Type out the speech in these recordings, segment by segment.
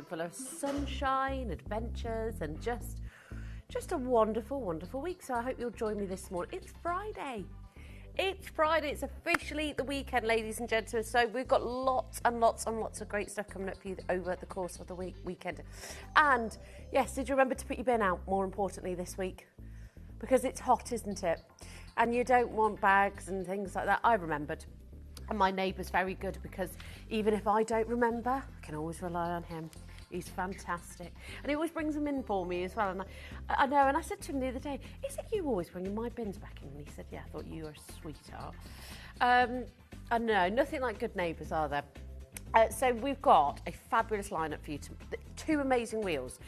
full of sunshine, adventures, and just a wonderful, wonderful week. So I hope you'll join me this morning. It's Friday. It's Friday. It's officially the weekend, ladies and gentlemen. So we've got lots and lots and lots of great stuff coming up for you over the course of the weekend. And yes, did you remember to put your bin out, more importantly, this week? Because it's hot, isn't it? And you don't want bags and things like that. I remembered. And my neighbour's very good because even if I don't remember, I can always rely on him. He's fantastic. And he always brings them in for me as well. And I know, and I said to him the other day, is it you always bringing my bins back in? And he said, yeah, I thought you were a sweetheart. I know, nothing like good neighbours, are there? So we've got a fabulous lineup for you, two amazing wheels.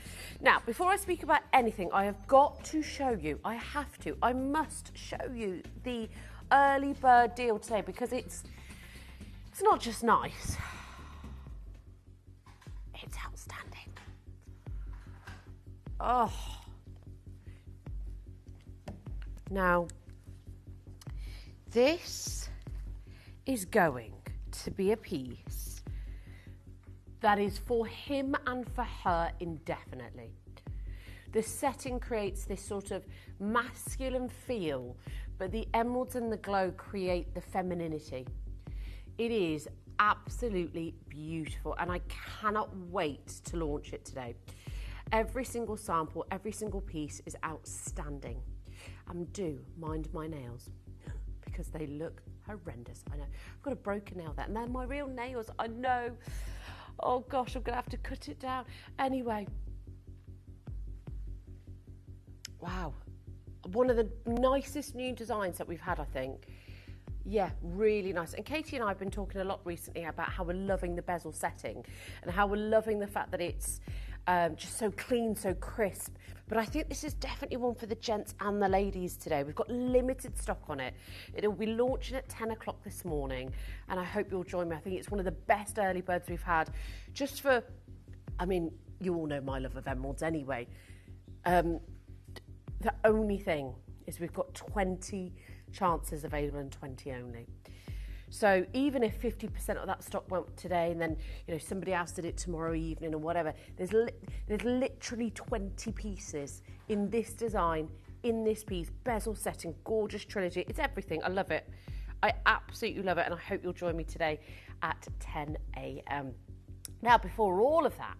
Now, before I speak about anything, I have got to show you, I must show you the early bird deal today because it's not just nice, it's outstanding. Oh. Now, this is going to be a piece that is for him and for her indefinitely. The setting creates this sort of masculine feel, but the emeralds and the glow create the femininity. It is absolutely beautiful, and I cannot wait to launch it today. Every single sample, every single piece is outstanding. And do mind my nails, because they look horrendous. I know. I've got a broken nail there, and they're my real nails, I know. Oh gosh, I'm going to have to cut it down. Anyway. Wow. One of the nicest new designs that we've had, I think. Yeah, really nice. And Katie and I have been talking a lot recently about how we're loving the bezel setting and how we're loving the fact that it's just so clean, so crisp. But I think this is definitely one for the gents and the ladies today. We've got limited stock on it. It'll be launching at 10 o'clock this morning, and I hope you'll join me. I think it's one of the best early birds we've had. Just for, I mean, you all know my love of emeralds anyway. The only thing is we've got 20 chances available and 20 only. So even if 50% of that stock went today and then, you know, somebody else did it tomorrow evening or whatever, there's literally 20 pieces in this design, in this piece, bezel setting, gorgeous trilogy. It's everything. I love it. I absolutely love it, and I hope you'll join me today at 10 a.m. Now, before all of that,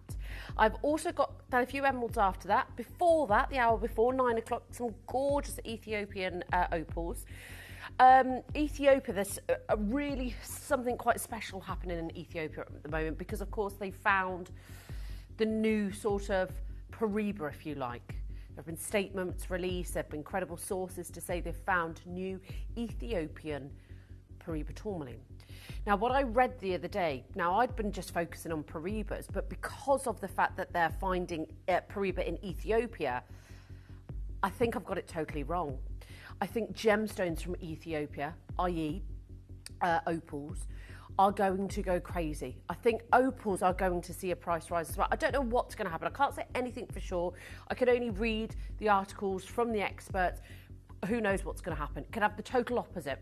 I've also done a few emeralds after that. Before that, the hour before, 9 o'clock, some gorgeous Ethiopian opals. Ethiopia, there's really something quite special happening in Ethiopia at the moment because, of course, they found the new sort of Pariba, if you like. There have been statements released, there have been credible sources to say they've found new Ethiopian Pariba tourmaline. Now, what I read the other day, now I'd been just focusing on Paribas, but because of the fact that they're finding Pariba in Ethiopia, I think I've got it totally wrong. I think gemstones from Ethiopia, i.e. opals, are going to go crazy. I think opals are going to see a price rise as well. I don't know what's going to happen. I can't say anything for sure. I can only read the articles from the experts. Who knows what's going to happen? It could have the total opposite.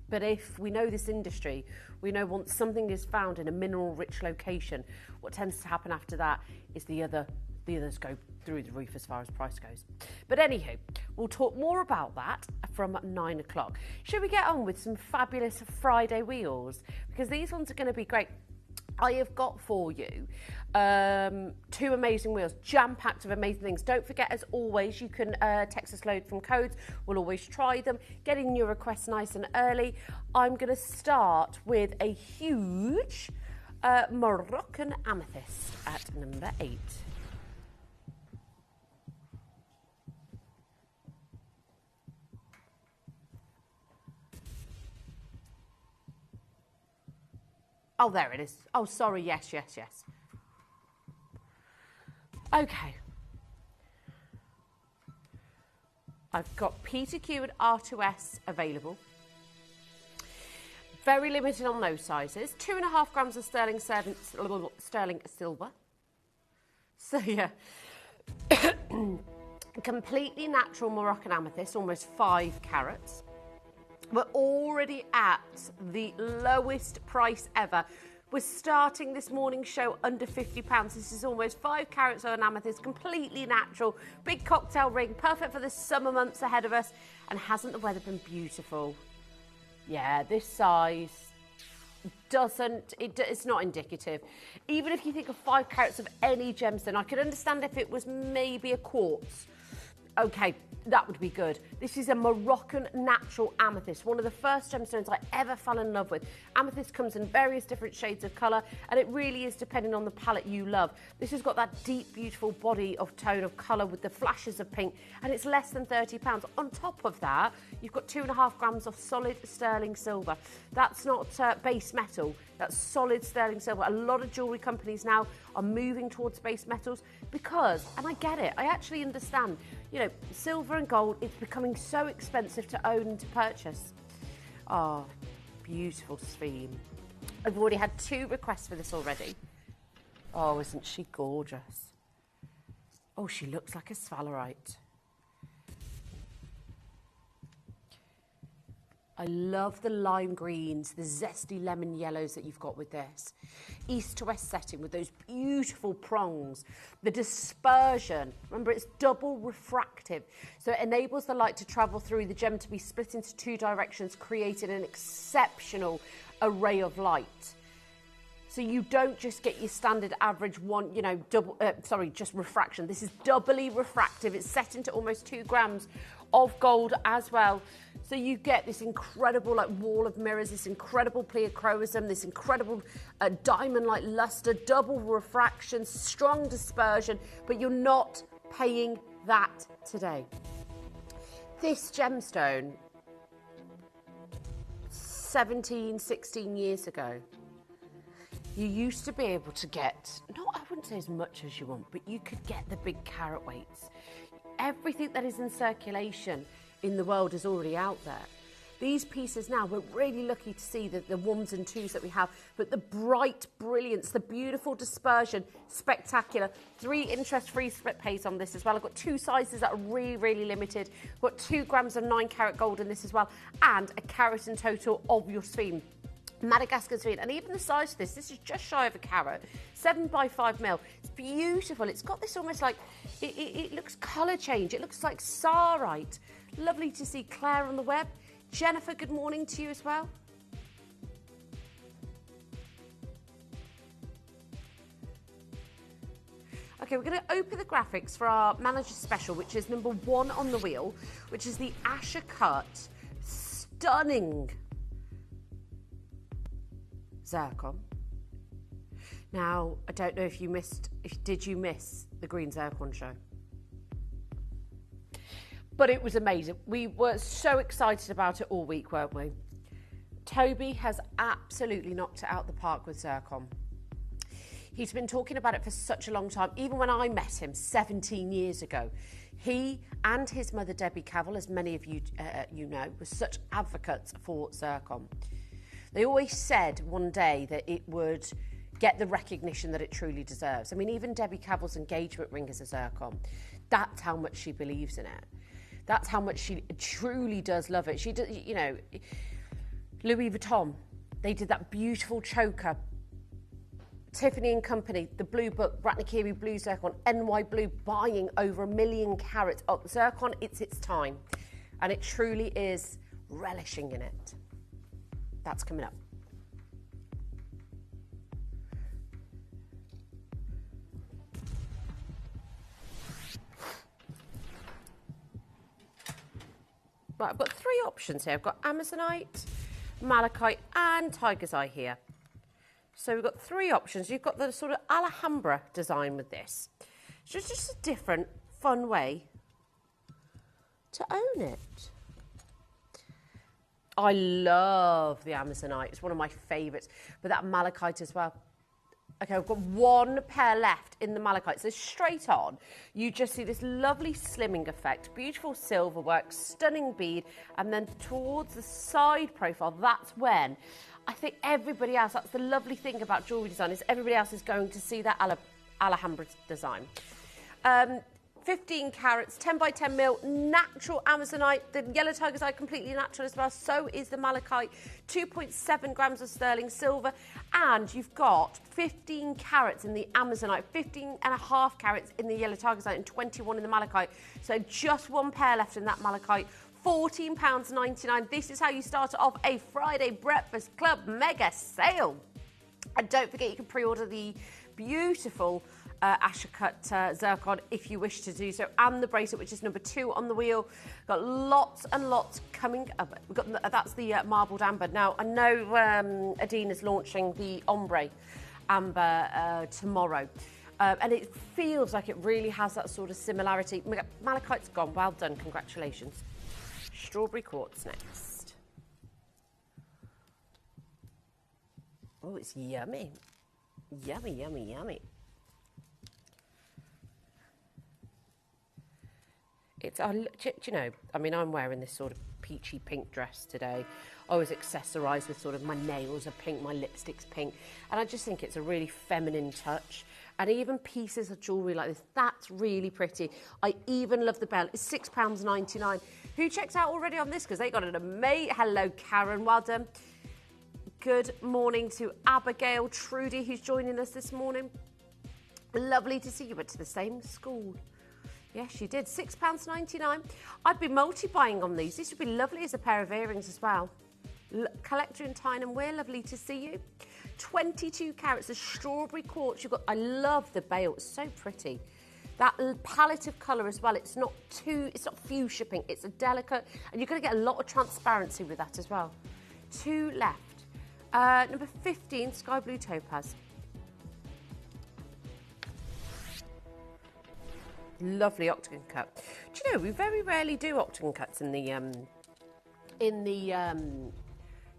But if we know this industry, we know once something is found in a mineral-rich location, what tends to happen after that is the others go through the roof as far as price goes. But anywho, we'll talk more about that from 9 o'clock. Should we get on with some fabulous Friday wheels? Because these ones are going to be great. I have got for you two amazing wheels, jam-packed of amazing things. Don't forget, as always, you can text us load from codes. We'll always try them. Getting your requests nice and early. I'm going to start with a huge Moroccan amethyst at number 8. Oh, there it is. Oh, sorry. Yes. Okay. I've got P2Q and R2S available. Very limited on those sizes. 2.5 grams of sterling silver. So, yeah. Completely natural Moroccan amethyst, almost 5 carats. We're already at the lowest price ever We're starting this morning's show under £50. This is almost 5 carats of an amethyst, completely natural, big cocktail ring, perfect for the summer months ahead of us. And hasn't the weather been beautiful? Yeah, this size it's not indicative. Even if you think of 5 carats of any gemstone, I could understand if it was maybe a quartz. Okay, that would be good. This is a Moroccan natural amethyst, one of the first gemstones I ever fell in love with. Amethyst comes in various different shades of colour, and it really is depending on the palette you love. This has got that deep, beautiful body of tone of colour with the flashes of pink, and it's less than £30. On top of that, you've got 2.5 grams of solid sterling silver. That's not base metal, that's solid sterling silver. A lot of jewellery companies now are moving towards base metals because, and I get it, I actually understand, you know, silver and gold, it's becoming so expensive to own and to purchase. Oh, beautiful Sphene. I've already had 2 requests for this already. Oh, isn't she gorgeous? Oh, she looks like a sphalerite. I love the lime greens, the zesty lemon yellows that you've got with this. East to west setting with those beautiful prongs. The dispersion, remember it's double refractive, so it enables the light to travel through the gem to be split into 2 directions, creating an exceptional array of light. So you don't just get your standard average one, you know, just refraction. This is doubly refractive. It's set into almost 2 grams of gold as well. So you get this incredible like wall of mirrors, this incredible pleochroism, this incredible diamond-like luster, double refraction, strong dispersion, but you're not paying that today. This gemstone, 17, 16 years ago, you used to be able to get, I wouldn't say as much as you want, but you could get the big carat weights. Everything that is in circulation in the world is already out there. These pieces now, we're really lucky to see the 1s and 2s that we have, but the bright brilliance, the beautiful dispersion, spectacular. 3 interest-free split pays on this as well. I've got 2 sizes that are really, really limited. I've got 2 grams of 9 carat gold in this as well, and a carat in total of your Sphene. Madagascar Sphene, and even the size of this is just shy of a carat, 7 by 5 mil. It's beautiful. It's got this almost like, it looks colour change. It looks like sarite. Lovely to see Claire on the web. Jennifer, good morning to you as well. Okay, we're going to open the graphics for our manager special, which is number 1 on the wheel, which is the Asher Cut stunning zircon. Now, I don't know if you missed, did you miss the green zircon show? But it was amazing. We were so excited about it all week, weren't we? Toby has absolutely knocked it out the park with zircon. He's been talking about it for such a long time. Even when I met him 17 years ago, he and his mother, Debbie Cavell, as many of you know, were such advocates for zircon. They always said one day that it would get the recognition that it truly deserves. I mean, even Debbie Cavell's engagement ring is a zircon. That's how much she believes in it. That's how much she truly does love it. She does, you know, Louis Vuitton, they did that beautiful choker. Tiffany and Company, the Blue Book, Ratnakiri Blue Zircon, NY Blue, buying over 1 million carats of zircon. It's its time. And it truly is relishing in it. That's coming up. Right, I've got 3 options here. I've got Amazonite, Malachite and Tiger's Eye here. So we've got 3 options. You've got the sort of Alhambra design with this. So it's just a different, fun way to own it. I love the Amazonite. It's one of my favourites. But that malachite as well. Okay, I've got 1 pair left in the malachite. So straight on, you just see this lovely slimming effect. Beautiful silver work, stunning bead. And then towards the side profile, that's when I think everybody else, that's the lovely thing about jewellery design, is everybody else is going to see that Alhambra design. 15 carats, 10 by 10 mil, natural Amazonite. The yellow tiger's eye completely natural as well. So is the malachite. 2.7 grams of sterling silver. And you've got 15 carats in the Amazonite, 15.5 carats in the yellow tiger's eye, and 21 in the malachite. So just one pair left in that malachite. £14.99. This is how you start off a Friday Breakfast Club mega sale. And don't forget, you can pre-order the beautiful Ashercut zircon if you wish to do so, and the bracelet, which is number 2 on the wheel. Got lots and lots coming up. We've got that's the marbled amber. Now I know Adina's launching the ombre amber tomorrow, and it feels like it really has that sort of similarity. Malachite's gone. Well done, congratulations. Strawberry quartz next. Oh, it's yummy. Yummy, yummy, yummy. It's, do you know, I mean, I'm wearing this sort of peachy pink dress today. I was accessorised with sort of my nails are pink, my lipstick's pink. And I just think it's a really feminine touch. And even pieces of jewellery like this, that's really pretty. I even love the belt. It's £6.99. Who checked out already on this? Because they got an amazing... Hello, Karen. Well done. Good morning to Abigail Trudy, who's joining us this morning. Lovely to see you. Went to the same school. Yes, you did. £6.99. I'd be multi-buying on these. This would be lovely as a pair of earrings as well. Collector in Tyne and Wear, lovely to see you. 22 carats of strawberry quartz. You've got, I love the bail. It's so pretty. That palette of colour as well. It's not fuchsia pink. It's a delicate, and you're going to get a lot of transparency with that as well. 2 left. Number 15, sky blue topaz. Lovely octagon cut. Do you know, we very rarely do octagon cuts in the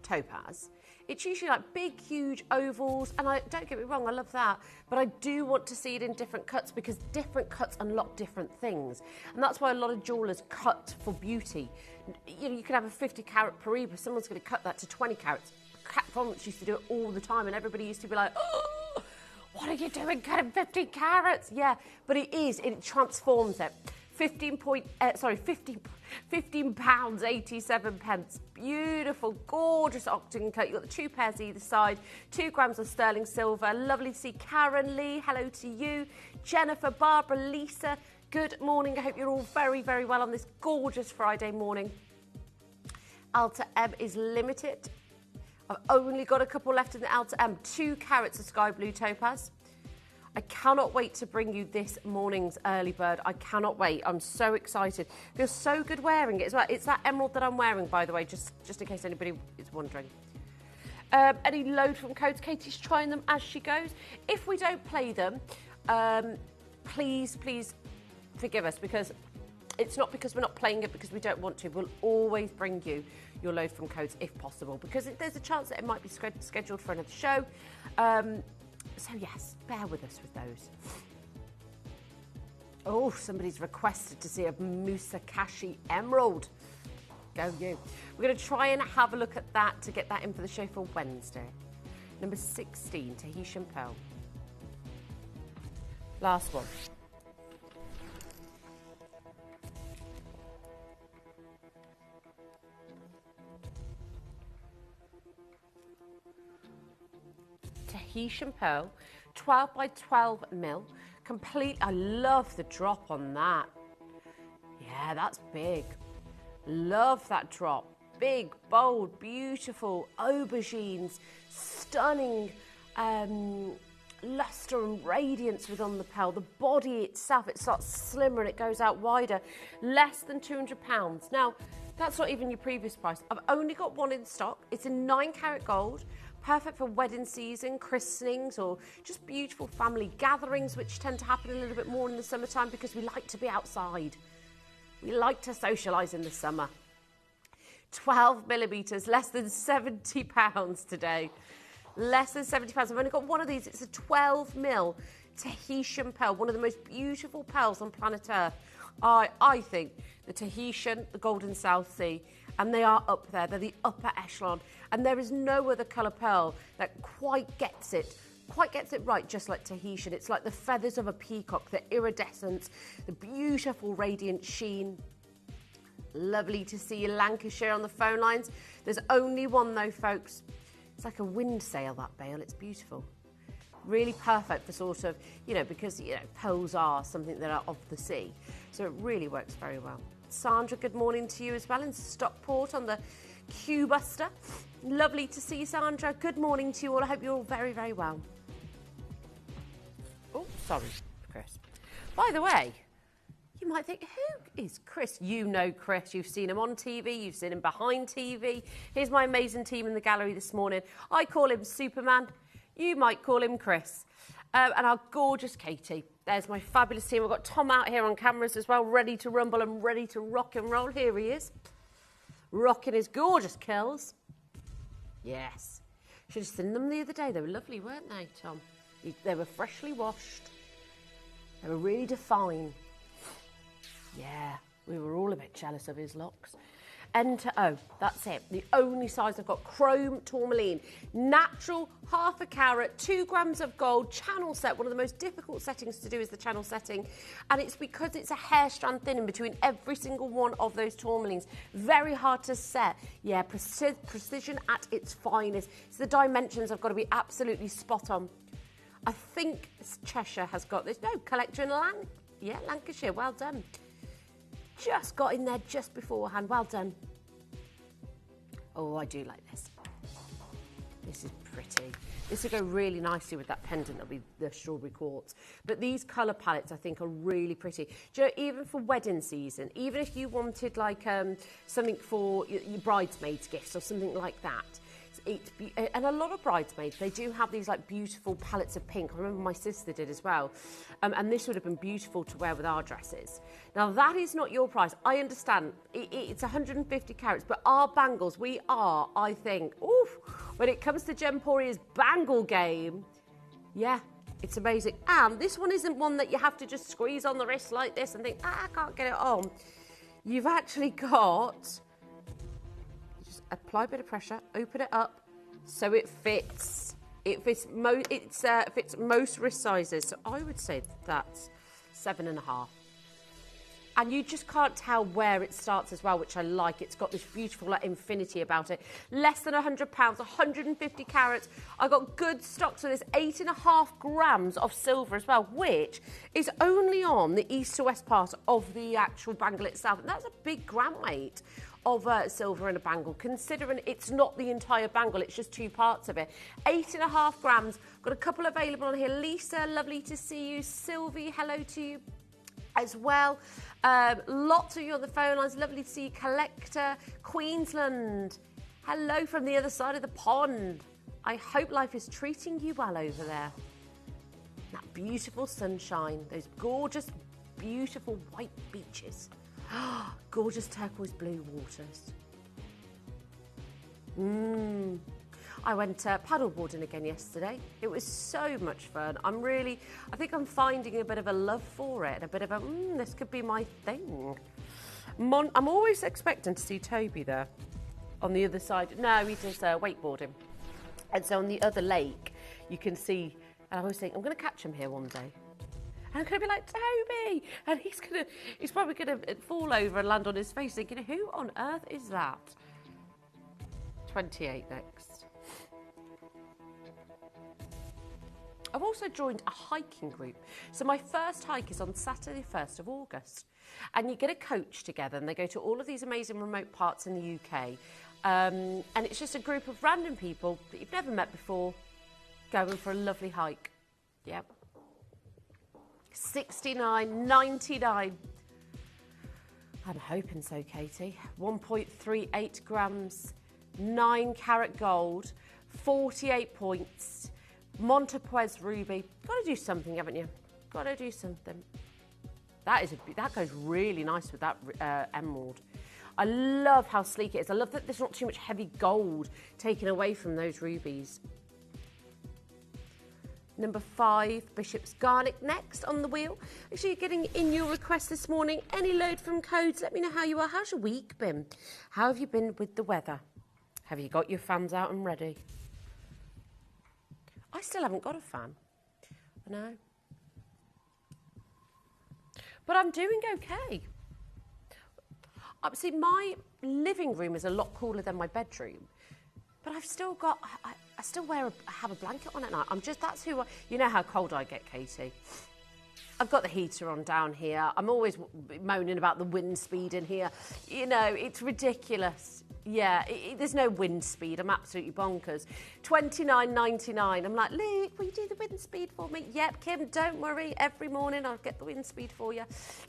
topaz. It's usually like big, huge ovals, and don't get me wrong, I love that, but I do want to see it in different cuts because different cuts unlock different things, and that's why a lot of jewellers cut for beauty. You know, you could have a 50 carat Paree, but someone's going to cut that to 20 carats. Cat Florence used to do it all the time, and everybody used to be like, oh, what are you doing cutting 50 carats? Yeah, but it transforms it. £15.87. Beautiful, gorgeous octagon cut. You've got the 2 pairs either side, 2 grams of sterling silver. Lovely to see Karen Lee. Hello to you. Jennifer, Barbara, Lisa. Good morning. I hope you're all very, very well on this gorgeous Friday morning. Alta M is limited. I've only got a couple left in the Alta M. 2 carats of sky blue topaz. I cannot wait to bring you this morning's early bird. I cannot wait. I'm so excited. Feels so good wearing it as well. It's that emerald that I'm wearing, by the way, just in case anybody is wondering. Any load from codes? Katie's trying them as she goes. If we don't play them, please forgive us, because it's not because we're not playing it because we don't want to. We'll always bring you your load from codes if possible, because there's a chance that it might be scheduled for another show. So yes, bear with us with those. Oh, somebody's requested to see a Musakashi emerald. Go you. We're going to try and have a look at that to get that in for the show for Wednesday. Number 16, Tahitian Pearl. Last one. Tahitian Pearl, 12 by 12 mil, complete. I love the drop on that. Yeah, that's big. Love that drop. Big, bold, beautiful aubergines, stunning luster and radiance within the pearl. The body itself, it starts slimmer and it goes out wider. Less than £200. Now, that's not even your previous price. I've only got one in stock. It's in 9 carat gold. Perfect for wedding season, christenings, or just beautiful family gatherings, which tend to happen a little bit more in the summertime because we like to be outside. We like to socialise in the summer. 12 millimetres, less than £70 today. Less than £70. I've only got one of these. It's a 12 mil Tahitian pearl, one of the most beautiful pearls on planet Earth. I think the Tahitian, the Golden South Sea, and they are up there. They're the upper echelon. And there is no other colour pearl that quite gets it quite gets it right, just like Tahitian. It's like the feathers of a peacock, the iridescence, the beautiful radiant sheen. Lovely to see you, Lancashire, on the phone lines. There's only one though, folks. It's like a wind sail, that bale. It's beautiful. Really perfect for sort of, because, pearls are something that are of the sea. So it really works very well. Sandra, good morning to you as well in Stockport on the Q-Buster. Lovely to see you, Sandra. Good morning to you all. I hope you're all very, very well. Oh, sorry, Chris. By the way, you might think, who is Chris? You know Chris. You've seen him on TV. You've seen him behind TV. Here's my amazing team in the gallery this morning. I call him Superman. You might call him Chris. And our gorgeous Katie. There's my fabulous team. We've got Tom out here on cameras as well, ready to rumble and ready to rock and roll. Here he is, rocking his gorgeous curls. Yes. Should have seen them the other day. They were lovely, weren't they, Tom? They were freshly washed. They were really defined. Yeah, we were all a bit jealous of his locks. Enter O, that's it. The only size I've got, chrome tourmaline. Natural, half a carat, 2 grams of gold, channel set. One of the most difficult settings to do is the channel setting. And it's because it's a hair strand thin in between every single one of those tourmalines. Very hard to set. Yeah, precision at its finest. So the dimensions have got to be absolutely spot on. I think Cheshire has got this. No, collector in Lancashire, well done. Just got in there just beforehand. Well done. Oh, I do like this. This is pretty. This would go really nicely with that pendant. That'll be the strawberry quartz. But these colour palettes, I think, are really pretty. Do you know, even for wedding season, even if you wanted like something for your bridesmaids' gifts or something like that, and a lot of bridesmaids, they do have these like beautiful palettes of pink. I remember my sister did as well. And this would have been beautiful to wear with our dresses. Now, that is not your price. I understand. It's 150 carats, but our bangles, we are, I think, oof, when it comes to Gemporia's bangle game, yeah, it's amazing. And this one isn't one that you have to just squeeze on the wrist like this and think, I can't get it on. You've actually got... apply a bit of pressure, open it up so it fits. It fits most wrist sizes. So I would say that's 7.5. And you just can't tell where it starts as well, which I like. It's got this beautiful like infinity about it. Less than £100, 150 carats. I got good stock, so there's 8.5 grams of silver as well, which is only on the east to west part of the actual bangle itself. And that's a big gram weight of silver in a bangle, considering it's not the entire bangle, it's just 2 parts of it. 8.5 grams. Got a couple available on here. Lisa, lovely to see you. Sylvie, hello to you as well. Lots of you on the phone lines. Lovely to see you. Collector, Queensland. Hello from the other side of the pond. I hope life is treating you well over there. That beautiful sunshine, those gorgeous, beautiful white beaches. Gorgeous turquoise blue waters. I went paddleboarding again yesterday. It was so much fun. I think I'm finding a bit of a love for it, a bit of a, this could be my thing. I'm always expecting to see Toby there on the other side. No, he does wakeboarding. And so on the other lake, you can see, and I always think, I'm going to catch him here one day. And I'm going to be like, Toby! And he's probably going to fall over and land on his face thinking, who on earth is that? 28 next. I've also joined a hiking group. So my first hike is on Saturday, 1st of August. And you get a coach together and they go to all of these amazing remote parts in the UK. And it's just a group of random people that you've never met before going for a lovely hike. Yep. 69.99. I'm hoping so, Katie. 1.38 grams, 9 carat gold, 48 points, Montepuez ruby. Got to do something, haven't you? Got to do something. That goes really nice with that emerald. I love how sleek it is. I love that there's not too much heavy gold taken away from those rubies. Number 5, Bishop's Garlic next on the wheel. Actually, you're getting in your request this morning. Any load from codes? Let me know how you are. How's your week been? How have you been with the weather? Have you got your fans out and ready? I still haven't got a fan. I know. But I'm doing okay. See, my living room is a lot cooler than my bedroom. But I've still got, I still have a blanket on at night. That's who you know how cold I get, Katie. I've got the heater on down here. I'm always moaning about the wind speed in here. You know, it's ridiculous. Yeah, there's no wind speed. I'm absolutely bonkers. $29.99. I'm like, Luke, will you do the wind speed for me? Yep, Kim, don't worry. Every morning I'll get the wind speed for you.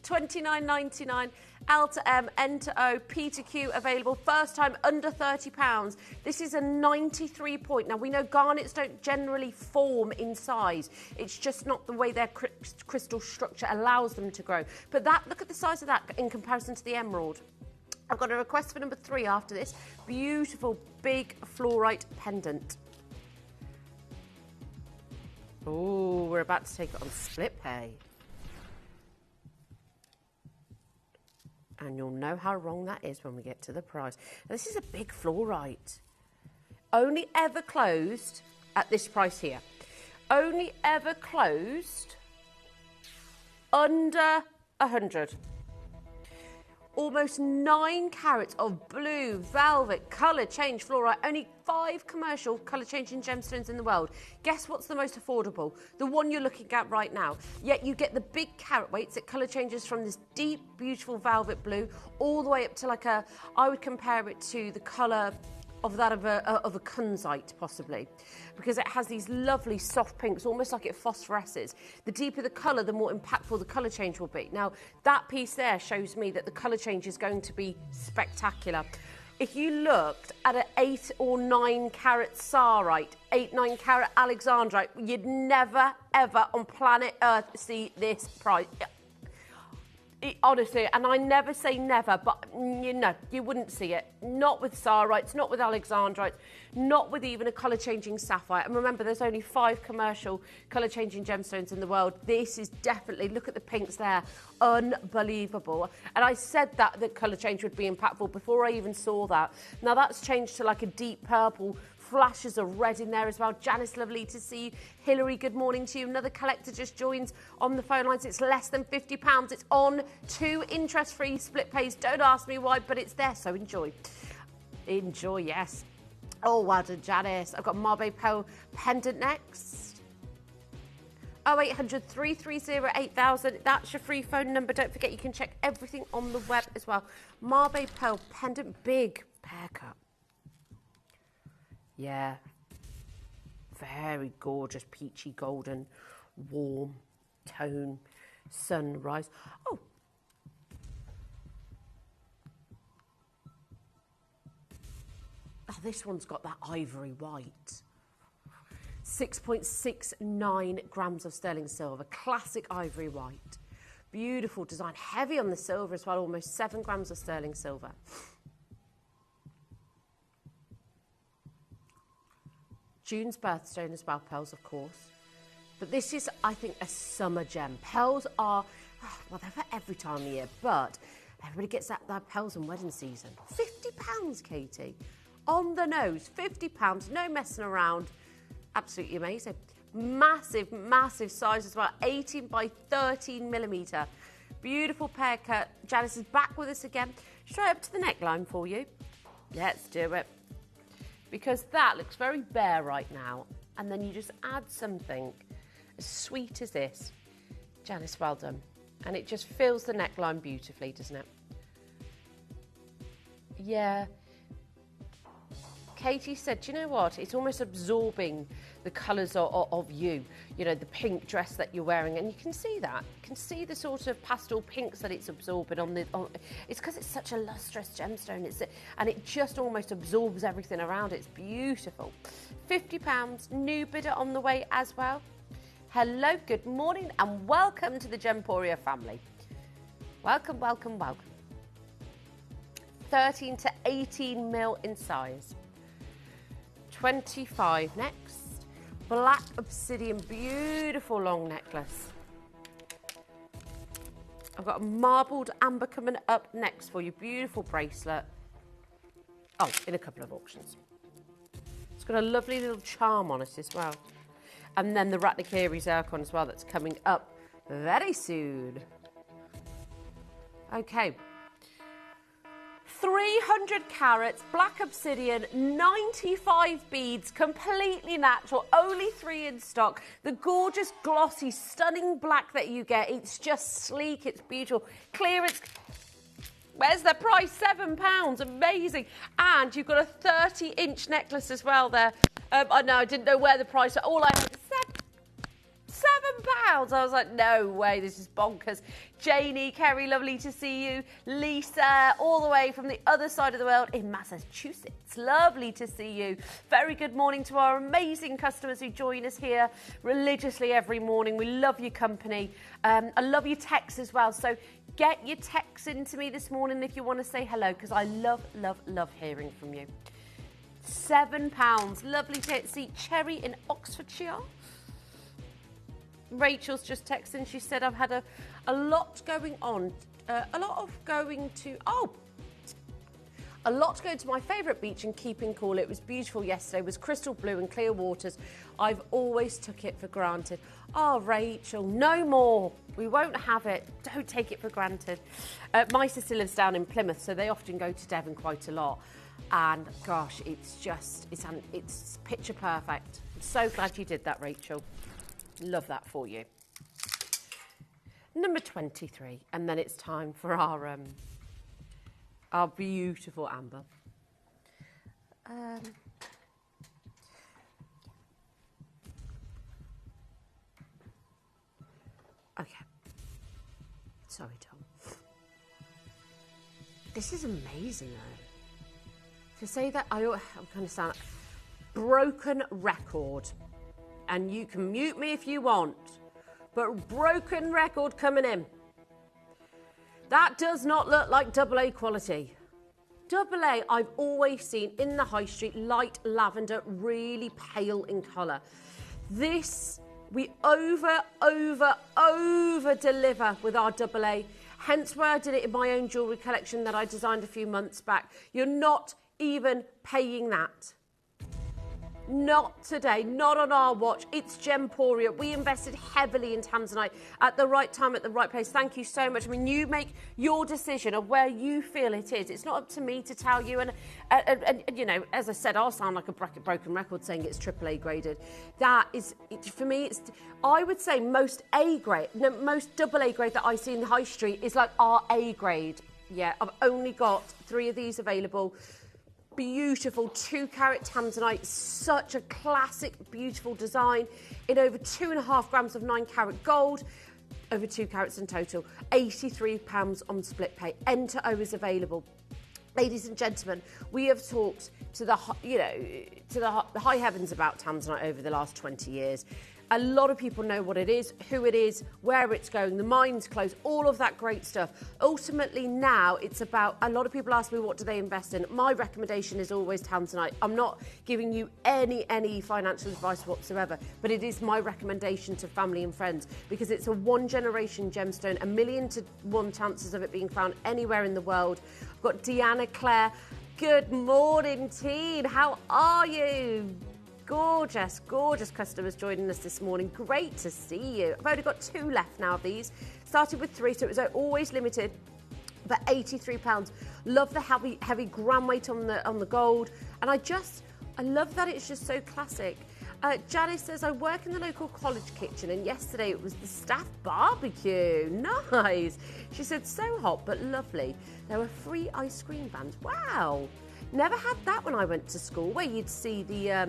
$29.99. L to M, N to O, P to Q available. First time under £30. This is a 93 point. Now, we know garnets don't generally form in size. It's just not the way their crystal structure allows them to grow. But look at the size of that in comparison to the emerald. I've got a request for number 3 after this. Beautiful big fluorite pendant. Oh, we're about to take it on split pay. And you'll know how wrong that is when we get to the price. Now, this is a big fluorite. Only ever closed at this price here. Only ever closed under 100. Almost 9 carats of blue velvet colour change fluorite. Only 5 commercial colour changing gemstones in the world. Guess what's the most affordable? The one you're looking at right now. Yet you get the big carat weights that colour changes from this deep, beautiful velvet blue all the way up to I would compare it to the colour of that of a kunzite, possibly, because it has these lovely soft pinks, almost like it phosphoresces. The deeper the colour, the more impactful the colour change will be. Now, that piece there shows me that the colour change is going to be spectacular. If you looked at an 8 or 9 carat sarite, 9 carat alexandrite, you'd never, ever on planet Earth see this price. Honestly, and I never say never, but you wouldn't see it. Not with sarites, not with alexandrites, not with even a colour-changing sapphire. And remember, there's only 5 commercial colour-changing gemstones in the world. This is definitely, look at the pinks there, unbelievable. And I said that the colour change would be impactful before I even saw that. Now that's changed to like a deep purple, flashes of red in there as well. Janice, lovely to see you. Hilary, good morning to you. Another collector just joins on the phone lines. It's less than £50. It's on 2 interest-free split pays. Don't ask me why, but it's there, so enjoy. Enjoy, yes. Oh, well done, Janice. I've got Marbe Pearl pendant next. 0800 330 8000. That's your free phone number. Don't forget, you can check everything on the web as well. Marbe Pearl pendant, big haircut. Yeah, very gorgeous, peachy, golden, warm tone, sunrise. Oh, this one's got that ivory white. 6.69 grams of sterling silver, classic ivory white. Beautiful design, heavy on the silver as well, almost 7 grams of sterling silver. June's birthstone as well, pearls, of course. But this is, I think, a summer gem. Pearls are, well, they're for every time of year, but everybody gets that pearls in wedding season. £50, Katie. On the nose, £50, no messing around. Absolutely amazing. Massive, massive size as well, 18 by 13 millimetre. Beautiful pear cut. Janice is back with us again. Straight up to the neckline for you. Let's do it. Because that looks very bare right now. And then you just add something as sweet as this. Janice, well done. And it just fills the neckline beautifully, doesn't it? Yeah. Katie said, do you know what? It's almost absorbing the colours of you. You know, the pink dress that you're wearing. And you can see that. You can see the sort of pastel pinks that it's absorbing it's because it's such a lustrous gemstone. And it just almost absorbs everything around it. It's beautiful. £50, new bidder on the way as well. Hello, good morning, and welcome to the Gemporia family. Welcome, welcome, welcome. 13 to 18 mil in size. 25 next. Black obsidian, beautiful long necklace. I've got a marbled amber coming up next for you. Beautiful bracelet. Oh, in a couple of auctions. It's got a lovely little charm on it as well. And then the Ratnakiri zircon as well, that's coming up very soon. Okay. 300 carats, black obsidian, 95 beads, completely natural, only 3 in stock. The gorgeous, glossy, stunning black that you get, it's just sleek, it's beautiful. Clearance, where's the price? £7, amazing. And you've got a 30-inch necklace as well there. I know, I didn't know where the price, all I had £7. I was like, no way, this is bonkers. Janie, Kerry, lovely to see you. Lisa, all the way from the other side of the world in Massachusetts. Lovely to see you. Very good morning to our amazing customers who join us here religiously every morning. We love your company. I love your texts as well. So get your texts into me this morning if you want to say hello, because I love, love, love hearing from you. £7. Lovely to see Cherry in Oxfordshire. Rachel's just texting. She said, I've had a lot going on. A lot going to my favourite beach and keeping cool. It was beautiful yesterday. It was crystal blue and clear waters. I've always took it for granted. Oh, Rachel, no more. We won't have it. Don't take it for granted. My sister lives down in Plymouth, so they often go to Devon quite a lot. And gosh, it's picture perfect. I'm so glad you did that, Rachel. Love that for you. Number 23, and then it's time for our beautiful amber. Okay. Sorry, Tom. This is amazing, though. To say that, I'm kind of sound broken record. And you can mute me if you want, but broken record coming in. That does not look like AA quality. AA, I've always seen in the high street, light lavender, really pale in colour. This, we over deliver with our AA. Hence why I did it in my own jewellery collection that I designed a few months back. You're not even paying that. Not today, not on our watch. It's Gemporia. We invested heavily in Tanzanite at the right time, at the right place. Thank you so much. I mean, you make your decision of where you feel it is. It's not up to me to tell you. And you know, as I said, I'll sound like a broken record saying it's AAA graded. That is, for me, it's, I would say most AA grade that I see in the high street is like our A grade. Yeah, I've only got 3 of these available. Beautiful 2-carat Tanzanite, such a classic, beautiful design in over 2.5 grams of 9-carat gold, over 2 carats in total, £83 on split pay. Enter O is available. Ladies and gentlemen, we have talked to the high heavens about Tanzanite over the last 20 years. A lot of people know what it is, who it is, where it's going, the mine's closed, all of that great stuff. Ultimately now it's about, a lot of people ask me what do they invest in. My recommendation is always Tanzanite. I'm not giving you any financial advice whatsoever, but it is my recommendation to family and friends because it's a 1-generation gemstone, 1,000,000 to 1 chances of it being found anywhere in the world. I've got Deanna Claire. Good morning, team. How are you? Gorgeous, gorgeous customers joining us this morning. Great to see you. I've only got 2 left now of these. Started with 3, so it was always limited, but £83. Love the heavy gram weight on the gold, and I love that it's just so classic. Janice says, I work in the local college kitchen, and yesterday it was the staff barbecue. Nice. She said, so hot but lovely. There were free ice cream vans. Wow. Never had that when I went to school, where you'd see the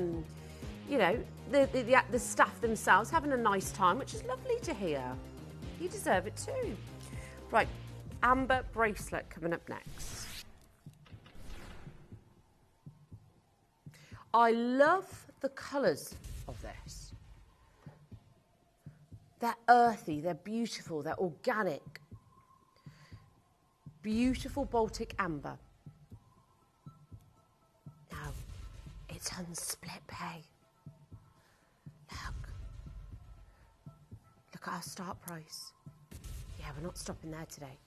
the staff themselves having a nice time, which is lovely to hear. You deserve it too. Right, amber bracelet coming up next. I love the colours of this. They're earthy, they're beautiful, they're organic. Beautiful Baltic amber. Now, it's on split pay. Look at our start price. Yeah, we're not stopping there today.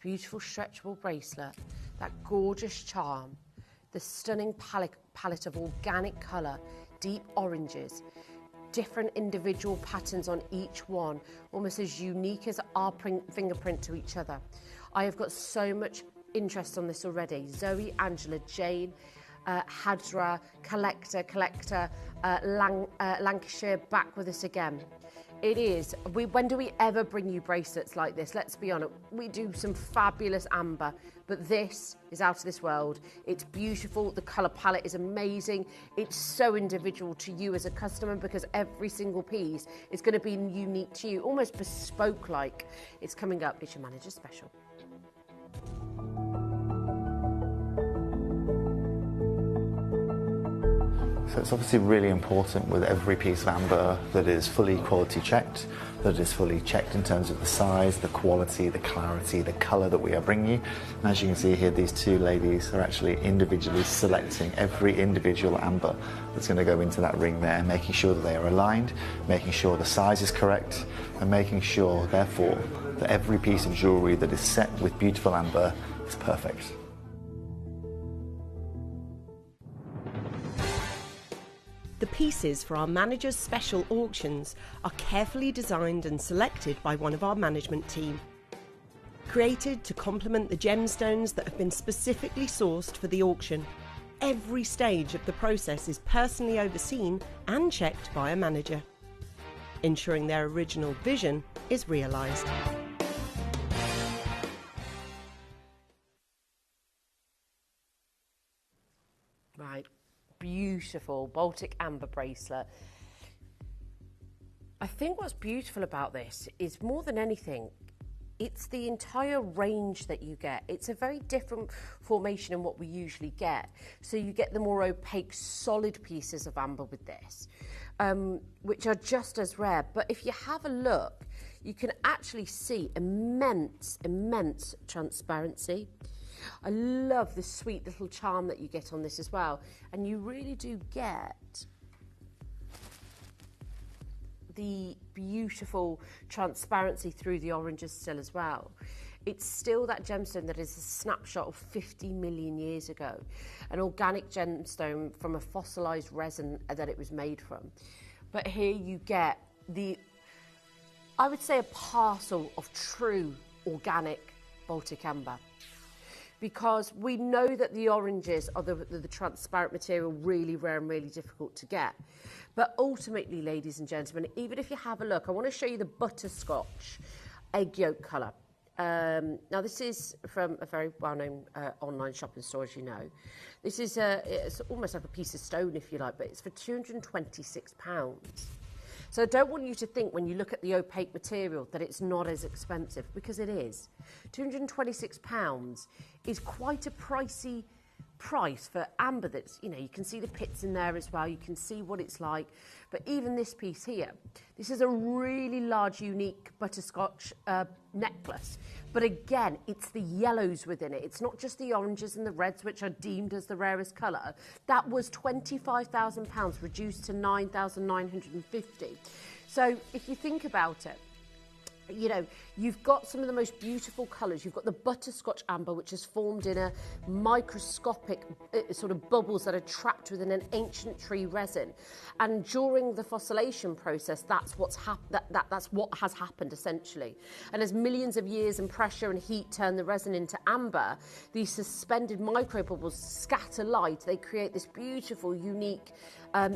Beautiful stretchable bracelet, that gorgeous charm, the stunning palette of organic colour, deep oranges, different individual patterns on each one, almost as unique as our fingerprint to each other. I have got so much interest on this already. Zoe, Angela, Jane, Hadra, Collector, Lancashire, back with us again. It is. When do we ever bring you bracelets like this? Let's be honest. We do some fabulous amber, but this is out of this world. It's beautiful. The colour palette is amazing. It's so individual to you as a customer because every single piece is going to be unique to you, almost bespoke like. It's coming up. It's your manager's special. So it's obviously really important with every piece of amber that is fully quality checked, that is fully checked in terms of the size, the quality, the clarity, the colour that we are bringing you. And as you can see here, these two ladies are actually individually selecting every individual amber that's going to go into that ring there, making sure that they are aligned, making sure the size is correct, and making sure, therefore, that every piece of jewellery that is set with beautiful amber is perfect. The pieces for our manager's special auctions are carefully designed and selected by one of our management team. Created to complement the gemstones that have been specifically sourced for the auction, every stage of the process is personally overseen and checked by a manager, ensuring their original vision is realised. Right. Beautiful Baltic amber bracelet. I think what's beautiful about this is more than anything, it's the entire range that you get. It's a very different formation than what we usually get. So you get the more opaque, solid pieces of amber with this, which are just as rare. But if you have a look, you can actually see immense transparency. I love the sweet little charm that you get on this as well. And you really do get the beautiful transparency through the oranges still as well. It's still that gemstone that is a snapshot of 50 million years ago. An organic gemstone from a fossilized resin that it was made from. But here you get I would say a parcel of true organic Baltic amber. Because we know that the oranges are the transparent material, really rare and really difficult to get. But ultimately, ladies and gentlemen, even if you have a look, I want to show you the butterscotch egg yolk colour. Now, this is from a very well-known online shopping store, as you know. This is it's almost like a piece of stone, if you like, but it's for £226. So I don't want you to think when you look at the opaque material that it's not as expensive, because it is. £226 is quite a pricey price for amber that's, you know, you can see the pits in there as well, you can see what it's like. But even this piece here, this is a really large, unique butterscotch necklace. But again, it's the yellows within it. It's not just the oranges and the reds, which are deemed as the rarest colour. That was £25,000, reduced to £9,950. So if you think about it, you know, you've got some of the most beautiful colours. You've got the butterscotch amber, which is formed in a microscopic sort of bubbles that are trapped within an ancient tree resin. And during the fossilization process, that's what has happened, essentially. And as millions of years and pressure and heat turn the resin into amber, these suspended microbubbles scatter light. They create this beautiful, unique,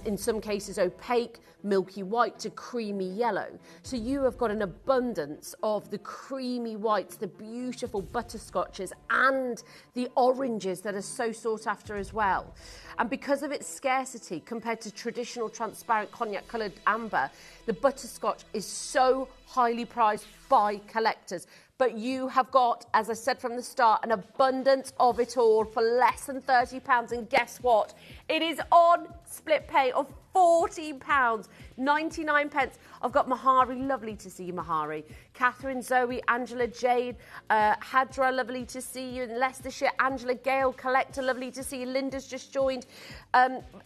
in some cases opaque, milky white to creamy yellow. So you have got an abundance of the creamy whites, the beautiful butterscotches, and the oranges that are so sought after as well. And because of its scarcity compared to traditional transparent cognac coloured amber, the butterscotch is so highly prized by collectors. But you have got, as I said from the start, an abundance of it all for less than £30. And guess what? It is on split pay of £14, 99 pence. I've got Mahari, lovely to see you, Mahari. Catherine, Zoe, Angela, Jade, Hadra, lovely to see you. In Leicestershire, Angela, Gale, Collector, lovely to see you. Linda's just joined.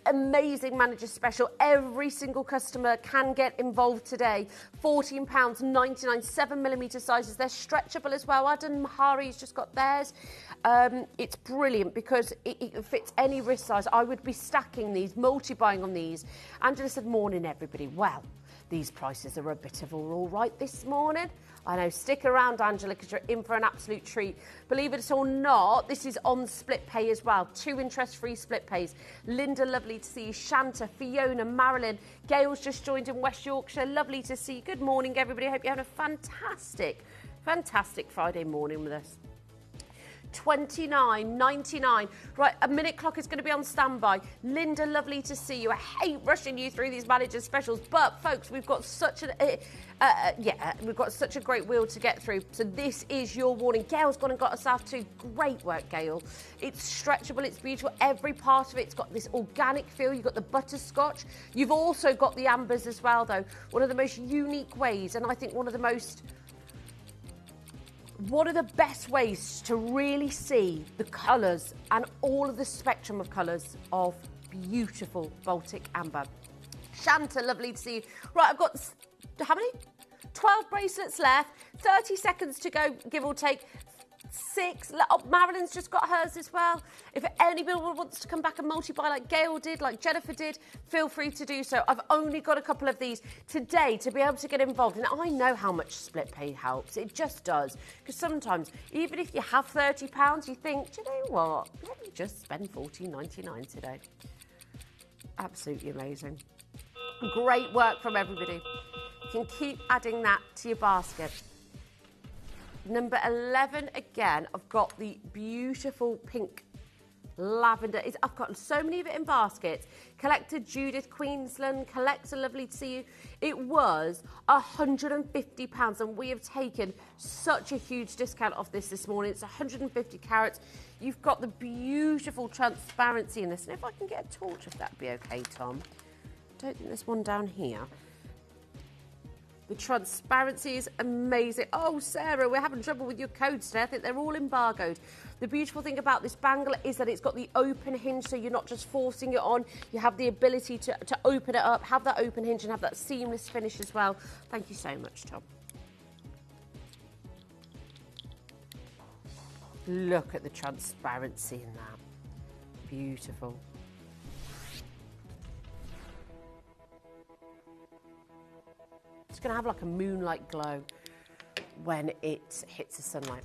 Amazing manager special. Every single customer can get involved today. £14, 99, 7mm sizes. They're stretchable as well. Adam Mahari's just got theirs. It's brilliant because it fits any wrist size. I would be stacking these, multi-buying on these. Angela said, morning everybody. Well, these prices are a bit of all right this morning. I know, stick around, Angela, because you're in for an absolute treat. Believe it or not, this is on split pay as well. 2 interest-free split pays. Linda, lovely to see you. Shanta, Fiona, Marilyn. Gail's just joined in West Yorkshire. Lovely to see you. Good morning, everybody. I hope you're having a fantastic Friday morning with us. $29.99. Right, a minute clock is going to be on standby. Linda, lovely to see you. I hate rushing you through these manager specials, but folks, we've got such a great wheel to get through. So this is your warning. Gail's gone and got herself to great work, Gail. It's stretchable, it's beautiful. Every part of it's got this organic feel. You've got the butterscotch. You've also got the ambers as well, though. One of the most unique ways, and I think one of the best ways to really see the colours and all of the spectrum of colours of beautiful Baltic amber. Shanta, lovely to see you. Right, I've got, how many? 12 bracelets left, 30 seconds to go, give or take. 6. Oh, Marilyn's just got hers as well. If anybody wants to come back and multi-buy like Gail did, like Jennifer did, feel free to do so. I've only got a couple of these today to be able to get involved. And I know how much split pay helps. It just does. Because sometimes, even if you have £30, you think, do you know what? Let me just spend $14.99 today. Absolutely amazing. Great work from everybody. You can keep adding that to your basket. Number 11 again, I've got the beautiful pink lavender. I've got so many of it in baskets. Collector Judith Queensland, collector, lovely to see you. It was £150 and we have taken such a huge discount off this morning. It's 150 carats. You've got the beautiful transparency in this. And if I can get a torch, if that'd be okay, Tom. I don't think there's one down here. The transparency is amazing. Oh, Sarah, we're having trouble with your codes today. I think they're all embargoed. The beautiful thing about this bangle is that it's got the open hinge, so you're not just forcing it on. You have the ability to open it up, have that open hinge and have that seamless finish as well. Thank you so much, Tom. Look at the transparency in that. Beautiful. It's going to have like a moonlight glow when it hits the sunlight.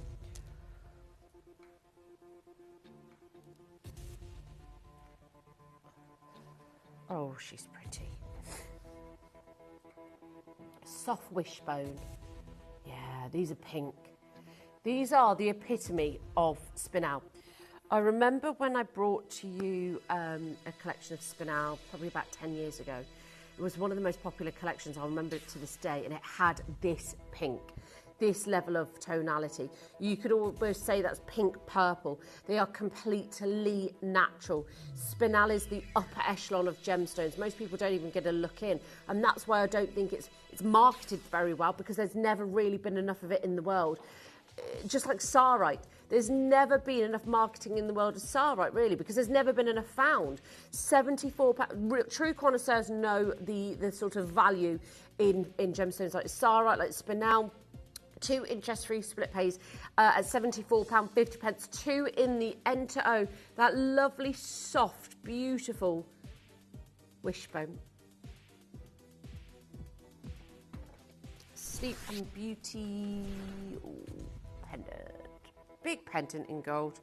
Oh, she's pretty. Soft wishbone. Yeah, these are pink. These are the epitome of spinel. I remember when I brought to you a collection of spinel probably about 10 years ago. It was one of the most popular collections. I remember it to this day, and it had this pink, this level of tonality. You could almost say that's pink purple. They are completely natural. Spinel is the upper echelon of gemstones. Most people don't even get a look in, and that's why I don't think it's marketed very well, because there's never really been enough of it in the world. Just like sarite, there's never been enough marketing in the world of sarite, really, because there's never been enough found. £74. True connoisseurs know the sort of value in gemstones like sarite, like spinel. 2 interest-free split pays at £74.50. 2 in the N-to-O. That lovely, soft, beautiful wishbone. Sleep and Beauty. Ooh, pendant. Big pendant in gold.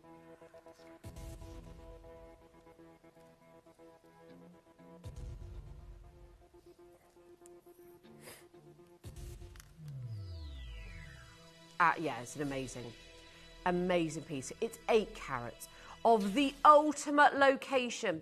Yeah, it's an amazing piece. It's 8 carats of the ultimate location.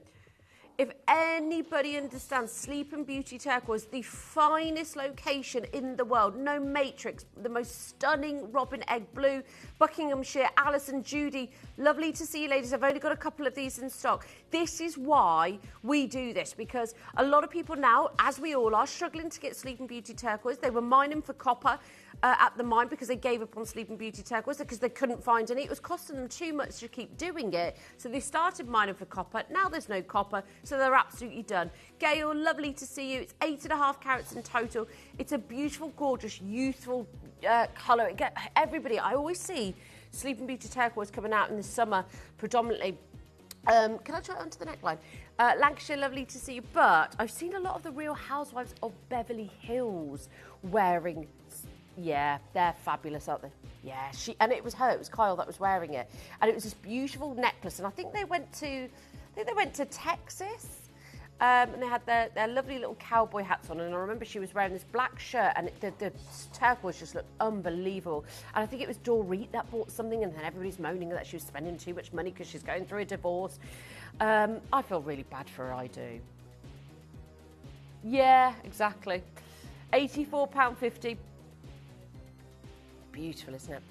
If anybody understands Sleep and Beauty turquoise, the finest location in the world, no matrix, the most stunning robin egg blue, Buckinghamshire, Alison, Judy, lovely to see you ladies. I've only got a couple of these in stock. This is why we do this, because a lot of people now, as we all are, struggling to get Sleep and Beauty turquoise. They were mining for copper at the mine because they gave up on Sleep and Beauty turquoise because they couldn't find any. It was costing them too much to keep doing it. So they started mining for copper. Now there's no copper, so they're absolutely done. Gail, lovely to see you. It's 8.5 carats in total. It's a beautiful, gorgeous, youthful colour. Everybody, I always see Sleep and Beauty turquoise coming out in the summer predominantly Can I try it onto the neckline? Lancashire, lovely to see you. But I've seen a lot of the Real Housewives of Beverly Hills wearing. Yeah, they're fabulous, aren't they? Yeah, and it was Kyle that was wearing it, and it was this beautiful necklace. And I think they went to Texas. And they had their lovely little cowboy hats on, and I remember she was wearing this black shirt, and the turquoise just looked unbelievable. And I think it was Dorit that bought something, and then everybody's moaning that she was spending too much money because she's going through a divorce. I feel really bad for her, I do. Yeah, exactly. £84.50. Beautiful, isn't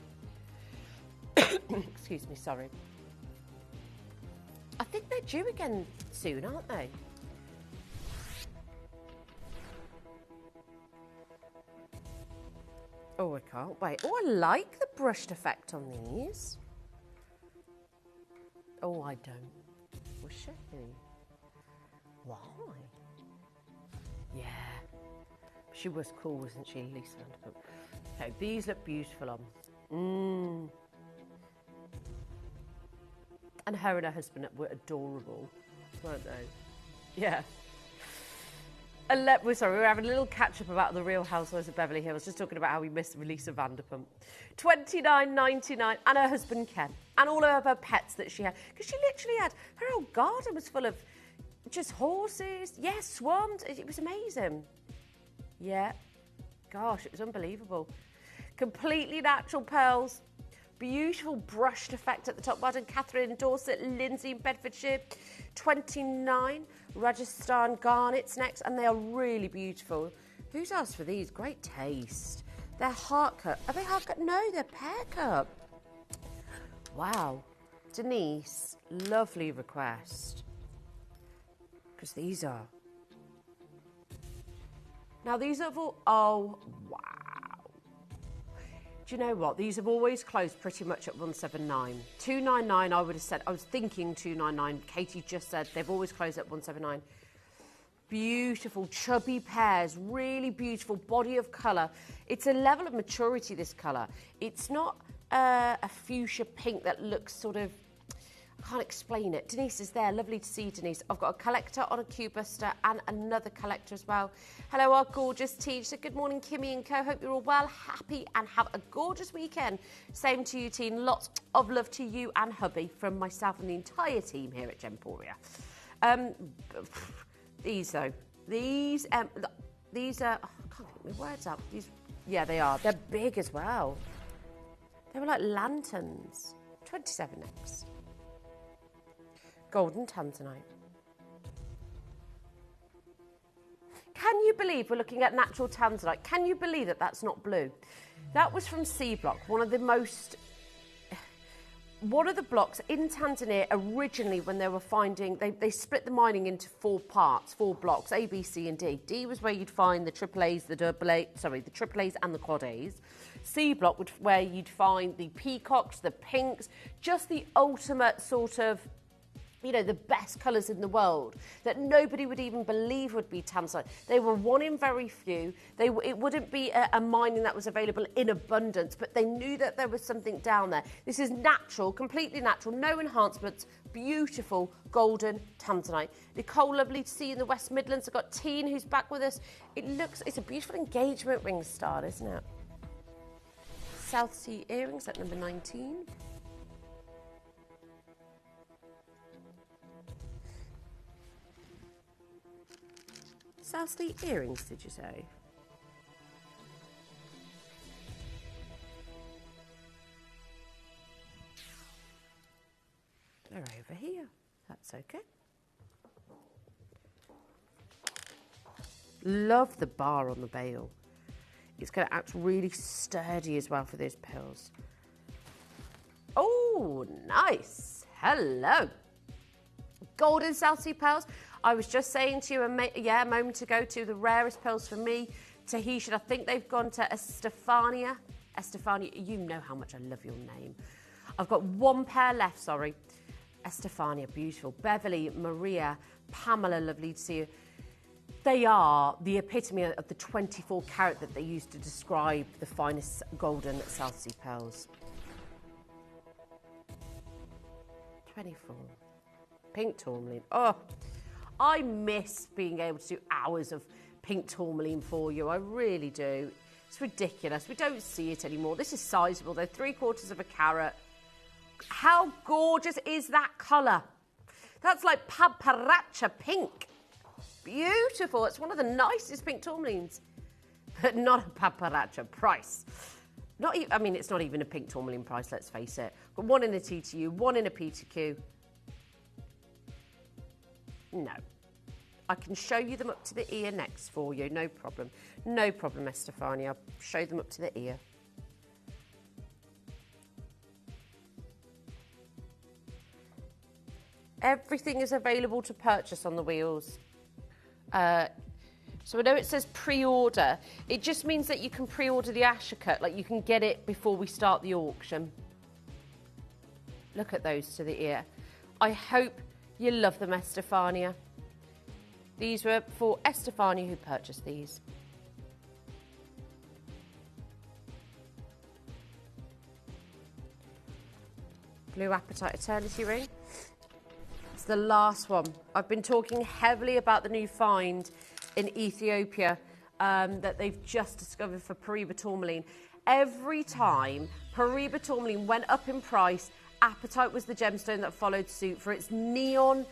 it? Excuse me, sorry. I think they're due again soon, aren't they? Oh, I can't wait. Oh, I like the brushed effect on these. Oh, I don't. Was she? Why? Yeah. She was cool, wasn't she, Lisa Vanderpump? Okay, these look beautiful on. And her and her husband were adorable, weren't they? Yeah. We're having a little catch-up about the Real Housewives of Beverly Hills, just talking about how we missed Lisa Vanderpump. $29.99, and her husband Ken, and all of her pets that she had. Because she literally had, her whole garden was full of just horses, swans. It was amazing. Yeah. Gosh, it was unbelievable. Completely natural pearls. Beautiful brushed effect at the top button. Catherine Dorset, Lindsay in Bedfordshire. 29 Rajasthan garnets next, and they are really beautiful. Who's asked for these? Great taste. They're heart cut. Are they heart cut? No, they're pear cut. Wow. Denise, lovely request. Because these are. Now these are all. Oh, wow. Do you know what? These have always closed pretty much at 179. 299, I would have said. I was thinking 299. Katie just said they've always closed at 179. Beautiful, chubby pears. Really beautiful body of colour. It's a level of maturity, this colour. It's not a fuchsia pink that looks sort of... I can't explain it. Denise is there. Lovely to see you, Denise. I've got a collector on a cube buster and another collector as well. Hello, our gorgeous team. So good morning, Kimmy and co. Hope you're all well, happy, and have a gorgeous weekend. Same to you, team. Lots of love to you and hubby from myself and the entire team here at Gemporia. These, though. These are... Oh, I can't get my words up. These, yeah, they are. They're big as well. They were like lanterns. 27 next. Golden tanzanite. Can you believe we're looking at natural tanzanite? Can you believe that that's not blue? That was from C Block, one of the blocks in Tanzania originally when they were finding, they split the mining into 4 parts, 4 blocks, A, B, C and D. D was where you'd find the AAAs, the AAAs and the Quad A's. C Block was where you'd find the peacocks, the pinks, just the ultimate sort of, you know, the best colours in the world that nobody would even believe would be tanzanite. They were one in very few. It wouldn't be a mining that was available in abundance, but they knew that there was something down there. This is natural, completely natural, no enhancements, beautiful golden tanzanite. Nicole, lovely to see you in the West Midlands. I've got Teen who's back with us. It's a beautiful engagement ring style, isn't it? South Sea earrings at number 19. South Sea earrings, did you say? They're over here. That's okay. Love the bar on the bail. It's going to act really sturdy as well for those pills. Oh, nice. Hello. Golden South Sea pearls. I was just saying to you a moment ago, the rarest pearls for me, Tahitian. I think they've gone to Estefania. Estefania, you know how much I love your name. I've got 1 pair left, sorry. Estefania, beautiful. Beverly, Maria, Pamela, lovely to see you. They are the epitome of the 24 carat that they used to describe the finest golden South Sea pearls. 24. pink tourmaline. Oh, I miss being able to do hours of pink tourmaline for you. I really do. It's ridiculous. We don't see it anymore. This is sizable though, 3/4 of a carat. How gorgeous is that colour? That's like paparazzi pink. Beautiful. It's one of the nicest pink tourmalines, but not a paparazzi price. Not even, I mean, it's not even a pink tourmaline price, let's face it. But one in a TTU, one in a PTQ. No. I can show you them up to the ear next for you, no problem. No problem, Estefania. I'll show them up to the ear. Everything is available to purchase on the wheels. So I know it says pre-order. It just means that you can pre-order the Ashercut, like you can get it before we start the auction. Look at those to the ear. I hope you love them, Estefania. These were for Estefania who purchased these. Blue Apatite Eternity Ring. It's the last one. I've been talking heavily about the new find in Ethiopia that they've just discovered for Paraiba tourmaline. Every time Paraiba tourmaline went up in price, Apatite was the gemstone that followed suit for its neon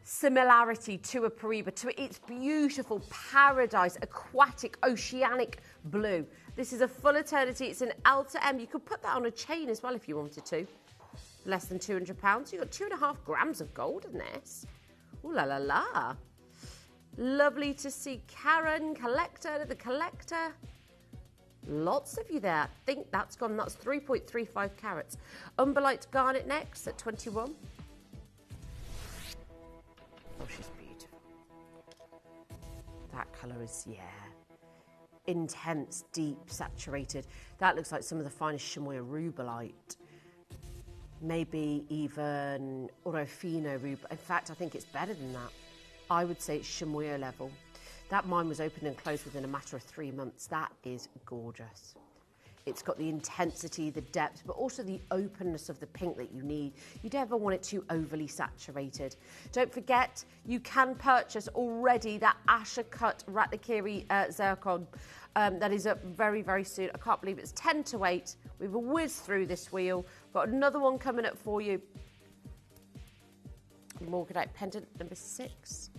similarity to a Paraiba, to its beautiful paradise, aquatic, oceanic blue. This is a full eternity. It's an Alta M. You could put that on a chain as well if you wanted to. Less than £200. You've got 2.5 grams of gold in this. Ooh la la la. Lovely to see Karen, collector, the collector. Lots of you there. I think that's gone. That's 3.35 carats. Umberlite Garnet next at 21. Oh, she's beautiful. That colour is, yeah, intense, deep, saturated. That looks like some of the finest chamois rubellite. Maybe even Orofino rubellite. In fact, I think it's better than that. I would say it's chamois level. That mine was opened and closed within a matter of 3 months. That is gorgeous. It's got the intensity, the depth, but also the openness of the pink that you need. You never want it too overly saturated. Don't forget, you can purchase already that Ashercut Ratnakiri Zircon. That is up very, very soon. I can't believe it's 10 to 8. We've whizzed through this wheel. Got another one coming up for you. Morganite pendant number 6.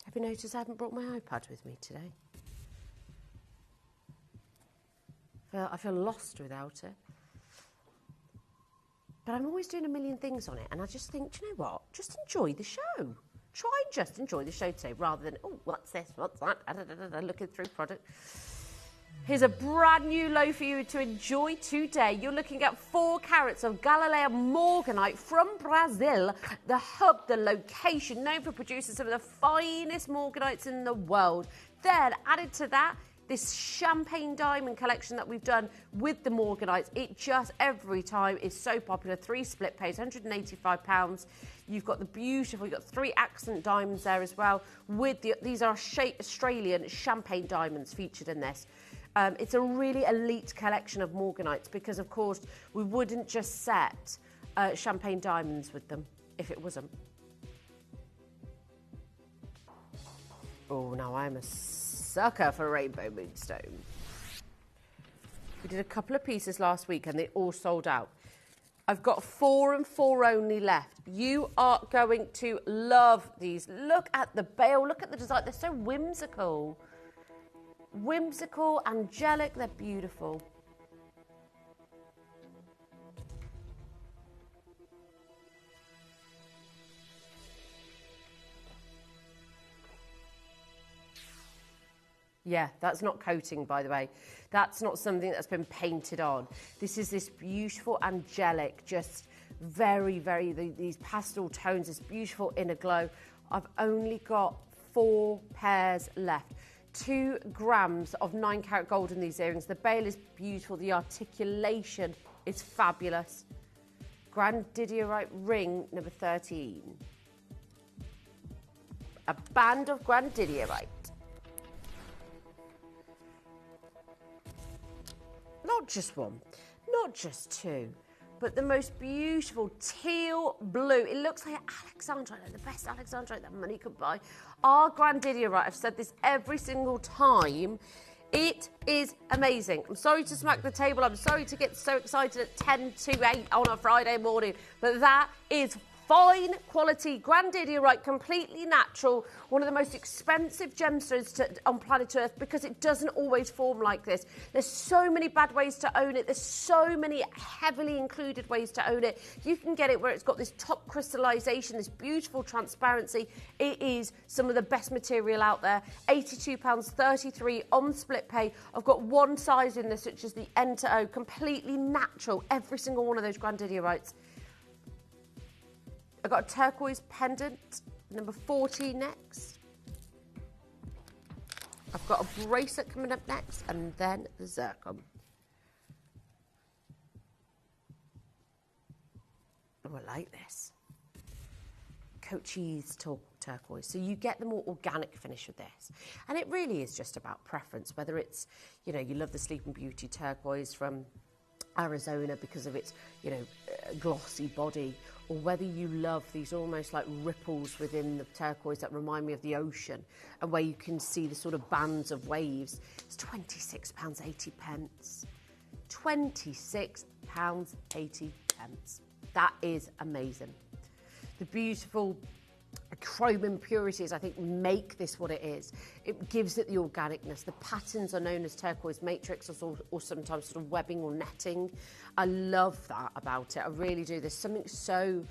Have you noticed I haven't brought my iPad with me today? I feel lost without it. But I'm always doing a million things on it, and I just think, do you know what? Just enjoy the show. Try and just enjoy the show today, rather than, oh, what's this, what's that, looking through product. Here's a brand new low for you to enjoy today. You're looking at 4 carats of Galileo Morganite from Brazil, the hub, the location, known for producing some of the finest Morganites in the world. Then, added to that, this champagne diamond collection that we've done with the Morganites, it just every time is so popular. 3 split pays, £185. You've got the beautiful, you've got 3 accent diamonds there as well. These are Australian champagne diamonds featured in this. It's a really elite collection of Morganites because, of course, we wouldn't just set champagne diamonds with them if it wasn't. Oh, now I'm a sucker for rainbow moonstone. We did a couple of pieces last week and they all sold out. I've got 4 and 4 only left. You are going to love these. Look at the bail, look at the design. They're so whimsical. Whimsical, angelic, they're beautiful. Yeah, that's not coating, by the way. That's not something that's been painted on. This is this beautiful, angelic, just very, very, these pastel tones, this beautiful inner glow. I've only got 4 pairs left. 2 grams of 9 carat gold in these earrings. The bail is beautiful. The articulation is fabulous. Grand Didiorite ring number 13. A band of Grand Didiorite. not just one, not just two, but the most beautiful teal blue. It looks like Alexandrite, the best Alexandrite that money could buy. Our Grandidierite, I've said this every single time, it is amazing. I'm sorry to smack the table. I'm sorry to get so excited at 10 to 8 on a Friday morning, but that is fine quality Grandidierite, completely natural, one of the most expensive gemstones on planet Earth because it doesn't always form like this. There's so many bad ways to own it. There's so many heavily included ways to own it. You can get it where it's got this top crystallization, this beautiful transparency. It is some of the best material out there. £82.33 on split pay. I've got one size in this, which is the N to O, completely natural, every single one of those Grandidierites. I've got a turquoise pendant, number 40 next. I've got a bracelet coming up next, and then the zircon. Oh, I like this. Cochise turquoise. So you get the more organic finish with this. And it really is just about preference, whether it's, you know, you love the Sleeping Beauty turquoise from Arizona because of its, you know, glossy body, or whether you love these almost like ripples within the turquoise that remind me of the ocean and where you can see the sort of bands of waves. It's £26.80. £26.80. That is amazing. The beautiful chrome impurities, I think, make this what it is. It gives it the organicness. The patterns are known as turquoise matrix or sometimes sort of webbing or netting. I love that about it. I really do. There's something so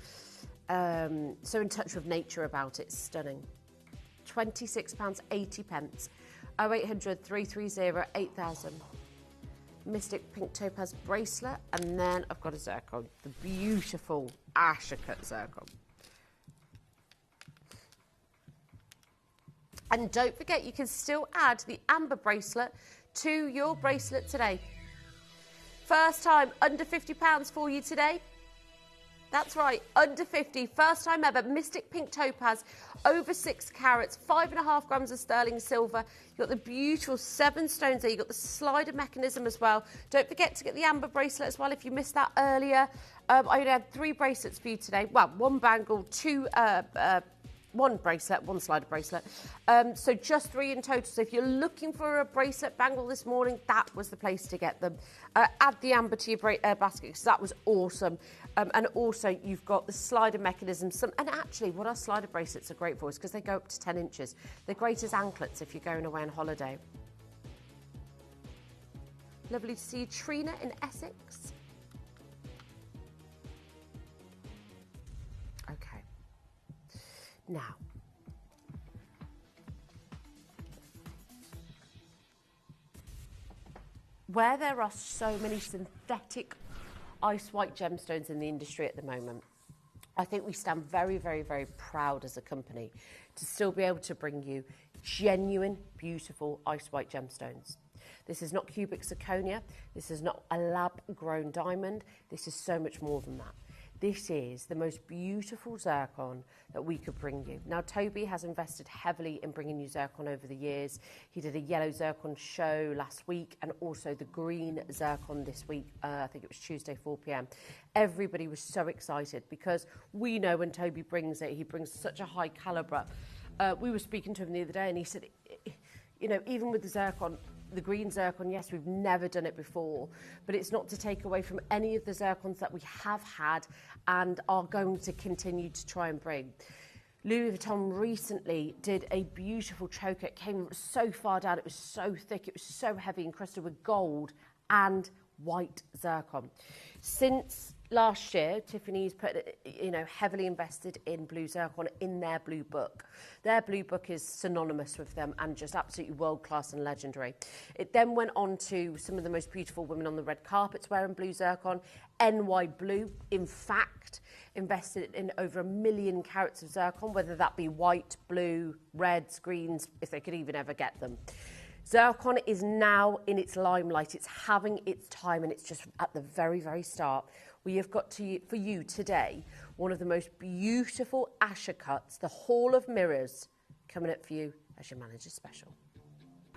in touch with nature about it. It's stunning. £26.80. 0800 330 8000. Mystic Pink Topaz bracelet, and then I've got a zircon, the beautiful Ashercut zircon. And don't forget, you can still add the amber bracelet to your bracelet today. First time, under £50 for you today. That's right, under 50, first time ever. Mystic Pink Topaz, over 6 carats, 5.5 grams of sterling silver. You've got the beautiful 7 stones there. You've got the slider mechanism as well. Don't forget to get the amber bracelet as well if you missed that earlier. I only had 3 bracelets for you today. Well, 1 bangle, 2 1 bracelet, 1 slider bracelet. So just 3 in total. So if you're looking for a bracelet bangle this morning, that was the place to get them. Add the amber to your basket because that was awesome. And also you've got the slider mechanism. And actually what our slider bracelets are great for is because they go up to 10 inches. They're great as anklets if you're going away on holiday. Lovely to see you, Trina in Essex. Okay. Now, where there are so many synthetic ice white gemstones in the industry at the moment, I think we stand very, very, very proud as a company to still be able to bring you genuine, beautiful ice white gemstones. This is not cubic zirconia. This is not a lab-grown diamond. This is so much more than that. This is the most beautiful zircon that we could bring you. Now, Toby has invested heavily in bringing you zircon over the years. He did a yellow zircon show last week and also the green zircon this week. I think it was Tuesday, 4 p.m. Everybody was so excited because we know when Toby brings it, he brings such a high calibre. We were speaking to him the other day and he said, you know, even with the zircon, the green zircon, yes, we've never done it before, but it's not to take away from any of the zircons that we have had and are going to continue to try and bring. Louis Vuitton recently did a beautiful choker. It came so far down, it was so thick, it was so heavy, encrusted with gold and white zircon. Since last year, Tiffany's put, you know, heavily invested in blue zircon in their blue book. Their blue book is synonymous with them and just absolutely world-class and legendary. It then went on to some of the most beautiful women on the red carpets wearing blue zircon. NY Blue, in fact, invested in over 1 million carats of zircon, whether that be white, blue, reds, greens, if they could even ever get them. Zircon is now in its limelight. It's having its time and it's just at the very, very start. We have got for you today one of the most beautiful Ashercuts, the Hall of Mirrors, coming up for you as your manager special.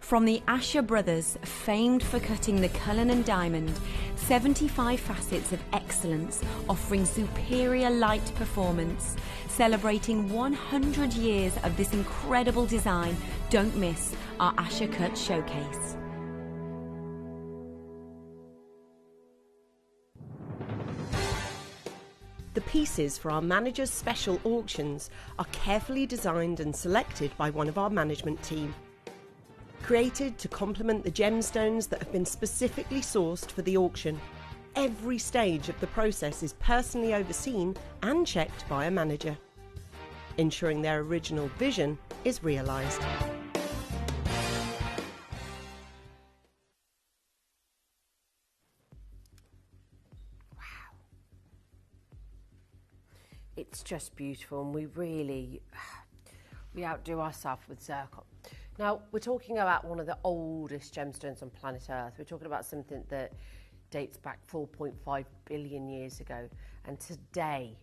From the Asher brothers, famed for cutting the Cullinan diamond, 75 facets of excellence, offering superior light performance. Celebrating 100 years of this incredible design, don't miss our Asher Cut Showcase. The pieces for our managers' special auctions are carefully designed and selected by one of our management team. Created to complement the gemstones that have been specifically sourced for the auction, every stage of the process is personally overseen and checked by a manager, ensuring their original vision is realised. It's just beautiful, and we outdo ourselves with zircon. Now, we're talking about one of the oldest gemstones on planet Earth. We're talking about something that dates back 4.5 billion years ago. And today,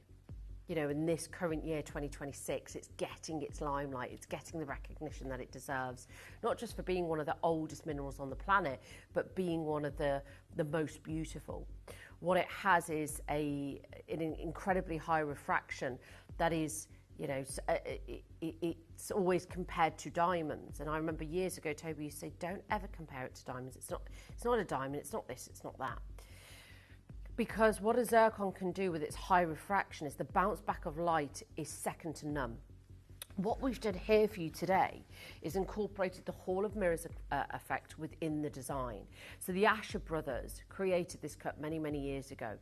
you know, in this current year, 2026, it's getting its limelight. It's getting the recognition that it deserves, not just for being one of the oldest minerals on the planet, but being one of the most beautiful. What it has is an incredibly high refraction that is, you know, it's always compared to diamonds. And I remember years ago, Toby used to say, don't ever compare it to diamonds. It's not a diamond, it's not this, it's not that. Because what a zircon can do with its high refraction is the bounce back of light is second to none. What we've done here for you today is incorporated the Hall of Mirrors effect within the design. So the Asher brothers created this cut many, many years ago.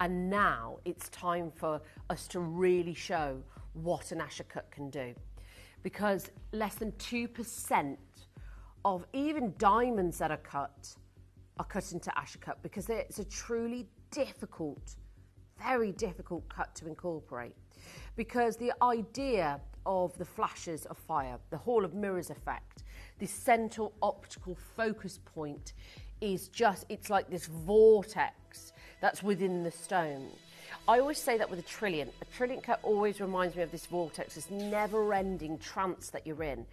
And now it's time for us to really show what an Asher cut can do. Because less than 2% of even diamonds that are cut into Asher cut, because it's a truly difficult, very difficult cut to incorporate. Because the idea of the flashes of fire, the Hall of Mirrors effect, the central optical focus point is just, it's like this vortex that's within the stone. I always say that with a trillion cut always reminds me of this vortex, this never-ending trance that you're in,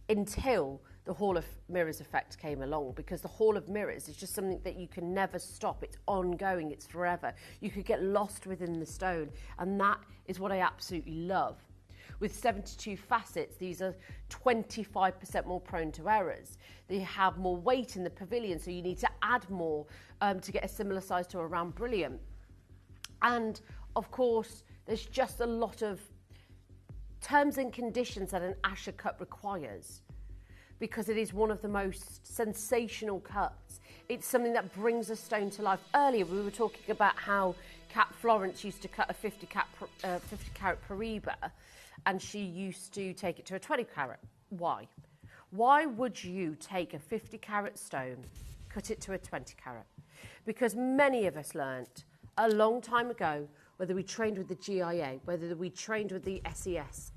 until the Hall of Mirrors effect came along, because the Hall of Mirrors is just something that you can never stop. It's ongoing, it's forever. You could get lost within the stone, and that is what I absolutely love. With 72 facets, these are 25% more prone to errors. They have more weight in the pavilion, so you need to add more to get a similar size to a round brilliant. And of course, there's just a lot of terms and conditions that an Asher cut requires, because it is one of the most sensational cuts. It's something that brings a stone to life. Earlier, we were talking about how Cat Florence used to cut a 50 carat Paraiba, and she used to take it to a 20 carat. Why? Why would you take a 50 carat stone, cut it to a 20 carat? Because many of us learnt a long time ago, whether we trained with the GIA, whether we trained with the SSEF,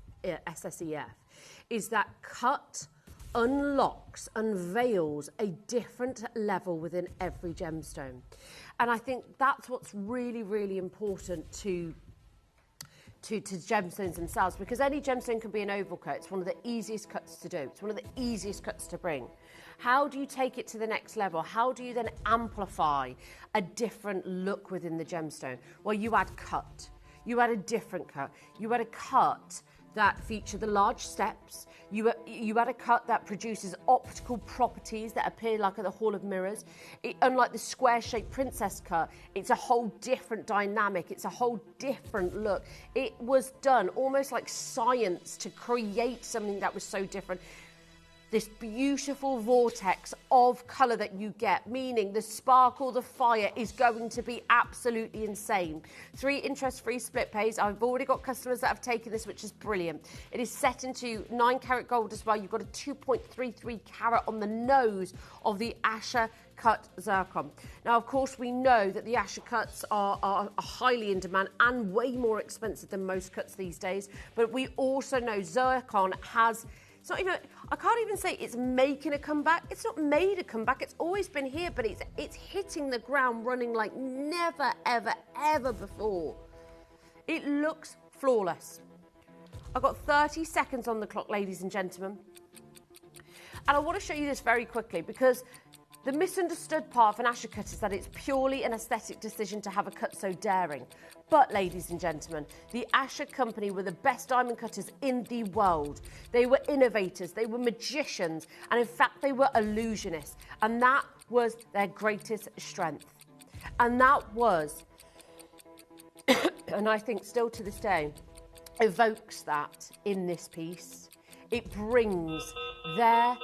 is that cut unlocks, unveils a different level within every gemstone. And I think that's what's really, really important to gemstones themselves, because any gemstone can be an oval cut. It's one of the easiest cuts to do. It's one of the easiest cuts to bring. How do you take it to the next level? How do you then amplify a different look within the gemstone? Well, you add cut. You add a different cut. You add a cut that feature the large steps. You add a cut that produces optical properties that appear like at the Hall of Mirrors. Unlike the square-shaped princess cut, it's a whole different dynamic. It's a whole different look. It was done almost like science to create something that was so different. This beautiful vortex of colour that you get, meaning the sparkle, the fire is going to be absolutely insane. 3 interest-free split pays. I've already got customers that have taken this, which is brilliant. It is set into 9 carat gold as well. You've got a 2.33 carat on the nose of the Asher cut zircon. Now, of course, we know that the Asher cuts are highly in demand and way more expensive than most cuts these days. But we also know zircon has... It's not even, I can't even say it's making a comeback. It's not made a comeback. It's always been here, but it's hitting the ground running like never, ever, ever before. It looks flawless. I've got 30 seconds on the clock, ladies and gentlemen. And I want to show you this very quickly because the misunderstood part of an Asher cut is that it's purely an aesthetic decision to have a cut so daring. But, ladies and gentlemen, the Asher company were the best diamond cutters in the world. They were innovators, they were magicians, and in fact, they were illusionists. And that was their greatest strength. And that was, and I think still to this day, evokes that in this piece. It brings their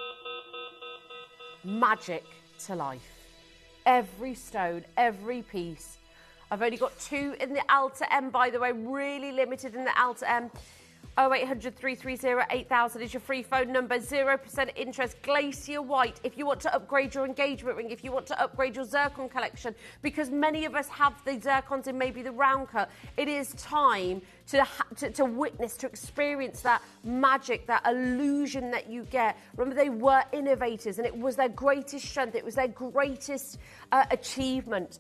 magic to life. Every stone, every piece. I've only got 2 in the Alta M, by the way, really limited in the Alta M. 0800 330 8000 is your free phone number. 0% interest, glacier white. If you want to upgrade your engagement ring, if you want to upgrade your zircon collection, because many of us have the zircons in maybe the round cut, it is time to witness, to experience that magic, that illusion that you get. Remember, they were innovators, and it was their greatest strength. It was their greatest achievement.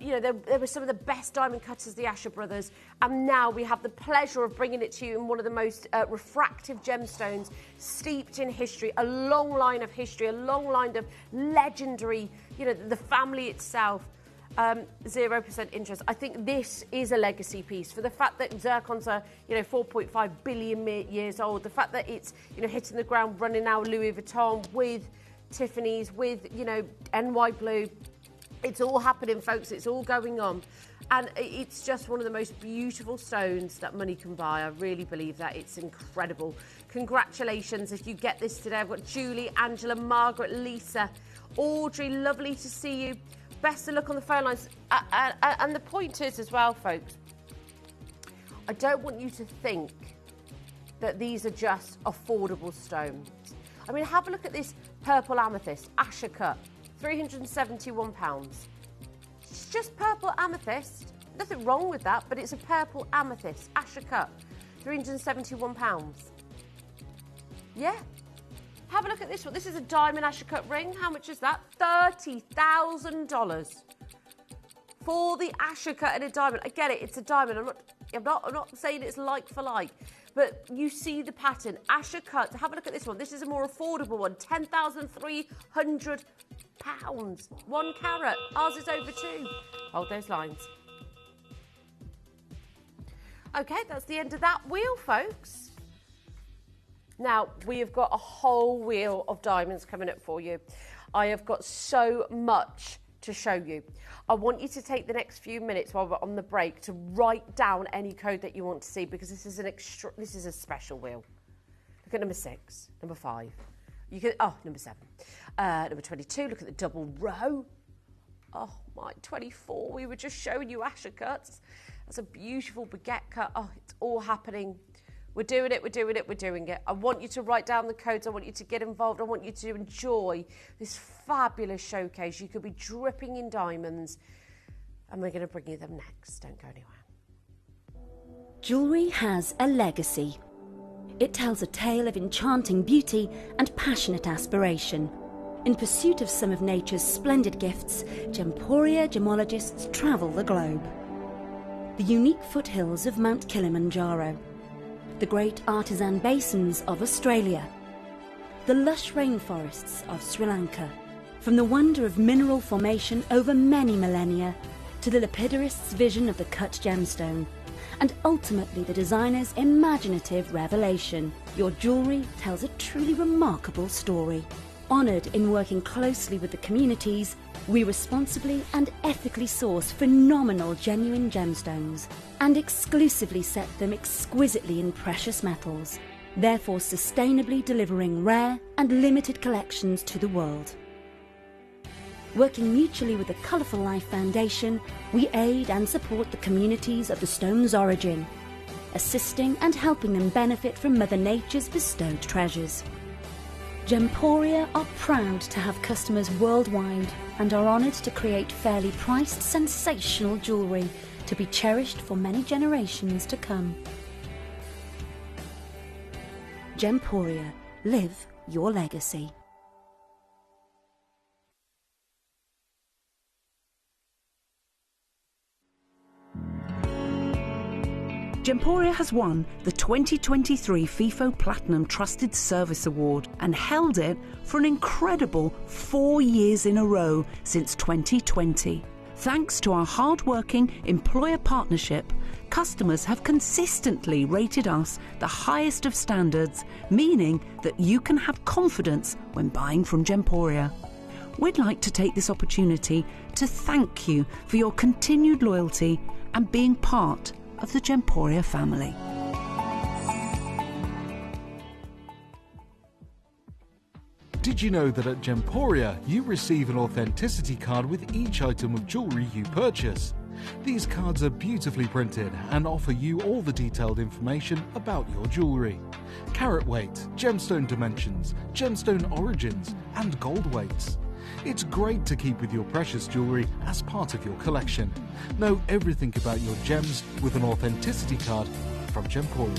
You know, they were some of the best diamond cutters, the Asher brothers, and now we have the pleasure of bringing it to you in one of the most refractive gemstones, steeped in history, a long line of history, a long line of legendary, you know, the family itself. 0% interest. I think this is a legacy piece for the fact that zircons are, you know, 4.5 billion years old. The fact that it's, you know, hitting the ground running now, Louis Vuitton with Tiffany's, with, you know, NY Blue. It's all happening, folks. It's all going on. And it's just one of the most beautiful stones that money can buy. I really believe that. It's incredible. Congratulations if you get this today. I've got Julie, Angela, Margaret, Lisa, Audrey. Lovely to see you. Best of luck on the phone lines. And the point is as well, folks, I don't want you to think that these are just affordable stones. I mean, have a look at this purple amethyst, Asher cut, £371. It's just purple amethyst. Nothing wrong with that, but it's a purple amethyst, Asher cut, £371. Yeah. Have a look at this one. This is a diamond Asher cut ring. How much is that? $30,000 for the Asher cut in a diamond. I get it. It's a diamond. I'm not saying it's like for like, but you see the pattern. Asher cut. Have a look at this one. This is a more affordable one. £10,300. 1 carat. Ours is over 2. Hold those lines. Okay, that's the end of that wheel, folks. Now, we have got a whole wheel of diamonds coming up for you. I have got so much to show you. I want you to take the next few minutes while we're on the break to write down any code that you want to see, because this is a special wheel. Look at number 6, number 5. Number 7. Number 22, look at the double row. Oh, my, 24. We were just showing you Asher cuts. That's a beautiful baguette cut. Oh, it's all happening. We're doing it, we're doing it, we're doing it. I want you to write down the codes. I want you to get involved. I want you to enjoy this fabulous showcase. You could be dripping in diamonds. And we're going to bring you them next. Don't go anywhere. Jewellery has a legacy. It tells a tale of enchanting beauty and passionate aspiration. In pursuit of some of nature's splendid gifts, Gemporia gemologists travel the globe. The unique foothills of Mount Kilimanjaro, the great artisan basins of Australia, the lush rainforests of Sri Lanka, from the wonder of mineral formation over many millennia to the lapidarists' vision of the cut gemstone, and ultimately the designer's imaginative revelation, your jewellery tells a truly remarkable story. Honoured in working closely with the communities, we responsibly and ethically source phenomenal genuine gemstones and exclusively set them exquisitely in precious metals, therefore sustainably delivering rare and limited collections to the world. Working mutually with the Colourful Life Foundation, we aid and support the communities of the stone's origin, assisting and helping them benefit from Mother Nature's bestowed treasures. Gemporia are proud to have customers worldwide and are honoured to create fairly priced, sensational jewellery to be cherished for many generations to come. Gemporia, live your legacy. Gemporia has won the 2023 FIFO Platinum Trusted Service Award and held it for an incredible 4 years in a row since 2020. Thanks to our hard-working employer partnership, customers have consistently rated us the highest of standards, meaning that you can have confidence when buying from Gemporia. We'd like to take this opportunity to thank you for your continued loyalty and being part of the Gemporia family. Did you know that at Gemporia you receive an authenticity card with each item of jewellery you purchase? These cards are beautifully printed and offer you all the detailed information about your jewellery. Carat weight, gemstone dimensions, gemstone origins and gold weights. It's great to keep with your precious jewellery as part of your collection. Know everything about your gems with an authenticity card from Gemporia.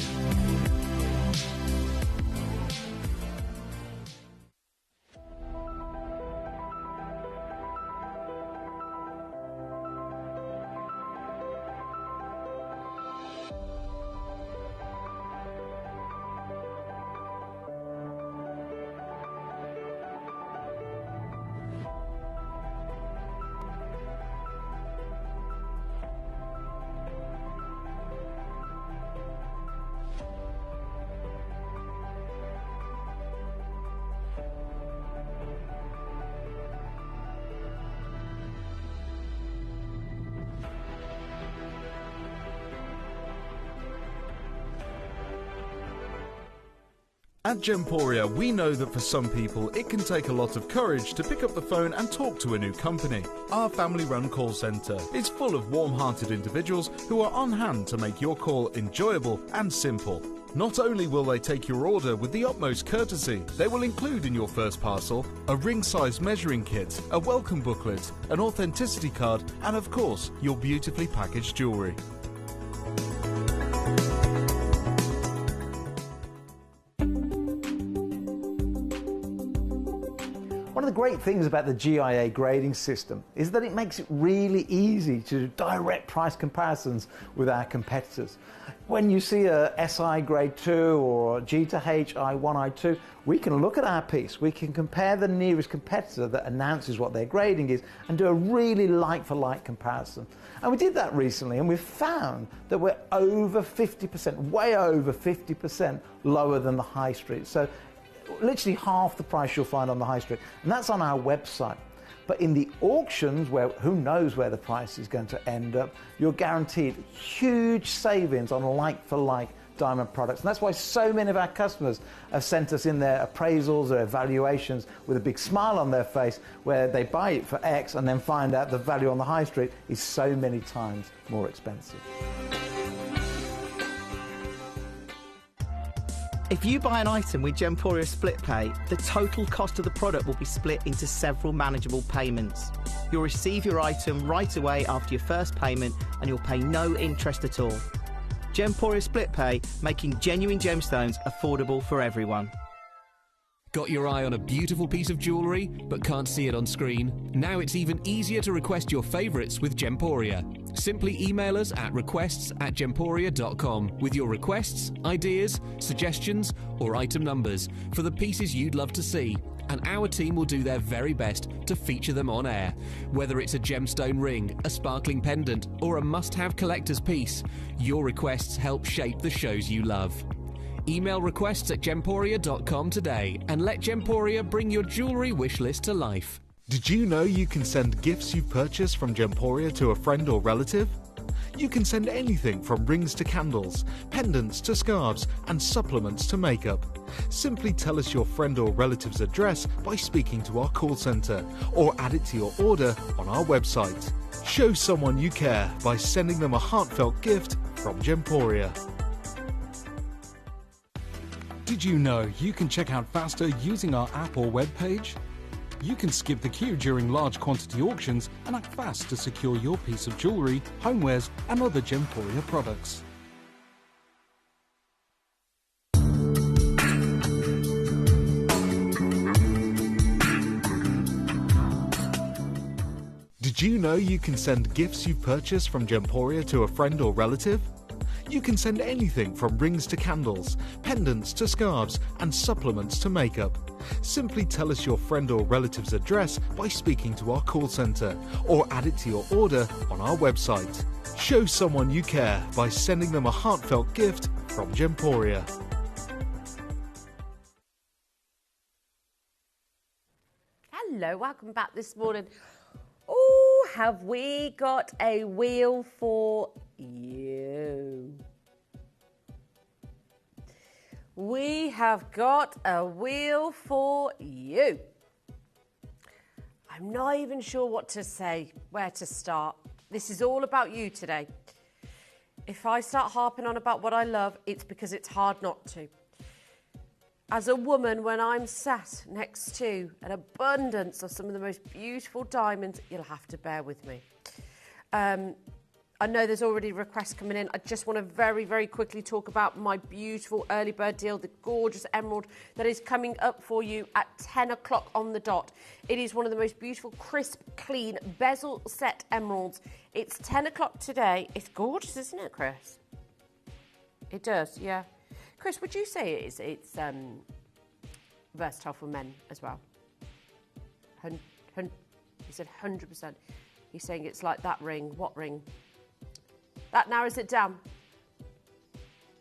At Gemporia, we know that for some people it can take a lot of courage to pick up the phone and talk to a new company. Our family-run call centre is full of warm-hearted individuals who are on hand to make your call enjoyable and simple. Not only will they take your order with the utmost courtesy, they will include in your first parcel a ring-size measuring kit, a welcome booklet, an authenticity card and of course your beautifully packaged jewellery. One of the great things about the GIA grading system is that it makes it really easy to do direct price comparisons with our competitors. When you see a SI grade 2 or G to H I1 I2, we can look at our piece, we can compare the nearest competitor that announces what their grading is and do a really like-for-like comparison. And we did that recently and we found that we're over 50%, way over 50% lower than the high street. So literally half the price you'll find on the high street, and that's on our website. But in the auctions, where who knows where the price is going to end up, you're guaranteed huge savings on like-for-like diamond products. And that's why so many of our customers have sent us in their appraisals or evaluations with a big smile on their face, where they buy it for X and then find out the value on the high street is so many times more expensive. If you buy an item with Gemporia Split Pay, the total cost of the product will be split into several manageable payments. You'll receive your item right away after your first payment and you'll pay no interest at all. Gemporia Split Pay, making genuine gemstones affordable for everyone. Got your eye on a beautiful piece of jewellery but can't see it on screen? Now it's even easier to request your favourites with Gemporia. Simply email us at requests@gemporia.com with your requests, ideas, suggestions or item numbers for the pieces you'd love to see, and our team will do their very best to feature them on air. Whether it's a gemstone ring, a sparkling pendant or a must-have collector's piece, your requests help shape the shows you love. Email requests@gemporia.com today and let Gemporia bring your jewellery wish list to life. Did you know you can send gifts you've purchased from Gemporia to a friend or relative? You can send anything from rings to candles, pendants to scarves and supplements to makeup. Simply tell us your friend or relative's address by speaking to our call centre or add it to your order on our website. Show someone you care by sending them a heartfelt gift from Gemporia. Did you know you can check out faster using our app or web page? You can skip the queue during large quantity auctions and act fast to secure your piece of jewellery, homewares and other Gemporia products. Did you know you can send gifts you've purchased from Gemporia to a friend or relative? You can send anything from rings to candles, pendants to scarves, and supplements to makeup. Simply tell us your friend or relative's address by speaking to our call centre, or add it to your order on our website. Show someone you care by sending them a heartfelt gift from Gemporia. Hello, welcome back this morning. Oh, have we got a wheel for you? We have got a wheel for you. I'm not even sure what to say, where to start. This is all about you today. If I start harping on about what I love, it's because it's hard not to. As a woman, when I'm sat next to an abundance of some of the most beautiful diamonds, you'll have to bear with me. I know there's already requests coming in. I just want to very, very quickly talk about my beautiful early bird deal, the gorgeous emerald that is coming up for you at 10 o'clock on the dot. It is one of the most beautiful, crisp, clean, bezel set emeralds. It's 10 o'clock today. It's gorgeous, isn't it, Chris? It does, yeah. Chris, would you say it's versatile for men as well? He said 100%. He's saying it's like that ring. What ring? That narrows it down.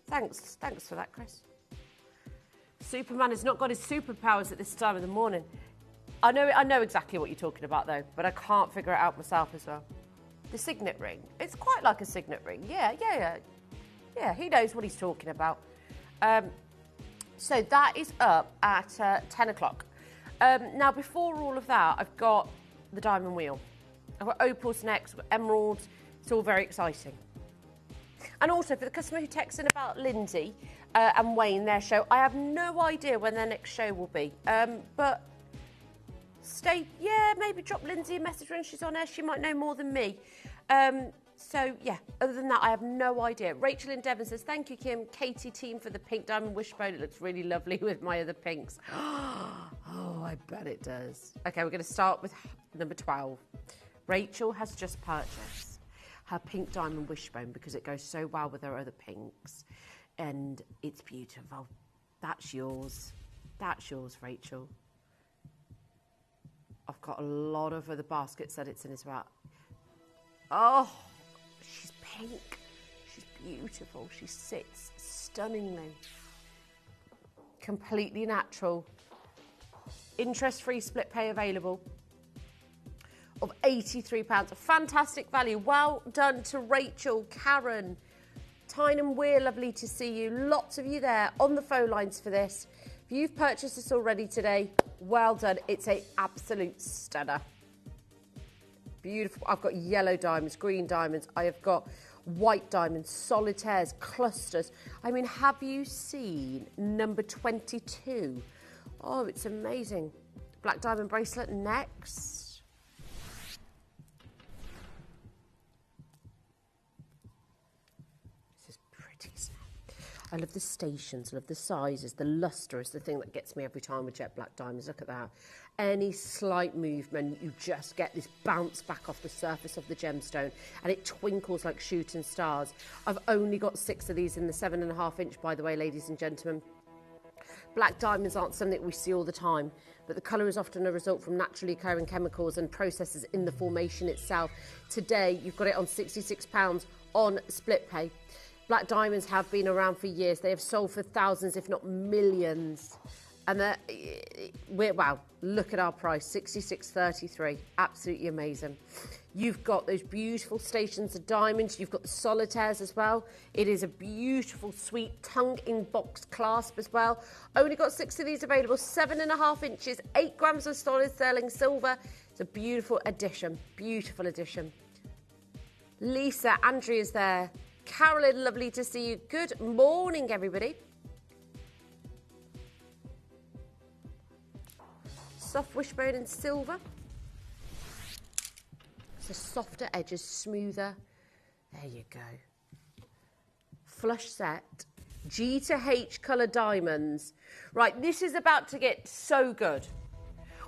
Thanks for that, Chris. Superman has not got his superpowers at this time of the morning. I know exactly what you're talking about though, but I can't figure it out myself as well. The signet ring. It's quite like a signet ring. Yeah, he knows what he's talking about. So that is up at 10 o'clock. Now, before all of that, I've got the diamond wheel. I've got opals next, I've got emeralds. It's all very exciting. And also, for the customer who texted in about Lindsay and Wayne, their show, I have no idea when their next show will be. But maybe drop Lindsay a message when she's on air. She might know more than me. So, yeah, other than that, I have no idea. Rachel in Devon says, thank you, Kim. Katie team for the pink diamond wishbone. It looks really lovely with my other pinks. Oh, I bet it does. Okay, we're going to start with number 12. Rachel has just purchased her pink diamond wishbone because it goes so well with her other pinks. And it's beautiful. That's yours. That's yours, Rachel. I've got a lot of other baskets that it's in as well. Oh, she's pink. She's beautiful. She sits stunningly. Completely natural. Interest-free split pay available of £83. A fantastic value. Well done to Rachel, Karen, Tyne, we're lovely to see you. Lots of you there on the phone lines for this. If you've purchased this already today, well done. It's an absolute stunner. Beautiful. I've got yellow diamonds, green diamonds. I have got white diamonds, solitaires, clusters. I mean, have you seen number 22? Oh, it's amazing. Black diamond bracelet next. This is pretty. I love the stations, love the sizes. The luster is the thing that gets me every time with jet black diamonds. Look at that. Any slight movement, you just get this bounce back off the surface of the gemstone and it twinkles like shooting stars. I've only got 6 of these in the 7.5 inch, by the way, ladies and gentlemen. Black diamonds aren't something we see all the time, but the colour is often a result from naturally occurring chemicals and processes in the formation itself. Today, you've got it on £66 on split pay. Black diamonds have been around for years. They have sold for thousands, if not millions. And wow, look at our price, $66.33. Absolutely amazing. You've got those beautiful stations of diamonds. You've got the solitaires as well. It is a beautiful, sweet tongue in box clasp as well. Only got 6 of these available, 7.5 inches, 8 grams of solid sterling silver. It's a beautiful addition, beautiful addition. Lisa, Andrea's there. Carolyn, lovely to see you. Good morning, everybody. Soft wishbone in silver. So softer edges, smoother. There you go. Flush set. G to H colour diamonds. Right, this is about to get so good.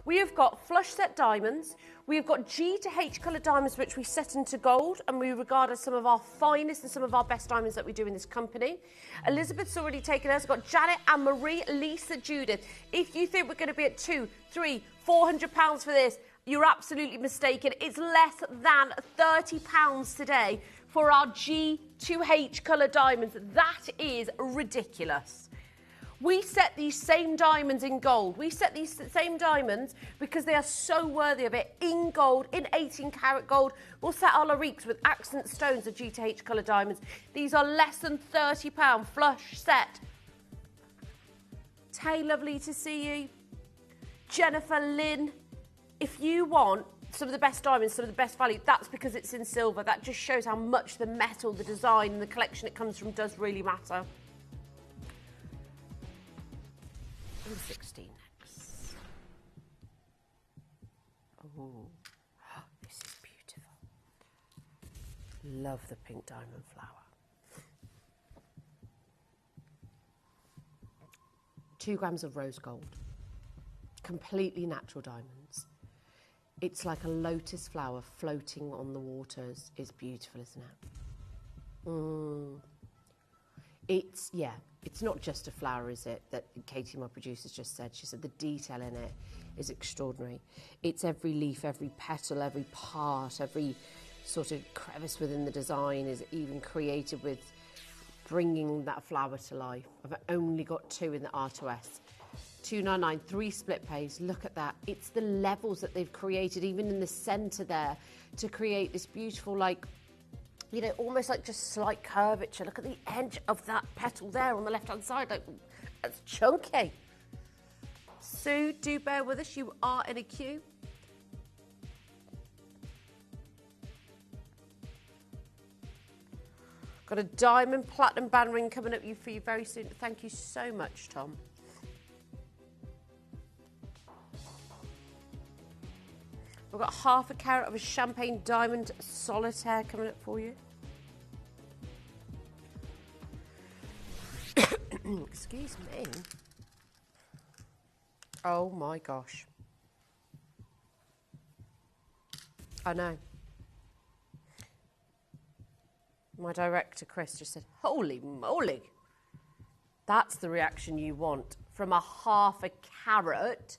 We have got flush set diamonds. We have got G to H colour diamonds, which we set into gold, and we regard as some of our finest and some of our best diamonds that we do in this company. Elizabeth's already taken hers. We've got Janet, Anne Marie, Lisa, Judith. If you think we're going to be at £200, £300, £400 for this, you're absolutely mistaken. It's less than £30 today for our G to H colour diamonds. That is ridiculous. We set these same diamonds in gold. We set these same diamonds because they are so worthy of it in gold, in 18 karat gold. We'll set our Lariques with accent stones of G to H colour diamonds. These are less than £30 flush set. Tay, lovely to see you. Jennifer, Lynn, if you want some of the best diamonds, some of the best value, that's because it's in silver. That just shows how much the metal, the design and the collection it comes from does really matter. 16 next. Oh, this is beautiful. Love the pink diamond flower. 2 grams of rose gold. Completely natural diamonds. It's like a lotus flower floating on the waters. It's beautiful, isn't it? It's not just a flower, is it, that Katie, my producer, just said. She said the detail in it is extraordinary. It's every leaf, every petal, every part, every sort of crevice within the design is even created with bringing that flower to life. I've only got 2 in the R2S. 299, 3 split pays. Look at that. It's the levels that they've created, even in the centre there, to create this beautiful, like, you know, almost like just slight curvature. Look at the edge of that petal there on the left-hand side. Like, that's chunky. Sue, do bear with us. You are in a queue. Got a diamond platinum band ring coming up for you very soon. Thank you so much, Tom. We've got half a carat of a champagne diamond solitaire coming up for you. Excuse me. Oh my gosh. I know. My director, Chris, just said, holy moly. That's the reaction you want from a half a carat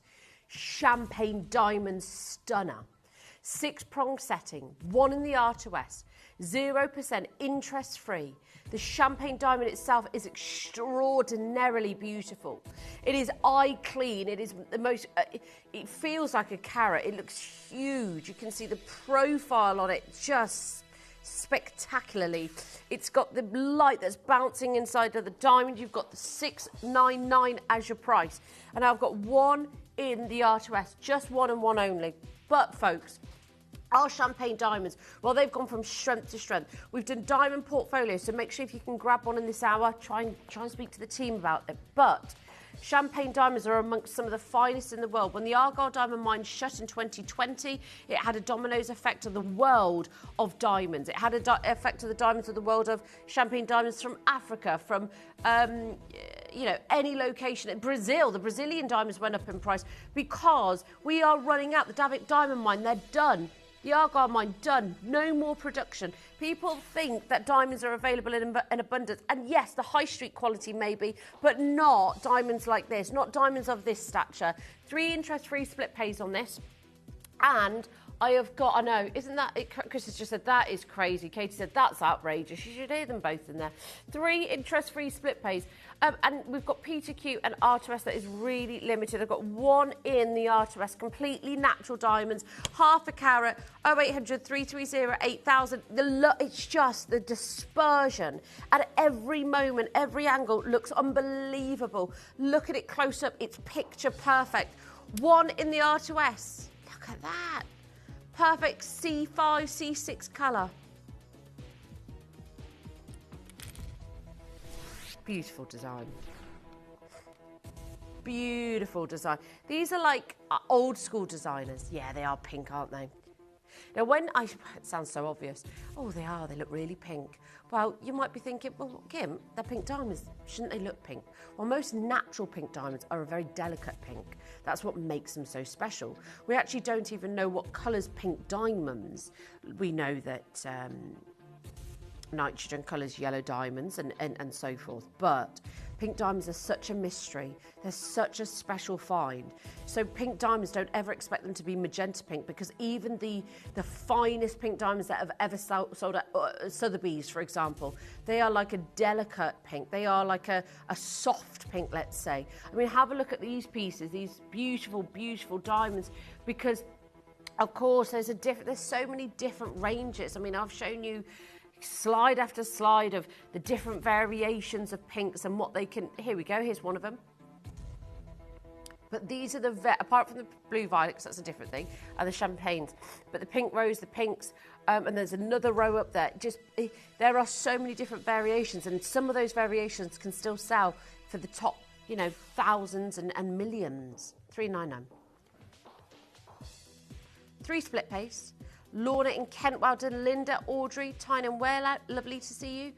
champagne diamond stunner. 6-prong setting, 1 in the R2S, 0% interest free. The champagne diamond itself is extraordinarily beautiful. It is eye clean. It is the most, it feels like a carat. It looks huge. You can see the profile on it just spectacularly. It's got the light that's bouncing inside of the diamond. You've got the 699 as your price. And I've got 1 in the R2S, just 1 and 1 only. But folks, our champagne diamonds, well, they've gone from strength to strength. We've done diamond portfolios, so make sure if you can grab one in this hour, try and speak to the team about it. But champagne diamonds are amongst some of the finest in the world. When the Argyle diamond mine shut in 2020, it had a dominoes effect of the world of diamonds. It had an effect of the diamonds of the world of champagne diamonds from Africa, from you know, any location. Brazil, the Brazilian diamonds went up in price because we are running out. The Davik diamond mine, they're done. The Argyle mine, done. No more production. People think that diamonds are available in abundance. And yes, the high street quality maybe, but not diamonds like this, not diamonds of this stature. 3 interest-free split pays on this. And I have got, I know, isn't that, Chris has just said, that is crazy. Katie said, that's outrageous. You should hear them both in there. 3 interest-free split pays. And we've got P2Q and R2S that is really limited. I've got 1 in the R2S, completely natural diamonds, half a carat, 0800 330 8000. It's just the dispersion at every moment, every angle looks unbelievable. Look at it close up. It's picture perfect. 1 in the R2S. Look at that. Perfect C5, C6 colour. Beautiful design. Beautiful design. These are like old school designers. Yeah, they are pink, aren't they? Now, it sounds so obvious. Oh, they look really pink. Well, you might be thinking, well, Kim, they're pink diamonds. Shouldn't they look pink? Well, most natural pink diamonds are a very delicate pink. That's what makes them so special. We actually don't even know what colours pink diamonds. We know that nitrogen colours yellow diamonds and so forth. But pink diamonds are such a mystery. They're such a special find. So pink diamonds, don't ever expect them to be magenta pink, because even the finest pink diamonds that have ever sold at Sotheby's, for example, they are like a delicate pink. They are like a soft pink, let's say. I mean, have a look at these pieces, these beautiful, beautiful diamonds, because of course there's so many different ranges. I mean, I've shown you slide after slide of the different variations of pinks and what they can. Here we go, here's one of them. But these are apart from the blue violets, that's a different thing, and the champagnes. But the pink rose, the pinks, and there's another row up there. There are so many different variations, and some of those variations can still sell for the top, thousands and millions. $3.99. 3 split paste. Lorna in Kent, well done. Linda, Audrey, Tyne and Ware, lovely to see you.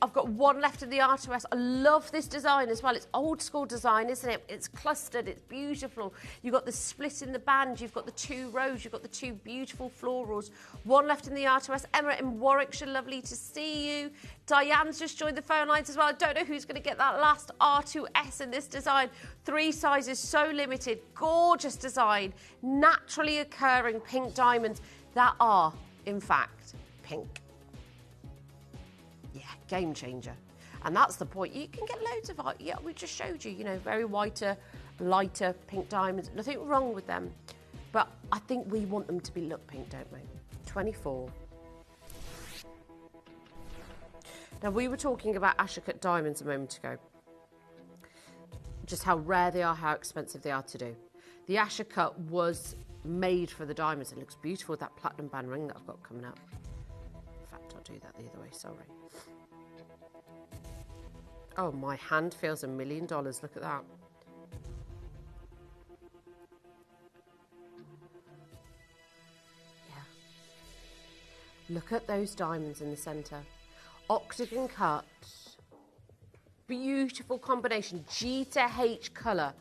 I've got one left in the ROS. I love this design as well. It's old school design, isn't it? It's clustered, it's beautiful. You've got the split in the band, you've got the 2 rows, you've got the 2 beautiful florals. One left in the ROS. Emma in Warwickshire, lovely to see you. Diane's just joined the phone lines as well. I don't know who's going to get that last R2S in this design. 3 sizes, so limited. Gorgeous design. Naturally occurring pink diamonds that are, in fact, pink. Yeah, game changer. And that's the point. You can get loads of art. Yeah, we just showed you, very lighter pink diamonds. Nothing wrong with them. But I think we want them to look pink, don't we? 24. Now, we were talking about Asher-cut diamonds a moment ago. Just how rare they are, how expensive they are to do. The Asher-cut was made for the diamonds. It looks beautiful with that platinum band ring that I've got coming up. In fact, I'll do that the other way, sorry. Oh, my hand feels $1 million. Look at that. Yeah. Look at those diamonds in the centre. Octagon cut. Beautiful combination. G to H colour.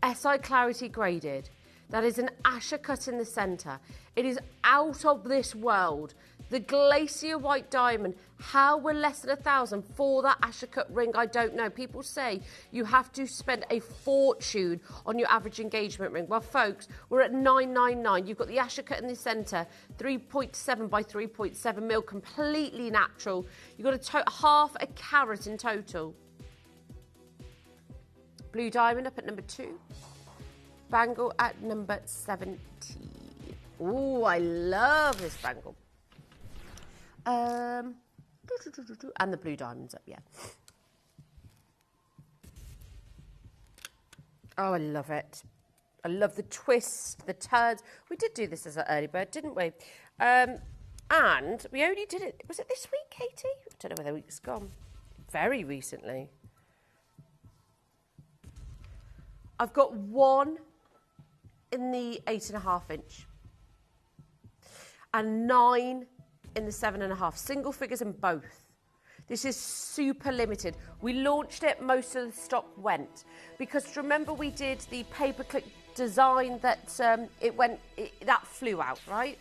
SI clarity graded. That is an Asher cut in the centre. It is out of this world. The glacier white diamond. How we're less than $1,000 for that Asher cut ring, I don't know. People say you have to spend a fortune on your average engagement ring. Well, folks, we're at $9.99. You've got the Asher cut in the centre, 3.7 by 3.7 mil, completely natural. You've got half a carat in total. Blue diamond up at number 2. Bangle at number 17. Ooh, I love this bangle. And the blue diamonds up, yeah. Oh, I love it. I love the twist, the turns. We did do this as an early bird, didn't we? And we only did it, was it this week, Katie? I don't know where the week's gone. Very recently. I've got one in the 8.5 inch and 9 in the 7.5, single figures in both. This is super limited. We launched it, most of the stock went, because remember we did the pay-per-click design that that flew out, right?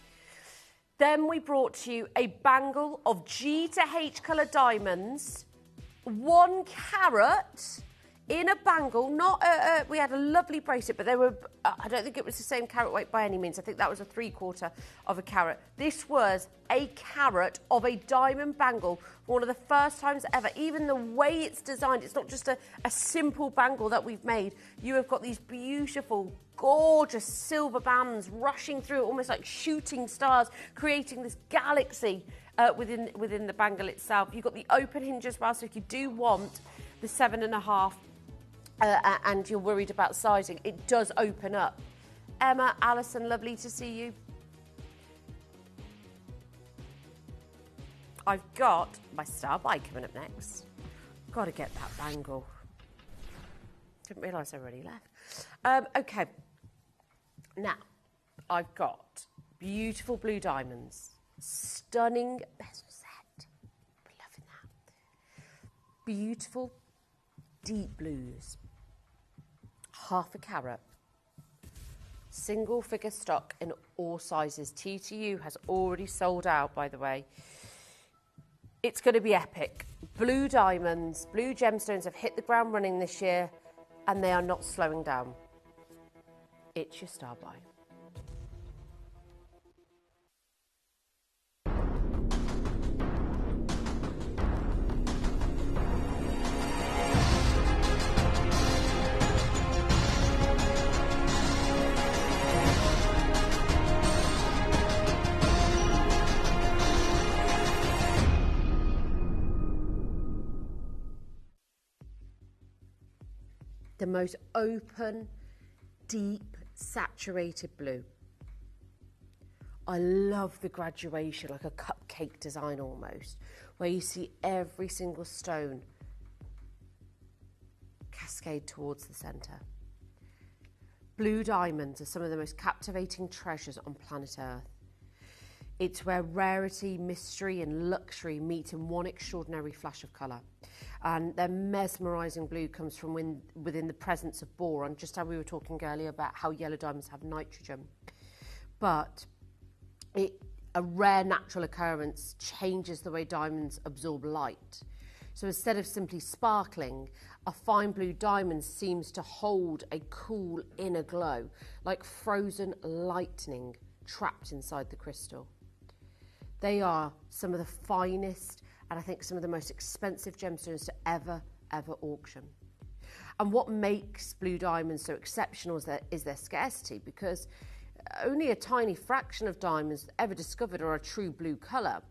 Then we brought to you a bangle of G to H colour diamonds, 1 carat in a bangle. Not we had a lovely bracelet, but they were, I don't think it was the same carat weight by any means. I think that was a 3/4 of a carat. This was a carat of a diamond bangle for one of the first times ever. Even the way it's designed, it's not just a simple bangle that we've made. You have got these beautiful, gorgeous silver bands rushing through, almost like shooting stars, creating this galaxy within the bangle itself. You've got the open hinge as well, so if you do want the 7.5 and you're worried about sizing, it does open up. Emma, Alison, lovely to see you. I've got my star buy coming up next. Got to get that bangle. Didn't realise I already left. Okay. Now, I've got beautiful blue diamonds. Stunning bezel set. We're loving that. Beautiful deep blues. Half a carat. Single figure stock in all sizes. TTU has already sold out, by the way. It's going to be epic. Blue diamonds, blue gemstones have hit the ground running this year, and they are not slowing down. It's your star buy. The most open, deep, saturated blue. I love the graduation, like a cupcake design almost, where you see every single stone cascade towards the centre. Blue diamonds are some of the most captivating treasures on planet Earth. It's where rarity, mystery and luxury meet in one extraordinary flash of colour. And their mesmerising blue comes from within the presence of boron, just how we were talking earlier about how yellow diamonds have nitrogen. But a rare natural occurrence changes the way diamonds absorb light. So instead of simply sparkling, a fine blue diamond seems to hold a cool inner glow, like frozen lightning trapped inside the crystal. They are some of the finest and I think some of the most expensive gemstones to ever auction. And what makes blue diamonds so exceptional is their scarcity, because only a tiny fraction of diamonds ever discovered are a true blue colour.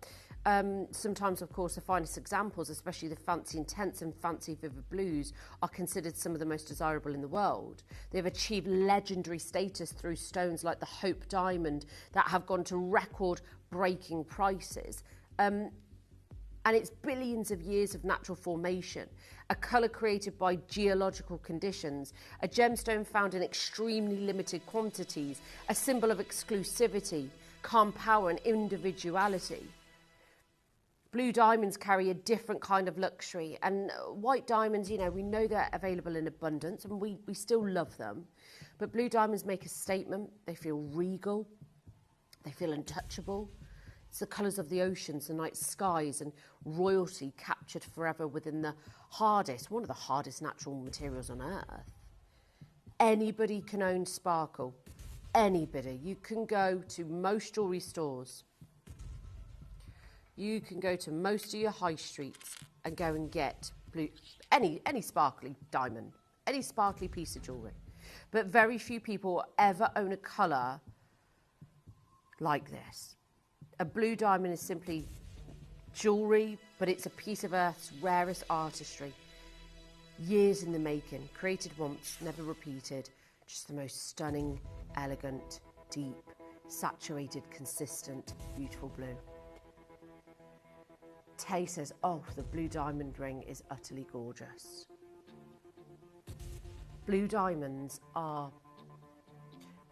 Sometimes, of course, the finest examples, especially the fancy intense and fancy vivid blues, are considered some of the most desirable in the world. They've achieved legendary status through stones like the Hope Diamond that have gone to record-breaking prices. And it's billions of years of natural formation, a colour created by geological conditions, a gemstone found in extremely limited quantities, a symbol of exclusivity, calm power and individuality. Blue diamonds carry a different kind of luxury, and white diamonds, you know, we know they're available in abundance and we still love them. But blue diamonds make a statement. They feel regal, they feel untouchable. It's the colours of the oceans, the night skies and royalty captured forever within one of the hardest natural materials on earth. Anybody can own sparkle. Anybody. You can go to most jewellery stores. You can go to most of your high streets and go and get any sparkly diamond, any sparkly piece of jewellery. But very few people ever own a colour like this. A blue diamond is simply jewellery, but it's a piece of Earth's rarest artistry. Years in the making, created once, never repeated. Just the most stunning, elegant, deep, saturated, consistent, beautiful blue. Tay says, oh, the blue diamond ring is utterly gorgeous. Blue diamonds are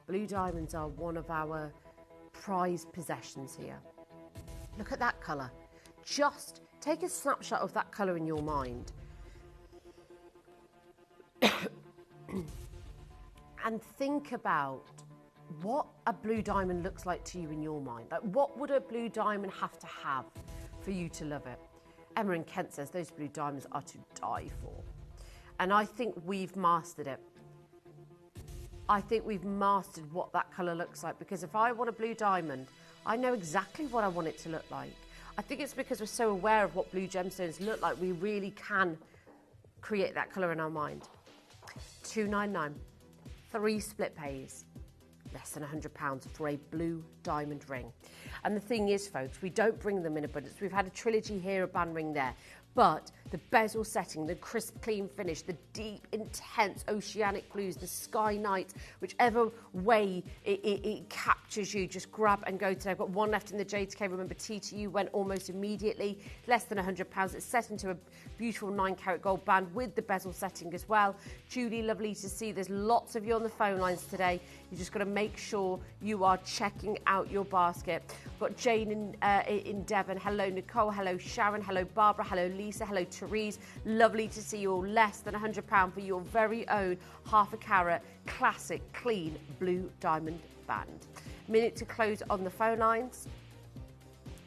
one of our prized possessions here. Look at that colour. Just take a snapshot of that colour in your mind and think about what a blue diamond looks like to you in your mind. Like, what would a blue diamond have to have for you to love it? Emma in Kent says those blue diamonds are to die for. And I think we've mastered it. I think we've mastered what that colour looks like, because if I want a blue diamond, I know exactly what I want it to look like. I think it's because we're so aware of what blue gemstones look like, we really can create that colour in our mind. £299, 3 split pays, less than £100 for a blue diamond ring. And the thing is, folks, we don't bring them in abundance. We've had a trilogy here, a band ring there. But the bezel setting, the crisp, clean finish, the deep, intense oceanic blues, the sky nights, whichever way it captures you, just grab and go today. I've got one left in the JTK. Remember, TTU went almost immediately, less than £100. It's set into a beautiful 9-carat gold band with the bezel setting as well. Julie, lovely to see. There's lots of you on the phone lines today. You just got to make sure you are checking out your basket. We've got Jane in Devon. Hello, Nicole. Hello, Sharon. Hello, Barbara. Hello, Lisa. Hello, Therese. Lovely to see you all. Less than £100 for your very own half a carat classic clean blue diamond band. Minute to close on the phone lines.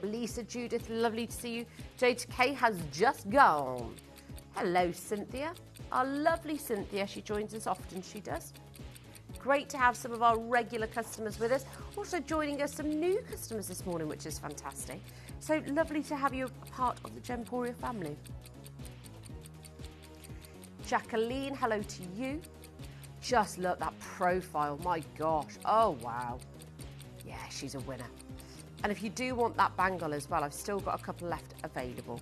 Lisa, Judith, lovely to see you. J2K has just gone. Hello, Cynthia. Our lovely Cynthia. She joins us often, she does. Great to have some of our regular customers with us. Also joining us some new customers this morning, which is fantastic. So lovely to have you a part of the Gemporia family. Jacqueline, hello to you. Just look, that profile, my gosh. Oh, wow. Yeah, she's a winner. And if you do want that bangle as well, I've still got a couple left available.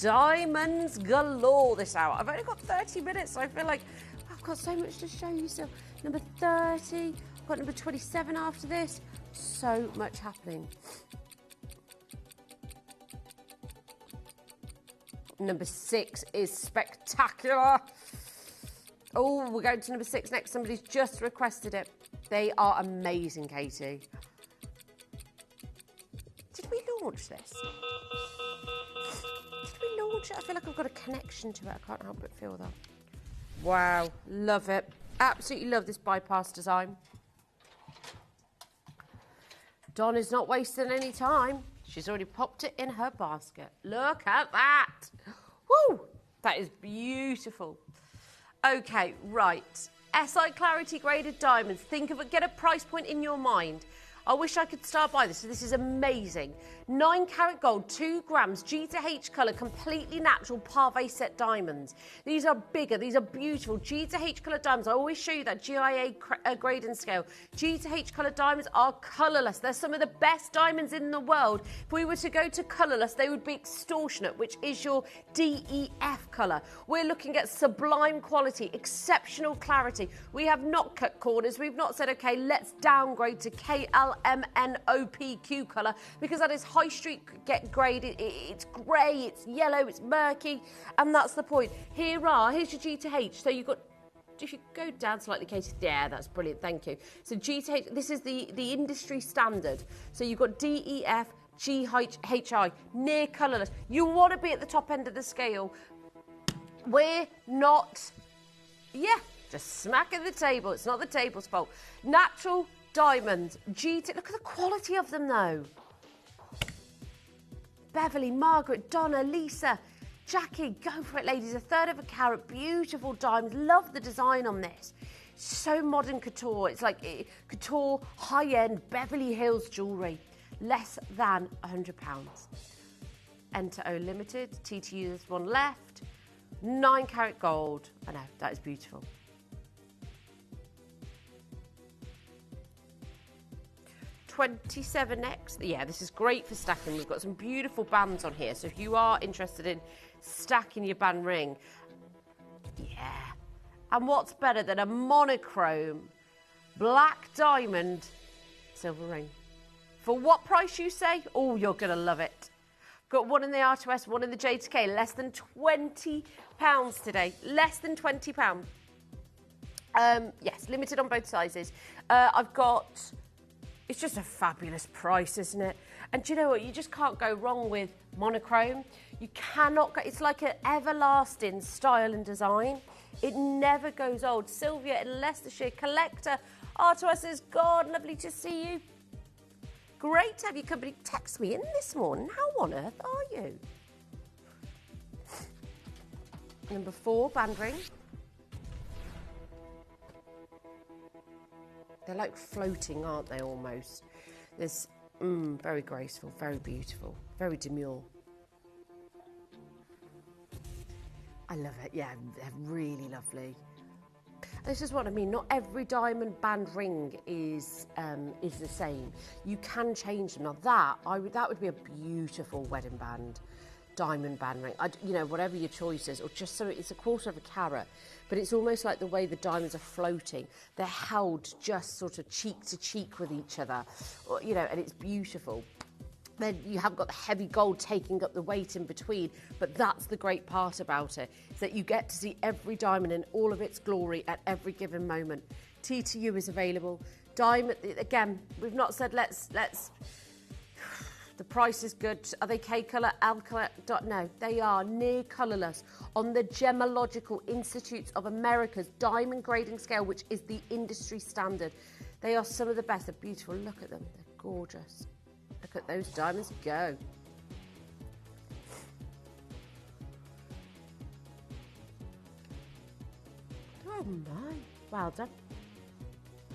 Diamonds galore this hour. I've only got 30 minutes, so I feel like I've got so much to show you still. Number 30, I've got number 27 after this. So much happening. Number 6 is spectacular. Oh, we're going to number 6 next. Somebody's just requested it. They are amazing, Katie. Did we launch this? Did we launch it? I feel like I've got a connection to it. I can't help but feel that. Wow, love it. Absolutely love this bypass design. Donna's not wasting any time. She's already popped it in her basket. Look at that. Woo! That is beautiful. Okay, right. SI Clarity graded diamonds. Think of it, get a price point in your mind. I wish I could start by this. So this is amazing. 9 karat gold, 2 grams, G to H colour, completely natural parve set diamonds. These are bigger, these are beautiful. G to H colour diamonds. I always show you that GIA grading scale. G to H colour diamonds are colourless. They're some of the best diamonds in the world. If we were to go to colourless, they would be extortionate, which is your DEF colour. We're looking at sublime quality, exceptional clarity. We have not cut corners. We've not said, okay, let's downgrade to KLMNOPQ colour, because that is high street get grade. It's grey, it's yellow, it's murky, and that's the point. Here's your G to H. So you've got, if you go down slightly, Katie, yeah, that's brilliant, thank you. So G to H, this is the industry standard. So you've got DEF, GHI, near colourless. You want to be at the top end of the scale. We're not, just smacking the table. It's not the table's fault. Natural diamonds, look at the quality of them though. Beverly, Margaret, Donna, Lisa, Jackie, go for it, ladies. 1/3 of a carat, beautiful diamonds. Love the design on this. So modern couture. It's like couture, high-end, Beverly Hills jewellery. Less than £100. Enter O Limited. TTU, there's one left. 9 karat gold. I know, that is beautiful. $27 next. Yeah, this is great for stacking. We've got some beautiful bands on here. So if you are interested in stacking your band ring, yeah. And what's better than a monochrome black diamond silver ring? For what price you say? Oh, you're going to love it. Got one in the R2S, one in the J2K. Less than £20 today. Less than £20. Yes, limited on both sizes. I've got... It's just a fabulous price, isn't it? And do you know what? You just can't go wrong with monochrome. You cannot go... It's like an everlasting style and design. It never goes old. Sylvia in Leicestershire, collector. R2S is gone. Lovely to see you. Great to have you company. Text me in this morning. How on earth are you? Number 4, band ring. They're like floating, aren't they, almost? There's, very graceful, very beautiful, very demure. I love it, yeah, they're really lovely. This is what I mean, not every diamond band ring is the same. You can change them. Now that would be a beautiful wedding band, diamond band ring. Whatever your choice is, or just so it's 1/4 of a carat. But it's almost like the way the diamonds are floating. They're held just sort of cheek to cheek with each other, and it's beautiful. Then you have got the heavy gold taking up the weight in between, but that's the great part about it, is that you get to see every diamond in all of its glory at every given moment. T2U is available. Diamond, again, we've not said let's. The price is good. Are they K colour, L colour? No, they are near colourless on the Gemological Institutes of America's diamond grading scale, which is the industry standard. They are some of the best. They're beautiful. Look at them. They're gorgeous. Look at those diamonds go. Oh my. Well done.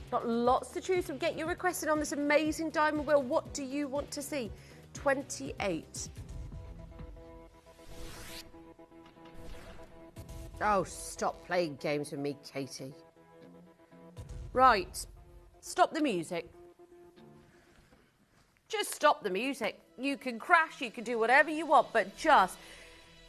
Got lots to choose from. Get your requested on this amazing diamond wheel. What do you want to see? 28. Oh, stop playing games with me, Katie. Right. Stop the music. Just stop the music. You can crash, you can do whatever you want, but just,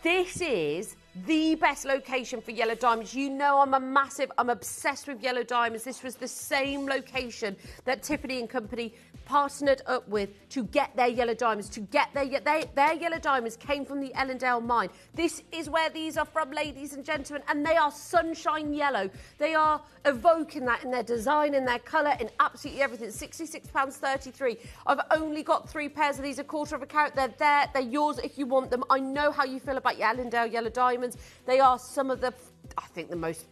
this is the best location for yellow diamonds. You know I'm obsessed with yellow diamonds. This was the same location that Tiffany & Company partnered up with to get their yellow diamonds, their yellow diamonds came from the Ellendale mine. This is where these are from, ladies and gentlemen, and they are sunshine yellow. They are evoking that in their design, in their colour, in absolutely everything. £66.33. I've only got 3 pairs of these, a quarter of a carat. They're there, they're yours if you want them. I know how you feel about your Ellendale yellow diamonds. They are some of the, I think, the most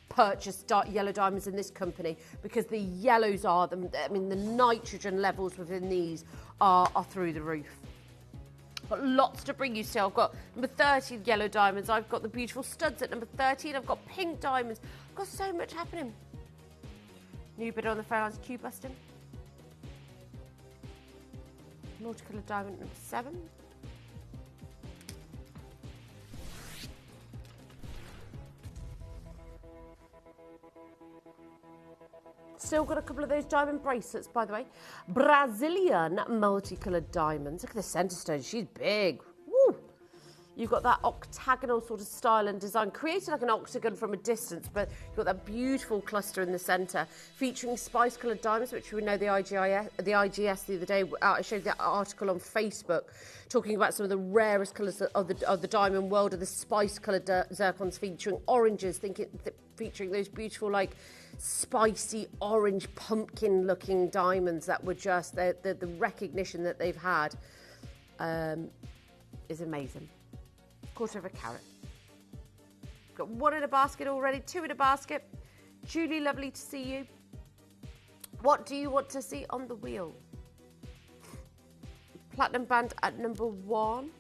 purchased yellow diamonds in this company, because the yellows are them. I mean, the nitrogen levels within these are through the roof. Got lots to bring you still. I've got number 30 yellow diamonds. I've got the beautiful studs at number 13. I've got pink diamonds. I've got so much happening. New bidder on the Fairlines Q busting. Multicoloured diamond number 7. Still got a couple of those diamond bracelets, by the way. Brazilian multicoloured diamonds. Look at the centre stone. She's big. Woo! You've got that octagonal sort of style and design, created like an octagon from a distance, but you've got that beautiful cluster in the centre, featuring spice-coloured diamonds, which we know the IGS the other day. I showed that article on Facebook talking about some of the rarest colours of the diamond world, of the spice-coloured zircons, featuring oranges, featuring those beautiful, like, spicy orange pumpkin looking diamonds that were just the recognition that they've had is amazing. Quarter of a carat. Got 1 in a basket already, 2 in a basket. Julie, lovely to see you. What do you want to see on the wheel? Platinum band at number 1.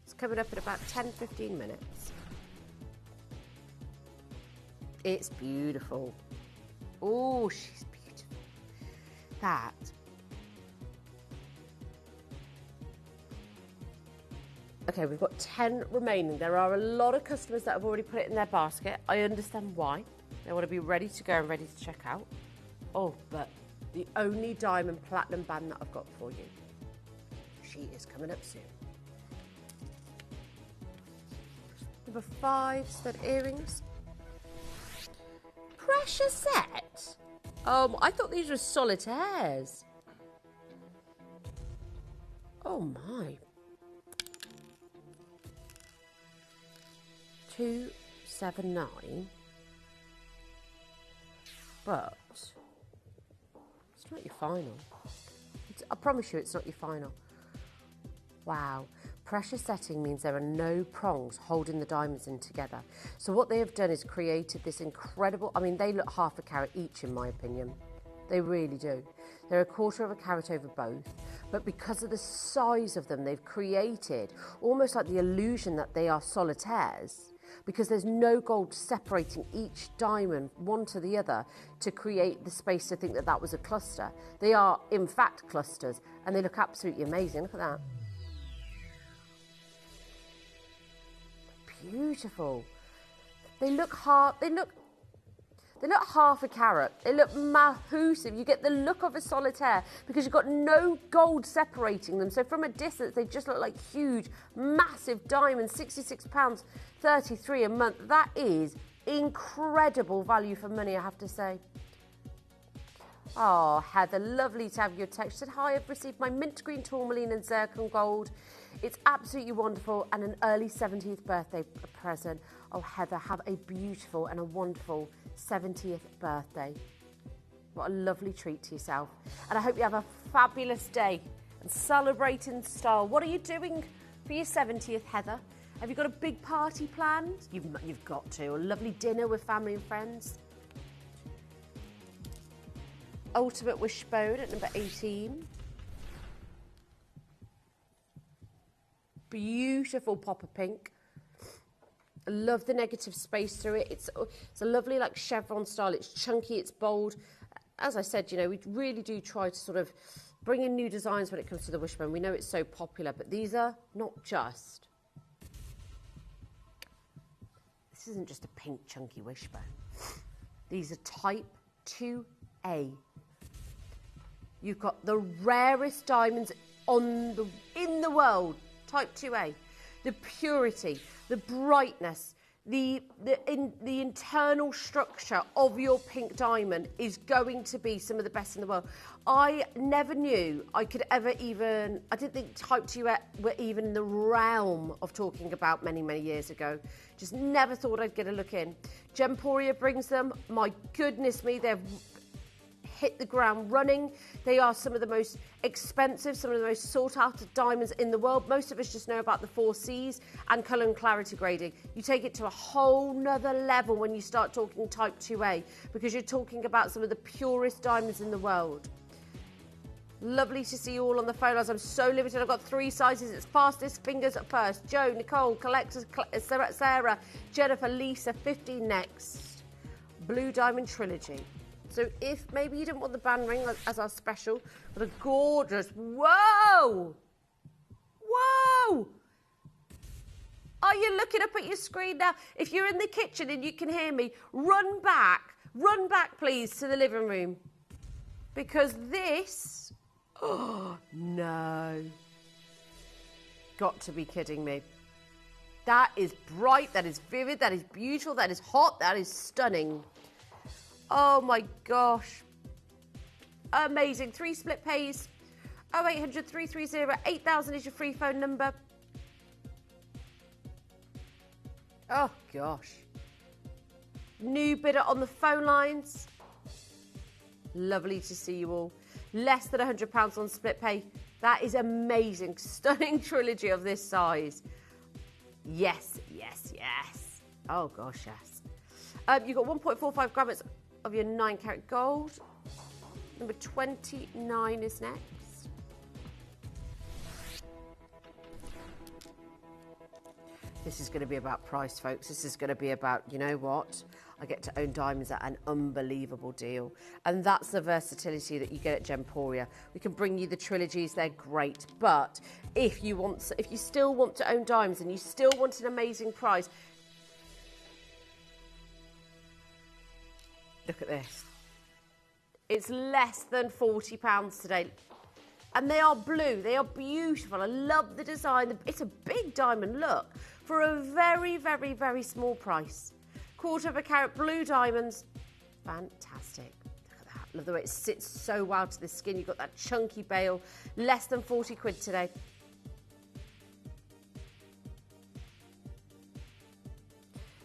It's coming up in about 10-15 minutes. It's beautiful. Oh, she's beautiful. That. Okay, we've got 10 remaining. There are a lot of customers that have already put it in their basket. I understand why. They want to be ready to go and ready to check out. Oh, but the only diamond platinum band that I've got for you, she is coming up soon. Number 5, stud earrings. Pressure set. I thought these were solitaires. Oh my. 279. But it's not your final. I promise you it's not your final. Wow. Pressure setting means there are no prongs holding the diamonds in together. So what they have done is created this incredible, I mean, they look half a carat each, in my opinion. They really do. They're a quarter of a carat over both. But because of the size of them, they've created almost like the illusion that they are solitaires, because there's no gold separating each diamond one to the other to create the space to think that that was a cluster. They are, in fact, clusters, and they look absolutely amazing. Look at that. Beautiful. They look hard. They look half a carat. They look mahoosive. You get the look of a solitaire because you've got no gold separating them. So from a distance, they just look like huge, massive diamonds. £66.33 a month. That is incredible value for money, I have to say. Oh, Heather, lovely to have your text. She said, hi, I've received my mint green tourmaline and zircon gold. It's absolutely wonderful and an early 70th birthday present. Oh, Heather, have a beautiful and a wonderful 70th birthday. What a lovely treat to yourself. And I hope you have a fabulous day and celebrate in style. What are you doing for your 70th, Heather? Have you got a big party planned? You've got to. A lovely dinner with family and friends. Ultimate Wishbone at number 18. Beautiful popper pink. I love the negative space through it. It's a lovely like chevron style. It's chunky, it's bold. As I said, you know, we really do try to sort of bring in new designs when it comes to the Wishbone. We know it's so popular, but these are not just. This isn't just a pink chunky Wishbone. These are type 2A. You've got the rarest diamonds in the world, type 2A. The purity, the brightness, the internal structure of your pink diamond is going to be some of the best in the world. I never knew I could ever even, I didn't think type 2 were even in the realm of talking about many, many years ago. Just never thought I'd get a look in. Gemporia brings them. My goodness me, they've hit the ground running. They are some of the most expensive, some of the most sought after diamonds in the world. Most of us just know about the 4 Cs and colour and clarity grading. You take it to a whole nother level when you start talking type 2A, because you're talking about some of the purest diamonds in the world. Lovely to see you all on the phone lines. I'm so limited. I've got 3 sizes. It's fastest fingers at first. Joe, Nicole, Collectors, Sarah, Jennifer, Lisa, 15 next. Blue Diamond Trilogy. So if maybe you didn't want the band ring as our special, but a gorgeous, whoa! Whoa! Are you looking up at your screen now? If you're in the kitchen and you can hear me, run back please to the living room. Because this, oh no. Got to be kidding me. That is bright, that is vivid, that is beautiful, that is hot, that is stunning. Oh my gosh. Amazing. 3 split pays. 0800 330 8000 is your free phone number. Oh gosh. New bidder on the phone lines. Lovely to see you all. Less than £100 on split pay. That is amazing. Stunning trilogy of this size. Yes, yes, yes. Oh gosh, yes. You've got 1.45 grams of your 9 carat gold. Number 29 is next. This is going to be about price, folks. This is going to be about, you know what? I get to own diamonds at an unbelievable deal. And that's the versatility that you get at Gemporia. We can bring you the trilogies, they're great. But if you still want to own diamonds and you still want an amazing price, look at this. It's less than £40 today. And they are blue. They are beautiful. I love the design. It's a big diamond, look, for a very, very, very small price. 1/4 carat blue diamonds. Fantastic. Look at that. Love the way it sits so well to the skin. You've got that chunky bail. Less than 40 quid today.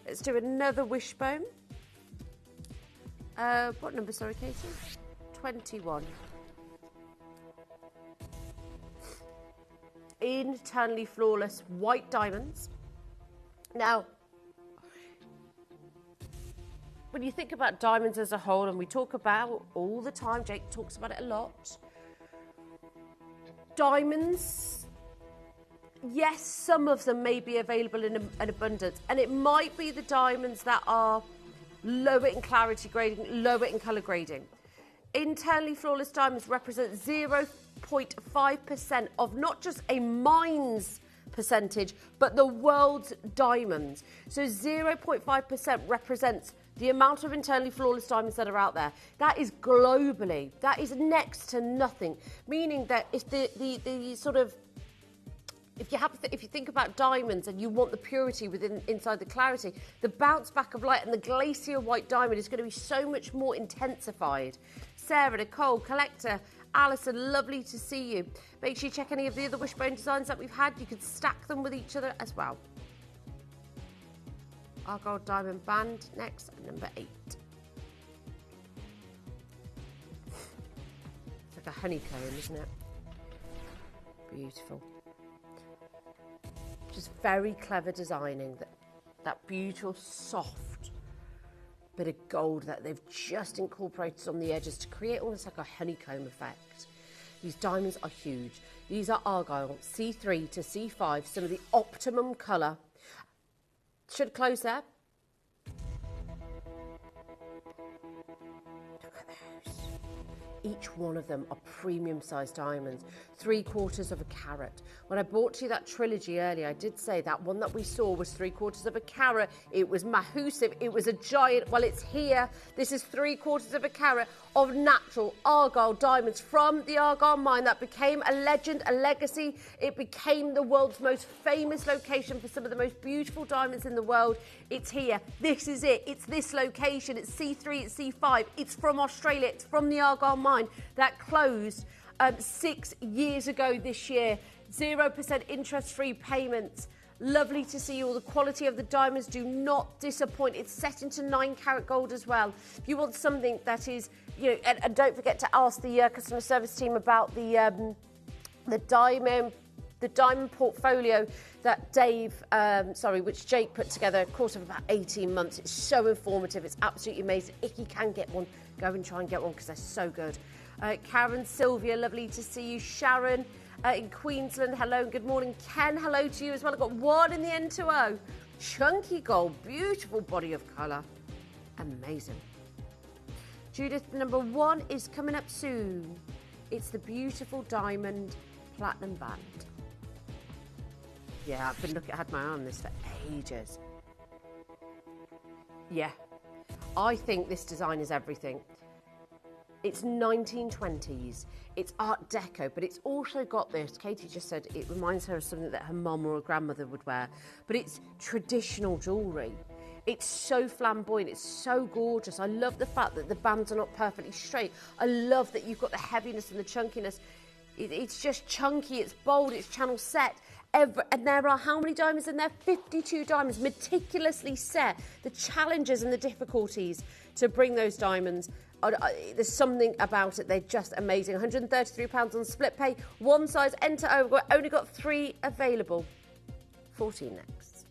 Let's do another wishbone. What number, sorry, Katie? 21. Internally flawless white diamonds. Now, when you think about diamonds as a whole, and we talk about all the time, Jake talks about it a lot. Diamonds, yes, some of them may be available in abundance, and it might be the diamonds that are lower in clarity grading, lower in colour grading. Internally flawless diamonds represent 0.5% of not just a mine's percentage, but the world's diamonds. So 0.5% represents the amount of internally flawless diamonds that are out there. That is globally. That is next to nothing. Meaning that if the sort of If you think about diamonds and you want the purity inside the clarity, the bounce back of light and the glacier white diamond is going to be so much more intensified. Sarah, Nicole, Collector, Alison, lovely to see you. Make sure you check any of the other wishbone designs that we've had. You can stack them with each other as well. Argyle diamond band next, number 8. It's like a honeycomb, isn't it? Beautiful. Just very clever designing, that beautiful soft bit of gold that they've just incorporated on the edges to create almost like a honeycomb effect. These diamonds are huge. These are Argyle C3 to C5, some of the optimum colour. Should close there. Look at those. Each one of them are premium sized diamonds, 3/4 of a carat. When I brought to you that trilogy earlier, I did say that one that we saw was 3/4 of a carat. It was massive, it was a giant. Well, it's here. This is 3/4 of a carat of natural Argyle diamonds from the Argyle mine that became a legend, a legacy. It became the world's most famous location for some of the most beautiful diamonds in the world. It's here. This is it. It's this location. It's C3, it's C5. It's from Australia. It's from the Argyle mine that closed 6 years ago this year. 0% interest-free payments. Lovely to see all the quality of the diamonds do not disappoint. It's set into 9-carat gold as well. If you want something that is, you know, and don't forget to ask the customer service team about the diamond portfolio that which Jake put together a course of about 18 months. It's so informative. It's absolutely amazing. If you can get one, go and try and get one because they're so good. Karen, Sylvia, lovely to see you. Sharon in Queensland, hello and good morning. Ken, hello to you as well. I've got one in the N2O. Chunky gold, beautiful body of colour. Amazing. Judith, number 1 is coming up soon. It's the beautiful diamond platinum band. Yeah, had my eye on this for ages. Yeah, I think this design is everything. It's 1920s, it's Art Deco, but it's also got this, Katie just said, it reminds her of something that her mum or her grandmother would wear, but it's traditional jewellery. It's so flamboyant, it's so gorgeous. I love the fact that the bands are not perfectly straight. I love that you've got the heaviness and the chunkiness. It's just chunky, it's bold, it's channel set. And there are how many diamonds in there? 52 diamonds, meticulously set. The challenges and the difficulties to bring those diamonds. There's something about it, they're just amazing. £133 on split pay, one size, enter over. Only got 3 available. 14 next.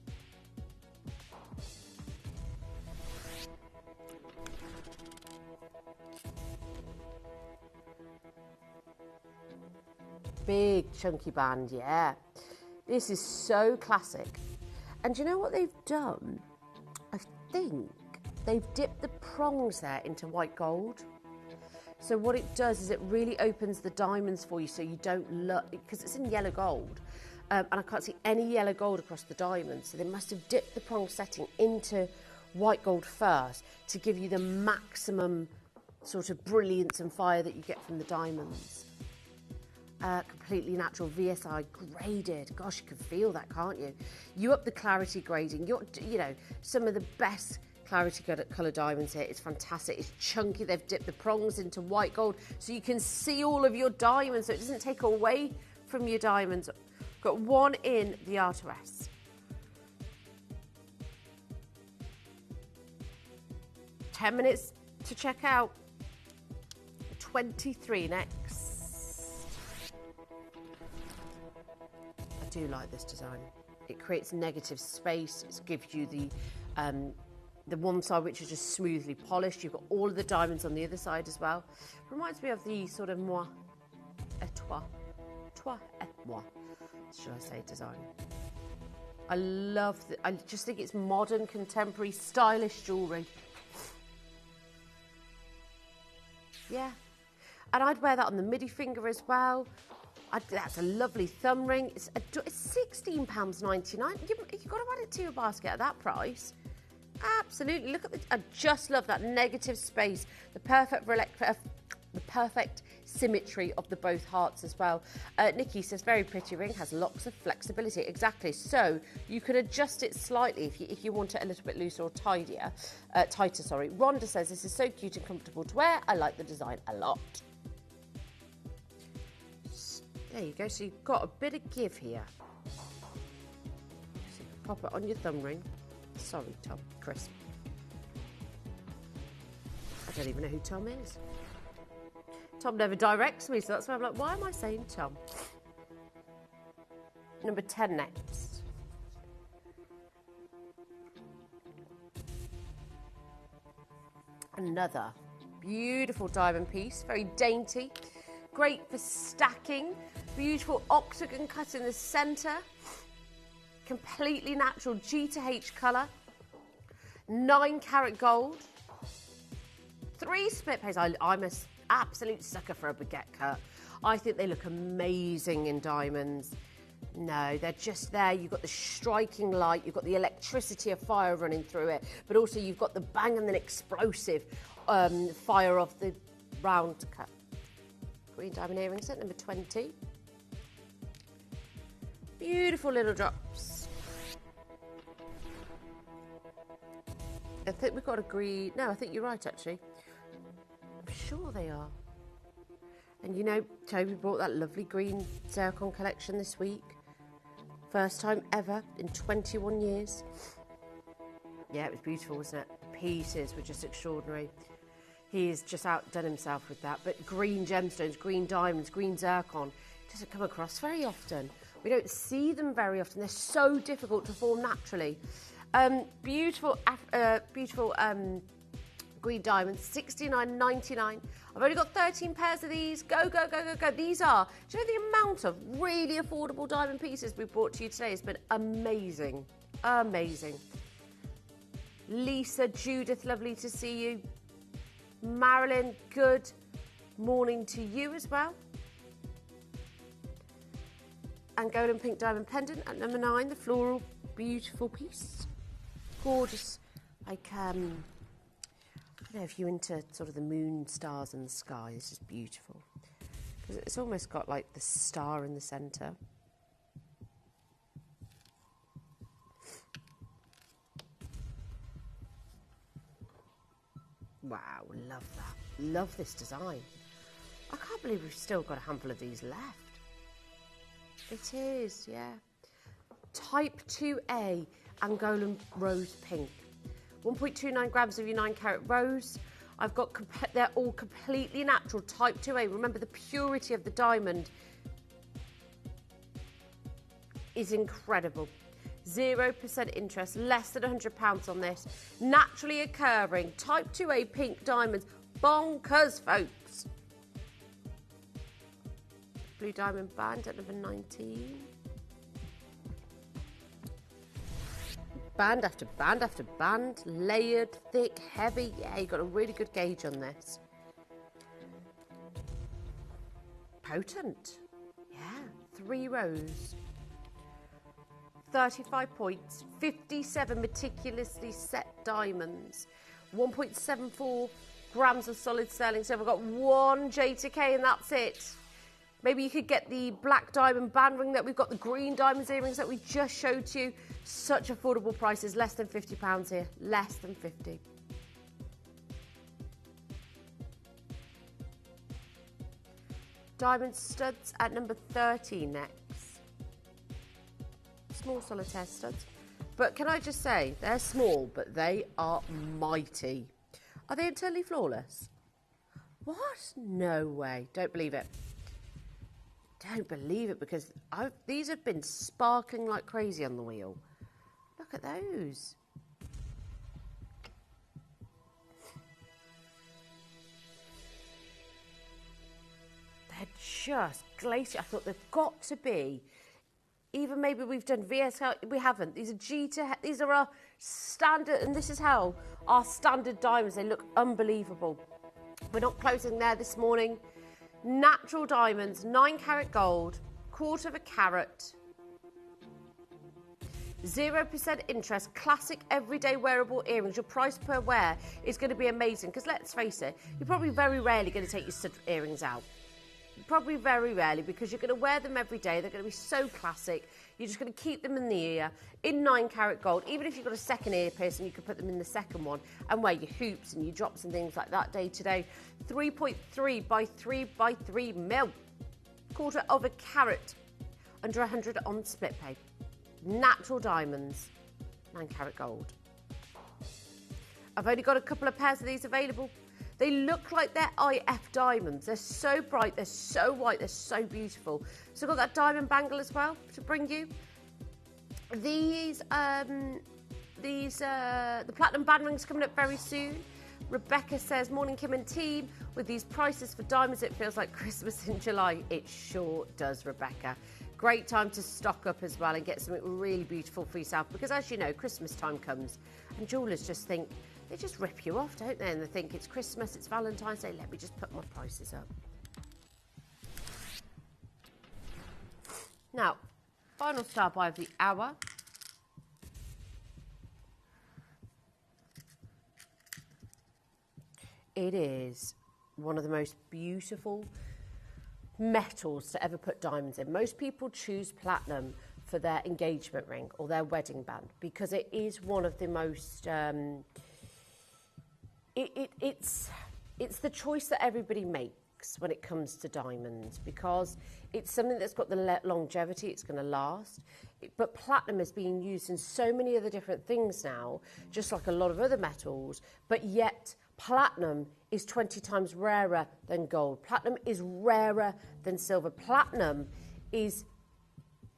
Big chunky band, yeah. This is so classic. And do you know what they've done? I think they've dipped the prongs there into white gold. So what it does is it really opens the diamonds for you so you don't look, because it's in yellow gold. And I can't see any yellow gold across the diamonds. So they must have dipped the prong setting into white gold first to give you the maximum sort of brilliance and fire that you get from the diamonds. Completely natural, VSI graded. Gosh, you can feel that, can't you? You up the clarity grading. You know, some of the best clarity colour diamonds here. It's fantastic. It's chunky. They've dipped the prongs into white gold so you can see all of your diamonds, so it doesn't take away from your diamonds. Got 1 in the R2S. Ten minutes to check out. 23 next. I do like this design. It creates negative space. It gives you the one side which is just smoothly polished. You've got all of the diamonds on the other side as well. Reminds me of the sort of moi et moi, should I say, design. I love it. I just think it's modern, contemporary, stylish jewellery. Yeah. And I'd wear that on the midi finger as well. That's a lovely thumb ring. It's £16.99. You've got to add it to your basket at that price. Absolutely. Look at I just love that negative space. The perfect symmetry of the both hearts as well. Nikki says, very pretty ring, has lots of flexibility. Exactly. So you can adjust it slightly if you want it a little bit looser or tighter. Rhonda says, this is so cute and comfortable to wear. I like the design a lot. There you go. So you've got a bit of give here. So you can pop it on your thumb ring. Sorry, Chris. I don't even know who Tom is. Tom never directs me, so that's why I'm like, why am I saying Tom? Number 10 next. Another beautiful diamond piece, very dainty, great for stacking, beautiful octagon cut in the centre, completely natural G to H colour, 9 carat gold, 3 split pays. I'm an absolute sucker for a baguette cut. I think they look amazing in diamonds. No, they're just there. You've got the striking light, you've got the electricity of fire running through it, but also you've got the bang and then explosive fire of the round cut. Green diamond earring set, number 20. Beautiful little drops. I think we've got a green. No, I think you're right, actually. I'm sure they are. And you know, Toby brought that lovely green zircon collection this week. First time ever in 21 years. Yeah, it was beautiful, wasn't it? The pieces were just extraordinary. He's just outdone himself with that. But green gemstones, green diamonds, green zircon doesn't come across very often. We don't see them very often. They're so difficult to form naturally. Beautiful green diamonds, $69.99. I've only got 13 pairs of these. Go, go, go, go, go. These are, do you know the amount of really affordable diamond pieces we've brought to you today has been amazing. Amazing. Lisa, Judith, lovely to see you. Marilyn, good morning to you as well. And golden pink diamond pendant at number 9, the floral, beautiful piece. Gorgeous, like, I don't know if you're into sort of the moon, stars and the sky. It's just beautiful. Because it's almost got like the star in the centre. Wow, love that. Love this design. I can't believe we've still got a handful of these left. It is, yeah. Type 2A Angolan rose pink. 1.29 grams of your 9 carat rose. I've got, they're all completely natural, type 2A. Remember, the purity of the diamond is incredible. 0% interest, less than £100 on this. Naturally occurring, type 2A pink diamonds. Bonkers, folks. Blue diamond band at number 19. Band after band after band, layered, thick, heavy. Yeah, you got a really good gauge on this. Potent. Yeah, 3 rows. 35 points, 57 meticulously set diamonds, 1.74 grams of solid sterling. So we've got 1 J to K and that's it. Maybe you could get the black diamond band ring that we've got, the green diamond earrings that we just showed to you. Such affordable prices, less than £50 here, less than 50. Diamond studs at number 30 next. Small solitaire studs. But can I just say, they're small, but they are mighty. Are they internally flawless? What? No way. Don't believe it. Don't believe it, because these have been sparkling like crazy on the wheel. Look at those. They're just glacier. I thought they've got to be. Even maybe we've done VSL, we haven't. These are these are our standard, and this is how our standard diamonds, they look unbelievable. We're not closing there this morning. Natural diamonds, 9 carat gold, 1/4 carat, 0% interest, classic everyday wearable earrings. Your price per wear is going to be amazing, because let's face it, you're probably very rarely going to take your stud earrings out. Probably very rarely, because you're going to wear them every day. They're going to be so classic. You're just going to keep them in the ear in 9-carat gold. Even if you've got a second ear piercing, you can put them in the second one and wear your hoops and your drops and things like that day to day. 3.3 by 3 by 3 mil. Quarter of a carat. Under 100 on split pay. Natural diamonds. 9-carat gold. I've only got a couple of pairs of these available. They look like they're IF diamonds. They're so bright, they're so white, they're so beautiful. So I've got that diamond bangle as well to bring you. The platinum band ring's coming up very soon. Rebecca says, morning Kim and team. With these prices for diamonds, it feels like Christmas in July. It sure does, Rebecca. Great time to stock up as well and get something really beautiful for yourself, because as you know, Christmas time comes and jewellers just think, they just rip you off, don't they? And they think it's Christmas, it's Valentine's Day, let me just put my prices up. Now, final star buy of the hour. It is one of the most beautiful metals to ever put diamonds in. Most people choose platinum for their engagement ring or their wedding band because it is one of the most... It's the choice that everybody makes when it comes to diamonds, because it's something that's got the longevity, it's going to last. But platinum is being used in so many other different things now, just like a lot of other metals, but yet platinum is 20 times rarer than gold. Platinum is rarer than silver. Platinum is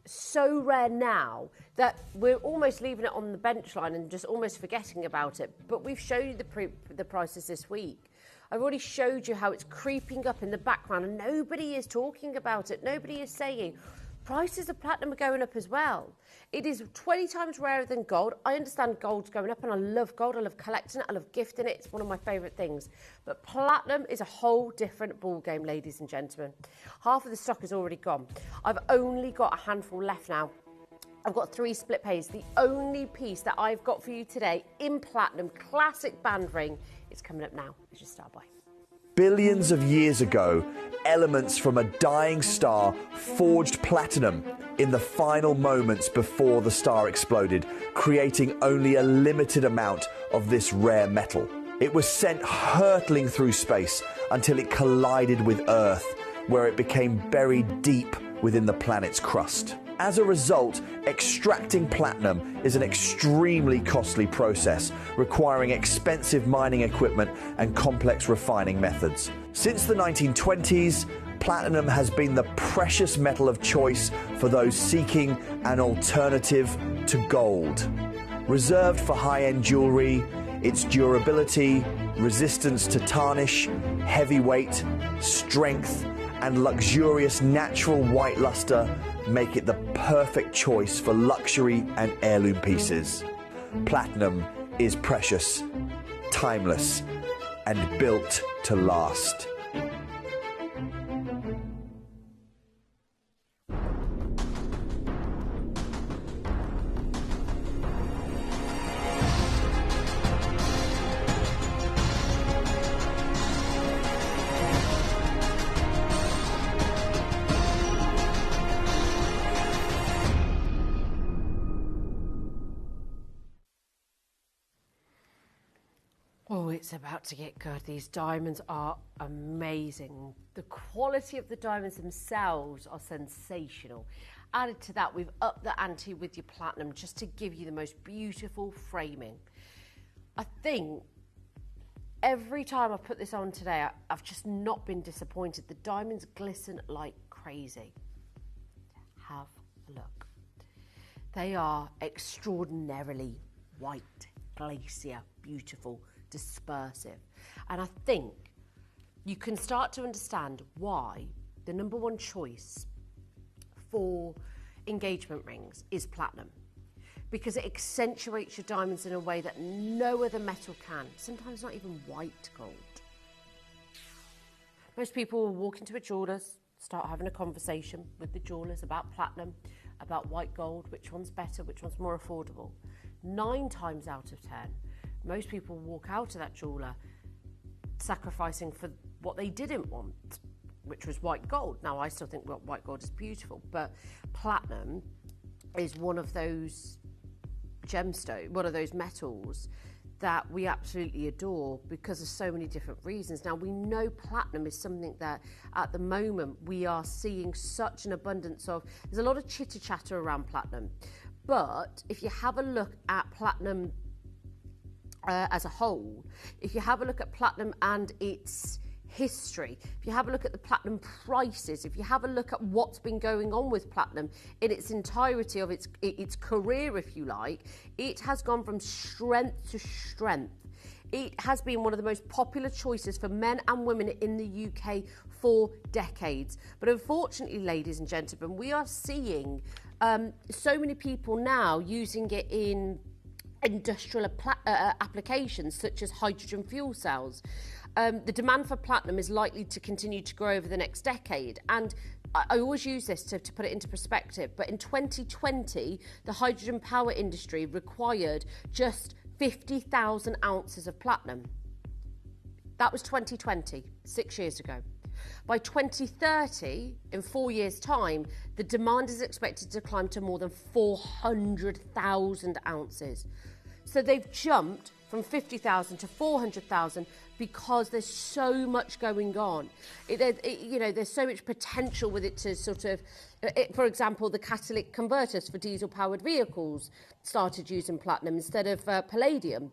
so rare now that we're almost leaving it on the bench line and just almost forgetting about it. But we've shown you the prices this week. I've already showed you how it's creeping up in the background and nobody is talking about it. Nobody is saying prices of platinum are going up as well. It is 20 times rarer than gold. I understand gold's going up and I love gold. I love collecting it. I love gifting it. It's one of my favourite things. But platinum is a whole different ball game, ladies and gentlemen. Half of the stock is already gone. I've only got a handful left now. I've got 3 split pays. The only piece that I've got for you today in platinum, classic band ring, is coming up now. It's your star buy. Billions of years ago, elements from a dying star forged platinum in the final moments before the star exploded, creating only a limited amount of this rare metal. It was sent hurtling through space until it collided with Earth, where it became buried deep within the planet's crust. As a result, extracting platinum is an extremely costly process, requiring expensive mining equipment and complex refining methods. Since the 1920s, platinum has been the precious metal of choice for those seeking an alternative to gold. Reserved for high-end jewelry, its durability, resistance to tarnish, heavy weight, strength, and luxurious natural white luster make it the perfect choice for luxury and heirloom pieces. Platinum is precious, timeless, and built to last. Oh, it's about to get good. These diamonds are amazing. The quality of the diamonds themselves are sensational. Added to that, we've upped the ante with your platinum just to give you the most beautiful framing. I think every time I've put this on today, I've just not been disappointed. The diamonds glisten like crazy. Have a look. They are extraordinarily white, glacier, beautiful, dispersive. And I think you can start to understand why the number one choice for engagement rings is platinum, because it accentuates your diamonds in a way that no other metal can, sometimes not even white gold. Most people will walk into a jeweller's, start having a conversation with the jewellers about platinum, about white gold, which one's better, which one's more affordable. 9 times out of 10, most people walk out of that jeweller sacrificing for what they didn't want, which was white gold. Now, I still think white gold is beautiful, but platinum is one of those gemstones, one of those metals that we absolutely adore because of so many different reasons. Now, we know platinum is something that at the moment we are seeing such an abundance of. There's a lot of chitter chatter around platinum, but if you have a look at platinum as a whole, if you have a look at platinum and its history, if you have a look at the platinum prices, if you have a look at what's been going on with platinum in its entirety of its career, if you like, it has gone from strength to strength. It has been one of the most popular choices for men and women in the UK for decades. But unfortunately, ladies and gentlemen, we are seeing so many people now using it in industrial applications such as hydrogen fuel cells. The demand for platinum is likely to continue to grow over the next decade. And I always use this to put it into perspective. But in 2020, the hydrogen power industry required just 50,000 ounces of platinum. That was 2020, 6 years ago. By 2030, in 4 years' time, the demand is expected to climb to more than 400,000 ounces. So they've jumped from 50,000 to 400,000 because there's so much going on. There's so much potential with it to sort of, for example, the catalytic converters for diesel-powered vehicles started using platinum instead of palladium.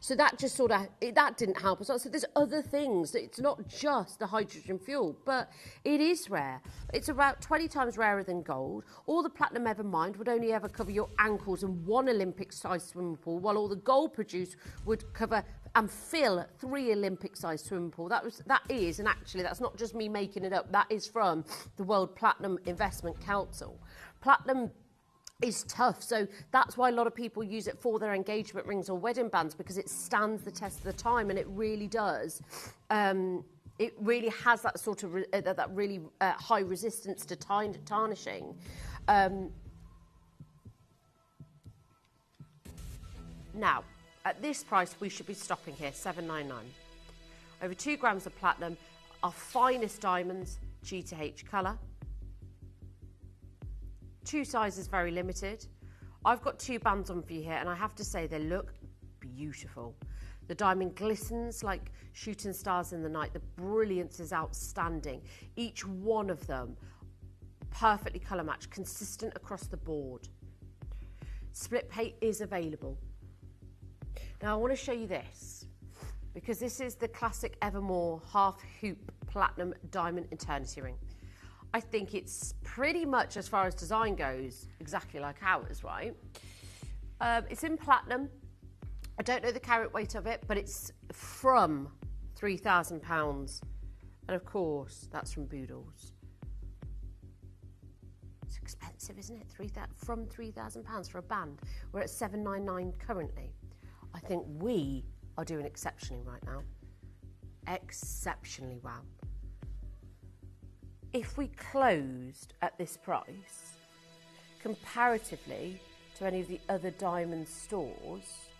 So that just sort of, that didn't help us. So there's other things. It's not just the hydrogen fuel, but it is rare. It's about 20 times rarer than gold. All the platinum ever mined would only ever cover your ankles in one Olympic-sized swimming pool, while all the gold produced would cover and fill 3 Olympic-sized swimming pool. That is, and actually that's not just me making it up, that is from the World Platinum Investment Council. Platinum is tough, so that's why a lot of people use it for their engagement rings or wedding bands, because it stands the test of the time, and it really does. It really has that sort of that really high resistance to tarnishing. Now, at this price, we should be stopping here, $7.99. Over 2 grams of platinum, our finest diamonds, G to H colour. 2 sizes, very limited. I've got 2 bands on for you here, and I have to say they look beautiful. The diamond glistens like shooting stars in the night. The brilliance is outstanding. Each one of them perfectly colour matched, consistent across the board. Split pay is available. Now I want to show you this, because this is the classic Evermore half hoop platinum diamond eternity ring. I think it's pretty much, as far as design goes, exactly like ours, right? It's in platinum. I don't know the carat weight of it, but it's from £3,000. And of course, that's from Boodles. It's expensive, isn't it? From £3,000 for a band. We're at $7.99 currently. I think we are doing exceptionally right now. Exceptionally well. If we closed at this price, comparatively to any of the other diamond stores,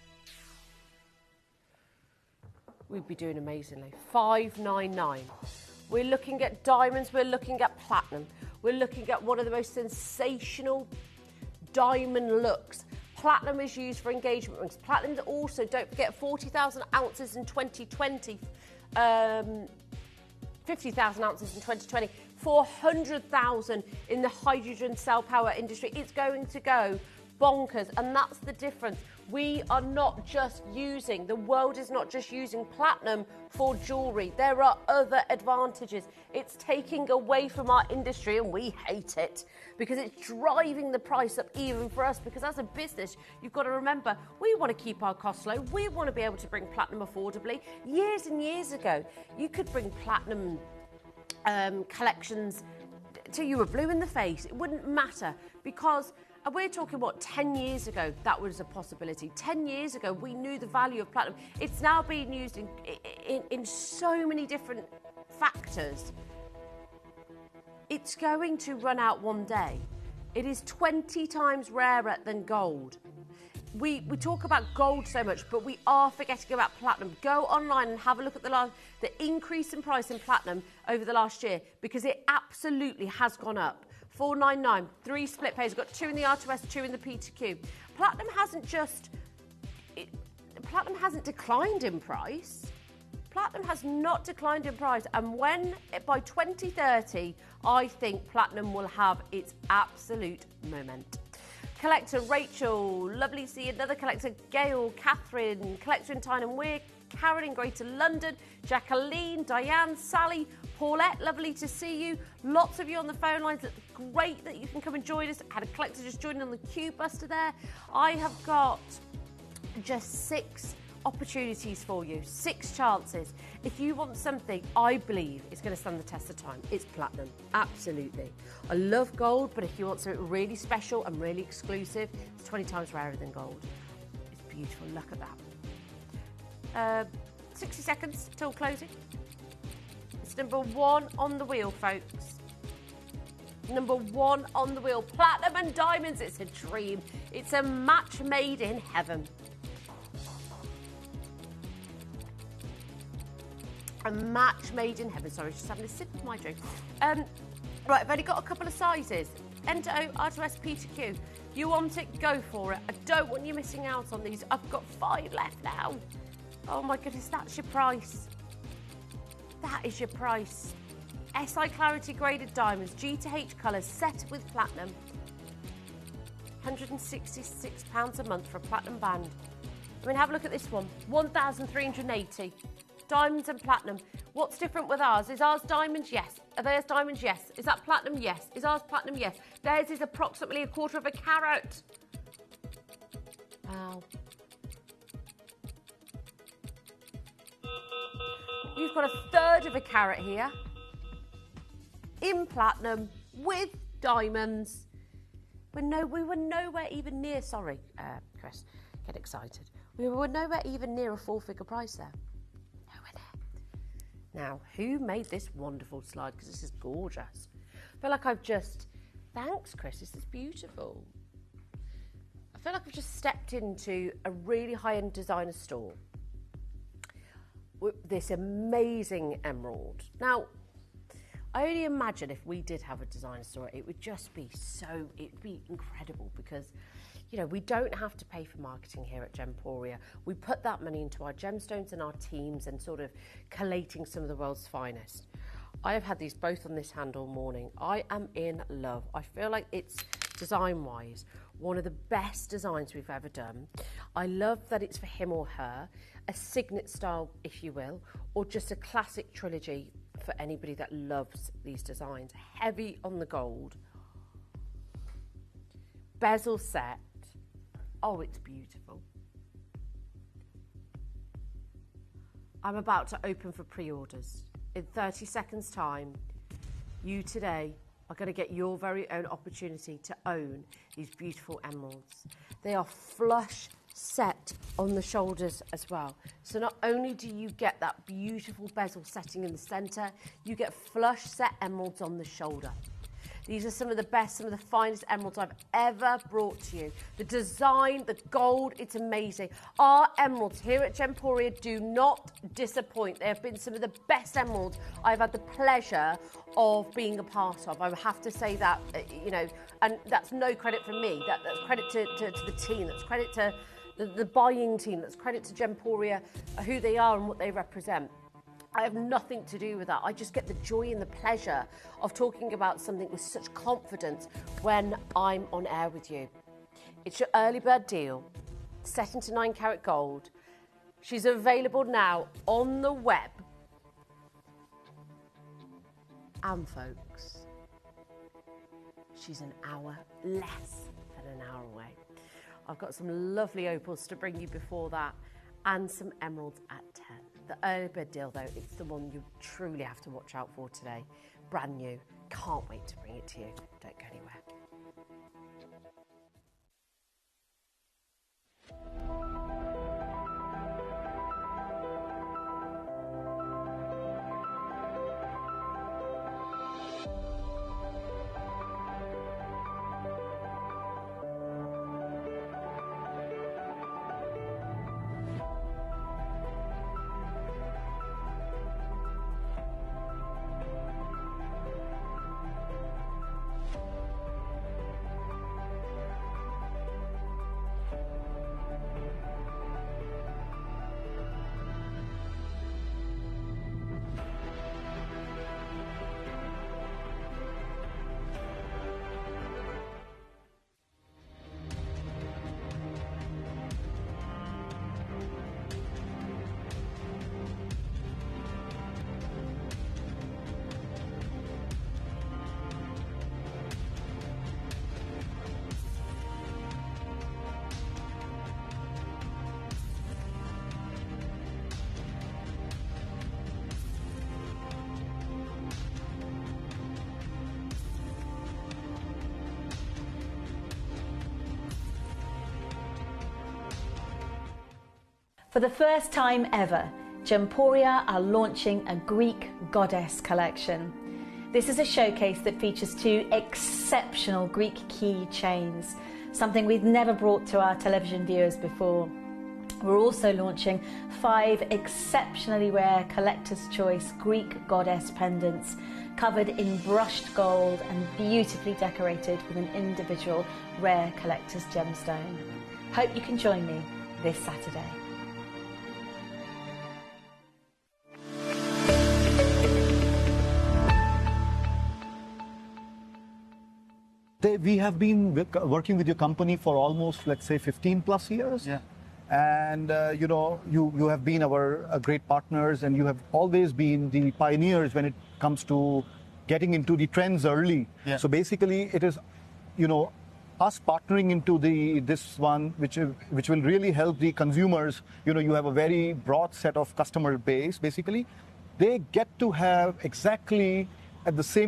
we'd be doing amazingly. $5.99. We're looking at diamonds, we're looking at platinum, we're looking at one of the most sensational diamond looks. Platinum is used for engagement rings. Platinum also, don't forget, 40,000 ounces in 2020, 50,000 ounces in 2020, 400,000 in the hydrogen cell power industry. It's going to go bonkers, and that's the difference. We are not just using, the world is not just using platinum for jewellery. There are other advantages. It's taking away from our industry, and we hate it because it's driving the price up even for us, because as a business, you've got to remember, we want to keep our costs low. We want to be able to bring platinum affordably. Years and years ago, you could bring platinum collections till you were blue in the face. It wouldn't matter, because we're talking, what, 10 years ago, that was a possibility. 10 years ago, we knew the value of platinum. It's now being used in so many different factors. It's going to run out one day. It is 20 times rarer than gold. we talk about gold so much, but we are forgetting about platinum. Go online and have a look at the increase in price in platinum over the last year, because it absolutely has gone up. $499, 3 split pays. We've got 2 in the R2S, 2 in the P2Q. Platinum hasn't declined in price. Platinum has not declined in price, and by 2030, I think platinum will have its absolute moment. Collector Rachel, lovely to see another collector. Gail, Catherine, collector in Tyne and Weir, Karen in Greater London, Jacqueline, Diane, Sally, Paulette, lovely to see you. Lots of you on the phone lines. It's great that you can come and join us. I had a collector just joining on the Q Buster there. I have got just 6 opportunities for you, 6 chances. If you want something I believe is going to stand the test of time, it's platinum. Absolutely. I love gold, but if you want something really special and really exclusive, it's 20 times rarer than gold. It's beautiful. Look at that. 60 seconds till closing. It's number 1 on the wheel, folks. Number 1 on the wheel. Platinum and diamonds. It's a dream. It's a match made in heaven. A match made in heaven. Sorry, just having a sip of my drink. Right, I've only got a couple of sizes. Enter R2S P2Q. You want it, go for it. I don't want you missing out on these. I've got 5 left now. Oh my goodness, that's your price. That is your price. SI Clarity graded diamonds, G to H colours, set with platinum. £166 a month for a platinum band. I mean, have a look at this one. 1,380. Diamonds and platinum. What's different with ours? Is ours diamonds? Yes. Are theirs diamonds? Yes. Is that platinum? Yes. Is ours platinum? Yes. Theirs is approximately 1/4 carat. Wow. You've got 1/3 carat here. In platinum with diamonds. We were nowhere even near, sorry, Chris, get excited. We were nowhere even near a 4-figure price there. Now, who made this wonderful slide? Because this is gorgeous. I feel like thanks, Chris, this is beautiful. I feel like I've just stepped into a really high-end designer store with this amazing emerald. Now, I only imagine if we did have a designer store, it would just be it'd be incredible, because you know, we don't have to pay for marketing here at Gemporia. We put that money into our gemstones and our teams and sort of collating some of the world's finest. I have had these both on this hand all morning. I am in love. I feel like it's, design-wise, one of the best designs we've ever done. I love that it's for him or her, a signet style, if you will, or just a classic trilogy for anybody that loves these designs. Heavy on the gold. Bezel set. Oh, it's beautiful. I'm about to open for pre-orders. In 30 seconds time, you today are going to get your very own opportunity to own these beautiful emeralds. They are flush set on the shoulders as well. So not only do you get that beautiful bezel setting in the center, you get flush set emeralds on the shoulder. These are some of the best, some of the finest emeralds I've ever brought to you. The design, the gold, it's amazing. Our emeralds here at Gemporia do not disappoint. They have been some of the best emeralds I've had the pleasure of being a part of. I would have to say that, you know, and that's no credit from me. That's credit to the team. That's credit to the buying team. That's credit to Gemporia, who they are and what they represent. I have nothing to do with that. I just get the joy and the pleasure of talking about something with such confidence when I'm on air with you. It's your early bird deal, set into 9 carat gold. She's available now on the web. And folks, she's an hour less than an hour away. I've got some lovely opals to bring you before that and some emeralds at 10. The early bird deal, though, it's the one you truly have to watch out for today. Brand new. Can't wait to bring it to you. Don't go anywhere. For the first time ever, Gemporia are launching a Greek goddess collection. This is a showcase that features 2 exceptional Greek key chains, something we've never brought to our television viewers before. We're also launching 5 exceptionally rare collector's choice Greek goddess pendants, covered in brushed gold and beautifully decorated with an individual rare collector's gemstone. Hope you can join me this Saturday. We have been working with your company for almost, let's say, 15 plus years. Yeah. And, you know, you have been our great partners, and you have always been the pioneers when it comes to getting into the trends early. Yeah. So basically it is, you know, us partnering into this one, which will really help the consumers. You know, you have a very broad set of customer base, basically. They get to have exactly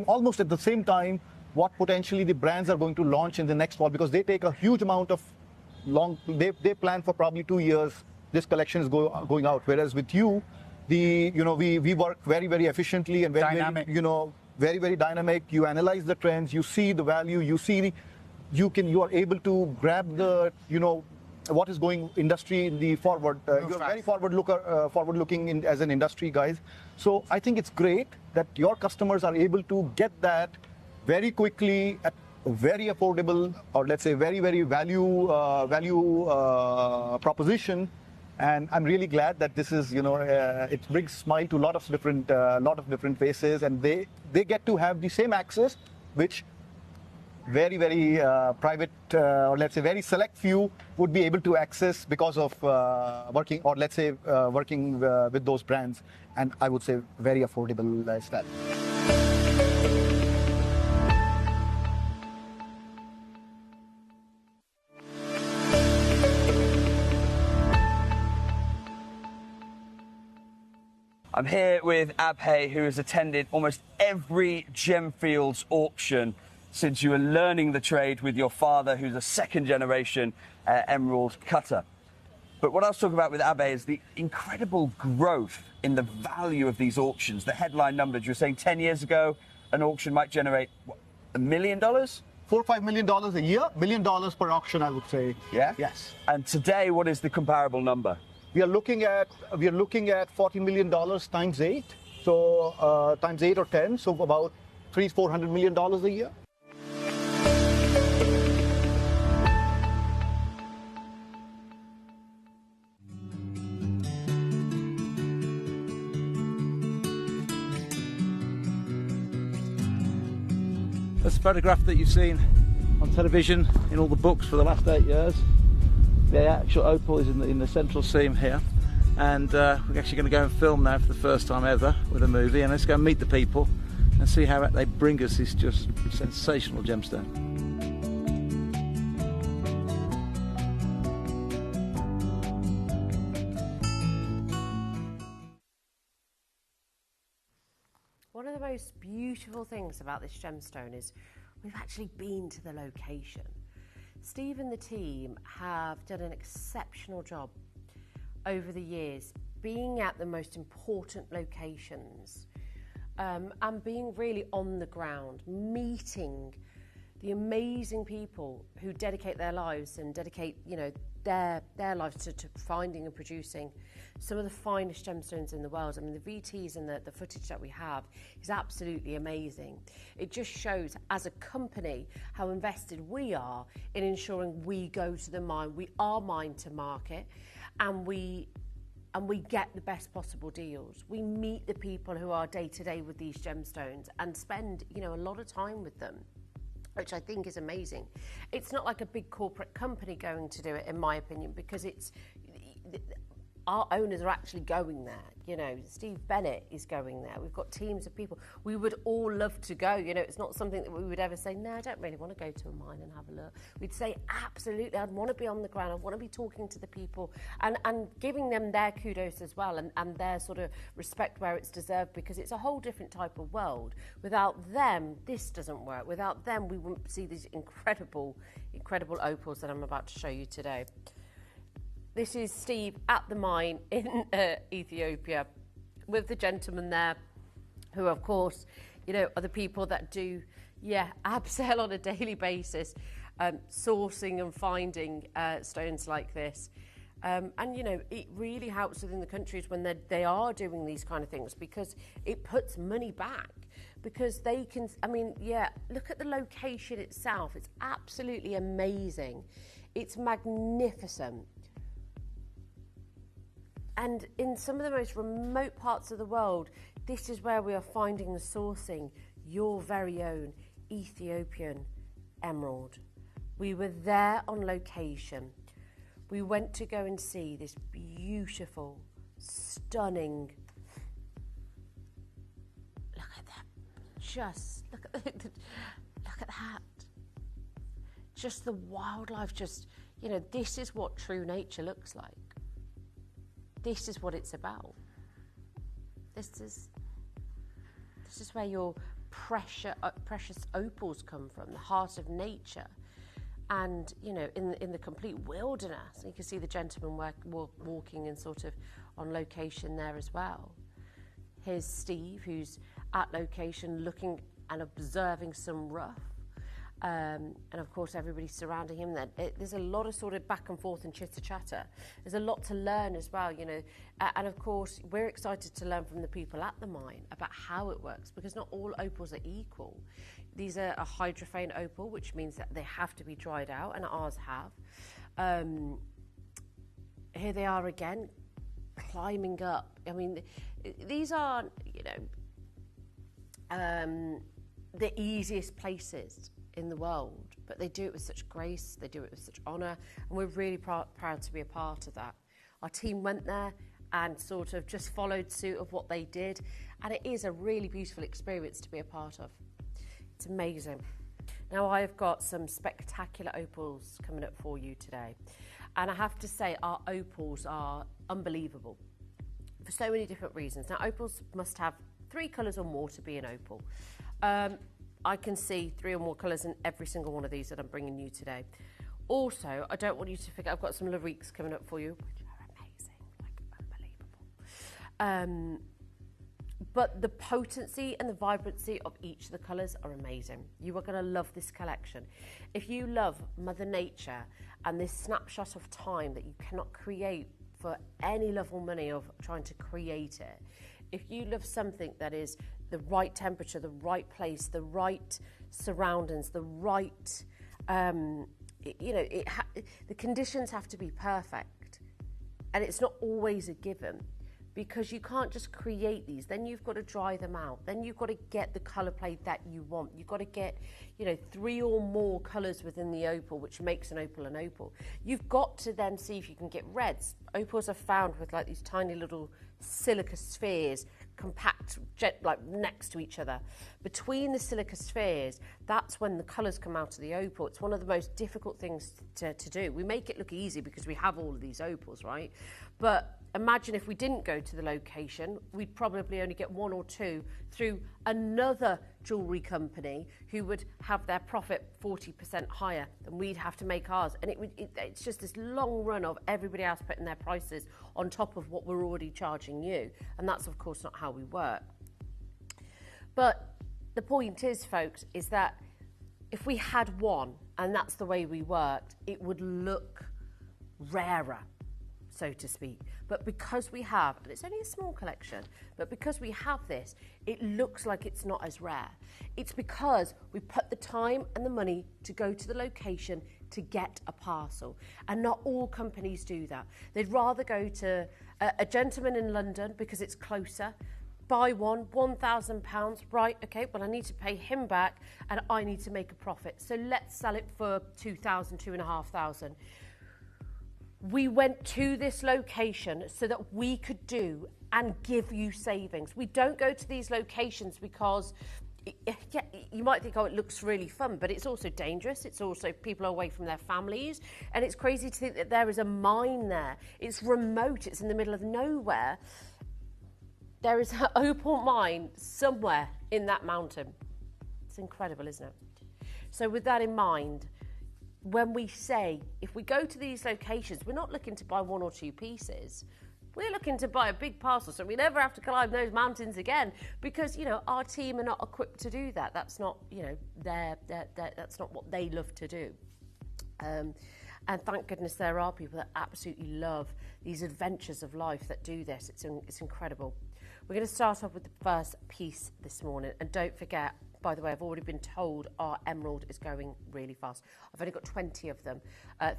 almost at the same time, what potentially the brands are going to launch in the next fall, because they take a huge amount of they plan for probably 2 years this collection is going out, whereas with you, we work very, very efficiently and very dynamic. Very, very dynamic. You analyze the trends, you see the value, you are able to grab the what is going industry in the forward. You're very forward looking as an industry, guys. So I think it's great that your customers are able to get that very quickly at a very affordable, or let's say very, very value proposition. And I'm really glad that this is, it brings smile to a lot of different faces, and they get to have the same access, which very, very private, or let's say very select few would be able to access because of working with those brands, and I would say very affordable lifestyle. I'm here with Abhay, who has attended almost every Gemfields auction since you were learning the trade with your father, who's a second-generation emerald cutter. But what I was talking about with Abhay is the incredible growth in the value of these auctions. The headline numbers, you were saying 10 years ago, an auction might generate, what, $1 million? $4 or $5 million a year, $1 million per auction, I would say. Yeah? Yes. And today, what is the comparable number? We are looking at $40 million times 8, so times 8 or 10, so about $400 million a year. This photograph that you've seen on television in all the books for the last 8 years. The actual opal is in the central seam here, and we're actually going to go and film now for the first time ever with a movie, and let's go and meet the people and see how they bring us this just sensational gemstone. One of the most beautiful things about this gemstone is we've actually been to the location. Steve and the team have done an exceptional job over the years being at the most important locations and being really on the ground, meeting the amazing people who dedicate their lives and dedicate, their lives to finding and producing some of the finest gemstones in the world. I mean, the VTs and the footage that we have is absolutely amazing. It just shows, as a company, how invested we are in ensuring we go to the mine, we are mine to market, and we get the best possible deals. We meet the people who are day to day with these gemstones and spend, a lot of time with them, which I think is amazing. It's not like a big corporate company going to do it, in my opinion, because our owners are actually going there. Steve Bennett is going there. We've got teams of people. We would all love to go. It's not something that we would ever say, no, I don't really want to go to a mine and have a look. We'd say, absolutely, I'd want to be on the ground. I want to be talking to the people and giving them their kudos as well and their sort of respect where it's deserved, because it's a whole different type of world. Without them, this doesn't work. Without them, we wouldn't see these incredible opals that I'm about to show you today. this is Steve at the mine in Ethiopia with the gentleman there who, of course, you know, are the people that do, upsell on a daily basis, sourcing and finding stones like this. And, you know, it really helps within the countries when they are doing these kind of things, because it puts money back, because they can, I mean, look at the location itself. It's absolutely amazing. It's magnificent. And in some of the most remote parts of the world, this is where we are finding and sourcing your very own Ethiopian emerald. We were there on location. We went to go and see this beautiful, stunning, look at that, just look at that. Just the wildlife, just, you know, this is what true nature looks like. This is what it's about. This is where your precious opals come from, the heart of nature. And, you know, in the complete wilderness. You can see the gentleman walking and sort of on location there as well. Here's Steve, who's at location looking and observing some rough. And of course, everybody's surrounding him. There's a lot of sort of back and forth and chitter chatter. There's a lot to learn as well, you know. And of course, we're excited to learn from the people at the mine about how it works, because not all opals are equal. These are a hydrophane opal, which means that they have to be dried out, and ours have. Here they are again, climbing up. I mean, these aren't, you know, the easiest places in the world, but they do it with such grace, they do it with such honour, and we're really proud to be a part of that. Our team went there and sort of just followed suit of what they did, and it is a really beautiful experience to be a part of. It's amazing. Now, I've got some spectacular opals coming up for you today, and I have to say our opals are unbelievable for so many different reasons. Now, opals must have 3 colours or more to be an opal. I can see 3 or more colours in every single one of these that I'm bringing you today. Also, I don't want you to forget, I've got some Lariques coming up for you, which are amazing, like unbelievable. But the potency and the vibrancy of each of the colours are amazing. You are going to love this collection. If you love Mother Nature and this snapshot of time that you cannot create for any love or money of trying to create it, if you love something that is the right temperature, the right place, the right surroundings, the right, you know, the conditions have to be perfect. And it's not always a given, because you can't just create these. Then you've got to dry them out. Then you've got to get the colour plate that you want. You've got to get, you know, 3 or more colours within the opal, which makes an opal an opal. You've got to then see if you can get reds. Opals are found with like these tiny little silica spheres, compact, like next to each other. Between the silica spheres, that's when the colours come out of the opal. It's one of the most difficult things to do. We make it look easy because we have all of these opals, right? But imagine if we didn't go to the location, we'd probably only get 1 or 2 through another jewellery company who would have their profit 40% higher than we'd have to make ours. And it's just this long run of everybody else putting their prices on top of what we're already charging you. And that's, of course, not how we work. But the point is, folks, is that if we had one, and that's the way we worked, it would look rarer, so to speak. But because we have, and it's only a small collection, but because we have this, it looks like it's not as rare. It's because we put the time and the money to go to the location to get a parcel. And not all companies do that. They'd rather go to a gentleman in London because it's closer, buy one, £1,000, right, okay, well, I need to pay him back and I need to make a profit. So let's sell it for £2,000, £2,500. We went to this location so that we could do and give you savings. We don't go to these locations because you might think, oh, it looks really fun, but it's also dangerous. It's also people are away from their families. And it's crazy to think that there is a mine there. It's remote. It's in the middle of nowhere. There is an opal mine somewhere in that mountain. It's incredible, isn't it? So with that in mind, when we say, if we go to these locations, we're not looking to buy 1 or 2 pieces. We're looking to buy a big parcel so we never have to climb those mountains again, because, you know, our team are not equipped to do that. That's not, you know, that's not what they love to do. And thank goodness there are people that absolutely love these adventures of life that do this. It's incredible. We're going to start off with the first piece this morning. And don't forget, by the way, I've already been told our emerald is going really fast. I've only got 20 of them.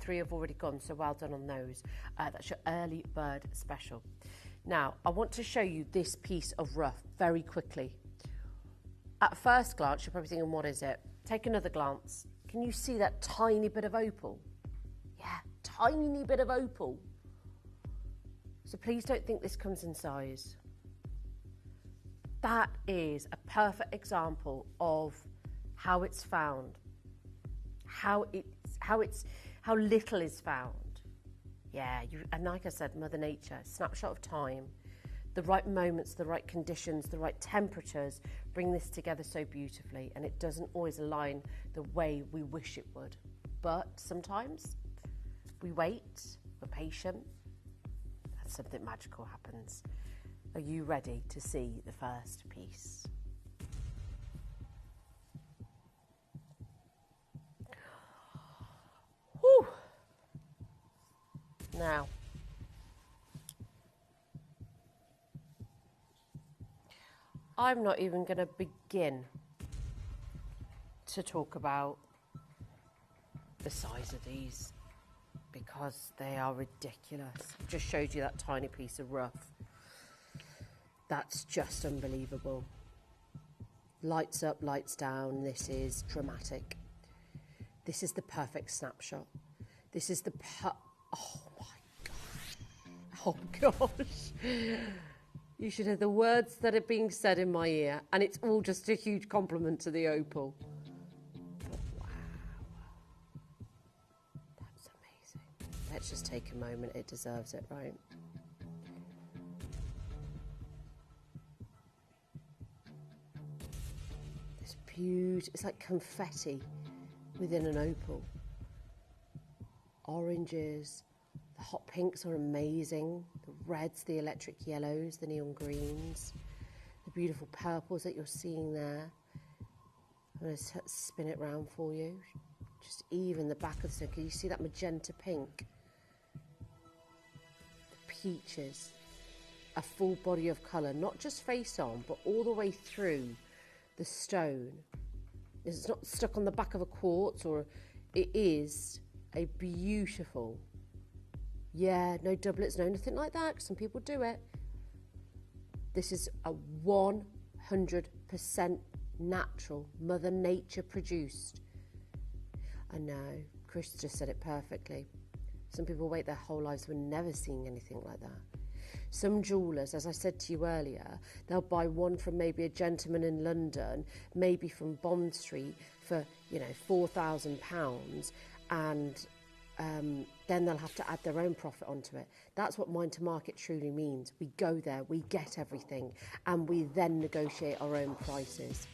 3 have already gone, so well done on those. That's your early bird special. Now, I want to show you this piece of rough very quickly. At first glance, you're probably thinking, what is it? Take another glance. Can you see that tiny bit of opal? Yeah, tiny bit of opal. So please don't think this comes in size. That is a perfect example of how it's found, how little is found. Yeah, and like I said, Mother Nature, snapshot of time, the right moments, the right conditions, the right temperatures bring this together so beautifully, and it doesn't always align the way we wish it would. But sometimes we wait, we're patient, and something magical happens. Are you ready to see the first piece? Whew. Now, I'm not even going to begin to talk about the size of these because they are ridiculous. Just showed you that tiny piece of rough. That's just unbelievable. Lights up, lights down. This is dramatic. This is the perfect snapshot. This is the oh my gosh. Oh gosh. You should hear the words that are being said in my ear, and it's all just a huge compliment to the opal. Wow. That's amazing. Let's just take a moment. It deserves it, right? It's like confetti within an opal. Oranges, the hot pinks are amazing. The reds, the electric yellows, the neon greens, the beautiful purples that you're seeing there. I'm going to spin it round for you. Just even the back of the stone. Can you see that magenta pink? The peaches, a full body of colour, not just face on, but all the way through the stone. It's not stuck on the back of a quartz, or it is a beautiful, yeah, no doublets, no nothing like that. Some people do it. This is a 100% natural, Mother Nature produced. I know, Chris just said it perfectly. Some people wait their whole lives for never seeing anything like that. Some jewellers, as I said to you earlier, they'll buy one from maybe a gentleman in London, maybe from Bond Street for, you know, £4,000, and then they'll have to add their own profit onto it. That's what mine to market truly means. We go there, we get everything, and we then negotiate our own prices.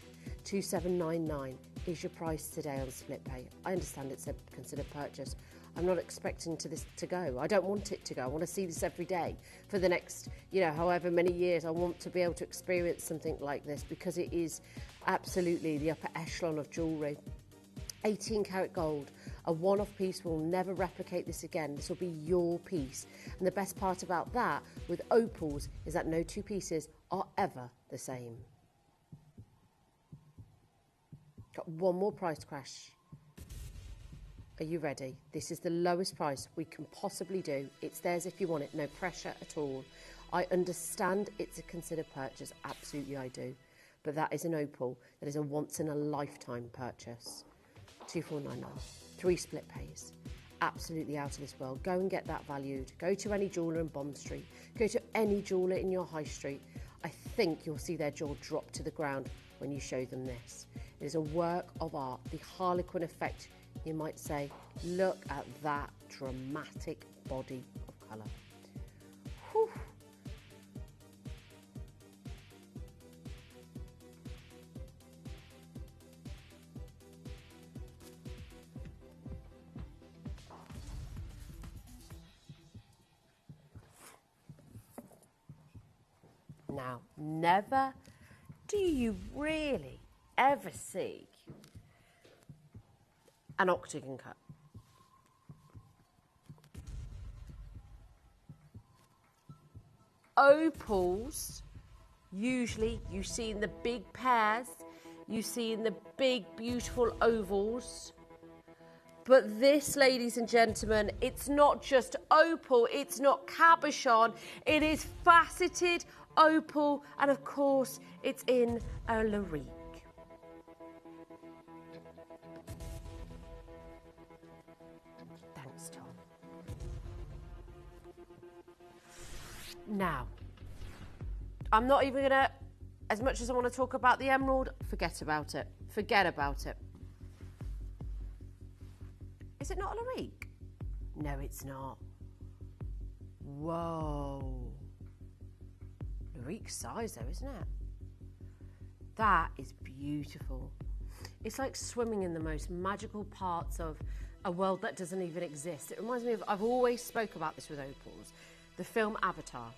2799 is your price today on split pay. I understand it's a considered purchase. I'm not expecting this to go. I don't want it to go. I want to see this every day for the next, you know, however many years. I want to be able to experience something like this because it is absolutely the upper echelon of jewellery. 18 karat gold, a one-off piece. Will never replicate this again. This will be your piece. And the best part about that with opals is that no two pieces are ever the same. Got one more price crash. Are you ready? This is the lowest price we can possibly do. It's theirs if you want it, no pressure at all. I understand it's a considered purchase, absolutely I do. But that is an opal, that is a once in a lifetime purchase. 2499, 3 split pays. Absolutely out of this world. Go and get that valued. Go to any jeweller in Bond Street. Go to any jeweller in your high street. I think you'll see their jaw drop to the ground when you show them this. It is a work of art, the Harlequin effect. You might say, look at that dramatic body of colour. Whew. Now, never do you really ever see an octagon cut. Opals, usually you see in the big pairs, you see in the big, beautiful ovals. But this, ladies and gentlemen, it's not just opal, it's not cabochon, it is faceted opal, and of course, it's in a larique. Thanks, Tom. Now, I'm not even gonna, as much as I want to talk about the emerald, forget about it. Forget about it. Is it not a larique? No, it's not. Whoa. Larique size though, isn't it? That is beautiful. It's like swimming in the most magical parts of a world that doesn't even exist. It reminds me of, I've always spoke about this with opals, the film Avatar.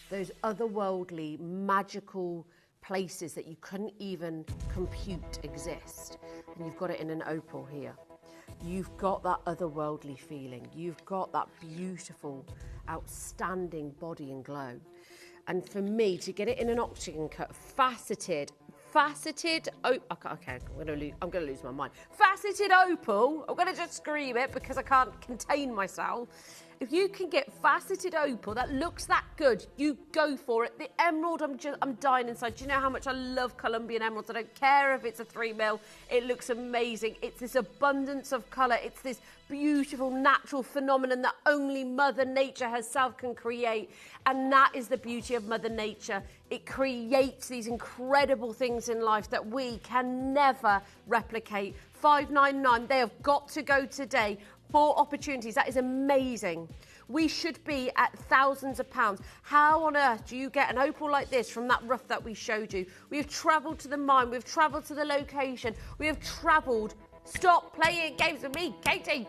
Those otherworldly, magical places that you couldn't even compute exist. And you've got it in an opal here. You've got that otherworldly feeling. You've got that beautiful, outstanding body and glow. And for me, to get it in an octagon cut, faceted, oh, okay, I'm gonna lose my mind. Faceted opal, I'm gonna just scream it because I can't contain myself. If you can get faceted opal that looks that good, you go for it. The emerald, I'm dying inside. Do you know how much I love Colombian emeralds? I don't care if it's a 3mm. It looks amazing. It's this abundance of colour. It's this beautiful natural phenomenon that only Mother Nature herself can create. And that is the beauty of Mother Nature. It creates these incredible things in life that we can never replicate. 599, they have got to go today. 4 opportunities. That is amazing. We should be at thousands of pounds. How on earth do you get an opal like this from that rough that we showed you? We have travelled to the mine. We've travelled to the location. We have travelled. Stop playing games with me, Katie.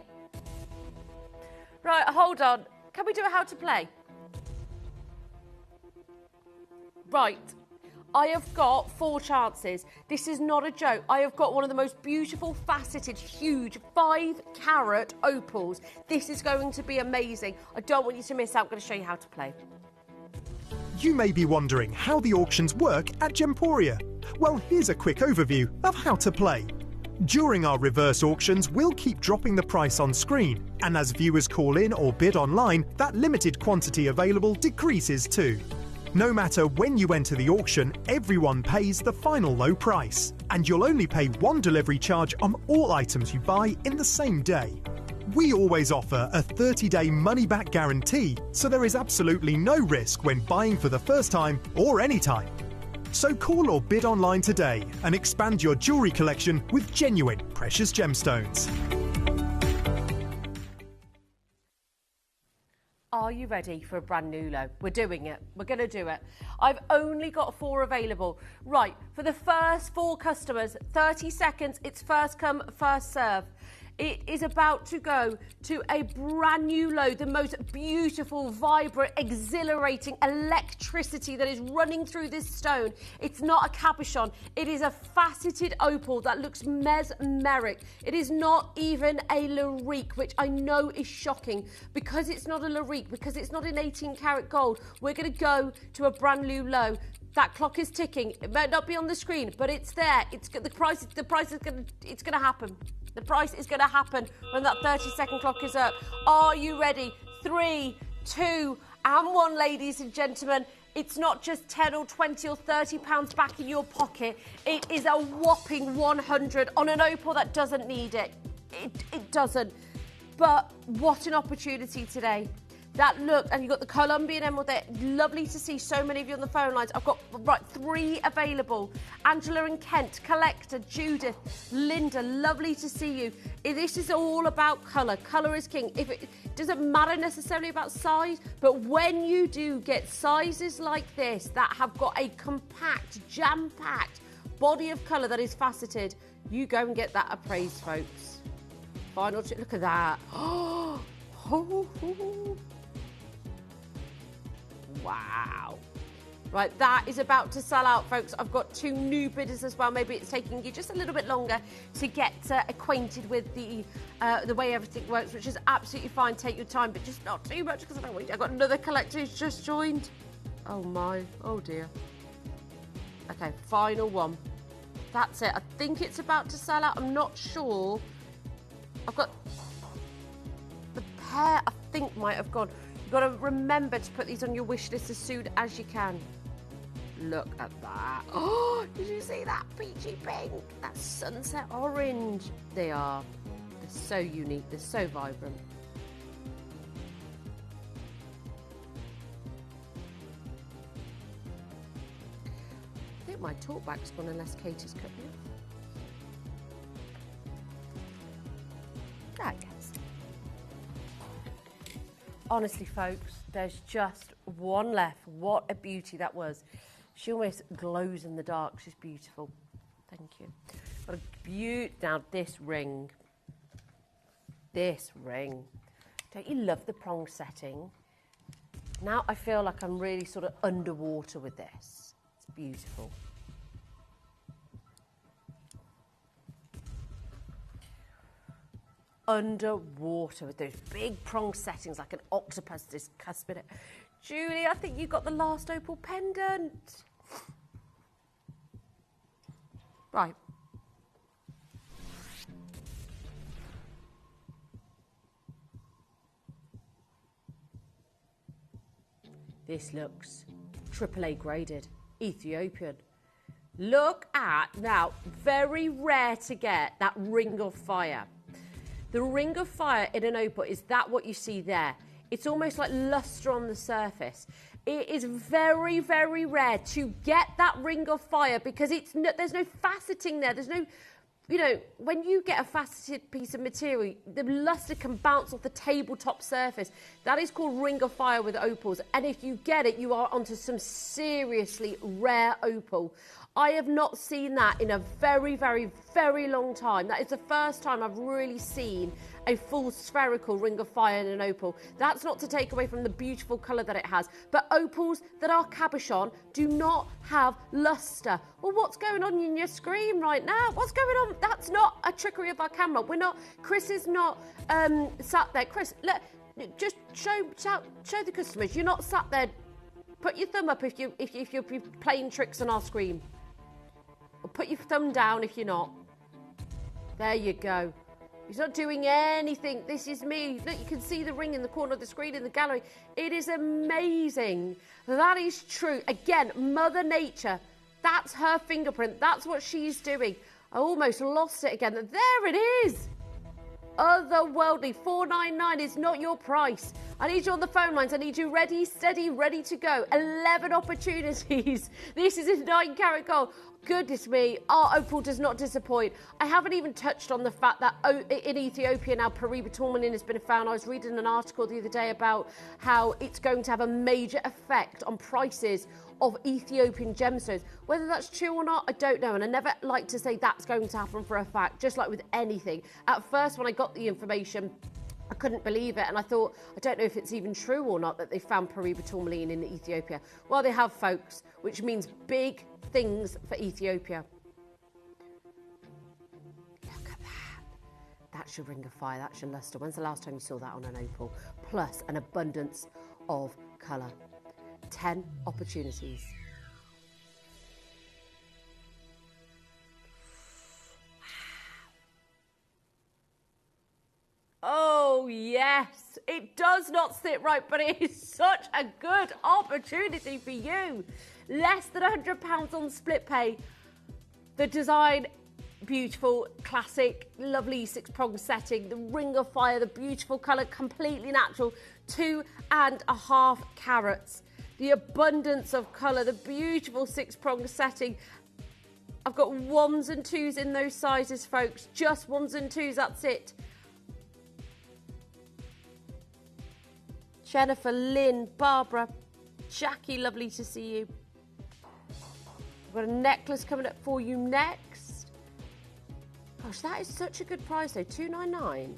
Right, hold on. Can we do a how to play? Right. I have got 4 chances. This is not a joke. I have got one of the most beautiful, faceted, huge 5-carat opals. This is going to be amazing. I don't want you to miss out. I'm going to show you how to play. You may be wondering how the auctions work at Gemporia. Well, here's a quick overview of how to play. During our reverse auctions, we'll keep dropping the price on screen, and as viewers call in or bid online, that limited quantity available decreases too. No matter when you enter the auction, everyone pays the final low price, and you'll only pay 1 delivery charge on all items you buy in the same day. We always offer a 30-day money-back guarantee, so there is absolutely no risk when buying for the first time or any time. So call or bid online today and expand your jewellery collection with genuine precious gemstones. Are you ready for a brand new low? We're doing it. We're going to do it. I've only got 4 available. Right, for the first 4 customers, 30 seconds, it's first come, first serve. It is about to go to a brand new low, the most beautiful, vibrant, exhilarating electricity that is running through this stone. It's not a cabochon. It is a faceted opal that looks mesmeric. It is not even a larique, which I know is shocking. Because it's not a larique, because it's not in 18-karat gold, we're going to go to a brand new low. That clock is ticking. It might not be on the screen, but it's there. The price is going to happen. The price is going to happen when that 30-second clock is up. Are you ready? 3, 2, and 1, ladies and gentlemen. It's not just 10 or 20 or 30 pounds back in your pocket. It is a whopping 100 on an opal that doesn't need it. It doesn't. But what an opportunity today. That look, and you've got the Colombian emerald there. Lovely to see so many of you on the phone lines. I've got 3 available. Angela and Kent, Collector, Judith, Linda, lovely to see you. This is all about colour. Colour is king. It doesn't matter necessarily about size, but when you do get sizes like this that have got a compact, jam-packed body of colour that is faceted, you go and get that appraised, folks. Final trick, look at that. Oh. Wow. Right, that is about to sell out, folks. I've got 2 new bidders as well. Maybe it's taking you just a little bit longer to get acquainted with the way everything works, which is absolutely fine. Take your time, but just not too much because I don't want. I've got another collector who's just joined. Oh my, oh dear. Okay, final one. That's it. I think it's about to sell out. I'm not sure. I've got the pair. I think might have gone. You've got to remember to put these on your wish list as soon as you can. Look at that. Oh, did you see that peachy pink? That sunset orange. They are. They're so unique. They're so vibrant. I think my talkback's gone unless Katie's cut me off. Ah, yes. Honestly, folks, there's just one left. What a beauty that was. She almost glows in the dark. She's beautiful. Thank you. What a beaut. Now, this ring. This ring. Don't you love the prong setting? Now I feel like I'm really sort of underwater with this. It's beautiful. Underwater with those big prong settings like an octopus, this cuspid. Julie, I think you got the last opal pendant. Right. This looks AAA graded, Ethiopian. Look at, now, very rare to get that ring of fire. The ring of fire in an opal, is that what you see there? It's almost like luster on the surface. It is very, very rare to get that ring of fire because there's no faceting there. There's no, you know, when you get a faceted piece of material, the luster can bounce off the tabletop surface. That is called ring of fire with opals. And if you get it, you are onto some seriously rare opal. I have not seen that in a very, very, very long time. That is the first time I've really seen a full spherical ring of fire in an opal. That's not to take away from the beautiful colour that it has, but opals that are cabochon do not have luster. Well, what's going on in your screen right now? What's going on? That's not a trickery of our camera. We're not, Chris is not sat there. Chris, look, just show the customers. You're not sat there. Put your thumb up if you're playing tricks on our screen. Or put your thumb down if you're not. There you go. He's not doing anything. This is me. Look, you can see the ring in the corner of the screen in the gallery. It is amazing. That is true. Again, Mother Nature. That's her fingerprint. That's what she's doing. I almost lost it again. There it is. Otherworldly. $4.99 is not your price. I need you on the phone lines. I need you ready, steady, ready to go. 11 opportunities. This is a 9-carat gold. Goodness me, our opal does not disappoint. I haven't even touched on the fact that in Ethiopia now Periba tourmaline has been found. I was reading an article the other day about how it's going to have a major effect on prices of Ethiopian gemstones. Whether that's true or not, I don't know. And I never like to say that's going to happen for a fact, just like with anything. At first, when I got the information, I couldn't believe it, and I thought, I don't know if it's even true or not that they found Periba tourmaline in Ethiopia. Well, they have, folks, which means big things for Ethiopia. Look at that. That's your ring of fire, that's your luster. When's the last time you saw that on an opal? Plus an abundance of colour. 10 opportunities. Oh, yes, it does not sit right, but it is such a good opportunity for you. Less than £100 on split pay. The design, beautiful, classic, lovely 6-prong setting. The ring of fire, the beautiful colour, completely natural. 2.5 carats. The abundance of colour, the beautiful 6-prong setting. I've got 1s and 2s in those sizes, folks. Just 1s and 2s, that's it. Jennifer, Lynn, Barbara, Jackie, lovely to see you. We've got a necklace coming up for you next. Gosh, that is such a good price though, $2.99.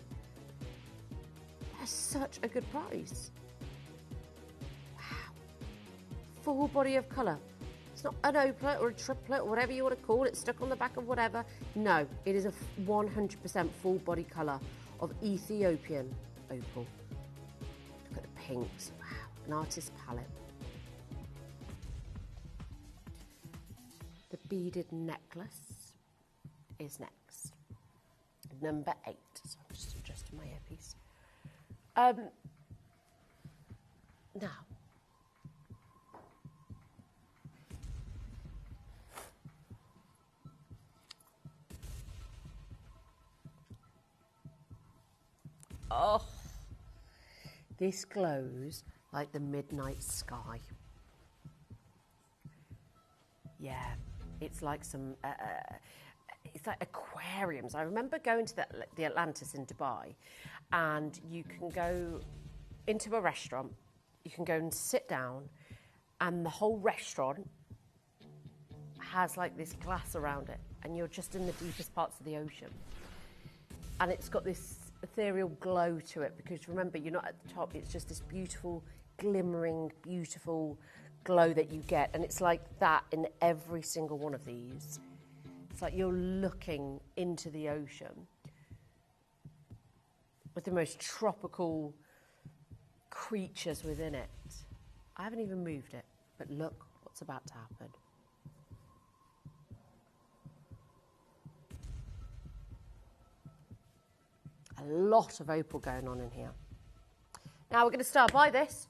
That's such a good price. Wow. full body of colour. It's not an opal or a triplet or whatever you want to call it, stuck on the back of whatever. No, it is a 100% full body colour of Ethiopian opal. Look at the pinks. Wow, an artist's palette. The beaded necklace is next. Number 8. So I'm just adjusting my earpiece. Now, oh, this glows like the midnight sky. Yeah, it's like some, it's like aquariums. I remember going to the Atlantis in Dubai, and you can go into a restaurant, you can go and sit down, and the whole restaurant has like this glass around it, and you're just in the deepest parts of the ocean. And it's got this ethereal glow to it, because remember, you're not at the top, it's just this beautiful, glimmering, beautiful glow that you get, and it's like that in every single one of these. It's like you're looking into the ocean with the most tropical creatures within it. I haven't even moved it, but look what's about to happen. A lot of opal going on in here. Now we're going to start by this.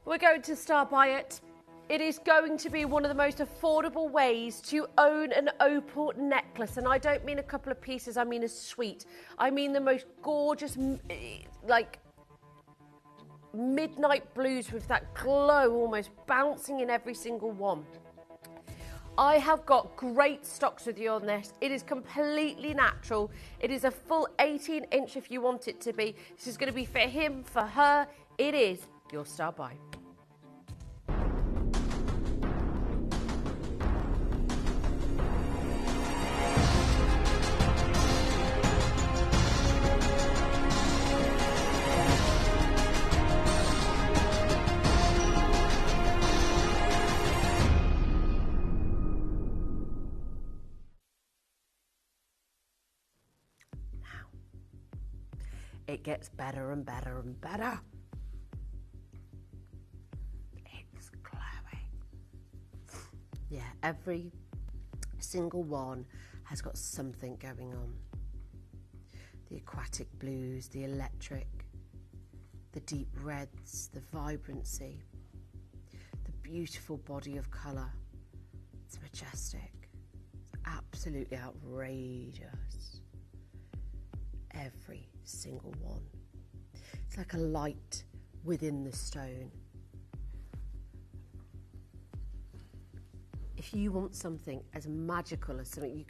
We're going to start by it. It is going to be one of the most affordable ways to own an opal necklace. And I don't mean a couple of pieces, I mean a suite. I mean the most gorgeous, like, midnight blues with that glow almost bouncing in every single one. I have got great stocks with you on this. It is completely natural. It is a full 18-inch if you want it to be. This is going to be for him, for her. It is your star buy. It gets better and better and better. It's glowing. Yeah, every single one has got something going on. The aquatic blues, the electric, the deep reds, the vibrancy, the beautiful body of colour. It's majestic. It's absolutely outrageous. Every single one. It's like a light within the stone. If you want something as magical as something, you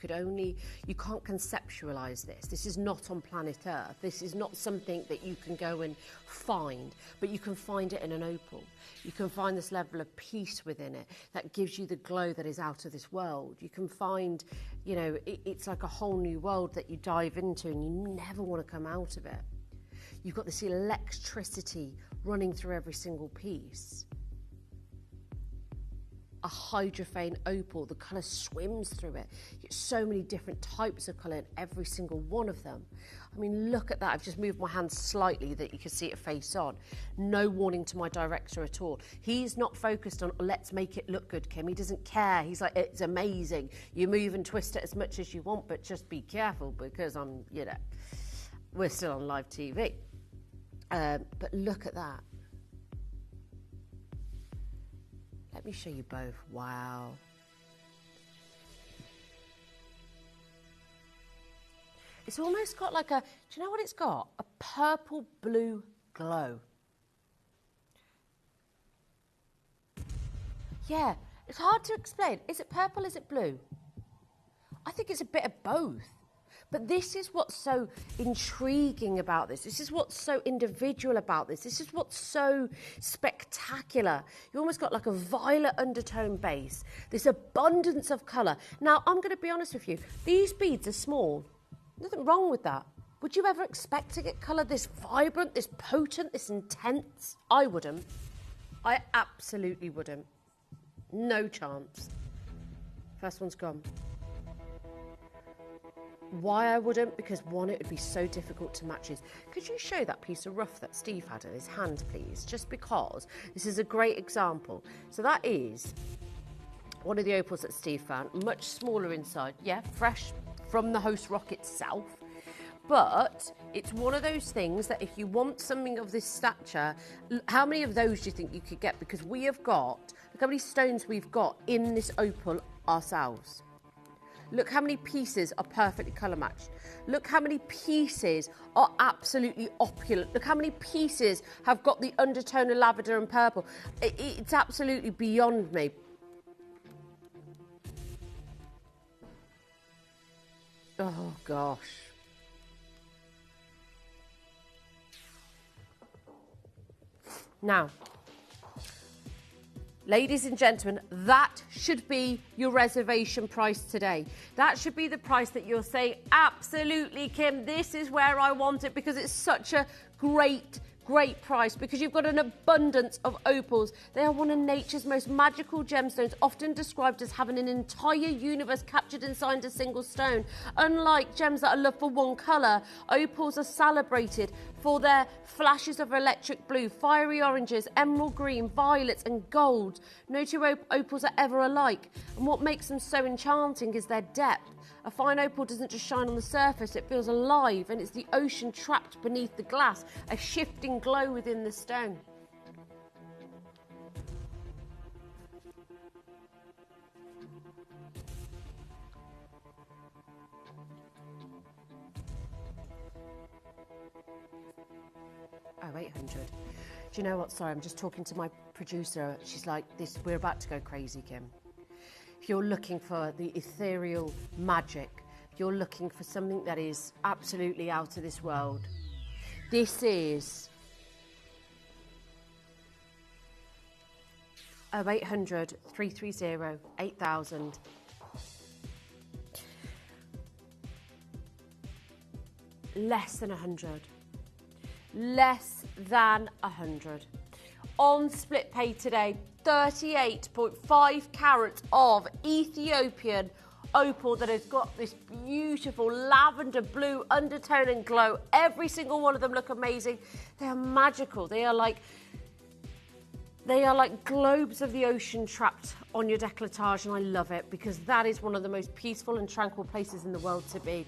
can't conceptualize this. This is not on planet Earth. This is not something that you can go and find, but you can find it in an opal. You can find this level of peace within it that gives you the glow that is out of this world. You can find, you know, it's like a whole new world that you dive into and you never want to come out of it. You've got this electricity running through every single piece. A hydrophane opal, the colour swims through it. You get so many different types of colour in every single one of them. I mean, look at that. I've just moved my hand slightly that you can see it face on. No warning to my director at all. He's not focused on, let's make it look good, Kim. He doesn't care. He's like, it's amazing. You move and twist it as much as you want, but just be careful because we're still on live TV. But look at that. Let me show you both. Wow. It's almost got like do you know what it's got? A purple blue glow. Yeah, it's hard to explain. Is it purple? Is it blue? I think it's a bit of both. But this is what's so intriguing about this. This is what's so individual about this. This is what's so spectacular. You almost got like a violet undertone base, this abundance of colour. Now, I'm going to be honest with you. These beads are small. Nothing wrong with that. Would you ever expect to get colour this vibrant, this potent, this intense? I wouldn't. I absolutely wouldn't. No chance. First one's gone. Why I wouldn't? Because one, it would be so difficult to match his. Could you show that piece of rough that Steve had in his hand, please? Just because this is a great example. So that is one of the opals that Steve found, much smaller inside. Yeah, fresh from the host rock itself. But it's one of those things that if you want something of this stature, how many of those do you think you could get? Because we have got, look how many stones we've got in this opal ourselves. Look how many pieces are perfectly colour matched. Look how many pieces are absolutely opulent. Look how many pieces have got the undertone of lavender and purple. It's absolutely beyond me. Oh, gosh. Now, ladies and gentlemen, that should be your reservation price today. That should be the price that you'll say, absolutely, Kim, this is where I want it, because it's such a great price, because you've got an abundance of opals. They are one of nature's most magical gemstones, often described as having an entire universe captured inside a single stone. Unlike gems that are loved for one colour, opals are celebrated for their flashes of electric blue, fiery oranges, emerald green, violets and gold. No two opals are ever alike, and what makes them so enchanting is their depth. A fine opal doesn't just shine on the surface, it feels alive, and it's the ocean trapped beneath the glass, a shifting glow within the stone. Oh, 800. Do you know what? Sorry, I'm just talking to my producer. She's like, "This, we're about to go crazy, Kim." If you're looking for the ethereal magic, if you're looking for something that is absolutely out of this world, this is 0800 330 8000. Less than 100. Less than 100. On split pay today, 38.5 carats of Ethiopian opal that has got this beautiful lavender blue undertone and glow. Every single one of them look amazing. They are magical. They are like globes of the ocean trapped on your décolletage, and I love it because that is one of the most peaceful and tranquil places in the world to be.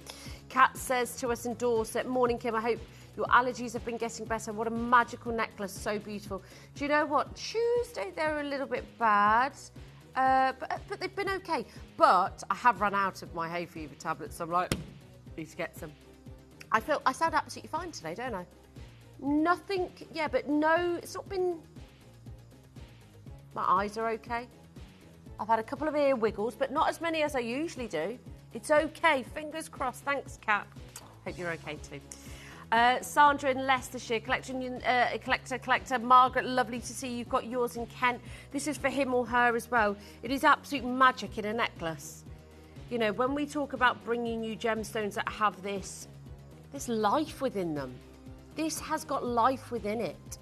Kat says to us in Dorset, "Morning, Kim, I hope your allergies have been getting better. What a magical necklace, so beautiful." Do you know what? Tuesday they were a little bit bad, but they've been okay. But I have run out of my hay fever tablets, so I'm like, need to get some. I sound absolutely fine today, don't I? Nothing, yeah, but no, it's not been. My eyes are okay. I've had a couple of ear wiggles, but not as many as I usually do. It's okay. Fingers crossed. Thanks, Kat. Hope you're okay too. Sandra in Leicestershire, collector. Margaret, lovely to see you've got yours in Kent. This is for him or her as well. It is absolute magic in a necklace. You know, when we talk about bringing you gemstones that have this life within them, this has got life within it.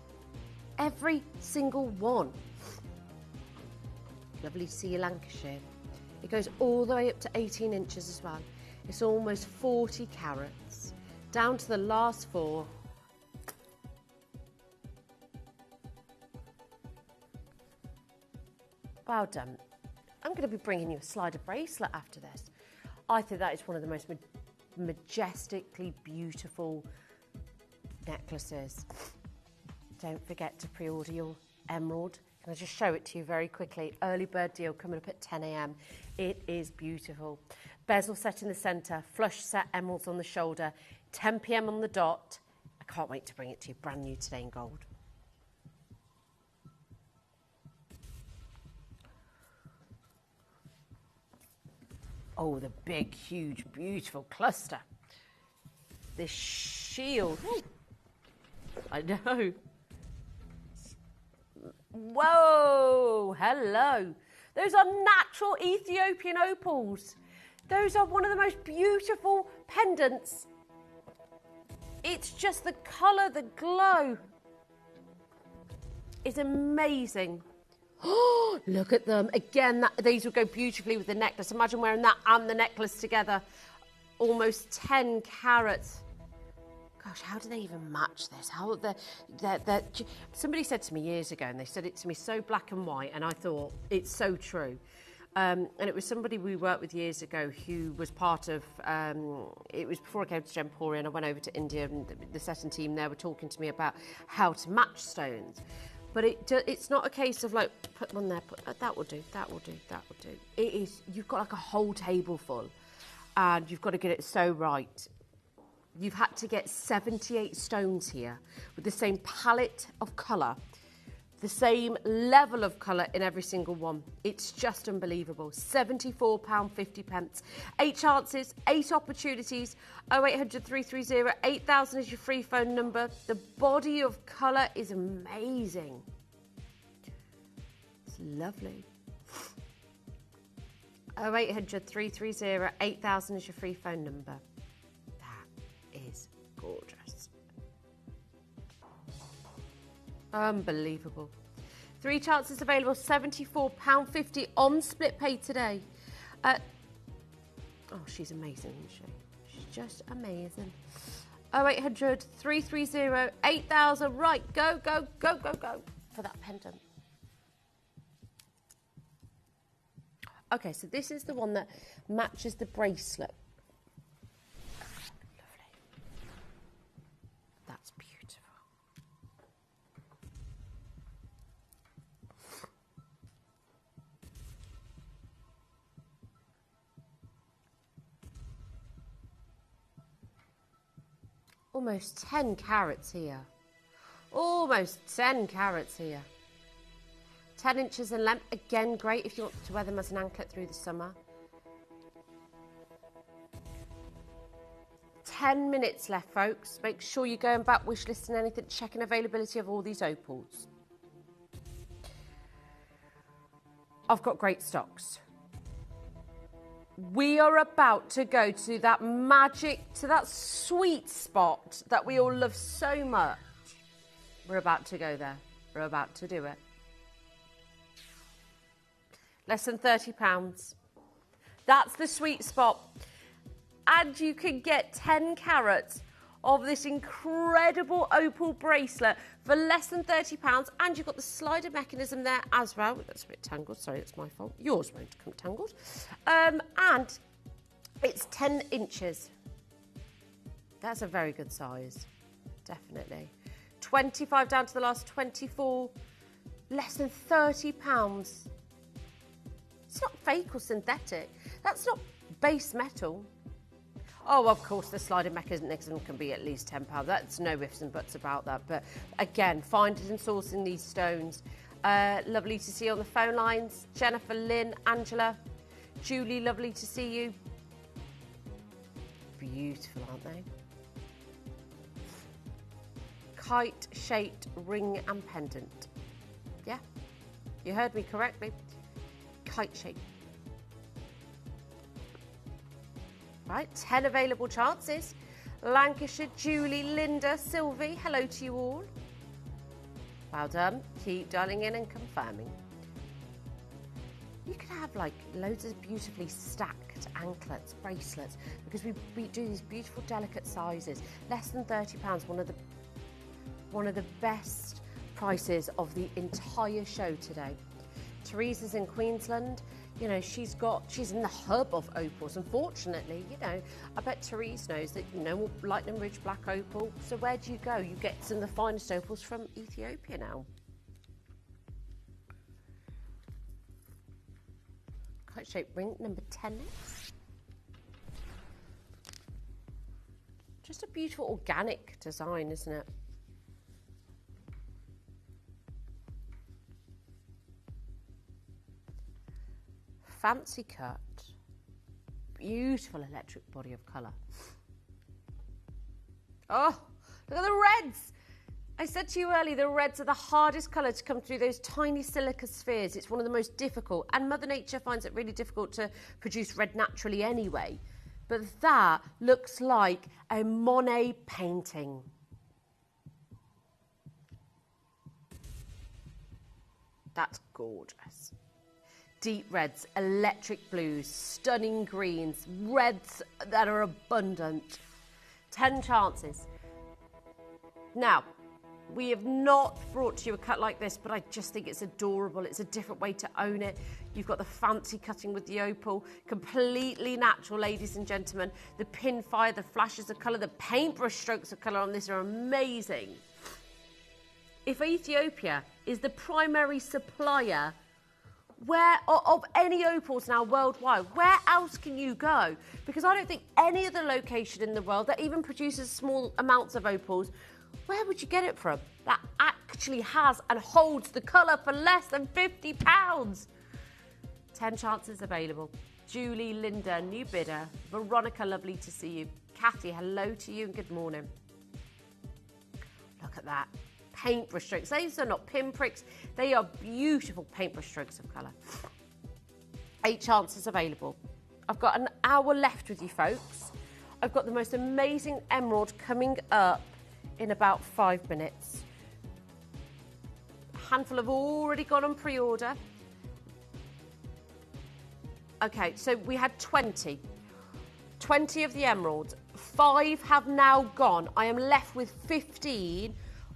Every single one. Lovely to see you, Lancashire. It goes all the way up to 18 inches as well. It's almost 40 carats. Down to the last 4. Well done. I'm going to be bringing you a slider bracelet after this. I think that is one of the most majestically beautiful necklaces. Don't forget to pre-order your emerald. Can I just show it to you very quickly? Early bird deal coming up at 10 a.m. It is beautiful. Bezel set in the centre, flush set emeralds on the shoulder, 10 p.m. on the dot. I can't wait to bring it to you, brand new today in gold. Oh, the big, huge, beautiful cluster. This shield. Ooh. I know. Whoa, hello. Those are natural Ethiopian opals. Those are one of the most beautiful pendants. It's just the colour, the glow. is amazing. Oh, look at them. Again, these would go beautifully with the necklace. Imagine wearing that and the necklace together. Almost 10 carats. Gosh, how do they even match this? Somebody said to me years ago, and they said it to me so black and white, and I thought, it's so true. And it was somebody we worked with years ago who was part of, it was before I came to Gemporia, and I went over to India, and the setting team there were talking to me about how to match stones. But it's not a case of like, put one there, that will do, that will do, that will do. It is, you've got like a whole table full, and you've got to get it so right. You've had to get 78 stones here with the same palette of colour, the same level of colour in every single one. It's just unbelievable. £74.50. 8 chances, 8 opportunities. 0800 330 8000 is your free phone number. The body of colour is amazing. It's lovely. 0800 330 8000 is your free phone number. That is gorgeous. Unbelievable. 3 chances available, £74.50 on split pay today. Oh, she's amazing, isn't she? She's just amazing. 0800 330 8000. Right, go, go, go, go, go for that pendant. Okay, so this is the one that matches the bracelet. Lovely. That's beautiful. Almost 10 carats here. Almost 10 carats here. 10 inches in length. Again, great if you want to wear them as an anklet through the summer. 10 minutes left, folks. Make sure you go and back wish list and anything, checking availability of all these opals. I've got great stocks. We are about to go to that magic, to that sweet spot that we all love so much. We're about to go there. We're about to do it. Less than £30. That's the sweet spot. And you can get 10 carats of this incredible opal bracelet for less than £30. And you've got the slider mechanism there as well. That's a bit tangled. Sorry, that's my fault. Yours won't come tangled. And it's 10 inches. That's a very good size. Definitely. 25 down to the last 24. Less than £30. It's not fake or synthetic. That's not base metal. Oh, of course, the sliding mechanism can be at least £10. That's no ifs and buts about that. But again, finding and sourcing these stones. Lovely to see you on the phone lines. Jennifer, Lynn, Angela, Julie, lovely to see you. Beautiful, aren't they? Kite-shaped ring and pendant. Yeah, you heard me correctly. Kite shape. Right, 10 available chances. Lancashire, Julie, Linda, Sylvie, hello to you all. Well done. Keep dialing in and confirming. You could have like loads of beautifully stacked anklets, bracelets, because we do these beautiful delicate sizes. Less than £30, one of the best prices of the entire show today. Teresa's in Queensland. You know, she's in the hub of opals. Unfortunately, you know, I bet Therese knows that, you know, Lightning Ridge Black Opal. So where do you go? You get some of the finest opals from Ethiopia now. Kite-shaped ring, number 10 next. Just a beautiful organic design, isn't it? Fancy cut, beautiful electric body of colour. Oh, look at the reds. I said to you earlier, the reds are the hardest colour to come through those tiny silica spheres. It's one of the most difficult, and Mother Nature finds it really difficult to produce red naturally anyway. But that looks like a Monet painting. That's gorgeous. Deep reds, electric blues, stunning greens, reds that are abundant. 10 chances. Now, we have not brought to you a cut like this, but I just think it's adorable. It's a different way to own it. You've got the fancy cutting with the opal, completely natural, ladies and gentlemen. The pin fire, the flashes of colour, the paintbrush strokes of colour on this are amazing. If Ethiopia is the primary supplier of any opals now worldwide, where else can you go? Because I don't think any other location in the world that even produces small amounts of opals, where would you get it from? That actually has and holds the colour for less than £50. 10 chances available. Julie, Linda, new bidder. Veronica, lovely to see you. Kathy, hello to you and good morning. Look at that. Paintbrush strokes. These are not pinpricks. They are beautiful paintbrush strokes of colour. 8 chances available. I've got an hour left with you folks. I've got the most amazing emerald coming up in about 5 minutes. A handful have already gone on pre-order. Okay, so we had 20 of the emeralds. 5 have now gone. I am left with 15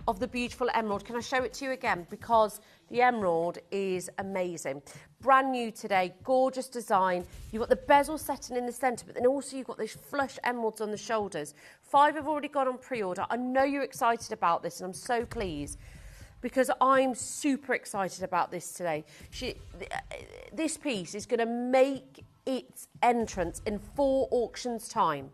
of the beautiful emerald. Can I show it to you again? Because the emerald is amazing. Brand new today, gorgeous design. You've got the bezel setting in the centre, but then also you've got those flush emeralds on the shoulders. 5 have already gone on pre-order. I know you're excited about this, and I'm so pleased because I'm super excited about this today. This piece is going to make its entrance in 4 auctions' time.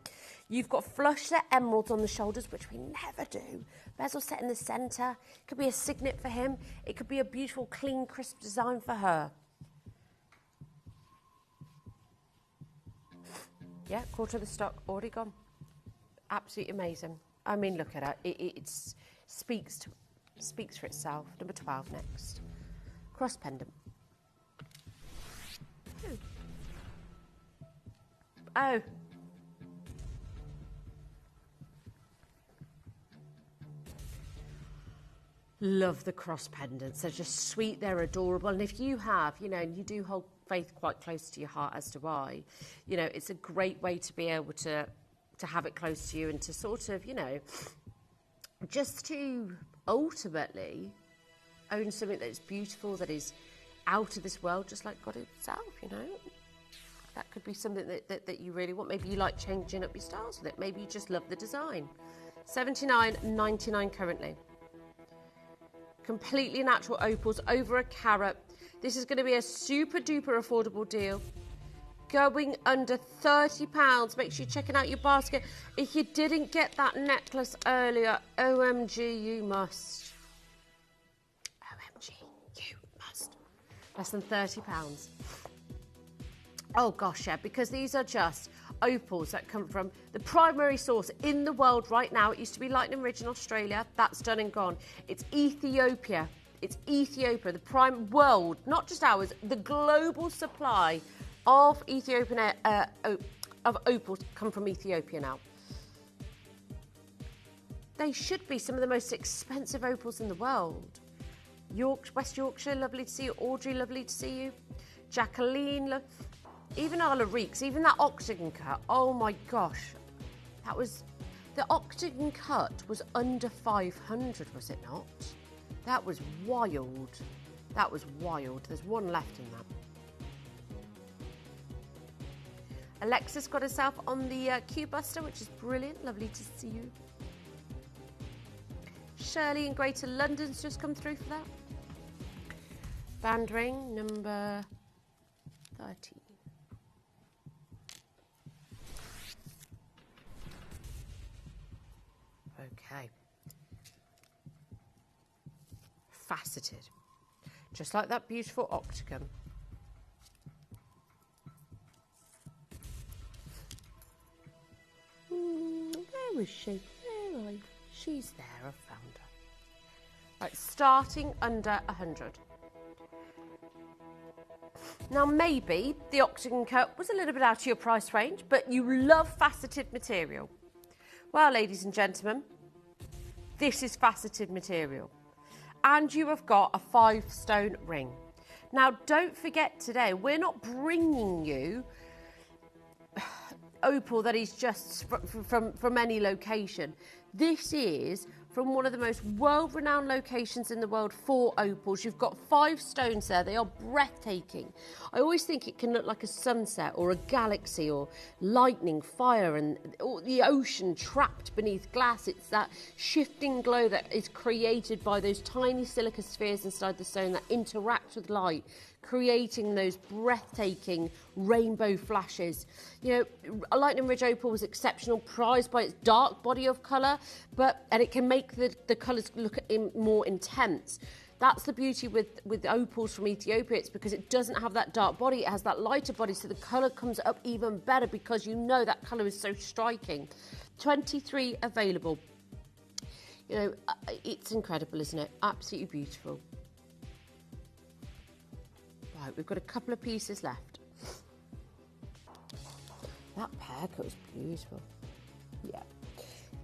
You've got flush set emeralds on the shoulders, which we never do. Bezel set in the centre. It could be a signet for him. It could be a beautiful, clean, crisp design for her. Yeah, quarter of the stock already gone. Absolutely amazing. I mean, look at her. It speaks for itself. Number 12 next. Cross pendant. Oh. Love the cross pendants. They're just sweet, they're adorable. And if you have, and you do hold faith quite close to your heart, as do I, it's a great way to be able to have it close to you and to sort of, just to ultimately own something that is beautiful, that is out of this world, just like God itself, That could be something that you really want. Maybe you like changing up your styles with it. Maybe you just love the design. $79.99 currently. Completely natural opals, over a carat. This is going to be a super duper affordable deal. Going under £30. Make sure you're checking out your basket. If you didn't get that necklace earlier, OMG, you must. OMG, you must. Less than £30. Oh gosh, yeah, because these are just opals that come from the primary source in the world right now. It used to be Lightning Ridge in Australia. That's done and gone. It's Ethiopia. It's Ethiopia, the prime world, not just ours, the global supply of Ethiopian of opals come from Ethiopia now. They should be some of the most expensive opals in the world. West Yorkshire, lovely to see you. Audrey, lovely to see you. Jacqueline, even Arla Reeks, even that octagon cut. Oh my gosh, the octagon cut was under 500, was it not? That was wild. That was wild. There's one left in that. Alexis got herself on the Q Buster, which is brilliant. Lovely to see you. Shirley in Greater London's just come through for that. Band ring number 13. Okay. Faceted. Just like that beautiful octagon. Where is she? Where are you? She's there, I found her. Right, starting under 100. Now, maybe the octagon cut was a little bit out of your price range, but you love faceted material. Well, ladies and gentlemen, this is faceted material. and you have got a 5-stone ring. Now, don't forget today, we're not bringing you opal that is just from any location. This is from one of the most world-renowned locations in the world for opals. You've got 5 stones there. They are breathtaking. I always think it can look like a sunset or a galaxy or lightning, fire, and the ocean trapped beneath glass. It's that shifting glow that is created by those tiny silica spheres inside the stone that interact with light, creating those breathtaking rainbow flashes. You know, a Lightning Ridge opal was exceptional, prized by its dark body of colour, and it can make the colours look more intense. That's the beauty with opals from Ethiopia. It's because it doesn't have that dark body, it has that lighter body, so the colour comes up even better because you know that colour is so striking. 23 available. You know, it's incredible, isn't it? Absolutely beautiful. Right, we've got a couple of pieces left. That haircut was beautiful. Yeah.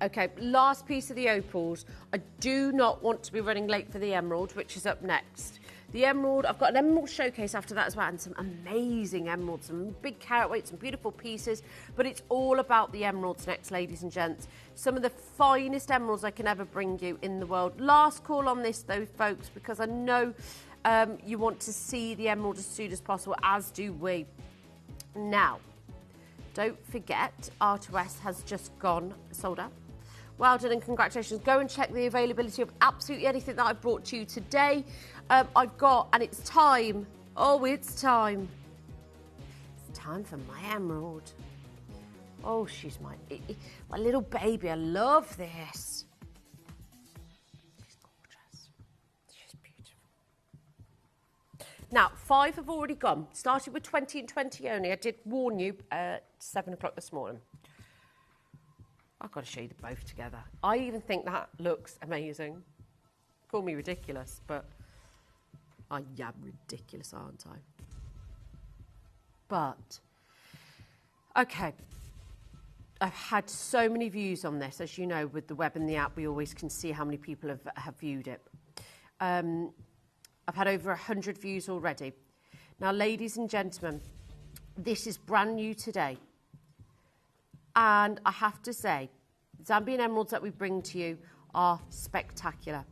Okay, last piece of the opals. I do not want to be running late for the emerald, which is up next. The emerald, I've got an emerald showcase after that as well, and some amazing emeralds, some big carat weights, some beautiful pieces, but it's all about the emeralds next, ladies and gents. Some of the finest emeralds I can ever bring you in the world. Last call on this though, folks, because I know you want to see the emerald as soon as possible, as do we. Now, don't forget, R2S has just gone sold out. Well done and congratulations. Go and check the availability of absolutely anything that I've brought to you today. I've got, and it's time. Oh, it's time. It's time for my emerald. Oh, she's my little baby. I love this. She's gorgeous. She's beautiful. Now, 5 have already gone. Started with 20 and 20 only. I did warn you at 7 o'clock this morning. I've got to show you them both together. I even think that looks amazing. Call me ridiculous, but I am ridiculous, aren't I? But, okay. I've had so many views on this. As you know, with the web and the app, we always can see how many people have viewed it. I've had over 100 views already. Now, ladies and gentlemen, this is brand new today. And I have to say, Zambian emeralds that we bring to you are spectacular.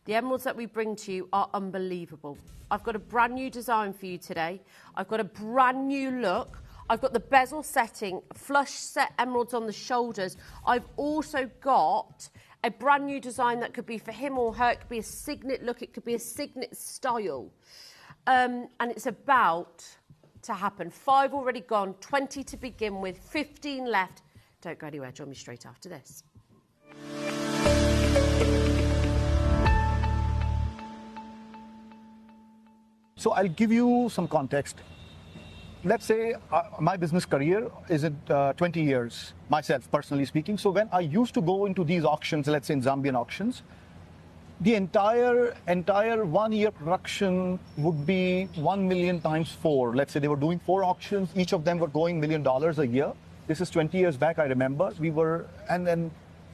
The emeralds that we bring to you are unbelievable. I've got a brand new design for you today. I've got a brand new look. I've got the bezel setting, flush set emeralds on the shoulders. I've also got a brand new design that could be for him or her. It could be a signet look. It could be a signet style. And it's about to happen. 5 already gone, 20 to begin with, 15 left. Don't go anywhere. Join me straight after this. So I'll give you some context. Let's say my business career is at 20 years, myself personally speaking. So when I used to go into these auctions, let's say in Zambian auctions, the entire 1 year production would be 1 million times 4. Let's say they were doing 4 auctions. Each of them were going $1 million a year. This is 20 years back, I remember.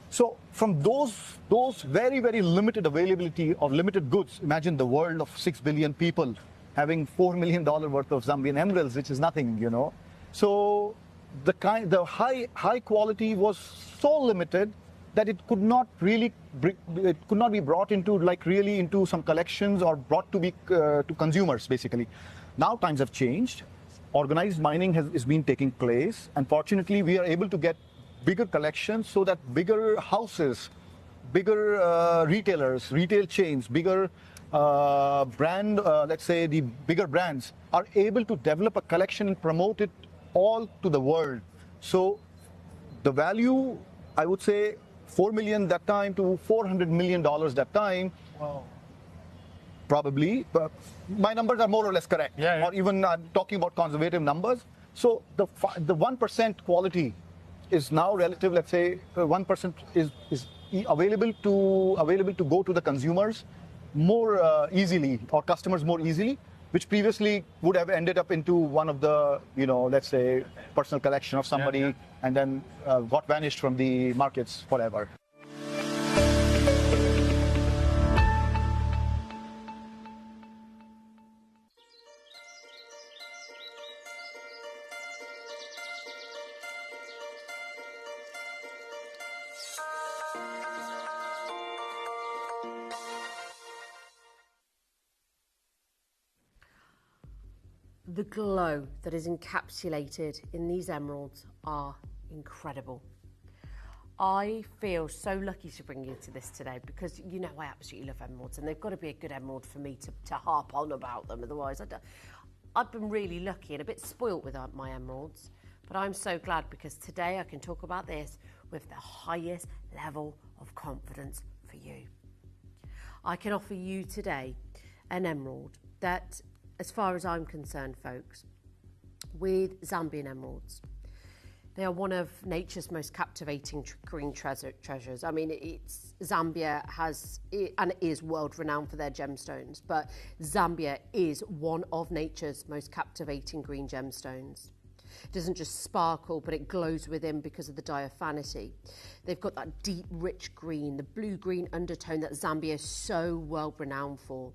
So from those very, very limited availability of limited goods, imagine the world of 6 billion people having $4 million worth of Zambian emeralds, which is nothing, you know. So the high quality was so limited that it could not really be brought into into some collections or brought to be to consumers basically. Now times have changed. Organized mining is been taking place, and fortunately we are able to get bigger collections so that bigger houses, bigger retailers, retail chains, bigger let's say the bigger brands are able to develop a collection and promote it all to the world. So the value, I would say, $4 million that time to $400 million that time. Wow. Probably, but my numbers are more or less correct. Yeah. Or even talking about conservative numbers. So the 1% quality is now relative. Let's say 1% is available to go to the consumers more easily, or customers more easily, which previously would have ended up into one of the, let's say, personal collection of somebody, and then got vanished from the markets forever. the glow that is encapsulated in these emeralds are incredible. I feel so lucky to bring you to this today because, you know, I absolutely love emeralds, and they've got to be a good emerald for me to harp on about them. Otherwise, I've been really lucky and a bit spoilt with my emeralds. But I'm so glad because today I can talk about this with the highest level of confidence for you. I can offer you today an emerald that, as far as I'm concerned, folks, with Zambian emeralds, they are one of nature's most captivating green treasures. I mean, Zambia has, and is world renowned for their gemstones, but Zambia is one of nature's most captivating green gemstones. It doesn't just sparkle, but it glows within because of the diaphanity. They've got that deep, rich green, the blue-green undertone that Zambia is so world renowned for.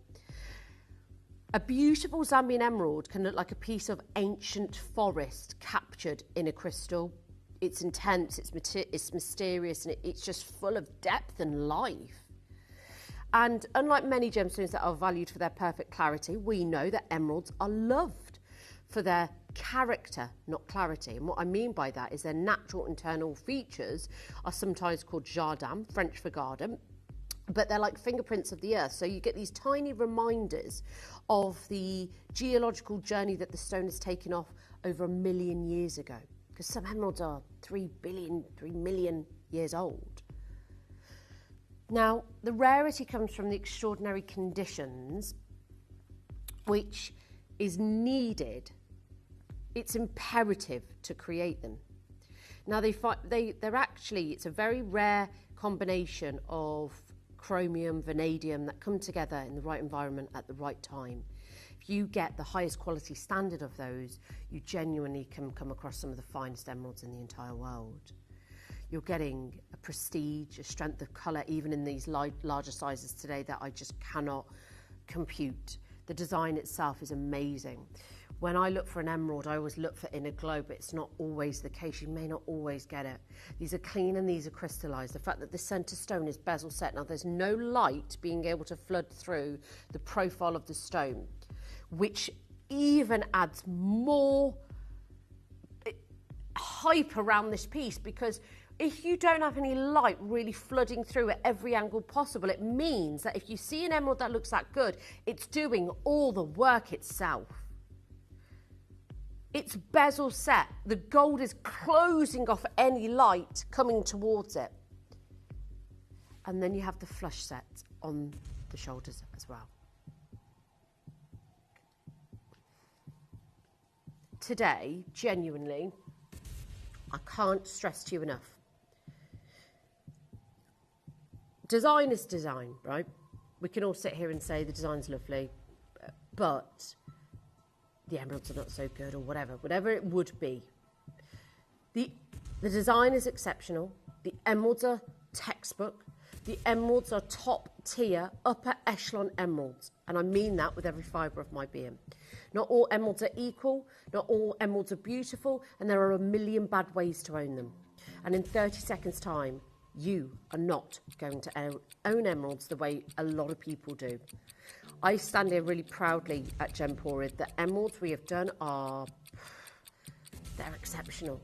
A beautiful Zambian emerald can look like a piece of ancient forest captured in a crystal. It's intense, it's mysterious, and it's just full of depth and life. And unlike many gemstones that are valued for their perfect clarity, we know that emeralds are loved for their character, not clarity. And what I mean by that is their natural internal features are sometimes called jardin, French for garden, but they're like fingerprints of the earth. So you get these tiny reminders of the geological journey that the stone has taken off over 1 million years ago. Because some emeralds are 3 million years old. Now, the rarity comes from the extraordinary conditions which is needed. It's imperative to create them. Now, it's a very rare combination of chromium, vanadium that come together in the right environment at the right time. If you get the highest quality standard of those, you genuinely can come across some of the finest emeralds in the entire world. You're getting a prestige, a strength of colour, even in these larger sizes today that I just cannot compute. The design itself is amazing. When I look for an emerald, I always look for inner glow, but it's not always the case. You may not always get it. These are clean and these are crystallised. The fact that the centre stone is bezel set, now there's no light being able to flood through the profile of the stone, which even adds more hype around this piece, because if you don't have any light really flooding through at every angle possible, it means that if you see an emerald that looks that good, it's doing all the work itself. It's bezel set. The gold is closing off any light coming towards it. And then you have the flush set on the shoulders as well. Today, genuinely, I can't stress to you enough. Design is design, right? We can all sit here and say the design's lovely, but the emeralds are not so good, or whatever it would be. The design is exceptional. The emeralds are textbook. The emeralds are top tier, upper echelon emeralds. And I mean that with every fibre of my being. Not all emeralds are equal. Not all emeralds are beautiful. And there are a million bad ways to own them. And in 30 seconds time, you are not going to own emeralds the way a lot of people do. I stand here really proudly at Gemporia. The emeralds we have done they're exceptional.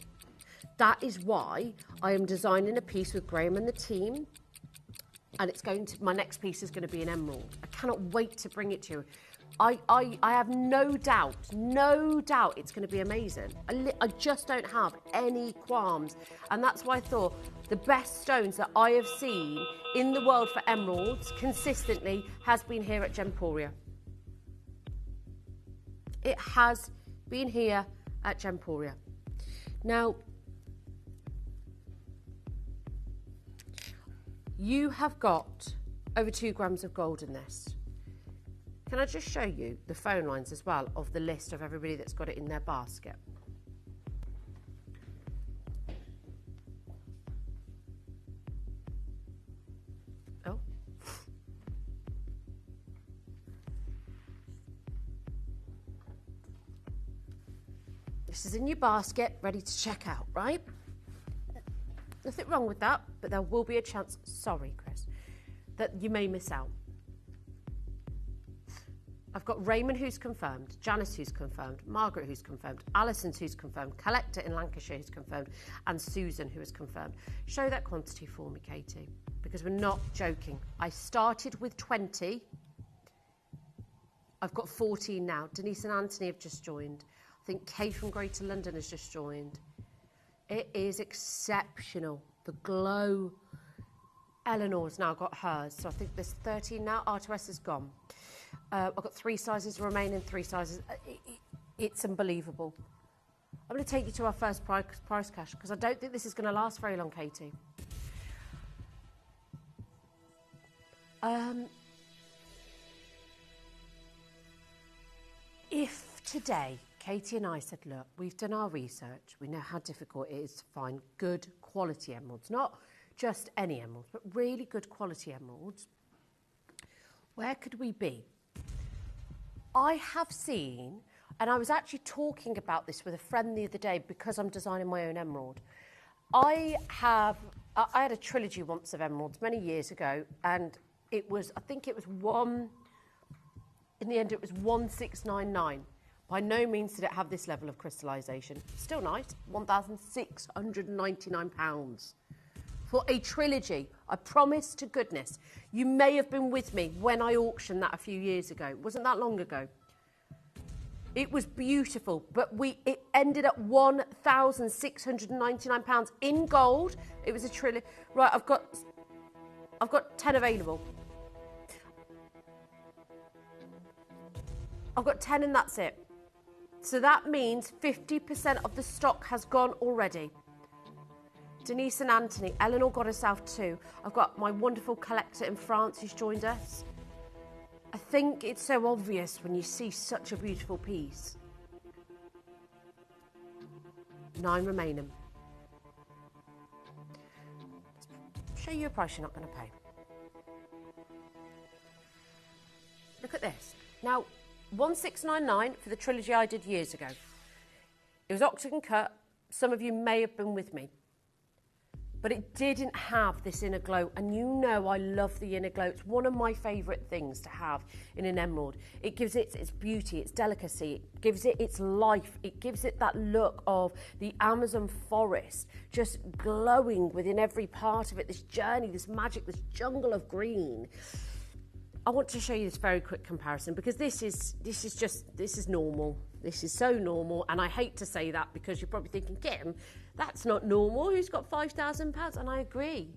That is why I am designing a piece with Graham and the team, and my next piece is going to be an emerald. I cannot wait to bring it to you. I have no doubt it's going to be amazing. I just don't have any qualms. And that's why I thought the best stones that I have seen in the world for emeralds consistently has been here at Gemporia. It has been here at Gemporia. Now, you have got over 2 grams of gold in this. Can I just show you the phone lines as well of the list of everybody that's got it in their basket? Oh. This is in your basket, ready to check out, right? Nothing wrong with that, but there will be a chance, sorry, Chris, that you may miss out. I've got Raymond who's confirmed, Janice who's confirmed, Margaret who's confirmed, Alison who's confirmed, Collector in Lancashire who's confirmed, and Susan who is confirmed. Show that quantity for me, Katie, because we're not joking. I started with 20. I've got 14 now. Denise and Anthony have just joined. I think Kay from Greater London has just joined. It is exceptional. The glow. Eleanor's now got hers, so I think there's 13 now. R2S is gone. I've got 3 sizes remaining, 3 sizes. It's unbelievable. I'm going to take you to our first price cash because I don't think this is going to last very long, Katie. If today Katie and I said, look, we've done our research, we know how difficult it is to find good quality emeralds, not just any emeralds, but really good quality emeralds, where could we be? I have seen, and I was actually talking about this with a friend the other day because I'm designing my own emerald. I had a trilogy once of emeralds many years ago, and it was, I think it was in the end it was 1699. By no means did it have this level of crystallisation. Still nice, £1,699 for a trilogy. I promise to goodness. You may have been with me when I auctioned that a few years ago. It wasn't that long ago. It was beautiful, but it ended at £1,699 in gold. It was a trilogy. Right, I've got 10 available. I've got 10 and that's it. So that means 50% of the stock has gone already. Denise and Anthony, Eleanor got herself 2. I've got my wonderful collector in France who's joined us. I think it's so obvious when you see such a beautiful piece. 9 remaining. Show you a price you're not going to pay. Look at this. Now, 1699 for the trilogy I did years ago. It was octagon cut. Some of you may have been with me. But it didn't have this inner glow, and you know I love the inner glow. It's one of my favourite things to have in an emerald. It gives it its beauty, its delicacy, it gives it its life, it gives it that look of the Amazon forest, just glowing within every part of it, this journey, this magic, this jungle of green. I want to show you this very quick comparison because this is normal. This is so normal, and I hate to say that because you're probably thinking, Kim, that's not normal. Who's got £5,000? And I agree.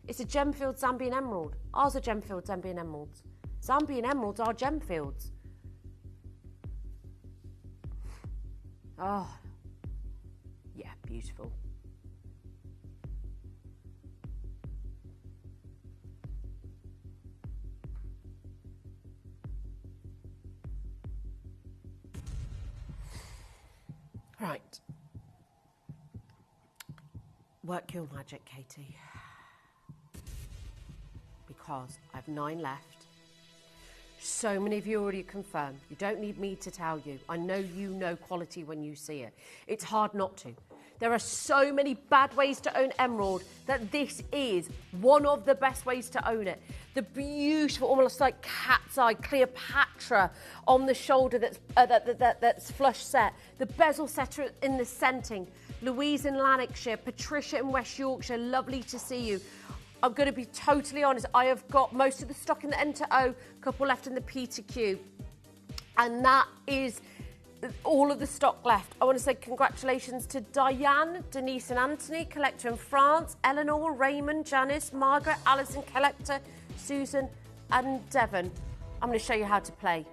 It's a Gemfield Zambian emerald. Ours are Gemfield Zambian emeralds. Zambian emeralds are Gemfields. Oh, yeah, beautiful. Right. Work your magic, Katie. Because I have 9 left. So many of you already confirmed. You don't need me to tell you. I know you know quality when you see it. It's hard not to. There are so many bad ways to own emerald that this is one of the best ways to own it. The beautiful, almost like cat's eye Cleopatra on the shoulder that's flush set. The bezel setter in the scenting. Louise in Lanarkshire, Patricia in West Yorkshire, lovely to see you. I'm going to be totally honest, I have got most of the stock in the N to O, a couple left in the P to Q. And that is all of the stock left. I want to say congratulations to Diane, Denise and Anthony, Collector in France, Eleanor, Raymond, Janice, Margaret, Alison, Collector, Susan and Devon. I'm going to show you how to play.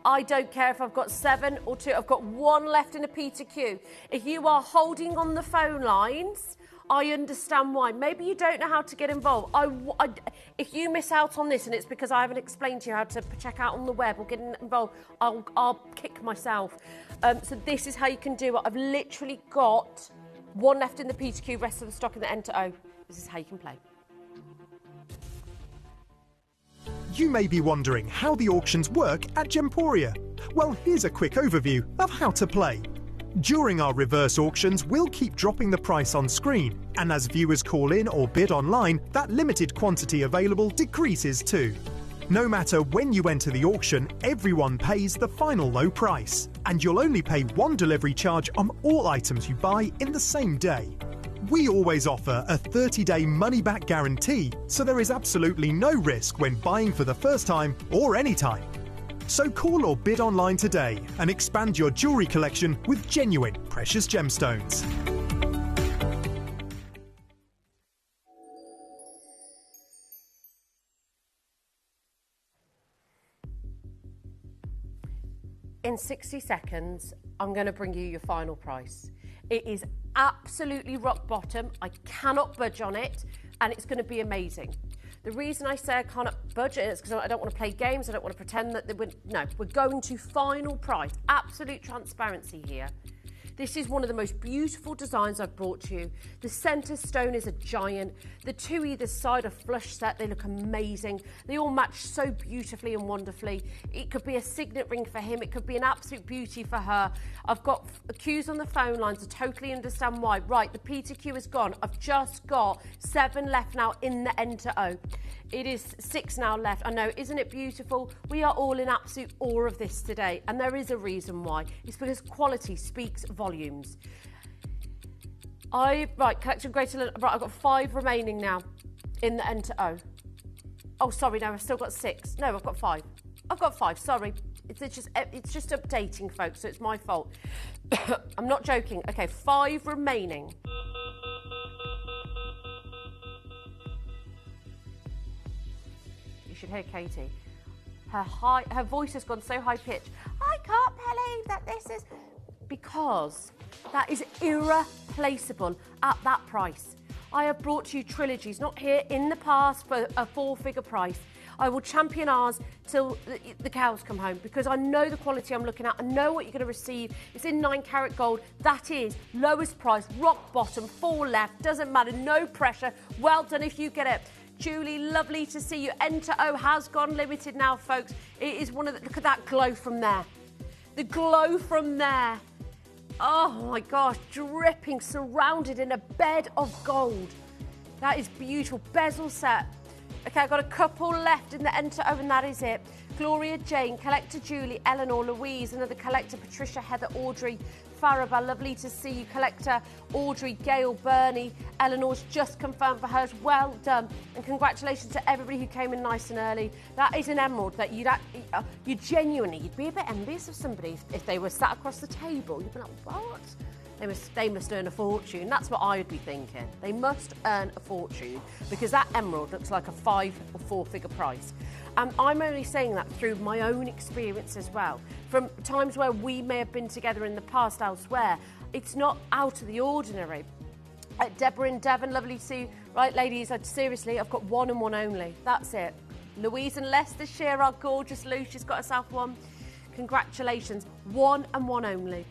I don't care if I've got 7 or 2. I've got 1 left in a P to Q. If you are holding on the phone lines, I understand why. Maybe you don't know how to get involved. If you miss out on this and it's because I haven't explained to you how to check out on the web or get involved, I'll kick myself. So this is how you can do it. I've literally got 1 left in the P to Q, rest of the stock in the N to O. This is how you can play. You may be wondering how the auctions work at Gemporia. Well, here's a quick overview of how to play. During our reverse auctions, we'll keep dropping the price on screen, and as viewers call in or bid online, that limited quantity available decreases too. No matter when you enter the auction, everyone pays the final low price, and you'll only pay one delivery charge on all items you buy in the same day. We always offer a 30-day money-back guarantee, so there is absolutely no risk when buying for the first time or any time. So call or bid online today and expand your jewellery collection with genuine precious gemstones. In 60 seconds, I'm going to bring you your final price. It is absolutely rock bottom. I cannot budge on it, and it's going to be amazing. The reason I say I can't budge it is because I don't want to play games. I don't want to pretend that we're going to final price. Absolute transparency here. This is one of the most beautiful designs I've brought to you. The centre stone is a giant. The two either side are flush set. They look amazing. They all match so beautifully and wonderfully. It could be a signet ring for him. It could be an absolute beauty for her. I've got queues on the phone lines. I totally understand why. Right, the Peter queue is gone. I've just got 7 left now in the Enter O. It is 6 now left. I know, isn't it beautiful? We are all in absolute awe of this today, and there is a reason why. It's because quality speaks volumes. Right, collection greater than, right, I've got 5 remaining now in the Enter O. Oh, sorry, no, I've still got 6. No, I've got 5. I've got 5, sorry. It's just updating, folks, so it's my fault. I'm not joking. Okay, 5 remaining. You should hear Katie. Her voice has gone so high pitched. I can't believe that this is... Because that is irreplaceable at that price. I have brought you trilogies, not here in the past for a 4-figure price. I will champion ours till the cows come home because I know the quality I'm looking at. I know what you're going to receive. It's in 9-carat gold. That is lowest price, rock bottom, 4 left. Doesn't matter, no pressure. Well done if you get it. Julie, lovely to see you. Enter O has gone limited now, folks. It is one of the... Look at that glow from there. The glow from there. Oh, my gosh. Dripping, surrounded in a bed of gold. That is beautiful. Bezel set. Okay, I've got a couple left in the Enter O, and that is it. Gloria, Jane, Collector Julie, Eleanor, Louise, another collector, Patricia, Heather, Audrey, Faraba, lovely to see you. Collector Audrey, Gail, Bernie, Eleanor's just confirmed for hers. Well done. And congratulations to everybody who came in nice and early. That is an emerald that you'd be a bit envious of somebody if they were sat across the table. You'd be like, what? They must earn a fortune. That's what I would be thinking. They must earn a fortune because that emerald looks like a 5 or 4-figure price. And I'm only saying that through my own experience as well. From times where we may have been together in the past elsewhere, it's not out of the ordinary. Deborah and Devon, lovely to see you. Right, ladies, seriously, I've got 1 and 1 only. That's it. Louise and Leicestershire, our gorgeous Lou, she's got herself 1. Congratulations. 1 and 1 only.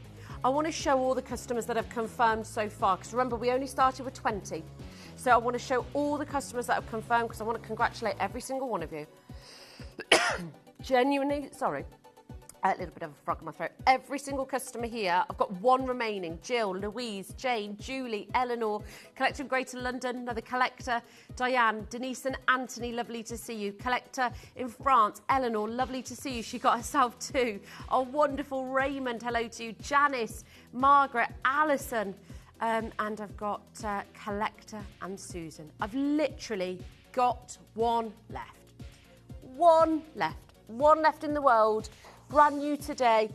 I want to show all the customers that have confirmed so far, because remember, we only started with 20. So I want to show all the customers that have confirmed, because I want to congratulate every single one of you. Genuinely, sorry, a little bit of a frog in my throat. Every single customer here, I've got 1 remaining. Jill, Louise, Jane, Julie, Eleanor, Collector of Greater London, another collector, Diane, Denise and Anthony, lovely to see you. Collector in France, Eleanor, lovely to see you. She got herself 2. Oh, wonderful. Raymond, hello to you. Janice, Margaret, Alison, and I've got Collector and Susan. I've literally got 1 left. 1 left. 1 left in the world. Brand new today.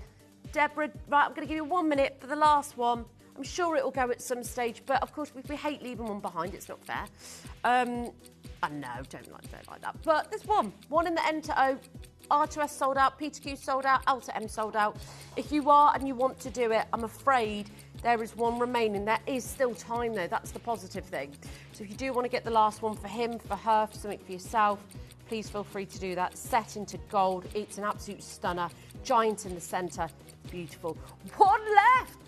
Deborah, right, I'm going to give you 1 minute for the last one. I'm sure it will go at some stage, but of course, we hate leaving one behind. It's not fair. I know, don't like that. But there's 1. 1 in the Enter O. R2S sold out. Peter Q sold out. Alta M sold out. If you are and you want to do it, I'm afraid there is 1 remaining. There is still time, though. That's the positive thing. So if you do want to get the last one for him, for her, for something for yourself, please feel free to do that. Set into gold. It's an absolute stunner. Giant in the centre. Beautiful. 1 left.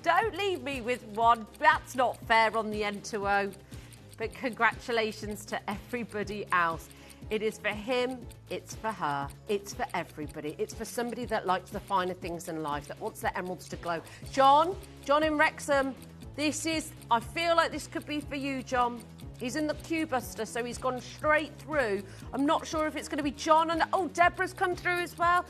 Don't leave me with 1. That's not fair on the Enter O. But congratulations to everybody else. It is for him, it's for her, it's for everybody. It's for somebody that likes the finer things in life, that wants their emeralds to glow. John in Wrexham, I feel like this could be for you, John. He's in the queue buster, so he's gone straight through. I'm not sure if it's going to be John. And oh, Deborah's come through as well.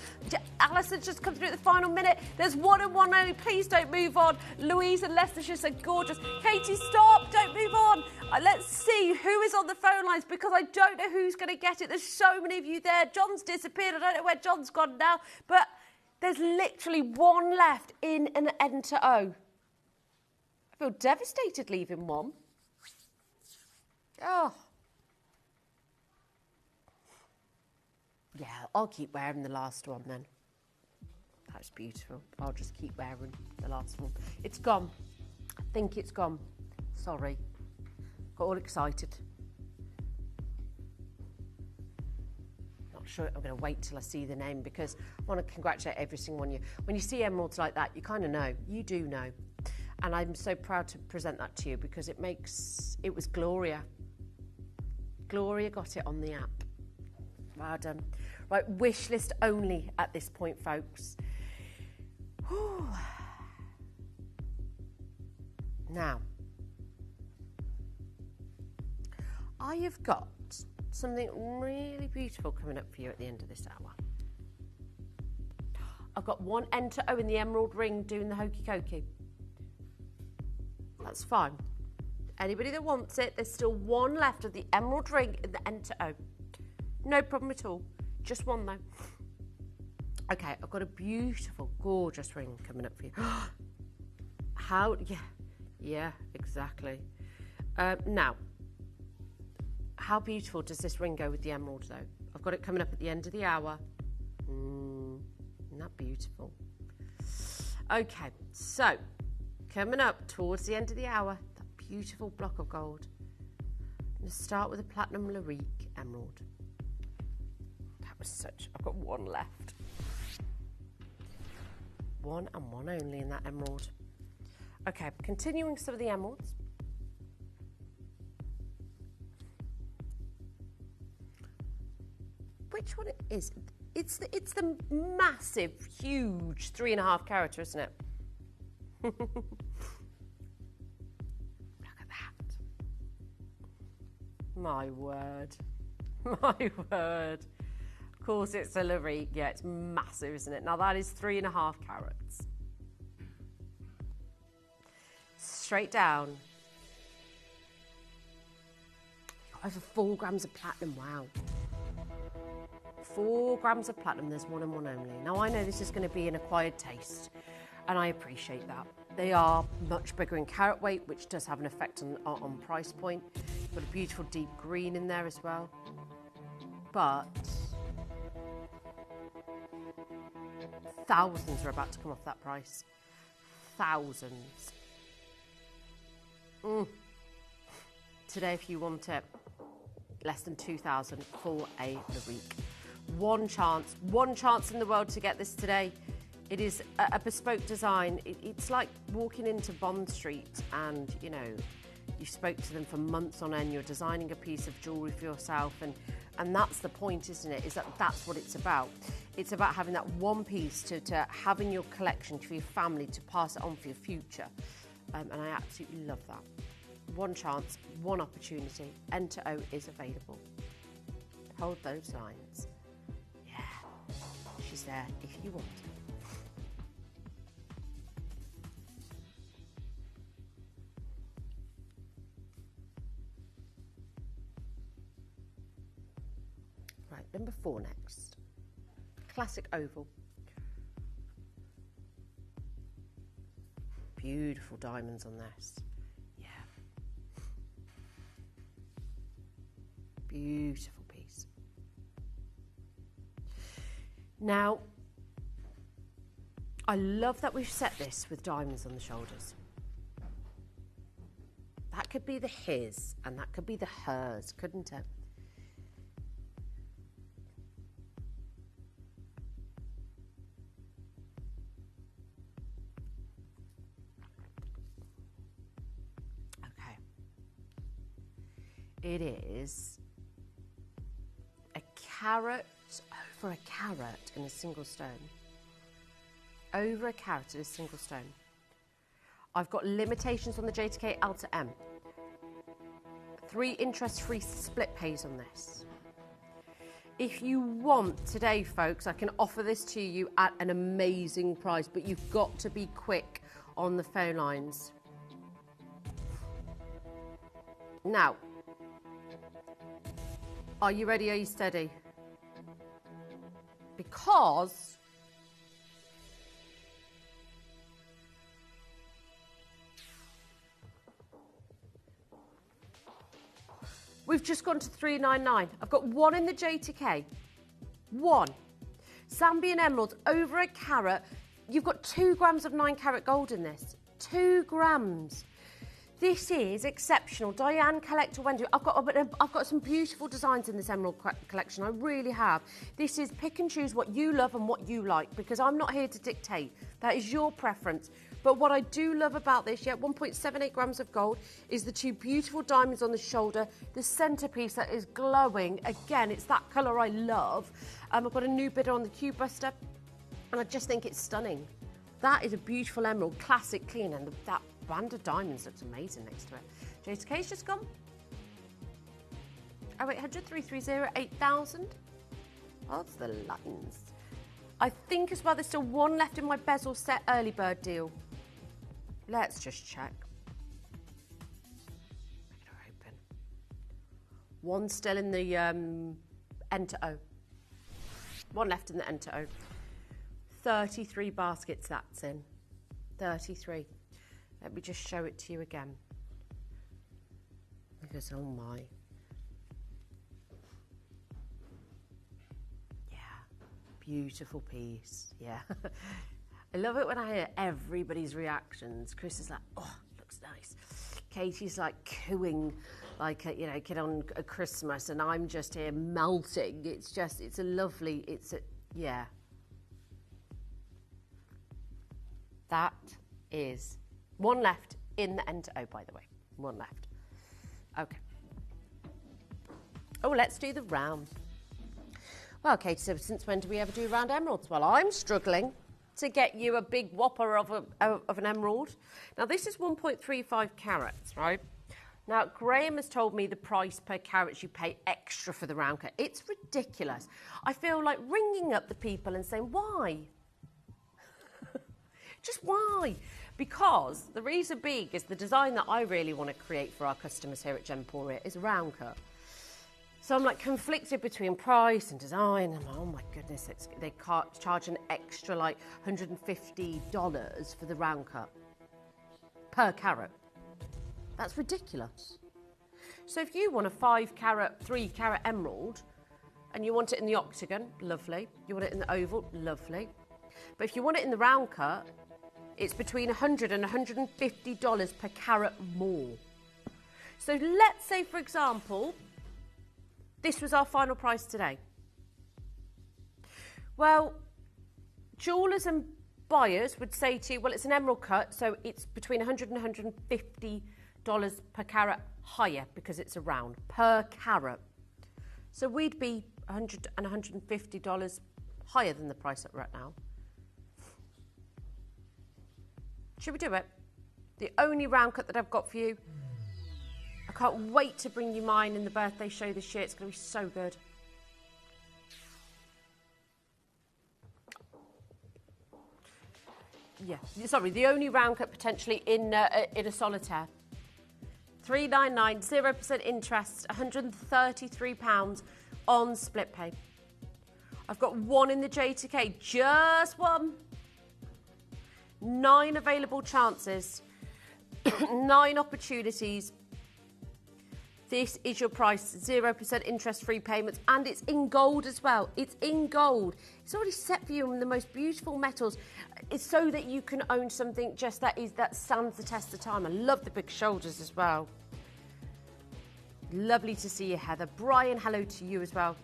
Alison's just come through at the final minute. There's 1 and 1 only. Please don't move on. Louise and Leicestershire said gorgeous. Katie, stop. Don't move on. Let's see who is on the phone lines, because I don't know who's going to get it. There's so many of you there. John's disappeared. I don't know where John's gone now. But there's literally 1 left in an Enter O. I feel devastated leaving 1. Oh. Yeah, I'll keep wearing the last one then. That's beautiful. I'll just keep wearing the last one. It's gone. I think it's gone. Sorry. Got all excited. Not sure. I'm going to wait till I see the name, because I want to congratulate every single one of you. When you see emeralds like that, you kind of know. You do know. And I'm so proud to present that to you, because it was Gloria. Gloria got it on the app. Well done. Right, wish list only at this point, folks. Whew. Now, I have got something really beautiful coming up for you at the end of this hour. I've got 1 Enter O in the emerald ring doing the hokey cokey. That's fine. Anybody that wants it, there's still 1 left of the emerald ring in the Enter O. No problem at all. Just 1 though. Okay, I've got a beautiful, gorgeous ring coming up for you. How? Yeah, exactly. Now, how beautiful does this ring go with the emerald though? I've got it coming up at the end of the hour. Isn't that beautiful? Okay, so coming up towards the end of the hour, that beautiful block of gold. I'm going to start with a platinum Larique emerald. That was I've got 1 left. 1 and 1 only in that emerald. Okay, continuing some of the emeralds. Which one is it? It's the massive, huge 3.5 carat, isn't it? Look at that. My word. My word. Of course it's a Larique. Yeah, it's massive, isn't it? Now that is 3.5 carats. Straight down. Over 4 grams of platinum, wow. 4 grams of platinum, there's 1 and 1 only. Now I know this is going to be an acquired taste, and I appreciate that. They are much bigger in carat weight, which does have an effect on price point. Got a beautiful deep green in there as well. But thousands are about to come off that price. Thousands. Today, if you want it, less than 2,000 for a Larique. 1 chance in the world to get this today. It is a bespoke design. It's like walking into Bond Street and, you know, you spoke to them for months on end, you're designing a piece of jewellery for yourself, and that's the point, isn't it? Is that's what it's about. It's about having that one piece to have in your collection for your family, to pass it on for your future. And I absolutely love that. 1 chance, 1 opportunity. Enter O is available. Hold those lines. Yeah, she's there if you want her. Right, number 4 next. Classic oval. Beautiful diamonds on this. Yeah. Beautiful piece. Now, I love that we've set this with diamonds on the shoulders. That could be the his and that could be the hers, couldn't it? It is a carat over a carat in a single stone. Over a carat in a single stone. I've got limitations on the J to K L to M. 3 interest-free split pays on this. If you want today, folks, I can offer this to you at an amazing price, but you've got to be quick on the phone lines. Now, are you ready? Are you steady? Because we've just gone to $399. I've got one in the J2K. One. Zambian emeralds over a carat. You've got 2 grams of 9 carat gold in this. 2 grams. This is exceptional. Diane Collector Wendy. I've got some beautiful designs in this emerald collection. I really have. This is pick and choose what you love and what you like, because I'm not here to dictate. That is your preference. But what I do love about this, 1.78 grams of gold, is the 2 beautiful diamonds on the shoulder, the centerpiece that is glowing. Again, it's that color I love. I've got a new bidder on the Cube Buster, and I just think it's stunning. That is a beautiful emerald, classic, clean, and that band of diamonds looks amazing next to it. J2K's just gone. 0800 330 8000. Oh, it's the lines. I think as well there's still one left in my bezel set early bird deal. Let's just check. Make her open. One still in the Enter O. One left in the Enter O. 33 baskets that's in. 33. Let me just show it to you again. Because, oh my. Yeah, beautiful piece, yeah. I love it when I hear everybody's reactions. Chris is like, oh, looks nice. Katie's like cooing like a, you know, kid on a Christmas, and I'm just here melting. It's a lovely, yeah. That is one left in the Enter O, by the way. One left. Okay. Oh, let's do the round. Well, Katie, so since when do we ever do round emeralds? Well, I'm struggling to get you a big whopper of an emerald. Now, this is 1.35 carats, right? Now, Graham has told me the price per carat you pay extra for the round cut. It's ridiculous. I feel like ringing up the people and saying, why? Just why? Because the reason being is the design that I really want to create for our customers here at Gemporia is a round cut. So I'm like conflicted between price and design, and oh my goodness, they can't charge an extra like $150 for the round cut per carat. That's ridiculous. So if you want a 5 carat, 3 carat emerald, and you want it in the octagon, lovely. You want it in the oval, lovely. But if you want it in the round cut, it's between $100 and $150 per carat more. So let's say, for example, this was our final price today. Well, jewellers and buyers would say to you, well, it's an emerald cut, so it's between $100 and $150 per carat higher because it's a round, per carat. So we'd be $100 and $150 higher than the price that we're at now. Should we do it? The only round cut that I've got for you. I can't wait to bring you mine in the birthday show this year. It's going to be so good. Yeah, sorry, the only round cut potentially in a solitaire. $399, 0% interest, £133 on split pay. I've got one in the J2K, just one. 9 available chances, 9 opportunities. This is your price, 0% interest-free payments, and it's in gold as well. It's in gold. It's already set for you in the most beautiful metals. It's so that you can own something just that stands the test of time. I love the big shoulders as well. Lovely to see you, Heather. Brian, hello to you as well.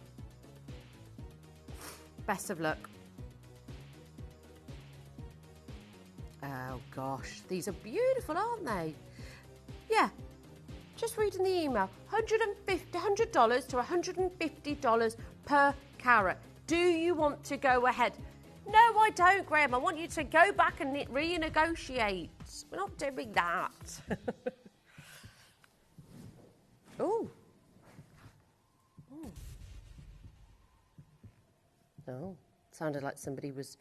Best of luck. Oh gosh, these are beautiful, aren't they? Yeah, just reading the email. $100 to $150 per carat. Do you want to go ahead? No, I don't, Graham. I want you to go back and renegotiate. We're not doing that. Oh, Sounded like somebody was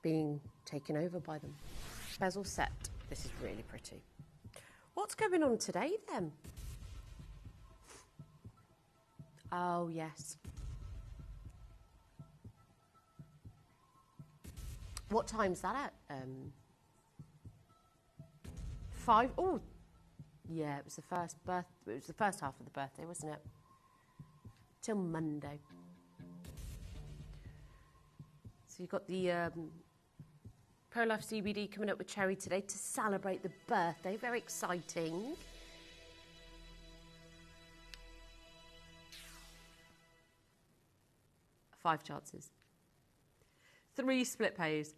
being taken over by them. Bezel set. This is really pretty. What's going on today then? Oh, yes. What time's that at? 5. Oh, yeah, it was the first half of the birthday, wasn't it? Till Monday. So you've got the Pro-Life CBD coming up with Cherry today to celebrate the birthday. Very exciting. Five chances. 3 split pays.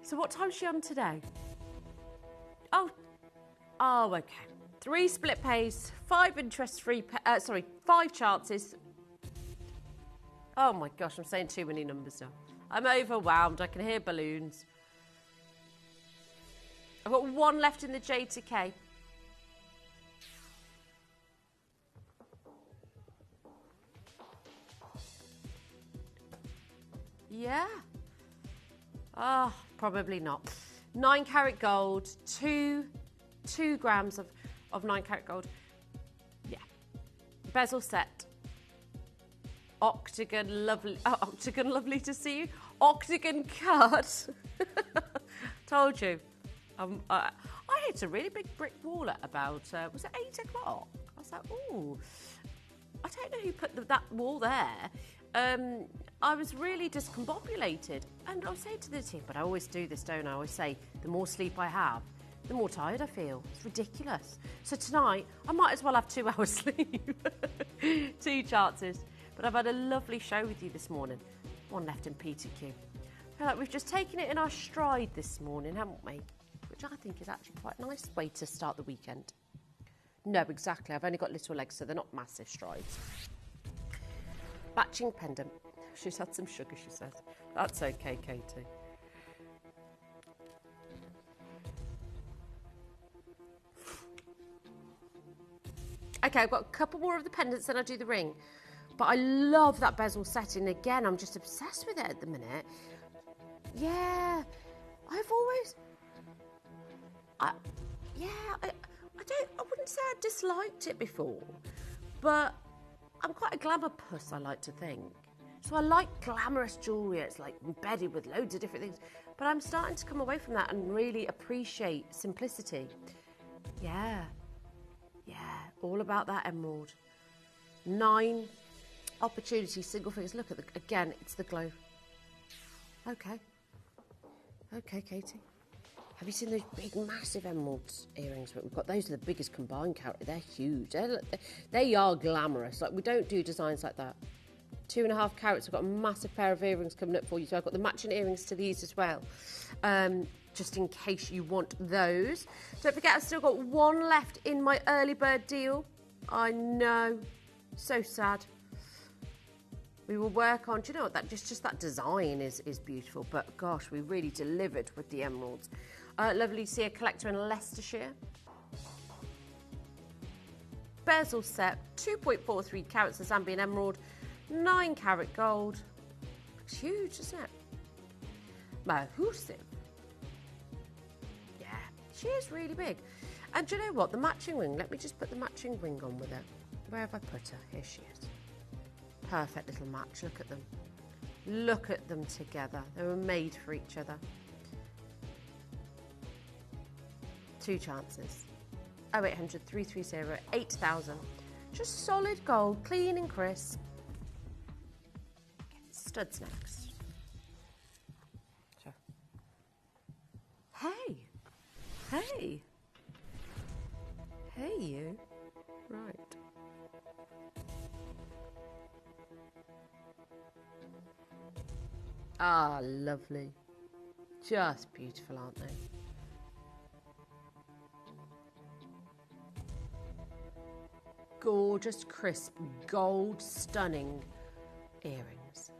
So what time's she on today? Oh, okay. 3 split pays, 5 interest-free, 5 chances. Oh my gosh, I'm saying too many numbers now. I'm overwhelmed, I can hear balloons. I've got 1 left in the J to K. Yeah. Oh, probably not. 9 carat gold, 2 grams of 9 carat gold. Yeah. Bezel set. Octagon lovely. Oh, octagon lovely to see you. Octagon cut. Told you. I hit a really big brick wall at about, was it 8 o'clock? I was like, ooh. I don't know who put that wall there. I was really discombobulated. And I was saying to the team, but I always do this, don't I? I always say, the more sleep I have, the more tired I feel. It's ridiculous. So tonight, I might as well have 2 hours sleep. 2 chances. But I've had a lovely show with you this morning. 1 left in P2Q. I feel like we've just taken it in our stride this morning, haven't we? Which I think is actually quite a nice way to start the weekend. No, exactly. I've only got little legs, so they're not massive strides. Matching pendant. She's had some sugar, she says. That's okay, Katie. Okay, I've got a couple more of the pendants, then I'll do the ring. But I love that bezel setting. Again, I'm just obsessed with it at the minute. Yeah, I wouldn't say I disliked it before, but I'm quite a glamour puss, I like to think. So I like glamorous jewellery. It's like embedded with loads of different things. But I'm starting to come away from that and really appreciate simplicity. Yeah, all about that emerald. 9 opportunities, single figures. Look at again, it's the glow. Okay, Katie. Have you seen those big, massive emerald earrings? We've got those are the biggest combined carat. They're huge. They are glamorous. Like, we don't do designs like that. 2.5 carats. I've got a massive pair of earrings coming up for you. So I've got the matching earrings to these as well, just in case you want those. Don't forget, I've still got 1 left in my early bird deal. I know, so sad. We will work on, do you know what, that just that design is beautiful, but gosh, we really delivered with the emeralds. Lovely to see a collector in Leicestershire. Bezel set, 2.43 carats of Zambian emerald, 9 carat gold. Looks huge, doesn't it? Mahusiv. Yeah, she is really big. And do you know what, the matching ring, let me just put the matching ring on with her. Where have I put her? Here she is. Perfect little match, look at them. Look at them together. They were made for each other. 2 chances. 0800 330 8000. Just solid gold, clean and crisp. Okay, studs next. Sure. Hey. Hey. Hey, you. Right. Ah, lovely. Just beautiful, aren't they? Gorgeous, crisp, gold, stunning earrings.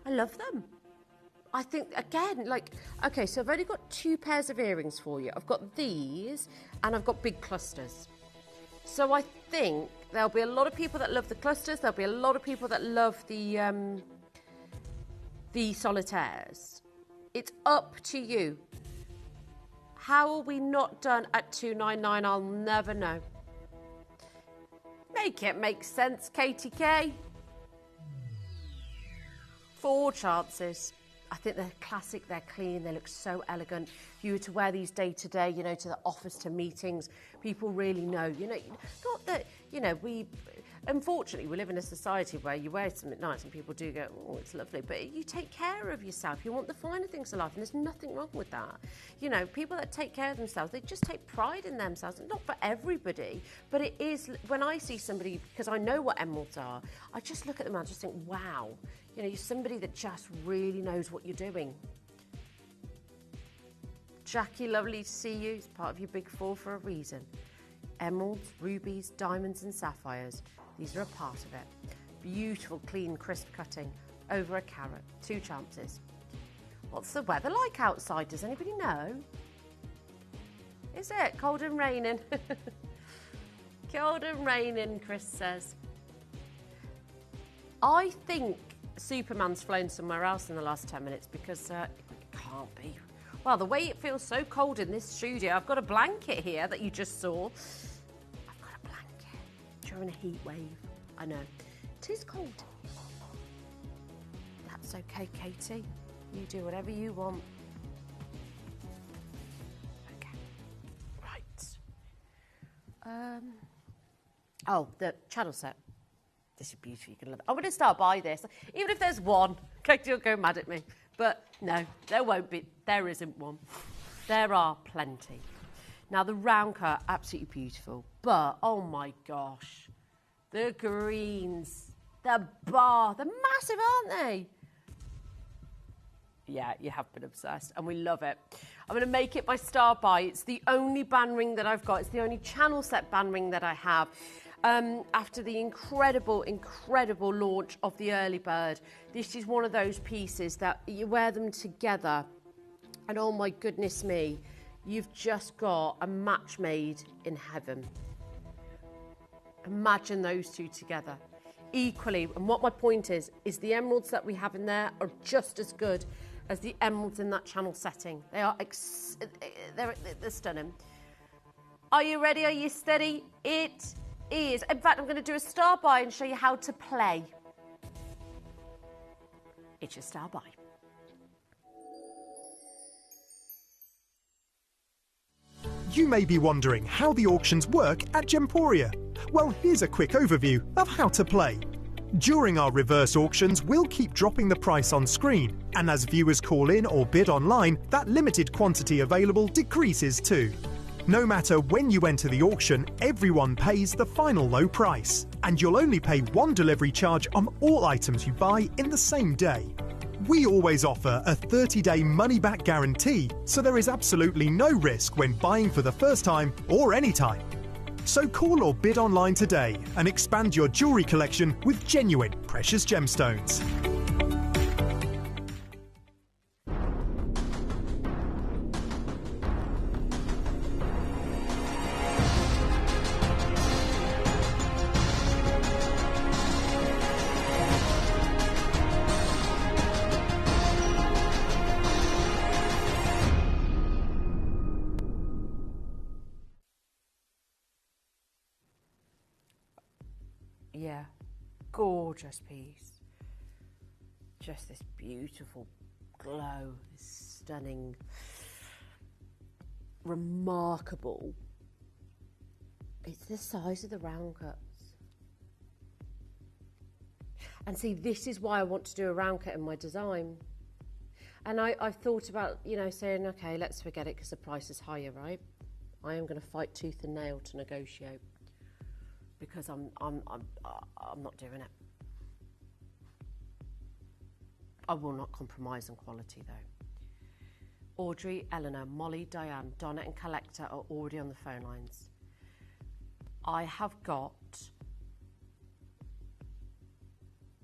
I love them. I think, again, like, okay, so I've only got 2 pairs of earrings for you. I've got these, and I've got big clusters. So I think there'll be a lot of people that love the clusters. There'll be a lot of people that love the solitaires. It's up to you. How are we not done at $299? I'll never know. Make it make sense, KTK. 4 chances. I think they're classic, they're clean, they look so elegant. If you were to wear these day to day, you know, to the office, to meetings, people really know, you know, not that, you know, unfortunately, we live in a society where you wear something nice and people do go, oh, it's lovely, but you take care of yourself. You want the finer things of life, and there's nothing wrong with that. You know, people that take care of themselves, they just take pride in themselves. Not for everybody, but it is, when I see somebody, because I know what emeralds are, I just look at them and I just think, wow, you know, you're somebody that just really knows what you're doing. Jackie, lovely to see you. It's part of your big 4 for a reason. Emeralds, rubies, diamonds and sapphires. These are a part of it. Beautiful, clean, crisp cutting. Over a carat. 2 chances. What's the weather like outside? Does anybody know? Is it cold and raining? Cold and raining, Chris says. I think Superman's flown somewhere else in the last 10 minutes because it can't be. Well, the way it feels so cold in this studio, I've got a blanket here that you just saw. I've got a blanket during a heat wave. I know. It is cold. That's okay, Katie. You do whatever you want. Okay. Right. Oh, the channel set. This is beautiful. You're going to love it. I'm going to start by this. Even if there's one, Katie will go mad at me. But no, there won't be. There isn't one. There are plenty. Now, the round cut, absolutely beautiful. But, oh my gosh, the greens, the bar, they're massive, aren't they? Yeah, you have been obsessed, and we love it. I'm going to make it my star buy. It's the only band ring that I've got. It's the only channel set band ring that I have. After the incredible launch of the early bird, this is one of those pieces that you wear them together and oh my goodness me, you've just got a match made in heaven. Imagine those two together. Equally, and what my point is the emeralds that we have in there are just as good as the emeralds in that channel setting. They are, they're stunning. Are you ready? Are you steady? It is. In fact, I'm going to do a star buy and show you how to play. It's your star buy. You may be wondering how the auctions work at Gemporia. Well, here's a quick overview of how to play. During our reverse auctions, we'll keep dropping the price on screen, and as viewers call in or bid online, that limited quantity available decreases too. No matter when you enter the auction, everyone pays the final low price, and you'll only pay one delivery charge on all items you buy in the same day. We always offer a 30-day money-back guarantee, so there is absolutely no risk when buying for the first time or any time. So call or bid online today and expand your jewellery collection with genuine precious gemstones. Yeah, gorgeous piece. Just this beautiful glow, this stunning, remarkable. It's the size of the round cuts. And see, this is why I want to do a round cut in my design. And I've thought about, you know, saying, okay, let's forget it because the price is higher, right? I am going to fight tooth and nail to negotiate. Because I'm not doing it. I will not compromise on quality though. Audrey, Eleanor, Molly, Diane, Donna and Collector are already on the phone lines. I have got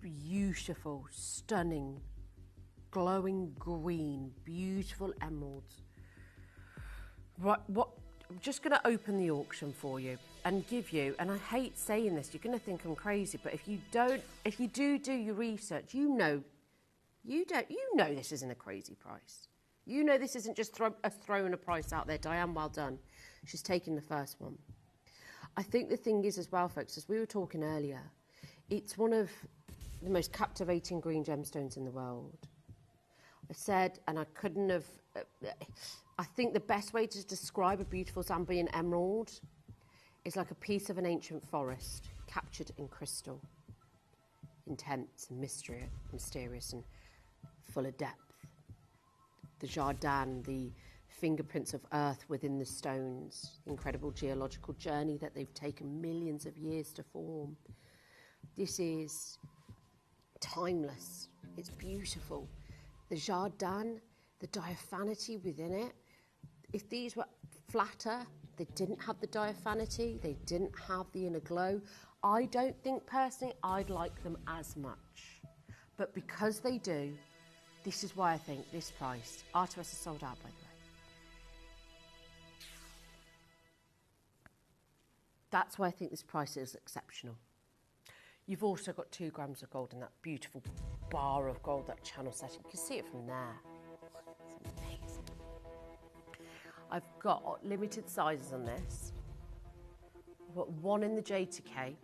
beautiful, stunning, glowing green, beautiful emeralds. What I'm just going to open the auction for you and give you, and I hate saying this, you're going to think I'm crazy, but if you do your research, you know this isn't a crazy price. You know this isn't just throwing a price out there. Diane, well done. She's taking the first one. I think the thing is as well, folks, as we were talking earlier, it's one of the most captivating green gemstones in the world. I said, and I couldn't have... I think the best way to describe a beautiful Zambian emerald is like a piece of an ancient forest captured in crystal. Intense and mysterious and full of depth. The jardin, the fingerprints of earth within the stones, incredible geological journey that they've taken millions of years to form. This is timeless. It's beautiful. The jardin, the diaphanity within it. If these were flatter, they didn't have the diaphanity, they didn't have the inner glow, I don't think personally I'd like them as much. But because they do, this is why I think this price, R2S is sold out, by the way. That's why I think this price is exceptional. You've also got 2 grams of gold in that beautiful bar of gold, that channel setting. You can see it from there. It's amazing. I've got limited sizes on this. I've got 1 in the J to K.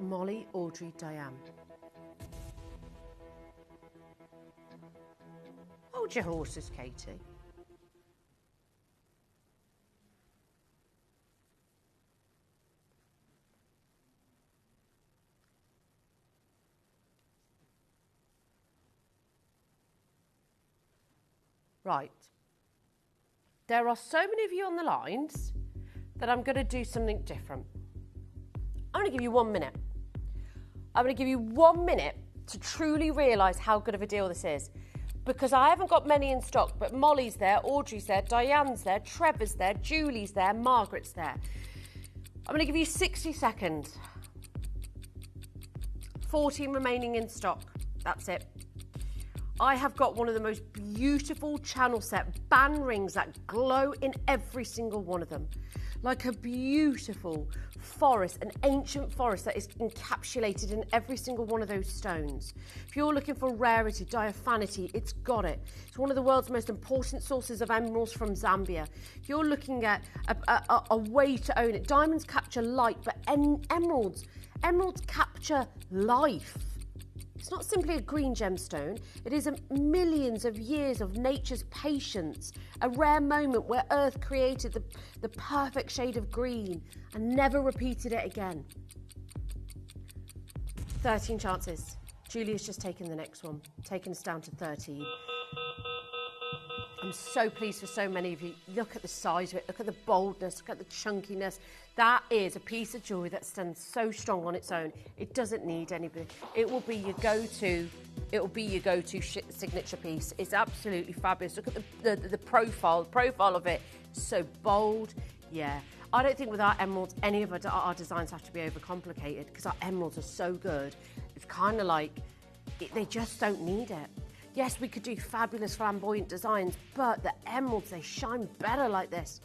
Molly, Audrey, Diane. Hold your horses, Katie. Right. There are so many of you on the lines that I'm going to do something different. I'm going to give you 1 minute. I'm going to give you 1 minute to truly realise how good of a deal this is. Because I haven't got many in stock, but Molly's there, Audrey's there, Diane's there, Trevor's there, Julie's there, Margaret's there. I'm going to give you 60 seconds. 14 remaining in stock. That's it. I have got one of the most beautiful channel set band rings that glow in every single one of them. Like a beautiful forest, an ancient forest that is encapsulated in every single one of those stones. If you're looking for rarity, diaphanity, it's got it. It's one of the world's most important sources of emeralds from Zambia. If you're looking at a way to own it, diamonds capture light, but emeralds capture life. It's not simply a green gemstone, it is millions of years of nature's patience, a rare moment where Earth created the perfect shade of green and never repeated it again. 13 chances. Julia's just taken the next one, taking us down to 13. I'm so pleased for so many of you. Look at the size of it, look at the boldness, look at the chunkiness. That is a piece of jewellery that stands so strong on its own. It doesn't need anybody. It will be your go-to. It will be your go-to signature piece. It's absolutely fabulous. Look at the profile of it. So bold. Yeah. I don't think with our emeralds, any of our designs have to be overcomplicated because our emeralds are so good. It's kind of like, they just don't need it. Yes, we could do fabulous flamboyant designs, but the emeralds, they shine better like this.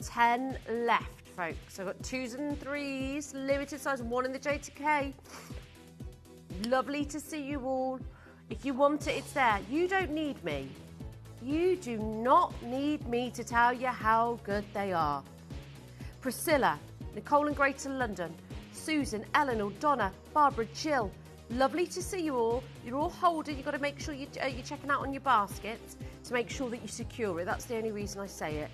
10 left, folks. I've got 2s and 3s, limited size, 1 in the J to K. Lovely to see you all. If you want it, it's there. You don't need me. You do not need me to tell you how good they are. Priscilla, Nicole in Greater London, Susan, Eleanor, Donna, Barbara, Jill. Lovely to see you all. You're all holding. You've got to make sure you're checking out on your baskets to make sure that you secure it. That's the only reason I say it,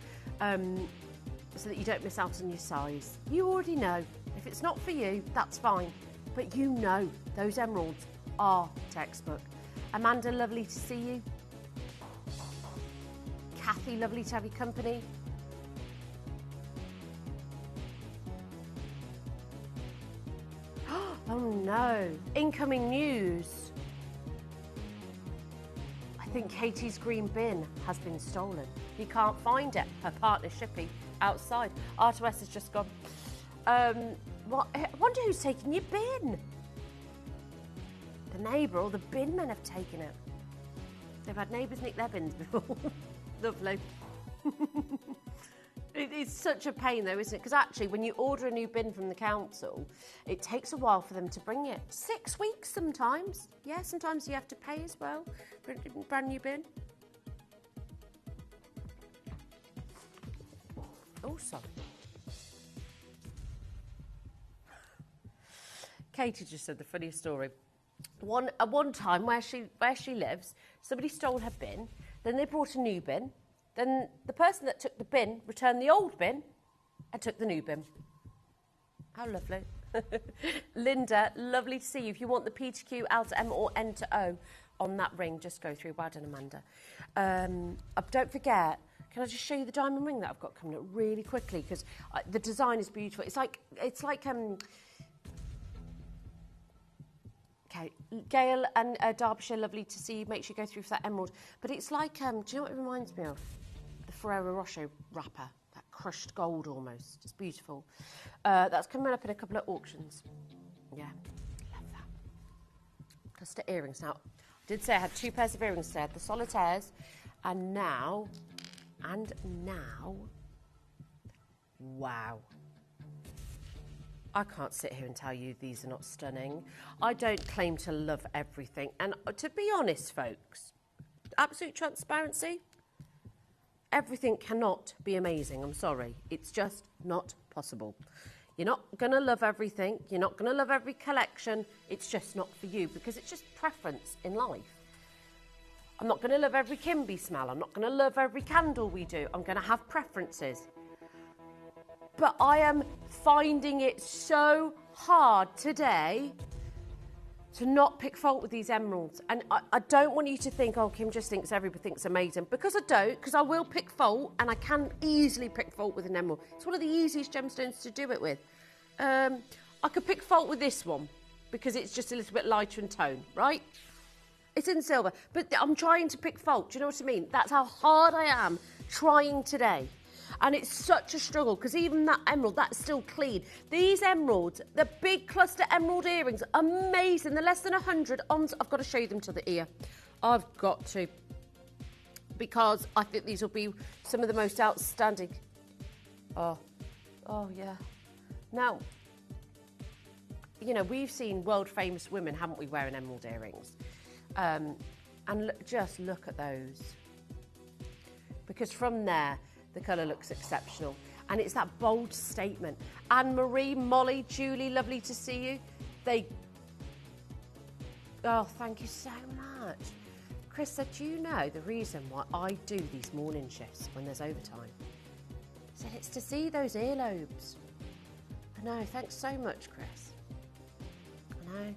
so that you don't miss out on your size. You already know. If it's not for you, that's fine. But you know those emeralds are textbook. Amanda, lovely to see you. Kathy, lovely to have your company. Oh no, incoming news. I think Katie's green bin has been stolen. You can't find it. Her partner's shipping outside. R2S has just gone. What? I wonder who's taking your bin. The neighbour or the bin men have taken it. They've had neighbours nick their bins before. Lovely. It is such a pain though, isn't it? Because actually when you order a new bin from the council, it takes a while for them to bring it. 6 weeks sometimes. Yeah, sometimes you have to pay as well for a brand new bin. Oh, sorry. Katie just said the funniest story. One time where she lives, somebody stole her bin, then they brought a new bin, then the person that took the bin returned the old bin and took the new bin. How lovely. Linda, lovely to see you. If you want the P to Q, L to M or N to O on that ring, just go through. Well done, Amanda. Don't forget, can I just show you the diamond ring that I've got coming up really quickly? Because the design is beautiful. It's like okay, Gail and Derbyshire, lovely to see you. Make sure you go through for that emerald. But it's like, do you know what it reminds me of? The Ferrero Rocher wrapper, that crushed gold almost. It's beautiful. That's coming up in a couple of auctions. Yeah, love that. Cluster earrings. Now, I did say I had 2 pairs of earrings today. The solitaires, and now, wow. I can't sit here and tell you these are not stunning. I don't claim to love everything. And to be honest, folks, absolute transparency, everything cannot be amazing. I'm sorry. It's just not possible. You're not going to love everything. You're not going to love every collection. It's just not for you because it's just preference in life. I'm not going to love every Kimby smell. I'm not going to love every candle we do. I'm going to have preferences. But I am finding it so hard today to not pick fault with these emeralds. And I don't want you to think, oh, Kim just thinks everything's amazing. Because I don't, because I will pick fault, and I can easily pick fault with an emerald. It's one of the easiest gemstones to do it with. I could pick fault with this one, because it's just a little bit lighter in tone, right? It's in silver. But I'm trying to pick fault, do you know what I mean? That's how hard I am trying today. And it's such a struggle because even that emerald, that's still clean. These emeralds, the big cluster emerald earrings, amazing. They're less than 100 on. I've got to show you them to the ear. I've got to. Because I think these will be some of the most outstanding. Oh yeah. Now, you know, we've seen world famous women, haven't we, wearing emerald earrings? And just look at those. Because from there, the colour looks exceptional. And it's that bold statement. Anne-Marie, Molly, Julie, lovely to see you. Oh, thank you so much. Chris said, do you know the reason why I do these morning shifts when there's overtime? He said, it's to see those earlobes. I know, thanks so much, Chris. I know.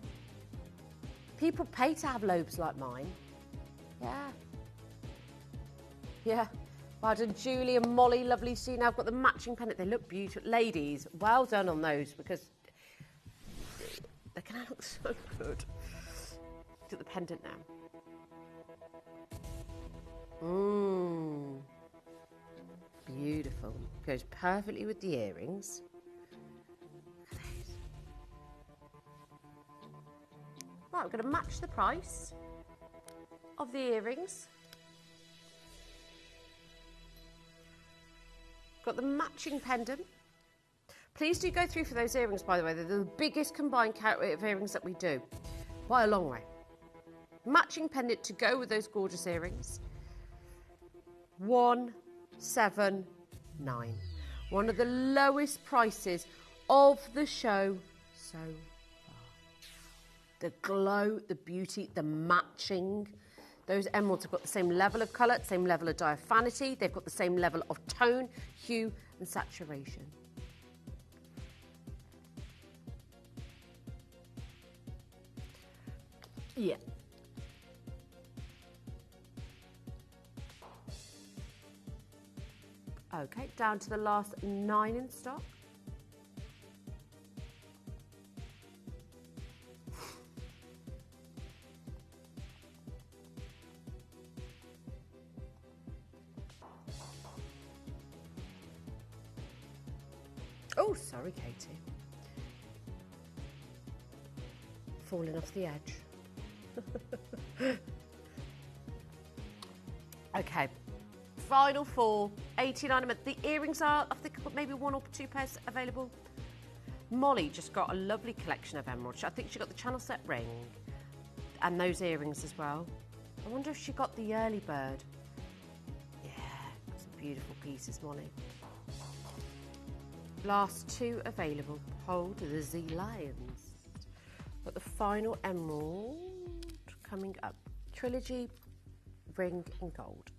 People pay to have lobes like mine. Yeah. Yeah. Well done, Julie and Molly, lovely to see you. Now I've got the matching pendant. They look beautiful. Ladies, well done on those because they're going to look so good. Look at the pendant now. Beautiful. Goes perfectly with the earrings. Look at those. Right, we're going to match the price of the earrings. Got the matching pendant. Please do go through for those earrings, by the way. They're the biggest combined carat weight of earrings that we do, by a long way. Matching pendant to go with those gorgeous earrings. 179. One of the lowest prices of the show so far. The glow, the beauty, the matching. Those emeralds have got the same level of colour, same level of diaphanity. They've got the same level of tone, hue and saturation. Yeah. Okay, down to the last 9 in stock. Oh, sorry, Katie. Falling off the edge. Okay, final four, 89 a month. The earrings are, I think, maybe 1 or 2 pairs available. Molly just got a lovely collection of emeralds. I think she got the channel set ring and those earrings as well. I wonder if she got the early bird. Yeah, some beautiful pieces, Molly. Last 2 available. Hold the Z Lions. Got the final emerald coming up. Trilogy ring in gold.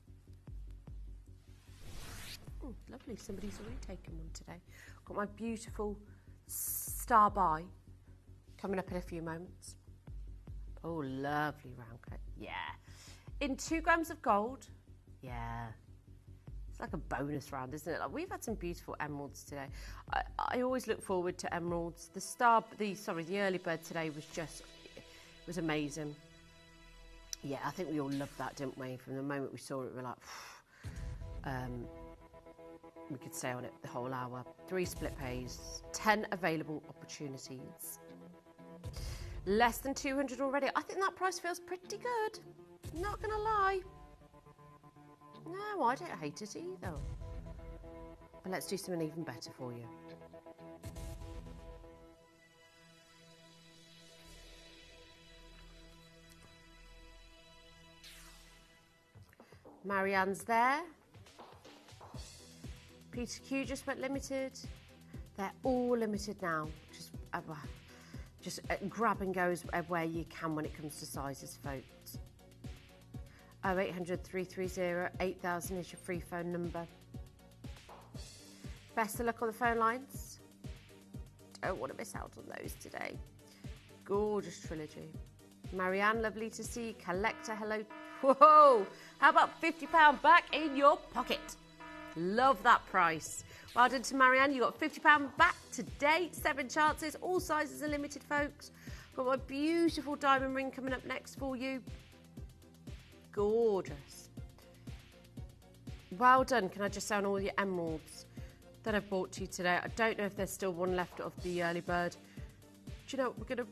Oh, lovely. Somebody's already taken one today. Got my beautiful star by coming up in a few moments. Oh, lovely round cut. Yeah. In 2 grams of gold. Yeah. It's like a bonus round, isn't it? Like, we've had some beautiful emeralds today. I always look forward to emeralds. The early bird today was amazing. Yeah, I think we all loved that, didn't we? From the moment we saw it, we were like, we could stay on it the whole hour. 3 split pays, 10 available opportunities. Less than 200 already. I think that price feels pretty good. Not gonna lie. No, I don't hate it either. But let's do something even better for you. Marianne's there. Peter Q just went limited. They're all limited now. Just grab and go where you can when it comes to sizes, folks. 0800 330 8000 is your free phone number. Best of luck on the phone lines. Don't want to miss out on those today. Gorgeous trilogy. Marianne, lovely to see you. Collector, hello. Whoa! How about £50 back in your pocket? Love that price. Well done to Marianne. You got £50 back today. 7 chances. All sizes are limited, folks. Got my beautiful diamond ring coming up next for you. Gorgeous. Well done. Can I just say on all your emeralds that I've brought to you today? I don't know if there's still one left of the early bird. Do you know, we're going to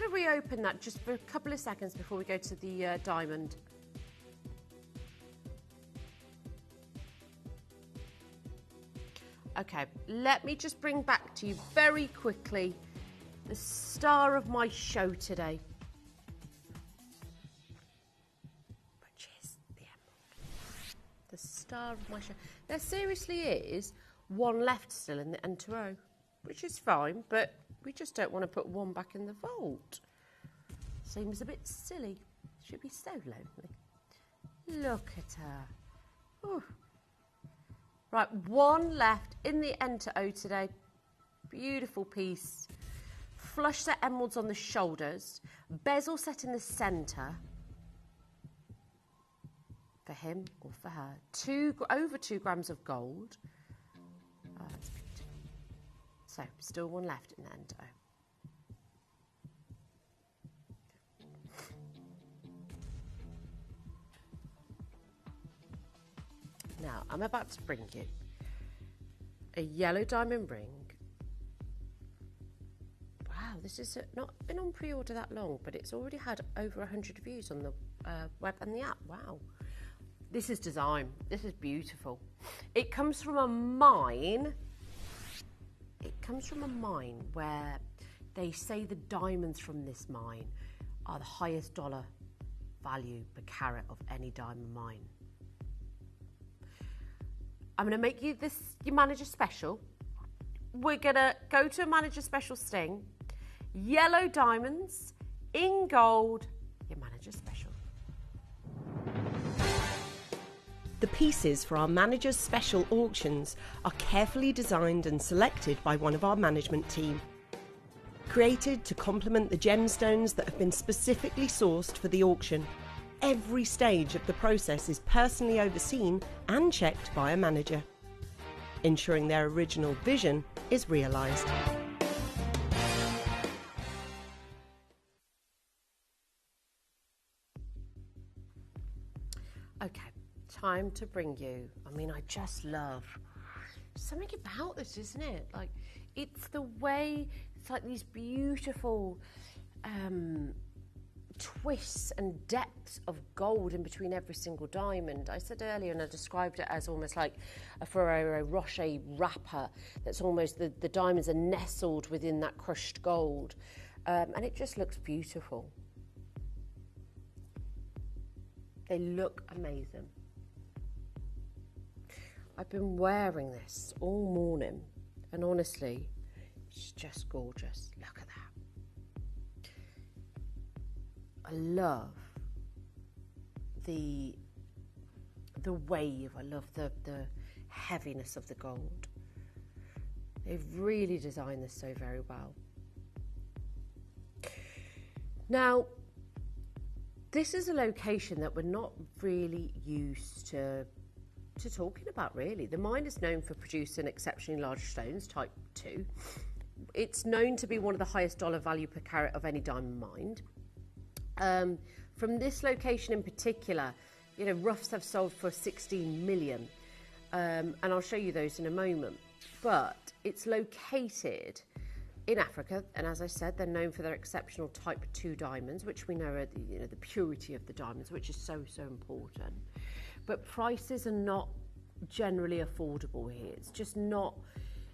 reopen that just for a couple of seconds before we go to the diamond. Okay, let me just bring back to you very quickly the star of my show today, which is the emerald. The star of my show. There seriously is one left still in the enterow, which is fine, but we just don't want to put one back in the vault. Seems a bit silly. Should be so lonely. Look at her. Ooh. Right, one left in the Enter-O today. Beautiful piece. Flush set emeralds on the shoulders. Bezel set in the centre. For him or for her. Over 2 grams of gold. Oh, that's beautiful. So, still one left in the Enter-O. Now, I'm about to bring you a yellow diamond ring. Wow, this has not been on pre-order that long, but it's already had over 100 views on the web and the app. Wow. This is design. This is beautiful. It comes from a mine. It comes from a mine where they say the diamonds from this mine are the highest dollar value per carat of any diamond mine. I'm going to make you your manager special. We're going to go to a manager special sting. Yellow diamonds in gold, your manager special. The pieces for our manager's special auctions are carefully designed and selected by one of our management team. Created to complement the gemstones that have been specifically sourced for the auction. Every stage of the process is personally overseen and checked by a manager, ensuring their original vision is realised. Okay, time to bring you, I just love something about this, isn't it? Like, it's the way, it's like these beautiful twists and depths of gold in between every single diamond. I said earlier, and I described it as almost like a Ferrero Rocher wrapper. That's almost the diamonds are nestled within that crushed gold, and it just looks beautiful. They look amazing. I've been wearing this all morning, and honestly, it's just gorgeous. Look at that. I love the wave. I love the heaviness of the gold. They've really designed this so very well. Now, this is a location that we're not really used to talking about, really. The mine is known for producing exceptionally large stones, type 2. It's known to be one of the highest dollar value per carat of any diamond mined. From this location in particular, you know, roughs have sold for 16 million, and I'll show you those in a moment. But it's located in Africa, and as I said, they're known for their exceptional type 2 diamonds, which we know are the purity of the diamonds, which is so important. But prices are not generally affordable here. It's just not.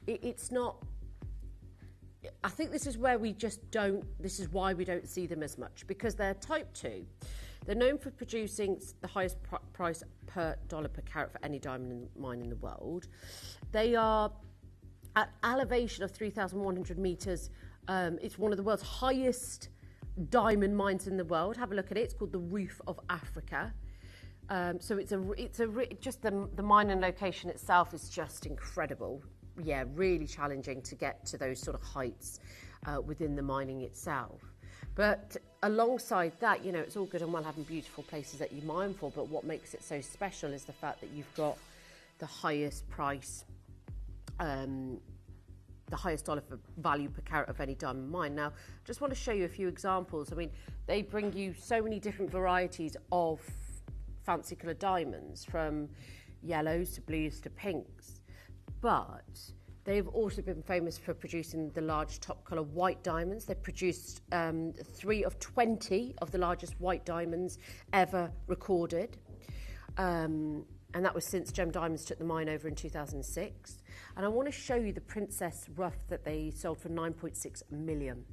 It's not. I think this is where we just don't, this is why we don't see them as much, because they're type 2. They're known for producing the highest price per dollar per carat for any diamond mine in the world. They are at elevation of 3,100 metres. It's one of the world's highest diamond mines in the world. Have a look at it. It's called the Roof of Africa. So just the mine and location itself is just incredible. Yeah, really challenging to get to those sort of heights within the mining itself. But alongside that, you know, it's all good and well having beautiful places that you mine for, but what makes it so special is the fact that you've got the highest price, the highest dollar for value per carat of any diamond mine. Now, just want to show you a few examples. I mean, they bring you so many different varieties of fancy coloured diamonds, from yellows to blues to pinks. But they've also been famous for producing the large top colour white diamonds. They've produced 3 of 20 of the largest white diamonds ever recorded. And that was since Gem Diamonds took the mine over in 2006. And I want to show you the Princess Rough that they sold for 9.6 million.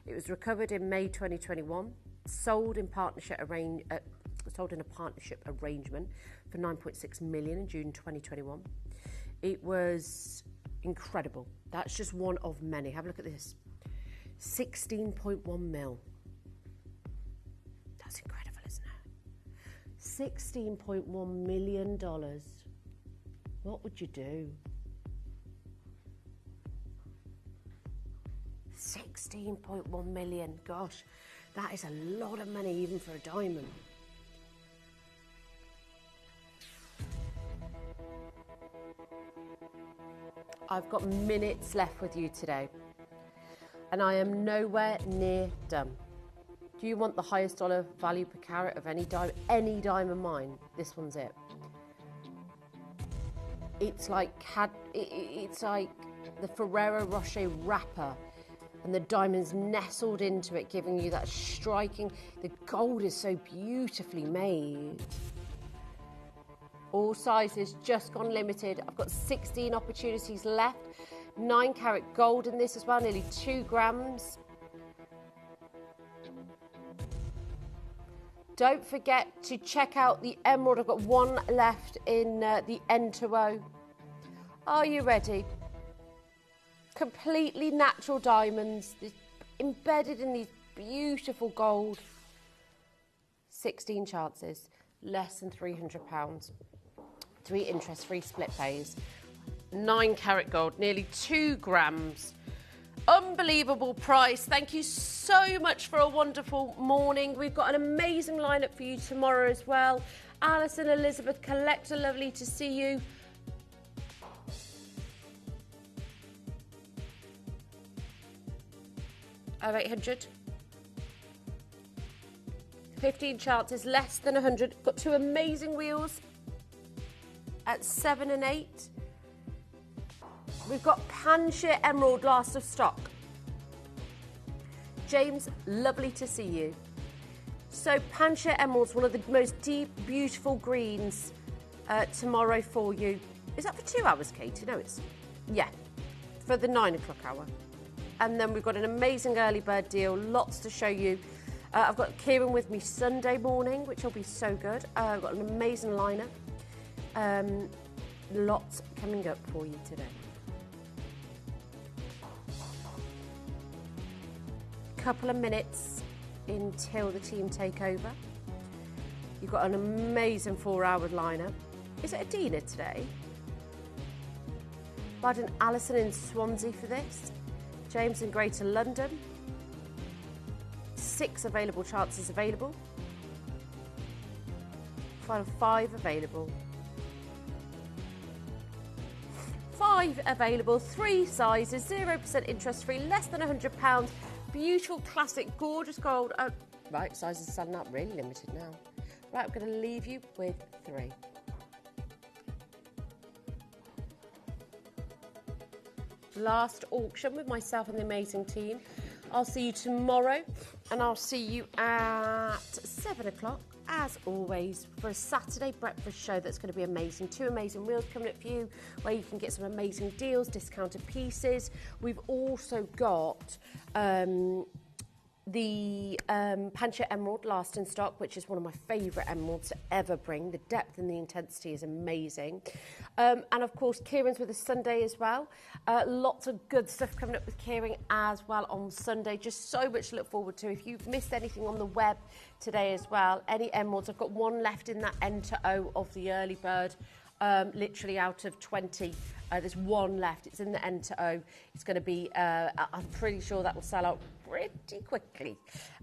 It was recovered in May 2021, sold in a partnership arrangement for 9.6 million in June 2021. It was incredible. That's just one of many. Have a look at this. 16.1 mil. That's incredible, isn't it? $16.1 million. What would you do? 16.1 million. Gosh, that is a lot of money even for a diamond. I've got minutes left with you today, and I am nowhere near done. Do you want the highest dollar value per carat of any diamond mine? This one's it. It's like the Ferrero Rocher wrapper, and the diamonds nestled into it, giving you that striking. The gold is so beautifully made. All sizes, just gone limited. I've got 16 opportunities left. 9 carat gold in this as well, nearly 2 grams. Don't forget to check out the emerald. I've got 1 left in the N2O. Are you ready? Completely natural diamonds, embedded in these beautiful gold. 16 chances, less than £300. 3 interest-free split pays. 9 carat gold, nearly 2 grams. Unbelievable price. Thank you so much for a wonderful morning. We've got an amazing lineup for you tomorrow as well. Alison, Elizabeth, Collector, lovely to see you. Oh, 800. 15 chances, less than 100. Got 2 amazing wheels at 7 and 8. We've got Panshire Emerald, last of stock. James, lovely to see you. So Pancha Emerald's one of the most deep, beautiful greens tomorrow for you. Is that for 2 hours, Katie? No, it's, yeah, for the 9 o'clock hour. And then we've got an amazing early bird deal, lots to show you. I've got Kieran with me Sunday morning, which will be so good. I've got an amazing lineup. Lots coming up for you today. Couple of minutes until the team take over. You've got an amazing 4-hour lineup. Is it Adina today? Bud and Alison in Swansea for this. James in Greater London. 6 available chances available. Final 5 available. 5 available, 3 sizes, 0% interest free, less than £100. Beautiful, classic, gorgeous gold. Oh, right, sizes are selling out, really limited now. Right, I'm going to leave you with 3. Last auction with myself and the amazing team. I'll see you tomorrow, and I'll see you at 7 o'clock, as always, for a Saturday breakfast show that's going to be amazing. 2 amazing meals coming up for you, where you can get some amazing deals, discounted pieces. We've also got the Pancha Emerald last in stock, which is one of my favourite emeralds to ever bring. The depth and the intensity is amazing. And of course, Kieran's with us Sunday as well. Lots of good stuff coming up with Kieran as well on Sunday. Just so much to look forward to. If you've missed anything on the web today as well, any emeralds, I've got 1 left in that N to O of the early bird. Literally out of 20, there's 1 left. It's in the N to O. It's going to be, I'm pretty sure that will sell out pretty quickly.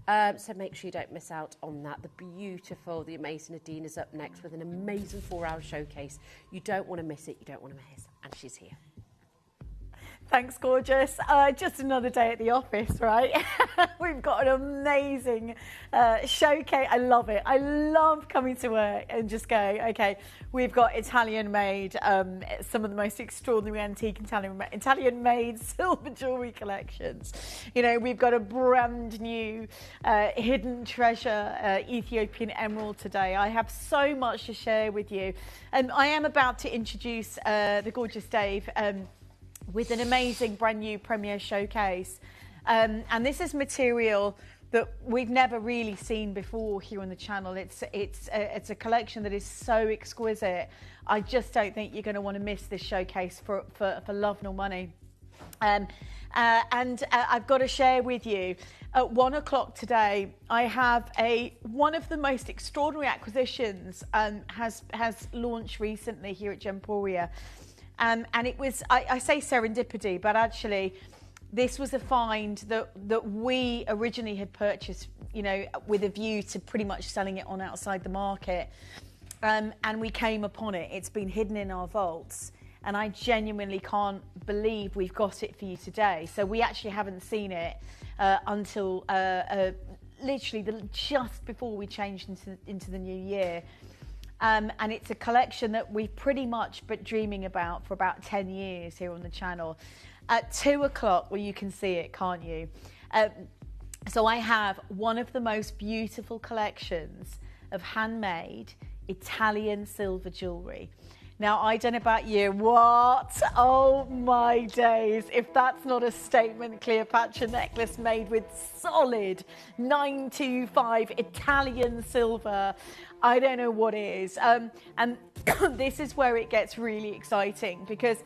So make sure you don't miss out on that. The beautiful, the amazing Adina's up next with an amazing 4-hour showcase. You don't want to miss it. You don't want to miss. And she's here. Thanks, gorgeous. Just another day at the office, right? We've got an amazing showcase. I love it. I love coming to work and just going, okay, we've got Italian-made, some of the most extraordinary antique Italian-made silver jewellery collections. You know, we've got a brand new hidden treasure Ethiopian emerald today. I have so much to share with you. And I am about to introduce the gorgeous Dave with an amazing brand new premiere showcase. And this is material that we've never really seen before here on the channel. It's a collection that is so exquisite. I just don't think you're going to want to miss this showcase for love nor money. And I've got to share with you, at 1 o'clock today, I have one of the most extraordinary acquisitions has launched recently here at Gemporia. And it was, I say serendipity, but actually this was a find that we originally had purchased, you know, with a view to pretty much selling it on outside the market. And we came upon it. It's been hidden in our vaults. And I genuinely can't believe we've got it for you today. So we actually haven't seen it until literally just before we changed into the new year. And it's a collection that we've pretty much been dreaming about for about 10 years here on the channel. At 2 o'clock, well, you can see it, can't you? So I have one of the most beautiful collections of handmade Italian silver jewellery. Now, I don't know about you, what? Oh my days, if that's not a statement Cleopatra necklace made with solid 925 Italian silver, I don't know what is. And this is where it gets really exciting, because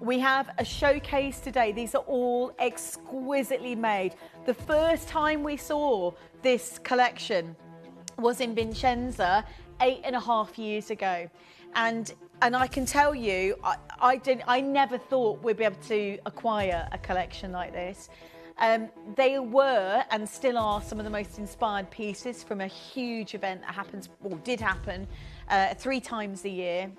we have a showcase today. These are all exquisitely made. The first time we saw this collection was in Vincenza 8.5 years ago. And I can tell you, I never thought we'd be able to acquire a collection like this. They were and still are some of the most inspired pieces from a huge event that happens, or did happen, 3 times a year.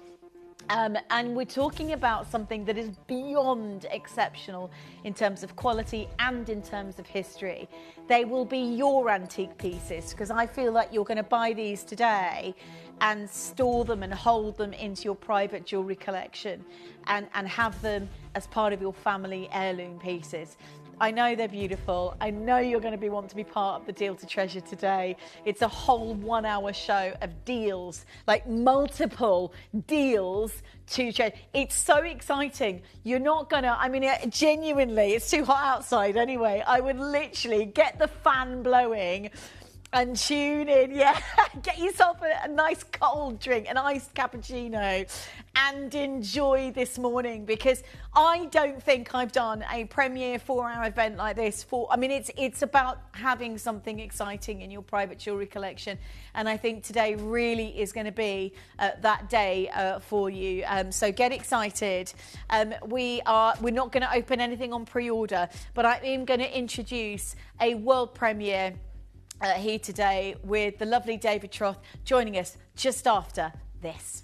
And we're talking about something that is beyond exceptional in terms of quality and in terms of history. They will be your antique pieces, because I feel like you're going to buy these today and store them and hold them into your private jewellery collection and have them as part of your family heirloom pieces. I know they're beautiful. I know you're going to want to be part of the Deal to Treasure today. It's a whole 1 hour show of deals, like multiple deals to treasure. It's so exciting. You're not going to, I mean, genuinely, it's too hot outside anyway. I would literally get the fan blowing and tune in, yeah. Get yourself a nice cold drink, an iced cappuccino, and enjoy this morning, because I don't think I've done a premiere 4-hour event like this I mean, it's about having something exciting in your private jewellery collection, and I think today really is going to be that day for you. So get excited. We're not going to open anything on pre-order, but I am going to introduce a world premiere here today with the lovely David Troth joining us just after this.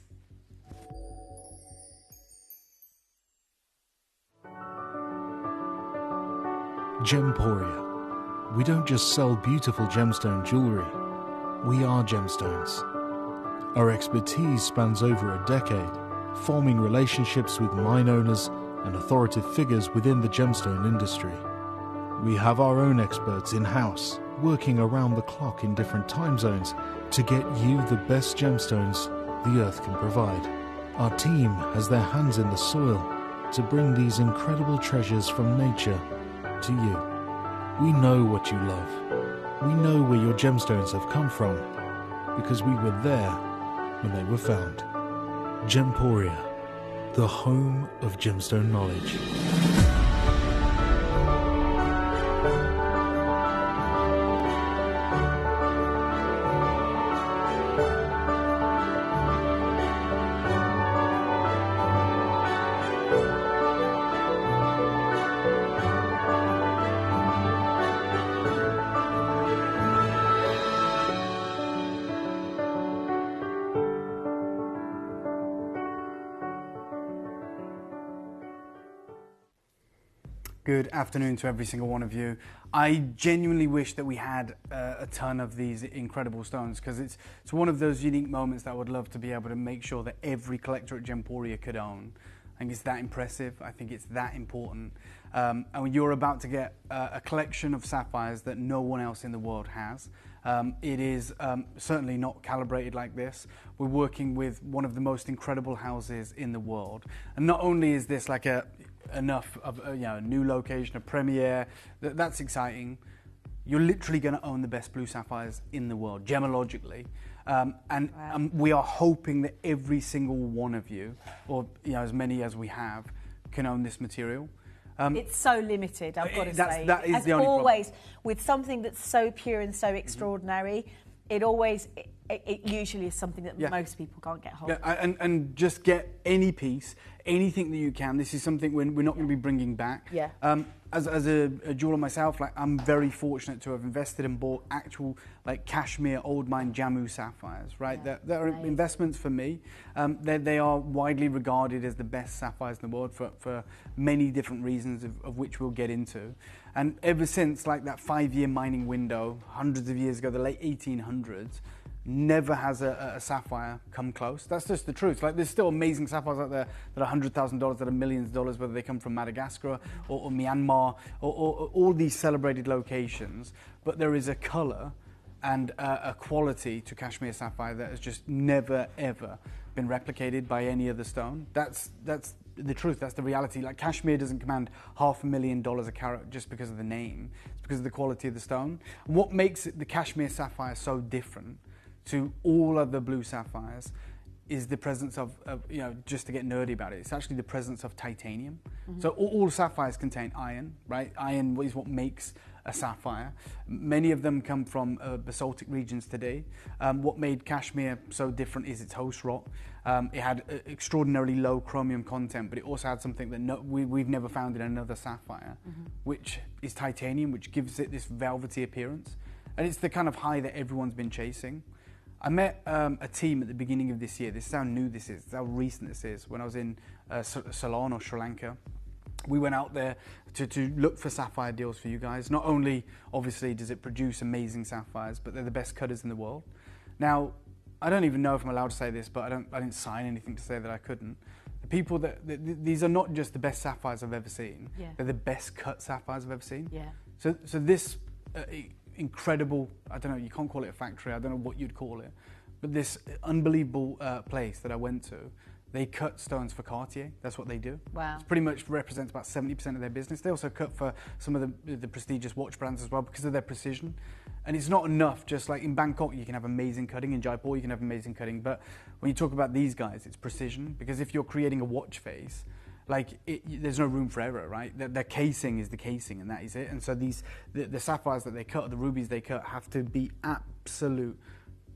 Gemporia. We don't just sell beautiful gemstone jewellery, we are gemstones. Our expertise spans over a decade, forming relationships with mine owners and authoritative figures within the gemstone industry. We have our own experts in-house, working around the clock in different time zones to get you the best gemstones the earth can provide. Our team has their hands in the soil to bring these incredible treasures from nature to you. We know what you love. We know where your gemstones have come from, because we were there when they were found. Gemporia, the home of gemstone knowledge. Good afternoon to every single one of you. I genuinely wish that we had a ton of these incredible stones, because it's one of those unique moments that I would love to be able to make sure that every collector at Gemporia could own. I think it's that impressive. I think it's that important. And you're about to get a collection of sapphires that no one else in the world has. It is certainly not calibrated like this. We're working with one of the most incredible houses in the world. And not only is this like enough of a new location, a premiere, that's exciting. You're literally going to own the best blue sapphires in the world, gemologically. And we are hoping that every single one of you, or as many as we have, can own this material. It's so limited, I've got to say. That is As the only always, problem. with something that's so pure and so extraordinary, it usually is something that most people can't get hold of. And just get any piece, anything that you can. This is something we're not going to be bringing back. Yeah. As a jeweler myself, I'm very fortunate to have invested and bought actual cashmere old mine Jammu sapphires. Right, they're investments for me. They are widely regarded as the best sapphires in the world for many different reasons, of which we'll get into. And ever since that 5-year mining window, hundreds of years ago, the late 1800s. Never has a sapphire come close. That's just the truth. There's still amazing sapphires out there that are $100,000, that are millions of dollars, whether they come from Madagascar or Myanmar or all these celebrated locations. But there is a colour and a quality to cashmere sapphire that has just never ever been replicated by any other stone. That's the truth. That's the reality. Cashmere doesn't command $500,000 a carat just because of the name. It's because of the quality of the stone. And what makes the cashmere sapphire so different to all other blue sapphires is the presence of just to get nerdy about it, it's actually the presence of titanium. Mm-hmm. So all sapphires contain iron, right? Iron is what makes a sapphire. Many of them come from basaltic regions today. What made cashmere so different is its host rock. It had extraordinarily low chromium content, but it also had something that we've never found in another sapphire, which is titanium, which gives it this velvety appearance. And it's the kind of high that everyone's been chasing. I met a team at the beginning of this year. This is how new this is, this is how recent this is. When I was in Ceylon or Sri Lanka, we went out there to look for sapphire deals for you guys. Not only, obviously, does it produce amazing sapphires, but they're the best cutters in the world. Now, I don't even know if I'm allowed to say this, but I didn't sign anything to say that I couldn't. People these are not just the best sapphires I've ever seen. Yeah. They're the best cut sapphires I've ever seen. Yeah. So this incredible, I don't know, you can't call it a factory, I don't know what you'd call it, but this unbelievable place that I went to, they cut stones for Cartier. That's what they do. Wow. It pretty much represents about 70% of their business. They also cut for some of the prestigious watch brands as well because of their precision. And it's not enough, just like in Bangkok, you can have amazing cutting. In Jaipur, you can have amazing cutting. But when you talk about these guys, it's precision. Because if you're creating a watch face, there's no room for error, right? Their casing is the casing, and that is it. And so the sapphires that they cut, the rubies they cut, have to be absolute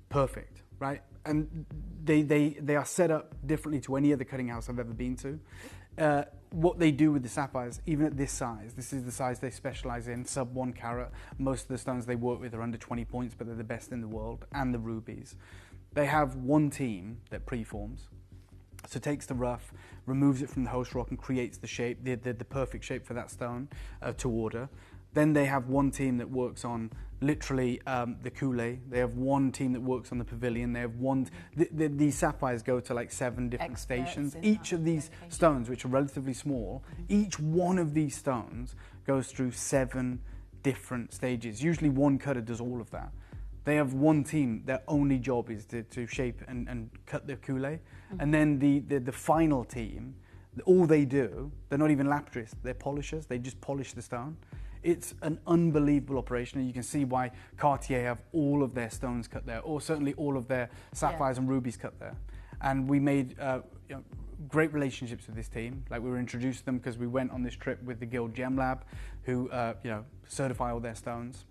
perfect, right? And they are set up differently to any other cutting house I've ever been to. What they do with the sapphires, even at this size, this is the size they specialize in, sub 1 carat. Most of the stones they work with are under 20 points, but they're the best in the world, and the rubies. They have one team that preforms. So takes the rough, removes it from the host rock and creates the shape, the perfect shape for that stone to order. Then they have one team that works on literally the coulée. They have one team that works on the pavilion. They have one. These sapphires go to like 7 different stations. Each of these stones, which are relatively small, each one of these stones goes through 7 different stages. Usually one cutter does all of that. They have one team, their only job is to shape and cut the coulée. And then the final team, all they do, they're not even lapidarists, they're polishers. They just polish the stone. It's an unbelievable operation, and you can see why Cartier have all of their stones cut there, or certainly all of their sapphires and rubies cut there. And we made great relationships with this team. Like, we were introduced to them because we went on this trip with the Guild Gem Lab, who certify all their stones.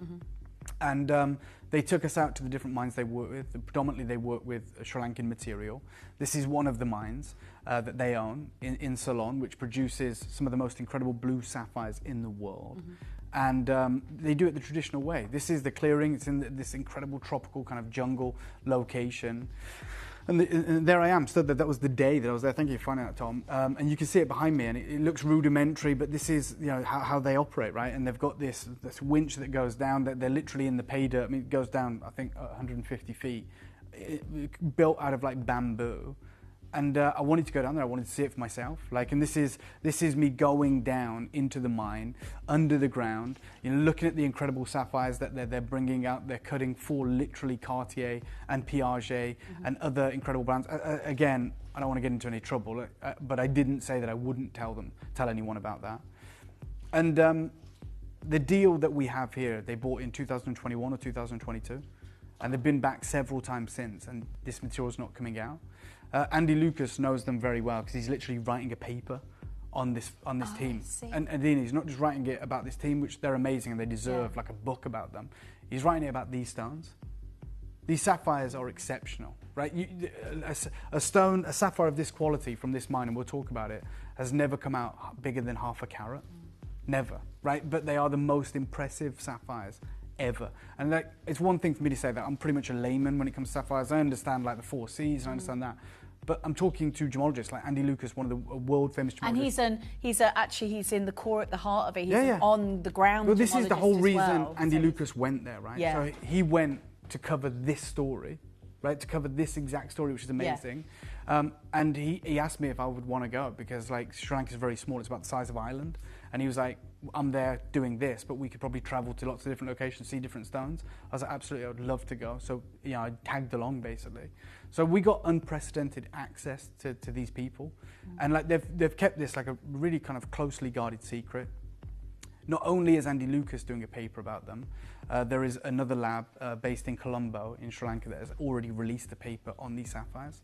And they took us out to the different mines they work with. Predominantly they work with Sri Lankan material. This is one of the mines that they own in Ceylon, which produces some of the most incredible blue sapphires in the world. And they do it the traditional way. This is the clearing. It's in this incredible tropical kind of jungle location. And there I am. So that was the day that I was there. Thank you for finding out, Tom. And you can see it behind me, and it looks rudimentary, but this is how they operate, right? And they've got this winch that goes down. They're literally in the pay dirt. I mean, it goes down, I think, 150 feet, built out of like bamboo. And I wanted to go down there. I wanted to see it for myself. And this is me going down into the mine, under the ground, looking at the incredible sapphires that they're bringing out. They're cutting for literally Cartier and Piaget and other incredible brands. Again, I don't want to get into any trouble, but I didn't say that I wouldn't tell anyone about that. And the deal that we have here, they bought in 2021 or 2022, and they've been back several times since, and this material's not coming out. Andy Lucas knows them very well because he's literally writing a paper on this team. And he's not just writing it about this team, which they're amazing and they deserve like a book about them. He's writing it about these stones. These sapphires are exceptional, right? A sapphire of this quality from this mine, and we'll talk about it, has never come out bigger than half a carat. Never, right? But they are the most impressive sapphires ever. And it's one thing for me to say that I'm pretty much a layman when it comes to sapphires. I understand like the 4 C's, and I understand that. But I'm talking to gemologists like Andy Lucas, one of the world famous gemologists. And he's in the core at the heart of it. He's on the ground. Well, this is the whole reason well. Andy Lucas went there, right? Yeah. So he went to cover this story, right? To cover this exact story, which is amazing. And he asked me if I would want to go because like Sri Lanka is very small. It's about the size of Ireland. And he was like, I'm there doing this, but we could probably travel to lots of different locations, see different stones. I was like, absolutely, I would love to go. So, I tagged along basically. So we got unprecedented access to these people. And like they've kept this like a really kind of closely guarded secret. Not only is Andy Lucas doing a paper about them, there is another lab based in Colombo in Sri Lanka that has already released a paper on these sapphires.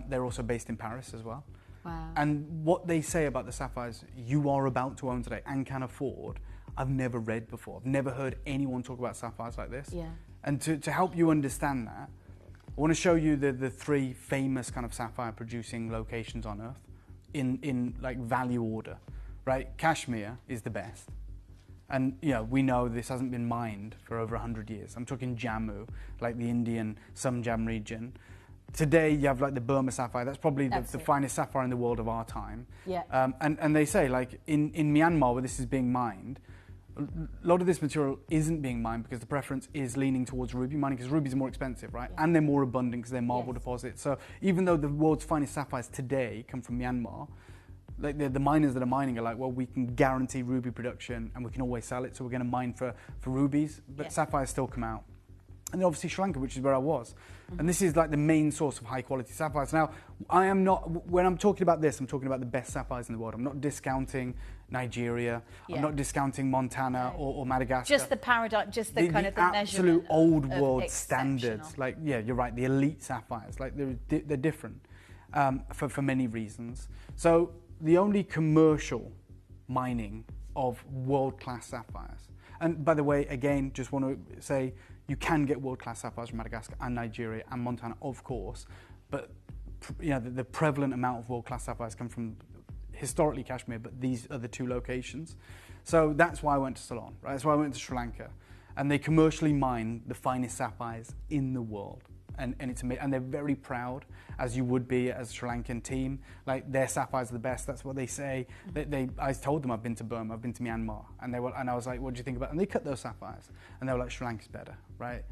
They're also based in Paris as well. Wow. And what they say about the sapphires you are about to own today and can afford, I've never read before. I've never heard anyone talk about sapphires like this. Yeah. And to help you understand that, I want to show you the 3 famous kind of sapphire producing locations on Earth in like value order, right? Kashmir is the best. And we know this hasn't been mined for over 100 years. I'm talking Jammu, like the Indian Samjam region. Today you have like the Burma sapphire. That's probably the finest sapphire in the world of our time. Yeah. And they say like in Myanmar where this is being mined, a lot of this material isn't being mined because the preference is leaning towards ruby mining because rubies are more expensive, right? And they're more abundant because they're marble deposits. So even though the world's finest sapphires today come from Myanmar, like the miners that are mining are like, well, we can guarantee ruby production and we can always sell it, so we're going to mine for rubies, but sapphires still come out. And then obviously Sri Lanka, which is where I was. And this is like the main source of high quality sapphires. Now, I am not, when I'm talking about this, I'm talking about the best sapphires in the world. I'm not discounting Nigeria. I'm not discounting Montana or Madagascar. Just the paradigm, just the kind of the absolute measurement old of world standards. Like, yeah, you're right, the elite sapphires. Like, they're different for many reasons. So the only commercial mining of world-class sapphires. And by the way, again, just want to say, you can get world-class sapphires from Madagascar and Nigeria and Montana, of course, but you know, the prevalent amount of world-class sapphires come from historically Kashmir, but these are the two locations. So that's why I went to Ceylon, right? That's why I went to Sri Lanka. And they commercially mine the finest sapphires in the world. And they're very proud, as you would be as a Sri Lankan team. Like, their sapphires are the best. That's what they say. I told them I've been to Burma, I've been to Myanmar, and I was like, "What do you think about?" And they cut those sapphires, and they were like, "Sri Lanka's better, right?"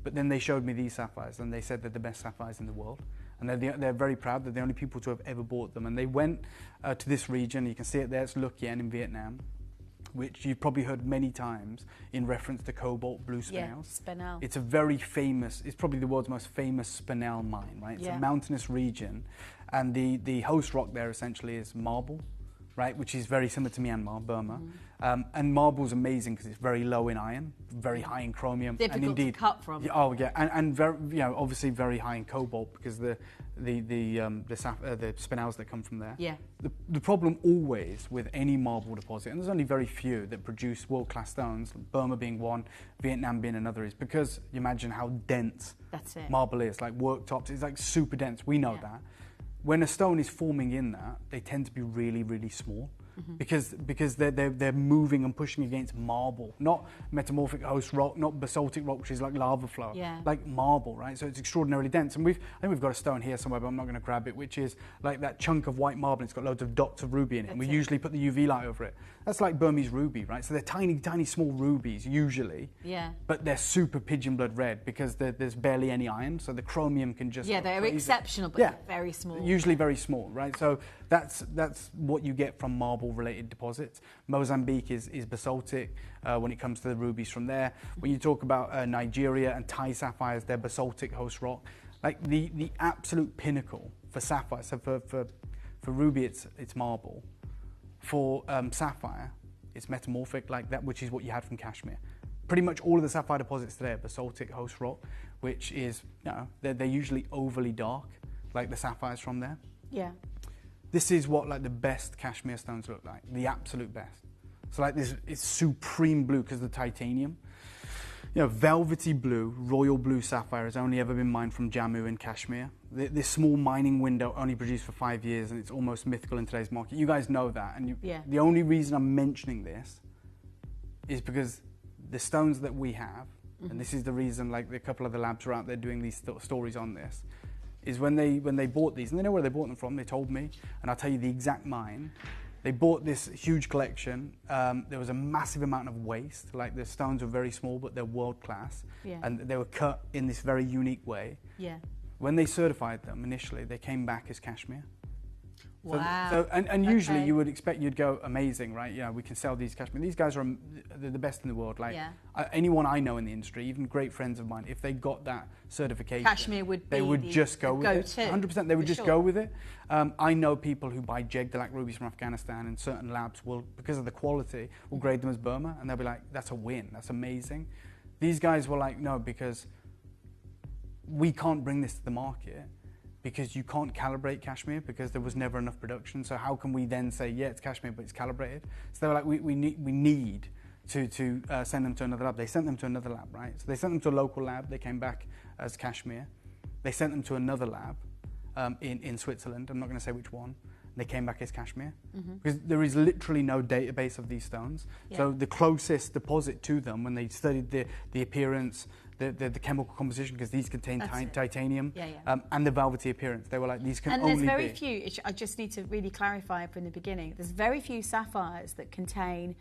But then they showed me these sapphires, and they said they're the best sapphires in the world, and they're very proud. They're the only people to have ever bought them. And they went to this region. You can see it there. It's Luc Yen in Vietnam, which you've probably heard many times in reference to cobalt blue spinels. Yeah, spinel. It's a very famous, it's probably the world's most famous spinel mine, right? It's a mountainous region, and the host rock there essentially is marble, right? Which is very similar to Myanmar, Burma. And marble's amazing because it's very low in iron, very high in chromium. Difficult and indeed, to cut from. Oh yeah, and very, you know, obviously very high in cobalt because the spinels that come from there. Yeah. The problem always with any marble deposit, and there's only very few that produce world-class stones, Burma being one, Vietnam being another, is because you imagine how dense marble is, like worktops, it's like super dense, we know that. When a stone is forming in that, they tend to be really, really small. Because they're moving and pushing against marble, not metamorphic host rock, not basaltic rock, which is like lava flow, like marble, right? So it's extraordinarily dense. And I think we've got a stone here somewhere, but I'm not going to grab it, which is like that chunk of white marble. It's got loads of dots of ruby in it, and we usually put the UV light over it. That's like Burmese ruby, right? So they're tiny, tiny, small rubies usually, but they're super pigeon blood red because there's barely any iron, so the chromium can just they're exceptional, but they're very small. Usually very small, right? So that's what you get from marble-related deposits. Mozambique is basaltic when it comes to the rubies from there. When you talk about Nigeria and Thai sapphires, they're basaltic host rock. Like the absolute pinnacle for sapphire. So for ruby, it's marble. For sapphire, it's metamorphic, like that, which is what you had from Kashmir. Pretty much all of the sapphire deposits today are basaltic host rock, which is, you know, they're usually overly dark, like the sapphires from there. Yeah. This is what like the best Kashmir stones look like, the absolute best. So like this, it's supreme blue because of the titanium. You know, velvety blue, royal blue sapphire has only ever been mined from Jammu in Kashmir. This small mining window only produced for 5 years, and it's almost mythical in today's market. You guys know that, and the only reason I'm mentioning this is because the stones that we have, and this is the reason like a couple of the labs are out there doing these stories on this, is when they bought these, and they know where they bought them from, they told me, and I'll tell you the exact mine. They bought this huge collection. There was a massive amount of waste. Like the stones were very small, but they're world class. And they were cut in this very unique way. When they certified them initially, they came back as Kashmir. Wow. And usually you would expect you'd go amazing, right? You know, we can sell these Kashmir. These guys are they're the best in the world. Like anyone I know in the industry, even great friends of mine, if they got that certification, Kashmir would be they would just go with it. 100%, they would just go with it. I know people who buy Jegdalak rubies from Afghanistan, and certain labs will, because of the quality, will grade them as Burma, and they'll be like, "That's a win. That's amazing." These guys were like, "No, because we can't bring this to the market." Because you can't calibrate Kashmir because there was never enough production. So how can we then say, yeah, it's Kashmir, but it's calibrated? So they were like, we need to send them to another lab. They sent them to another lab, right? So they sent them to a local lab. They came back as Kashmir. They sent them to another lab in Switzerland. I'm not going to say which one. They came back as Kashmir. Because there is literally no database of these stones. So the closest deposit to them, when they studied the appearance, the chemical composition, because these contain titanium, and the velvety appearance. They were like, these can only be... And there's very few, I just need to really clarify from the beginning, there's very few sapphires that contain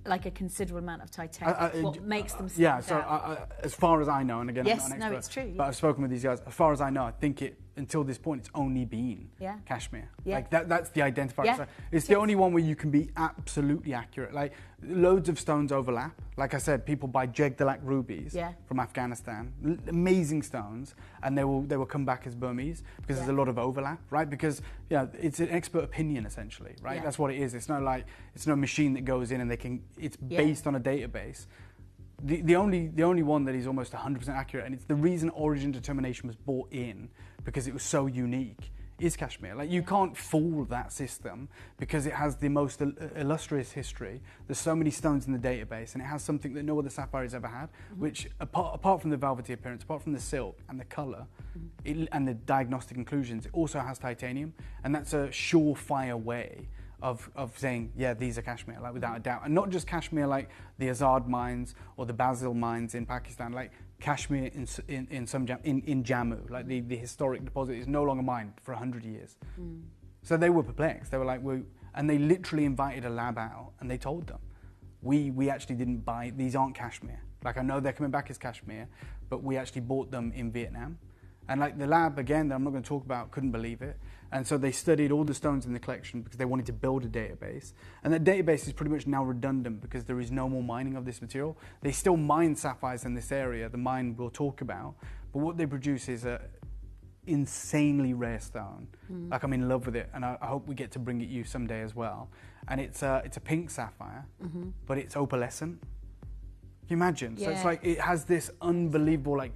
like a considerable amount of titanium? What makes them stand Yeah, so out? as far as I know, and again, Yes, I'm not an no, expert, it's true, but yeah. I've spoken with these guys. As far as I know, I think until this point, it's only been cashmere. Yeah. Like that's the identifier. Yeah. So it's the only one where you can be absolutely accurate. Like loads of stones overlap. Like I said, people buy Jegdalak rubies from Afghanistan, amazing stones, and they will come back as Burmese because there's a lot of overlap, right? Because it's an expert opinion essentially, right? Yeah. That's what it is. It's no machine that goes in and it's based on a database. The only one that is almost 100% accurate, and it's the reason origin determination was brought in because it was so unique, is cashmere. Like you can't fool that system because it has the most illustrious history. There's so many stones in the database, and it has something that no other sapphire has ever had, which apart from the velvety appearance, apart from the silk and the color, and the diagnostic inclusions, it also has titanium, and that's a surefire way of saying, yeah, these are cashmere, like without a doubt. And not just cashmere like the Azad mines or the Basil mines in Pakistan, like cashmere in Jammu, like the historic deposit is no longer mined for 100 years. So they were perplexed. They were like, and they literally invited a lab out and they told them, we actually didn't buy, these aren't cashmere. Like I know they're coming back as cashmere, but we actually bought them in Vietnam. And like the lab, again, that I'm not going to talk about, couldn't believe it. And so they studied all the stones in the collection because they wanted to build a database. And that database is pretty much now redundant because there is no more mining of this material. They still mine sapphires in this area, the mine we'll talk about. But what they produce is a insanely rare stone. Like I'm in love with it, and I hope we get to bring it you someday as well. And it's a pink sapphire, but it's opalescent. Can you imagine? So it's like it has this unbelievable, like,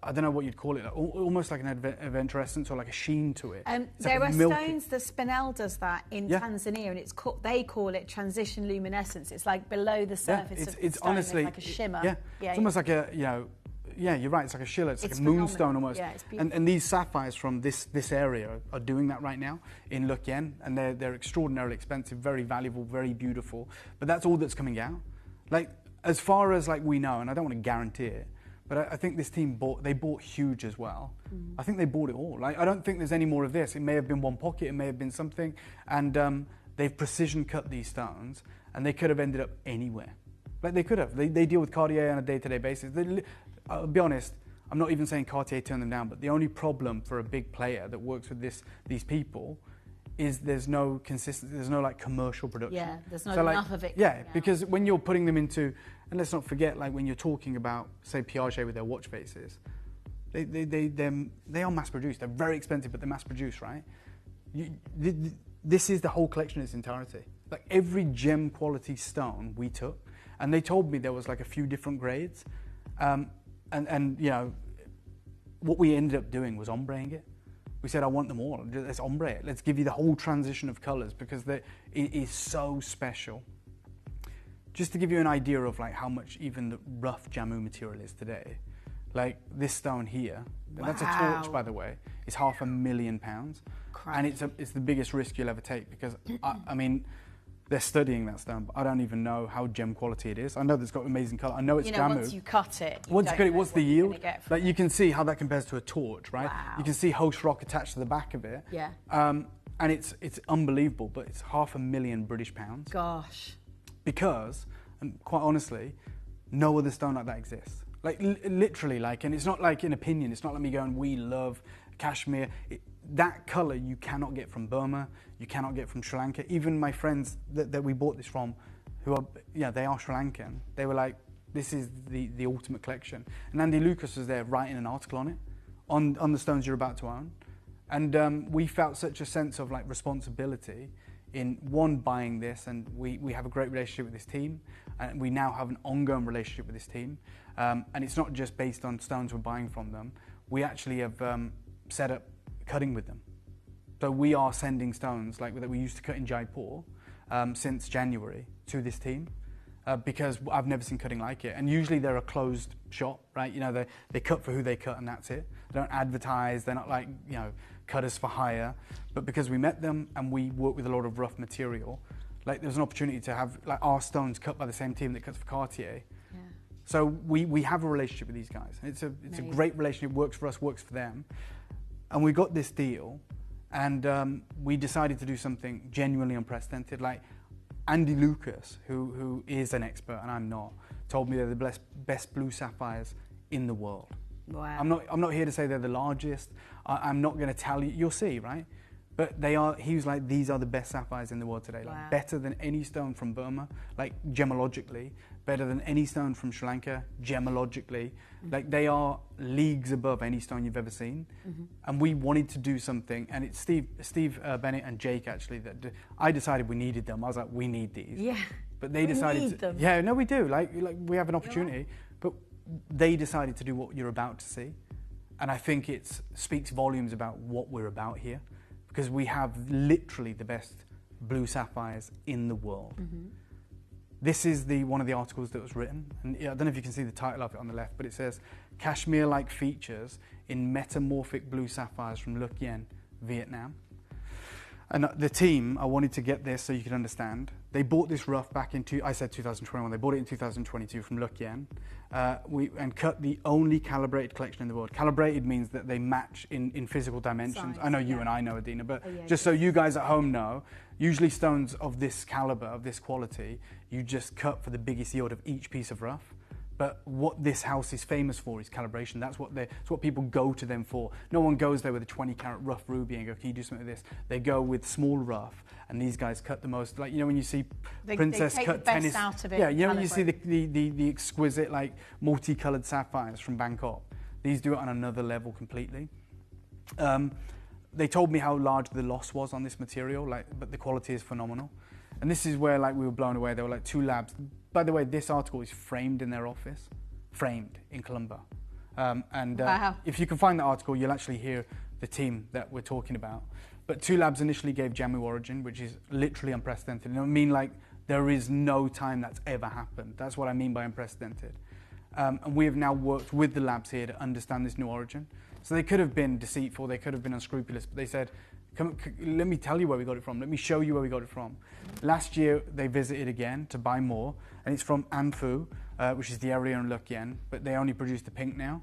I don't know what you'd call it, almost like an evanescence or like a sheen to it. There are stones, the Spinel does that in Tanzania, and they call it transition luminescence. It's like below the surface of the stone, honestly, it's like a shimmer. It's almost like a, you're right, it's like a schiller, it's like a moonstone almost. Yeah, it's beautiful. And these sapphires from this area are doing that right now in Le Quien, and they're extraordinarily expensive, very valuable, very beautiful. But that's all that's coming out. Like, as far as like we know, and I don't want to guarantee it, but I think this team bought huge as well. I think they bought it all. Like, I don't think there's any more of this. It may have been one pocket, it may have been something, and they've precision cut these stones, and they could have ended up anywhere. Like they could have. They deal with Cartier on a day-to-day basis. I'll be honest, I'm not even saying Cartier turned them down, but the only problem for a big player that works with these people is there's no consistency, there's no like commercial production. Yeah, there's not enough of it. Yeah, because when you're putting them into, and let's not forget, like when you're talking about, say, Piaget with their watch faces, they are mass produced. They're very expensive, but they're mass produced, right? This is the whole collection in its entirety. Like every gem quality stone we took, and they told me there was like a few different grades, and what we ended up doing was ombreing it. We said, I want them all. Let's ombre it. Let's give you the whole transition of colours because it is so special. Just to give you an idea of like how much even the rough Jammu material is today, like this stone here, that's a torch, by the way, is £500,000, and it's the biggest risk you'll ever take because I mean, they're studying that stone, but I don't even know how gem quality it is. I know it's got amazing colour. I know it's Jammu. Once you cut it, what's the yield? Like you can see how that compares to a torch, right? Wow. You can see host rock attached to the back of it. Yeah. And it's unbelievable, but it's £500,000 British pounds. Gosh. Because, and quite honestly, no other stone like that exists. Like literally, like, and it's not like an opinion. It's not like me going, we love cashmere. That colour you cannot get from Burma, you cannot get from Sri Lanka. Even my friends that we bought this from, who are, they are Sri Lankan, they were like, this is the ultimate collection. And Andy Lucas was there writing an article on it, on the stones you're about to own. And we felt such a sense of like responsibility in buying this, and we have a great relationship with this team, and we now have an ongoing relationship with this team. And it's not just based on stones we're buying from them. We actually have set up cutting with them. So we are sending stones like that we used to cut in Jaipur since January to this team because I've never seen cutting like it. And usually they're a closed shop, right? They cut for who they cut and that's it. They don't advertise. They're not like, cutters for hire. But because we met them and we work with a lot of rough material, like there's an opportunity to have like our stones cut by the same team that cuts for Cartier. Yeah. So we have a relationship with these guys. It's a great relationship. Works for us, works for them. And we got this deal, and we decided to do something genuinely unprecedented. Like, Andy Lucas, who is an expert and I'm not, told me they're the best blue sapphires in the world. Wow. I'm not here to say they're the largest. I'm not going to tell you. You'll see, right? But they are. He was like, these are the best sapphires in the world today. Like Wow. better than any stone from Burma, like gemologically. Better than any stone from Sri Lanka, gemologically. Like they are leagues above any stone you've ever seen. And we wanted to do something, and it's Steve Bennett and Jake actually that I decided we needed them. I was like, we need these. Yeah. But they decided. Need them. Yeah, no, we do. Like we have an opportunity, but they decided to do what you're about to see, and I think it speaks volumes about what we're about here, because we have literally the best blue sapphires in the world. This is one of the articles that was written, and I don't know if you can see the title of it on the left, but it says cashmere-like features in metamorphic blue sapphires from Luc Yen, Vietnam. And the team, I wanted to get this so you could understand. They bought this rough back in, I said 2021, they bought it in 2022 from Luc Yen, and cut the only calibrated collection in the world. Calibrated means that they match in physical dimensions. Size, I know you and I know, Adina, but yeah, just so you guys at home know, usually stones of this caliber, of this quality, you just cut for the biggest yield of each piece of rough. But what this house is famous for is calibration. That's what people go to them for. No one goes there with a 20-carat rough ruby and go, can you do something like this? They go with small rough, and these guys cut the most. Like, you know, when you see Princess they take cut the best tennis out of it. Yeah, you know when you see the exquisite, like, multicolored sapphires from Bangkok. These do it on another level completely. They told me how large the loss was on this material, but the quality is phenomenal. And this is where we were blown away. There were 2 labs. By the way, this article is framed in their office, framed in Colombo. Wow. If you can find the article, you'll actually hear the team that we're talking about. But 2 labs initially gave Jamu origin, which is literally unprecedented. And I mean, there is no time that's ever happened. That's what I mean by unprecedented. And we have now worked with the labs here to understand this new origin. So they could have been deceitful, they could have been unscrupulous, but they said, let me tell you where we got it from. Let me show you where we got it from. Last year, they visited again to buy more, and it's from An Phu, which is the area in Luc Yen, but they only produce the pink now.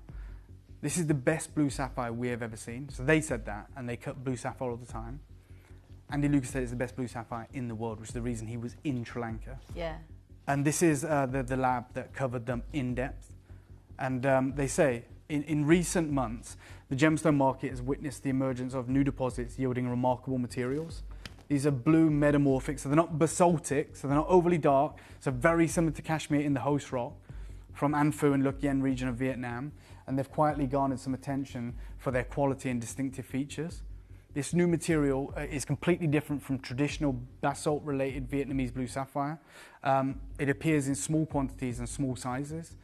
This is the best blue sapphire we have ever seen. So they said that, and they cut blue sapphire all the time. Andy Lucas said it's the best blue sapphire in the world, which is the reason he was in Sri Lanka. Yeah. And this is the lab that covered them in depth. And they say, in recent months, the gemstone market has witnessed the emergence of new deposits yielding remarkable materials. These are blue metamorphic, so they're not basaltic, so they're not overly dark, so very similar to cashmere in the host rock from An Phu and Luc Yen region of Vietnam, and they've quietly garnered some attention for their quality and distinctive features. This new material is completely different from traditional basalt-related Vietnamese blue sapphire. It appears in small quantities and small sizes.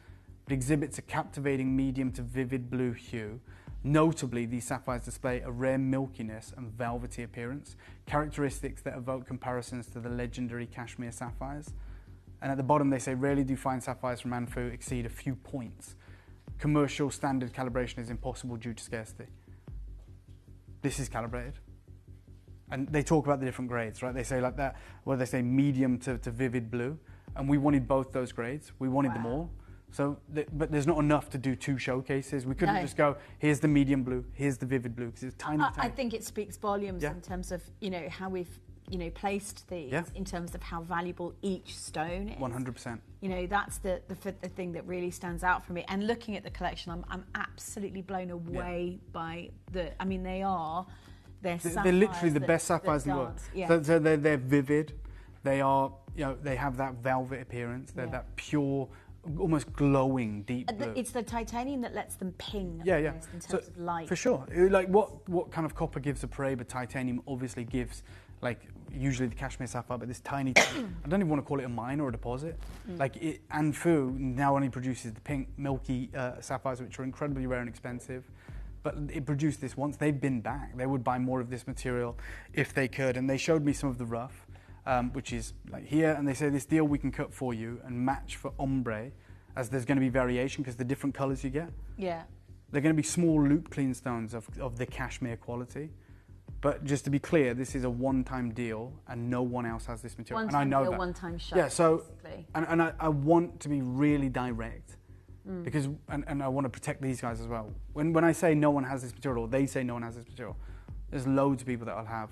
It exhibits a captivating medium to vivid blue hue. Notably, these sapphires display a rare milkiness and velvety appearance, characteristics that evoke comparisons to the legendary cashmere sapphires. And at the bottom they say, rarely do fine sapphires from An Phu exceed a few points. Commercial standard calibration is impossible due to scarcity. This is calibrated. And they talk about the different grades, right? They say like that, well, they say medium to vivid blue. And we wanted both those grades. We wanted them all. So, but there's not enough to do 2 showcases. We couldn't just go, here's the medium blue, here's the vivid blue, because it's tiny. I think it speaks volumes in terms of, how we've, placed these, in terms of how valuable each stone is. 100%. That's the thing that really stands out for me. And looking at the collection, I'm absolutely blown away by they're sapphires. They're literally the best sapphires in the world. Yeah. So they're vivid. They are, they have that velvet appearance. They're that pure, almost glowing deep blue. It's the titanium that lets them ping in terms of light. For sure. Like what kind of copper gives a parade, but titanium obviously gives, usually the cashmere sapphire, but this tiny, I don't even want to call it a mine or a deposit. An Phu now only produces the pink, milky sapphires, which are incredibly rare and expensive. But it produced this once. They've been back. They would buy more of this material if they could. And they showed me some of the rough. Which is like here, and they say this deal we can cut for you and match for ombre, as there's going to be variation because the different colours you get. Yeah. They're going to be small loop clean stones of the cashmere quality. But just to be clear, this is a one-time deal and no one else has this material. One-time and I know deal, that. one-time shot. Yeah, so, basically. and I want to be really direct because, and I want to protect these guys as well. When I say no one has this material, or they say no one has this material, there's loads of people that will have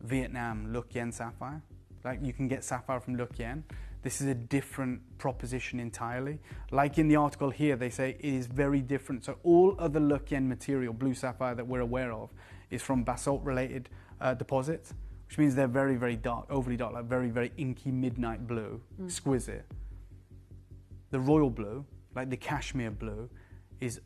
Vietnam Luc Yen sapphire. Like you can get sapphire from Look Yen. This is a different proposition entirely. Like in the article here, they say it is very different. So all other Look Yen material, blue sapphire that we're aware of, is from basalt-related deposits, which means they're very, very dark, overly dark, like very, very inky midnight blue, exquisite. The royal blue, like the cashmere blue, is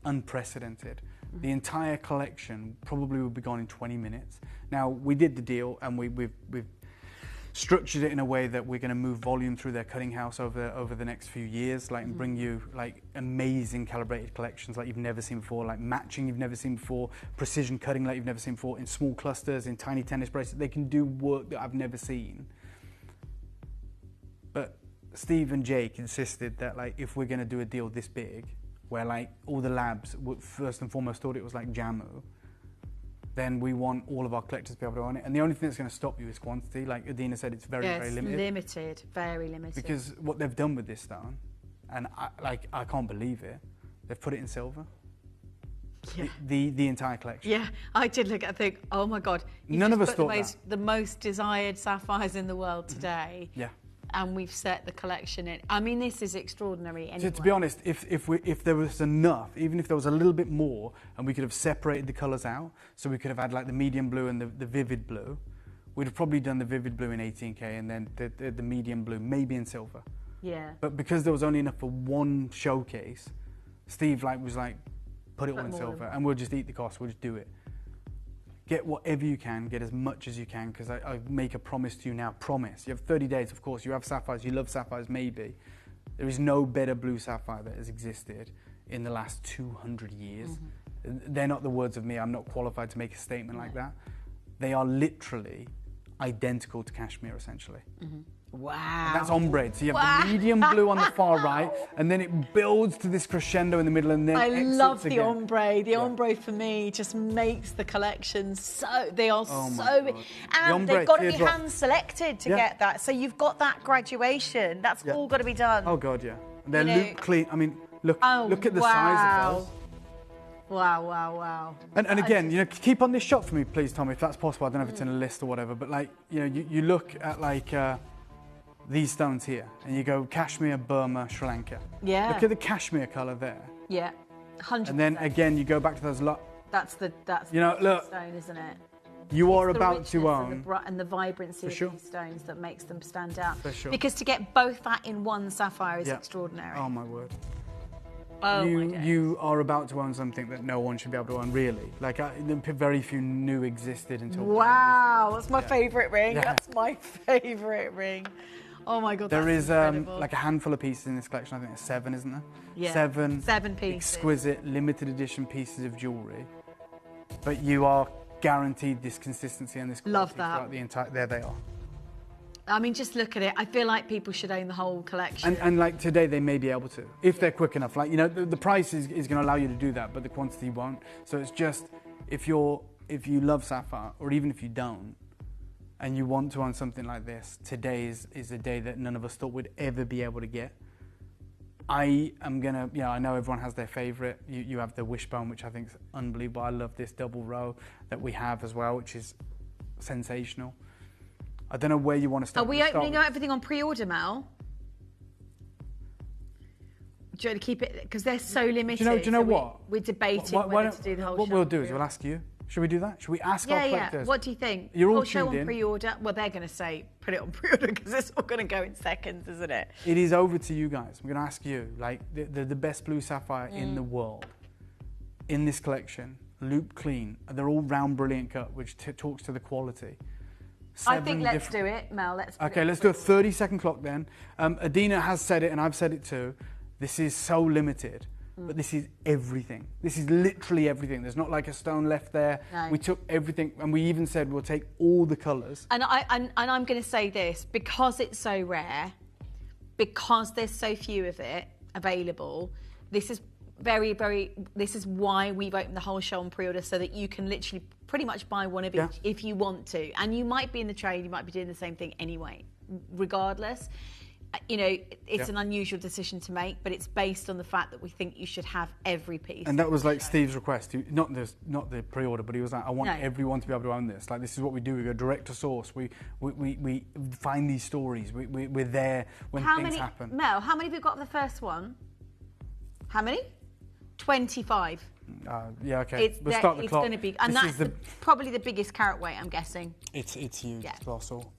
unprecedented. The entire collection probably will be gone in 20 minutes. Now, we did the deal and we've structured it in a way that we're going to move volume through their cutting house over the next few years, like and bring you like amazing calibrated collections like you've never seen before, like matching you've never seen before, precision cutting like you've never seen before, in small clusters, in tiny tennis bracelets. They can do work that I've never seen. But Steve and Jake insisted that like if we're going to do a deal this big, where like all the labs first and foremost thought it was like Jamu, then we want all of our collectors to be able to own it. And the only thing that's going to stop you is quantity. Like Adina said, it's very, very limited. Limited, very limited. Because what they've done with this stone, and I can't believe it, they've put it in silver. Yeah. The entire collection. Yeah, I did look at it and think, oh my God. None of us thought that. The most desired sapphires in the world today. Yeah. And we've set the collection in. I mean, this is extraordinary anyway. To be honest, if there was enough, even if there was a little bit more, and we could have separated the colours out, so we could have had like the medium blue and the vivid blue, we'd have probably done the vivid blue in 18K and then the medium blue, maybe in silver. Yeah. But because there was only enough for one showcase, Steve was like, put it all in silver, and we'll just eat the cost, we'll just do it. Get whatever you can, get as much as you can, because I make a promise to you now, promise. You have 30 days, of course, you have sapphires, you love sapphires, maybe. There is no better blue sapphire that has existed in the last 200 years. They're not the words of me, I'm not qualified to make a statement like that. They are literally identical to cashmere, essentially. Wow. And that's ombre. So you have the medium blue on the far right, and then it builds to this crescendo in the middle, and then I love the again. ombre. The ombre for me just makes the collection so. They are and they've got to be hand selected to get that. So you've got that graduation. That's all got to be done. Oh God, yeah. They're loop clean. I mean, look at the size of those. Wow, wow, wow. And again, you know, keep on this shot for me, please, Tommy, if that's possible. I don't know if it's in a list or whatever, but like, you know, you look at like these stones here, and you go Kashmir, Burma, Sri Lanka. Yeah. Look at the Kashmir colour there. Yeah, 100%. And then again, you go back to those. That's you know, look, stone, isn't it? You are about to own. And the vibrancy of these stones that makes them stand out. For sure. Because to get both that in one sapphire is extraordinary. Oh my word. Oh my days. You are about to own something that no one should be able to own, really. Like, very few knew existed until... Wow, that's my favourite ring. Yeah. That's my favourite ring. Oh my God, there is incredible. like a handful of pieces in this collection. I think there's 7, isn't there? Yeah. 7 pieces. Exquisite, limited edition pieces of jewellery. But you are guaranteed this consistency and this quality. Love that. Throughout the entire... There they are. I mean, just look at it. I feel like people should own the whole collection. And like today, they may be able to, if they're quick enough. Like, you know, the price is going to allow you to do that, but the quantity won't. So it's just, if you love sapphire, or even if you don't, and you want to own something like this, today is a day that none of us thought we'd ever be able to get. I am going to, you know, I know everyone has their favourite. You have the wishbone, which I think is unbelievable. I love this double row that we have as well, which is sensational. I don't know where you want to start. Are we opening out everything on pre-order, Mel? Do you want to keep it, because they're so limited. Do you know what? We're debating whether to do the whole show. What we'll do is we'll ask you. Should we do that? Should we ask our collectors? Yeah. What do you think? You're all whole show tuned on in. pre-order. Well, they're going to say put it on pre-order because it's all going to go in seconds, isn't it? It is over to you guys. I'm going to ask you, like the best blue sapphire in the world, in this collection, loop clean. They're all round, brilliant cut, which talks to the quality. I think let's do it, Mel. Let's do a 30-second clock then. Adina has said it, and I've said it too. This is so limited, but this is everything. This is literally everything. There's not like a stone left there. No. We took everything, and we even said we'll take all the colours. And I'm going to say this, because it's so rare, because there's so few of it available, this is this is why we've opened the whole show on pre-order, so that you can literally pretty much buy one of each if you want to. And you might be in the trade, you might be doing the same thing anyway, regardless. you know, it's an unusual decision to make, but it's based on the fact that we think you should have every piece. And that was like Steve's request, not the pre-order, but he was like, I want everyone to be able to own this. Like, this is what we do. We go direct to source. We find these stories. We're there when things happen. Mel, how many have you got of the first one? How many? 25. Yeah, okay. We'll start the clock. It's going to be, and that's probably the biggest carrot weight, I'm guessing. It's huge. Yeah. It's colossal.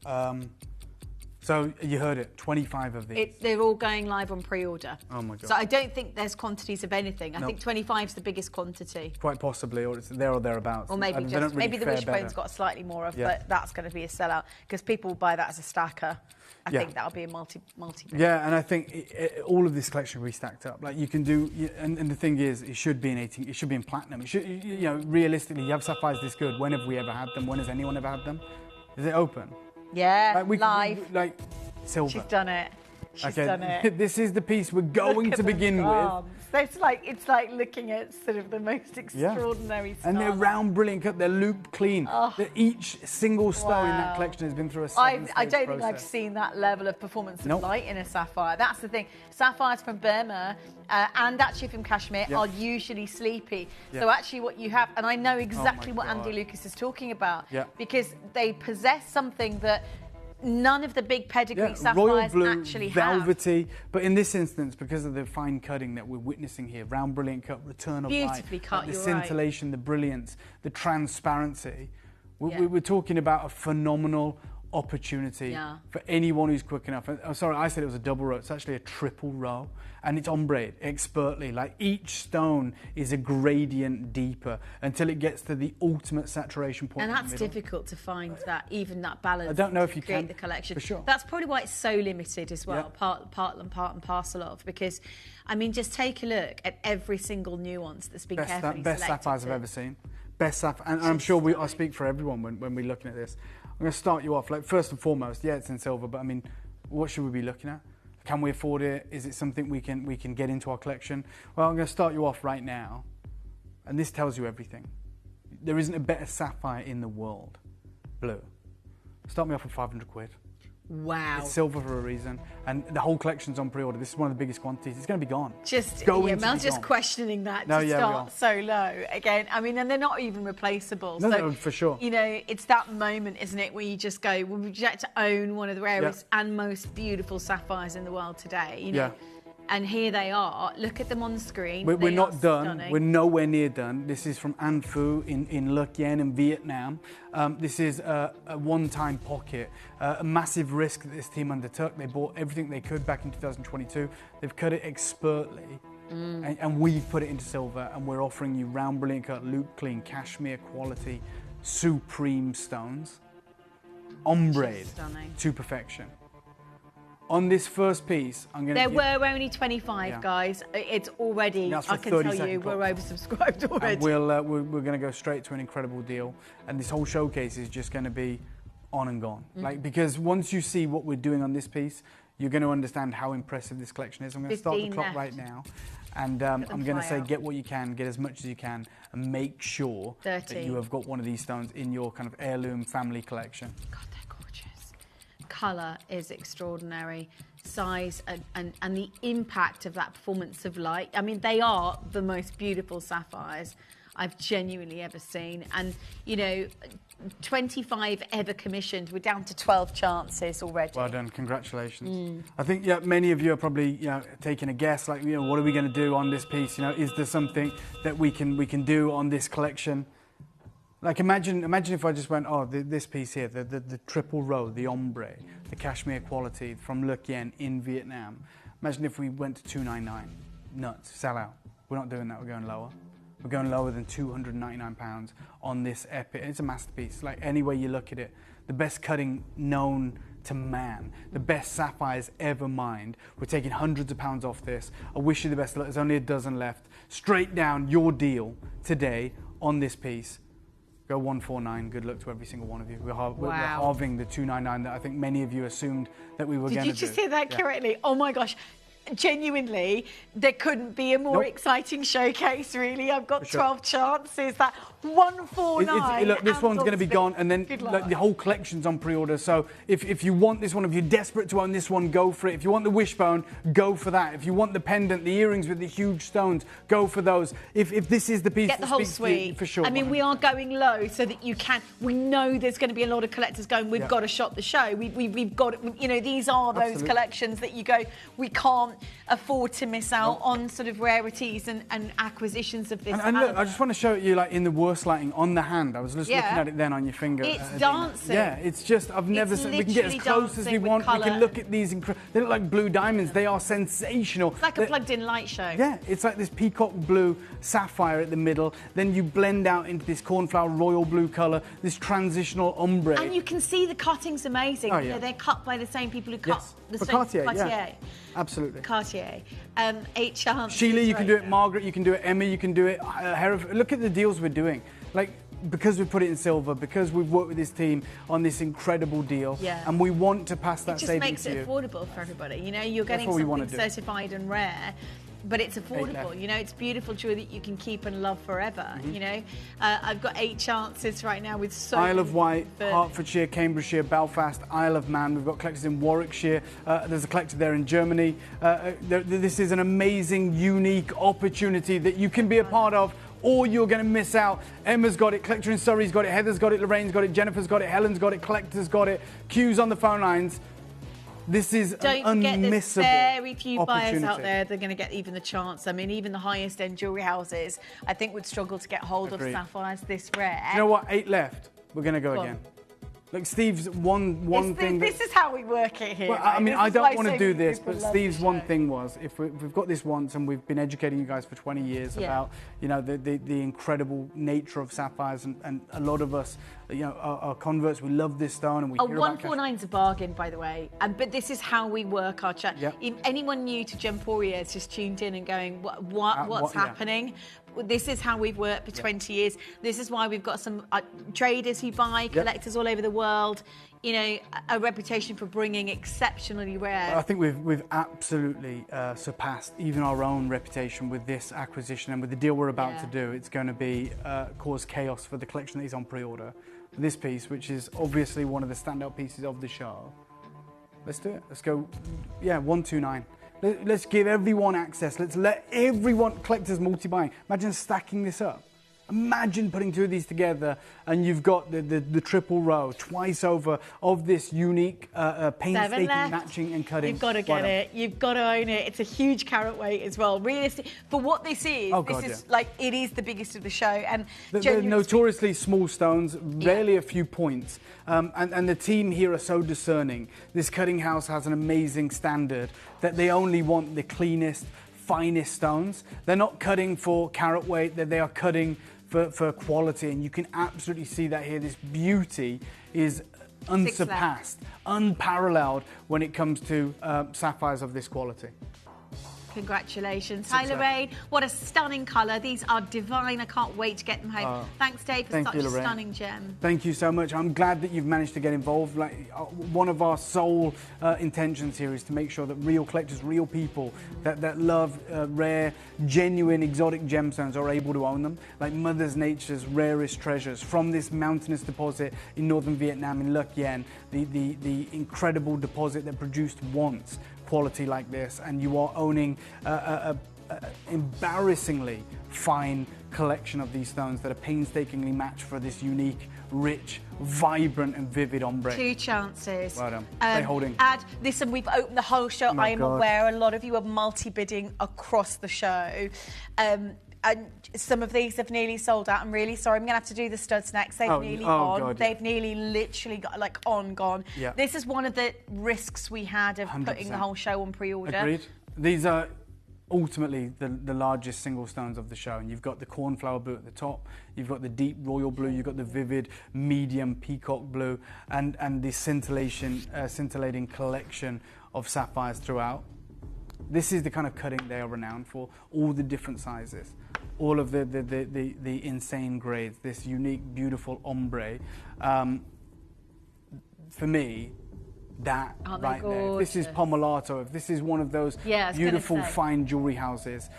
So you heard it, 25 of these. They're all going live on pre-order. Oh my God. So I don't think there's quantities of anything. I think 25 is the biggest quantity. Quite possibly, or it's there or thereabouts. Or maybe maybe the Wishbone's got slightly more of, but that's going to be a sellout because people will buy that as a stacker. I think that'll be a multi. Yeah, and I think all of this collection will be stacked up. Like you can do, and the thing is, it should be in 18. It should be in platinum. It should, you know, realistically, you have sapphires this good. When have we ever had them? When has anyone ever had them? Is it open? Yeah, live. Like silver. She's done it. She's done it. This is the piece we're going to begin with. So it's like looking at sort of the most extraordinary stuff. And they're round, brilliant cut. They're looped clean. Each single stone in that collection has been through a seven-stage I don't think process. I've seen that level of performance of light in a sapphire. That's the thing. Sapphires from Burma and actually from Kashmir are usually sleepy. So actually what you have, and I know exactly what Andy Lucas is talking about, because they possess something that none of the big pedigree sapphires royal blue, actually velvety, but in this instance, because of the fine cutting that we're witnessing here, round, brilliant cut, return of light, beautifully cut, the scintillation, the brilliance, the transparency. We're talking about a phenomenal opportunity for anyone who's quick enough. I'm sorry, I said it was a double row. It's actually a triple row, and it's ombre expertly. Like each stone is a gradient deeper until it gets to the ultimate saturation point. And that's difficult to find that balance. I don't know if you create can the collection. For sure. That's probably why it's so limited as well. Part and parcel of, because I mean, just take a look at every single nuance that's been carefully selected. Best sapphires I've ever seen. Best sapphire, and I'm sure I speak for everyone when we're looking at this. I'm going to start you off. Like first and foremost, it's in silver, but I mean, what should we be looking at? Can we afford it? Is it something we can get into our collection? Well, I'm going to start you off right now, and this tells you everything. There isn't a better sapphire in the world. Blue. Start me off with 500 quid. Wow. It's silver for a reason, and the whole collection's on pre-order. This is one of the biggest quantities. It's going to be gone. Mel's just questioning that to start so low. Again, I mean, and they're not even replaceable. No, for sure. You know, it's that moment, isn't it, where you just go, well, would you like to own one of the rarest and most beautiful sapphires in the world today? You know? And here they are. Look at them on the screen. We're not done. Stunning. We're nowhere near done. This is from An Phu in Le Quyen in Vietnam. This is a one-time pocket, a massive risk that this team undertook. They bought everything they could back in 2022. They've cut it expertly. And we've put it into silver, and we're offering you round, brilliant cut, loop clean, cashmere quality, supreme stones, ombre to perfection. On this first piece, I'm going to... There were only 25, guys. It's already, I can tell you, we're oversubscribed already. And we're going to go straight to an incredible deal. And this whole showcase is just going to be on and gone. Like, because once you see what we're doing on this piece, you're going to understand how impressive this collection is. I'm going to start the clock right now. And I'm going to say, get what you can, get as much as you can, and make sure that you have got one of these stones in your kind of heirloom family collection. God, they're gorgeous. Colour is extraordinary, size and the impact of that performance of light. I mean, they are the most beautiful sapphires I've genuinely ever seen. And, you know, 25 ever commissioned. We're down to 12 chances already. Well done. Congratulations. I think many of you are probably taking a guess, like, what are we going to do on this piece? Is there something that we can do on this collection? Like imagine if I just went, this piece here, the triple row, the ombre, the cashmere quality from Le Quyen in Vietnam. Imagine if we went to 299. Nuts, sell out. We're not doing that, we're going lower. We're going lower than £299 on this epic. It's a masterpiece. Like any way you look at it, the best cutting known to man, the best sapphires ever mined. We're taking hundreds of pounds off this. I wish you the best of luck. There's only a dozen left. Straight down your deal today on this piece. Go 149. Good luck to every single one of you. We're halving the 299 that I think many of you assumed that we were going to do. Did you just hear that correctly? Oh my gosh. genuinely, there couldn't be a more exciting showcase, really. I've got 12 chances. That 149. Look, this one's going to be gone, and then like, the whole collection's on pre-order. So if you want this one, if you're desperate to own this one, go for it. If you want the wishbone, go for that. If you want the pendant, the earrings with the huge stones, go for those. If this is the piece get the whole suite for sure. I mean, we are going low so that you can. We know there's going to be a lot of collectors going. We've got to shop the show. We've got. You know, these are those collections that you go. We can't afford to miss out on sort of rarities and acquisitions of this. And look, I just want to show you like in the worst lighting on the hand. I was just looking at it then on your finger. It's dancing. Yeah, it's just I've never seen. We can get as close as we want. We can look at these. They look like blue diamonds. They are sensational. It's like a plugged-in light show. Yeah, it's like this peacock blue sapphire at the middle. Then you blend out into this cornflower royal blue colour. This transitional ombre. And you can see the cutting's amazing. Oh, you know, they're cut by the same people who cut the same Cartier. Cartier. Yeah. Absolutely. Cartier. 8 chances. Sheila, you can do it. Margaret, you can do it. Emma, you can do it. Look at the deals we're doing. Like, because we put it in silver, because we've worked with this team on this incredible deal, and we want to pass that savings to you. It just makes it affordable for everybody. You know, you're getting something certified and rare, but it's affordable. You know, it's beautiful jewelry that you can keep and love forever. You know, I've got 8 chances right now with so Isle of Wight, Hertfordshire, Cambridgeshire, Belfast, Isle of Man. We've got collectors in Warwickshire. There's a collector there in Germany. This is an amazing, unique opportunity that you can be a part of, or you're going to miss out. Emma's got it, collector in Surrey's got it, Heather's got it, Lorraine's got it, Jennifer's got it, Helen's got it, collector's got it, Q's on the phone lines. This is an unmissable Don't get there's very few buyers opportunity. out there that are going to get even the chance. I mean, even the highest end jewellery houses, I think, would struggle to get hold of sapphires this rare. Do you know what? 8 left. We're going to go again. Look, Steve's one thing. This is how we work it here. Well, right? I mean, I don't want to do this, but Steve's one thing was, if we've got this once, and we've been educating you guys for 20 years about, you know, the incredible nature of sapphires, and a lot of us, you know, are converts. We love this stone, and we hear about 149's a bargain, by the way. But this is how we work our chat. If anyone new to Gemporia is just tuned in and going, what's happening? This is how we've worked for 20 years. This is why we've got some traders who buy, collectors all over the world. You know, a reputation for bringing exceptionally rare. I think we've absolutely surpassed even our own reputation with this acquisition, and with the deal we're about to do. It's going to be cause chaos for the collection that is on pre-order. This piece, which is obviously one of the standout pieces of the show. Let's do it. Let's go. Yeah, 129. Let's give everyone access. Let's let everyone, collectors multi-buying. Imagine stacking this up. Imagine putting 2 of these together and you've got the triple row twice over of this unique painstaking matching and cutting. You've got to get it. You've got to own it. It's a huge carat weight as well. Realistic for what this is. This is like, it is the biggest of the show. And they're notoriously small stones, rarely a few points. And the team here are so discerning. This cutting house has an amazing standard that they only want the cleanest, finest stones. They're not cutting for carat weight, they are cutting for quality, and you can absolutely see that here. This beauty is unsurpassed, unparalleled when it comes to sapphires of this quality. Congratulations. Hi, Lorraine. What a stunning colour. These are divine. I can't wait to get them home. Thanks, Dave, for such a stunning gem. Thank you so much. I'm glad that you've managed to get involved. Like, one of our sole intentions here is to make sure that real collectors, real people that love rare, genuine, exotic gemstones are able to own them. Like Mother Nature's rarest treasures from this mountainous deposit in northern Vietnam, in Luc Yen, the incredible deposit that produced once quality like this, and you are owning a embarrassingly fine collection of these stones that are painstakingly matched for this unique, rich, vibrant and vivid ombre. 2 chances. Well done. Stay holding. Listen, we've opened the whole show. I am aware a lot of you are multi-bidding across the show. And some of these have nearly sold out. I'm really sorry. I'm going to have to do the studs next. They've nearly gone. God, They've nearly literally got gone. Yeah. This is one of the risks we had of 100%. Putting the whole show on pre-order. Agreed. These are ultimately the largest single stones of the show. And you've got the cornflower blue at the top. You've got the deep royal blue. You've got the vivid medium peacock blue. And the scintillating collection of sapphires throughout. This is the kind of cutting they are renowned for. All the different sizes. All of the insane grades, this unique, beautiful ombre. For me, that Aren't they right there. If this is gorgeous? Pomellato, if this is one of those Yeah, I was gonna beautiful say. fine jewellery houses,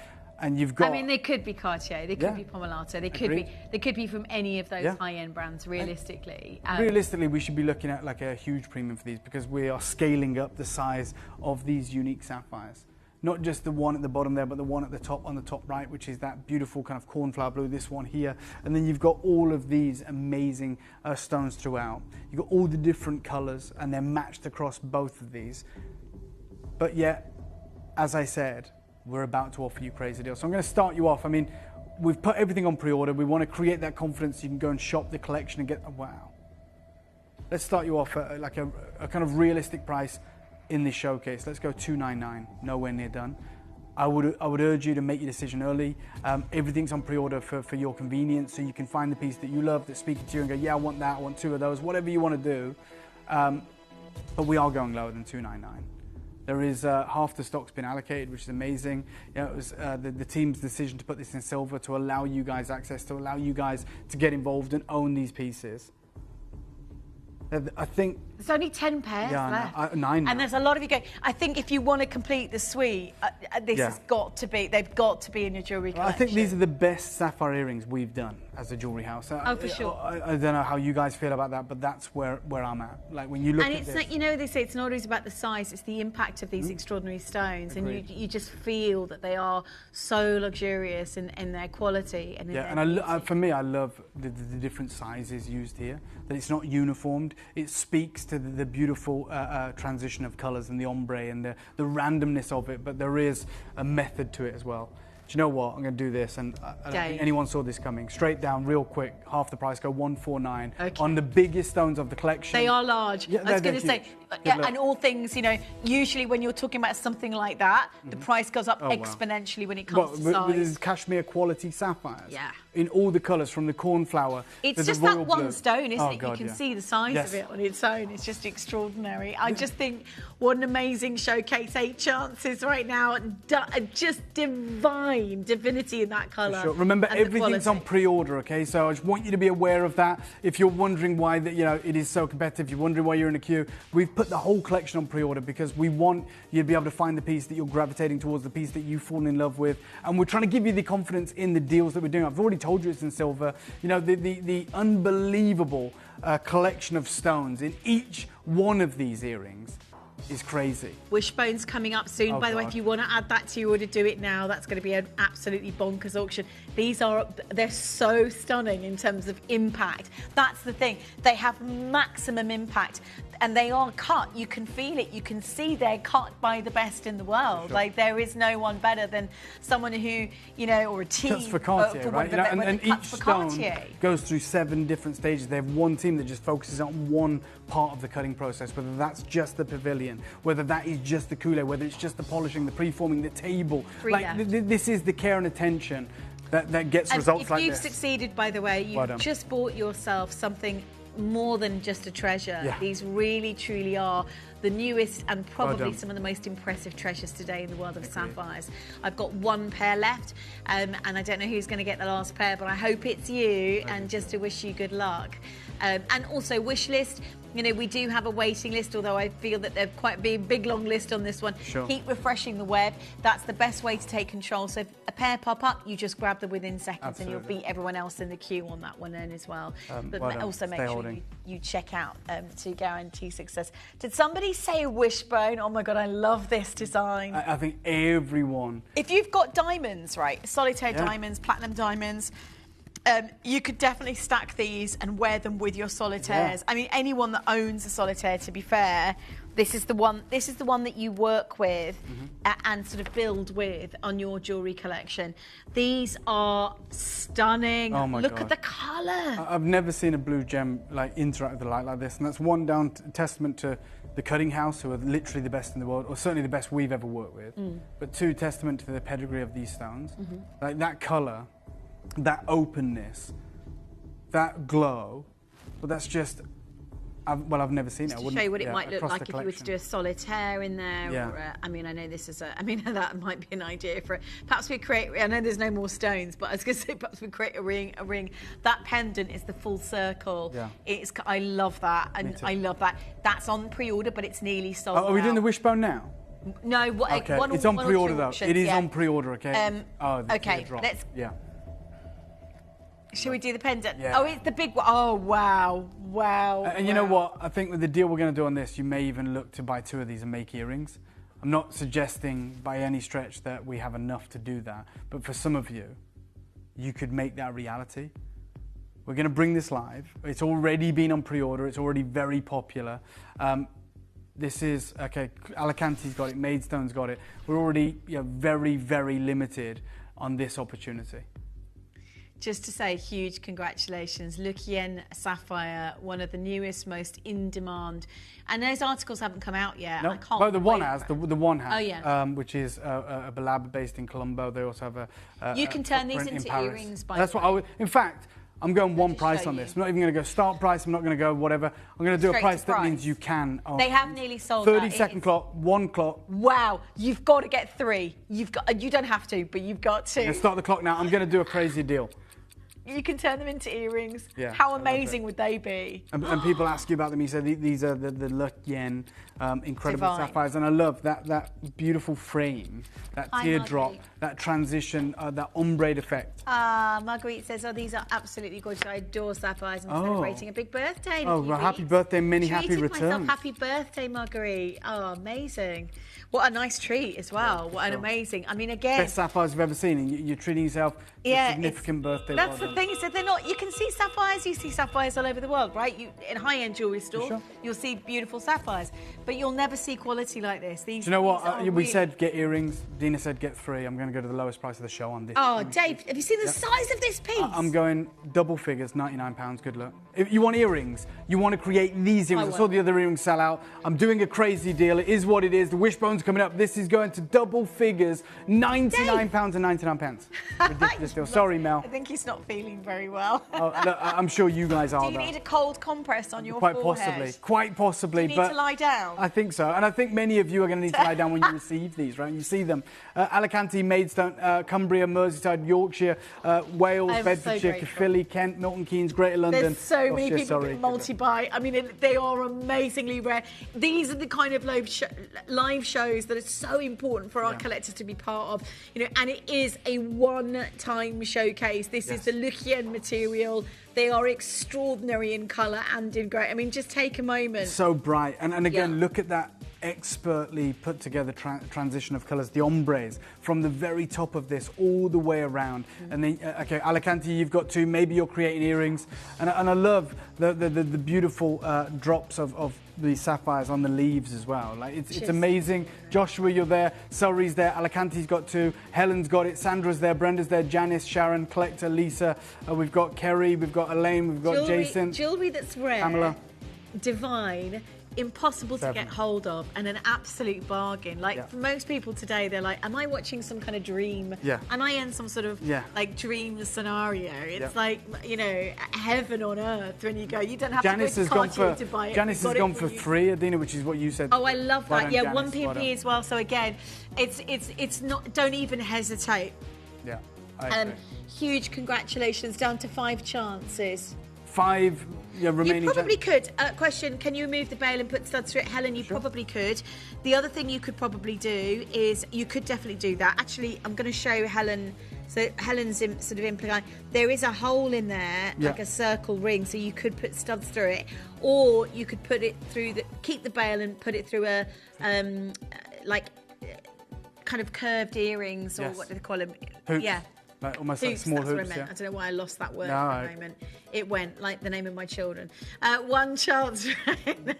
and you've got... I mean, they could be Cartier, they could Yeah. be Pomellato, they Agreed. could be from any of those Yeah. high-end brands, realistically. Realistically, we should be looking at like a huge premium for these because we are scaling up the size of these unique sapphires. Not just the one at the bottom there, but the one at the top, on the top right, which is that beautiful kind of cornflower blue, this one here. And then you've got all of these amazing stones throughout. You've got all the different colours and they're matched across both of these. But yet, as I said, we're about to offer you crazy deals. So I'm going to start you off. I mean, we've put everything on pre-order. We want to create that confidence so you can go and shop the collection and get, wow. Let's start you off at like a kind of realistic price in this showcase. Let's go $299, nowhere near done. I would urge you to make your decision early. Everything's on pre-order for your convenience, so you can find the piece that you love, that's speaking to you and go, yeah, I want that, I want 2 of those, whatever you want to do. But we are going lower than $299. There is half the stock's been allocated, which is amazing. You know, it was the team's decision to put this in silver to allow you guys access, to allow you guys to get involved and own these pieces. I think There's only 10 pairs left. 9 now. And there's a lot of you going, I think if you want to complete the suite, this has got to be, they've got to be in your jewellery collection. I think these are the best sapphire earrings we've done as a jewellery house. Oh, for sure. I don't know how you guys feel about that, but that's where I'm at. Like when you look and at it's this. not, you know, they say it's not always about the size, it's the impact of these extraordinary stones. Agreed. And you just feel that they are so luxurious in their quality. And in Yeah, their and for me, I love the different sizes used here, that it's not uniformed. It speaks to the beautiful transition of colours and the ombre and the randomness of it, but there is a method to it as well. Do you know what? I'm going to do this, and I don't think anyone saw this coming. Straight down, real quick, half the price, go 149 on the biggest stones of the collection. They are large. Yeah, I was going to say, Good luck. and all things, you know, usually when you're talking about something like that, the price goes up Oh, wow. exponentially when it comes to With size. these cashmere quality sapphires. Yeah. In all the colours, from the cornflower It's to just the royal that one blue. stone, isn't Oh, it? God, You can yeah. see the size Yes. of it on its own. It's just extraordinary. I just think what an amazing showcase. 8 chances right now. Just divine divinity in that colour. Sure. Remember, and the everything's quality. on pre-order, okay? So I just want you to be aware of that. If you're wondering why it is so competitive, you're wondering why you're in a queue, we've put the whole collection on pre-order because we want you to be able to find the piece that you're gravitating towards, the piece that you've fallen in love with, and we're trying to give you the confidence in the deals that we're doing. I've already told you it's in silver. You know, the unbelievable collection of stones in each one of these earrings is crazy. Wishbone's coming up soon. Oh, By the way, God. if you want to add that to your order, do it now. That's going to be an absolutely bonkers auction. They're so stunning in terms of impact. That's the thing. They have maximum impact and they are cut. You can feel it. You can see they're cut by the best in the world. Sure. Like there is no one better than someone who, you know, or a team. Cuts for Cartier, for right? one of the And cuts each for stone Cartier. goes through 7 different stages. They have one team that just focuses on one part of the cutting process, whether that's just the pavilion, whether that is just the coulee, whether it's just the polishing, the preforming, the table. Three Like left. this is the care and attention that gets And results if like you've this. succeeded, by the way, Well you've done. just bought yourself something more than just a treasure. Yeah. These really, truly are the newest and probably done. some of the most impressive treasures today in the world of sapphires. I've got 1 pair left, and I don't know who's going to get the last pair, but I hope it's you, and just to wish you good luck. And also, wish list. You know, we do have a waiting list, although I feel that there's quite a big long list on this one. Sure. Keep refreshing the web. That's the best way to take control. So if a pair pop up, you just grab them within seconds and you'll Absolutely. beat everyone else in the queue on that one then as well. But well done. also make Stay sure holding. you check out to guarantee success. Did somebody say wishbone? Oh my God, I love this design. I think everyone. If you've got diamonds, right, solitaire Yeah. diamonds, platinum diamonds, you could definitely stack these and wear them with your solitaires. Yeah. I mean, anyone that owns a solitaire, to be fair, this is the one that you work with and sort of build with on your jewellery collection. These are stunning. Oh my Look God. at the colour. I've never seen a blue gem like interact with the light like this, and that's one down testament to the cutting house, who are literally the best in the world, or certainly the best we've ever worked with. But 2, testament to the pedigree of these stones. Like that colour, that openness, that glow, but that's just I've never seen it. To show you what it might look like if you were to do a solitaire in there. Yeah. Or, I mean, I know this is that might be an idea for it. Perhaps we create, I know there's no more stones, but I was going to say perhaps we create a ring. That pendant is the full circle. Yeah. I love that, and I love that. That's on pre-order, but it's nearly sold Are we out. doing the wishbone now? No, okay. one It's on one or pre-order two though. auctions, It is yeah. on pre-order, okay? Okay, let's. Yeah. Shall we do the pendant? Yeah. Oh, it's the big one. Oh, wow. And you know what? I think with the deal we're going to do on this, you may even look to buy 2 of these and make earrings. I'm not suggesting by any stretch that we have enough to do that, but for some of you, you could make that a reality. We're going to bring this live. It's already been on pre-order. It's already very popular. This is, okay, Alicante's got it, Maidstone's got it. We're already very, very limited on this opportunity. Just to say, huge congratulations. Lucien Sapphire, one of the newest, most in-demand. And those articles haven't come out yet. No, I can't well, the one wait has, for it. the one has, Oh, yeah. which is a lab based in Colombo. They also have a You can turn these footprint in into Paris. earrings, by That's the what I way. would, in fact, I'm going one price show on you. this. I'm not even going to go start price. I'm not going to go whatever. I'm going to do Straight a price to that price. means you can. They have nearly sold 30 that. second clock, 1 clock. Wow, you've got to get 3. You don't have to, but you've got to. I'm going to start the clock now. I'm going to do a crazy deal. You can turn them into earrings. Yeah, How I love amazing would they be? And people ask you about them. You say these are the Le Yen incredible Divine. sapphires, and I love that beautiful frame, that Hi, teardrop, Marguerite. that transition, that ombre effect. Marguerite says, these are absolutely gorgeous. I adore sapphires. I'm Oh. celebrating a big birthday. Oh, well, happy birthday, many happy Treated myself returns. happy birthday, Marguerite. Oh, amazing. What a nice treat as well. What an amazing. I mean, again. Best sapphires you've ever seen, and you're treating yourself to a significant birthday. That's well the done. thing, is that they're not. You can see sapphires. You see sapphires all over the world, right? In high-end jewelry store, Sure. you'll see beautiful sapphires, but you'll never see quality like this. These. Do you know what? these are We really- said get earrings. Dina said get 3. I'm going to go to the lowest price of the show on this. Oh, Dave, have you seen the size of this piece? I'm going double figures, £99. Good luck. If you want earrings, you want to create these earrings. I saw the other earrings sell out. I'm doing a crazy deal. It is what it is. The wishbone's coming up. This is going to double figures, £99 and 99 pence. Ridiculous deal. Sorry, Mel. I think he's not feeling very well. Oh, look, I'm sure you guys are. Do you though. need a cold compress on your Quite forehead? possibly. Do you need but to lie down? I think so, and I think many of you are going to need to lie down when you receive these, right? You see them. Alicante, Maidstone, Cumbria, Merseyside, Yorkshire, Wales, I'm so Bedfordshire, grateful. Caerphilly, Kent, Milton Keynes, Greater London. There's so many Gloucestershire, people sorry. that multi-buy. I mean, they are amazingly rare. These are the kind of live shows that are so important for our collectors to be part of. You know, and it is a one-time showcase. This is the Lucien material. They are extraordinary in colour and in grey. I mean, just take a moment. So bright, and again, look at that expertly put together transition of colours, the ombres from the very top of this all the way around. And then, okay, Alicante, you've got 2. Maybe you're creating earrings, and I love the beautiful drops of the sapphires on the leaves as well. Like it's amazing. Joshua, you're there. Surrey's there. Alicante's got 2. Helen's got it. Sandra's there. Brenda's there. Janice, Sharon, Collector, Lisa. We've got Kerry. We've got Elaine. We've got Jason. Jewellery that's rare, Pamela. divine, impossible to 7. get hold of, and an absolute bargain. Like for most people today, they're like, am I watching some kind of dream? Yeah. Am I in some sort of like dream scenario? It's like, you know, heaven on earth when you go. You don't have Janice to has go gone to for Cartier to buy it. Janice We've has got gone it for you. 3, Adina, which is what you said. Oh, I love Well that. done, Yeah, Janice. one Well done. PMP as well. So again, it's not. Don't even hesitate. Yeah. I agree. Huge congratulations. Down to 5 chances. 5 remaining. You probably could. Question, can you remove the bail and put studs through it? Helen, you probably could. The other thing you could probably do is, you could definitely do that. Actually, I'm going to show Helen. So Helen's sort of implying there is a hole in there, like a circle ring, so you could put studs through it. Or you could put it through, keep the bail and put it through a, kind of curved earrings, or what do they call them? Hoops. Yeah. Like almost like Hoops, small that's what I hoops, meant. yeah. I don't know why I lost that word No, for a moment. It went like the name of my children. 1 chance.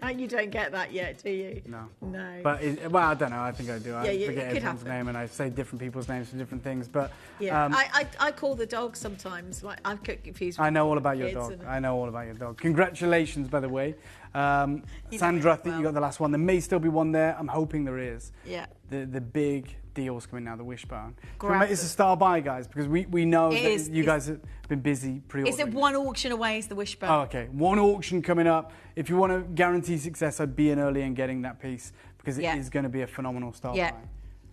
No, you don't get that yet, do you? No. No. But, well, I don't know. I think I do. I Yeah, it forget could everyone's happen. name, and I say different people's names for different things. But Yeah, I call the dog sometimes. Like, I've got confused. I know all about your kids dog. and- I know all about your dog. Congratulations, by the way. Sandra, I think you got the last one. There may still be one there. I'm hoping there is. Yeah. the big deals coming now, the Wishbone. Grab It's it. a star buy, guys, because we know It that is- you guys have been busy pre-ordering. Is it one auction away? Is the Wishbone? Oh, okay. One auction coming up. If you want to guarantee success, I'd be in early and getting that piece because it is going to be a phenomenal star Yeah. buy.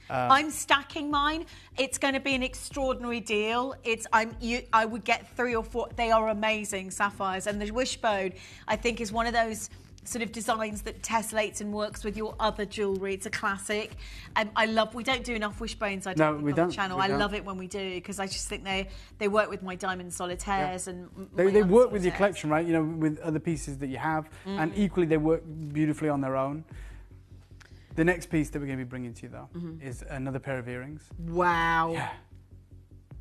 I'm stacking mine. It's going to be an extraordinary deal. I would get 3 or 4. They are amazing sapphires, and the Wishbone, I think, is one of those sort of designs that tessellates and works with your other jewellery. It's a classic. I love. We don't do enough Wishbones. I don't think, on the channel. I love it when we do because I just think they work with my diamond solitaires and They work with your collection, right? You know, with other pieces that you have, and equally they work beautifully on their own. The next piece that we're going to be bringing to you, though, is another pair of earrings. Wow. Yeah.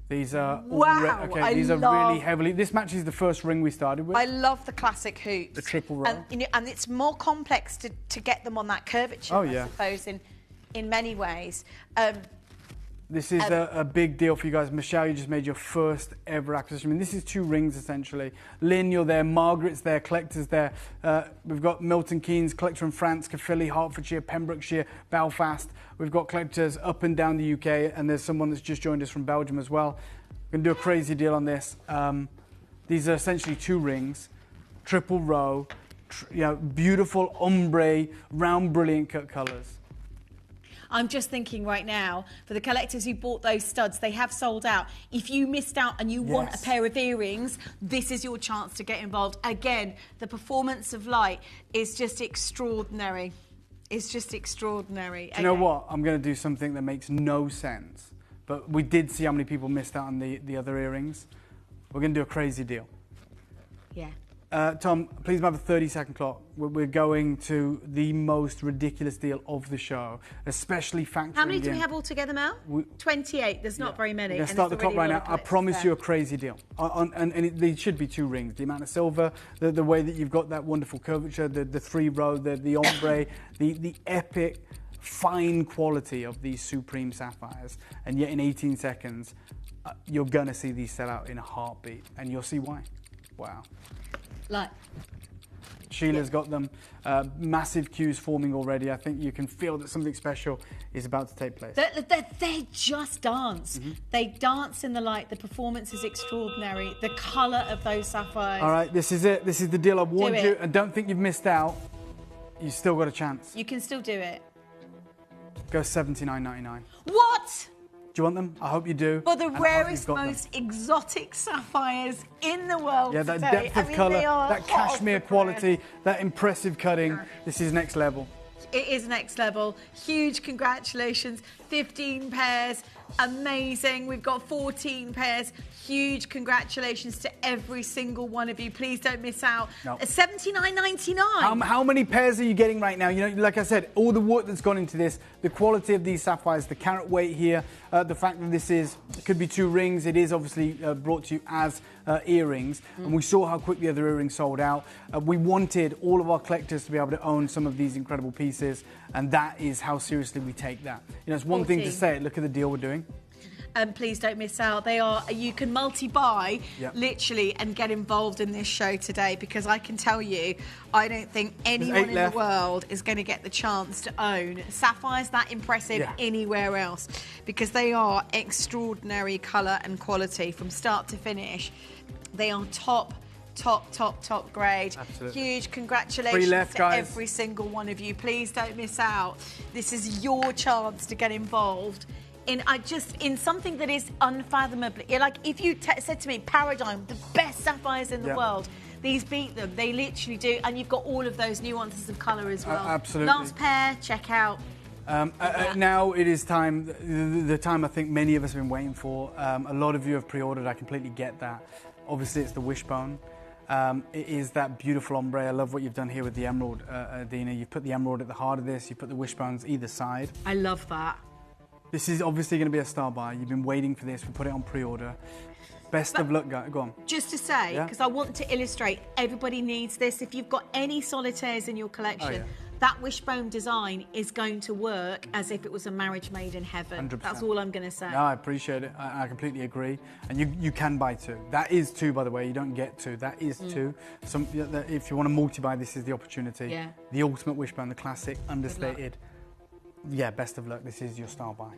These are I are love- really heavily. This matches the first ring we started with. I love the classic hoops. The triple row. And it's more complex to get them on that curvature, I suppose, in many ways. This is a big deal for you guys. Michelle, you just made your first ever acquisition. I mean, this is 2 rings, essentially. Lynn, you're there. Margaret's there. Collector's there. We've got Milton Keynes, collector in France, Caerphilly, Hertfordshire, Pembrokeshire, Belfast. We've got collectors up and down the UK, and there's someone that's just joined us from Belgium as well. We're going to do a crazy deal on this. These are essentially 2 rings, triple row, beautiful ombre, round, brilliant cut colours. I'm just thinking right now, for the collectors who bought those studs, they have sold out. If you missed out and you want a pair of earrings, this is your chance to get involved. Again, the performance of light is just extraordinary. It's just extraordinary. Do you know what? I'm going to do something that makes no sense. But we did see how many people missed out on the other earrings. We're going to do a crazy deal. Yeah. Tom, please have a 30-second clock. We're going to the most ridiculous deal of the show, especially factoring How many do we in- have altogether, Mel? 28. There's not very many. We're going to start the clock right now. I promise you a crazy deal. There should be 2 rings. The amount of silver, the way that you've got that wonderful curvature, the 3-row, the ombre, the epic, fine quality of these supreme sapphires. And yet in 18 seconds, you're going to see these sell out in a heartbeat. And you'll see why. Wow. Like, Sheila's got them. Massive queues forming already. I think you can feel that something special is about to take place. they just dance. They dance in the light. The performance is extraordinary. The colour of those sapphires. All right, this is it. This is the deal. I've warned Do you, it. and don't think you've missed out. You've still got a chance. You can still do it. Go $79.99. What? Do you want them? I hope you do. For the and I hope you've rarest, got them. most exotic sapphires in the world Yeah, that today. depth of they colour, are that hot off cashmere the quality, that impressive cutting. This is next level. It is next level. Huge congratulations. 15 pairs. Amazing. We've got 14 pairs. Huge congratulations to every single one of you. Please don't miss out. No. $79.99. How many pairs are you getting right now? You know, like I said, all the work that's gone into this, the quality of these sapphires, the carat weight here, the fact that this could be 2 rings. It is obviously brought to you as earrings. And we saw how quick the other earrings sold out. We wanted all of our collectors to be able to own some of these incredible pieces. And that is how seriously we take that. You know, it's one thing to 14. say it. Look at the deal we're doing. Please don't miss out. You can multi-buy, Yep. literally, and get involved in this show today, because I can tell you, I don't think anyone 8 in left. the world is going to get the chance to own sapphires that impressive Yeah. anywhere else, because they are extraordinary colour and quality from start to finish. They are top grade. Absolutely. Huge 3 congratulations left, to guys. every single one of you. Please don't miss out. This is your chance to get involved in something that is unfathomably, like if you said to me, Paradigm, the best sapphires in the Yeah. world, these beat them. They literally do, and you've got all of those nuances of colour as well. Absolutely. Last pair, check out. Now it is time, the time I think many of us have been waiting for. A lot of you have pre-ordered, I completely get that. Obviously it's the Wishbone. It is that beautiful ombre. I love what you've done here with the emerald, Dina. You've put the emerald at the heart of this, you've put the Wishbones either side. I love that. This is obviously going to be a star buy. You've been waiting for this, we put it on pre-order. Best of luck, guys. Go on. Just to say, Yeah. because I want to illustrate, everybody needs this. If you've got any solitaires in your collection, Oh, yeah. that Wishbone design is going to work as if it was a marriage made in heaven. 100%. That's all I'm going to say. No, I appreciate it. I completely agree. And you can buy 2. That is 2, by the way. You don't get 2. That is 2. If you want to multi-buy, this is the opportunity. Yeah. The ultimate Wishbone, the classic, understated. yeah, best of luck. This is your star buy.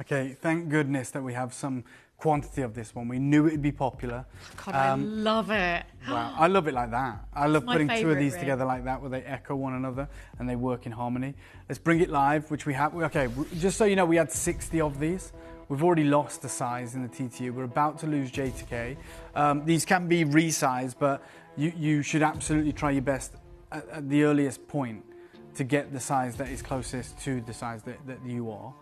Okay, thank goodness that we have some quantity of this one. We knew it would be popular. God, I love it. Wow, I love it like that. I love my putting two of favourite these ring. together like that where they echo one another and they work in harmony. Let's bring it live, which we have. Okay, just so you know, we had 60 of these. We've already lost the size in the TTU. We're about to lose J to K. These can be resized, but you should absolutely try your best at the earliest point to get the size that is closest to the size that you are.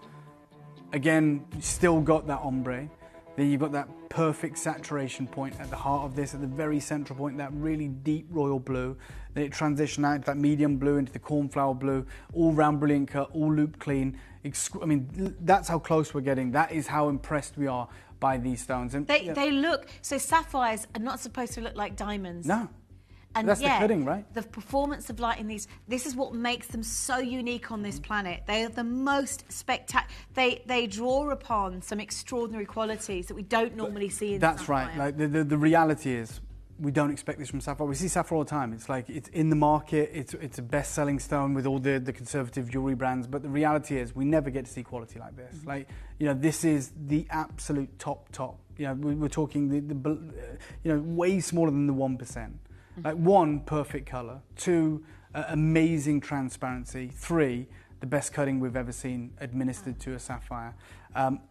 Again, you still got that ombre. Then you've got that perfect saturation point at the heart of this, at the very central point, that really deep royal blue. Then it transitioned out into that medium blue, into the cornflower blue, all round brilliant cut, all loop clean. I mean, that's how close we're getting. That is how impressed we are by these stones. And They look, so sapphires are not supposed to look like diamonds. No. And That's yet, the cutting, right? The performance of light in these, this is what makes them so unique on this planet. They are the most spectacular. They draw upon some extraordinary qualities that we don't normally see in That's sapphire. right. Like the reality is, we don't expect this from sapphire. We see sapphire all the time. It's like, it's in the market. It's a best-selling stone with all the conservative jewelry brands. But the reality is, we never get to see quality like this. Mm-hmm. Like, you know, this is the absolute top. You know, we're talking you know, way smaller than the 1%. Like, 1, perfect colour. 2, amazing transparency. 3, the best cutting we've ever seen administered to a sapphire.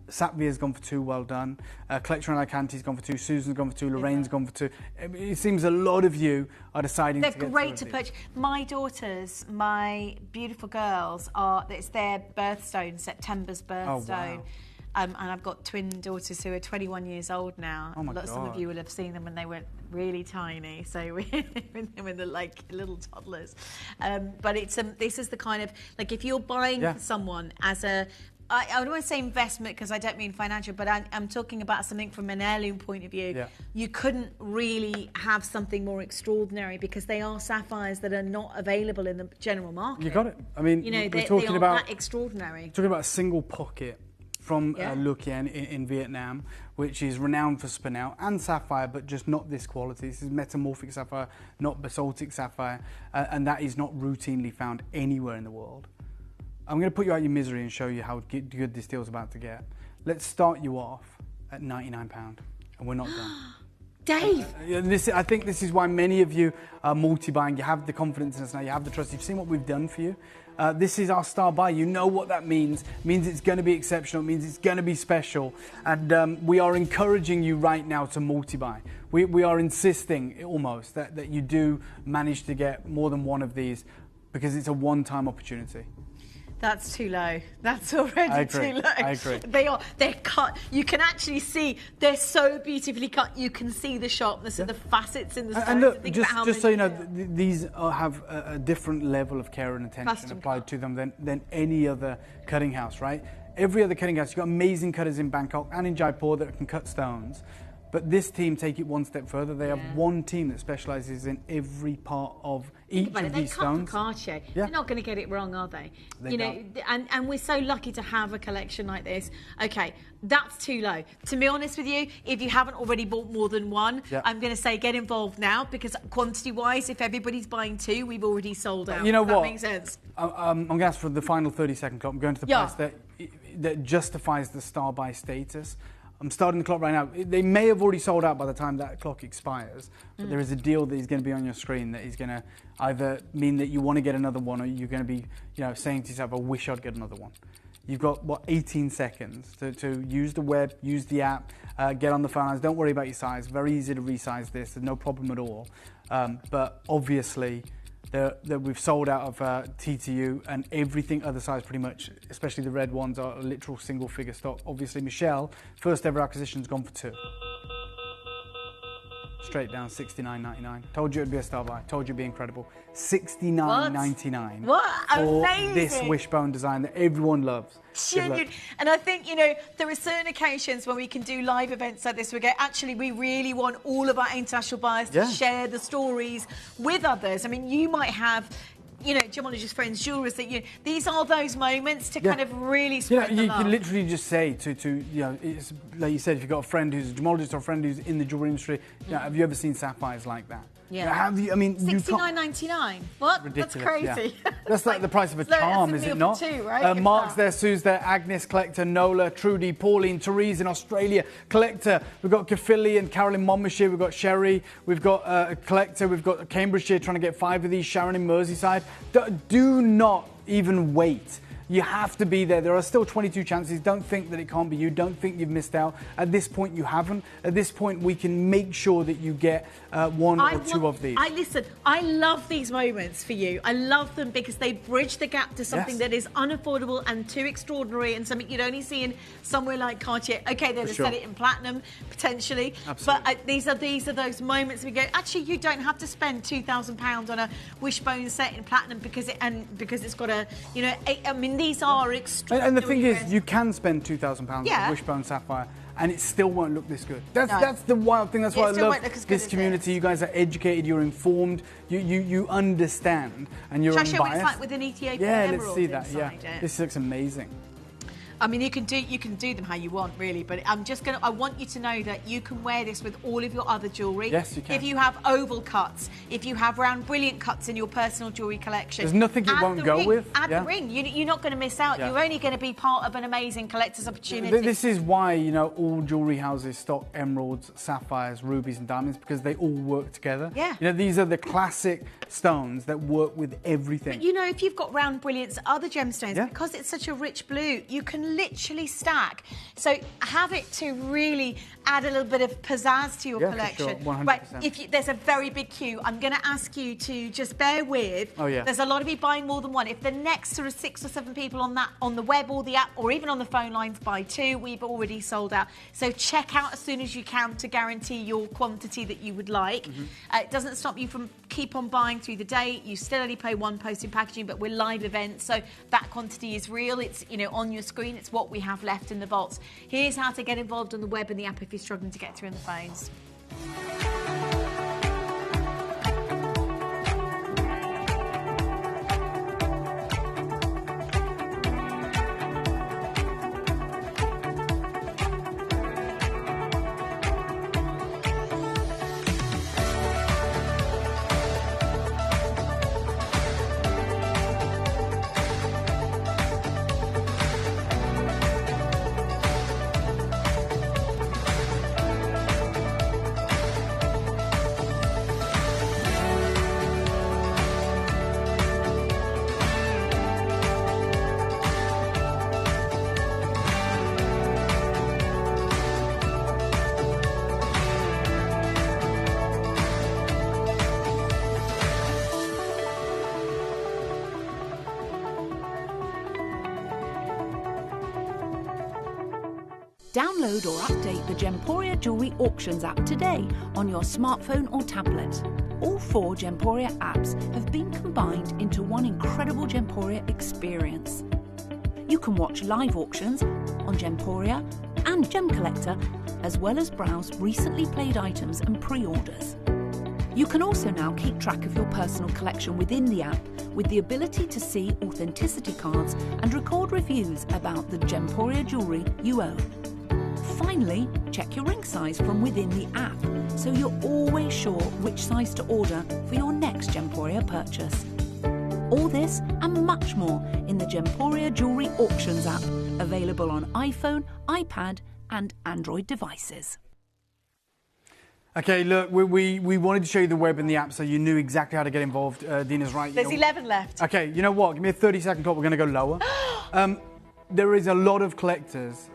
Sapvia's gone for 2, well done. Collection Alicante's gone for 2. Susan's gone for 2. Lorraine's gone for 2. It seems a lot of you are deciding They're to get great two to of these. purchase. My daughters, my beautiful girls, it's their birthstone, September's birthstone. wow. And I've got twin daughters who are 21 years old now. Oh my Some of God. you will have seen them when they were really tiny, so when they're like little toddlers. But it's this is the kind of, like, if you're buying for someone as a, I don't want to say investment because I don't mean financial, but I'm talking about something from an heirloom point of view. Yeah. You couldn't really have something more extraordinary because they are sapphires that are not available in the general market. You got it. I mean, You know, we're they talking are about that extraordinary. talking about a single pocket from Yeah. Lucien in Vietnam, which is renowned for spinel and sapphire, but just not this quality. This is metamorphic sapphire, not basaltic sapphire, and that is not routinely found anywhere in the world. I'm going to put you out your misery and show you how good this deal's about to get. Let's start you off at £99, and we're not done. Dave! I think this is why many of you are multi-buying. You have the confidence in us now, you have the trust. You've seen what we've done for you. This is our star buy. You know what that means. It means it's going to be exceptional. It means it's going to be special. And we are encouraging you right now to multi-buy. We are insisting almost that you do manage to get more than one of these because it's a one-time opportunity. That's too low. That's already too low. I agree. They're cut. You can actually see they're so beautifully cut. You can see the sharpness of the facets in the stones. And look, Think about how just so many- you know, these have a different level of care and attention Custom applied to them than any other cutting house, right? Every other cutting house, you've got amazing cutters in Bangkok and in Jaipur that can cut stones. But this team take it one step further. They have one team that specialises in every part of each Think about of it. They these cut stones. for Cartier. Yeah. They're not going to get it wrong, are they? They You know, and we're so lucky to have a collection like this. Okay, that's too low. To be honest with you, if you haven't already bought more than one, Yeah. I'm going to say get involved now because quantity-wise, if everybody's buying 2, we've already sold out. You know That what? makes sense. I'm going to ask for the final 30-second clock. I'm going to the Yeah. price that justifies the star buy status. I'm starting the clock right now. They may have already sold out by the time that clock expires, but there is a deal that is going to be on your screen that is going to either mean that you want to get another one or you're going to be, saying to yourself, I wish I'd get another one. You've got, 18 seconds to use the web, use the app, get on the phone. Don't worry about your size. Very easy to resize this. There's no problem at all. But obviously, that we've sold out of TTU and everything other size pretty much, especially the red ones, are a literal single figure stock. Obviously, Michelle, first ever acquisition's gone for 2. straight down, $69.99. Told you it'd be a star buy. Told you it'd be incredible. $69.99. What? For Amazing. this wishbone design that everyone loves. Genuine. And I think, you know, there are certain occasions when we can do live events like this. We go, actually, we really want all of our international buyers to share the stories with others. I mean, you might have, you know, gemologist friends, jewelers that these are those moments to kind of really spread the you love. can literally just say to you know, it's, like you said, if you've got a friend who's a gemologist or a friend who's in the jewelry industry, you know, have you ever seen sapphires like that? Yeah. You know, have you? I mean, $69.99. What? Ridiculous, That's crazy. Yeah. That's like the price of a That's charm, a is meal it for not? two, right? If Mark's that. there, Sue's there, Agnes, Collector, Nola, Trudy, Pauline, Therese in Australia, Collector. We've got Kafili and Carolyn Monmouthshire. We've got Sherry. We've got a Collector. We've got Cambridgeshire trying to get 5 of these. Sharon in Merseyside. Do not even wait. You have to be there. There are still 22 chances. Don't think that it can't be you. Don't think you've missed out. At this point, you haven't. At this point, we can make sure that you get one or two of these. Listen, I love these moments for you. I love them because they bridge the gap to something that is unaffordable and too extraordinary and something you'd only see in somewhere like Cartier. Okay, they'll set it in platinum, potentially. Absolutely. But these are those moments we go, actually, you don't have to spend £2,000 on a wishbone set in platinum because it's got a, you know, I mean, these are extraordinary. And the thing is, you can spend £2,000 on a wishbone sapphire and it still won't look this good. That's the wild thing. That's why I love this community. You guys are educated, you're informed, you understand, and you're unbiased. Shall I show what it's like with an Ethiopian emerald let's see that. inside it? This looks amazing. I mean, you can do them how you want, really, but I want you to know that you can wear this with all of your other jewellery. Yes, you can. If you have oval cuts, if you have round brilliant cuts in your personal jewellery collection. There's nothing it won't go with. Add the ring. You're not going to miss out. Yeah. You're only going to be part of an amazing collector's opportunity. This is why, you know, all jewellery houses stock emeralds, sapphires, rubies and diamonds, because they all work together. Yeah. You know, these are the classic stones that work with everything. But, you know, if you've got round brilliants, other gemstones, because it's such a rich blue, you can literally stack. So have it to really add a little bit of pizzazz to your collection. For sure, 100%. Right, there's a very big queue, I'm going to ask you to just bear with. Oh, yeah. There's a lot of you buying more than one. If the next sort of 6 or 7 people on the web or the app or even on the phone lines buy 2, we've already sold out. So check out as soon as you can to guarantee your quantity that you would like. It doesn't stop you from keep on buying through the day. You still only pay 1 postage packaging, but we're live events, so that quantity is real. It's, you know, on your screen. It's what we have left in the vaults. Here's how to get involved on the web and the app if you're struggling to get through on the phones. Download or update the Gemporia Jewellery Auctions app today on your smartphone or tablet. All 4 Gemporia apps have been combined into one incredible Gemporia experience. You can watch live auctions on Gemporia and Gem Collector, as well as browse recently played items and pre-orders. You can also now keep track of your personal collection within the app with the ability to see authenticity cards and record reviews about the Gemporia jewellery you own. Finally, check your ring size from within the app, so you're always sure which size to order for your next Gemporia purchase. All this and much more in the Gemporia Jewellery Auctions app, available on iPhone, iPad and Android devices. Okay, look, we wanted to show you the web and the app so you knew exactly how to get involved. Dina's right. There's 11 left. Okay, you know what? Give me a 30-second talk. We're going to go lower. There is a lot of collectors,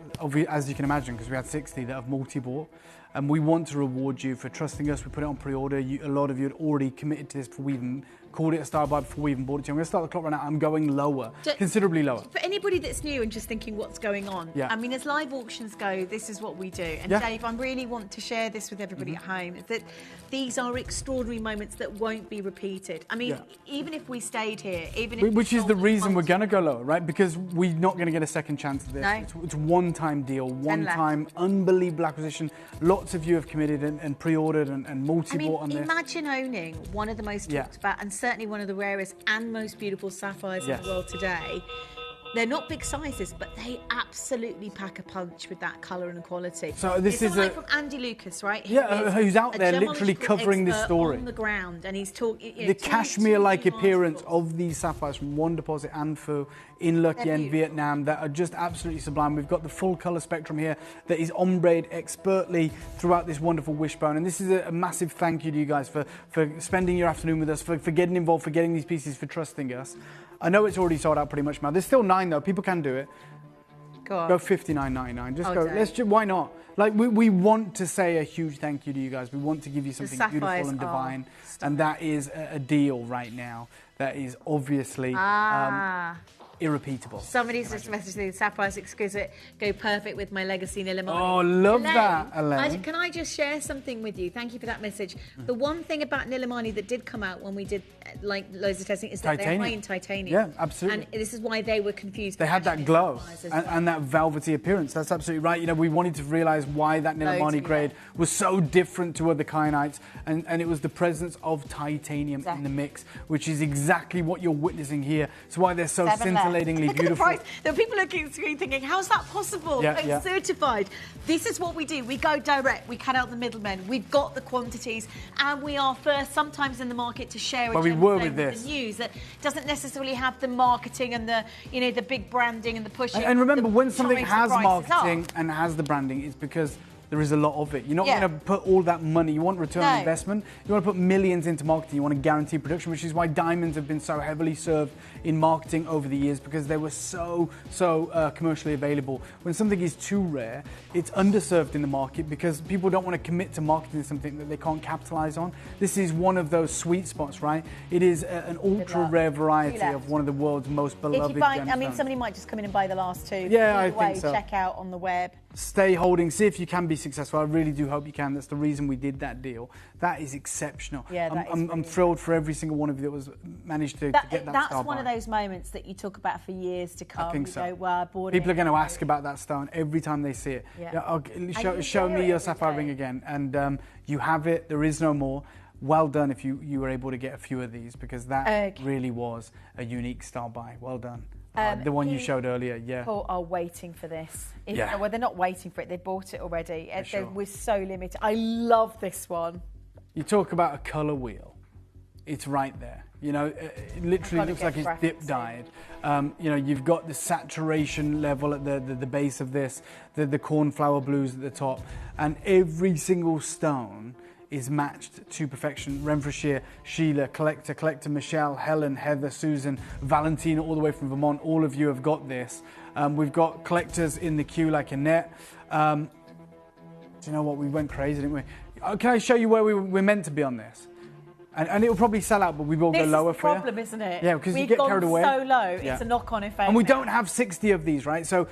as you can imagine, because we had 60 that have multi-bought. And we want to reward you for trusting us. We put it on pre-order. A lot of you had already committed to this before we even called it a star buy before we even bought it to you. I'm going to start the clock right now. I'm going lower, considerably lower. For anybody that's new and just thinking what's going on, Yeah. I mean, as live auctions go, this is what we do. And Yeah. Dave, I really want to share this with everybody at home, is that these are extraordinary moments that won't be repeated. I mean, Yeah. even if we stayed here, even if Which we is the sold reason we're once- going to go lower, right? Because we're not going to get a second chance at this. No. It's one-time deal, one-time unbelievable acquisition. Lots of you have committed and pre-ordered and multi-bought on this. Imagine owning one of the most Yeah. talked about and certainly one of the rarest and most beautiful sapphires Yes. in the world today. They're not big sizes, but they absolutely pack a punch with that colour and quality. So this it's is like a- from Andy Lucas, right? Who's out there literally covering this story. on the ground, and he's talking. The cashmere-like appearance of these sapphires from One Deposit and Phu in Le They're Quyen, Vietnam, that are just absolutely sublime. We've got the full colour spectrum here that is ombreed expertly throughout this wonderful wishbone. And this is a massive thank you to you guys for spending your afternoon with us, for getting involved, for getting these pieces, for trusting us. I know it's already sold out pretty much now. There's still 9 though. People can do it. Go on. Go $59.99. Just Oh, go. Dave. Let's just. Why not? Like we want to say a huge thank you to you guys. We want to give you something beautiful sapphires and are divine, and that is a deal right now that is obviously irrepeatable. Somebody's just messaged me, sapphires exquisite, go perfect with my legacy Nilamani. Oh, love that, Elaine. Can I just share something with you? Thank you for that message. The one thing about Nilamani that did come out when we did like loads of testing is that they're high in titanium. Yeah, absolutely. And this is why they were confused. They had that glow and that velvety appearance. That's absolutely right. You know, we wanted to realise why that Nilamani grade was so different to other kyanites, and it was the presence of titanium in the mix, which is exactly what you're witnessing here. It's why they're so scintillatingly Look beautiful. at the price. There are people looking at the screen thinking, how's that possible? Yeah, It's yeah. certified. This is what we do. We go direct. We cut out the middlemen. We've got the quantities, and we are first sometimes in the market to share Well, we were with this. the news that doesn't necessarily have the marketing and the the big branding and the pushing. And remember, when the something trying has to price it up. marketing and has the branding, it's because there is a lot of it. You're not Yeah. going to put all that money. You want return on No. investment. You want to put millions into marketing. You want to guarantee production, which is why diamonds have been so heavily served in marketing over the years, because they were so commercially available. When something is too rare, it's underserved in the market because people don't want to commit to marketing something that they can't capitalize on. This is one of those sweet spots, right? It is an ultra rare variety of one of the world's most If beloved you buy, gemstones. somebody might just come in and buy the last two. Yeah, I Either way, think so. Check out on the web. Stay holding, see if you can be successful. I really do hope you can. That's the reason we did that deal. That is exceptional. Yeah, that is I'm thrilled for every single one of you that was managed to get that That's star one buy. of those moments that you talk about for years to come. I think You so. go, well, I bought People it. are going to ask about that stone every time they see it. Yeah. Show me your sapphire ring again. And you have it. There is no more. Well done if you were able to get a few of these, because that really was a unique star buy. Well done. The one you showed earlier, yeah. People are waiting for this. Yeah. Well, they're not waiting for it. They bought it already. sure. We're so limited. I love this one. You talk about a colour wheel. It's right there. You know, it literally looks like it's dip dyed. You know, you've got the saturation level at the base of this, the cornflower blues at the top, and every single stone is matched to perfection. Renfrewshire, Sheila, Collector, Michelle, Helen, Heather, Susan, Valentina, all the way from Vermont. All of you have got this. We've got collectors in the queue like Annette. Do you know what? We went crazy, didn't we? Can I show you where we're meant to be on this? And it'll probably sell out, but we will go lower for you. This is the problem, isn't it? Yeah, because you get carried away. We've gone so low, Yeah. it's a knock-on effect. And we don't have 60 of these, right? So,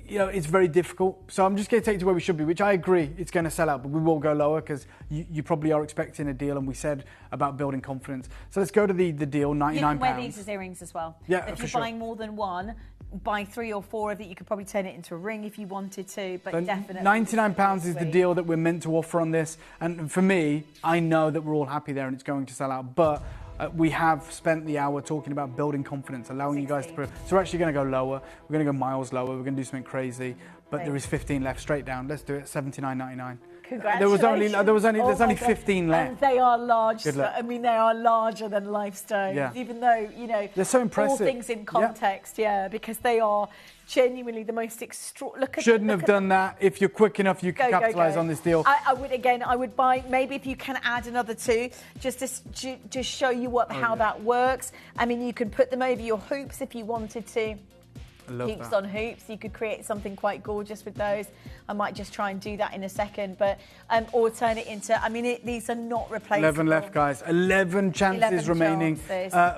you know, it's very difficult. So I'm just going to take you to where we should be, which I agree it's going to sell out, but we will go lower because you probably are expecting a deal, and we said about building confidence. So let's go to the deal, £99. You can wear these as earrings as well. Yeah, if for you're sure. buying more than one, buy 3 or 4 of it. You could probably turn it into a ring if you wanted to, but So definitely. £99 is the deal that we're meant to offer on this. And for me, I know that we're all happy there and it's going to sell out, but we have spent the hour talking about building confidence, allowing you guys to prove. So we're actually going to go lower. We're going to go miles lower. We're going to do something crazy. But there is 15 left, straight down. Let's do it. $79.99. Congratulations. There's only 15 left. And they are large. Good luck. I mean, they are larger than Lifestones, Yeah. even though, you know, They're so impressive. all things in context, because they are genuinely the most extraordinary. Shouldn't have done that. If you're quick enough, you can capitalise on this deal. I would buy, maybe if you can add another 2, just to show you how that works. I mean, you could put them over your hoops if you wanted to. hoops on hoops. You could create something quite gorgeous with those. I might just try and do that in a second, but or turn it into. I mean, these are not replaceable. 11 left, guys. 11 chances 11 remaining.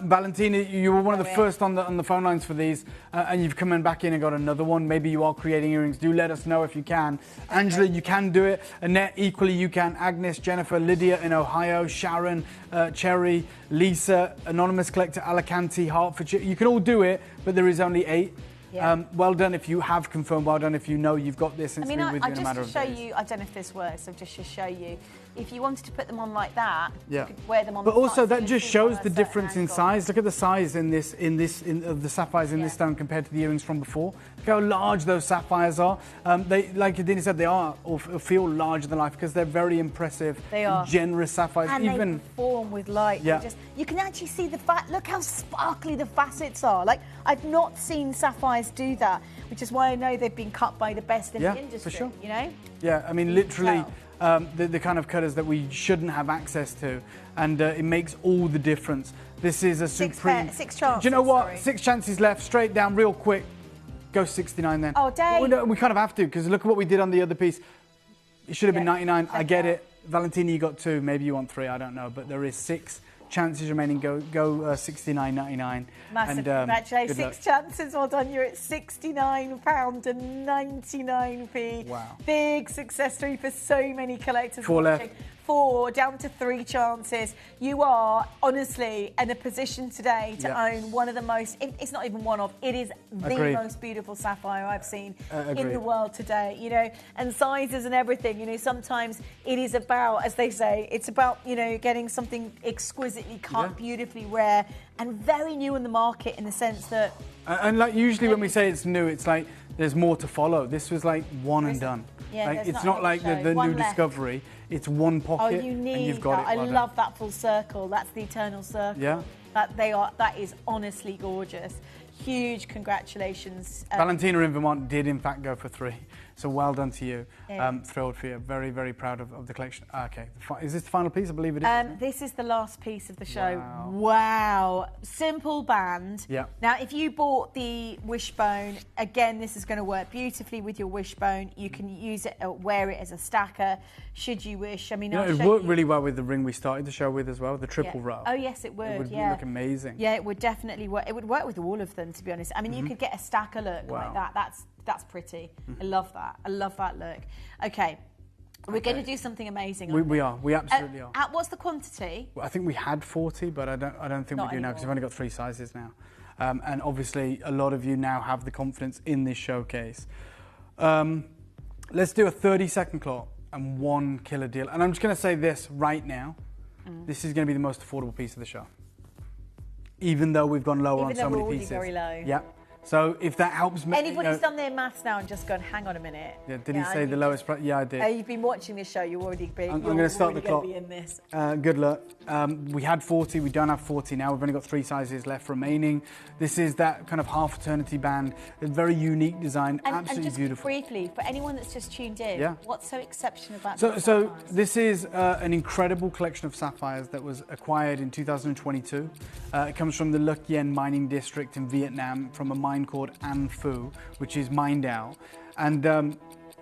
Valentina, you were one of the first on the phone lines for these, and you've come back in and got another one. Maybe you are creating earrings. Do let us know if you can. Angela, you can do it. Annette, equally you can. Agnes, Jennifer, Lydia in Ohio, Sharon, Cherry, Lisa, Anonymous Collector, Alicante, Hertfordshire. You can all do it, but there is only 8. Yeah. Well done if you have confirmed. Well done if you know you've got this. And it's been with you in a matter of days. Just to show you, I don't know if this works, so just to show you, if you wanted to put them on like that, yeah, you could wear them on. But also that just shows the difference in size. Look at the size in of the sapphires in this stone compared to the earrings from before. Look how large those sapphires are. They, like Adina said, they are or feel larger than life because they're very impressive. They are generous sapphires. And even they perform with light. Yeah. You can actually see the look how sparkly the facets are. Like I've not seen sapphires do that, which is why I know they've been cut by the best in the industry. For sure. You know. Yeah, I mean literally. The kind of cutters that we shouldn't have access to, and it makes all the difference. This is a supreme. 6 chances. Do you know what? Sorry. 6 chances left, straight down, real quick. Go 69 then. Oh, Dave. We kind of have to because look at what we did on the other piece. It should have been 99. I get it. Valentina, you got 2. Maybe you want 3. I don't know, but there is 6 chances remaining. Go 69.99. Massive congratulations. 6 chances. Well done. You're at £69.99p. Wow. Big success story for so many collectors. 4 left. 4 down to 3 chances. You are honestly in a position today to own one of the most, it's not even one of, it is the most beautiful sapphire I've seen in the world today, you know, and sizes and everything, you know, sometimes it is about, as they say, it's about, you know, getting something exquisitely cut, beautifully rare and very new in the market in the sense that... And like usually when we say it's new, it's like there's more to follow. This was like one and done. Yeah, like, it's not like the new discovery. It's one pocket and you've got it. I love that full circle. That's the eternal circle. Yeah. That is honestly gorgeous. Huge congratulations. Valentina in Vermont did in fact go for 3. So well done to you. Yeah. Thrilled for you. Very, very proud of the collection. Okay. Is this the final piece? I believe it is. This is the last piece of the show. Wow. Simple band. Yeah. Now, if you bought the wishbone, again, this is going to work beautifully with your wishbone. You can use it, wear it as a stacker, should you wish. I mean, it would work really well with the ring we started the show with as well, the triple row. Oh, yes, it would. It would look amazing. Yeah, it would definitely work. It would work with all of them, to be honest. I mean, you could get a stacker look like that. That's pretty. I love that. I love that look. Okay. We're going to do something amazing. We are. We absolutely are. What's the quantity? Well, I think we had 40, but I don't think we do now because we've only got 3 sizes now. And obviously, a lot of you now have the confidence in this showcase. Let's do a 30-second clock and 1 killer deal. And I'm just going to say this right now. This is going to be the most affordable piece of the show. Even though we've gone lower on so many pieces. Very low. Yeah. So if that helps me... Anybody's done their maths now and just gone, hang on a minute. Yeah, did he say the lowest price? Yeah, I did. You've been watching this show, you're already I'm going to start the clock. Be in this. Good luck. We had 40, we don't have 40 now. We've only got 3 sizes left remaining. This is that kind of half eternity band. A very unique design, absolutely and just beautiful. Briefly, for anyone that's just tuned in, what's so exceptional about this? So this is an incredible collection of sapphires that was acquired in 2022. It comes from the Luc Yen mining district in Vietnam from a mine called An Phu, which is mined out. And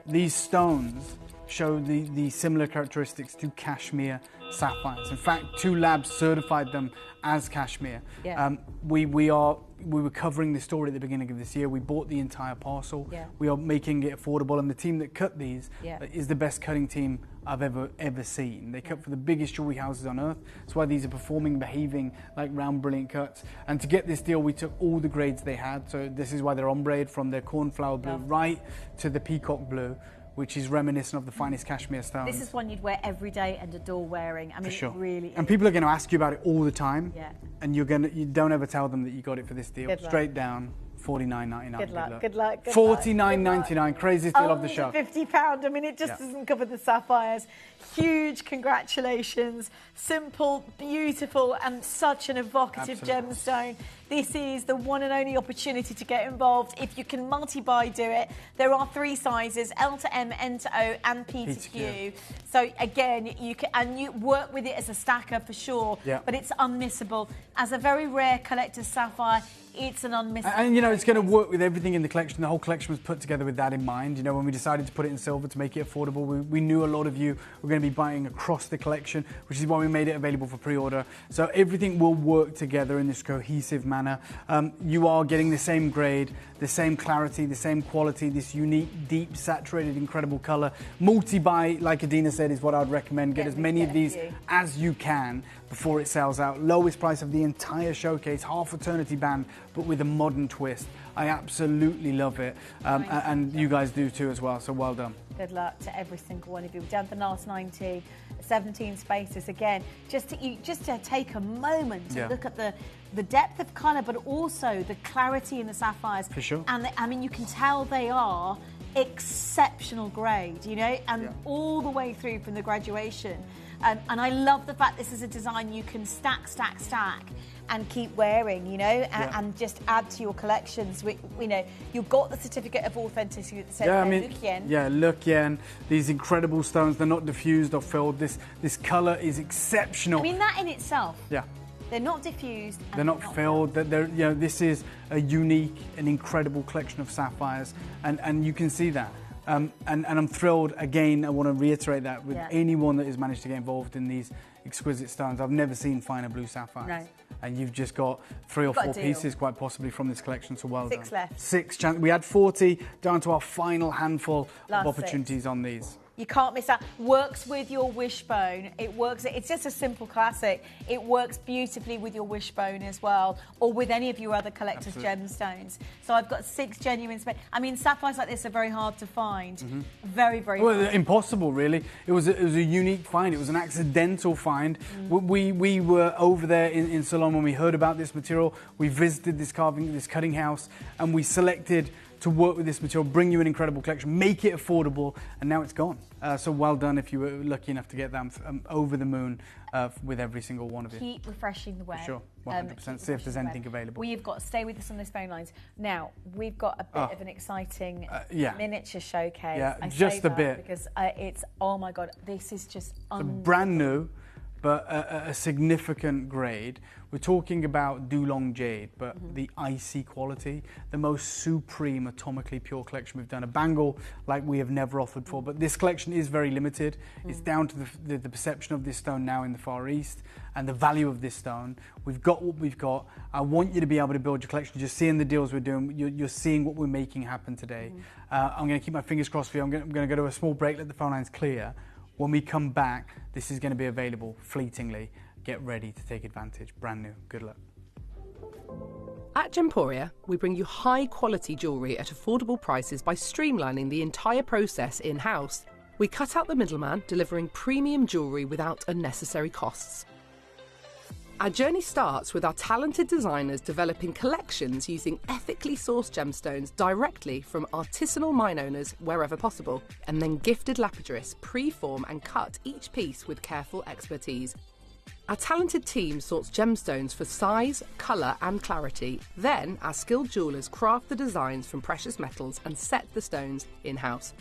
these stones show the similar characteristics to cashmere sapphires. In fact, 2 labs certified them as cashmere. Yeah. We were covering this story at the beginning of this year. We bought the entire parcel. Yeah. We are making it affordable, and the team that cut these Yeah. is the best cutting team I've ever seen. They cut for the biggest jewelry houses on earth. That's why these are performing, behaving like round, brilliant cuts. And to get this deal, we took all the grades they had. So this is why they're ombre, from their cornflower blue right to the peacock blue, which is reminiscent of the finest cashmere stones. This is one you'd wear every day and adore wearing. I mean, for sure. It really is. And people are going to ask you about it all the time. Yeah. And you don't ever tell them that you got it for this deal. Good luck. Straight down, $49.99. Good luck. Good luck. $49.99. Craziest deal of the show. £50. I mean, it just doesn't cover the sapphires. Huge congratulations. Simple, beautiful, and such an evocative gemstone. This is the one and only opportunity to get involved. If you can multi-buy, do it. There are 3 sizes, L to M, N to O, and P to Q. So again, you can, and you work with it as a stacker for sure, but it's unmissable. As a very rare collector's sapphire, it's an unmissable. And you know, it's going to work with everything in the collection. The whole collection was put together with that in mind. You know, when we decided to put it in silver to make it affordable, we knew a lot of you were going to be buying across the collection, which is why we made it available for pre-order. So everything will work together in this cohesive manner. You are getting the same grade, the same clarity, the same quality, this unique, deep, saturated, incredible colour. Multi-buy, like Adina said, is what I'd recommend. Get as many of these as you can before it sells out. Lowest price of the entire showcase, half eternity band, but with a modern twist. I absolutely love it, and you guys do too as well, so well done. Good luck to every single one of you. We've done the last 90, 17 spaces again. Just to take a moment to look at the depth of colour, but also the clarity in the sapphires. For sure. And I mean, you can tell they are exceptional grade, you know, and all the way through from the graduation. And I love the fact this is a design you can stack, and keep wearing, you know, and just add to your collections. You know, you've got the certificate of authenticity that says Look Yen. These incredible stones, they're not diffused or filled. This colour is exceptional. I mean, that in itself. Yeah. They're not diffused. And they're not filled. They're, you know, this is a unique and incredible collection of sapphires, and you can see that. And I'm thrilled, again, I want to reiterate that with anyone that has managed to get involved in these exquisite stones. I've never seen finer blue sapphires. No. And you've just got 3 or 4 pieces, quite possibly, from this collection, so well done. 6 left. 6 we had 40, down to our final handful of opportunities on these. You can't miss out. Works with your wishbone. It works. It's just a simple classic. It works beautifully with your wishbone as well, or with any of your other collector's gemstones. So I've got 6 genuine. I mean, sapphires like this are very hard to find. Very, very hard. Impossible, really. It was a unique find. It was an accidental find. We were over there in Ceylon when we heard about this material. We visited this cutting house, and we selected to work with this material, bring you an incredible collection, make it affordable, and now it's gone. So well done if you were lucky enough to get them over the moon with every single one of you. Keep refreshing the web. For sure, 100%. See if there's anything available. We've got to stay with us on those phone lines. Now, we've got a bit of an exciting miniature showcase. Yeah, just a bit. Because it's, oh my God, this is just brand new, but a significant grade. We're talking about Dulong Jade, but the icy quality, the most supreme atomically pure collection we've done. A bangle like we have never offered before, but this collection is very limited. It's down to the perception of this stone now in the Far East and the value of this stone. We've got what we've got. I want you to be able to build your collection. Just seeing the deals we're doing, you're seeing what we're making happen today. I'm going to keep my fingers crossed for you. I'm going to go to a small break, let the phone lines clear. When we come back, this is going to be available fleetingly. Get ready to take advantage. Brand new. Good luck. At Gemporia, we bring you high-quality jewellery at affordable prices by streamlining the entire process in-house. We cut out the middleman, delivering premium jewellery without unnecessary costs. Our journey starts with our talented designers developing collections using ethically sourced gemstones directly from artisanal mine owners wherever possible, and then gifted lapidarists pre-form and cut each piece with careful expertise. Our talented team sorts gemstones for size, colour and clarity. Then our skilled jewellers craft the designs from precious metals and set the stones in-house.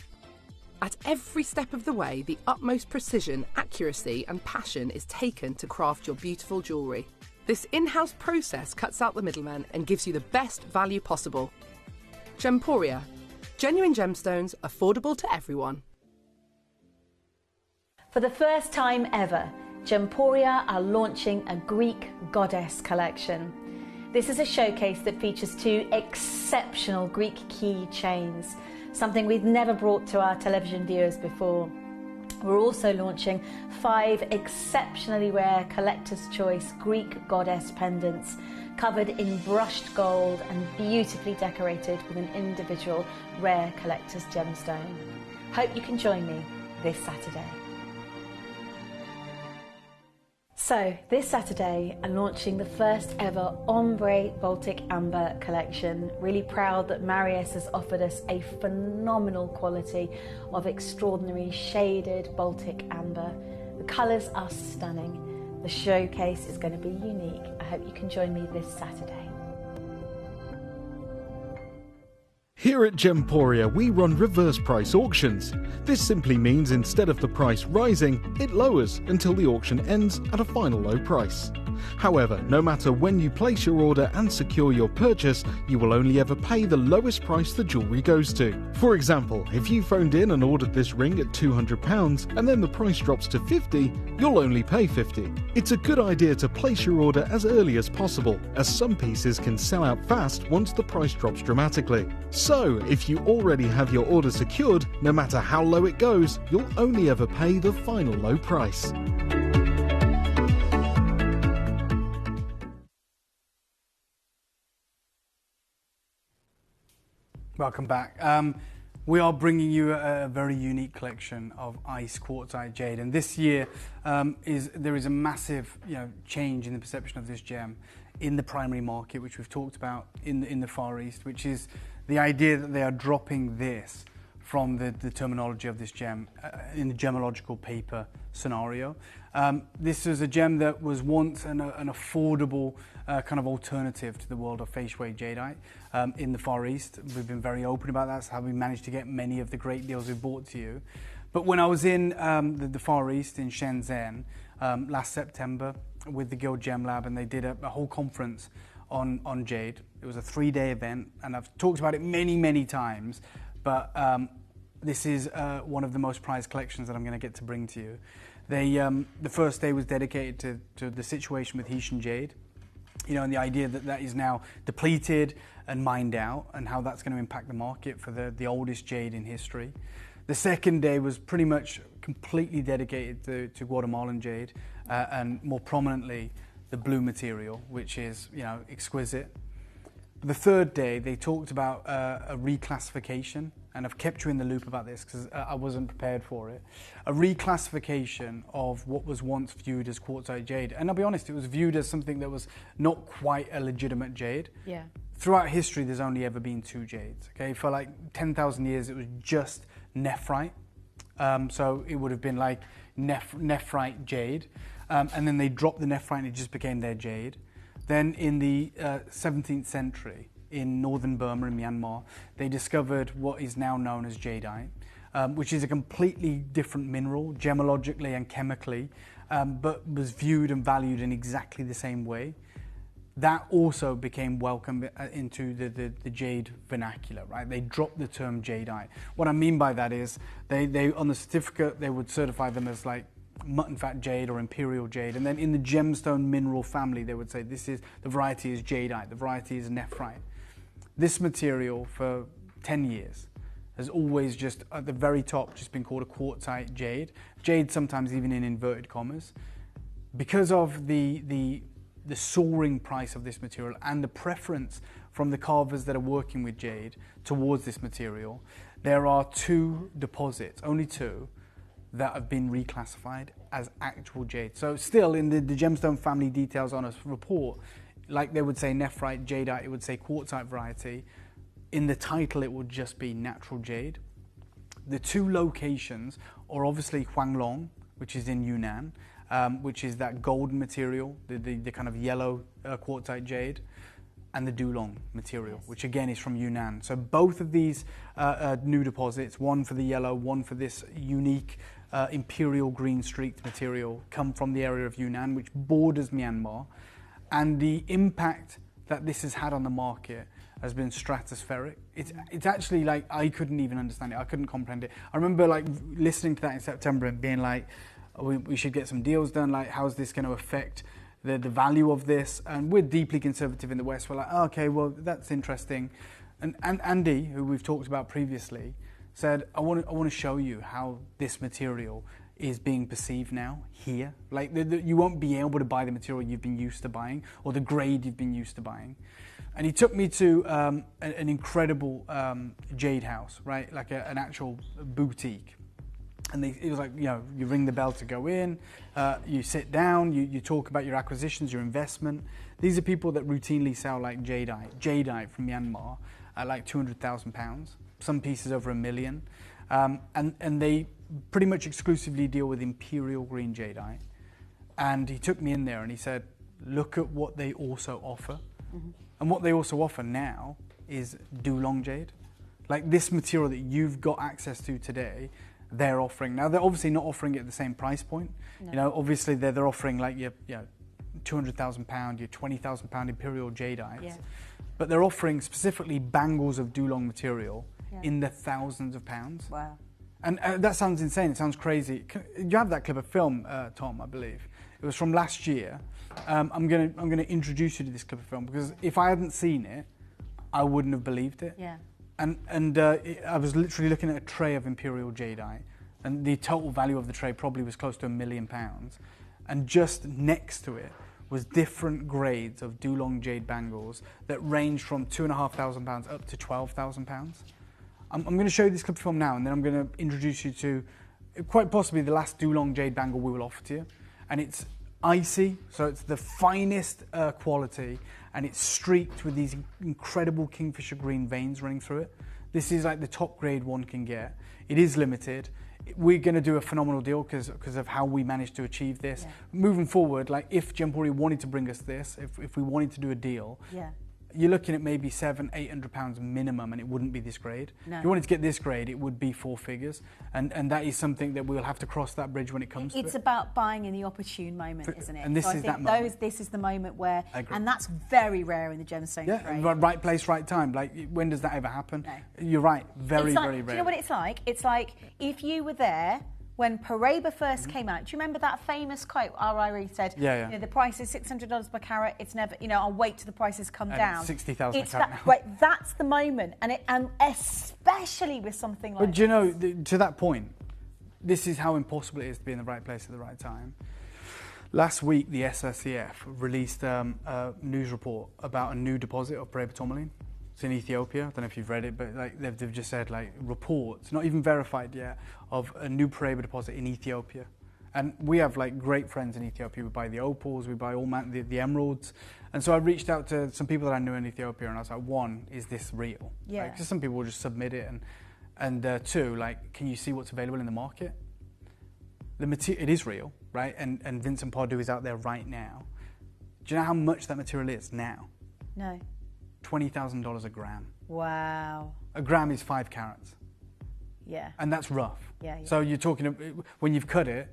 At every step of the way, the utmost precision, accuracy and passion is taken to craft your beautiful jewellery. This in-house process cuts out the middleman and gives you the best value possible. Gemporia. Genuine gemstones, affordable to everyone. For the first time ever, Gemporia are launching a Greek goddess collection. This is a showcase that features 2 exceptional Greek key chains, something we've never brought to our television viewers before. We're also launching 5 exceptionally rare collector's choice Greek goddess pendants, covered in brushed gold and beautifully decorated with an individual rare collector's gemstone. Hope you can join me this Saturday. So, this Saturday, I'm launching the first ever Ombre Baltic Amber collection. Really proud that Marius has offered us a phenomenal quality of extraordinary shaded Baltic Amber. The colours are stunning. The showcase is going to be unique. I hope you can join me this Saturday. Here at Gemporia, we run reverse price auctions. This simply means instead of the price rising, it lowers until the auction ends at a final low price. However, no matter when you place your order and secure your purchase, you will only ever pay the lowest price the jewellery goes to. For example, if you phoned in and ordered this ring at £200 and then the price drops to £50, you'll only pay £50. It's a good idea to place your order as early as possible, as some pieces can sell out fast once the price drops dramatically. So, if you already have your order secured, no matter how low it goes, you'll only ever pay the final low price. Welcome back. We are bringing you a very unique collection of ice quartzite jade, and this year there is a massive change in the perception of this gem in the primary market, which we've talked about in the Far East, which is the idea that they are dropping this from the terminology of this gem in the gemological paper scenario. This is a gem that was once an affordable kind of alternative to the world of fei shui jadeite in the Far East. We've been very open about that. That's how we managed to get many of the great deals we've brought to you. But when I was in the Far East in Shenzhen last September with the Guild Gem Lab, and they did a whole conference on jade. It was a 3-day event, and I've talked about it many times, but this is one of the most prized collections that I'm going to get to bring to you. The first day was dedicated to the situation with Hetian jade, and the idea that is now depleted and mined out, and how that's going to impact the market for the oldest jade in history. The second day was pretty much completely dedicated to Guatemalan jade, and more prominently the blue material, which is exquisite. The third day they talked about a reclassification, and I've kept you in the loop about this because I wasn't prepared for it. A reclassification of what was once viewed as quartzite jade, and I'll be honest, it was viewed as something that was not quite a legitimate jade. Yeah. Throughout history, there's only ever been 2 jades. Okay, for like 10,000 years, it was just nephrite. So it would have been like nephrite jade, and then they dropped the nephrite and it just became their jade. Then in the 17th century, in northern Burma in Myanmar, they discovered what is now known as jadeite, which is a completely different mineral, gemologically and chemically, but was viewed and valued in exactly the same way. That also became welcome into the jade vernacular, right? They dropped the term jadeite. What I mean by that is they on the certificate, they would certify them as like mutton fat jade or imperial jade, and then in the gemstone mineral family they would say the variety is jadeite, the variety is nephrite. This material for 10 years has always just at the very top just been called a quartzite jade. Jade sometimes even in inverted commas. Because of the soaring price of this material and the preference from the carvers that are working with jade towards this material, there are 2 deposits, only 2, that have been reclassified as actual jade. So still in the gemstone family details on a report, like they would say nephrite, jadeite, it would say quartzite variety. In the title it would just be natural jade. The 2 locations are obviously Huanglong, which is in Yunnan, which is that golden material, the kind of yellow quartzite jade, and the Dulong material, which again is from Yunnan. So both of these new deposits, one for the yellow, one for this unique imperial green streaked material, come from the area of Yunnan, which borders Myanmar. And the impact that this has had on the market has been stratospheric. It's actually like, I couldn't even understand it. I couldn't comprehend it. I remember like listening to that in September and being like, we should get some deals done. Like, how's this going to affect the value of this? And we're deeply conservative in the West. We're like, oh, okay, well, that's interesting. And Andy, who we've talked about previously, said, I want to show you how this material is being perceived now here. Like you won't be able to buy the material you've been used to buying or the grade you've been used to buying. And he took me to an incredible jade house, right? Like an actual boutique. And it was like, you ring the bell to go in, you sit down, you talk about your acquisitions, your investment. These are people that routinely sell like jadeite from Myanmar at like £200,000, some pieces over $1 million. And they pretty much exclusively deal with imperial green jadeite. And he took me in there and he said, look at what they also offer. Mm-hmm. And what they also offer now is Dulong jade. Like this material that you've got access to today, they're offering. Now they're obviously not offering it at the same price point. No. You know, obviously they're offering like your £200,000, your £20,000 imperial jadeite. Yeah. But they're offering specifically bangles of Dulong material in the thousands of pounds. Wow. And that sounds insane. It sounds crazy. You have that clip of film, Tom, I believe. It was from last year. I'm gonna introduce you to this clip of film because if I hadn't seen it, I wouldn't have believed it. Yeah. And I was literally looking at a tray of imperial jadeite, and the total value of the tray probably was close to £1 million. And just next to it was different grades of Dulong jade bangles that range from £2,500 up to £12,000. I'm going to show you this clip of film now, and then I'm going to introduce you to quite possibly the last Dulong jade bangle we will offer to you. And it's icy, so it's the finest quality, and it's streaked with these incredible kingfisher green veins running through it. This is like the top grade one can get. It is limited. We're going to do a phenomenal deal because of how we managed to achieve this. Yeah. Moving forward, like if Gemporia wanted to bring us this, if we wanted to do a deal, you're looking at maybe £700-800 minimum, and it wouldn't be this grade. No. If you wanted to get this grade, it would be 4 figures, and that is something that we'll have to cross that bridge when it comes to it. It's about buying in the opportune moment, isn't it? And this is that moment. This is the moment where, and that's very rare in the gemstone trade. Right place, right time. Like, when does that ever happen? No. You're right, very rare. Do you know what it's like? It's like if you were there when Paraiba first came out. Do you remember that famous quote? RIRE said, you know, the price is $600 per carat. It's never, you know, I'll wait till the prices come down. $60,000 a carat now. Right, that's the moment, and especially with something like. But do you know, to that point, this is how impossible it is to be in the right place at the right time. Last week, the SSCF released a news report about a new deposit of Paraiba tourmaline. It's in Ethiopia. I don't know if you've read it, but like they've just said like reports, not even verified yet, of a new Paraiba deposit in Ethiopia. And we have like great friends in Ethiopia. We buy the opals, we buy all the emeralds. And so I reached out to some people that I knew in Ethiopia, and I was like, one, is this real? Yeah. Because some people will just submit it, and two, like, can you see what's available in the market? It is real, right? And Vincent Pardue is out there right now. Do you know how much that material is now? No. $20,000 a gram. Wow. A gram is 5 carats. Yeah. And that's rough. Yeah. So you're talking, when you've cut it,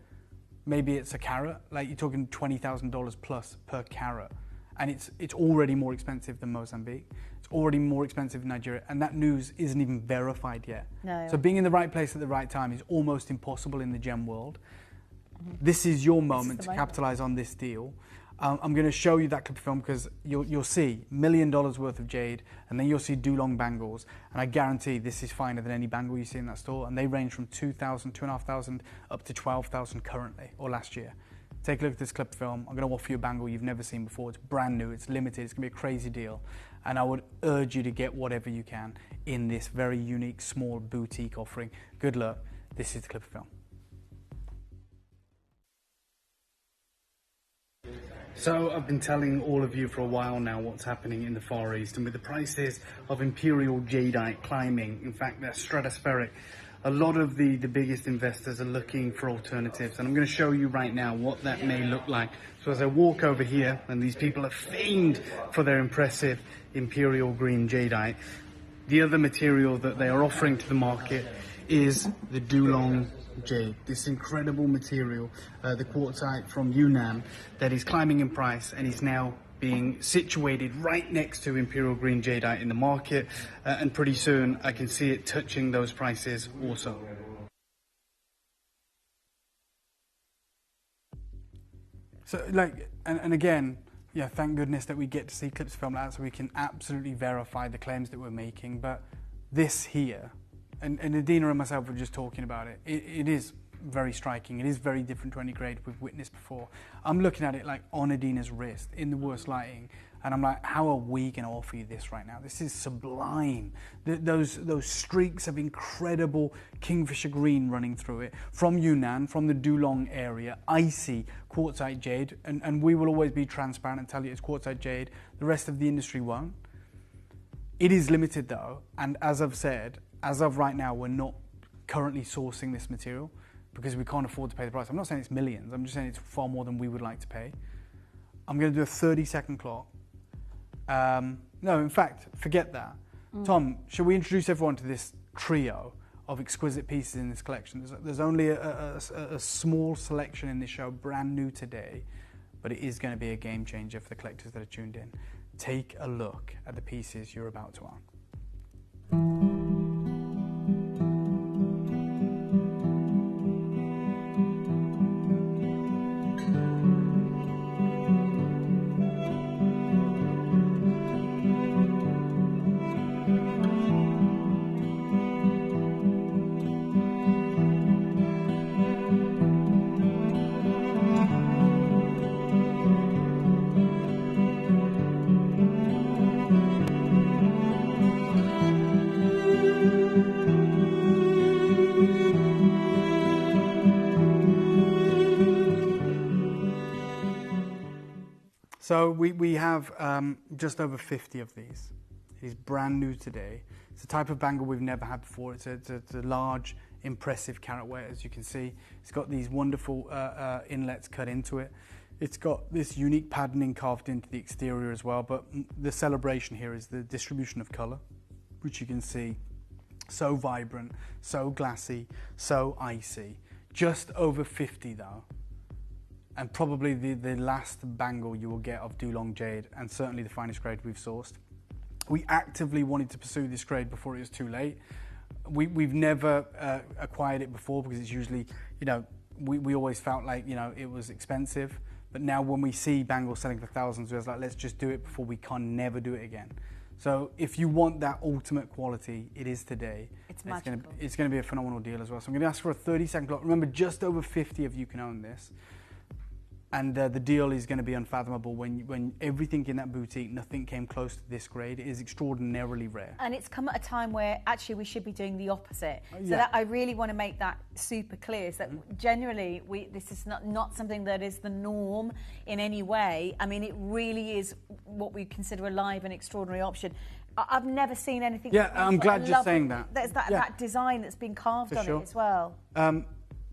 maybe it's a carat, like you're talking $20,000 plus per carat. And it's already more expensive than Mozambique. It's already more expensive in Nigeria. And that news isn't even verified yet. No. So being in the right place at the right time is almost impossible in the gem world. This is your moment to capitalize on this deal. I'm going to show you that clip of film because you'll see $1 million worth of jade, and then you'll see Dulong bangles, and I guarantee this is finer than any bangle you see in that store, and they range from $2,000, $2,500 up to $12,000 currently, or last year. Take a look at this clip of film. I'm going to offer you a bangle you've never seen before. It's brand new, it's limited, it's going to be a crazy deal, and I would urge you to get whatever you can in this very unique, small boutique offering. Good luck. This is the clip of film. So I've been telling all of you for a while now what's happening in the Far East, and with the prices of imperial jadeite climbing, in fact they're stratospheric, a lot of the biggest investors are looking for alternatives, and I'm going to show you right now what that may look like. So as I walk over here, and these people are famed for their impressive imperial green jadeite, the other material that they are offering to the market is the Dulong jade, this incredible material, the quartzite from Yunnan, that is climbing in price and is now being situated right next to imperial green jadeite in the market, and pretty soon I can see it touching those prices also. So like, and again, yeah, thank goodness that we get to see clips of film like that so we can absolutely verify the claims that we're making. But this here, and Adina and myself were just talking about it, it is very striking. It is very different to any grade we've witnessed before. I'm looking at it like on Adina's wrist in the worst lighting, and I'm like, how are we going to offer you this right now? This is sublime. Those streaks of incredible kingfisher green running through it from Yunnan, from the Dulong area, icy quartzite jade, and we will always be transparent and tell you it's quartzite jade. The rest of the industry won't. It is limited though, and as I've said, as of right now, we're not currently sourcing this material because we can't afford to pay the price. I'm not saying it's millions, I'm just saying it's far more than we would like to pay. I'm going to do a 30-second clock. No, in fact, forget that. Tom, shall we introduce everyone to this trio of exquisite pieces in this collection? There's only a small selection in this show, brand new today, but it is going to be a game changer for the collectors that are tuned in. Take a look at the pieces you're about to own. So we have just over 50 of these. He's brand new today. It's a type of bangle we've never had before. It's a large, impressive carat weight, as you can see. It's got these wonderful inlets cut into it. It's got this unique patterning carved into the exterior as well, but the celebration here is the distribution of colour, which you can see. So vibrant, so glassy, so icy. Just over 50 though. And probably the last bangle you will get of Dulong Jade, and certainly the finest grade we've sourced. We actively wanted to pursue this grade before it was too late. We've never acquired it before because it's usually, you know, we always felt like, you know, it was expensive. But now when we see bangles selling for thousands, we're like, let's just do it before we can never do it again. So if you want that ultimate quality, it is today. It's magical. It's going to be a phenomenal deal as well. So I'm going to ask for a 30-second clock. Remember, just over 50 of you can own this. And the deal is going to be unfathomable when everything in that boutique, nothing came close to this grade. It is extraordinarily rare. And it's come at a time where actually we should be doing the opposite. So Yeah. that I really want to make that super clear, is that generally this is not something that is the norm in any way. I mean, it really is what we consider a live and extraordinary option. I've never seen anything. Yeah, like this. I'm glad I you're love saying it. that. There's that design that's been carved For on sure. it as well.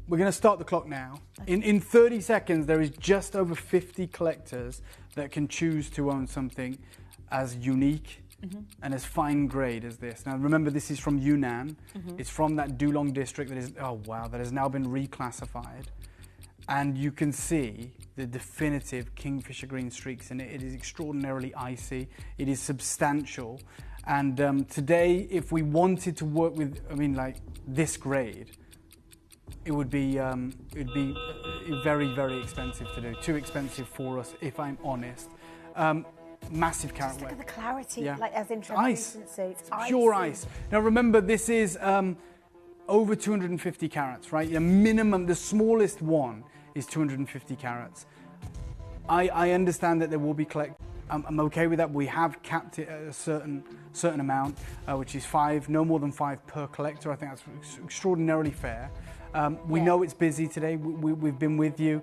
We're going to start the clock now. In 30 seconds, there is just over 50 collectors that can choose to own something as unique and as fine grade as this. Now, remember, this is from Yunnan. It's from that Dulong district that is, oh wow, that has now been reclassified. And you can see the definitive kingfisher green streaks in it. It is extraordinarily icy. It is substantial. And today, if we wanted to work with, I mean, like this grade, it would be very, very expensive to do. Too expensive for us, if I'm honest. Massive carat weight. Look at the clarity, Yeah. like as in Ice. translucency. It's Pure icy. ice. Now remember, this is over 250 carats, right? The minimum, the smallest one is 250 carats. I understand that there will be I'm okay with that. We have capped it at a certain amount, which is 5, no more than 5 per collector. I think that's extraordinarily fair. We know it's busy today. We've been with you.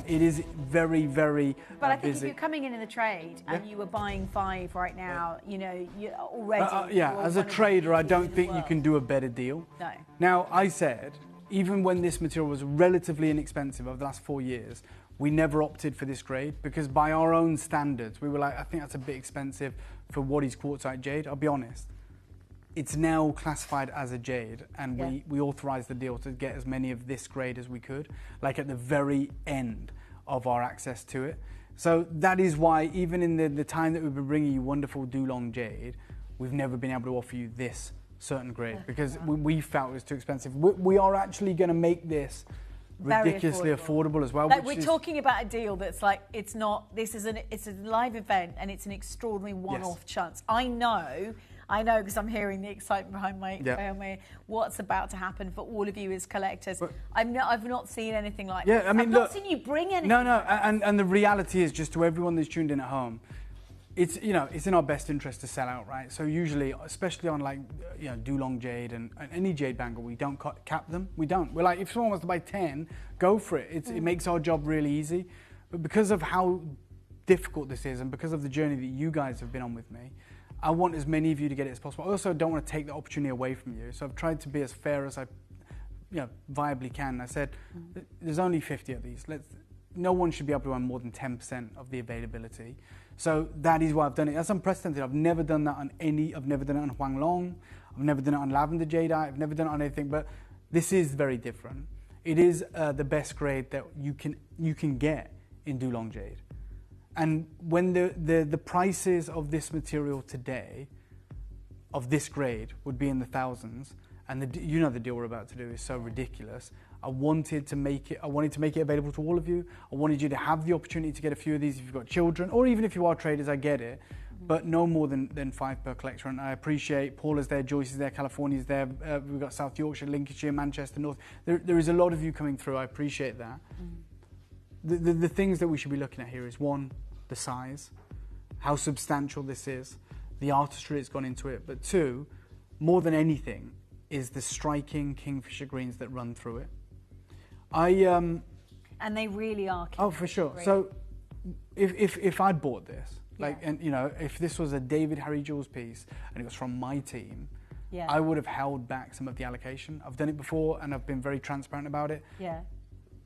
It is very, very But I think busy. if you're coming in the trade and you were buying 5 right now, you know, you're already... Yeah, you're as a one of the trader, I biggest in don't the think you world. can do a better deal. No. Now, I said, even when this material was relatively inexpensive over the last 4 years, we never opted for this grade because by our own standards, we were like, I think that's a bit expensive for what is quartzite jade. I'll be honest. It's now classified as a jade, and we authorised the deal to get as many of this grade as we could, like at the very end of our access to it. So that is why, even in the time that we've been bringing you wonderful Dulong jade, we've never been able to offer you this certain grade because we felt it was too expensive. We are actually going to make this Very ridiculously affordable as well. Like which we're is, talking about a deal that's like, it's not, it's a live event and it's an extraordinary one-off chance. I know because I'm hearing the excitement behind my what's about to happen for all of you as collectors. I've not seen anything like this. I mean, I've not seen you bring anything. No, and the reality is, just to everyone that's tuned in at home, it's in our best interest to sell out, right? So usually, especially on like Dulong jade and any jade bangle, we don't cap them. We don't. We're like, if someone wants to buy 10, go for it. It makes our job really easy. But because of how difficult this is, and because of the journey that you guys have been on with me, I want as many of you to get it as possible. I also don't want to take the opportunity away from you. So I've tried to be as fair as I viably can. I said, there's only 50 of these. no one should be able to earn more than 10% of the availability. So that is why I've done it. That's unprecedented. I've never done that on I've never done it on Huang Long. I've never done it on Lavender Jadeite. I've never done it on anything, but this is very different. It is the best grade that you can get in Dulong Jade. And when the prices of this material today, of this grade, would be in the thousands, and the deal we're about to do is so ridiculous. I wanted to make it available to all of you. I wanted you to have the opportunity to get a few of these if you've got children, or even if you are traders, I get it. But no more than 5 per collector. And I appreciate Paula's there, Joyce is there, California's there. We've got South Yorkshire, Lincolnshire, Manchester, North. There is a lot of you coming through. I appreciate that. The things that we should be looking at here is, one, the size, how substantial this is, the artistry that's gone into it. But two, more than anything, is the striking kingfisher greens that run through it. And they really are. Oh, for sure. Green. So, if I'd bought this, and if this was a David Harry Jules piece and it was from my team, I would have held back some of the allocation. I've done it before and I've been very transparent about it. Yeah.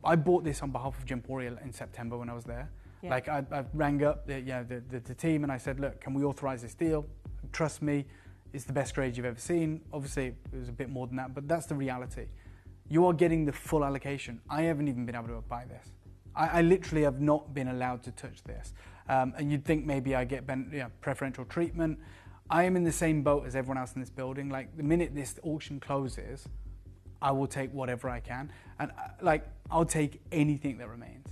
I bought this on behalf of Gemporia in September when I was there. Yeah. Like I rang up the team and I said, look, can we authorize this deal? Trust me, it's the best grade you've ever seen. Obviously, it was a bit more than that, but that's the reality. You are getting the full allocation. I haven't even been able to buy this. I literally have not been allowed to touch this. And you'd think maybe I get preferential treatment. I am in the same boat as everyone else in this building. Like, the minute this auction closes, I will take whatever I can. And I'll take anything that remains.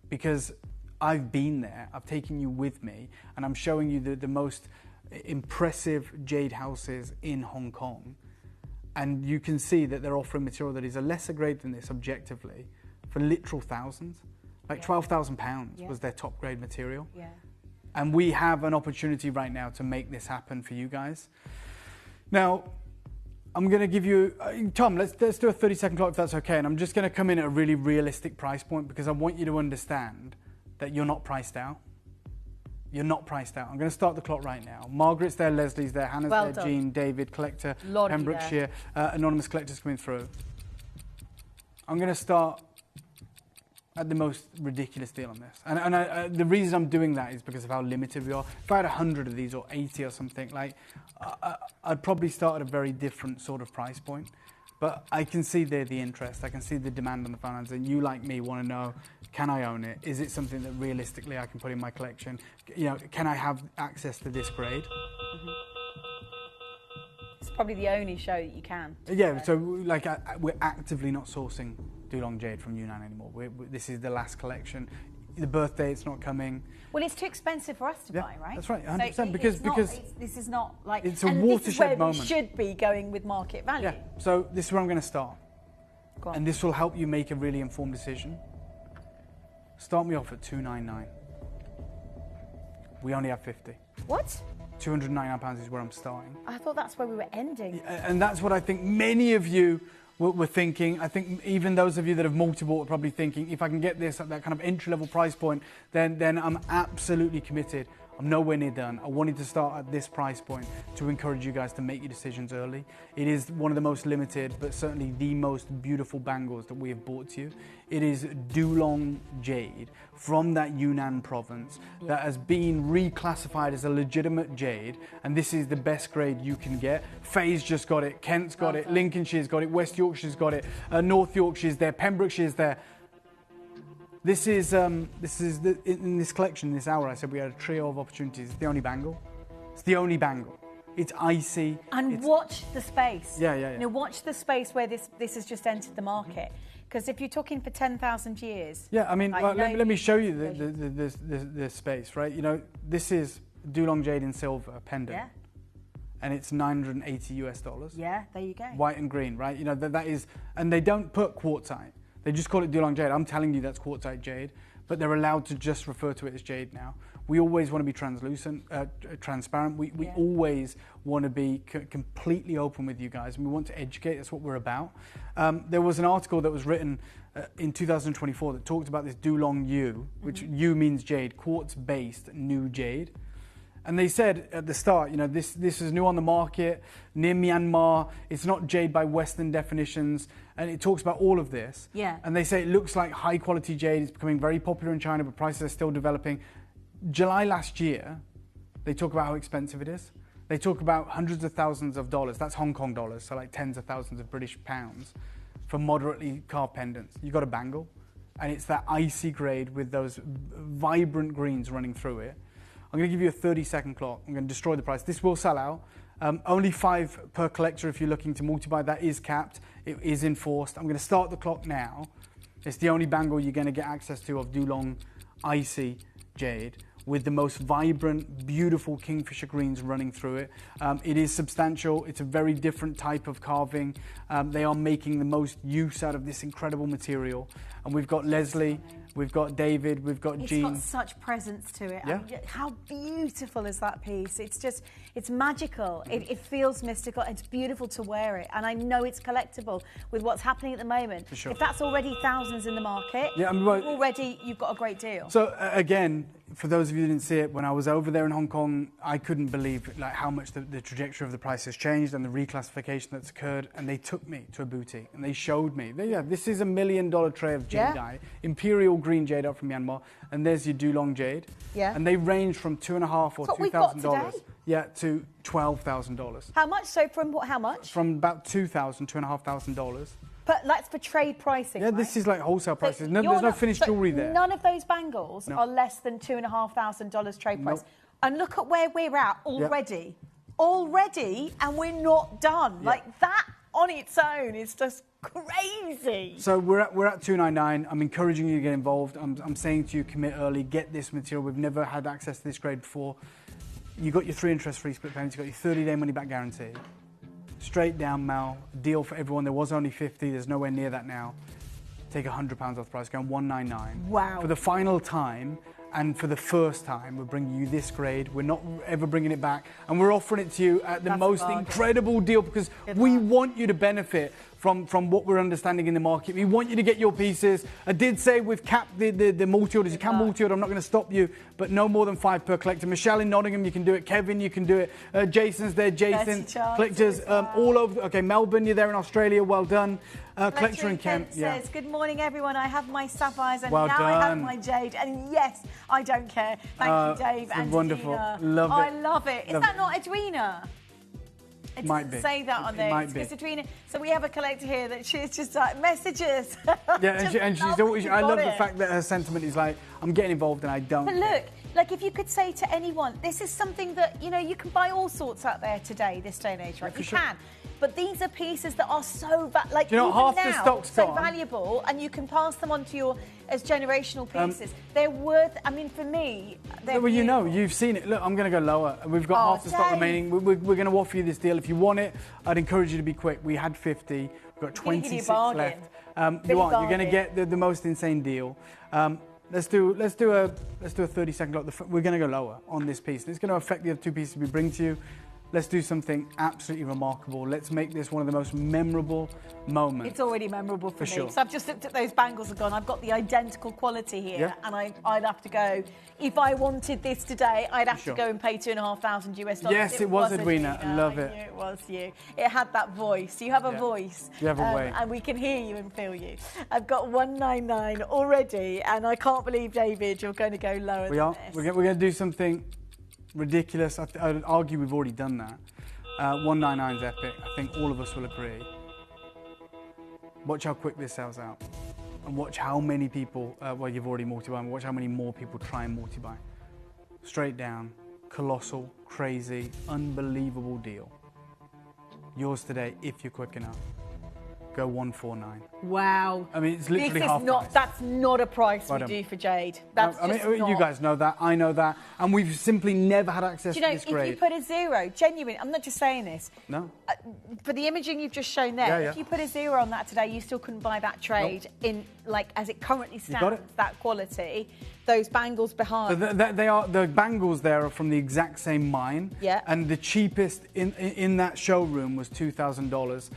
Because I've been there, I've taken you with me, and I'm showing you the most impressive jade houses in Hong Kong. And you can see that they're offering material that is a lesser grade than this objectively for literal thousands. Like £12,000 was their top grade material. Yeah. And we have an opportunity right now to make this happen for you guys. Now, I'm going to give you, Tom, let's do a 30-second clock if that's okay. And I'm just going to come in at a really realistic price point because I want you to understand that you're not priced out. You're not priced out. I'm going to start the clock right now. Margaret's there, Leslie's there, Hannah's there, Jean, David, Collector, Pembrokeshire, Anonymous Collectors coming through. I'm going to start at the most ridiculous deal on this. And the reason I'm doing that is because of how limited we are. If I had 100 of these or 80 or something, I'd probably start at a very different sort of price point. But I can see there the interest. I can see the demand on the finance. And you, like me, want to know, can I own it? Is it something that realistically I can put in my collection? Can I have access to this grade? Mm-hmm. It's probably the only show that you can. Yeah, so we're actively not sourcing Dulong Jade from Yunnan anymore. This is the last collection. The birthday, it's not coming. Well, it's too expensive for us to buy, right? That's right, 100%. So because this is not like it's a watershed moment. We should be going with market value. Yeah. So this is where I'm going to start, Go on. and this will help you make a really informed decision. Start me off at £299. We only have 50. What? £299 is where I'm starting. I thought that's where we were ending. And that's what I think many of you were thinking. I think even those of you that have multi-bought are probably thinking, if I can get this at that kind of entry-level price point, then I'm absolutely committed. I'm nowhere near done. I wanted to start at this price point to encourage you guys to make your decisions early. It is one of the most limited, but certainly the most beautiful bangles that we have brought to you. It is Dulong Jade from that Yunnan province that has been reclassified as a legitimate jade, and this is the best grade you can get. Faye's just got it, Kent's got it, Lincolnshire's got it, West Yorkshire's got it, North Yorkshire's there, Pembrokeshire's there. This is in this collection, this hour, I said we had a trio of opportunities. It's the only bangle. It's the only bangle. It's icy. And watch the space. Yeah. Watch the space where this has just entered the market. Because if you're talking for 10,000 years... Yeah, I mean, let me show you the space, right? This is Dulong Jade in silver, pendant. Yeah. And it's $980. Yeah, there you go. White and green, right? That is... And they don't put quartzite. They just call it Dulong Jade. I'm telling you that's quartzite jade, but they're allowed to just refer to it as jade now. We always want to be transparent. We always want to be completely open with you guys, and we want to educate. That's what we're about. There was an article that was written in 2024 that talked about this Dulong U, which U means jade, quartz-based new jade. And they said at the start, you know, this is new on the market, near Myanmar. It's not jade by Western definitions. And it talks about all of this. Yeah. And they say it looks like high quality jade. It's becoming very popular in China, but prices are still developing. July last year, they talk about how expensive it is. They talk about hundreds of thousands of dollars. That's Hong Kong dollars, so like tens of thousands of British pounds for moderately carved pendants. You got a bangle, and it's that icy grade with those vibrant greens running through it. I'm going to give you a 30-second clock. I'm going to destroy the price. This will sell out. Only 5 per collector if you're looking to multi-buy. That is capped. It is enforced. I'm going to start the clock now. It's the only bangle you're going to get access to of Dulong icy jade with the most vibrant, beautiful kingfisher greens running through it. It is substantial. It's a very different type of carving. They are making the most use out of this incredible material. And we've got Leslie, we've got David, we've got Jean. It's got such presence to it. Yeah. I mean, how beautiful is that piece? It's just, it's magical. It feels mystical. It's beautiful to wear it. And I know it's collectible with what's happening at the moment. For sure. If that's already thousands in the market, Yeah, I mean, well, already you've got a great deal. So again, for those of you who didn't see it, when I was over there in Hong Kong, I couldn't believe like how much the trajectory of the price has changed and the reclassification that's occurred. And they took me to a boutique and they showed me, this is $1 million tray of jadeite, imperial green jade up from Myanmar, and there's your Dulong jade. Yeah. And they range from $2,500 or $2,000, to $12,000. How much? So from how much? From about $2,000, $2,500. But that's for trade pricing. Yeah, right? this is like wholesale prices. So There's no finished jewellery there. None of those bangles No. are less than $2,500 trade price. Nope. And look at where we're at already. Already, and we're not done. Yeah. Like that on its own is just crazy. So we're at $299. I'm encouraging you to get involved. I'm saying to you, commit early, get this material. We've never had access to this grade before. You got your 3 interest-free split payments. You got your 30-day money-back guarantee. Straight down, Mal. Deal for everyone. There was only 50. There's nowhere near that now. Take £100 off the price. Going $199. Wow. For the final time and for the first time, we're bringing you this grade. We're not ever bringing it back, and we're offering it to you at the most incredible deal because we want you to benefit from what we're understanding in the market. We want you to get your pieces. I did say we've capped the multi-orders. You can multi-order. I'm not going to stop you, but no more than 5 per collector. Michelle in Nottingham, you can do it. Kevin, you can do it. Jason's there. Jason, collectors all over. Okay, Melbourne, you're there in Australia. Well done. Collector in Kent. Says, good morning, everyone. I have my sapphires and Well now I have done. my jade. And yes, I don't care. Thank you, Dave. And wonderful. Dina. Love it. I love it. Is Love that it. not Edwina? It Might doesn't be. say that on there. Might It's be. Miss Edwina. So we have a collector here that she's just like, messages. Yeah, and she's always. I love the fact that her sentiment is like, I'm getting involved and I don't. But look, like if you could say to anyone, this is something that, you know, you can buy all sorts out there today, this day and age, right? For You sure. can. But these are pieces that are so, like, Do you know, even half the now, stock's so gone. valuable, and you can pass them on to your, as generational pieces. They're worth, I mean, for me, they're Well, you know, beautiful. you've seen it. Look, I'm going to go lower. We've got half the stock Dave. remaining. We're going to offer you this deal. If you want it, I'd encourage you to be quick. We had 50. We've got We're gonna give you a 26 bargain. left. Big You are. You're going to bargain. get the most insane deal. Let's do a 30-second look. We're going to go lower on this piece. It's going to affect the other 2 pieces we bring to you. Let's do something absolutely remarkable. Let's make this one of the most memorable moments. It's already memorable for me. sure. So I've just looked at those bangles and gone, I've got the identical quality here. Yeah. And I'd have to go, if I wanted this today, I'd have sure. to go and pay $2,500 US. Yes, it was Edwina. I love it. I knew it was you. It had that voice. You have a Yeah. voice. You have a way. And we can hear you and feel you. I've got 199 already, and I can't believe, David, you're going to go lower We than are. this. We're going to do something ridiculous. I'd argue we've already done that. 199 is epic. I think all of us will agree. Watch how quick this sells out. And watch how many people, well, you've already multi-buy, watch how many more people try and multi-buy. Straight down, colossal, crazy, unbelievable deal. Yours today, if you're quick enough. Go 149. Wow. I mean, it's literally this half is not, price. That's not a price Right we on. do for Jade. That's I mean, just you not. guys know that, I know that, and we've simply never had access Do you know, to this if grade. you put a 0, genuine, I'm not just saying this, No. for the imaging you've just shown there, Yeah, if yeah. you put a 0 on that today, you still couldn't buy that trade in, like, as it currently You got stands, it. that quality. Those bangles behind. So they are, the bangles there are from the exact same mine. Yeah. And the cheapest in that showroom was $2,000.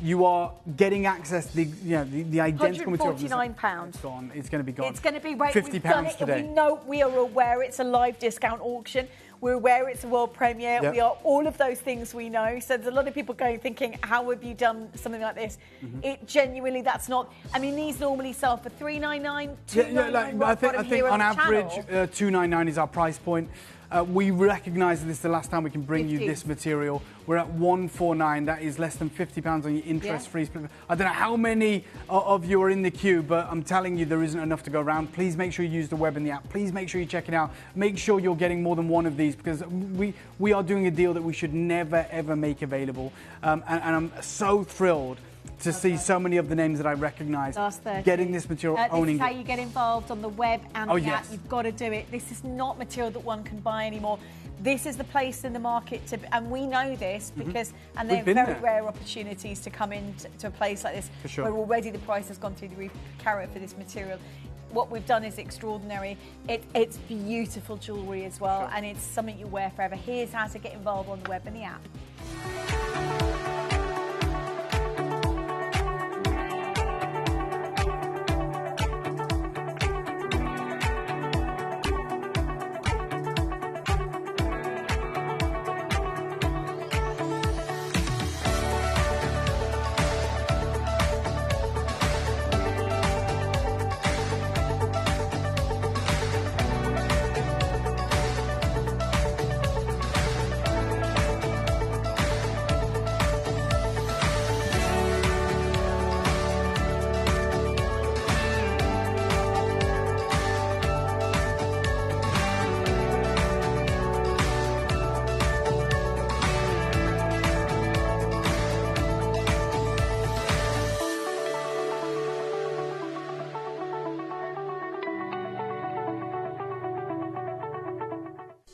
You are getting access to the identical material. £149. It's gone. It's going to be gone. It's going to be right. £50 We've done it. today. We know, we are aware it's a live discount auction. We're aware it's a world premiere. Yep. We are all of those things we know. So there's a lot of people going thinking, how have you done something like this? It genuinely, that's not. I mean, these normally sell for $3.99, $2.99. I think on average, $2.99 is our price point. We recognise that this is the last time we can bring you this material. We're at $149. That is less than £50 on your interest-free split. I don't know how many of you are in the queue, but I'm telling you there isn't enough to go around. Please make sure you use the web and the app. Please make sure you check it out. Make sure you're getting more than one of these, because we are doing a deal that we should never, ever make available. And I'm so thrilled to see so many of the names that I recognise getting this material, owning it. This is how you get involved on the web and the app. You've got to do it. This is not material that one can buy anymore. This is the place in the market to, and we know this because, and they're very rare opportunities to come into a place like this where already the price has gone through the roof, carrot for this material. What we've done is extraordinary. It's beautiful jewellery as well, and it's something you wear forever. Here's how to get involved on the web and the app.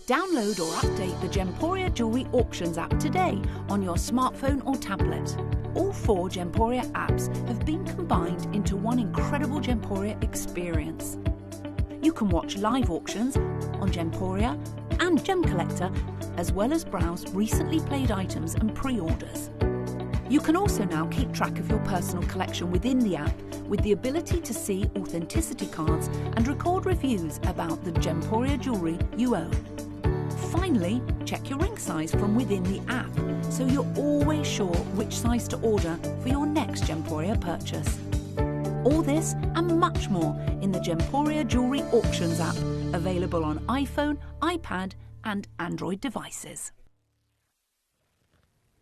Download or update the Gemporia Jewellery Auctions app today on your smartphone or tablet. All 4 Gemporia apps have been combined into one incredible Gemporia experience. You can watch live auctions on Gemporia and Gem Collector, as well as browse recently played items and pre-orders. You can also now keep track of your personal collection within the app, with the ability to see authenticity cards and record reviews about the Gemporia jewellery you own. Finally, check your ring size from within the app, so you're always sure which size to order for your next Gemporia purchase. All this and much more in the Gemporia Jewellery Auctions app, available on iPhone, iPad and Android devices.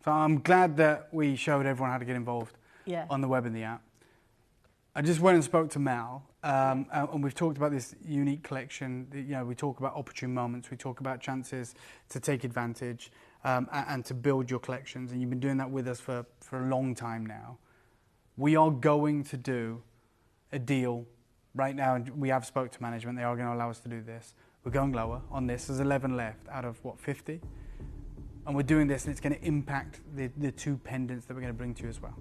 So I'm glad that we showed everyone how to get involved on the web and the app. I just went and spoke to Mal, and we've talked about this unique collection. You know, we talk about opportune moments, we talk about chances to take advantage and to build your collections, and you've been doing that with us for a long time now. We are going to do a deal right now, and we have spoke to management. They are going to allow us to do this. We're going lower on this. There's 11 left out of, what, 50? And we're doing this, and it's going to impact the 2 pendants that we're going to bring to you as well.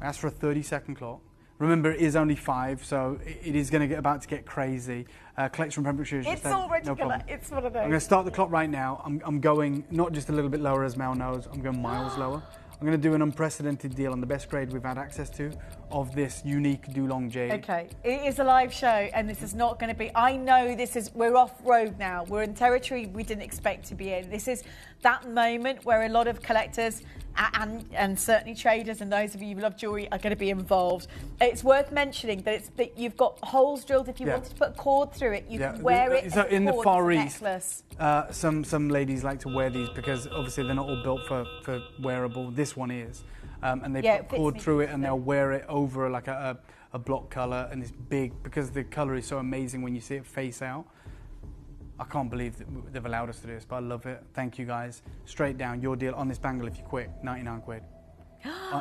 I asked for a 30-second clock. Remember, it is only 5, so it is going to about to get crazy. Collection from Pembrokeshire. It's already gonna. It's one of those. I'm going to start the clock right now. I'm going not just a little bit lower, as Mel knows. I'm going miles lower. I'm going to do an unprecedented deal on the best grade we've had access to of this unique Dulong jade. Okay, it is a live show, and this is not going to be. I know this is. We're off road now. We're in territory we didn't expect to be in. This is that moment where a lot of collectors and certainly traders and those of you who love jewellery are going to be involved. It's worth mentioning that you've got holes drilled. If you wanted to put a cord through it, you can wear it. So in the Far East, necklace. some ladies like to wear these because obviously they're not all built for wearable. This one is, and they put a cord through it and they'll wear it over like a block colour, and it's big because the colour is so amazing when you see it face out. I can't believe that they've allowed us to do this, but I love it. Thank you guys. Straight down, your deal on this bangle if you quit, 99 quid.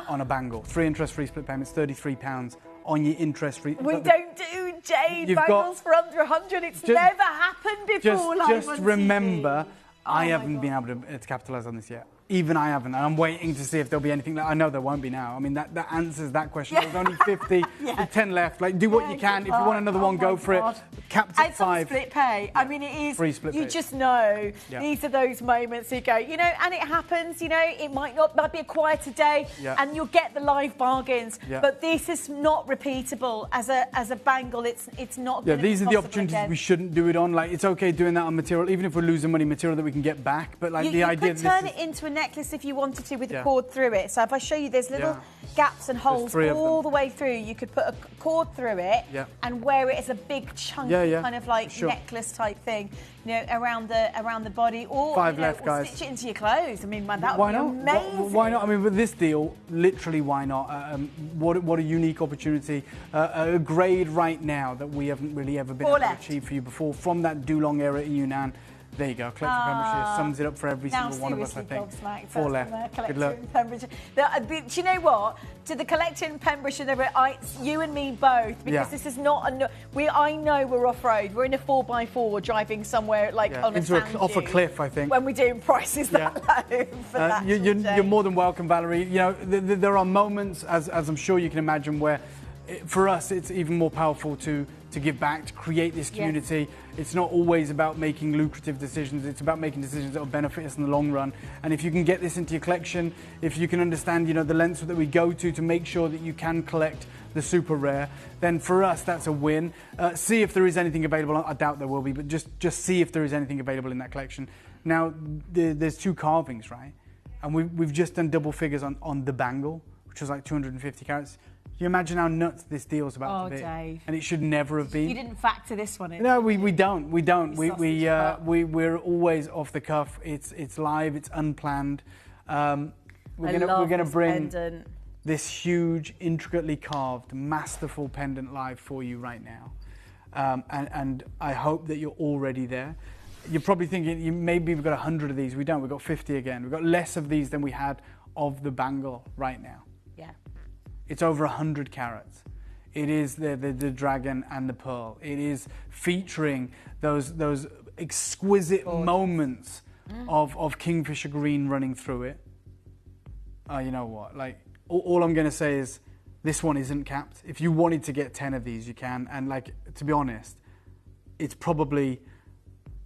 on a bangle. 3 interest-free split payments, £33 on your interest-free. We don't do jade bangles for under 100. It's never happened before. Just remember, I haven't been able to capitalise on this yet. Even I haven't, and I'm waiting to see if there'll be anything. I know there won't be now. I mean, that answers that question. There's only 50, Yeah. 10 left. Like, do what you can. If you want another one, go for it. Capped at It's on 5. split pay. I mean, it is. Free split you pay. just know Yeah. these are those moments you go, you know, and it happens. You know, it might be a quieter day, Yeah. and you'll get the live bargains. Yeah. But this is not repeatable as a bangle. It's not. Yeah, gonna be these are the possible opportunities again. we shouldn't do it on. Like, it's okay doing that on material, even if we're losing money, material that we can get back. But like You idea could that turn this it into a necklace if you wanted to with Yeah. a cord through it. So if I show you, there's little gaps and holes 3 of them. all the way through. You could put a cord through it Yeah. and wear it as a big chunky kind of like Sure. necklace type thing, you know, around the body, or 5 you know, left, or guys. stitch it into your clothes. I mean, man, that Why would be not? amazing. Why not? I mean, with this deal, literally, why not? What a unique opportunity. A grade right now that we haven't really ever been 4 able to left. achieve for you before from that Dulong era in Yunnan. There you go. Collector Pembrokeshire sums it up for every Now single one of us, I think. gobsmacked. 4 That's left. from the Good luck. collector in Pembrokeshire. Do you know what? To the collector in Pembrokeshire, you and me both, because Yeah. this is not I know we're off road. We're in a 4x4 driving somewhere like on a Into sand off a dune cliff, I think. when we're doing prices that low. For that You're more than welcome, Valerie. You know, there are moments, as I'm sure you can imagine, where for us it's even more powerful to give back, to create this community. It's not always about making lucrative decisions. It's about making decisions that will benefit us in the long run. And if you can get this into your collection, if you can understand, you know, the lengths that we go to make sure that you can collect the super rare, then for us that's a win. See if there is anything available. I doubt there will be, but just see if there is anything available in that collection. Now, there's 2 carvings, right? And we've just done double figures on the bangle, which was like 250 carats. Can you imagine how nuts this deal's about to be? Dave. And it should never have been. You didn't factor this one in. No, we don't. Sausage We're always off the cuff. It's live. It's unplanned. We're gonna this bring pendant. this huge, intricately carved, masterful pendant live for you right now, and I hope that you're already there. You're probably thinking, maybe we've got 100 of these. We don't. We've got 50 again. We've got less of these than we had of the bangle right now. Yeah. It's over 100 carats. It is the dragon and the pearl. It is featuring those exquisite moments of kingfisher green running through it. Oh, you know what? Like, all I'm going to say is this one isn't capped. If you wanted to get 10 of these, you can. And like, to be honest, it's probably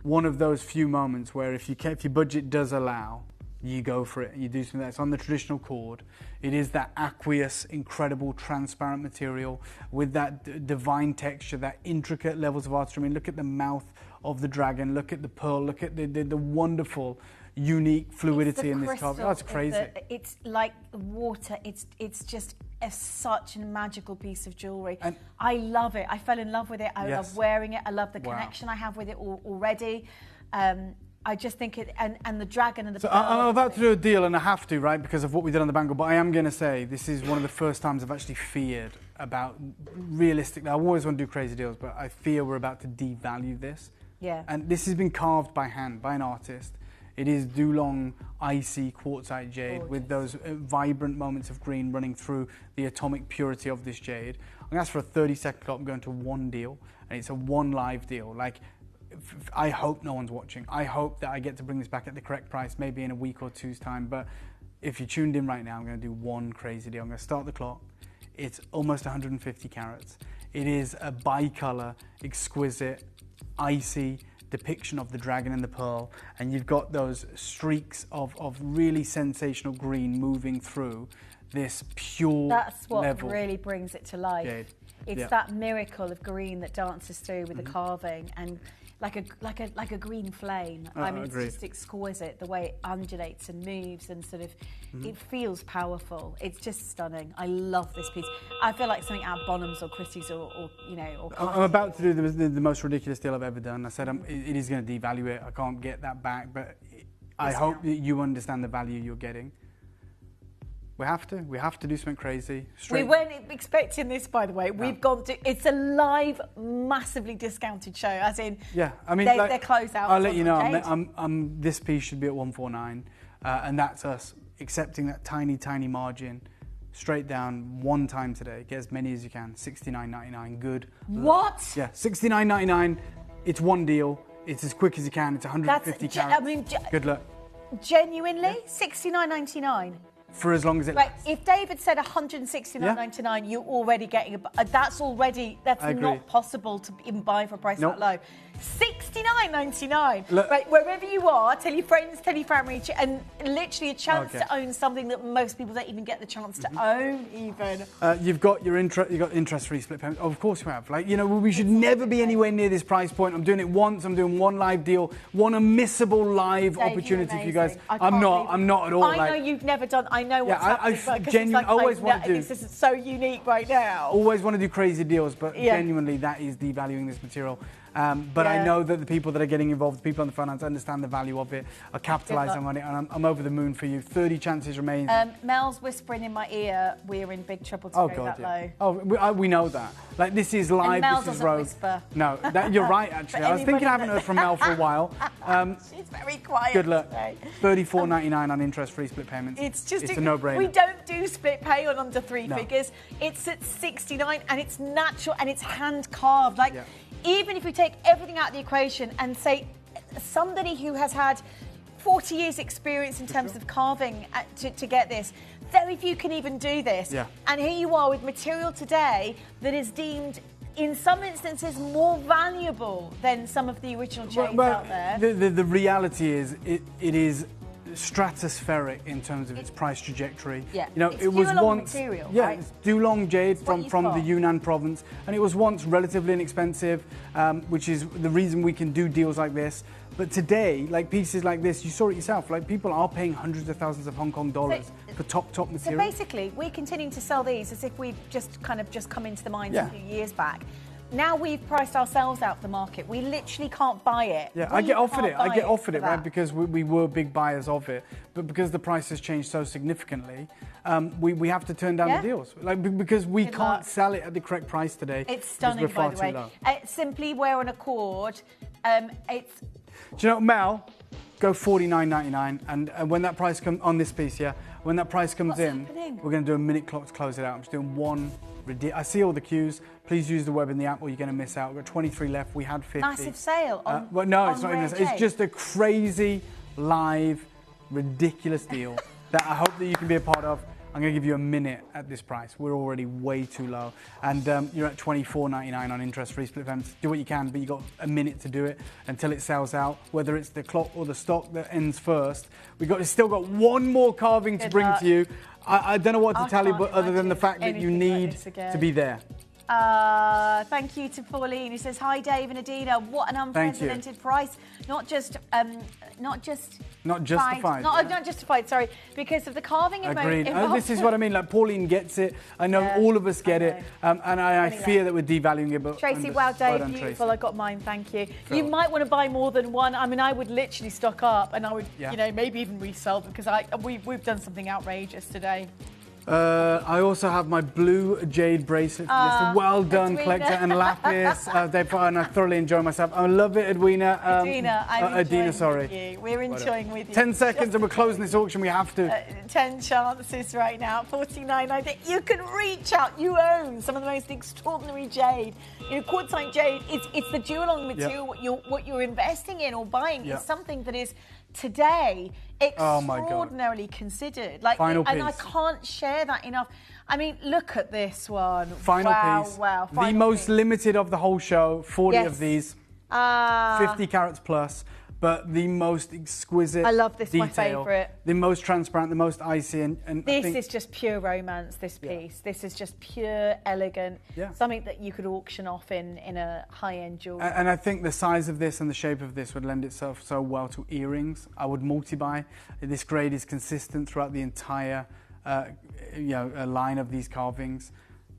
one of those few moments where if your budget does allow, you go for it and you do something that's on the traditional cord. It is that aqueous, incredible, transparent material with that divine texture, that intricate levels of artistry. I mean, look at the mouth of the dragon, look at the pearl, look at the wonderful, unique fluidity in this carving. Oh, it's crazy. It's like water. It's just such a magical piece of jewellery. And I love it. I fell in love with it. I love wearing it. I love the Wow. connection I have with it already. I just think it, and the dragon and the So pearl. I'm about to do a deal, and I have to, right, because of what we did on the bangle, but I am going to say this is one of the first times I've actually feared about, realistically, I always want to do crazy deals, but I fear we're about to devalue this. Yeah. And this has been carved by hand, by an artist. It is Dulong icy quartzite jade with those vibrant moments of green running through the atomic purity of this jade. I'm going to ask for a 30-second clock. I'm going to one deal, and it's a one live deal. Like, I hope no one's watching. I hope that I get to bring this back at the correct price, maybe in a week or two's time. But if you're tuned in right now, I'm going to do one crazy deal. I'm going to start the clock. It's almost 150 carats. It is a bicolor, exquisite, icy depiction of the dragon and the pearl. And you've got those streaks of really sensational green moving through this pure That's what level. really brings it to life. Jade. It's Yeah. that miracle of green that dances through with the carving and like a green flame. Oh, I mean, I it's agree. just exquisite the way it undulates and moves and sort of it feels powerful. It's just stunning. I love this piece. I feel like something out of Bonhams or Christie's or you know. Or I'm about to do the most ridiculous deal I've ever done. I said it is going to devalue it. I can't get that back, but I hope that you understand the value you're getting. We have to do something crazy. We weren't expecting this, by the way. We've gone to. It's a live, massively discounted show, as in. Yeah, I mean, they're closed out. I'll let you know. I'm this piece should be at 149, and that's us accepting that tiny margin, straight down one time today. Get as many as you can. $69.99. Good. What? Yeah, $69.99. It's one deal. It's as quick as you can. It's 150 carats. I mean, good luck. Genuinely, £69.99. For as long as it Right, lasts. if David said £169.99, you're already getting that's not possible to even buy for a price that low. £69.99. Right, wherever you are, tell your friends, tell your family, and literally a chance to own something that most people don't even get the chance to own. Even you've got interest-free split payments. Of course you have. Like, you know, we should never be anywhere near this price point. I'm doing it once. I'm doing one live deal, one unmissable live opportunity for you guys. I'm not at all. I know you've never done. I know what's happening. I genuinely always want to do. This is so unique right now. Always want to do crazy deals, but genuinely that is devaluing this material. But I know that the people that are getting involved, the people on the front end, understand the value of it, are capitalising on it, and I'm over the moon for you. 30 chances remain. Mel's whispering in my ear, we're in big trouble to go that low. Oh, we know that. Like, this is live, Mel this is doesn't rogue. whisper. No, you're right, actually. I was thinking I haven't heard from Mel for a while. She's very quiet. Good luck. Today. $34.99 on interest-free split payments. It's just a no-brainer. We don't do split pay on under three figures. It's at 69, and it's natural, and it's hand carved. Like, even if we take everything out of the equation and say somebody who has had 40 years experience in terms of carving to get this, very few can even do this. Yeah. And here you are with material today that is deemed, in some instances, more valuable than some of the original jades out there. The reality is, it is stratospheric in terms of its price trajectory. Yeah, you know, it's it was once material, right? it's Dulong jade from the Yunnan province, and it was once relatively inexpensive, which is the reason we can do deals like this. But today, like pieces like this, you saw it yourself. Like, people are paying hundreds of thousands of Hong Kong dollars for top material. So basically, we're continuing to sell these as if we've just come into the mines a few years back. Now we've priced ourselves out of the market. We literally can't buy it. Yeah, I get offered it, right? Because we were big buyers of it, but because the price has changed so significantly, we have to turn down the deals. Like, because we can't sell it at the correct price today. It's stunning, by the way. Simply wear an accord. It's. Do you know, Mel? Go $49.99, and when that price comes on this piece, when that price comes happening? We're going to do a minute clock to close it out. I'm just doing one. I see all the cues. Please use the web in the app, or you're going to miss out. We've got 23 left. We had 50. Massive sale. Well, no, it's not even. It's just a crazy, live, ridiculous deal that I hope that you can be a part of. I'm going to give you a minute at this price. We're already way too low. And you're at $24.99 on interest-free split payments. Do what you can, but you've got a minute to do it until it sells out, whether it's the clock or the stock that ends first. We've still got one more carving to bring to you. I don't know what to tell you, but other than the fact that you need to be there. Thank you to Pauline, who says, "Hi, Dave and Adina. What an unprecedented price! Not justified. Not justified. Sorry, because of the carving Agreed. involved. This is what I mean. Like, Pauline gets it. I know all of us get it, and I fear that we're devaluing it. But Tracy, wow, Dave, beautiful. I got mine. Thank you. Cool. You might want to buy more than one. I mean, I would literally stock up, and I would, maybe even resell because we've done something outrageous today. I also have my blue jade bracelet. Well done, collector and lapis. And I thoroughly enjoy myself. I love it, Edwina. Adina, sorry. With you. We're enjoying with you. 10 seconds and we're closing this auction. We have to. 10 chances right now. 49. I think you can reach out. You own some of the most extraordinary jade. You know, quartzite jade. It's the Dulong material. What you're investing in or buying is something that is today extraordinarily considered. Like, Final piece. And I can't share that enough. I mean, look at this one. Final piece. Wow. The most limited of the whole show. 40 of these. 50 carats plus. But the most exquisite. I love this. Detail, my favourite. The most transparent, the most icy, and this is just pure romance. This piece. This is just pure elegant. Something that you could auction off in a high-end jewellery. And I think the size of this and the shape of this would lend itself so well to earrings. I would multi-buy. This grade is consistent throughout the entire, line of these carvings.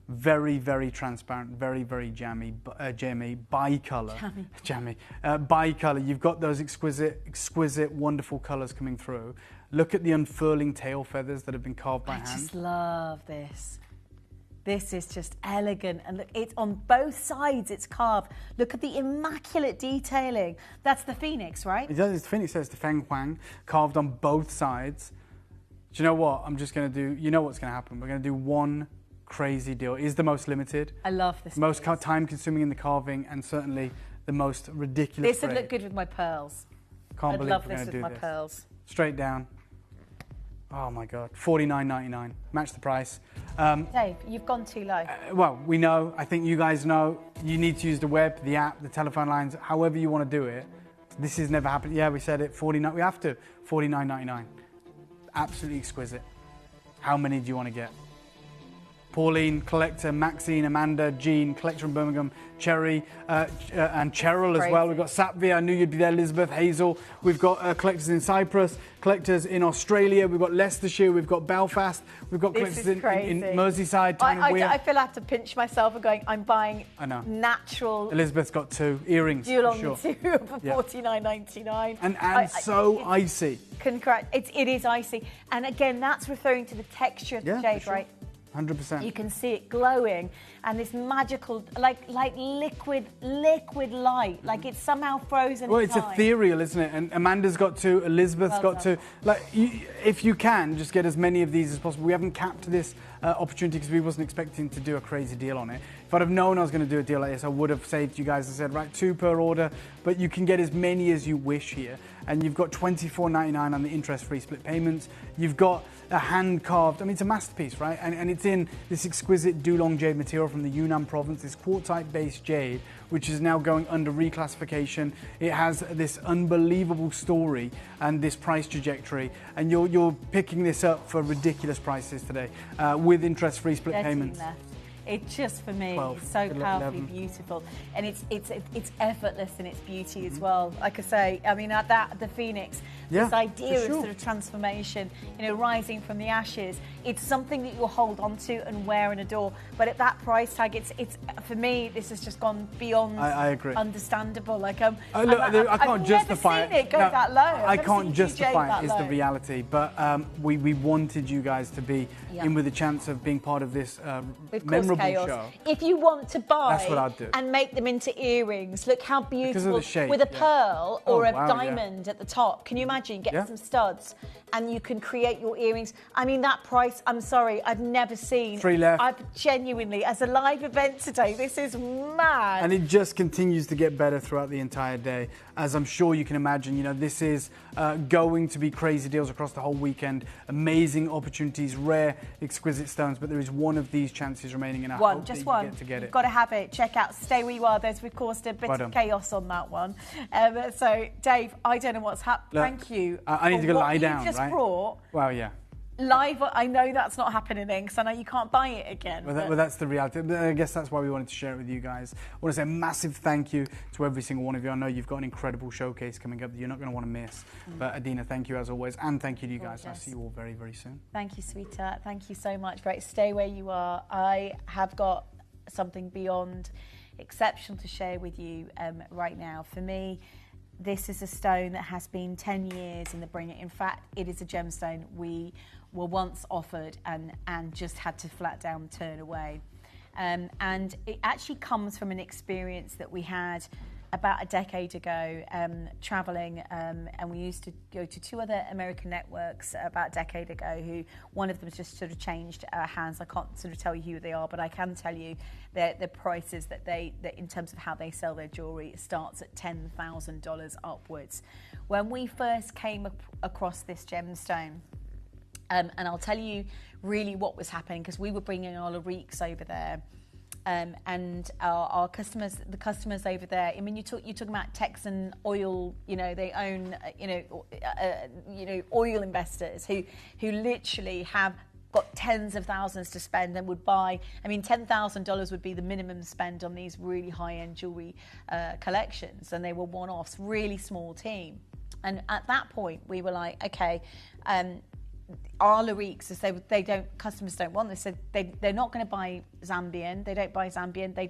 Very, very transparent, very, very jammy, bi-colour. Bi-colour. You've got those exquisite, wonderful colours coming through. Look at the unfurling tail feathers that have been carved by hand. I just love this. This is just elegant, and look, it's on both sides. It's carved. Look at the immaculate detailing. That's the phoenix, right? It does. It's the phoenix. Says the Feng Huang, carved on both sides. Do you know what? I'm just going to do. You know what's going to happen? We're going to do one crazy deal. It is the most limited. I love this. Most time-consuming in the carving, and certainly the most ridiculous. This would look good with my pearls. Can't I'd believe love we're this going to with do my this. pearls. straight down. Oh my God, $49.99. Match the price. Dave, you've gone too low. Well, we know. I think you guys know. You need to use the web, the app, the telephone lines, however you want to do it. This has never happened. Yeah, we said it. 49. We have to. $49.99. Absolutely exquisite. How many do you want to get? Pauline, Collector, Maxine, Amanda, Jean, Collector in Birmingham, Cherry, and Cheryl as well. We've got Satvia, I knew you'd be there, Elizabeth, Hazel. We've got collectors in Cyprus, collectors in Australia. We've got Leicestershire, we've got Belfast. We've got collectors in Merseyside, I feel I have to pinch myself and going, I'm buying natural. Elizabeth's got 2 earrings. Dulong for sure. 2 for $49.99. And so icy. It is icy. And again, that's referring to the texture of the jade, sure. right? 100%. You can see it glowing and this magical, like liquid light, like it's somehow frozen. Well, in it's time. ethereal, isn't it? And Amanda's got 2, Elizabeth's got 2. Like, if you can, just get as many of these as possible. We haven't capped this opportunity because we wasn't expecting to do a crazy deal on it. If I'd have known I was going to do a deal like this, I would have saved you guys and said, right, 2 per order, but you can get as many as you wish here. And you've got $24.99 on the interest-free split payments. You've got a hand-carved, I mean, it's a masterpiece, right? And it's in this exquisite Dulong jade material from the Yunnan province, this quartzite-based jade, which is now going under reclassification. It has this unbelievable story and this price trajectory. And you're picking this up for ridiculous prices today with interest-free split payments. It just, for me, 12, is so powerfully beautiful, and it's effortless in its beauty as well. Like I say, I mean, at the Phoenix, this idea of sort of transformation, you know, rising from the ashes, it's something that you'll hold on to and wear and adore. But at that price tag, it's for me, this has just gone beyond I agree. Understandable. Like I can't justify I've never seen it go that low. I can't justify it. Is the reality, but we wanted you guys to be in with a chance of being part of this memorable show. If you want to buy That's what I'd do. and make them into earrings, look how beautiful, the shape, with a pearl or a diamond yeah. at the top. Can you imagine getting some studs and you can create your earrings? I mean, that price, I'm sorry, I've never seen. 3 left. I've genuinely, as a live event today, this is mad. And it just continues to get better throughout the entire day. As I'm sure you can imagine, you know, this is going to be crazy deals across the whole weekend. Amazing opportunities, rare, exquisite stones, but there is one of these chances remaining, and I hope just that one. You get to get You've it. got to have it. Check out Stay Where You Are. There's, of course, a bit of chaos on that one. So, Dave, I don't know what's happened. Thank you. I need to go lie down, you just right? brought Well, yeah. live. I know that's not happening then, because I know you can't buy it again. Well, that's the reality. I guess that's why we wanted to share it with you guys. I want to say a massive thank you to every single one of you. I know you've got an incredible showcase coming up that you're not going to want to miss. But Adina, thank you as always, and thank you to you guys. I'll see you all very, very soon. Thank you, sweetheart. Thank you so much. Right, Stay Where You Are. I have got something beyond exceptional to share with you right now. For me, this is a stone that has been 10 years in the bringer. In fact, it is a gemstone we were once offered and just had to flat down turn away. And it actually comes from an experience that we had about a decade ago, traveling, and we used to go to 2 other American networks about a decade ago, who one of them just sort of changed hands. I can't sort of tell you who they are, but I can tell you the prices that in terms of how they sell their jewellery, it starts at $10,000 upwards. When we first came across this gemstone, and I'll tell you really what was happening, because we were bringing our Lariques over there. And our customers, the customers over there, I mean, you're talking about Texan oil, you know, they own, oil investors who literally have got tens of thousands to spend and would buy, I mean, $10,000 would be the minimum spend on these really high-end jewelry collections, and they were one-offs, really small team. And at that point, we were like, okay, our Lariques, customers don't want this. So they're not going to buy Zambian. They don't buy Zambian. They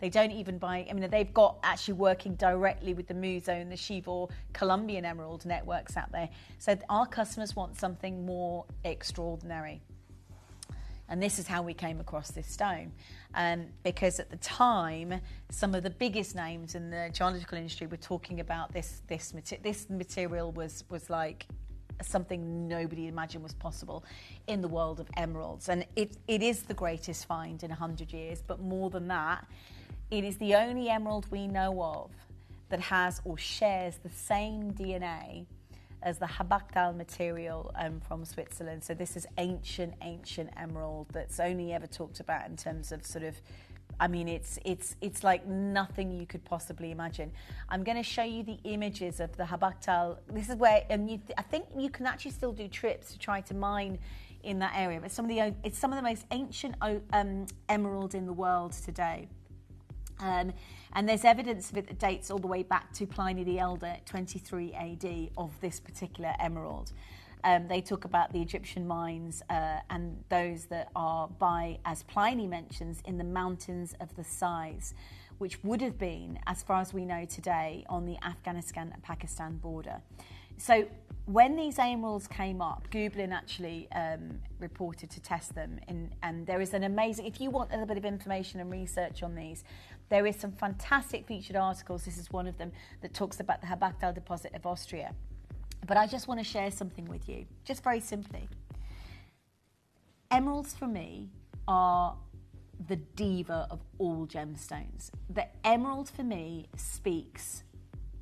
don't even buy, I mean, they've got actually working directly with the Muso and the Chivor Colombian Emerald networks out there. So our customers want something more extraordinary. And this is how we came across this stone. Because at the time, some of the biggest names in the geological industry were talking about this material was like something nobody imagined was possible in the world of emeralds. And it is the greatest find in 100 years, but more than that, it is the only emerald we know of that has or shares the same DNA as the Habachtal material from Switzerland. So this is ancient emerald that's only ever talked about in terms of sort of, I mean, it's like nothing you could possibly imagine. I'm going to show you the images of the Habachtal. This is where, I think you can actually still do trips to try to mine in that area. But it's some of the most ancient emerald in the world today. And there's evidence of it that dates all the way back to Pliny the Elder, 23 AD, of this particular emerald. They talk about the Egyptian mines and those that are by, as Pliny mentions, in the mountains of the Sais, which would have been, as far as we know today, on the Afghanistan and Pakistan border. So when these emeralds came up, Gublin actually reported to test them. And there is an amazing, if you want a little bit of information and research on these, there is some fantastic featured articles. This is one of them that talks about the Habachtal deposit of Austria. But I just want to share something with you, just very simply. Emeralds for me are the diva of all gemstones. The emerald for me speaks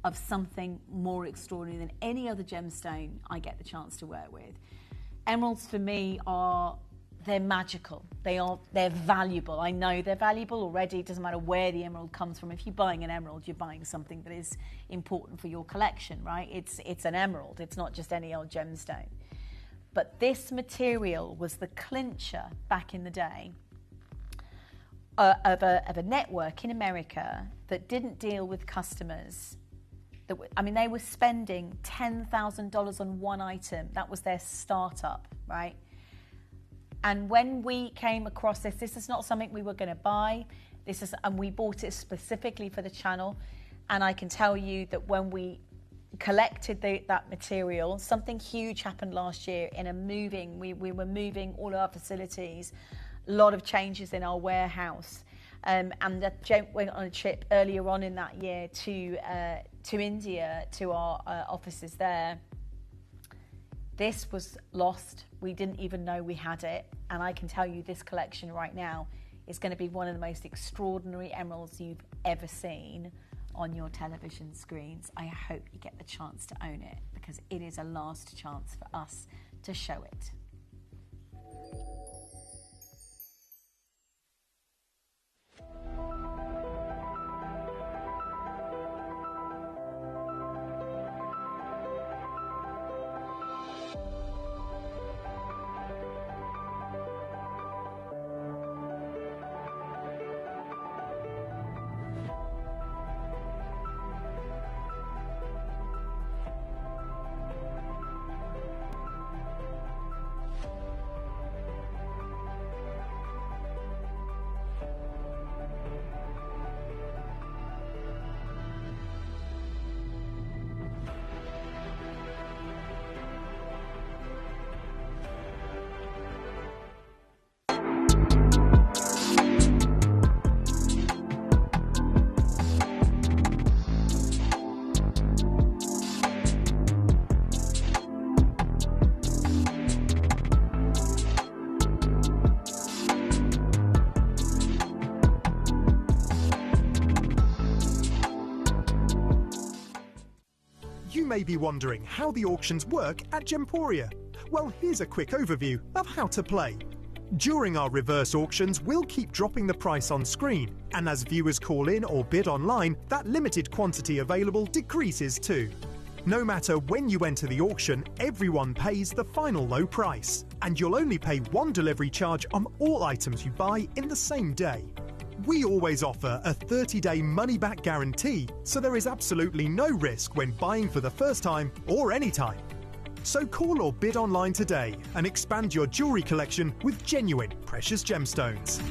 of something more extraordinary than any other gemstone I get the chance to work with. Emeralds for me they're magical. They're valuable. I know they're valuable already. It doesn't matter where the emerald comes from. If you're buying an emerald, you're buying something that is important for your collection, right? It's an emerald. It's not just any old gemstone. But this material was the clincher back in the day of a network in America that didn't deal with customers. They were spending $10,000 on one item. That was their startup, right? And when we came across this is not something we were going to buy. And we bought it specifically for the channel. And I can tell you that when we collected that material, something huge happened last year in a moving. We were moving all our facilities, a lot of changes in our warehouse. And Jen went on a trip earlier on in that year to India, to our offices there. This was lost. We didn't even know we had it. And I can tell you this collection right now is going to be one of the most extraordinary emeralds you've ever seen on your television screens. I hope you get the chance to own it, because it is a last chance for us to show it. You may be wondering how the auctions work at Gemporia. Well, here's a quick overview of how to play. During our reverse auctions, we'll keep dropping the price on screen, and as viewers call in or bid online, that limited quantity available decreases too. No matter when you enter the auction, everyone pays the final low price, and you'll only pay one delivery charge on all items you buy in the same day. We always offer a 30-day money-back guarantee, so there is absolutely no risk when buying for the first time or any time. So call or bid online today and expand your jewellery collection with genuine precious gemstones.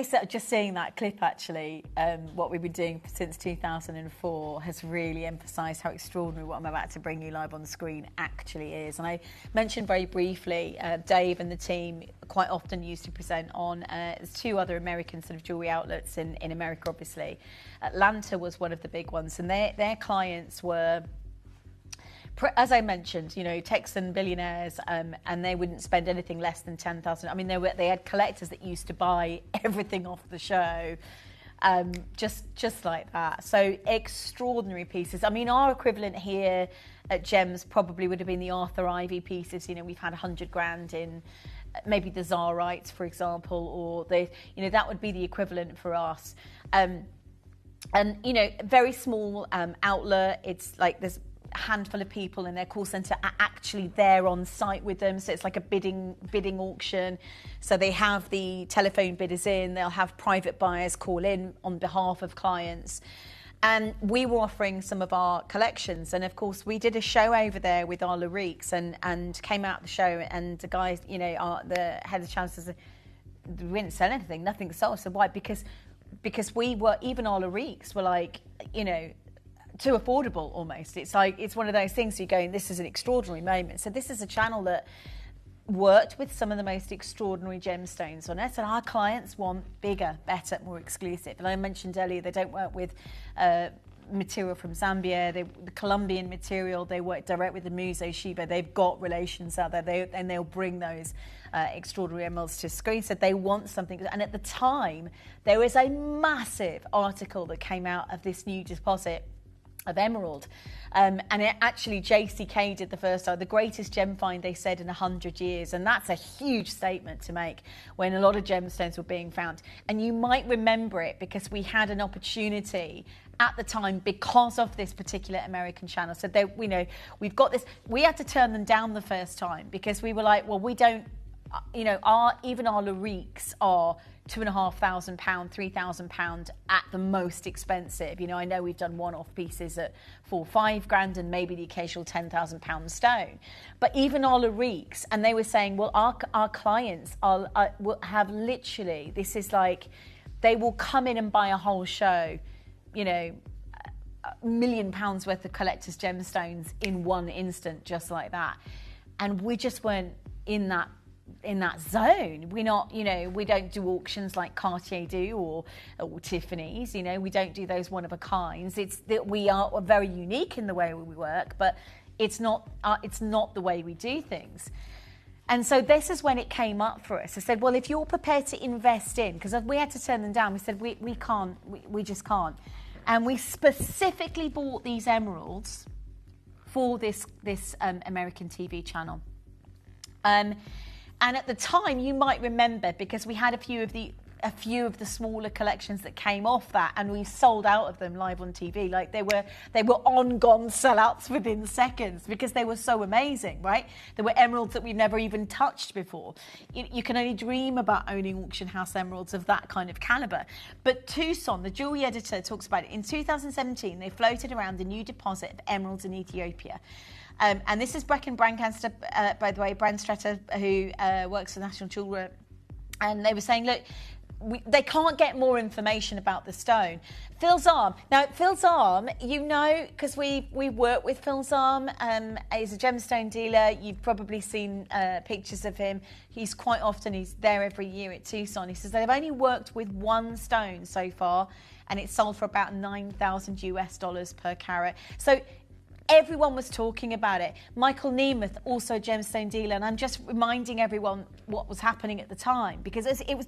just seeing that clip actually, what we've been doing since 2004 has really emphasised how extraordinary what I'm about to bring you live on the screen actually is. And I mentioned very briefly, Dave and the team quite often used to present on, there's 2 other American sort of jewellery outlets in America, obviously. Atlanta was one of the big ones, and their clients were, as I mentioned, Texan billionaires, and they wouldn't spend anything less than $10,000. I mean, they had collectors that used to buy everything off the show, just like that. So extraordinary pieces. I mean, our equivalent here at Gems probably would have been the Arthur Ivy pieces. We've had 100 grand in maybe the Tsarites, for example, or that would be the equivalent for us. And very small outlet. It's like there's handful of people in their call centre are actually there on site with them, so it's like a bidding auction. So they have the telephone bidders in, they'll have private buyers call in on behalf of clients, and we were offering some of our collections. And of course we did a show over there with our Lariques and came out the show, and the guys, the head of channel says we didn't sell anything, nothing sold. So why? Because we were, even our Lariques were like, too affordable almost. It's like, it's one of those things you're going, this is an extraordinary moment. So this is a channel that worked with some of the most extraordinary gemstones on it, and our clients want bigger, better, more exclusive. And I mentioned earlier, they don't work with material from Zambia, the Colombian material, they work direct with the Museo Shiba. They've got relations out there, and they'll bring those extraordinary emeralds to screen. So they want something. And at the time, there was a massive article that came out of this new deposit of emerald, and it actually, JCK did the first time, the greatest gem find, they said, in 100 years, and that's a huge statement to make when a lot of gemstones were being found. And you might remember it because we had an opportunity at the time because of this particular American channel. So we've got this, we had to turn them down the first time because we were like, well, we don't, even our Lariques are £2,500, £3,000 at the most expensive. I know we've done one-off pieces at 4 or 5 grand and maybe the occasional £10,000 stone. But even our Lariques, and they were saying, well, our clients will have literally, this is like, they will come in and buy a whole show, £1 million worth of collector's gemstones in one instant, just like that. And we just weren't in that zone. We're not, we don't do auctions like Cartier do or Tiffany's. We don't do those one of a kinds. It's that we are very unique in the way we work, but it's not the way we do things. And so this is when it came up for us. I said, well, if you're prepared to invest in, because we had to turn them down, we said we can't, we just can't. And we specifically bought these emeralds for this American TV channel. And at the time, you might remember, because we had a few of the smaller collections that came off that, and we sold out of them live on TV. Like they were gone sellouts within seconds because they were so amazing, right? There were emeralds that we've never even touched before. You can only dream about owning auction house emeralds of that kind of caliber. But Tucson, the jewelry editor, talks about it. In 2017, they floated around a new deposit of emeralds in Ethiopia. And this is Brecken Brancaster, by the way, Brandstratter, who works for National Jeweller. And they were saying, look, they can't get more information about the stone. Phil's Arm. Now, Phil's Arm, because we work with Phil's Arm. He's a gemstone dealer. You've probably seen pictures of him. He's there every year at Tucson. He says they've only worked with one stone so far, and it's sold for about $9,000 per carat. So everyone was talking about it. Michael Nemeth, also a gemstone dealer, and I'm just reminding everyone what was happening at the time because it was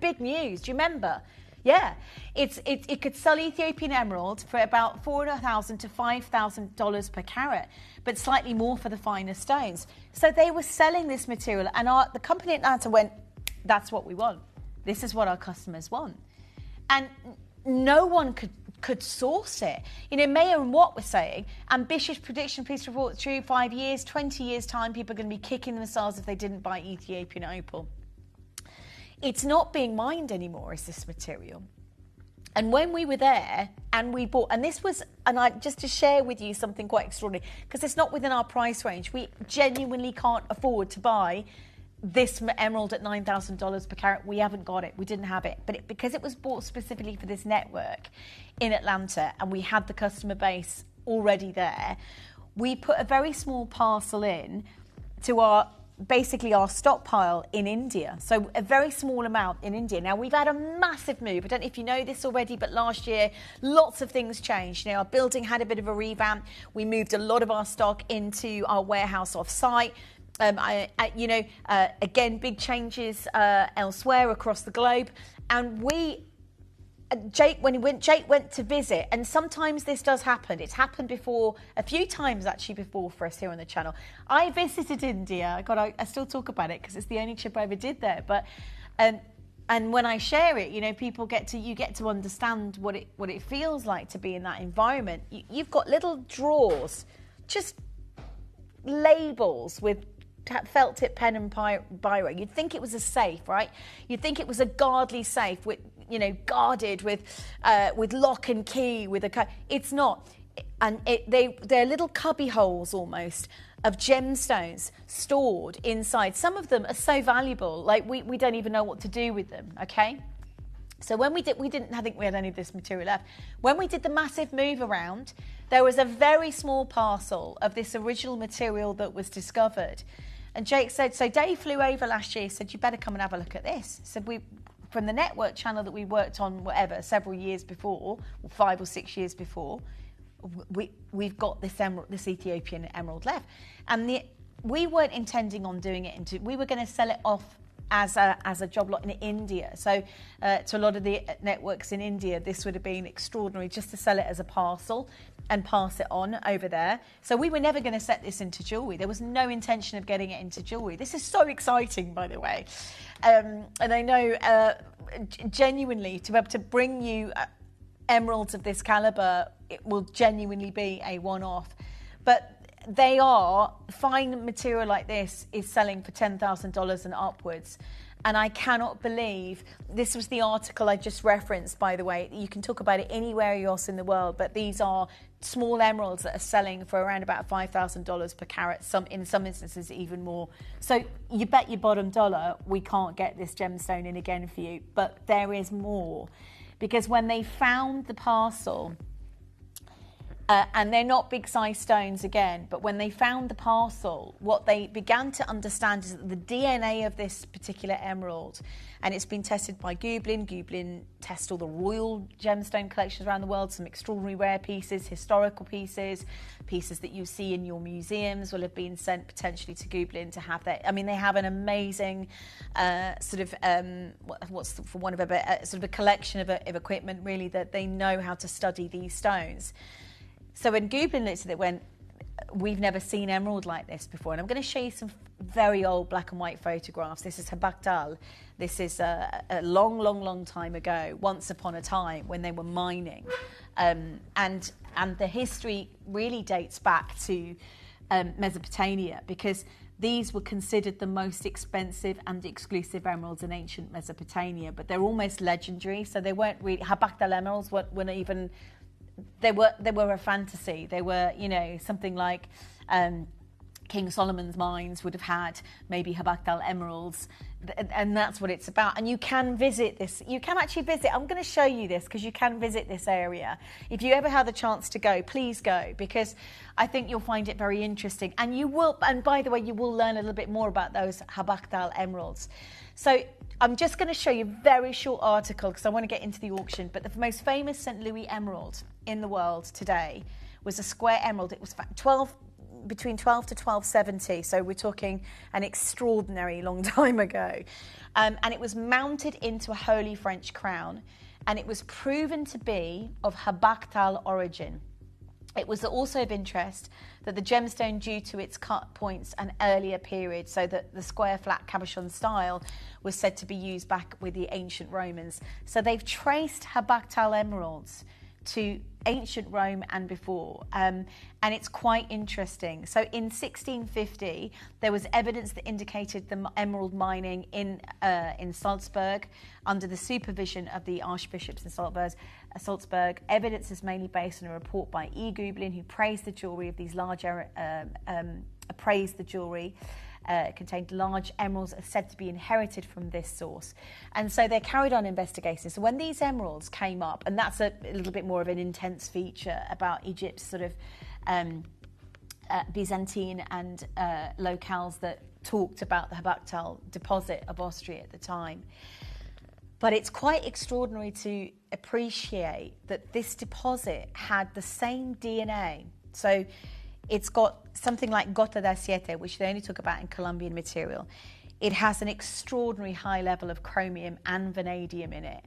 big news. Do you remember? Yeah, it could sell Ethiopian emeralds for about $4,000 to $5,000 per carat, but slightly more for the finer stones. So they were selling this material, and the company at Atlanta went, "That's what we want. This is what our customers want," and no one could source it. Mayer and Watt were saying, ambitious prediction, please report true, 5 years, 20 years time, people are going to be kicking themselves if they didn't buy Ethiopian opal. It's not being mined anymore, is this material. And when we were there and we bought, just to share with you something quite extraordinary, because it's not within our price range, we genuinely can't afford to buy this emerald at $9,000 per carat, we haven't got it. We didn't have it. But because it was bought specifically for this network in Atlanta and we had the customer base already there, we put a very small parcel in to basically our stockpile in India. So a very small amount in India. Now, we've had a massive move. I don't know if you know this already, but last year, lots of things changed. Our building had a bit of a revamp. We moved a lot of our stock into our warehouse off-site. Again, big changes elsewhere across the globe. And Jake went to visit, and sometimes this does happen. It's happened before, a few times actually before for us here on the channel. I visited India. I still talk about it because it's the only trip I ever did there. But and when I share it, people get to understand what it feels like to be in that environment. You've got little drawers, just labels with felt tip pen and biro. You'd think it was a safe, right? You'd think it was a guardly safe with, guarded with lock and key with a. It's not, and they're little cubby holes almost of gemstones stored inside. Some of them are so valuable, like we don't even know what to do with them. Okay. So when we didn't think we had any of this material left. When we did the massive move around, there was a very small parcel of this original material that was discovered. And Jake said, so Dave flew over last year, said, you better come and have a look at this. Said, from the network channel that we worked on, several years before, 5 or 6 years before, we've got this Ethiopian emerald left. And we weren't intending on doing it we were going to sell it off as a job lot in India. So to a lot of the networks in India, this would have been extraordinary just to sell it as a parcel and pass it on over there. So we were never going to set this into jewellery. There was no intention of getting it into jewellery. This is so exciting, by the way. And I know genuinely to be able to bring you emeralds of this calibre, it will genuinely be a one-off. But they are, fine material like this is selling for $10,000 and upwards. And I cannot believe, this was the article I just referenced, by the way. You can talk about it anywhere else in the world, but these are small emeralds that are selling for around about $5,000 per carat, in some instances even more. So you bet your bottom dollar we can't get this gemstone in again for you. But there is more. Because when they found the parcel, and they're not big size stones again, but when they found the parcel, what they began to understand is that the DNA of this particular emerald, and it's been tested by Gublin. Gublin tests all the royal gemstone collections around the world, some extraordinary rare pieces, historical pieces that you see in your museums will have been sent potentially to Gublin to have that. I mean, they have an amazing what's for one of a bit, sort of a collection of equipment, really, that they know how to study these stones. So when Gublin looked at it, went, we've never seen emerald like this before. And I'm going to show you some very old black and white photographs. This is Habakdal. This is a long, long, long time ago, once upon a time when they were mining. And the history really dates back to Mesopotamia, because these were considered the most expensive and exclusive emeralds in ancient Mesopotamia, but they're almost legendary. So they weren't really, Habakdal emeralds weren't even... They were a fantasy. They were, something like King Solomon's mines would have had maybe Habakdal emeralds, and that's what it's about. And you can visit this. You can actually visit. I'm going to show you this because you can visit this area. If you ever have the chance to go, please go, because I think you'll find it very interesting. And you will. And by the way, you will learn a little bit more about those Habakdal emeralds. So I'm just going to show you a very short article because I want to get into the auction. But the most famous St. Louis emerald in the world today was a square emerald. It was between 12 to 1270. So we're talking an extraordinary long time ago. And it was mounted into a holy French crown. And it was proven to be of Habakdal origin. It was also of interest that the gemstone, due to its cut points and earlier period, so that the square flat cabochon style was said to be used back with the ancient Romans. So they've traced Habakdal emeralds to ancient Rome and before, and it's quite interesting. So in 1650, there was evidence that indicated the emerald mining in Salzburg under the supervision of the archbishops in Salzburg. Evidence is mainly based on a report by E. Gublin, who praised the jewellery of these large praised the jewellery. contained large emeralds are said to be inherited from this source. And so they carried on investigating. So when these emeralds came up, and that's a little bit more of an intense feature about Egypt's sort of Byzantine and locales that talked about the Habaktal deposit of Austria at the time. But it's quite extraordinary to appreciate that this deposit had the same DNA. So it's got something like gota da siete, which they only talk about in Colombian material. It has an extraordinary high level of chromium and vanadium in it.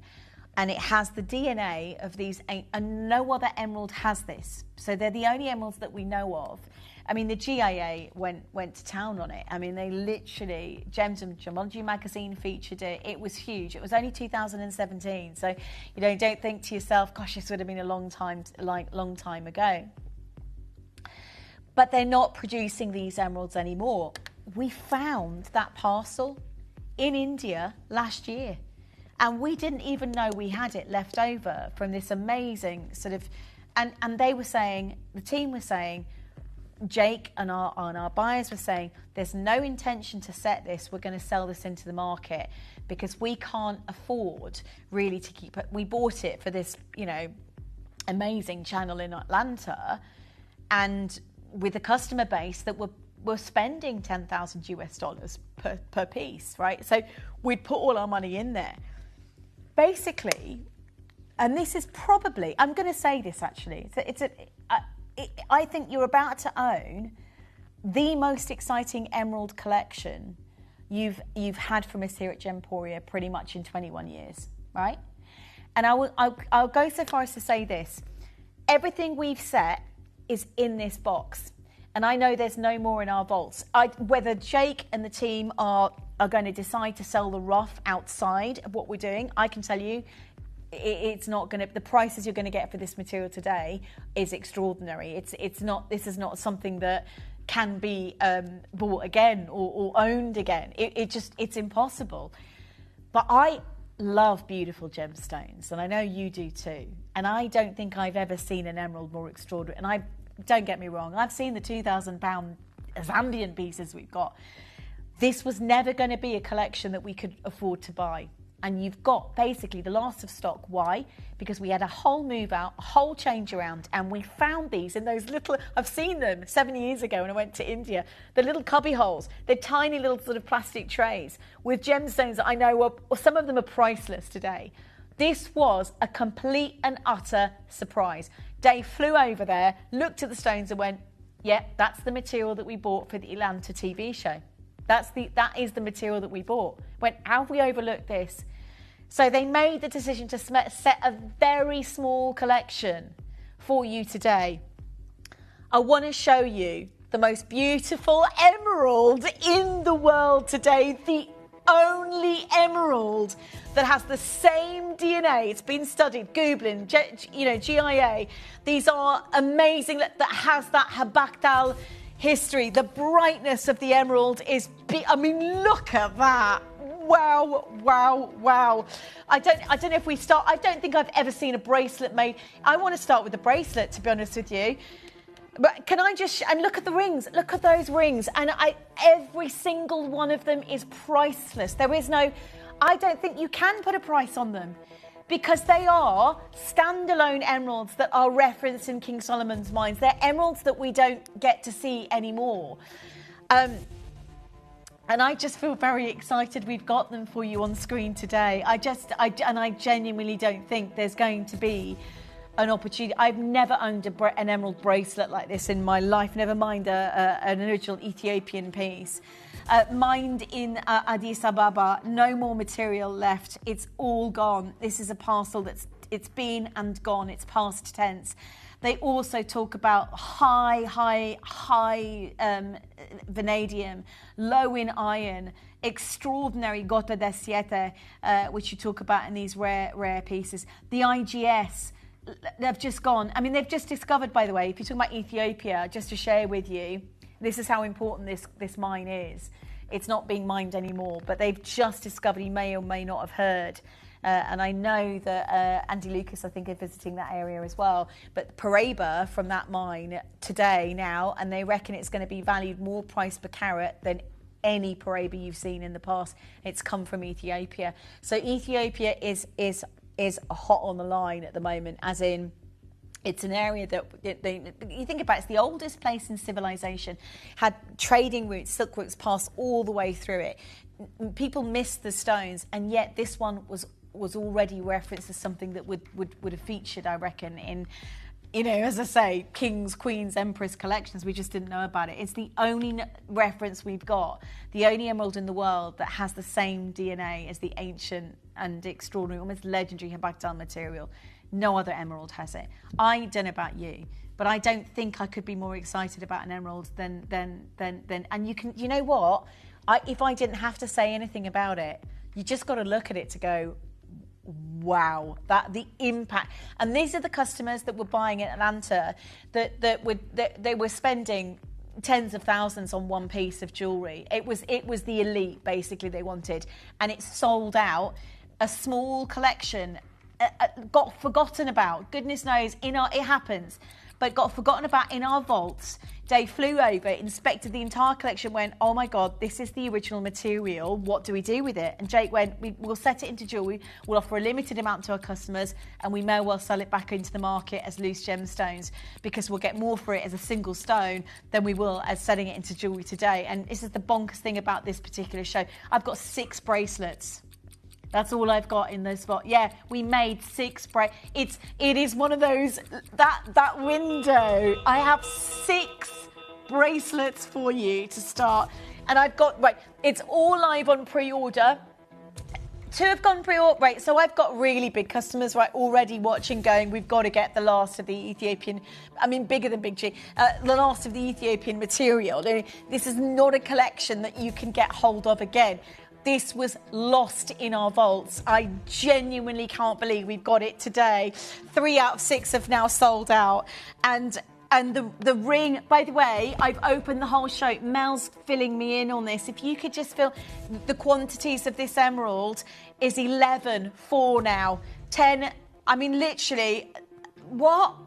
And it has the DNA of these, and no other emerald has this. So they're the only emeralds that we know of. I mean, the GIA went to town on it. I mean, they literally, Gems and Gemology magazine featured it. It was huge. It was only 2017. So, you know, don't think to yourself, gosh, this would have been a long time ago. But they're not producing these emeralds anymore. We found that parcel in India last year. And we didn't even know we had it left over from this amazing sort of, and they were saying, the team was saying, Jake and our buyers were saying, there's no intention to set this. We're going to sell this into the market because we can't afford really to keep it. We bought it for this, you know, amazing channel in Atlanta, and with a customer base that were spending $10,000 US per piece, right? So we'd put all our money in there. Basically, and this is probably, I'm going to say this actually, I think you're about to own the most exciting emerald collection you've had from us here at Gemporia pretty much in 21 years, right? And I'll go so far as to say this. Everything we've set is in this box. And I know there's no more in our vaults. Whether Jake and the team are going to decide to sell the rough outside of what we're doing, I can tell you, it's not going to, the prices you're going to get for this material today is extraordinary. It's not, this is not something that can be bought again or owned again. It's impossible. But I love beautiful gemstones, and I know you do too. And I don't think I've ever seen an emerald more extraordinary. And don't get me wrong, I've seen the £2,000 Zambian pieces we've got. This was never going to be a collection that we could afford to buy. And you've got basically the last of stock. Why? Because we had a whole move out, a whole change around, and we found these in those little, I've seen them 7 years ago when I went to India, the little cubby holes, they're tiny little sort of plastic trays with gemstones that I know are, some of them are priceless today. This was a complete and utter surprise. Dave flew over there, looked at the stones and went, yeah, that's the material that we bought for the Atlanta TV show. That is the material that we bought. Went, how have we overlooked this? So they made the decision to set a very small collection for you today. I want to show you the most beautiful emerald in the world today. The only emerald that has the same DNA. It's been studied, Googling, GIA. These are amazing, that has that Habaktal history. The brightness of the emerald is I mean, look at that. Wow, wow, wow. I don't know if we start, I don't think I've ever seen a bracelet made. I want to start with the bracelet, to be honest with you. But can I just, and look at the rings, look at those rings. And every single one of them is priceless. There is no, I don't think you can put a price on them, because they are standalone emeralds that are referenced in King Solomon's mines. They're emeralds that we don't get to see anymore. And I just feel very excited we've got them for you on screen today. I genuinely don't think there's going to be an opportunity. I've never owned an emerald bracelet like this in my life, never mind an original Ethiopian piece. Mined in Addis Ababa, no more material left. It's all gone. This is a parcel it's been and gone. It's past tense. They also talk about high vanadium, low in iron, extraordinary gota da siete, which you talk about in these rare pieces. The IGS, they've just gone. I mean, they've just discovered, by the way, if you're talking about Ethiopia, just to share with you, this is how important this mine is. It's not being mined anymore, but they've just discovered, you may or may not have heard, and I know that Andy Lucas, I think, are visiting that area as well. But Paraiba from that mine today now, and they reckon it's going to be valued more price per carat than any Paraiba you've seen in the past. It's come from Ethiopia. So Ethiopia is hot on the line at the moment, as in it's an area that you think about. It's the oldest place in civilization, had trading routes, silk routes pass all the way through it. People missed the stones, and yet this one was already referenced as something that would have featured, I reckon, in, you know, as I say, kings, queens, empress collections. We just didn't know about it. It's the only reference we've got, the only emerald in the world that has the same DNA as the ancient and extraordinary, almost legendary Habaktan material. No other emerald has it. I don't know about you, but I don't think I could be more excited about an emerald than and you know what? If I didn't have to say anything about it, you just got to look at it to go, wow, that the impact. And these are the customers that were buying in Atlanta that they were spending tens of thousands on one piece of jewellery. It was the elite, basically, they wanted, and it sold out. A small collection got forgotten about. Goodness knows, it happens, but got forgotten about in our vaults. Dave flew over, inspected the entire collection, went, oh my God, this is the original material. What do we do with it? And Jake went, we'll set it into jewellery. We'll offer a limited amount to our customers, and we may well sell it back into the market as loose gemstones, because we'll get more for it as a single stone than we will as selling it into jewellery today. And this is the bonkers thing about this particular show. I've got 6 bracelets. That's all I've got in this spot. Yeah, we made 6 It is one of those, that window. I have 6 bracelets for you to start. And I've got, it's all live on pre-order. 2 have gone pre-order, right? So I've got really big customers, right, already watching, going, we've got to get the last of the Ethiopian, I mean, bigger than Big G, the last of the Ethiopian material. This is not a collection that you can get hold of again. This was lost in our vaults. I genuinely can't believe we've got it today. 3 out of 6 have now sold out. And the ring, by the way, I've opened the whole show. Mel's filling me in on this. If you could just feel the quantities of this emerald is 11, 4 now, 10. I mean, literally, what?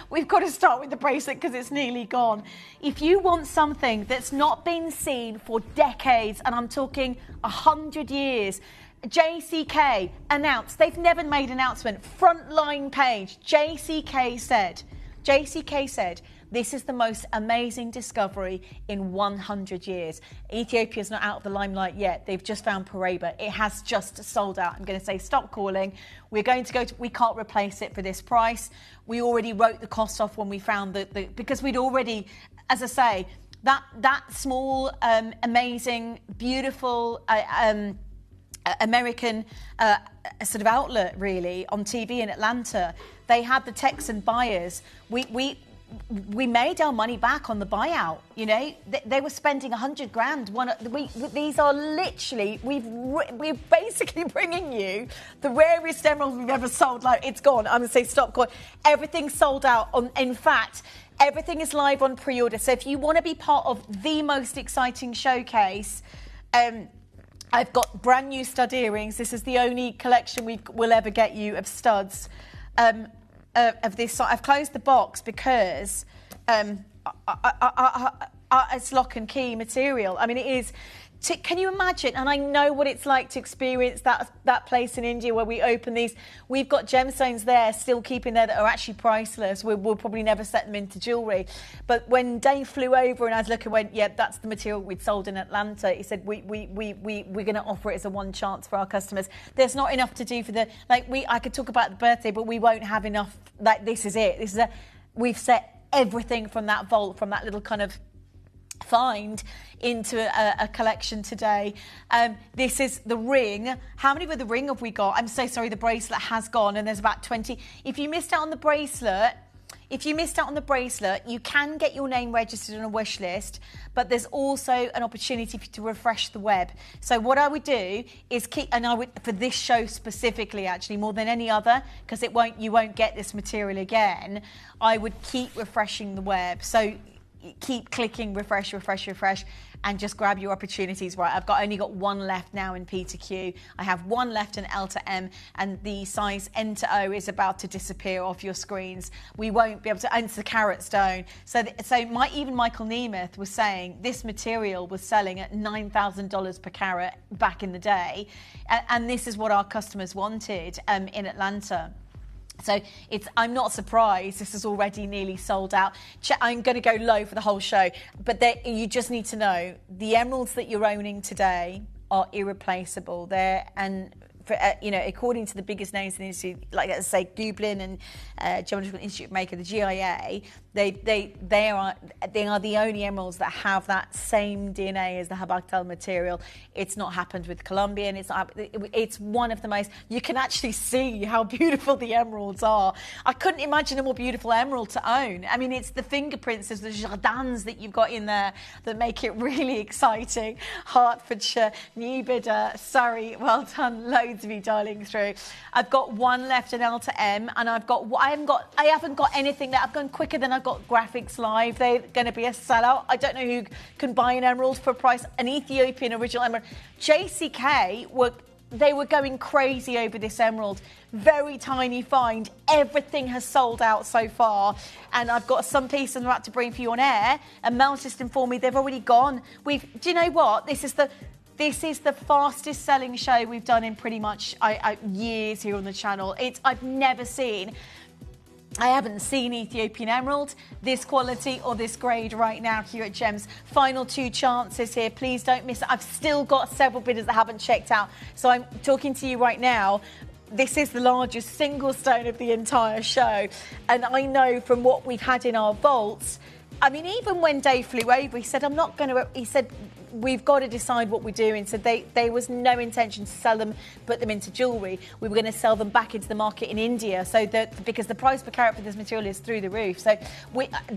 We've got to start with the bracelet because it's nearly gone. If you want something that's not been seen for decades, and I'm talking 100 years, JCK announced, they've never made an announcement, frontline page, JCK said, this is the most amazing discovery in 100 years. Ethiopia's not out of the limelight yet. They've just found Paraiba. It has just sold out. I'm going to say, stop calling. We're going to we can't replace it for this price. We already wrote the cost off when we found because we'd already, as I say, that small, amazing, beautiful, American sort of outlet, really, on TV in Atlanta. They had the Texan buyers. We made our money back on the buyout. You know, they were spending $100,000. These are literally, we're basically bringing you the rarest emerald we've ever sold. Like, it's gone. I'm going to say stop calling. Everything's sold out. In fact, everything is live on pre-order. So if you want to be part of the most exciting showcase, I've got brand new stud earrings. This is the only collection we'll ever get you of studs. Of this, I've closed the box because it's lock and key material. I mean, it is. Can you imagine? And I know what it's like to experience that place in India where we open these. We've got gemstones there, still keeping there, that are actually priceless. We'll probably never set them into jewellery. But when Dave flew over and I was looking, went, yeah, that's the material we'd sold in Atlanta. He said, we're going to offer it as a one chance for our customers. There's not enough to do for I could talk about the birthday, but we won't have enough. This is it. We've set everything from that vault, from that little kind of find, into a collection today. This is the ring. How many with the ring have we got? I'm so sorry, the bracelet has gone, and there's about 20. If you missed out on the bracelet, you can get your name registered on a wish list, but there's also an opportunity to refresh the web. So what I would do is for this show specifically, actually, more than any other, because you won't get this material again, I would keep refreshing the web. So keep clicking refresh, and just grab your opportunities. Right, I've only got one left now in P to Q. I have one left in L to M, and the size N to O is about to disappear off your screens. We won't be able to enter the carat stone. So even Michael Nemeth was saying this material was selling at $9,000 per carat back in the day, and this is what our customers wanted in Atlanta. So I'm not surprised this is already nearly sold out. I'm going to go low for the whole show, but you just need to know the emeralds that you're owning today are irreplaceable. According to the biggest names in the industry, like let's say Gublin and Geological Institute maker, the GIA, they are the only emeralds that have that same DNA as the Habaktal material. It's not happened with Colombian. It's one of the most. You can actually see how beautiful the emeralds are. I couldn't imagine a more beautiful emerald to own. I mean, it's the fingerprints of the jardins that you've got in there that make it really exciting. Hertfordshire, New Bidder, Surrey, well done, loads of you dialing through. I've got one left in L to M, and I haven't got anything that I've gone quicker than I've got Graphics Live. They're going to be a sellout. I don't know who can buy an emerald for a price, an Ethiopian original emerald. JCK they were going crazy over this emerald. Very tiny find. Everything has sold out so far. And I've got some pieces I'm about to bring for you on air. And Mel's just informed me they've already gone. Do you know what? This is the fastest selling show we've done in pretty much years here on the channel. I haven't seen Ethiopian emerald, this quality or this grade right now here at Gems. Final 2 chances here. Please don't miss it. I've still got several bidders that haven't checked out. So I'm talking to you right now. This is the largest single stone of the entire show. And I know from what we've had in our vaults, I mean, even when Dave flew over, he said, he said, we've got to decide what we're doing. So there was no intention to sell them, put them into jewellery. We were going to sell them back into the market in India, because the price per carat for this material is through the roof. So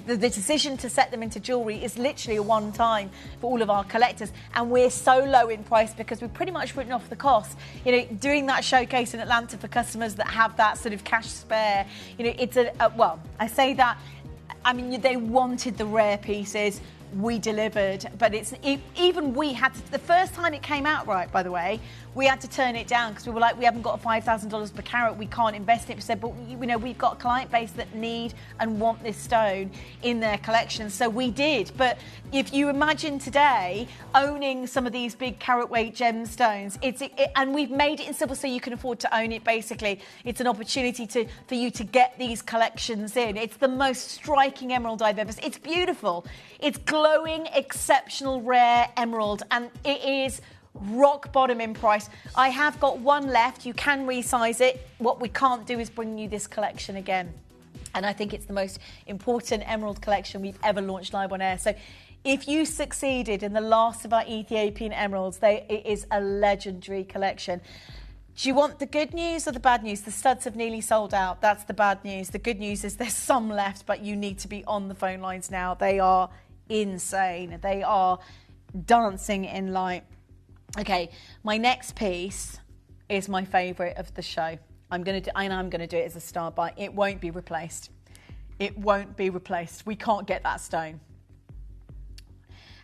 the decision to set them into jewellery is literally a one-time for all of our collectors. And we're so low in price because we've pretty much written off the cost. Doing that showcase in Atlanta for customers that have that sort of cash spare, it's I say that, I mean, they wanted the rare pieces. We delivered, but we had to, the first time it came out, right, by the way, we had to turn it down because we were like, we haven't got $5,000 per carat, we can't invest it. We said, but we've got a client base that need and want this stone in their collection, so we did. But if you imagine today owning some of these big carat weight gemstones, and we've made it in silver so you can afford to own it. Basically, it's an opportunity for you to get these collections in. It's the most striking emerald I've ever seen. It's beautiful. It's glowing, exceptional, rare emerald, and it is rock bottom in price. I have got one left. You can resize it. What we can't do is bring you this collection again. And I think it's the most important emerald collection we've ever launched live on air. So if you succeeded in the last of our Ethiopian emeralds, it is a legendary collection. Do you want the good news or the bad news? The studs have nearly sold out. That's the bad news. The good news is there's some left, but you need to be on the phone lines now. They are insane. They are dancing in light. Okay, my next piece is my favourite of the show. I'm going to do it as a star buy. It won't be replaced. It won't be replaced. We can't get that stone.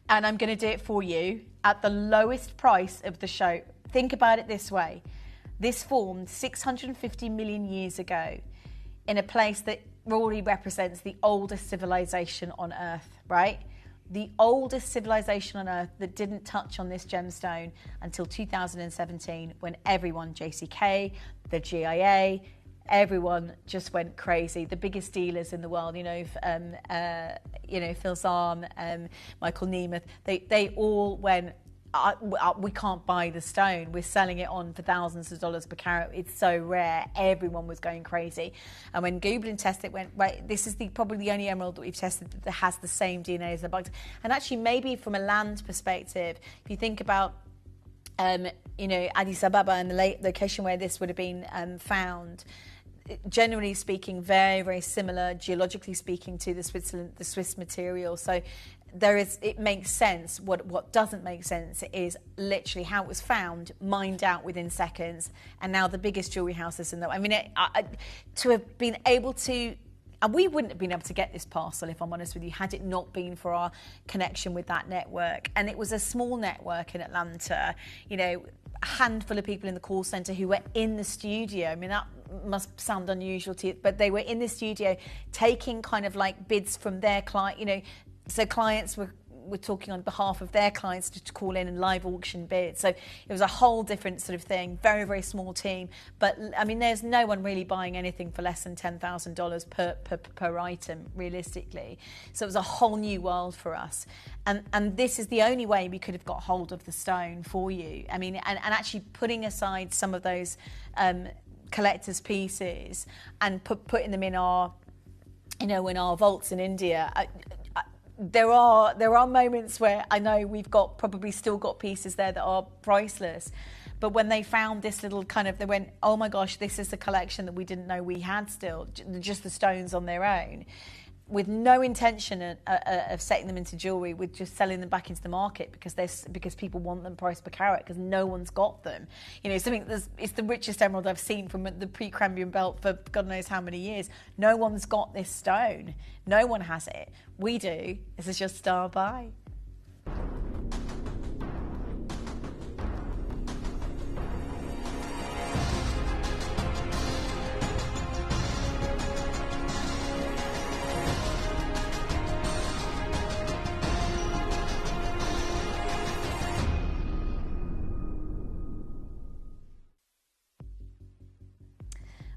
And I'm going to do it for you at the lowest price of the show. Think about it this way. This formed 650 million years ago in a place that already represents the oldest civilization on Earth, right? The oldest civilization on Earth that didn't touch on this gemstone until 2017, when everyone, JCK, the GIA, everyone just went crazy. The biggest dealers in the world, Phil Zarm, Michael Nemeth, they all went, we can't buy the stone. We're selling it on for thousands of dollars per carat. It's so rare. Everyone was going crazy. And when Gublin tested it, went, right, this is probably the only emerald that we've tested that has the same DNA as the bugs. And actually, maybe from a land perspective, if you think about, Addis Ababa and the location where this would have been found, generally speaking, very, very similar, geologically speaking, to the Swiss material. So it makes sense. What doesn't make sense is literally how it was found, mined out within seconds, and now the biggest jewellery houses in the. I mean, to have been able to And we wouldn't have been able to get this parcel, if I'm honest with you, had it not been for our connection with that network. And it was a small network in Atlanta, you know, a handful of people in the call centre who were in the studio. I mean, that must sound unusual to you, but they were in the studio taking kind of like bids from their client, you know, so clients were talking on behalf of their clients to call in and live auction bids. So it was a whole different sort of thing, very, very small team. But I mean, there's no one really buying anything for less than $10,000 per item, realistically. So it was a whole new world for us. And this is the only way we could have got hold of the stone for you. I mean, and actually putting aside some of those collector's pieces and putting them in our, you know, in our vaults in India. There are moments where I know we've got probably still got pieces there that are priceless, but when they found this little kind of, they went, oh my gosh, this is the collection that we didn't know we had still, just the stones on their own, with no intention of setting them into jewellery, with just selling them back into the market because people want them price per carat because no one's got them. You know, it's the richest emerald I've seen from the Precambrian belt for God knows how many years. No one's got this stone. No one has it. We do. This is your star buy.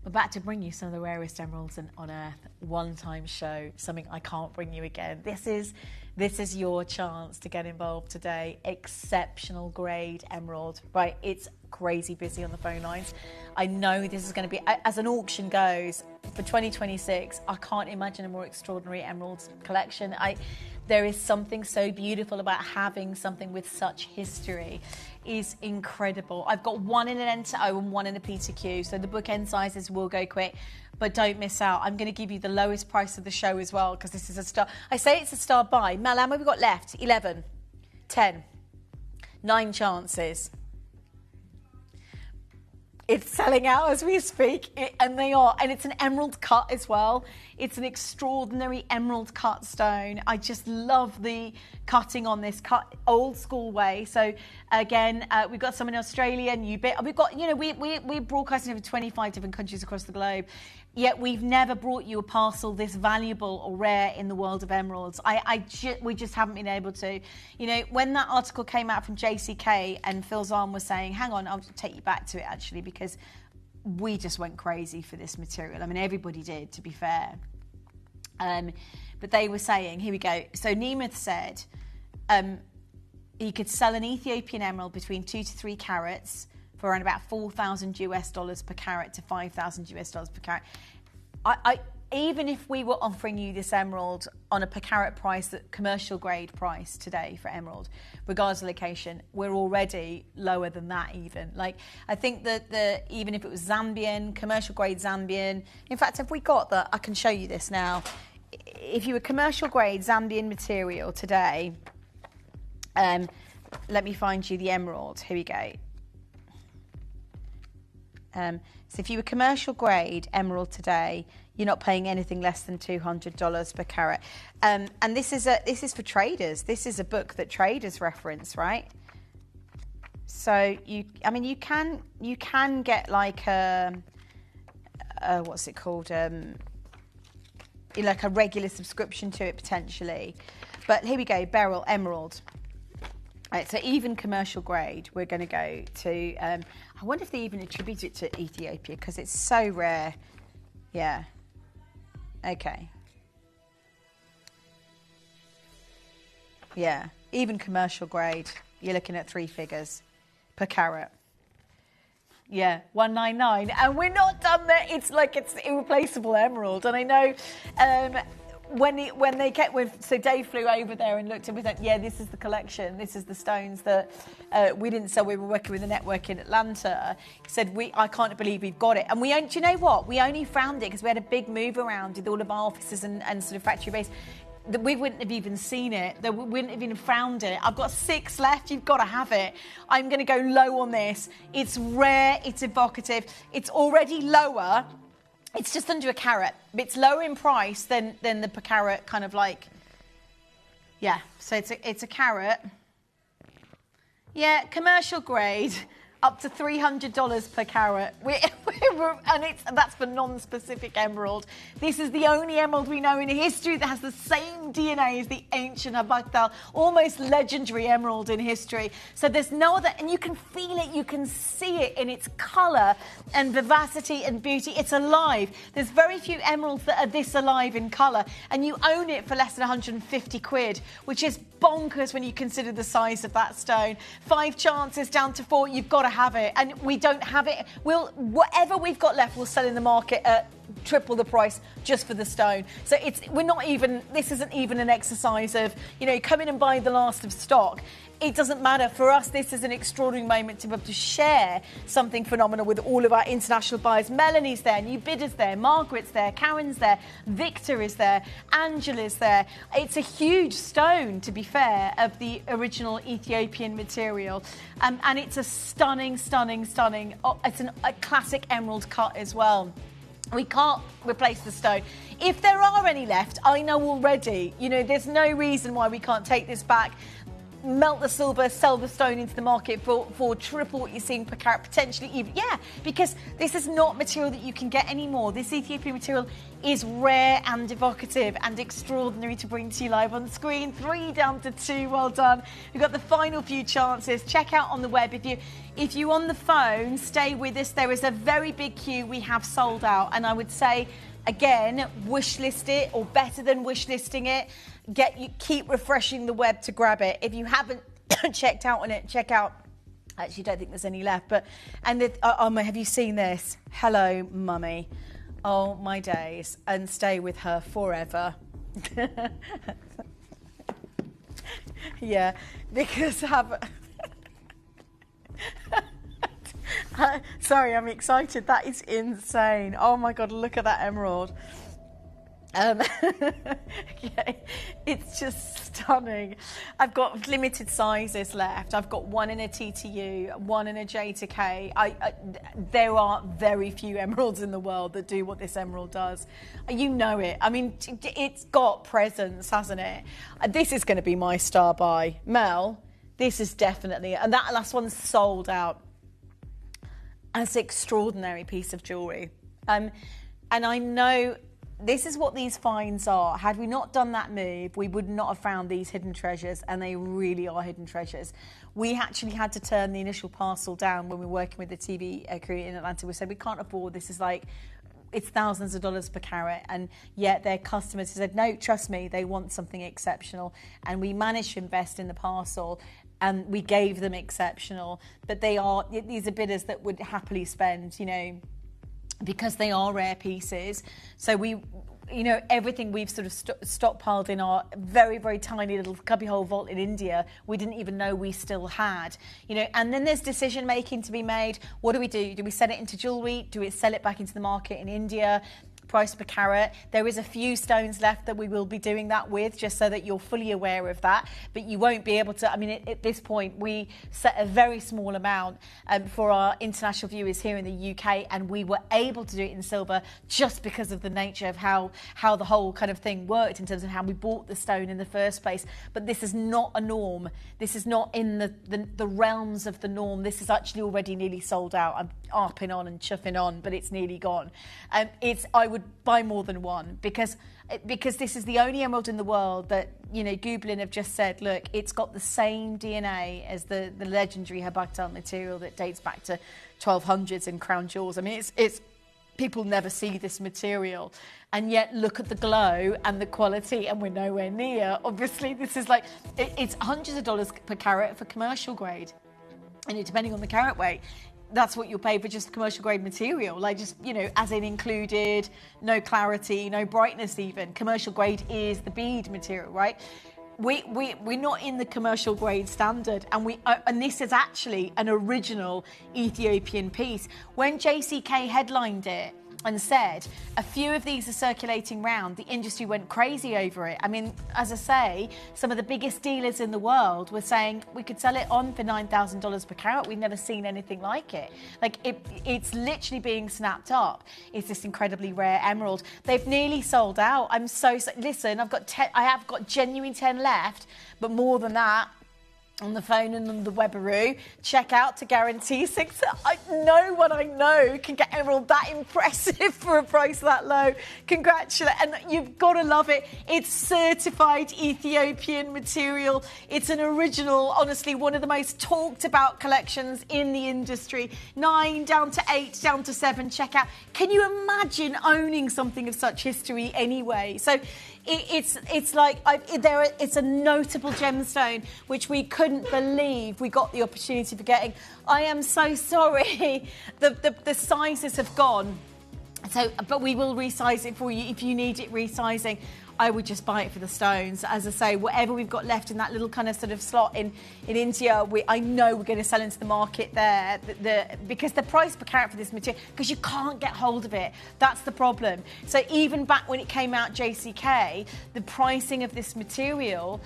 We're about to bring you some of the rarest emeralds on earth. One-time show, something I can't bring you again. This is your chance to get involved today. Exceptional grade emerald, right? It's crazy busy on the phone lines. I know this is going to be, as an auction goes, for 2026, I can't imagine a more extraordinary emeralds collection. There is something so beautiful about having something with such history. Is incredible. I've got one in an N2O and one in a P2Q, so the bookend sizes will go quick, but don't miss out. I'm going to give you the lowest price of the show as well, because this is a star. I say it's a star buy. Mel, how many have we got left? 11, 10, 9 chances. It's selling out as we speak, and it's an emerald cut as well. It's an extraordinary emerald cut stone. I just love the cutting on this, cut old school way. So again, we've got some in Australia, new bit. We've got, you know, we're broadcasting over 25 different countries across the globe. Yet we've never brought you a parcel this valuable or rare in the world of emeralds. We just haven't been able to. You know, when that article came out from JCK and Phil Zahn was saying, hang on, I'll take you back to it actually, because we just went crazy for this material. I mean, everybody did, to be fair. But they were saying, here we go. So Nemeth said he could sell an Ethiopian emerald between 2 to 3 carats for around about $4,000 per carat to $5,000 per carat. Even if we were offering you this emerald on a per carat price, that commercial grade price today for emerald, regardless of location, we're already lower than that even. Like, I think that even if it was Zambian, commercial grade Zambian, in fact, have we got that? I can show you this now. If you were commercial grade Zambian material today, let me find you the emerald. Here we go. So if you were commercial grade emerald today, you're not paying anything less than $200 per carat. And this is for traders. This is a book that traders reference, right? So you can get like a what's it called? Like a regular subscription to it potentially. But here we go, beryl emerald. Right, so even commercial grade, we're going to go to, I wonder if they even attribute it to Ethiopia because it's so rare. Yeah. Okay. Yeah, even commercial grade, you're looking at 3 figures per carat. Yeah, 199, and we're not done there. It's like it's irreplaceable emerald, and I know when they kept with, so Dave flew over there and looked and we thought, yeah, this is the collection, this is the stones that we didn't sell. We were working with a network in Atlanta. He said, I can't believe we've got it, and do you know what? We only found it because we had a big move around with all of our offices and sort of factory base. That we wouldn't have even seen it, that we wouldn't have even found it. I've got 6 left, you've got to have it. I'm going to go low on this. It's rare, it's evocative. It's already lower It's just under a carat. It's lower in price than the per carat kind of like, yeah. So it's a carat. Yeah, commercial grade, up to $300 per carat. And that's for non-specific emerald. This is the only emerald we know in history that has the same DNA as the ancient Habaktal, almost legendary emerald in history. So there's no other, and you can feel it, you can see it in its colour and vivacity and beauty. It's alive. There's very few emeralds that are this alive in colour, and you own it for less than 150 quid, which is bonkers when you consider the size of that stone. 5 chances down to 4, you've got to have it, and we don't have it. Whatever we've got left, we'll sell in the market at triple the price just for the stone. So this isn't even an exercise of, come in and buy the last of stock. It doesn't matter. For us, this is an extraordinary moment to be able to share something phenomenal with all of our international buyers. Melanie's there, New Bidder's there, Margaret's there, Karen's there, Victor is there, Angela's there. It's a huge stone, to be fair, of the original Ethiopian material. And it's a stunning, stunning, stunning, it's a classic emerald cut as well. We can't replace the stone. If there are any left, I know already, there's no reason why we can't take this back, melt the silver, sell the stone into the market for triple what you're seeing per carat, potentially even. Yeah, because this is not material that you can get anymore. This Ethiopian material is rare and evocative and extraordinary to bring to you live on screen. 3 down to 2, well done. We've got the final few chances. Check out on the web. If you on the phone, stay with us. There is a very big queue. We have sold out, and I would say, again, wish list it, or better than wish listing it. Keep refreshing the web to grab it. If you haven't checked out on it, check out. Actually, don't think there's any left. But have you seen this? Hello, mummy. Oh my days, and stay with her forever. Yeah, because sorry, I'm excited. That is insane. Oh my God, look at that emerald. Yeah, it's just stunning. I've got limited sizes left. I've got 1 in a TTU, 1 in a J to K. There are very few emeralds in the world that do what this emerald does. You know it. I mean, it's got presence, hasn't it? This is going to be my star buy. Mel, this is definitely, and that last one's sold out. It's an extraordinary piece of jewellery. And I know this is what these finds are. Had we not done that move, we would not have found these hidden treasures, and they really are hidden treasures. We actually had to turn the initial parcel down when we were working with the TV crew in Atlanta. We said, we can't afford this. Is like, it's thousands of dollars per carat, and yet their customers said, no, trust me, they want something exceptional. And we managed to invest in the parcel, and we gave them exceptional. But these are bidders that would happily spend, because they are rare pieces. So everything we've sort of stockpiled in our very, very tiny little cubbyhole vault in India, we didn't even know we still had. And then there's decision making to be made. What do we do? Do we sell it into jewellery? Do we sell it back into the market in India? Price per carat. There is a few stones left that we will be doing that with, just so that you're fully aware of that. But you won't be able to, at this point, we set a very small amount for our international viewers here in the UK, and we were able to do it in silver just because of the nature of how the whole kind of thing worked in terms of how we bought the stone in the first place. But this is not a norm. This is not in the realms of the norm. This is actually already nearly sold out. I'm harping on and chuffing on, but it's nearly gone. I would buy more than one because this is the only emerald in the world that Gublin have just said, look, it's got the same DNA as the legendary Habaktal material that dates back to 1200s and crown jewels. It's people never see this material, and yet look at the glow and the quality, and we're nowhere near. Obviously, this is like it's hundreds of dollars per carat for commercial grade, and depending on the carat weight, that's what you'll pay for just commercial grade material, like just, as in included, no clarity, no brightness even. Commercial grade is the bead material, right? We're not in the commercial grade standard, and this is actually an original Ethiopian piece. When JCK headlined it, and said a few of these are circulating round. The industry went crazy over it. I mean, as I say, some of the biggest dealers in the world were saying we could sell it on for $9,000 per carat. We've never seen anything like it. Like it's literally being snapped up. It's this incredibly rare emerald. They've nearly sold out. I'm so listen. I have got genuine 10 left, but more than that. On the phone and on the Webaroo, check out to guarantee 6. No one I know can get emerald that impressive for a price that low. Congratulations, and you've got to love it. It's certified Ethiopian material. It's an original, honestly, one of the most talked about collections in the industry. 9 down to 8, down to 7. Check out. Can you imagine owning something of such history anyway? So it's a notable gemstone which we couldn't believe we got the opportunity for getting. I am so sorry. The sizes have gone. So, but we will resize it for you if you need it resizing. I would just buy it for the stones. As I say, whatever we've got left in that little kind of sort of slot in India, I know we're going to sell into the market there because the price per carat for this material, because you can't get hold of it. That's the problem. So even back when it came out JCK, the pricing of this material,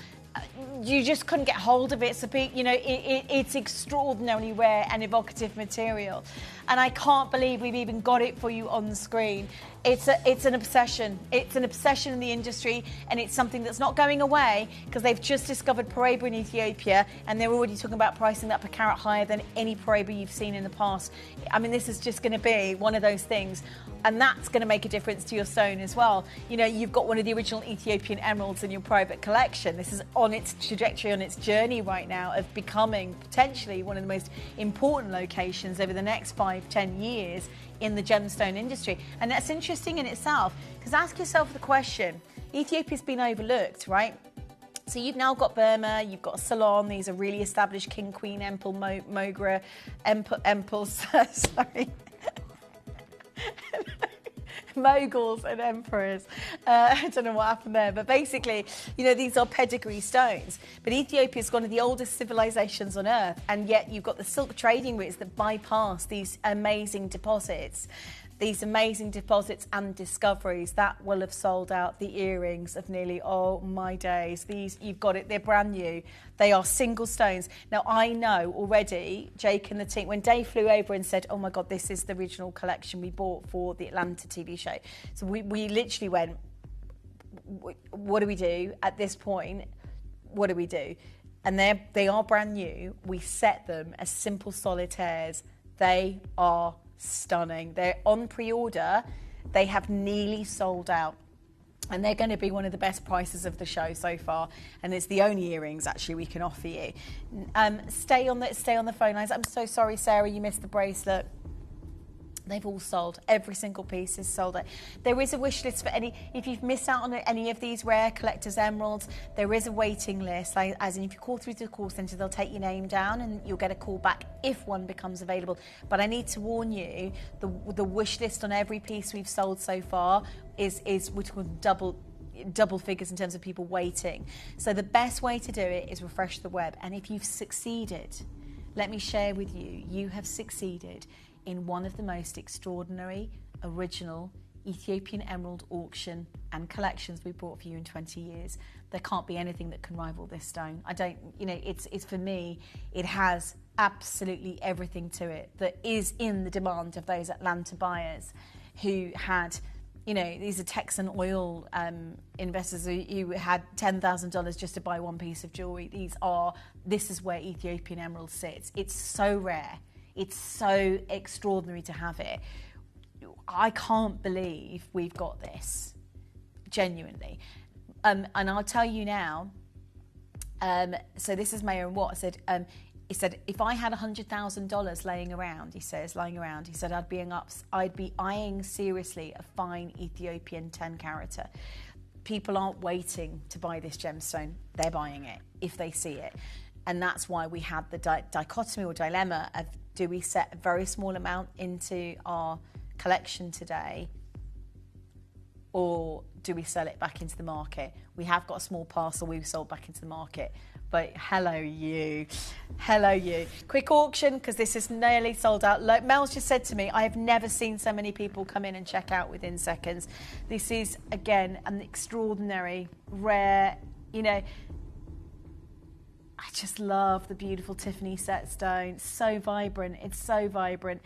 you just couldn't get hold of it. So, it's extraordinarily rare and evocative material. And I can't believe we've even got it for you on the screen. It's an obsession. It's an obsession in the industry, and it's something that's not going away because they've just discovered Paraiba in Ethiopia, and they're already talking about pricing that per carat higher than any Paraiba you've seen in the past. I mean, this is just going to be one of those things, and that's going to make a difference to your stone as well. You've got one of the original Ethiopian emeralds in your private collection. This is on its trajectory, on its journey right now of becoming potentially one of the most important locations over the next 5-10 years in the gemstone industry. And that's interesting in itself, because ask yourself the question, Ethiopia's been overlooked, right? So you've now got Burma, you've got Ceylon, these are really established King, Queen, Empel, Mogra, Empels, sorry. Moguls and emperors. I don't know what happened there, but basically, these are pedigree stones. But Ethiopia is one of the oldest civilizations on earth, and yet you've got the silk trading routes that bypass these amazing deposits. These amazing deposits and discoveries that will have sold out the earrings of nearly, oh my days. These, you've got it, they're brand new. They are single stones. Now, I know already, Jake and the team, when Dave flew over and said, oh my God, this is the original collection we bought for the Atlanta TV show. So we literally went, what do we do at this point? What do we do? And they are brand new. We set them as simple solitaires. They are stunning. They're on pre-order. They have nearly sold out, and they're going to be one of the best prices of the show so far, and it's the only earrings actually we can offer you. Stay on the phone lines. I'm so sorry, Sarah, you missed the bracelet. They've all sold. Every single piece is sold out. There is a wish list for if you've missed out on any of these rare collector's emeralds, there is a waiting list. As in, if you call through to the call centre, they'll take your name down and you'll get a call back if one becomes available. But I need to warn you, the wish list on every piece we've sold so far is we're talking double figures in terms of people waiting. So the best way to do it is refresh the web. And if you've succeeded, let me share with you, you have succeeded in one of the most extraordinary, original Ethiopian emerald auction and collections we brought for you in 20 years. There can't be anything that can rival this stone. It's for me, it has absolutely everything to it that is in the demand of those Atlanta buyers who had, these are Texan oil investors who had $10,000 just to buy one piece of jewelry. This is where Ethiopian emerald sits. It's so rare. It's so extraordinary to have it. I can't believe we've got this, genuinely. And I'll tell you now, so this is Mayor and Watt said, he said, if I had $100,000 lying around, he said, I'd be eyeing seriously a fine Ethiopian 10 carat. People aren't waiting to buy this gemstone. They're buying it if they see it. And that's why we had the dichotomy or dilemma of, do we set a very small amount into our collection today, or do we sell it back into the market? We have got a small parcel we've sold back into the market. But hello you. Quick auction, because this is nearly sold out. Mel's just said to me, I have never seen so many people come in and check out within seconds. This is, again, an extraordinary, rare, you know, I just love the beautiful Tiffany set stone. It's so vibrant. It's so vibrant.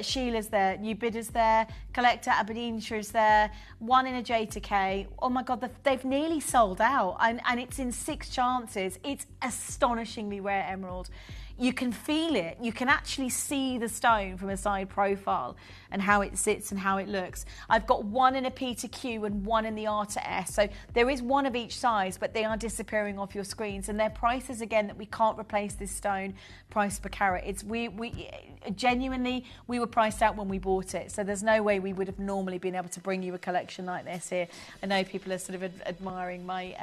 Sheila's there. New Bidder's there. Collector Aberdeenshire's there. One in a J to K. Oh my God, they've nearly sold out. And it's in 6 chances. It's astonishingly rare emerald. You can feel it. You can actually see the stone from a side profile and how it sits and how it looks. I've got one in a P to Q and one in the R to S. So there is one of each size, but they are disappearing off your screens. And their prices, again, that we can't replace this stone price per carat. It's we genuinely, we were priced out when we bought it. So there's no way we would have normally been able to bring you a collection like this here. I know people are sort of admiring my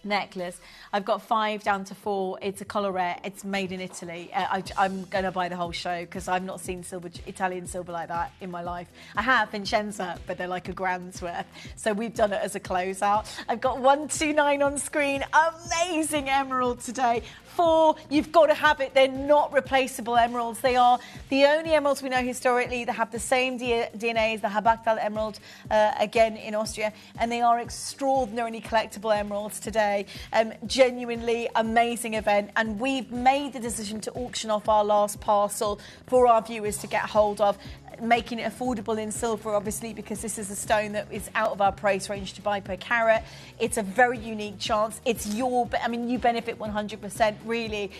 necklace. I've got 5 down to 4. It's a color rare. It's made in Italy. I'm going to buy the whole show because I've not seen Italian silver like that in my life. I have Vincenza, but they're like a grand's worth. So we've done it as a closeout. I've got 129 on screen. Amazing emerald today. 4, you've got to have it. They're not replaceable emeralds. They are the only emeralds we know historically that have the same DNA as the Habachtal emerald, again in Austria, and they are extraordinarily collectible emeralds today. Genuinely amazing event, and we've made the decision to auction off our last parcel for our viewers to get hold of, making it affordable in silver, obviously, because this is a stone that is out of our price range to buy per carat. It's a very unique chance. It's you benefit 100%, really.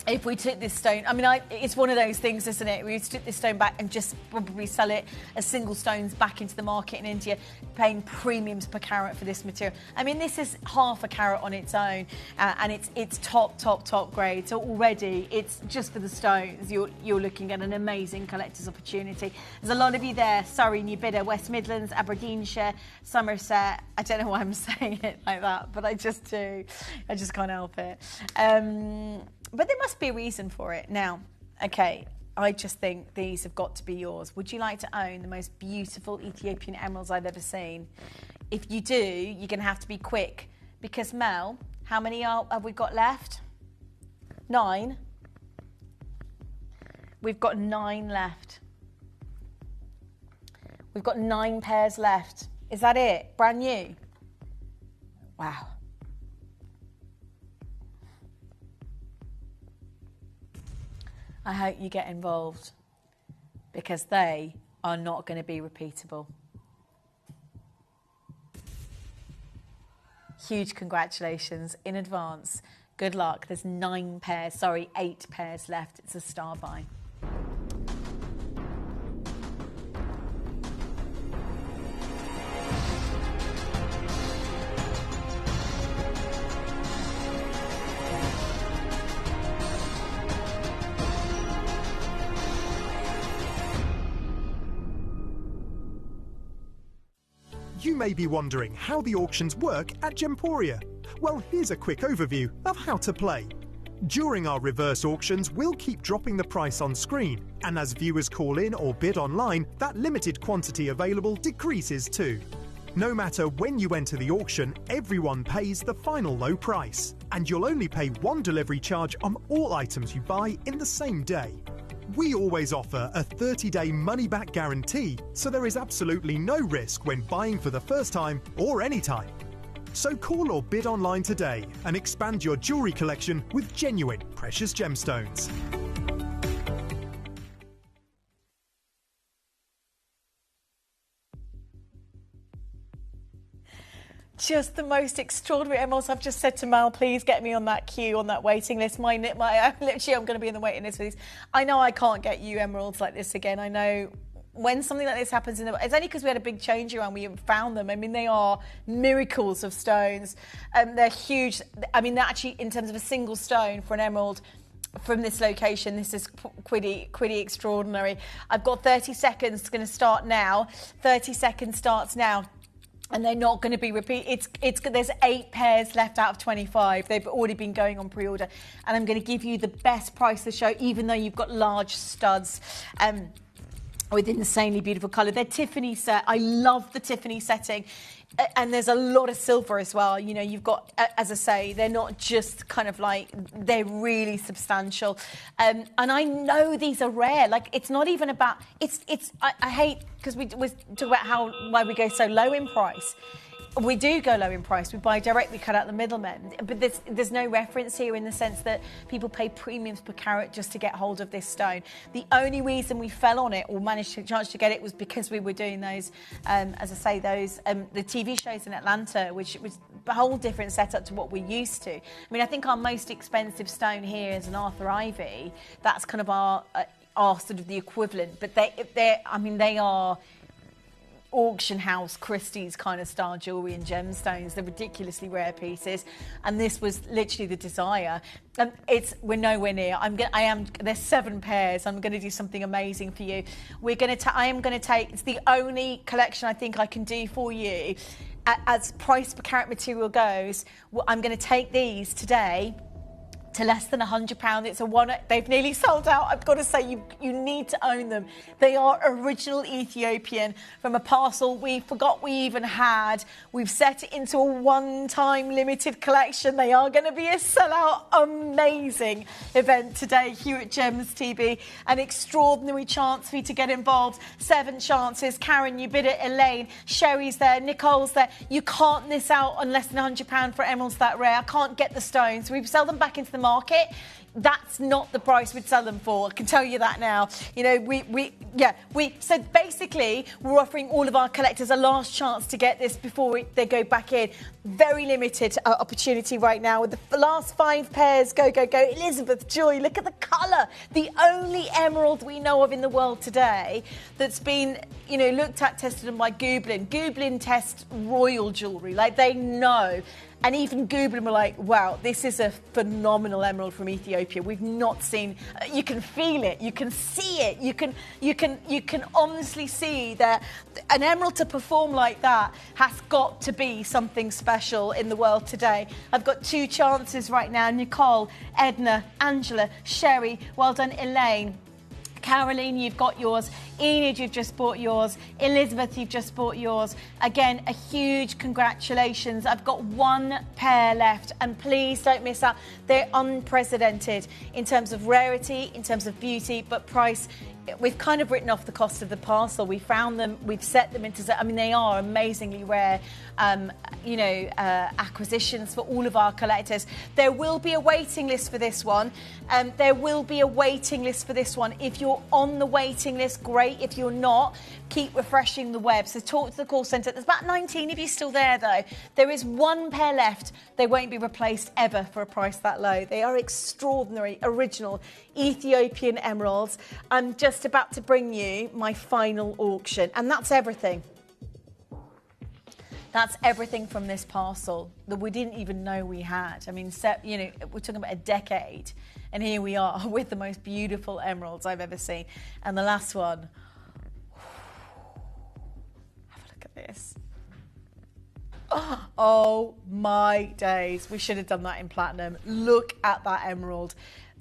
If we took this stone, it's one of those things, isn't it? We took this stone back and just probably sell it as single stones back into the market in India, paying premiums per carat for this material. This is half a carat on its own, and it's top grade. So already, it's just for the stones. You're looking at an amazing collector's opportunity. There's a lot of you there. Surrey, New Bidder, West Midlands, Aberdeenshire, Somerset. I don't know why I'm saying it like that, but I just do. I just can't help it. But there must be a reason for it. Now, okay, I just think these have got to be yours. Would you like to own the most beautiful Ethiopian emeralds I've ever seen? If you do, you're going to have to be quick. Because, Mel, how many have we got left? 9. We've got 9 left. We've got 9 pairs left. Is that it? Brand new? Wow. I hope you get involved, because they are not going to be repeatable. Huge congratulations in advance. Good luck. There's 8 pairs left. It's a star buy. You may be wondering how the auctions work at Gemporia. Well, here's a quick overview of how to play. During our reverse auctions, we'll keep dropping the price on screen, and as viewers call in or bid online, that limited quantity available decreases too. No matter when you enter the auction, everyone pays the final low price, and you'll only pay 1 delivery charge on all items you buy in the same day. We always offer a 30-day money-back guarantee, so there is absolutely no risk when buying for the first time or any time. So call or bid online today and expand your jewellery collection with genuine precious gemstones. Just the most extraordinary emeralds. I've just said to Mal, please get me on that queue, on that waiting list. Literally, I'm going to be in the waiting list for these. I know I can't get you emeralds like this again. I know when something like this happens, it's only because we had a big change around, we found them. They are miracles of stones. They're huge. They're actually, in terms of a single stone for an emerald, from this location, this is pretty extraordinary. I've got 30 seconds. It's going to start now. 30 seconds starts now. And they're not going to be repeated. There's 8 pairs left out of 25. They've already been going on pre-order. And I'm going to give you the best price of the show, even though you've got large studs. with insanely beautiful colour. They're Tiffany set. I love the Tiffany setting. And there's a lot of silver as well. You know, you've got, as I say, they're not just kind of like, they're really substantial. And I know these are rare. Like, it's not even about, I hate, because we talk about why we go so low in price. We do go low in price. We buy direct, we cut out the middlemen. But there's no reference here in the sense that people pay premiums per carat just to get hold of this stone. The only reason we fell on it or managed a chance to get it was because we were doing those, as I say, the TV shows in Atlanta, which was a whole different setup to what we're used to. I mean, I think our most expensive stone here is an Arthur Ivy. That's kind of our sort of the equivalent. But they are auction house Christie's kind of style jewellery and gemstones. They're ridiculously rare pieces, and this was literally the desire. We're nowhere near. There's 7 pairs. I'm going to do something amazing for you. I am going to take. It's the only collection I think I can do for you. As price per carat material goes, I'm going to take these today to less than £100. It's a one. They've nearly sold out. I've got to say, you need to own them. They are original Ethiopian from a parcel we forgot we even had. We've set it into a one-time limited collection. They are going to be a sellout, amazing event today here at Gems TV. An extraordinary chance for you to get involved. 7 chances. Karen, you bid it. Elaine, Sherry's there. Nicole's there. You can't miss out on less than £100 for emeralds that rare. I can't get the stones. We sell them back into the market. That's not the price we'd sell them for. I can tell you that now. You know, so basically we're offering all of our collectors a last chance to get this before they go back in. Very limited opportunity right now with the last 5 pairs. Go, go, go. Elizabeth Joy, look at the colour. The only emerald we know of in the world today that's been, you know, looked at, tested by Gooblin. Gooblin test royal jewellery. Like, they know. And even Gooblin were like, wow, this is a phenomenal emerald from Ethiopia. We've not seen, you can feel it, you can see it, you can honestly see that an emerald to perform like that has got to be something special in the world today. I've got 2 chances right now. Nicole, Edna, Angela, Sherry, well done, Elaine. Caroline, you've got yours. Enid, you've just bought yours. Elizabeth, you've just bought yours. Again, a huge congratulations. I've got 1 pair left, and please don't miss out. They're unprecedented in terms of rarity, in terms of beauty, but price. We've kind of written off the cost of the parcel. We found them, we've set them into, I mean, they are amazingly rare, acquisitions for all of our collectors. There will be a waiting list for this one. There will be a waiting list for this one. If you're on the waiting list, great. If you're not, keep refreshing the web. So talk to the call centre. There's about 19 of you still there, though. There is 1 pair left. They won't be replaced ever for a price that low. They are extraordinary, original Ethiopian emeralds. I'm just about to bring you my final auction, and that's everything. That's everything from this parcel that we didn't even know we had. I mean, you know, we're talking about a decade, and here we are with the most beautiful emeralds I've ever seen. And the last one, have a look at this. Oh my days, we should have done that in platinum. Look at that emerald.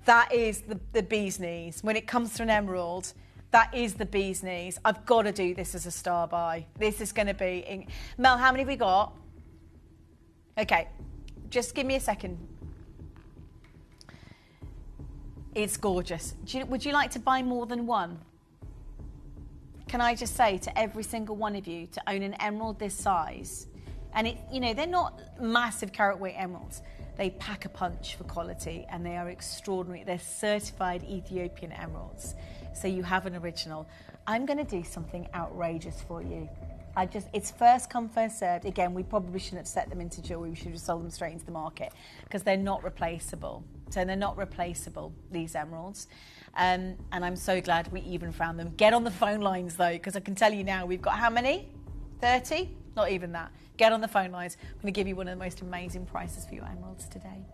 That is the bee's knees. When it comes to an emerald, that is the bee's knees. I've got to do this as a star buy. This is going to be... Mel, how many have we got? Okay, just give me a second. It's gorgeous. Would you like to buy more than 1? Can I just say to every single one of you, to own an emerald this size, and they're not massive carat weight emeralds. They pack a punch for quality, and they are extraordinary. They're certified Ethiopian emeralds. So you have an original. I'm going to do something outrageous for you. It's first come, first served. Again, we probably shouldn't have set them into jewellery. We should have sold them straight into the market because they're not replaceable. So they're not replaceable, these emeralds. And I'm so glad we even found them. Get on the phone lines, though, because I can tell you now, we've got how many? 30? Not even that. Get on the phone lines. I'm going to give you one of the most amazing prices for your emeralds today.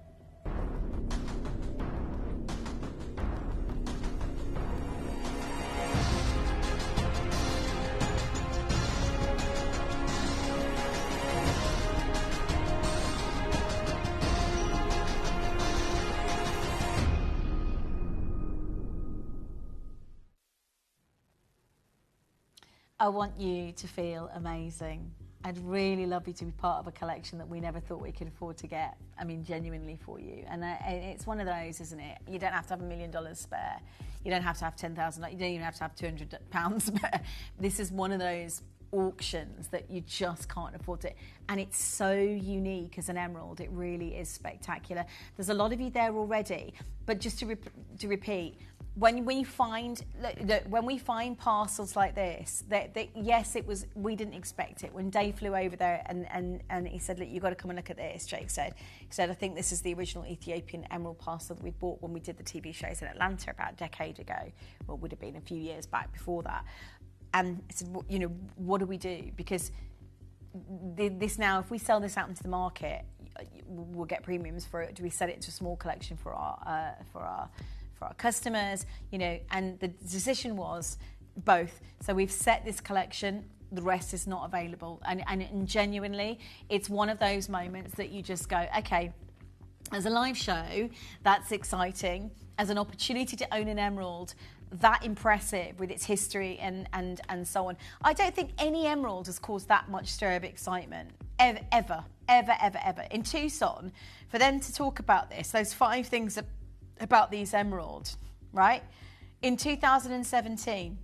I want you to feel amazing. I'd really love you to be part of a collection that we never thought we could afford to get. I mean, genuinely for you. And it's one of those, isn't it? You don't have to have $1 million spare. You don't have to have 10,000. You don't even have to have £200 spare. This is one of those auctions that you just can't afford it. And it's so unique as an emerald. It really is spectacular. There's a lot of you there already. But just to repeat, when we find parcels like this, yes, we didn't expect it. When Dave flew over there and he said, look, you've got to come and look at this, Jake said, I think this is the original Ethiopian emerald parcel that we bought when we did the TV shows in Atlanta about a decade ago. Well, it would have been a few years back before that. And I said, well, you know, what do we do? Because this now, if we sell this out into the market, we'll get premiums for it. Do we sell it into a small collection for our customers, you know? And the decision was both. So we've set this collection, the rest is not available. And genuinely, it's one of those moments that you just go, okay, as a live show, that's exciting. As an opportunity to own an emerald that impressive with its history and so on. I don't think any emerald has caused that much stir of excitement, ever. In Tucson, for them to talk about this, those 5 things about these emeralds, right? In 2017,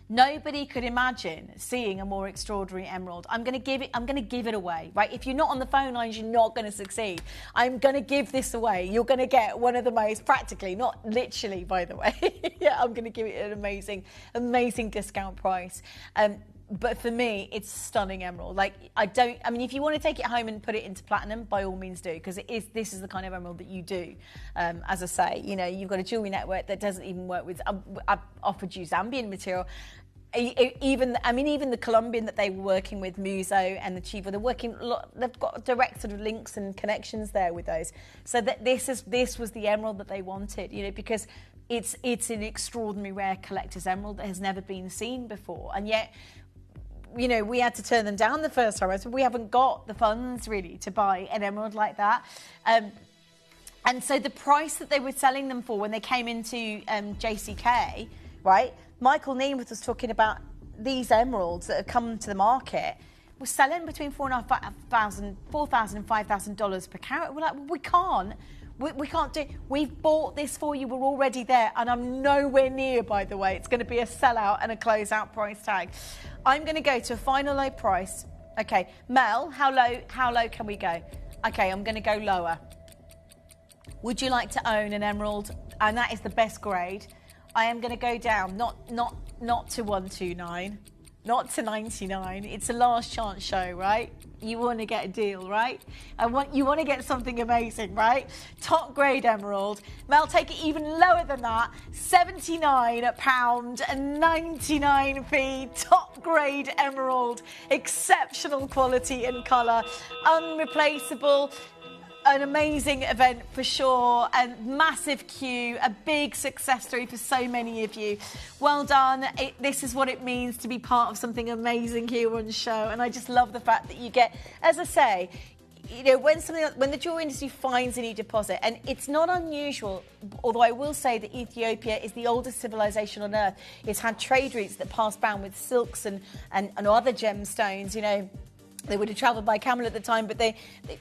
nobody could imagine seeing a more extraordinary emerald. I'm going to give it away, right? If you're not on the phone lines, you're not going to succeed. I'm going to give this away. You're going to get one of the most, practically, not literally, by the way. Yeah, I'm going to give it an amazing discount price. But for me, it's a stunning emerald. Like, I mean, if you want to take it home and put it into platinum, by all means do, because this is the kind of emerald that you do. As I say, you know, you've got a jewellery network that doesn't even work with, I've offered you Zambian material. Even the Colombian that they were working with, Muso and the Chivo, they've got direct sort of links and connections there with those. So that this was the emerald that they wanted, you know, because it's an extraordinary rare collector's emerald that has never been seen before. And yet, you know, we had to turn them down the first time. So we haven't got the funds really to buy an emerald like that. And so the price that they were selling them for when they came into JCK, right? Michael Nemeth was talking about these emeralds that have come to the market. We're selling between $4,000 and $5,000 per carat. We're like, well, we can't. We can't do it. We've bought this for you. We're already there. And I'm nowhere near, by the way. It's going to be a sellout and a closeout price tag. I'm going to go to a final low price. Okay, Mel, how low can we go? Okay, I'm going to go lower. Would you like to own an emerald? And that is the best grade. I am going to go down, not to 129, not to 99. It's a last chance show, right? You want to get a deal, right? You want to get something amazing, right? Top grade emerald. Mel, take it even lower than that. £79 and 99p. Top grade emerald. Exceptional quality and colour. Unreplaceable. An amazing event for sure, a massive queue, a big success story for so many of you. Well done. This is what it means to be part of something amazing here on the show, and I just love the fact that you get, as I say, you know, when the jewelry industry finds a new deposit, and it's not unusual, although I will say that Ethiopia is the oldest civilization on earth. It's had trade routes that passed down with silks and other gemstones, you know. They would have travelled by camel at the time, but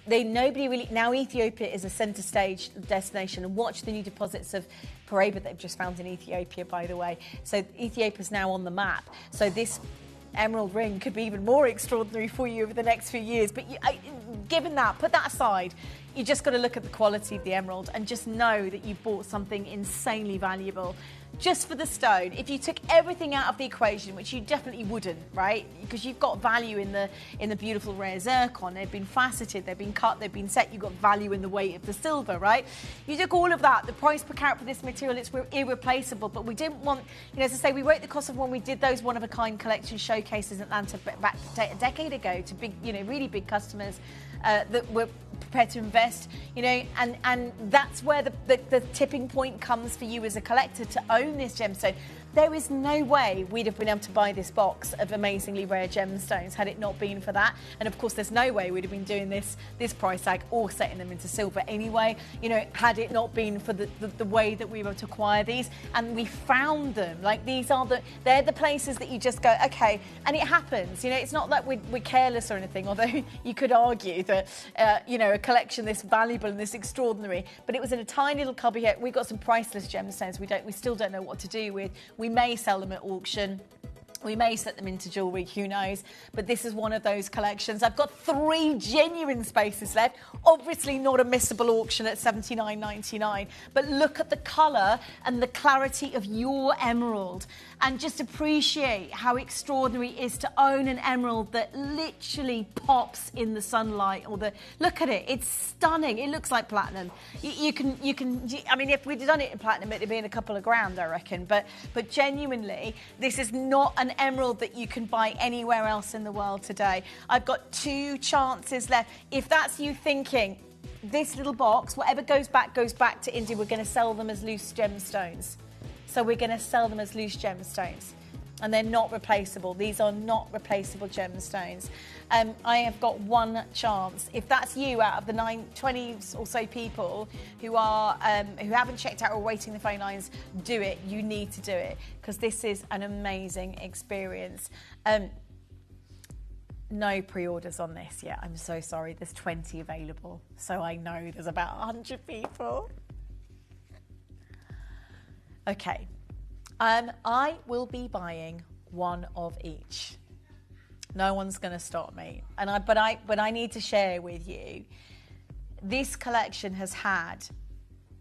nobody really. Now Ethiopia is a centre stage destination, and watch the new deposits of Paraiba that they've just found in Ethiopia, by the way. So Ethiopia is now on the map. So this emerald ring could be even more extraordinary for you over the next few years. But given that, put that aside. You just got to look at the quality of the emerald and just know that you bought something insanely valuable. Just for the stone, if you took everything out of the equation, which you definitely wouldn't, right? Because you've got value in the beautiful rare zircon. They've been faceted, they've been cut, they've been set. You've got value in the weight of the silver, right? You took all of that. The price per carat for this material, it's irreplaceable. But we didn't want, you know, as I say, we wrote the cost of when we did those one-of-a-kind collection showcases in Atlanta back a decade ago to big, you know, really big customers that were prepared to invest, you know, and that's where the tipping point comes for you as a collector to own this gemstone. There is no way we'd have been able to buy this box of amazingly rare gemstones had it not been for that. And of course, there's no way we'd have been doing this price tag or setting them into silver anyway, you know, had it not been for the way that we were able to acquire these. And we found them. Like, they're the places that you just go, okay, and it happens. You know, it's not that we're careless or anything, although you could argue that, you know, a collection this valuable and this extraordinary, but it was in a tiny little cubby here. We've got some priceless gemstones we still don't know what to do with. We may sell them at auction. We may set them into jewellery, who knows? But this is one of those collections. I've got 3 genuine spaces left. Obviously not a missable auction at $79.99. But look at the colour and the clarity of your emerald. And just appreciate how extraordinary it is to own an emerald that literally pops in the sunlight. Look at it. It's stunning. It looks like platinum. You can. I mean, if we'd done it in platinum, it'd be in a couple of grand, I reckon. But genuinely, this is not an emerald that you can buy anywhere else in the world today. I've got 2 chances left. If that's you thinking, this little box, whatever goes back to India, we're going to sell them as loose gemstones. So we're going to sell them as loose gemstones. And they're not replaceable. These are not replaceable gemstones. I have got 1 chance. If that's you out of the 20 or so people who haven't checked out or waiting the phone lines, do it. You need to do it because this is an amazing experience. No pre-orders on this yet. I'm so sorry. There's 20 available. So I know there's about 100 people. Okay. I will be buying 1 of each. No one's going to stop me. But I need to share with you. This collection has had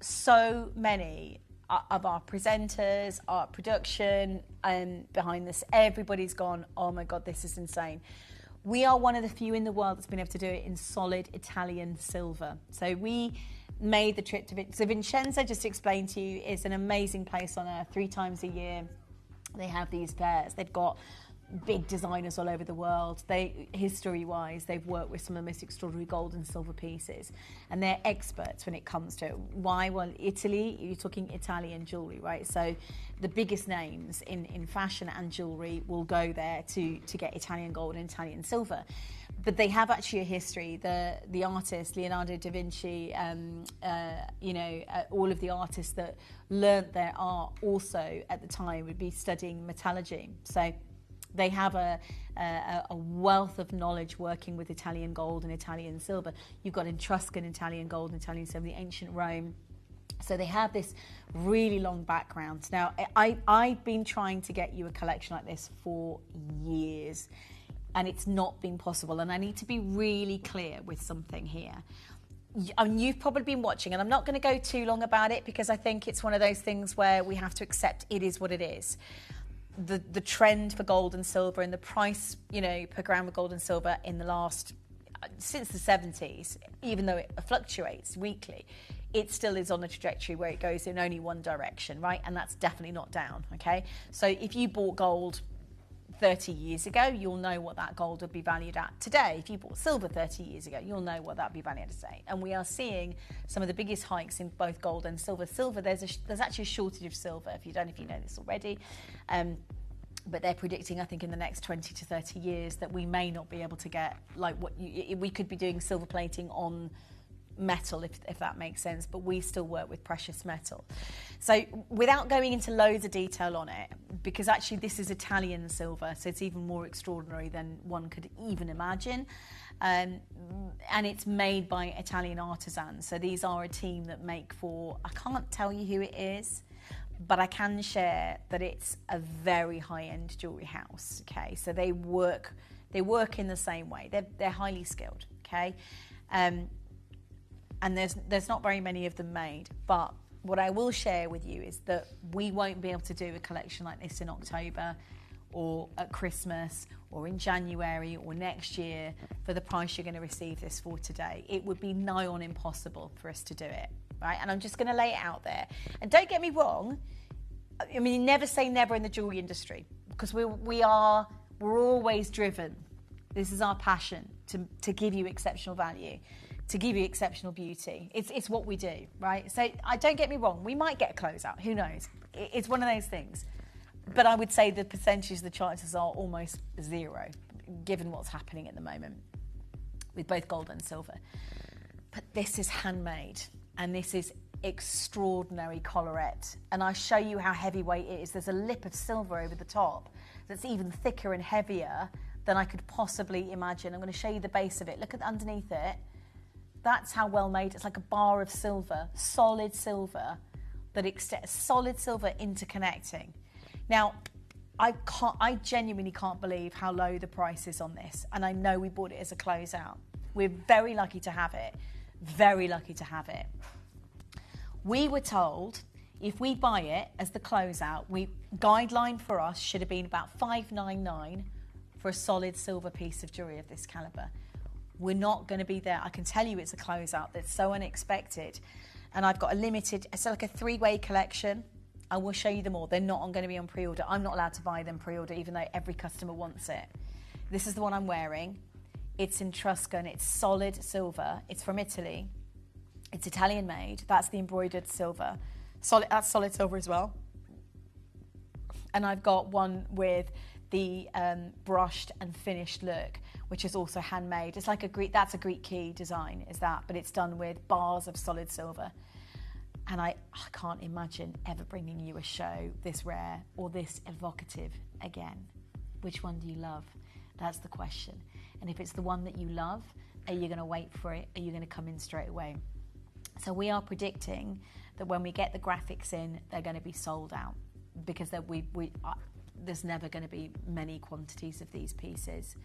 so many of our presenters, our production, behind this. Everybody's gone, oh my God, this is insane. We are one of the few in the world that's been able to do it in solid Italian silver. So we made the trip to So Vincenza, just to explain to you, is an amazing place on earth. 3 times a year they have these fairs. They've got big designers all over the world. History-wise, they've worked with some of the most extraordinary gold and silver pieces, and they're experts when it comes to it. Why? Well, Italy, you're talking Italian jewellery, right? So the biggest names in fashion and jewellery will go there to get Italian gold and Italian silver. But they have actually a history. The artist, Leonardo da Vinci, all of the artists that learnt their art also at the time would be studying metallurgy. So they have a wealth of knowledge working with Italian gold and Italian silver. You've got Etruscan Italian gold and Italian silver, the ancient Rome. So they have this really long background. Now, I've been trying to get you a collection like this for years, and it's not been possible. And I need to be really clear with something here. You've probably been watching, and I'm not going to go too long about it because I think it's one of those things where we have to accept it is what it is. The trend for gold and silver and the price, per gram of gold and silver in the last, since the 70s, even though it fluctuates weekly, it still is on a trajectory where it goes in only one direction, right? And that's definitely not down, okay? So if you bought gold 30 years ago, you'll know what that gold would be valued at today. If you bought silver 30 years ago, you'll know what that would be valued at today. And we are seeing some of the biggest hikes in both gold and silver. Silver, there's actually a shortage of silver, if you know this already. But they're predicting, I think, in the next 20 to 30 years that we may not be able to get, like, we could be doing silver plating on metal, if that makes sense, but we still work with precious metal. So without going into loads of detail on it, because actually this is Italian silver, so it's even more extraordinary than one could even imagine, and it's made by Italian artisans. So these are a team that make for, I can't tell you who it is, but I can share that it's a very high-end jewellery house, okay? So they work in the same way. They're highly skilled, okay? And there's not very many of them made, but what I will share with you is that we won't be able to do a collection like this in October or at Christmas or in January or next year for the price you're going to receive this for today. It would be nigh on impossible for us to do it, right? And I'm just going to lay it out there. And don't get me wrong, I mean, never say never in the jewellery industry, because we're always driven. This is our passion, to give you exceptional value, to give you exceptional beauty. It's what we do, right? So don't get me wrong, we might get a closeout, who knows? It's one of those things. but I would say the percentage, the chances are almost zero, given what's happening at the moment with both gold and silver. But this is handmade, and this is extraordinary collarette. And I show you how heavyweight it is. There's a lip of silver over the top that's even thicker and heavier than I could possibly imagine. I'm going to show you the base of it. Look at underneath it. That's how well made. It's like a bar of silver, solid silver, that solid silver interconnecting. Now, I genuinely can't believe how low the price is on this. And I know we bought it as a closeout. We're very lucky to have it. Very lucky to have it. We were told if we buy it as the closeout, guideline for us should have been about $599 for a solid silver piece of jewellery of this calibre. We're not going to be there. I can tell you it's a closeout that's so unexpected. And I've got a limited, it's like a 3-way collection. I will show you them all. They're not going to be on pre-order. I'm not allowed to buy them pre-order, even though every customer wants it. This is the one I'm wearing. It's in Etruscan. It's solid silver. It's from Italy. It's Italian made. That's the embroidered silver. That's solid silver as well. And I've got one with the brushed and finished look, which is also handmade. It's like that's a Greek key design, is that, but it's done with bars of solid silver. And I can't imagine ever bringing you a show this rare or this evocative again. Which one do you love? That's the question. And if it's the one that you love, are you going to wait for it? Are you going to come in straight away? So we are predicting that when we get the graphics in, they're going to be sold out, because there's never going to be many quantities of these pieces.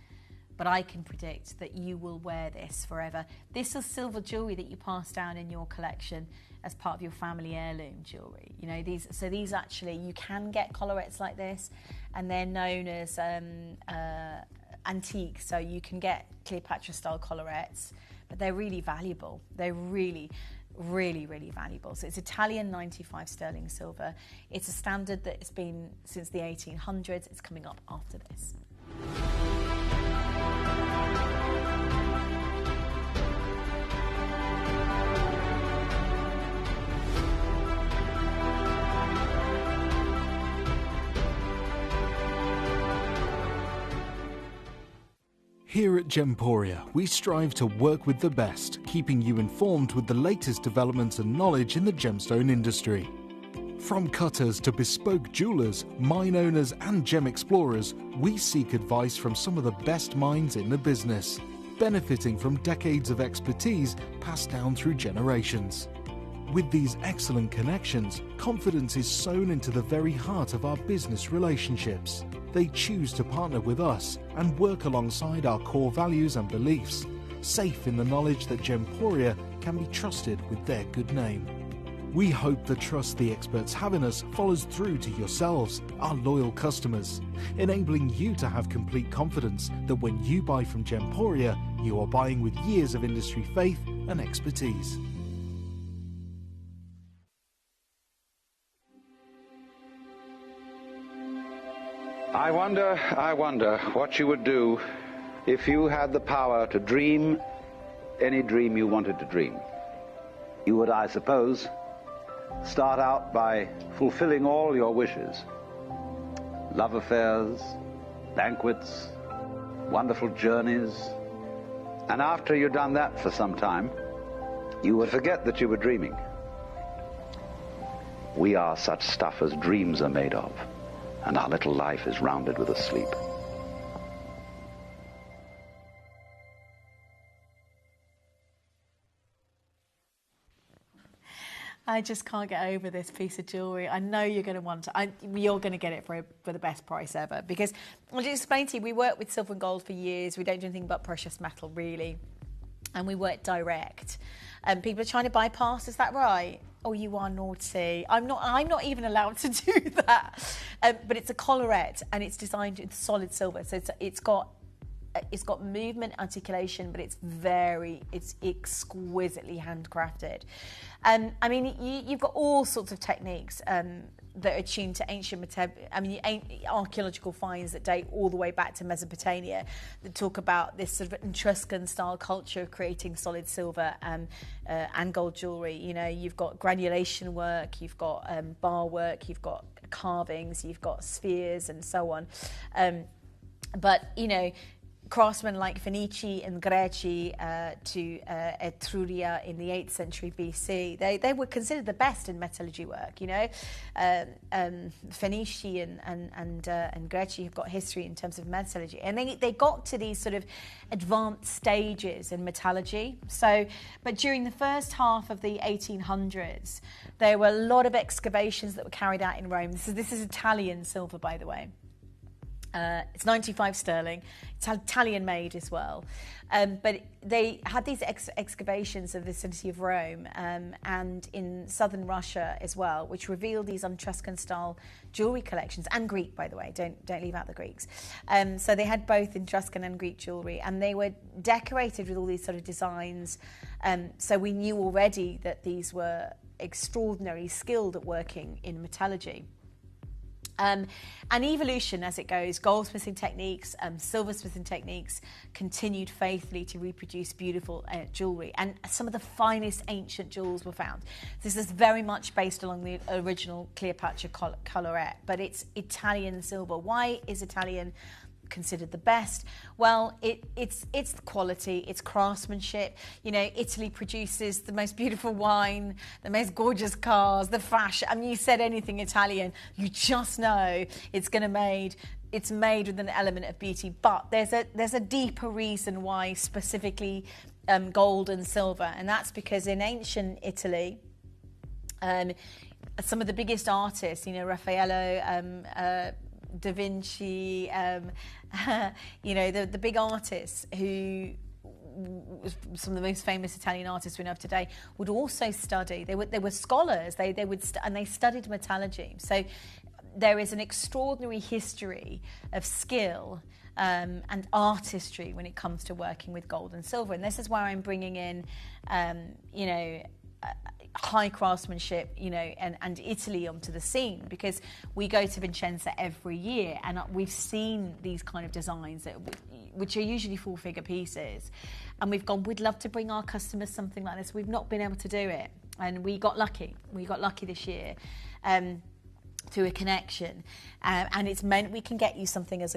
But I can predict that you will wear this forever. This is silver jewellery that you pass down in your collection as part of your family heirloom jewellery. You know, these actually, you can get collarettes like this, and they're known as antique. So you can get Cleopatra style collarettes, but they're really valuable. They're really, really, really valuable. So it's Italian 95 sterling silver. It's a standard that has been since the 1800s. It's coming up after this. Here at Gemporia, we strive to work with the best, keeping you informed with the latest developments and knowledge in the gemstone industry. From cutters to bespoke jewelers, mine owners and gem explorers, we seek advice from some of the best minds in the business, benefiting from decades of expertise passed down through generations. With these excellent connections, confidence is sown into the very heart of our business relationships. They choose to partner with us and work alongside our core values and beliefs, safe in the knowledge that Gemporia can be trusted with their good name. We hope the trust the experts have in us follows through to yourselves, our loyal customers, enabling you to have complete confidence that when you buy from Gemporia, you are buying with years of industry faith and expertise. I wonder what you would do if you had the power to dream any dream you wanted to dream. You would, I suppose, start out by fulfilling all your wishes. Love affairs, banquets, wonderful journeys. And after you'd done that for some time, you would forget that you were dreaming. We are such stuff as dreams are made of, and our little life is rounded with a sleep. I just can't get over this piece of jewellery. I know you're going to want it. You're going to get it for the best price ever. Because, I'll just explain to you, we work with silver and gold for years. We don't do anything but precious metal, really. And we work direct. And people are trying to bypass, is that right? Oh, you are naughty. I'm not even allowed to do that. But it's a collarette, and it's designed in solid silver. So it's got movement, articulation, but it's exquisitely handcrafted. I mean, you've got all sorts of techniques that are tuned to ancient archaeological finds that date all the way back to Mesopotamia that talk about this sort of Etruscan style culture of creating solid silver and gold jewellery. You know, you've got granulation work, you've got bar work, you've got carvings, you've got spheres and so on. But, you know, craftsmen like Fenici and Greci to Etruria in the 8th century BC, they were considered the best in metallurgy work, you know. Fenici and Greci have got history in terms of metallurgy, and they got to these sort of advanced stages in metallurgy. So, but during the first half of the 1800s, there were a lot of excavations that were carried out in Rome. This is Italian silver, by the way. It's 95 sterling. It's Italian made as well. But they had these excavations of the city of Rome and in southern Russia as well, which revealed these Etruscan style jewellery collections, and Greek, by the way, don't leave out the Greeks. So they had both Etruscan and Greek jewellery, and they were decorated with all these sort of designs. So we knew already that these were extraordinarily skilled at working in metallurgy. And evolution as it goes, goldsmithing techniques, silversmithing techniques continued faithfully to reproduce beautiful jewellery, and some of the finest ancient jewels were found. This is very much based along the original Cleopatra collarette, but it's Italian silver. Why is Italian considered the best? Well, it's the quality, it's craftsmanship. You know, Italy produces the most beautiful wine, the most gorgeous cars, the fashion. I mean, you said anything Italian, you just know it's made with an element of beauty. But there's a deeper reason why specifically gold and silver, and that's because in ancient Italy, some of the biggest artists, you know, Raffaello, Da Vinci, you know, the big artists who, some of the most famous Italian artists we know of today, would also study. They were scholars. They studied metallurgy. So there is an extraordinary history of skill and artistry when it comes to working with gold and silver. And this is where I'm bringing in, you know, high craftsmanship, you know, and Italy onto the scene, because we go to Vicenza every year and we've seen these kind of designs which are usually full-figure pieces, and we've gone, we'd love to bring our customers something like this. We've not been able to do it, and we got lucky this year through a connection, and it's meant we can get you something as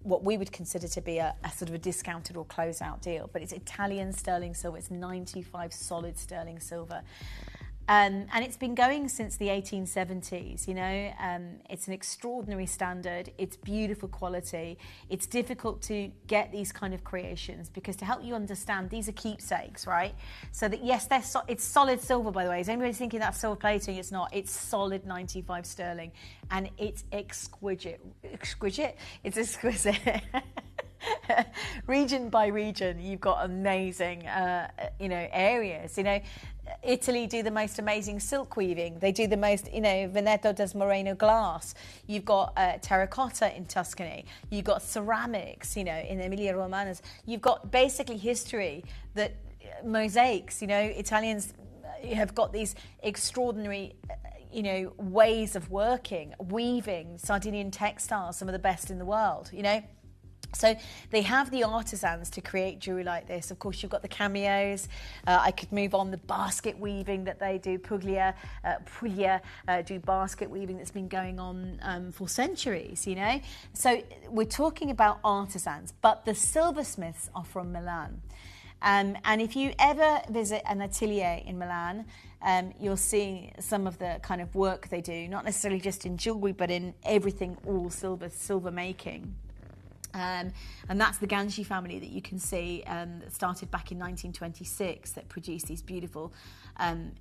what we would consider to be a sort of a discounted or closeout deal, but it's Italian sterling silver. It's 95 solid sterling silver. And it's been going since the 1870s, you know. It's an extraordinary standard. It's beautiful quality. It's difficult to get these kind of creations because, to help you understand, these are keepsakes, right? So that, yes, it's solid silver, by the way. Is anybody thinking that's silver plating? It's not. It's solid 95 sterling, and it's exquisite. It's exquisite. Region by region, you've got amazing, you know, areas. You know, Italy do the most amazing silk weaving. They do the most, you know, Veneto does Moreno glass. You've got terracotta in Tuscany. You've got ceramics, you know, in Emilia-Romagna. You've got basically history that mosaics, you know, Italians have got these extraordinary, you know, ways of working, weaving, Sardinian textiles, some of the best in the world, you know. So they have the artisans to create jewellery like this. Of course, you've got the cameos. I could move on, the basket weaving that they do. Puglia do basket weaving that's been going on for centuries, you know. So we're talking about artisans, but the silversmiths are from Milan. And if you ever visit an atelier in Milan, you'll see some of the kind of work they do, not necessarily just in jewellery, but in everything, all silver making. And that's the Ganji family that you can see that started back in 1926, that produced these beautiful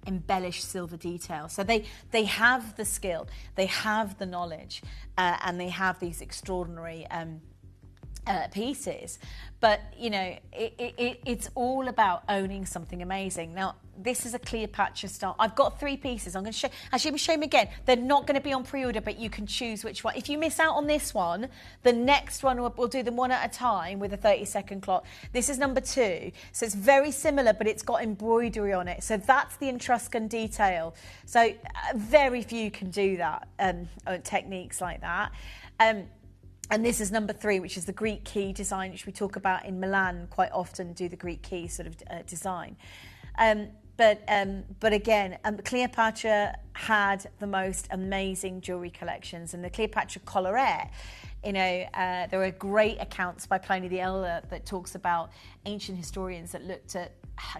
embellished silver details. So they have the skill, they have the knowledge, and they have these extraordinary pieces. But, you know, it's all about owning something amazing. Now, this is a Cleopatra style. I've got 3 pieces. I'm going to show. Actually, let me show them again. They're not going to be on pre-order, but you can choose which one. If you miss out on this one, the next one we'll do them one at a time with a 30-second clock. This is number 2, so it's very similar, but it's got embroidery on it. So that's the Etruscan detail. So very few can do that, techniques like that. And this is number 3, which is the Greek key design, which we talk about in Milan quite often, do the Greek key sort of design. But again, Cleopatra had the most amazing jewellery collections, and the Cleopatra collarette, you know, there are great accounts by Pliny the Elder that talks about ancient historians that looked at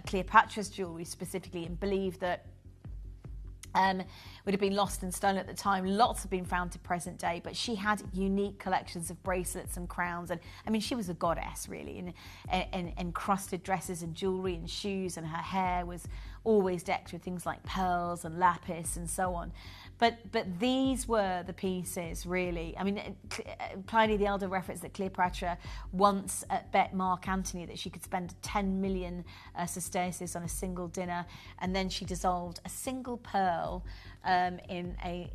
Cleopatra's jewellery specifically and believed that would have been lost and stolen at the time. Lots have been found to present day, but she had unique collections of bracelets and crowns, and I mean, she was a goddess really, and encrusted dresses and jewellery and shoes, and her hair was always decked with things like pearls and lapis and so on. But these were the pieces, really. I mean, Pliny the Elder referenced that Cleopatra once bet Mark Antony that she could spend 10 million sesterces on a single dinner, and then she dissolved a single pearl in a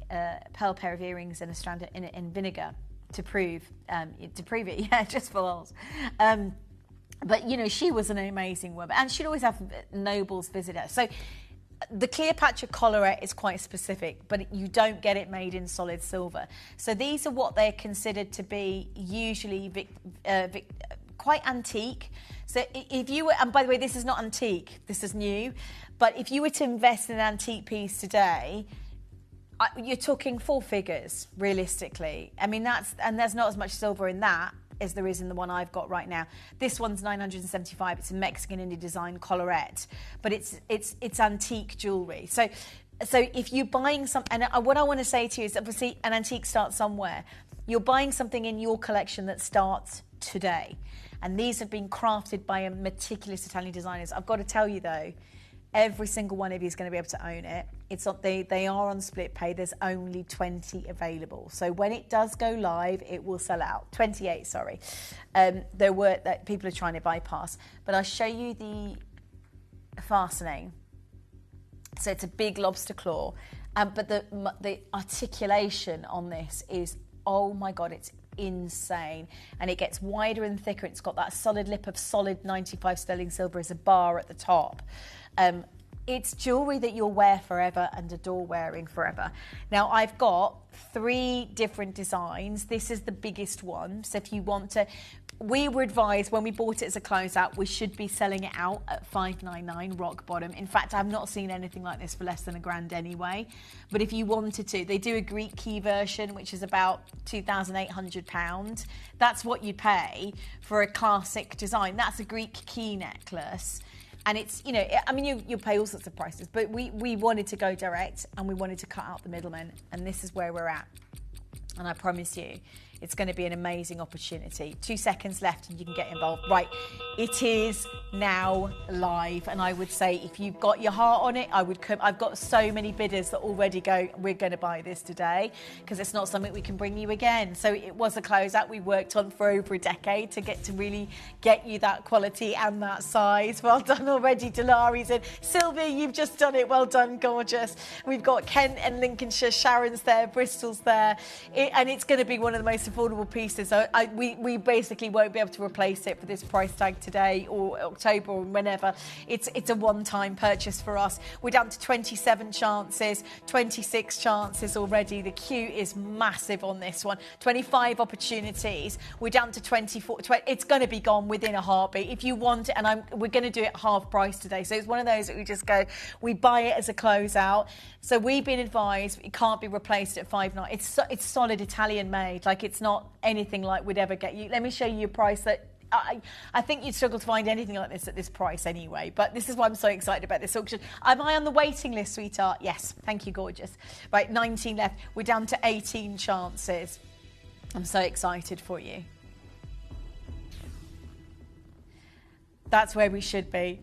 pearl pair of earrings and a strand in vinegar to prove it. Yeah, just for lols. But you know, she was an amazing woman, and she'd always have nobles visit her. So the Cleopatra collarette is quite specific, but you don't get it made in solid silver. So these are what they're considered to be usually quite antique. So if you were, and by the way, this is not antique, this is new, but if you were to invest in an antique piece today, you're talking 4 figures, realistically. I mean, there's not as much silver in that as there is in the one I've got right now. This one's 975. It's a Mexican indie design collarette, but it's antique jewelry. So if you're buying some, and what I want to say to you is, obviously, an antique starts somewhere. You're buying something in your collection that starts today, and these have been crafted by a meticulous Italian designers. I've got to tell you though, every single one of you is going to be able to own it. It's not, they are on split pay. There's only 20 available. So when it does go live, it will sell out. 28, sorry. There were that people are trying to bypass. But I'll show you the fastening. So it's a big lobster claw. But the articulation on this is, oh my God, it's insane. And it gets wider and thicker. It's got that solid lip of solid 95 sterling silver as a bar at the top. It's jewellery that you'll wear forever and adore wearing forever. Now, I've got 3 different designs. This is the biggest one. So if you want to, we were advised when we bought it as a closeout, we should be selling it out at $599 rock bottom. In fact, I've not seen anything like this for less than £1,000 anyway. But if you wanted to, they do a Greek key version, which is about £2,800. That's what you pay for a classic design. That's a Greek key necklace. And it's, you know, I mean, you pay all sorts of prices, but we wanted to go direct and we wanted to cut out the middlemen. And this is where we're at. And I promise you, it's going to be an amazing opportunity. 2 seconds left and you can get involved. Right, it is now live. And I would say if you've got your heart on it, I would come. I've got so many bidders that already go, we're going to buy this today, because it's not something we can bring you again. So it was a closeout we worked on for over a decade to really get you that quality and that size. Well done already, Delari's in. Sylvia, you've just done it. Well done, gorgeous. We've got Kent and Lincolnshire, Sharon's there, Bristol's there. And it's going to be one of the most affordable pieces. So we basically won't be able to replace it for this price tag today or October or whenever. It's a one-time purchase for us. We're down to 27 chances, 26 chances already. The queue is massive on this one. 25 opportunities. We're down to 24. It's going to be gone within a heartbeat. If you want it, and we're going to do it half price today. So it's one of those that we just go, we buy it as a closeout. So we've been advised it can't be replaced at $599. It's solid Italian made. Like, it's not anything like we'd ever get you. Let me show you a price that I think you'd struggle to find anything like this at this price anyway. But this is why I'm so excited about this auction. Am I on the waiting list, sweetheart? Yes. Thank you, gorgeous. Right, 19 left. We're down to 18 chances. I'm so excited for you. That's where we should be.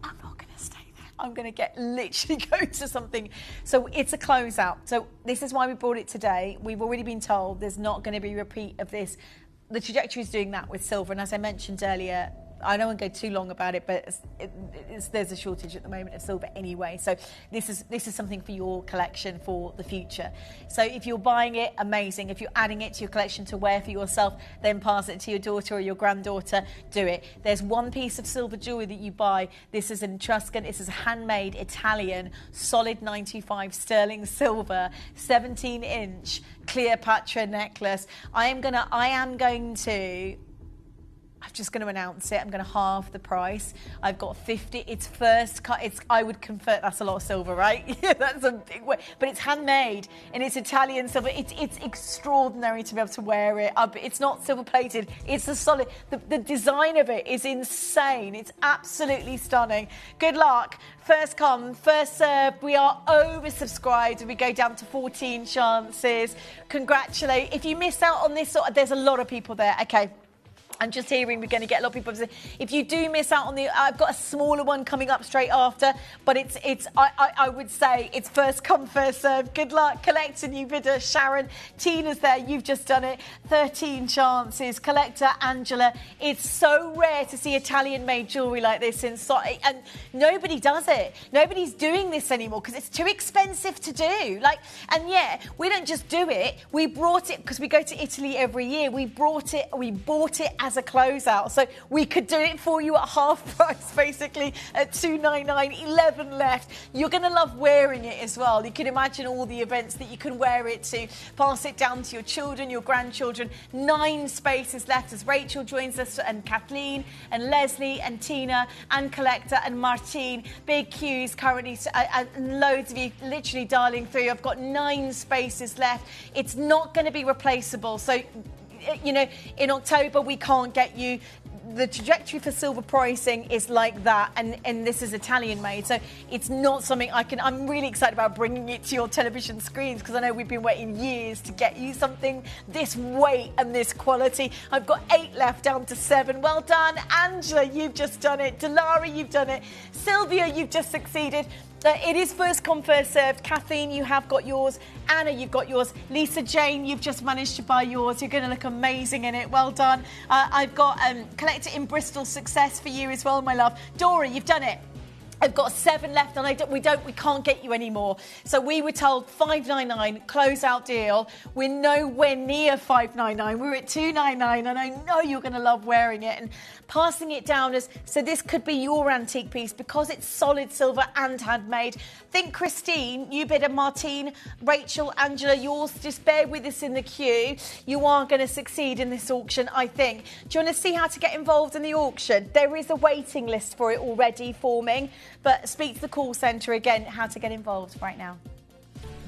I'm not going to stay there. I'm going to literally go to something. So it's a closeout. So this is why we brought it today. We've already been told there's not going to be a repeat of this. The trajectory is doing that with silver. And as I mentioned earlier, I don't want to go too long about it, but there's a shortage at the moment of silver anyway. So this is something for your collection for the future. So if you're buying it, amazing. If you're adding it to your collection to wear for yourself, then pass it to your daughter or your granddaughter, do it. There's one piece of silver jewellery that you buy. This is an Etruscan, this is handmade Italian, solid 95 sterling silver, 17-inch Cleopatra necklace. I am going to I'm just going to announce it. I'm going to halve the price. I've got 50. It's first cut. I would convert. That's a lot of silver, right? Yeah, that's a big way. But it's handmade and it's Italian silver. It's extraordinary to be able to wear it. It's not silver plated. It's a solid. The design of it is insane. It's absolutely stunning. Good luck. First come, first serve. We are oversubscribed. We go down to 14 chances. Congratulate. If you miss out on this, there's a lot of people there. Okay. I'm just hearing we're going to get a lot of people. If you do miss out on I've got a smaller one coming up straight after, but I would say it's first come, first serve. Good luck. Collector, new bidder, Sharon. Tina's there. You've just done it. 13 chances. Collector, Angela. It's so rare to see Italian-made jewellery like this and nobody does it. Nobody's doing this anymore because it's too expensive to do. And yeah, we don't just do it. We brought it because we go to Italy every year. We bought it as a closeout, so we could do it for you at half price, basically at $299. 11 left. You're going to love wearing it as well. You can imagine all the events that you can wear it to. Pass it down to your children, your grandchildren. 9 spaces left as Rachel joins us, and Kathleen and Leslie and Tina and Collector and Martine. Big queues currently, and loads of you literally dialing through. I've got 9 spaces left. It's not going to be replaceable, so in October we can't get you. The trajectory for silver pricing is like that, and this is Italian made, so it's not something I'm really excited about bringing it to your television screens, because I know we've been waiting years to get you something this weight and this quality. I've got 8 left, down to 7. Well done. Angela, you've just done it. Delara, you've done it. Sylvia, you've just succeeded. It is first come, first served. Kathleen, you have got yours. Anna, you've got yours. Lisa Jane, you've just managed to buy yours. You're going to look amazing in it. Well done. I've got Collector in Bristol success for you as well, my love. Dora, you've done it. I've got 7 left, and we can't get you anymore. So we were told $599 closeout deal. We're nowhere near $599. We're at $299, and I know you're going to love wearing it. And passing it down so this could be your antique piece because it's solid silver and handmade. Think Christine, you bidder, Martine, Rachel, Angela, yours. Just bear with us in the queue. You are going to succeed in this auction, I think. Do you want to see how to get involved in the auction? There is a waiting list for it already forming. But speak to the call centre again, how to get involved right now.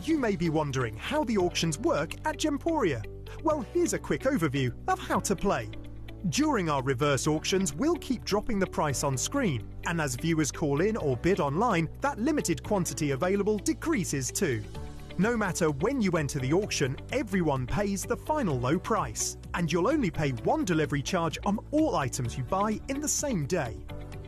You may be wondering how the auctions work at Gemporia. Well, here's a quick overview of how to play. During our reverse auctions, we'll keep dropping the price on screen, and as viewers call in or bid online, that limited quantity available decreases too. No matter when you enter the auction, everyone pays the final low price, and you'll only pay one delivery charge on all items you buy in the same day.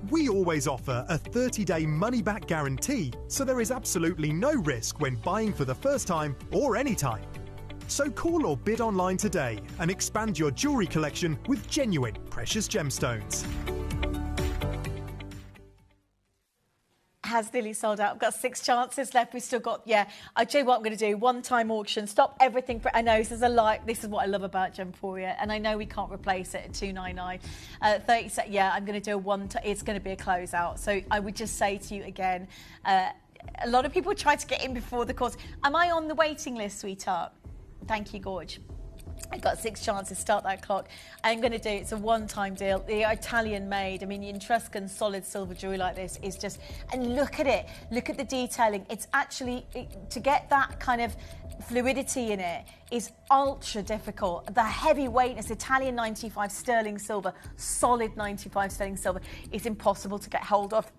We always offer a 30-day money-back guarantee, so there is absolutely no risk when buying for the first time or any time. So call or bid online today and expand your jewellery collection with genuine precious gemstones. Has nearly sold out. I've got 6 chances left. We've still got, I'll tell you what I'm going to do. One-time auction. Stop everything. I know this is this is what I love about Gemporia, and I know we can't replace it at $299. 30. I'm going to do it's going to be a closeout. So I would just say to you again, a lot of people try to get in before the course. Am I on the waiting list, sweetheart? Thank you, Gorge. I've got 6 chances. Start that clock. I'm going to do it's a one-time deal. The Italian made. I mean, Etruscan solid silver jewelry like this is just, and look at it. Look at the detailing. It's actually to get that kind of fluidity in it is ultra difficult. The heavy weightness, Italian 95 sterling silver, solid 95 sterling silver, is impossible to get hold of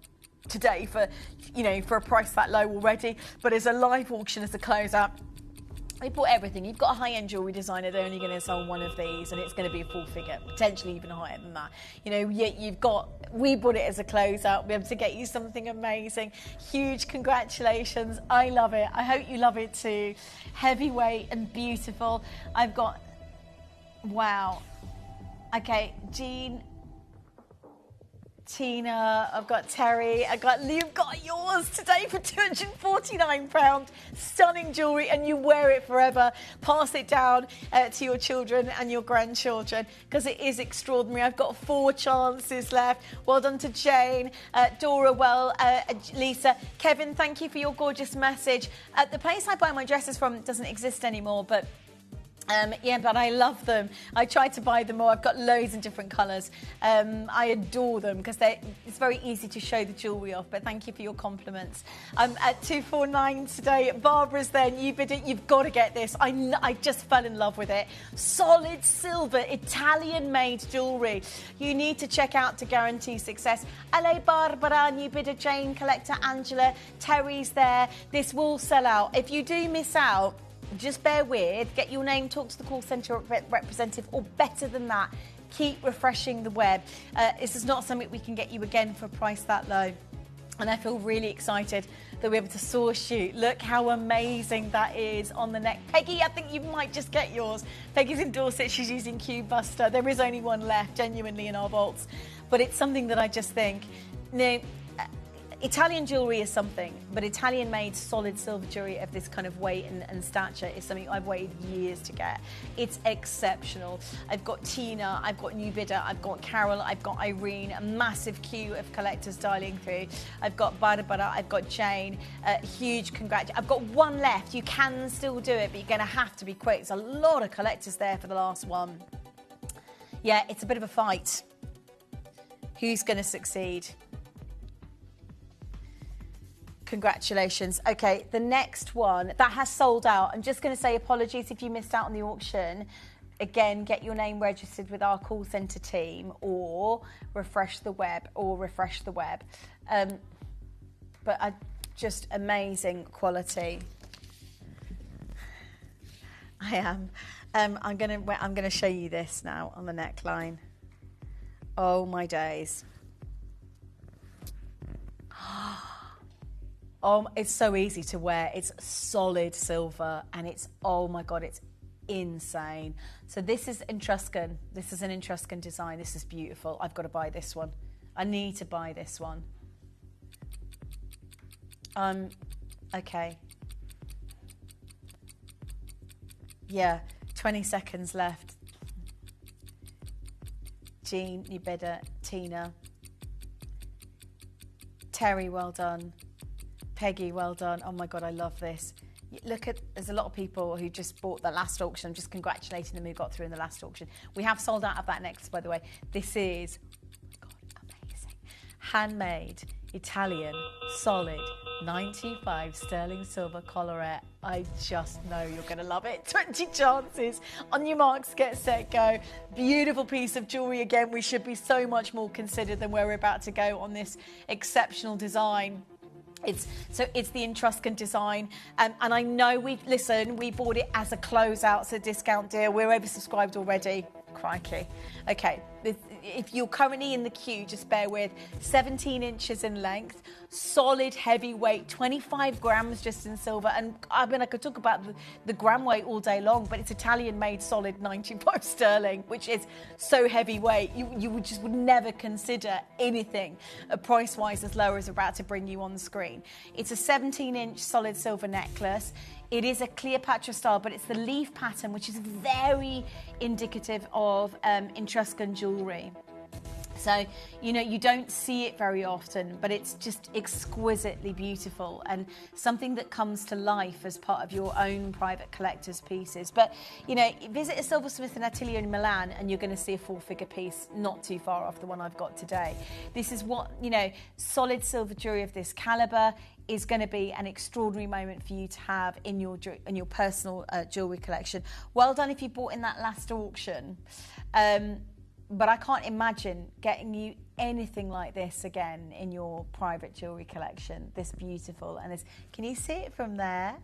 today for a price that low already. But as a live auction, as a closeout, they bought everything. You've got a high-end jewellery designer, they're only going to sell one of these, and it's going to be a full figure, potentially even higher than that. We bought it as a closeout, be able to get you something amazing. Huge congratulations. I love it. I hope you love it too. Heavyweight and beautiful. I've got, wow. Okay, Jean, Tina, I've got Terry, you've got yours today for £249. Stunning jewellery, and you wear it forever. Pass it down to your children and your grandchildren because it is extraordinary. I've got 4 chances left. Well done to Jane, Dora, Lisa. Kevin, thank you for your gorgeous message. The place I buy my dresses from doesn't exist anymore, but Yeah, but I love them. I try to buy them all. I've got loads in different colours. I adore them because it's very easy to show the jewellery off, but thank you for your compliments. At 249 today, Barbara's there, and you've got to get this. I just fell in love with it. Solid silver, Italian-made jewellery. You need to check out to guarantee success. LA Barbara, new bidder Jane, collector Angela, Terry's there. This will sell out. If you do miss out, just bear with, get your name, talk to the call centre representative, or better than that, keep refreshing the web. This is not something we can get you again for a price that low. And I feel really excited that we're able to source you. Look how amazing that is on the neck. Peggy, I think you might just get yours. Peggy's in Dorset, she's using Cube Buster. There is only one left, genuinely, in our vaults. But it's something that I just think, Italian jewellery is something, but Italian-made solid silver jewellery of this kind of weight and stature is something I've waited years to get. It's exceptional. I've got Tina, I've got New Bidder, I've got Carol, I've got Irene, a massive queue of collectors dialing through. I've got Barbara, I've got Jane, huge congratulations. I've got one left. You can still do it, but you're going to have to be quick. There's a lot of collectors there for the last one. Yeah, it's a bit of a fight. Who's going to succeed? Congratulations. Okay, the next one that has sold out. I'm just going to say apologies if you missed out on the auction. Again, get your name registered with our call centre team, or refresh the web. But just amazing quality. I am. I'm gonna show you this now on the neckline. Oh my days. Oh, it's so easy to wear. It's solid silver, and it's, oh my God, it's insane. So this is Etruscan. This is an Etruscan design. This is beautiful. I've got to buy this one. I need to buy this one. Okay. Yeah, 20 seconds left. Jean, you better. Tina. Terry, well done. Peggy, well done. Oh my God, I love this. Look at, there's a lot of people who just bought the last auction. I'm just congratulating them who got through in the last auction. We have sold out of that necklace, by the way. This is, oh my God, amazing. Handmade, Italian, solid, 95 sterling silver collarette. I just know you're going to love it. 20 chances. On your marks, get set, go. Beautiful piece of jewellery. Again, we should be so much more considered than where we're about to go on this exceptional design. It's the Etruscan design, and I know we bought it as a closeout, so discount deal. We're oversubscribed already. Crikey. Okay, if you're currently in the queue, just bear with. 17 inches in length, solid heavy weight, 25 grams just in silver. And I mean, I could talk about the gram weight all day long, but it's Italian made solid 95 sterling, which is so heavyweight. You would never consider anything price wise as low as about to bring you on the screen. It's a 17-inch solid silver necklace. It is a Cleopatra style, but it's the leaf pattern, which is very indicative of Etruscan jewellery. So, you don't see it very often, but it's just exquisitely beautiful and something that comes to life as part of your own private collector's pieces. But, visit a silversmith and atelier in Milan and you're going to see a full-figure piece not too far off the one I've got today. This is what, solid silver jewellery of this calibre is going to be an extraordinary moment for you to have in your personal jewellery collection. Well done if you bought in that last auction. But I can't imagine getting you anything like this again in your private jewellery collection. This beautiful, and this, can you see it from there?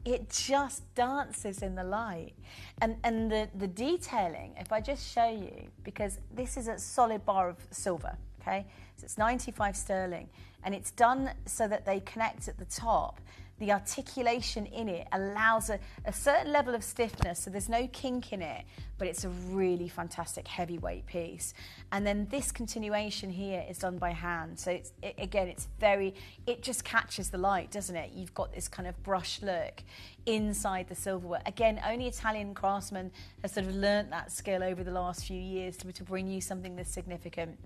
It just dances in the light. And the detailing, if I just show you, because this is a solid bar of silver, okay? So it's 95 sterling, and it's done so that they connect at the top. The articulation in it allows a certain level of stiffness, so there's no kink in it, but it's a really fantastic heavyweight piece. And then this continuation here is done by hand, so it just catches the light, doesn't it? You've got this kind of brush look inside the silverware. Again, only Italian craftsmen have sort of learnt that skill over the last few years to bring you something this significant.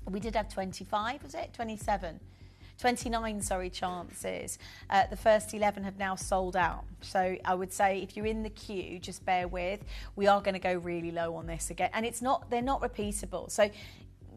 We did have 25, was it? 27. 29, sorry, chances. The first 11 have now sold out. So I would say if you're in the queue, just bear with. We are going to go really low on this again. And they're not repeatable. So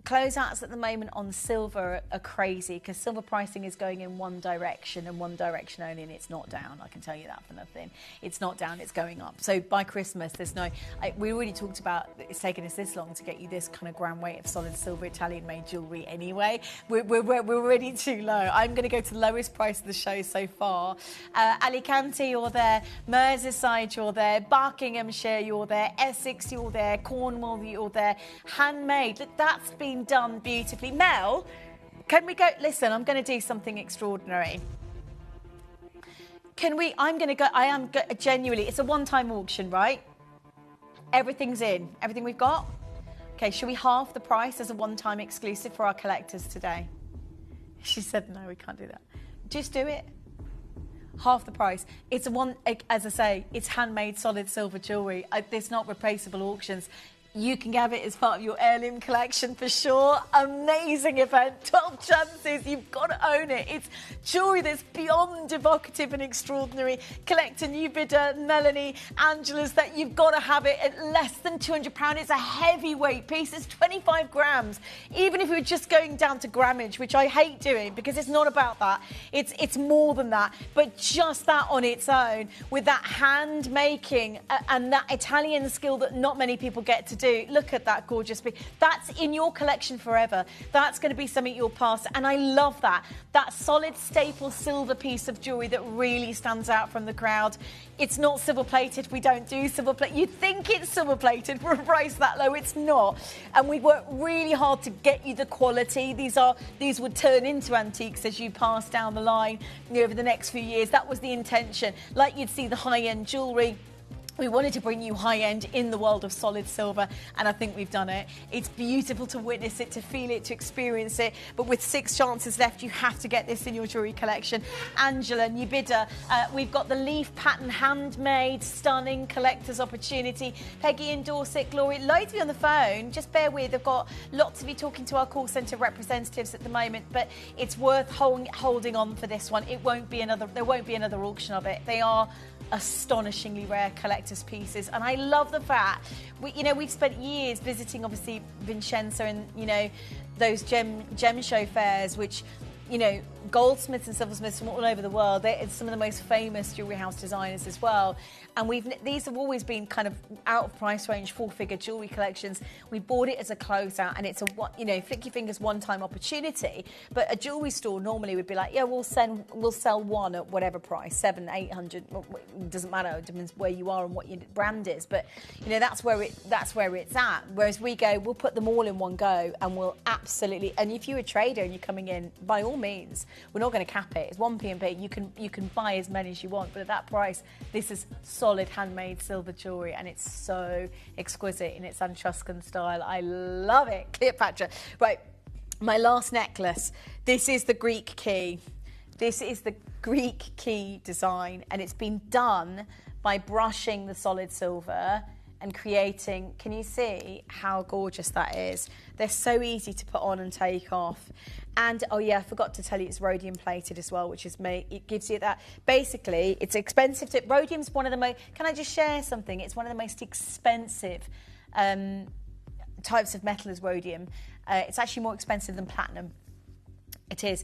closeouts at the moment on silver are crazy because silver pricing is going in one direction and one direction only, and it's not down. I can tell you that for nothing. It's not down, it's going up. So by Christmas, there's no... we already talked about it's taken us this long to get you this kind of gram weight of solid silver Italian-made jewellery anyway. We're already too low. I'm going to go to the lowest price of the show so far. Alicante, you're there. Merseyside, you're there. Buckinghamshire, you're there. Essex, you're there. Cornwall, you're there. Handmade. Look, that's been done beautifully. Mel, can we go? Listen, I'm going to do something extraordinary. Can we? I'm going to go. Genuinely, it's a one-time auction, right? Everything's in. Everything we've got. Okay, should we halve the price as a one-time exclusive for our collectors today? She said, no, we can't do that. Just do it. Half the price. It's a one, as I say, it's handmade solid silver jewellery. There's not replaceable auctions. You can have it as part of your heirloom collection for sure. Amazing event, 12 chances, you've got to own it. It's jewellery that's beyond evocative and extraordinary. Collect a new bidder, Melanie, Angela's, that you've got to have it at less than £200. It's a heavyweight piece, it's 25 grams. Even if we were just going down to grammage, which I hate doing because it's not about that. It's more than that, but just that on its own, with that hand making and that Italian skill that not many people get to do. Look at that gorgeous piece. That's in your collection forever. That's going to be something you'll pass. And I love that. That solid staple silver piece of jewellery that really stands out from the crowd. It's not silver plated. We don't do silver plated. You think it's silver plated for a price that low. It's not. And we work really hard to get you the quality. These would turn into antiques as you pass down the line over the next few years. That was the intention. Like you'd see the high-end jewellery. We wanted to bring you high-end in the world of solid silver, and I think we've done it. It's beautiful to witness it, to feel it, to experience it, but with 6 chances left, you have to get this in your jewellery collection. Angela, new bidder, we've got the leaf pattern handmade, stunning collector's opportunity. Peggy in Dorset, Gloria, loads of you on the phone. Just bear with, I've got lots of you talking to our call centre representatives at the moment, but it's worth holding on for this one. There won't be another auction of it. They are astonishingly rare collector's pieces, and I love the fact we've spent years visiting obviously Vincenza and those gem show fairs, which goldsmiths and silversmiths from all over the world. It's some of the most famous jewellery house designers as well. And these have always been kind of out of price range, 4-figure jewellery collections. We bought it as a closeout, and it's a flick your fingers one-time opportunity. But a jewellery store normally would be like, yeah, we'll sell one at whatever price, 700, 800. It doesn't matter. It depends where you are and what your brand is. But that's where it's at. Whereas we go, we'll put them all in one go, and we'll absolutely. And if you're a trader and you're coming in, by all means, we're not going to cap it. It's 1 P&P. You can buy as many as you want, but at that price, this is solid handmade silver jewellery, and it's so exquisite in its Etruscan style. I love it. Cleopatra. Right, my last necklace. This is the Greek key. This is the Greek key design, and it's been done by brushing the solid silver and creating, can you see how gorgeous that is? They're so easy to put on and take off. And, oh yeah, I forgot to tell you it's rhodium plated as well, which is it gives you that. Basically, it's expensive. Rhodium's one of the most, can I just share something? It's one of the most expensive types of metal is rhodium. It's actually more expensive than platinum. It is,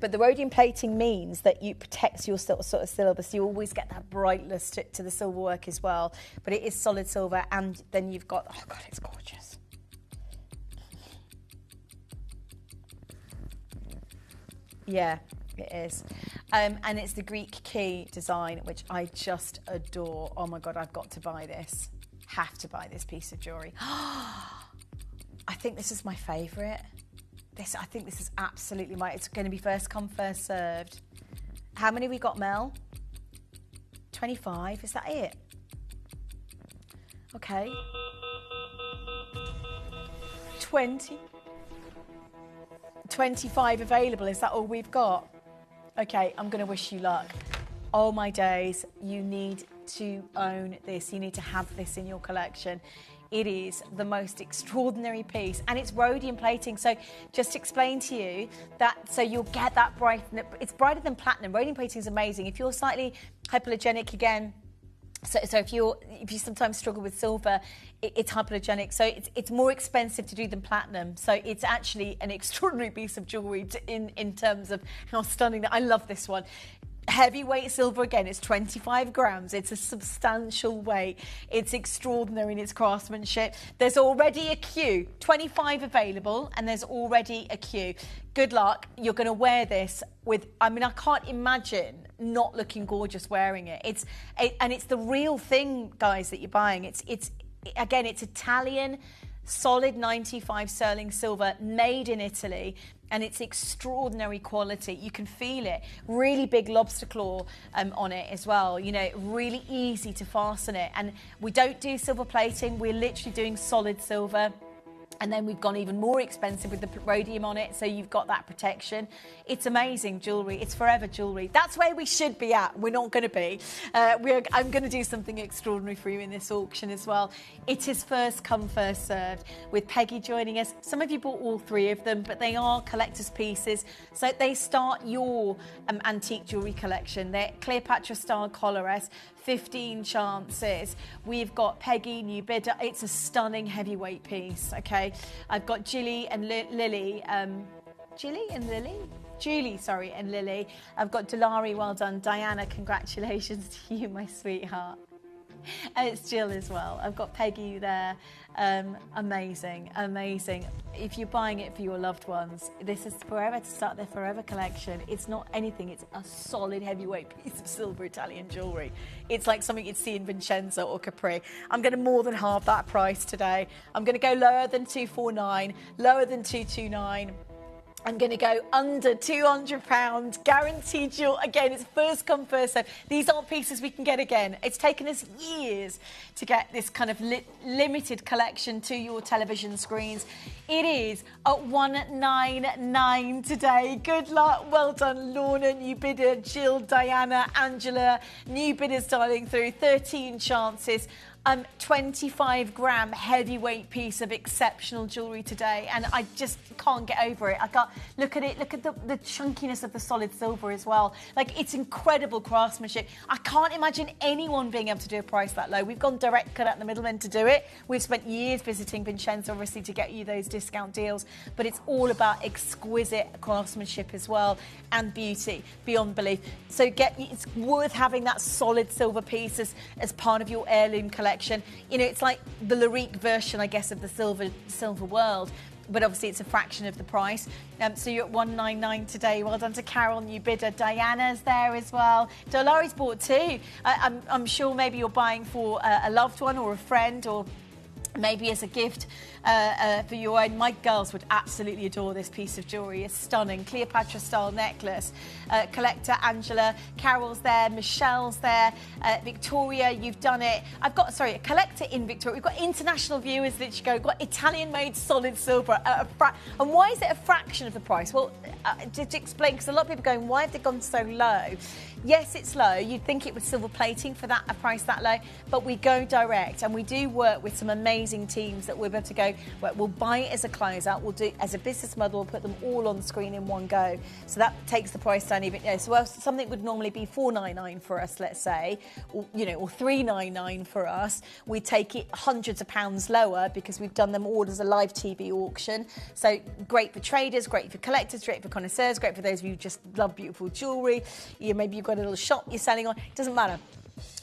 but the rhodium plating means that you protects your sort of silver, so you always get that brightness to the silver work as well. But it is solid silver, and then you've got, oh God, it's gorgeous. Yeah, it is. And it's the Greek key design, which I just adore. Oh my God, I've got to buy this. Have to buy this piece of jewellery. I think this is my favourite. I think this is absolutely it's going to be first come, first served. How many we got, Mel? 25, is that it? Okay. 20. 25 available, is that all we've got? Okay, I'm going to wish you luck. Oh my days, you need to own this. You need to have this in your collection. It is the most extraordinary piece, and it's rhodium plating. So just to explain to you that, so you'll get that bright, it's brighter than platinum. Rhodium plating is amazing. If you're slightly hypoallergenic, again, so if you sometimes struggle with silver, it's hypoallergenic, so it's more expensive to do than platinum. So it's actually an extraordinary piece of jewellery in terms of how stunning. I love this one. Heavyweight silver, again, it's 25 grams. It's a substantial weight. It's extraordinary in its craftsmanship. There's already a queue, 25 available, and there's already a queue. Good luck. You're going to wear this with, I mean, I can't imagine not looking gorgeous wearing it. And it's the real thing, guys, that you're buying. It's again, it's Italian, solid 95 sterling silver, made in Italy. And it's extraordinary quality. You can feel it. Really big lobster claw on it as well. You know, really easy to fasten it. And we don't do silver plating. We're literally doing solid silver. And then we've gone even more expensive with the rhodium on it, so you've got that protection. It's amazing jewellery. It's forever jewellery. That's where we should be at. We're not going to be. I'm going to do something extraordinary for you in this auction as well. It is first come, first served, with Peggy joining us. Some of you bought all three of them, but they are collector's pieces. So they start your antique jewellery collection. They're Cleopatra-style collares, 15 chances. We've got Peggy, new bidder. It's a stunning heavyweight piece, okay? I've got Julie and Lily. Julie and Lily. I've got Delari, well done. Diana, congratulations to you, my sweetheart. And it's Jill as well. I've got Peggy there. Amazing. If you're buying it for your loved ones, this is forever to start their forever collection. It's not anything. It's a solid heavyweight piece of silver Italian jewellery. It's like something you'd see in Vincenzo or Capri. I'm going to more than halve that price today. I'm going to go lower than 249, lower than 229. I'm going to go under £200, guaranteed jewel. Again, it's first come, first served. These aren't pieces we can get again. It's taken us years to get this kind of limited collection to your television screens. It is at $199 today. Good luck. Well done, Lorna, new bidder, Jill, Diana, Angela. New bidders dialing through, 13 chances. 25-gram heavyweight piece of exceptional jewellery today, and I just can't get over it. I can't look at it. Look at the chunkiness of the solid silver as well. Like, it's incredible craftsmanship. I can't imagine anyone being able to do a price that low. We've gone direct, cut out the middlemen to do it. We've spent years visiting Vincenzo, obviously, to get you those discount deals, but it's all about exquisite craftsmanship as well, and beauty beyond belief. So it's worth having that solid silver piece as part of your heirloom collection. You know, it's like the Larique version, I guess, of the silver world, but obviously it's a fraction of the price. So you're at $199 today. Well done to Carol, new bidder. Diana's there as well. Dolores bought two. I'm sure maybe you're buying for a loved one or a friend, or maybe as a gift for your own. My girls would absolutely adore this piece of jewellery. It's stunning. Cleopatra-style necklace. Collector Angela, Carol's there, Michelle's there, Victoria, you've done it. I've got, a collector in Victoria. We've got international viewers that you go, got Italian-made solid silver at and why is it a fraction of the price? Well, just to explain, because a lot of people are going, why have they gone so low? Yes, it's low. You'd think it was silver plating for a price that low, but we go direct, and we do work with some amazing teams that we're able to go, well, we'll buy it as a closeout, we'll do it as a business model, we'll put them all on screen in one go. So that takes the price down even, so something would normally be $499 for us, let's say, or $399 for us. We take it hundreds of pounds lower because we've done them all as a live TV auction. So great for traders, great for collectors, great for connoisseurs, great for those of you who just love beautiful jewellery. Maybe you've got a little shop you're selling on. It doesn't matter.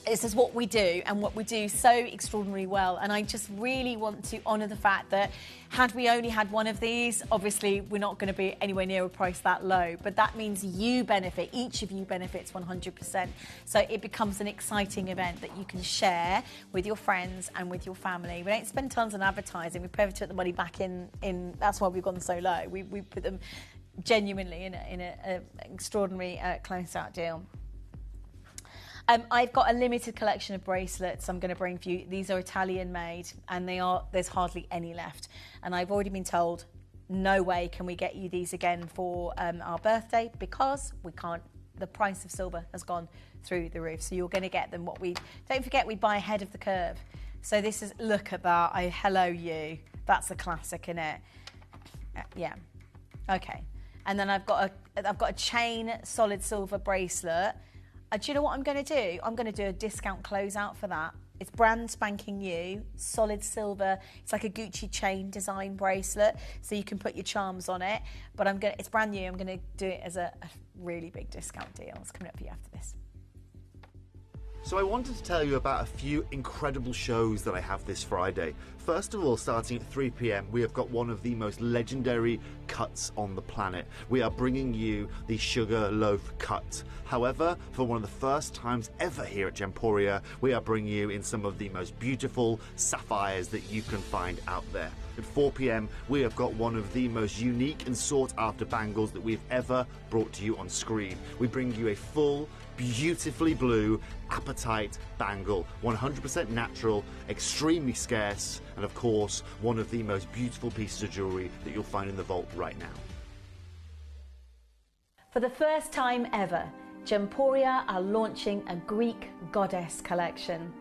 This is what we do, and what we do so extraordinarily well. And I just really want to honour the fact that had we only had one of these, obviously we're not going to be anywhere near a price that low. But that means you benefit, each of you benefits 100%. So it becomes an exciting event that you can share with your friends and with your family. We don't spend tons on advertising. We put the money back in. That's why we've gone so low. We put them genuinely in an extraordinary close-out deal. I've got a limited collection of bracelets I'm going to bring for you. These are Italian made, and there's hardly any left. And I've already been told, no way can we get you these again for our birthday, because we can't. The price of silver has gone through the roof. So you're going to get them. Don't forget, we buy ahead of the curve. So this is, look at that, hello you. That's a classic, innit? Yeah, okay. And then I've got a chain solid silver bracelet. Do you know what I'm going to do? I'm going to do a discount closeout for that. It's brand spanking new, solid silver. It's like a Gucci chain design bracelet, so you can put your charms on it. But it's brand new. I'm going to do it as a really big discount deal. It's coming up for you after this. So I wanted to tell you about a few incredible shows that I have this Friday. First of all, starting at 3 p.m, we have got one of the most legendary cuts on the planet. We are bringing you the Sugar Loaf Cut. However, for one of the first times ever here at Gemporia, we are bringing you in some of the most beautiful sapphires that you can find out there. At 4 p.m, we have got one of the most unique and sought after bangles that we've ever brought to you on screen. We bring you a full, beautifully blue apatite bangle, 100% natural, extremely scarce, and of course one of the most beautiful pieces of jewellery that you'll find in the vault right now. For the first time ever, Gemporia are launching a Greek goddess collection.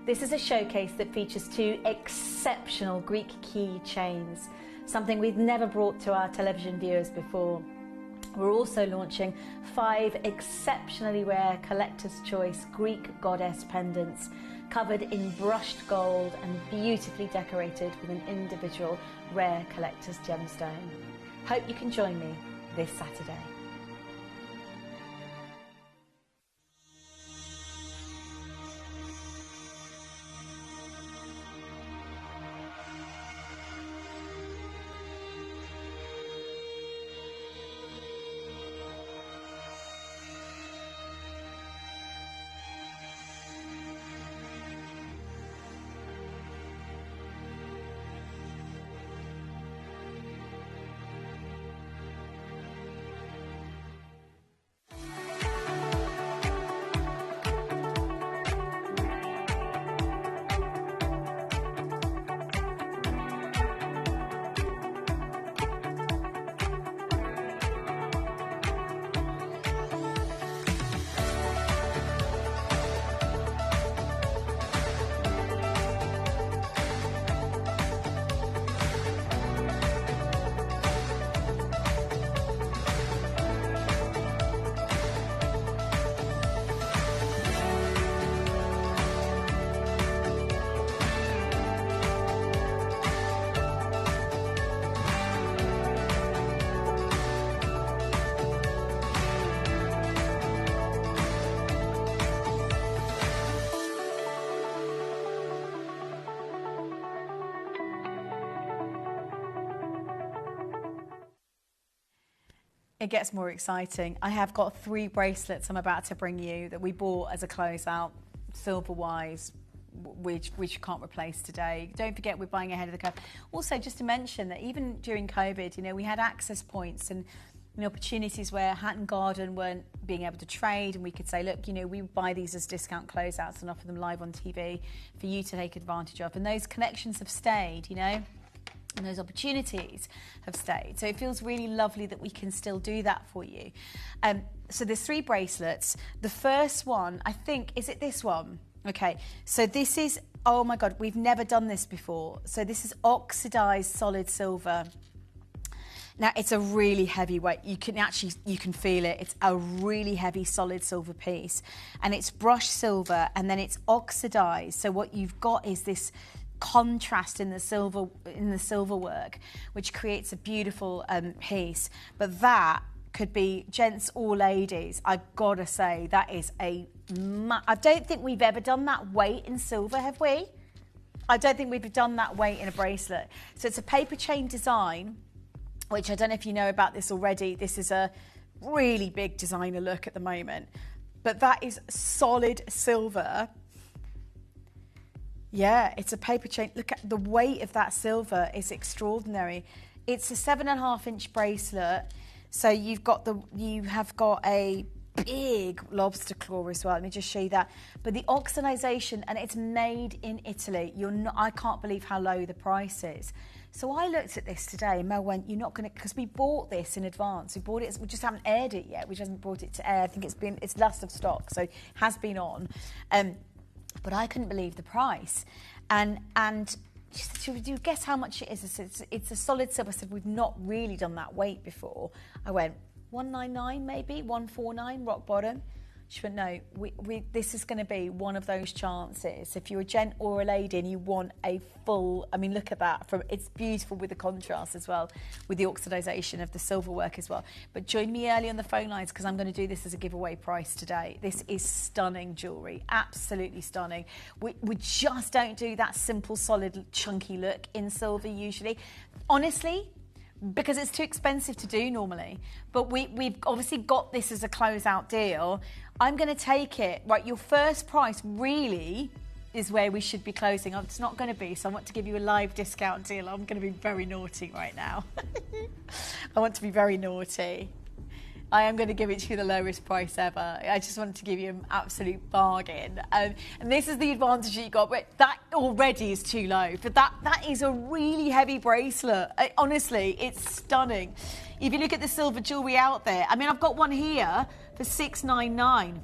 This is a showcase that features 2 exceptional Greek key chains, something we've never brought to our television viewers before. We're also launching 5 exceptionally rare collector's choice Greek goddess pendants, covered in brushed gold and beautifully decorated with an individual rare collector's gemstone. Hope you can join me this Saturday. It gets more exciting. I have got 3 bracelets I'm about to bring you that we bought as a closeout, silver-wise, which you can't replace today. Don't forget we're buying ahead of the curve. Also, just to mention that even during COVID, you know, we had access points and opportunities where Hatton Garden weren't being able to trade, and we could say, look, you know, we buy these as discount closeouts and offer them live on TV for you to take advantage of. And those connections have stayed, you know. And those opportunities have stayed. So it feels really lovely that we can still do that for you. So there's 3 bracelets. The first one, I think, is it this one? Okay, so this is, oh my God, we've never done this before. So this is oxidized solid silver. Now it's a really heavy weight. You can feel it. It's a really heavy solid silver piece, and it's brushed silver, and then it's oxidized. So what you've got is this contrast in the silver work, which creates a beautiful piece. But that could be gents or ladies. I gotta say, that is I don't think we've ever done that weight in silver, have we? I don't think we've done that weight in a bracelet. So it's a paper chain design, which I don't know if you know about this already. This is a really big designer look at the moment. But that is solid silver. Yeah, it's a paper chain. Look at the weight of that silver, is extraordinary. It's a 7.5-inch bracelet. So you have got a big lobster claw as well. Let me just show you that. But the oxidization, and it's made in Italy. I can't believe how low the price is. So I looked at this today, and Mel went, you're not going to, because we bought this in advance. We bought it, we just haven't aired it yet. We just haven't brought it to air. I think it's last of stock, so it has been on. But I couldn't believe the price. And she said, do you guess how much it is? I said, it's a solid silver. I said, we've not really done that weight before. I went, 199 maybe, 149, rock bottom. She went, no, this is going to be one of those chances. If you're a gent or a lady and you want a full, I mean, look at that. It's beautiful with the contrast as well, with the oxidisation of the silver work as well. But join me early on the phone lines because I'm going to do this as a giveaway price today. This is stunning jewellery, absolutely stunning. We just don't do that simple, solid, chunky look in silver usually. Honestly, because it's too expensive to do normally. But we've obviously got this as a closeout deal. I'm going to take it. Right, your first price really is where we should be closing. It's not going to be, so I want to give you a live discount deal. I'm going to be very naughty right now. I want to be very naughty. I am going to give it to you the lowest price ever. I just wanted to give you an absolute bargain. And this is the advantage that you got, but that already is too low. But that is a really heavy bracelet. Honestly, it's stunning. If you look at the silver jewellery out there, I mean, I've got one here for $699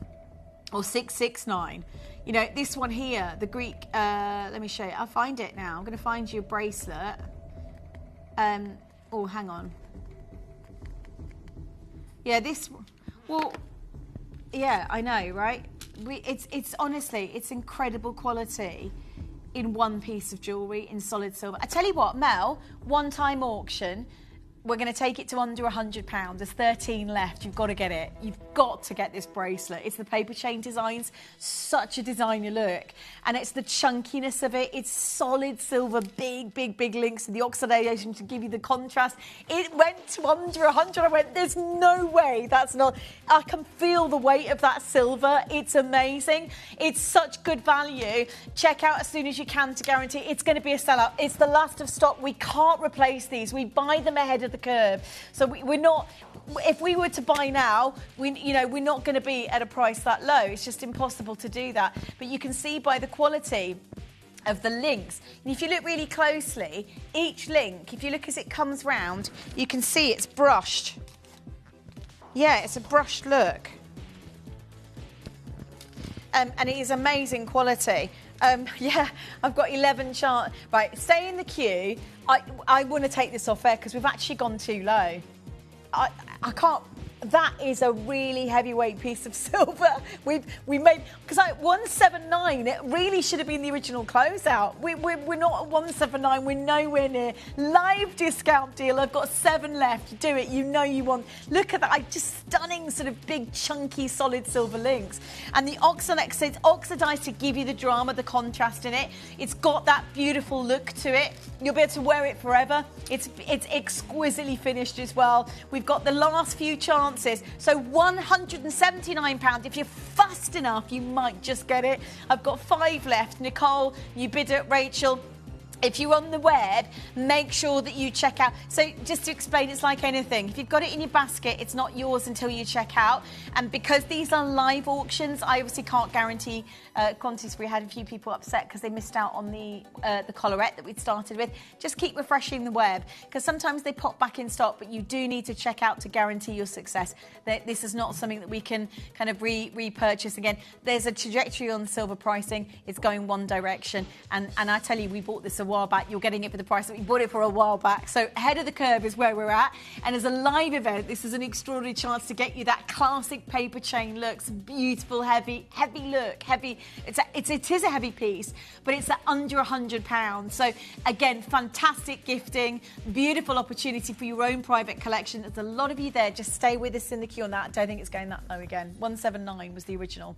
or $669. You know, this one here, the Greek, let me show you. I'll find it now. I'm going to find you a bracelet. Oh, hang on. Yeah, well, yeah, I know, right? It's honestly, it's incredible quality in one piece of jewellery in solid silver. I tell you what, Mel, one-time auction, we're going to take it to under £100. There's 13 left. You've got to get it. You've got to get this bracelet. It's the paper chain designs, such a designer look. And it's the chunkiness of it. It's solid silver, big, big, big links to the oxidation to give you the contrast. It went to under 100. I went, there's no way that's not. I can feel the weight of that silver. It's amazing. It's such good value. Check out as soon as you can to guarantee it's going to be a sellout. It's the last of stock. We can't replace these. We buy them ahead of the curve. So we're not, if we were to buy now, we're not going to be at a price that low. It's just impossible to do that. But you can see by the quality of the links, and if you look really closely, each link, if you look as it comes round, you can see it's brushed. Yeah, it's a brushed look. And it is amazing quality. Yeah, I've got 11 chart. Right, stay in the queue. I want to take this off air because we've actually gone too low. I can't. That is a really heavyweight piece of silver. We made, because 179. It really should have been the original closeout. We're not at 179. We're nowhere near. Live discount deal. I've got 7 left. Do it. You know you want. Look at that. Just stunning sort of big chunky solid silver links. And the oxylex, it's oxidized to give you the drama, the contrast in it. It's got that beautiful look to it. You'll be able to wear it forever. It's exquisitely finished as well. We've got the last few chances. So £179. If you're fast enough, you might just get it. I've got 5 left. Nicole, you bid it. Rachel, if you're on the web, make sure that you check out. So just to explain, it's like anything. If you've got it in your basket, it's not yours until you check out. And because these are live auctions, I obviously can't guarantee quantities. We had a few people upset because they missed out on the collarette that we'd started with. Just keep refreshing the web because sometimes they pop back in stock, but you do need to check out to guarantee your success. This is not something that we can kind of repurchase again. There's a trajectory on silver pricing. It's going one direction. And I tell you, we bought this a while back. You're getting it for the price that we bought it for a while back. So ahead of the curve is where we're at. And as a live event, this is an extraordinary chance to get you that classic paper chain look. Some beautiful, heavy look. Heavy. It is a heavy piece, but it's at under £100. So again, fantastic gifting, beautiful opportunity for your own private collection. There's a lot of you there. Just stay with us in the queue on that. I don't think it's going that low again. 179 was the original.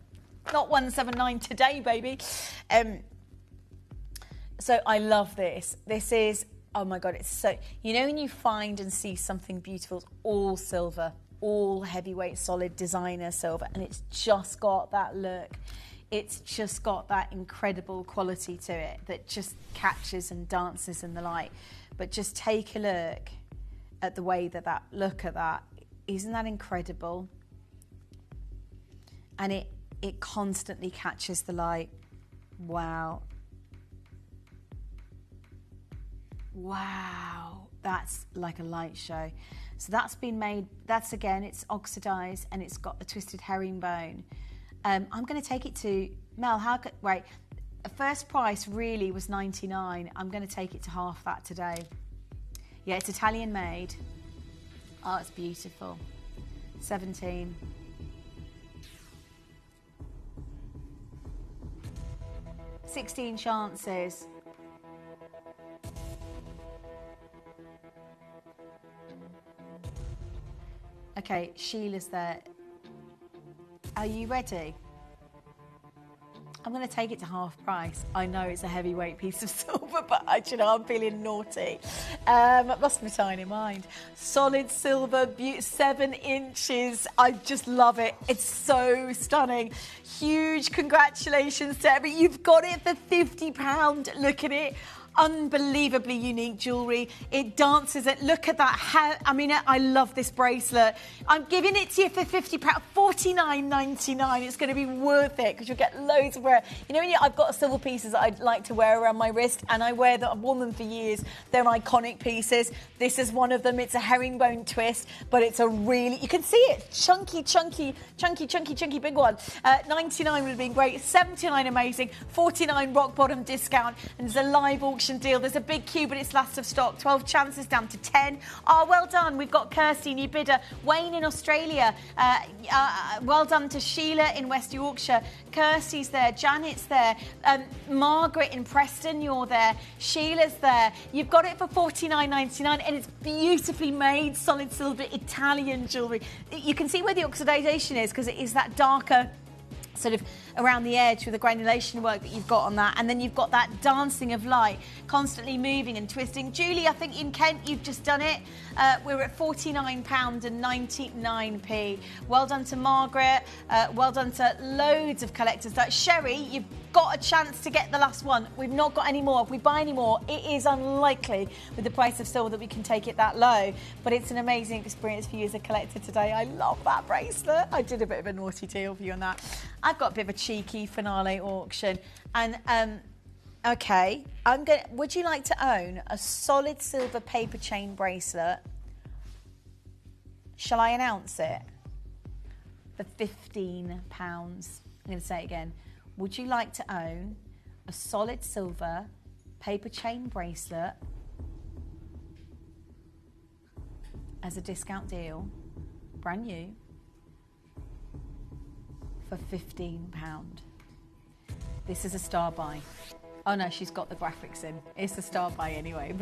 Not 179 today, baby. So I love this. This is, oh my God, it's so, you know when you find and see something beautiful, it's all silver, all heavyweight, solid designer silver, and it's just got that look. It's just got that incredible quality to it that just catches and dances in the light. But just take a look at the way look at that. Isn't that incredible? And it constantly catches the light. Wow. Wow, that's like a light show. So that's been made, again, it's oxidized and it's got a twisted herringbone. I'm going to take it to Mel. Right, first price really was £99. I'm going to take it to half that today. Yeah, it's Italian made. Oh, it's beautiful. 17. $16 chances. Okay, Sheila's there. Are you ready? I'm going to take it to half price. I know it's a heavyweight piece of silver, but I'm feeling naughty. It must be my tiny mind. Solid silver, 7 inches. I just love it. It's so stunning. Huge congratulations to everybody. You've got it for £50. Look at it. Unbelievably unique jewellery. It dances it. Look at that. I mean, I love this bracelet. I'm giving it to you for £50, $49.99. It's going to be worth it because you'll get loads of wear. You know, I've got silver pieces that I'd like to wear around my wrist, and I've worn them for years. They're iconic pieces. This is one of them. It's a herringbone twist, but it's a really, you can see it, chunky big one. 99 would have been great. 79 amazing. 49 rock bottom discount, and there's a live auction deal. There's a big queue, but it's last of stock. 12 chances down to 10. Oh, well done. We've got Kirsty, new bidder. Wayne in Australia. Well done to Sheila in West Yorkshire. Kirsty's there. Janet's there. Margaret in Preston, you're there. Sheila's there. You've got it for $49.99, and it's beautifully made, solid silver Italian jewellery. You can see where the oxidation is because it is that darker sort of around the edge with the granulation work that you've got on that, and then you've got that dancing of light constantly moving and twisting. Julie, I think in Kent you've just done it. We're at £49.99. Well done to Margaret. Well done to loads of collectors. Like Sherry, you've got a chance to get the last one. We've not got any more. If we buy any more, it is unlikely with the price of silver that we can take it that low, but it's an amazing experience for you as a collector today. I love that bracelet. I did a bit of a naughty deal for you on that. I've got a bit of a cheeky finale auction, and okay, would you like to own a solid silver paper chain bracelet? Shall I announce it? For £15. I'm going to say it again. Would you like to own a solid silver paper chain bracelet as a discount deal, brand new, for £15? This is a star buy. Oh no, she's got the graphics in. It's a star buy anyway.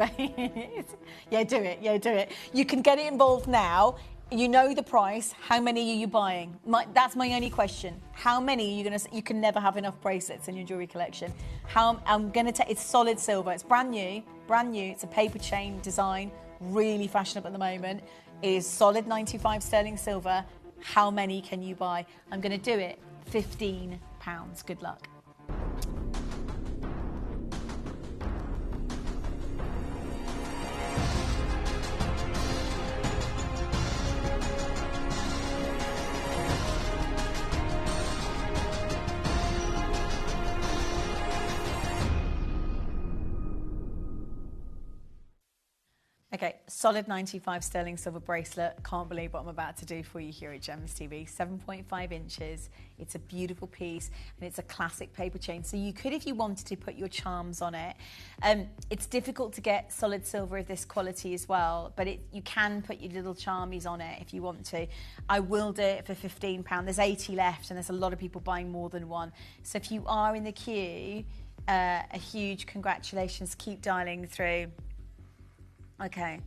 Yeah, do it. Yeah, do it. You can get it involved now. You know the price. How many are you buying? That's my only question. How many are you gonna? You can never have enough bracelets in your jewelry collection. I'm gonna take. It's solid silver. It's brand new. Brand new. It's a paper chain design. Really fashionable at the moment. It is solid 95 sterling silver. How many can you buy? I'm gonna do it. £15. Good luck. Okay, solid 95 sterling silver bracelet. Can't believe what I'm about to do for you here at Gems TV. 7.5 inches. It's a beautiful piece, and it's a classic paper chain. So you could, if you wanted to, put your charms on it. It's difficult to get solid silver of this quality as well, but you can put your little charmies on it if you want to. I will do it for £15. There's 80 left, and there's a lot of people buying more than one. So if you are in the queue, a huge congratulations. Keep dialing through. Okay.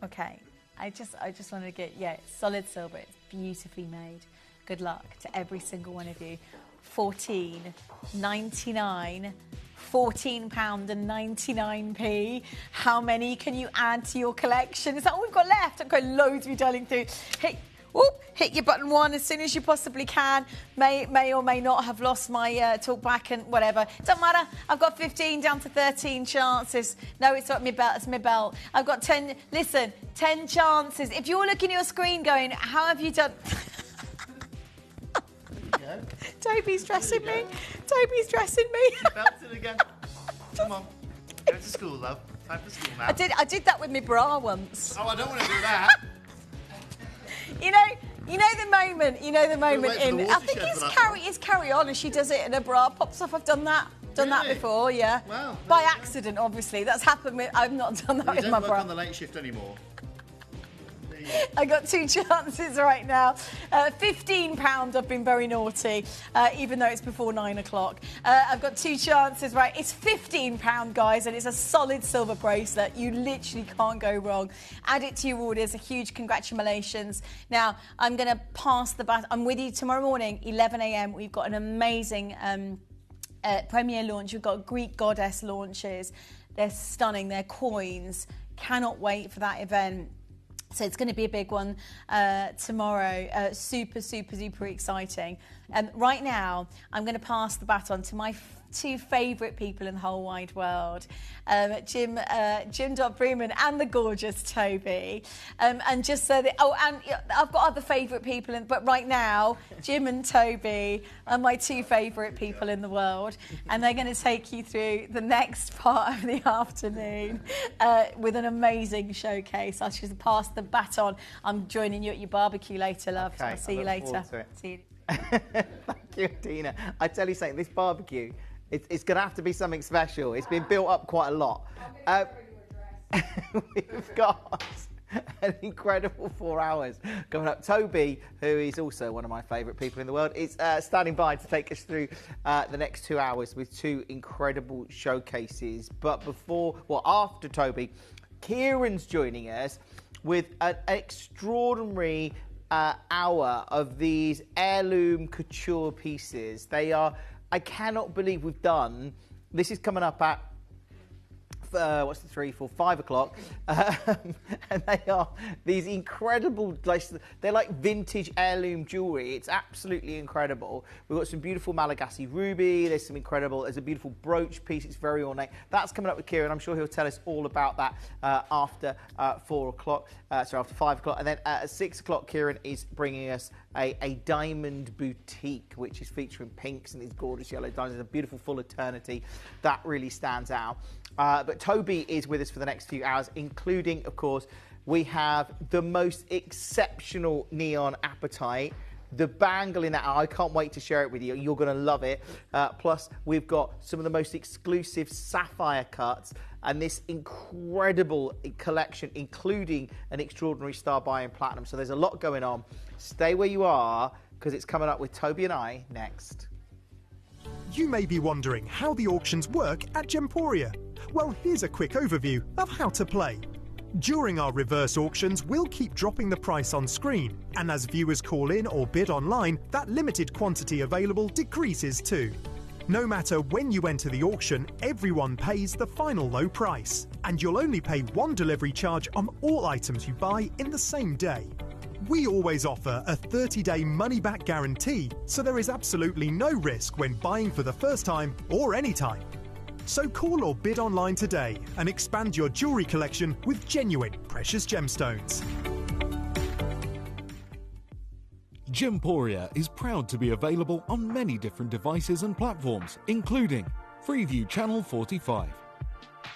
Okay. I just want to get, solid silver. It's beautifully made. Good luck to every single one of you. £14.99. £14.99. How many can you add to your collection? Is that all we've got left? I've got loads of you dialing through. Hey. Hit your button 1 as soon as you possibly can. May or may not have lost my talk back and whatever. Doesn't matter. I've got 15 down to 13 chances. No, it's not my belt. It's my belt. I've got 10. Listen, 10 chances. If you're looking at your screen going, how have you done? Toby's dressing me. Toby's dressing me. Belted again. Come on. Go to school, love. Time for school now. I did that with my bra once. Oh, I don't want to do that. You know the moment. You know the moment wait for the in. I watershed think for that one. it's carry on, and she does it in her bra, pops off. I've done that. Done that Really? before, yeah. Wow. By accident, obviously. That's happened with. I've not done that You with don't my work bra. on the late shift anymore. I got 2 chances right now. £15, I've been very naughty, even though it's before 9 o'clock. I've got 2 chances, right? It's £15, guys, and it's a solid silver bracelet. You literally can't go wrong. Add it to your orders. A huge congratulations. Now, I'm going to pass the baton. I'm with you tomorrow morning, 11 a.m. We've got an amazing premiere launch. We've got Greek goddess launches. They're stunning. They're coins. Cannot wait for that event. So it's going to be a big one tomorrow. Super, super, super exciting. Right now, I'm going to pass the baton to my 2 favourite people in the whole wide world, Jim Freeman and the gorgeous Toby. And just so that, and I've got other favourite people, but right now, Jim and Toby are my 2 favourite people in the world, and they're going to take you through the next part of the afternoon with an amazing showcase. I should pass the baton. I'm joining you at your barbecue later, love. Okay, I'll see you later. See you. Thank you, Tina. I tell you something, this barbecue, it's going to have to be something special. It's been built up quite a lot. We've got an incredible 4 hours coming up. Toby, who is also one of my favourite people in the world, is standing by to take us through the next 2 hours with 2 incredible showcases. But after Toby, Kieran's joining us with an extraordinary hour of these heirloom couture pieces. They are, I cannot believe we've done, this is coming up at 5 o'clock, and they are these incredible, they're like vintage heirloom jewellery. It's absolutely incredible. We've got some beautiful Malagasy ruby, there's a beautiful brooch piece, it's very ornate. That's coming up with Kieran. I'm sure he'll tell us all about that after 4 o'clock, after 5 o'clock. And then at 6 o'clock, Kieran is bringing us a diamond boutique, which is featuring pinks and these gorgeous yellow diamonds. It's a beautiful full eternity that really stands out. But Toby is with us for the next few hours, including, of course, we have the most exceptional neon apatite. The bangle in that, I can't wait to share it with you. You're going to love it. Plus, we've got some of the most exclusive sapphire cuts and this incredible collection, including an extraordinary star buy in platinum. So there's a lot going on. Stay where you are, because it's coming up with Toby and I next. You may be wondering how the auctions work at Gemporia. Well, here's a quick overview of how to play. During our reverse auctions, we'll keep dropping the price on screen, and as viewers call in or bid online, that limited quantity available decreases too. No matter when you enter the auction, everyone pays the final low price, and you'll only pay 1 delivery charge on all items you buy in the same day. We always offer a 30-day money-back guarantee, so there is absolutely no risk when buying for the first time or any time. So call or bid online today and expand your jewellery collection with genuine precious gemstones. Gemporia is proud to be available on many different devices and platforms, including Freeview Channel 45,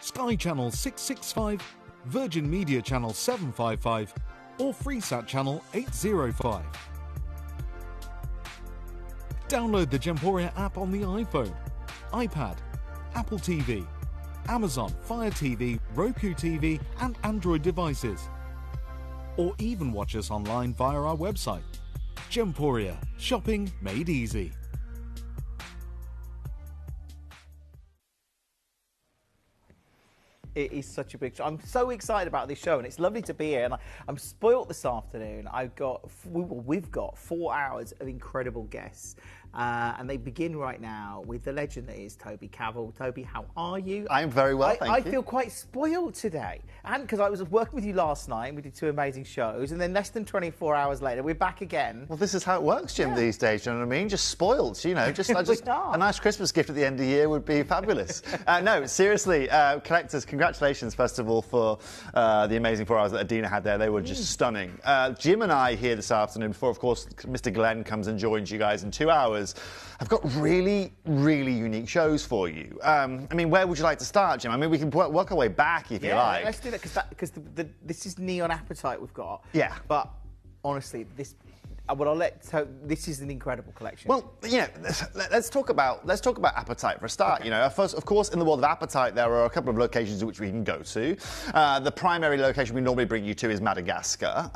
Sky Channel 665, Virgin Media Channel 755, or Freesat Channel 805. Download the Gemporia app on the iPhone, iPad, Apple TV, Amazon Fire TV, Roku TV, and Android devices. Or even watch us online via our website. Gemporia, shopping made easy. It is such a big show. I'm so excited about this show, and it's lovely to be here. And I'm spoilt this afternoon. We've got 4 hours of incredible guests. And they begin right now with the legend that is Toby Cavell. Toby, how are you? I'm very well, thank you. I feel quite spoiled today. And because I was working with you last night, and we did 2 amazing shows, and then less than 24 hours later, we're back again. Well, this is how it works, Jim, these days, you know what I mean? Just spoiled, you know. Just a nice Christmas gift at the end of the year would be fabulous. No, seriously, collectors, congratulations, first of all, for the amazing 4 hours that Adina had there. They were just stunning. Jim and I here this afternoon, before, of course, Mr. Glenn comes and joins you guys in 2 hours, I've got really, really unique shows for you. I mean, where would you like to start, Jim? I mean, we can work our way back if you like. Let's do that, because this is Neon Appetite we've got. Yeah. But honestly, This is an incredible collection. Well, let's talk about Appetite for a start. First, of course, in the world of Appetite, there are a couple of locations which we can go to. The primary location we normally bring you to is Madagascar.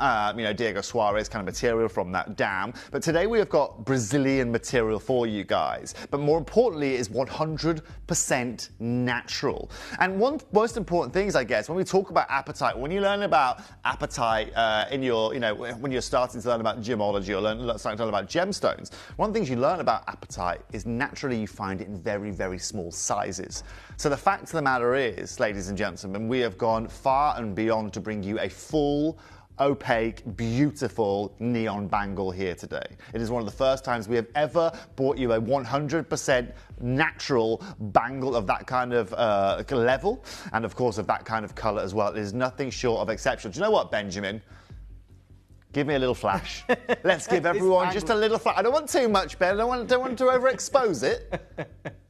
Diego Suarez kind of material from that dam. But today we have got Brazilian material for you guys. But more importantly, it is 100% natural. And one most important thing is, I guess, when we talk about Appetite, when you learn about Appetite when you're starting to learn about gemology or starting to learn about gemstones, one of the things you learn about Appetite is naturally you find it in very, very small sizes. So the fact of the matter is, ladies and gentlemen, we have gone far and beyond to bring you a full, opaque, beautiful neon bangle here today. It is one of the first times we have ever brought you a 100% natural bangle of that kind of level, and of course of that kind of colour as well. It is nothing short of exceptional. Do you know what, Benjamin? Give me a little flash. Let's give everyone just a little flash. I don't want too much, Ben. I don't want to overexpose it.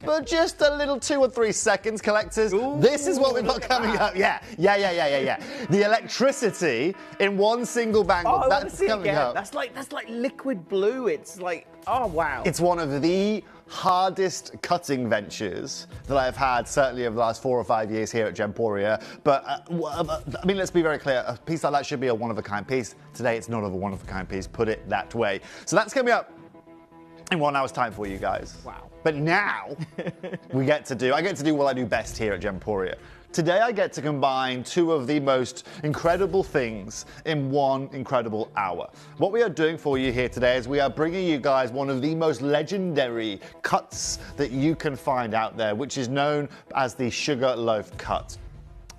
But just a little 2 or 3 seconds, collectors. Ooh, this is what we've got coming up. Yeah. The electricity in one single bangle. Oh, that's coming up. That's like liquid blue. It's like, oh wow. It's one of the hardest cutting ventures that I've had, certainly over the last 4 or 5 years here at Gemporia. But, let's be very clear. A piece like that should be a one-of-a-kind piece. Today, it's not a one-of-a-kind piece. Put it that way. So that's coming up in 1 hour's time for you guys. Wow. But now, I get to do what I do best here at Gemporia. Today I get to combine 2 of the most incredible things in 1 incredible hour. What we are doing for you here today is we are bringing you guys one of the most legendary cuts that you can find out there, which is known as the sugar loaf cut.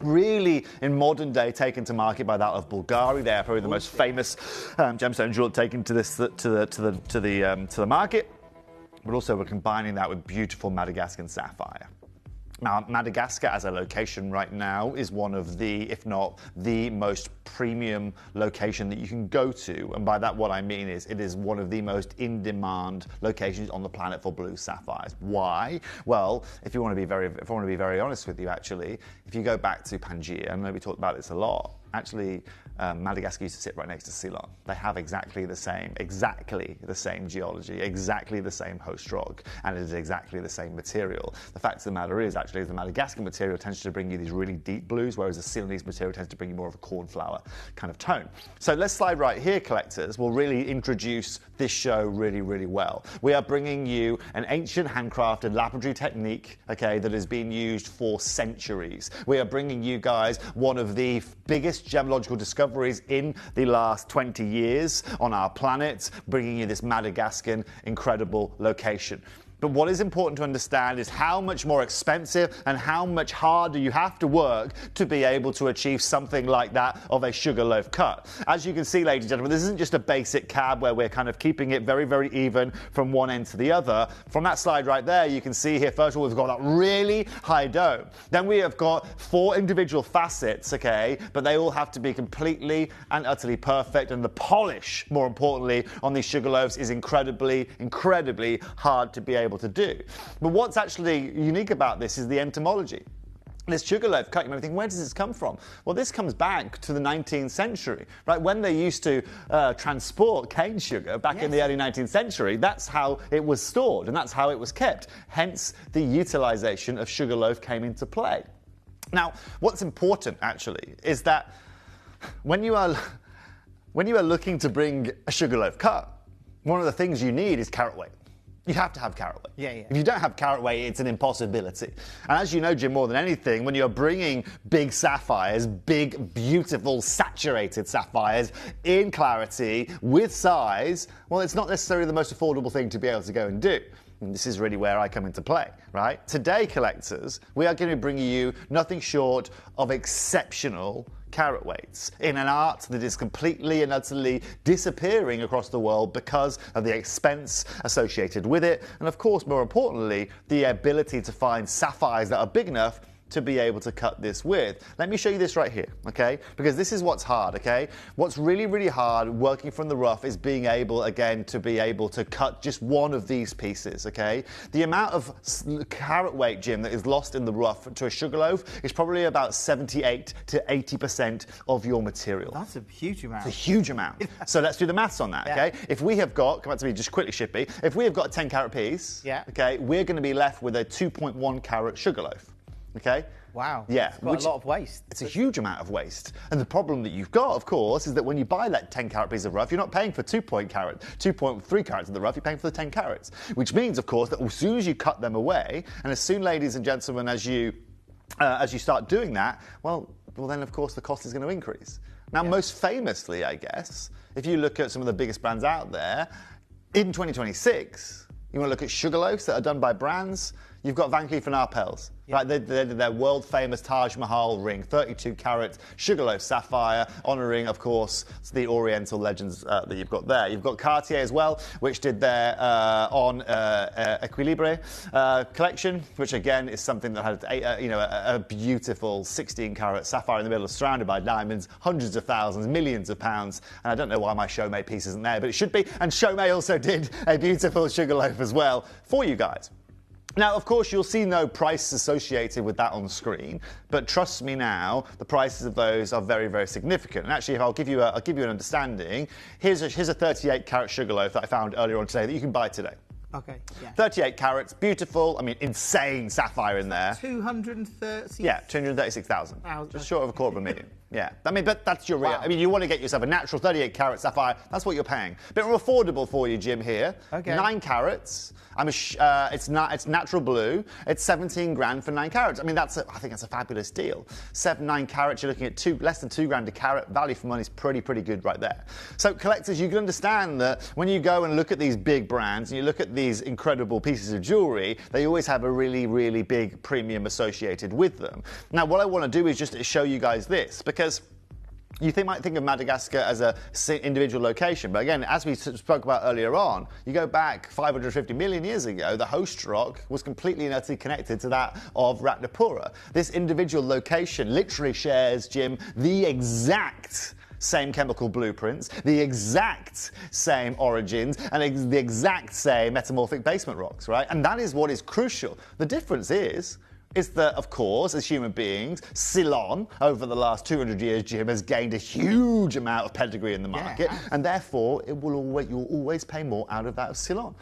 Really, in modern day, taken to market by that of Bulgari. They are probably the most famous gemstone jewel taken to the market. But also we're combining that with beautiful Madagascan sapphire. Now, Madagascar as a location right now is one of the, if not the most premium location that you can go to. And by that, what I mean is it is one of the most in-demand locations on the planet for blue sapphires. Why? Well, if I want to be very honest with you, actually, if you go back to Pangaea, I know we talked about this a lot, actually, Madagascar used to sit right next to Ceylon. They have exactly the same geology, exactly the same host rock, and it is exactly the same material. The fact of the matter is, actually, the Madagascar material tends to bring you these really deep blues, whereas the Ceylonese material tends to bring you more of a cornflower kind of tone. So let's slide right here, collectors. We'll really introduce this show really, really well. We are bringing you an ancient handcrafted laboratory technique, okay, that has been used for centuries. We are bringing you guys one of the biggest gemological discoveries in the last 20 years on our planet, bringing you this Madagascan incredible location. But what is important to understand is how much more expensive and how much harder you have to work to be able to achieve something like that of a sugar loaf cut. As you can see, ladies and gentlemen, this isn't just a basic cab where we're kind of keeping it very, very even from one end to the other. From that slide right there, you can see here, first of all, we've got that really high dome. Then we have got 4 individual facets, okay, but they all have to be completely and utterly perfect. And the polish, more importantly, on these sugar loaves is incredibly, incredibly hard to be able to do. But what's actually unique about this is the entomology. This sugar loaf cut, you might think, where does this come from? Well, this comes back to the 19th century, right? When they used to transport cane sugar back in the early 19th century, that's how it was stored and that's how it was kept. Hence, the utilization of sugar loaf came into play. Now, what's important, actually, is that when you are looking to bring a sugar loaf cut, one of the things you need is carat weight. You have to have carat weight. Yeah. If you don't have carat weight, it's an impossibility. And as you know, Jim, more than anything, when you're bringing big sapphires, big, beautiful, saturated sapphires in clarity with size, well, it's not necessarily the most affordable thing to be able to go and do. And this is really where I come into play, right? Today, collectors, we are going to be bringing you nothing short of exceptional carat weights in an art that is completely and utterly disappearing across the world because of the expense associated with it, and of course, more importantly, the ability to find sapphires that are big enough to be able to cut this with. Let me show you this right here, okay? Because this is what's hard, okay? What's really, really hard working from the rough is being able, again, to be able to cut just one of these pieces, okay? The amount of carat weight, Jim, that is lost in the rough to a sugar loaf is probably about 78 to 80% of your material. That's a huge amount. It's a huge amount. So let's do the maths on that, okay? If we have got, come back to me just quickly, Shippy, if we have got a 10 carat piece, okay, we're going to be left with a 2.1 carat sugar loaf. Okay? Wow. Yeah. It's quite a lot of waste. It's a huge amount of waste. And the problem that you've got, of course, is that when you buy that 10 carat piece of rough, you're not paying for 2.3 carats of the rough, you're paying for the 10 carats. Which means, of course, that as soon as you cut them away, and as soon, ladies and gentlemen, as you start doing that, well, then, of course, the cost is going to increase. Now, most famously, I guess, if you look at some of the biggest brands out there, in 2026, you want to look at sugar loaves that are done by brands, you've got Van Cleef & Arpels. Right, they did their world famous Taj Mahal ring, 32 carat sugar loaf sapphire, honouring, of course, the Oriental legends that you've got there. You've got Cartier as well, which did their on Equilibre collection, which again is something that had a beautiful 16 carat sapphire in the middle, surrounded by diamonds, hundreds of thousands, millions of pounds. And I don't know why my Chaumet piece isn't there, but it should be. And Chaumet also did a beautiful sugar loaf as well for you guys. Now, of course, you'll see no price associated with that on the screen, but trust me now, the prices of those are very, very significant. And actually, if I'll give you an understanding, here's a 38 carat sugar loaf that I found earlier on today that you can buy today. Okay, yeah. 38 carats, beautiful, I mean, insane sapphire in there. 230? Yeah, 236,000. Just short of $250,000. Yeah, I mean, but that's your real. I mean, you want to get yourself a natural 38 carat sapphire, that's what you're paying. A bit more affordable for you, Jim, here. Okay. 9 carats. It's natural blue. It's 17 grand for 9 carats. I mean, I think that's a fabulous deal. 9 carats, you're looking at less than 2 grand a carat. Value for money is pretty good right there. So collectors, you can understand that when you go and look at these big brands and you look at these incredible pieces of jewelry, they always have a really, really big premium associated with them. Now, what I want to do is just show you guys this, because you might think of Madagascar as an individual location, but again, as we spoke about earlier on, you go back 550 million years ago, the host rock was completely and utterly connected to that of Ratnapura. This individual location literally shares, Jim, the exact same chemical blueprints, the exact same origins, and the exact same metamorphic basement rocks, right? And that is what is crucial. The difference is that, of course, as human beings, Ceylon, over the last 200 years, Jim, has gained a huge amount of pedigree in the market, and therefore you'll always pay more out of that of Ceylon.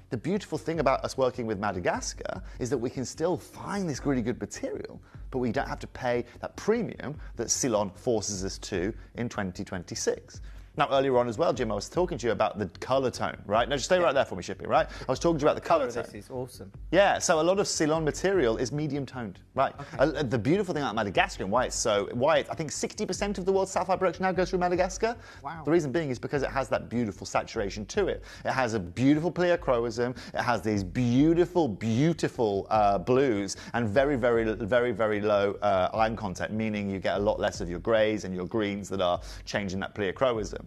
The beautiful thing about us working with Madagascar is that we can still find this really good material, but we don't have to pay that premium that Ceylon forces us to in 2026. Now, earlier on as well, Jim, I was talking to you about the colour tone, right? Now, just stay right there for me, Shippy, right? I was talking to you about the colour tone. This is awesome. Yeah, so a lot of Ceylon material is medium toned, right? Okay. The beautiful thing about Madagascar and why I think 60% of the world's sapphire production now goes through Madagascar. Wow. The reason being is because it has that beautiful saturation to it. It has a beautiful pleochroism. It has these beautiful blues and very, very low iron content, meaning you get a lot less of your greys and your greens that are changing that pleochroism.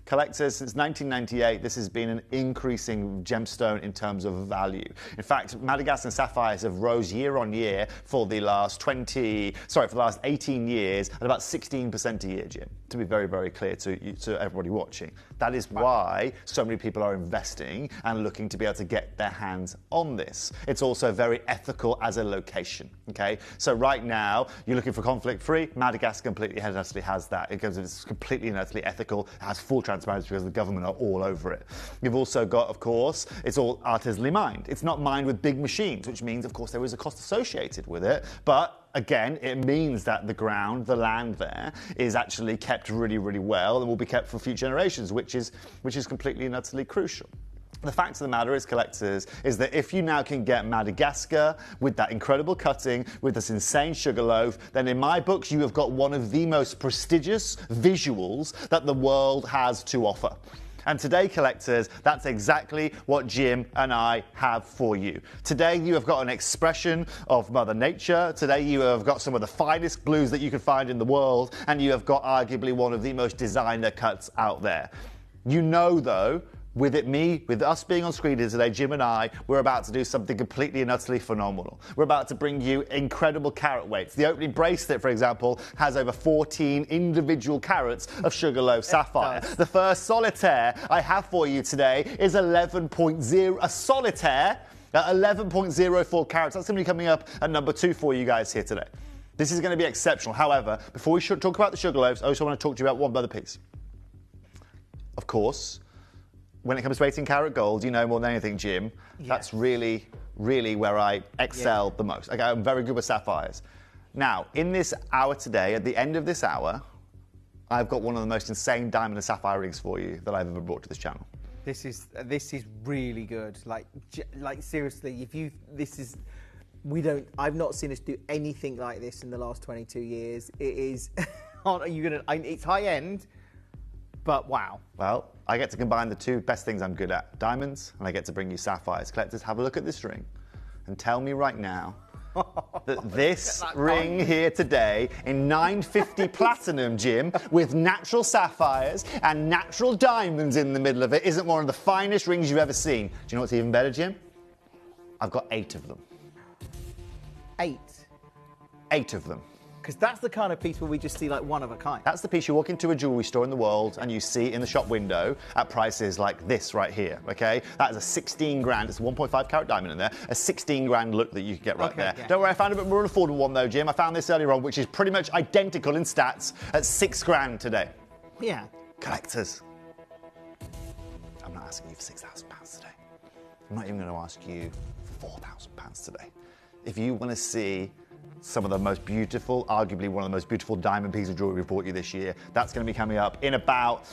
Collectors, since 1998, this has been an increasing gemstone in terms of value. In fact, Madagascar sapphires have rose year on year for the last 18 years at about 16% a year, Jim, to be very, very clear to everybody watching. That is why so many people are investing and looking to be able to get their hands on this. It's also very ethical as a location, okay? So right now, you're looking for conflict-free. Madagascar completely and utterly has that. It's completely and utterly ethical. It has full transparency because the government are all over it. You've also got, of course, it's all artisanally mined. It's not mined with big machines, which means, of course, there is a cost associated with it, but again, it means that the land there, is actually kept really, really well and will be kept for future generations, which is completely and utterly crucial. The fact of the matter is, collectors, is that if you now can get Madagascar with that incredible cutting, with this insane sugar loaf, then in my books you have got one of the most prestigious visuals that the world has to offer. And today, collectors, that's exactly what Jim and I have for you. Today, you have got an expression of Mother Nature. Today, you have got some of the finest blues that you can find in the world, and you have got arguably one of the most designer cuts out there. You know, though, with us being on screen here today, Jim and I, we're about to do something completely and utterly phenomenal. We're about to bring you incredible carat weights. The opening bracelet, for example, has over 14 individual carats of Sugarloaf sapphire. The first solitaire I have for you today is 11.0, a solitaire at 11.04 carats. That's going to be coming up at number 2 for you guys here today. This is going to be exceptional. However, before we should talk about the Sugarloaves, I also want to talk to you about one other piece. Of course, when it comes to 18 karat gold, you know more than anything, Jim, that's really, really where I excel the most. Okay, I'm very good with sapphires. Now, in this hour today, at the end of this hour, I've got one of the most insane diamond and sapphire rings for you that I've ever brought to this channel. This is really good. Like seriously, I've not seen us do anything like this in the last 22 years. It is, it's high end, but wow. Well, I get to combine the two best things I'm good at, diamonds, and I get to bring you sapphires. Collectors, have a look at this ring and tell me right now that this ring here today in 950 platinum, Jim, with natural sapphires and natural diamonds in the middle of it isn't one of the finest rings you've ever seen. Do you know what's even better, Jim? I've got 8 of them. 8? 8 of them. Because that's the kind of piece where we just see like one of a kind. That's the piece you walk into a jewellery store in the world and you see in the shop window at prices like this right here, okay? That is a 16 grand, it's a 1.5 carat diamond in there, a 16 grand look that you can get right there. Yeah. Don't worry, I found a bit more affordable one though, Jim. I found this earlier on, which is pretty much identical in stats at 6 grand today. Yeah. Collectors, I'm not asking you for £6,000 today. I'm not even going to ask you for £4,000 today. If you want to see some of the most beautiful, arguably one of the most beautiful diamond pieces of jewellery we've brought you this year, that's going to be coming up in about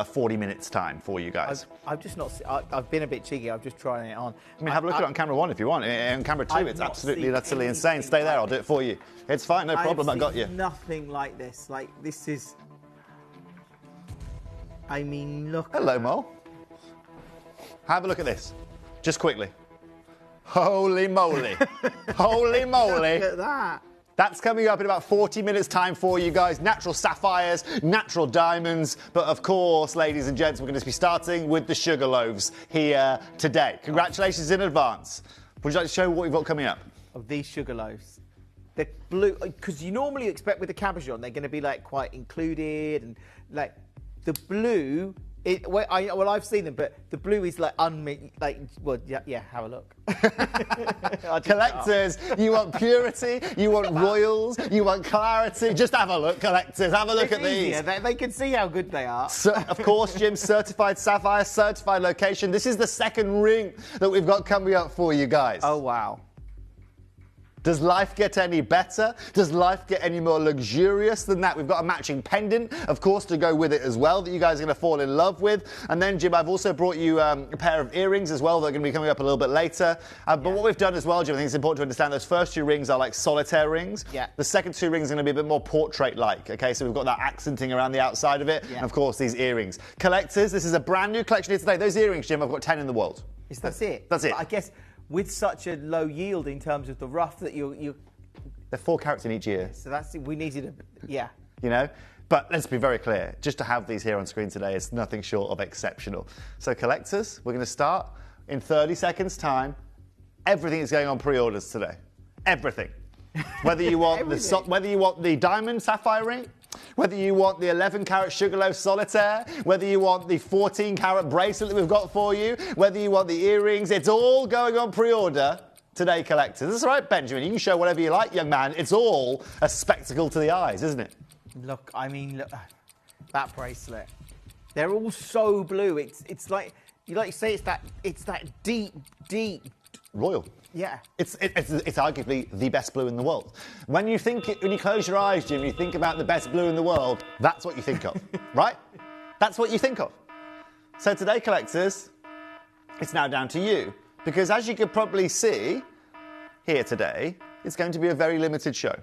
40 minutes time for you guys. I've been a bit cheeky, I've just tried it on. I mean, have a look at it on camera 1 if you want. On camera 2, it's absolutely utterly insane. Stay there, I'll do it for you. It's fine, no problem, I got you. Nothing like this. Like, this is... I mean, look. Hello, Mo. Have a look at this, just quickly. Holy moly. Holy moly. Look at that. That's coming up in about 40 minutes time for you guys. Natural sapphires, natural diamonds. But of course, ladies and gents, we're going to be starting with the Sugarloaves here today. Congratulations in advance. Would you like to show what we've got coming up? Of these Sugarloaves. They're blue, because you normally expect with the cabochon, they're going to be like quite included and like the blue. I've seen them, but the blue is like have a look. Collectors, you want purity, you want royals, you want clarity. Just have a look, collectors. Have a look at these. They can see how good they are. So, of course, Jim, certified sapphire, certified location. This is the second ring that we've got coming up for you guys. Oh, wow. Does life get any better? Does life get any more luxurious than that? We've got a matching pendant, of course, to go with it as well that you guys are going to fall in love with. And then, Jim, I've also brought you a pair of earrings as well that are going to be coming up a little bit later. But what we've done as well, Jim, I think it's important to understand those first 2 rings are like solitaire rings. Yeah. The second 2 rings are going to be a bit more portrait-like, okay? So we've got that accenting around the outside of it. Yeah. And, of course, these earrings. Collectors, this is a brand new collection here today. Those earrings, Jim, I've got 10 in the world. That's it? That's it. But I guess with such a low yield in terms of the rough that you they're 4 carats in each ear. So that's we needed You know? But let's be very clear, just to have these here on screen today is nothing short of exceptional. So collectors, we're going to start in 30 seconds time. Everything is going on pre-orders today. Everything. Whether you want whether you want the diamond sapphire ring, whether you want the 11 carat Sugarloaf solitaire, whether you want the 14 carat bracelet that we've got for you, whether you want the earrings, it's all going on pre-order today, collectors. That's right, Benjamin. You can show whatever you like, young man. It's all a spectacle to the eyes, isn't it? Look, I mean, look, that bracelet. They're all so blue. It's like you say it's that deep royal. Yeah. It's arguably the best blue in the world. When you close your eyes, Jim, you think about the best blue in the world, that's what you think of, right? That's what you think of. So today, collectors, it's now down to you. Because as you could probably see here today, it's going to be a very limited show.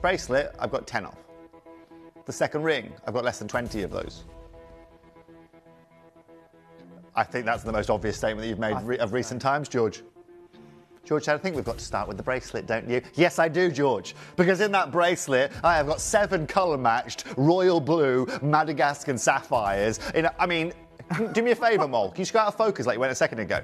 Bracelet, I've got 10 of. The second ring, I've got less than 20 of those. I think that's the most obvious statement that you've made of recent times, George. George, I think we've got to start with the bracelet, don't you? Yes, I do, George. Because in that bracelet, I have got 7 colour-matched royal blue Madagascan sapphires. do me a favour, Mole. Can you just go out of focus like you went a second ago?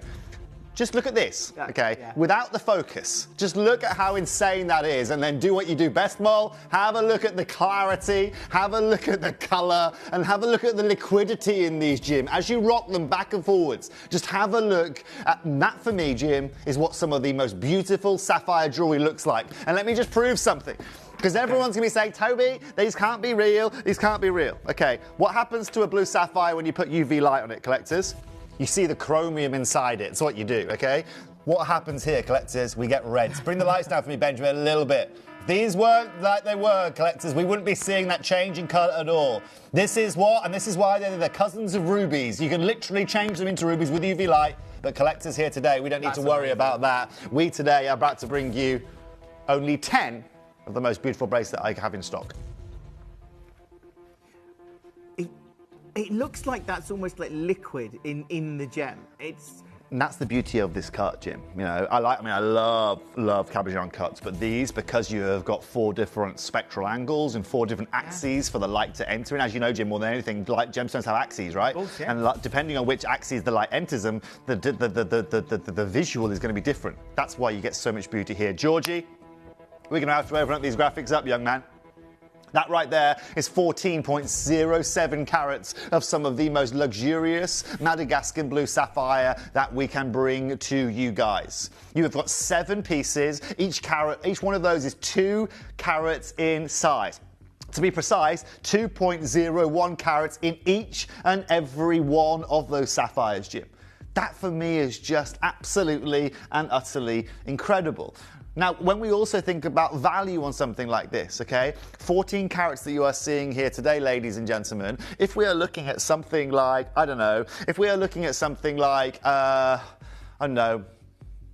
Just look at this, okay? Yeah. Without the focus. Just look at how insane that is and then do what you do best, Mole. Have a look at the clarity, have a look at the colour, and have a look at the liquidity in these, Jim. As you rock them back and forwards, just have a look at that. For me, Jim, is what some of the most beautiful sapphire jewellery looks like. And let me just prove something. Because everyone's going to be saying, Toby, these can't be real, these can't be real. Okay, what happens to a blue sapphire when you put UV light on it, collectors? You see the chromium inside it. It's what you do, okay? What happens here, collectors? We get reds. Bring the lights down for me, Benjamin, a little bit. If these weren't like they were, collectors, we wouldn't be seeing that change in colour at all. This is what, and this is why they're the cousins of rubies. You can literally change them into rubies with UV light, but collectors here today, we don't need to worry about that. We today are about to bring you only 10 of the most beautiful bracelets I have in stock. It looks like that's almost like liquid in the gem. And that's the beauty of this cut, Jim. You know, I love cabochon cuts, but these, because you have got 4 different spectral angles and 4 different axes for the light to enter in. As you know, Jim, more than anything, like gemstones have axes, right? Of course, yeah. And depending on which axes the light enters them, the visual is going to be different. That's why you get so much beauty here. Georgie, we're going to have to open up these graphics up, young man. That right there is 14.07 carats of some of the most luxurious Madagascan blue sapphire that we can bring to you guys. You have got 7 pieces. Each one of those is 2 carats in size. To be precise, 2.01 carats in each and every one of those sapphires, Jim. That for me is just absolutely and utterly incredible. Now, when we also think about value on something like this, okay, 14 carats that you are seeing here today, ladies and gentlemen, if we are looking at something like, I don't know, if we are looking at something like, I don't know,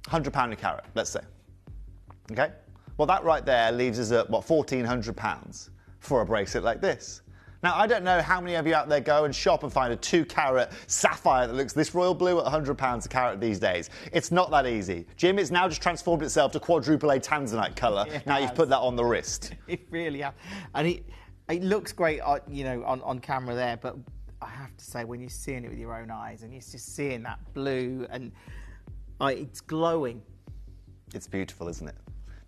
£100 a carat, let's say, okay? Well, that right there leaves us at, what, £1,400 for a bracelet like this. Now, I don't know how many of you out there go and shop and find a 2-carat sapphire that looks this royal blue at £100 a carat these days. It's not that easy. Jim, it's now just transformed itself to quadruple A tanzanite colour. Now you've put that on the wrist. It really has. And it looks great, you know, on camera there, but I have to say, when you're seeing it with your own eyes and you're just seeing that blue and it's glowing. It's beautiful, isn't it?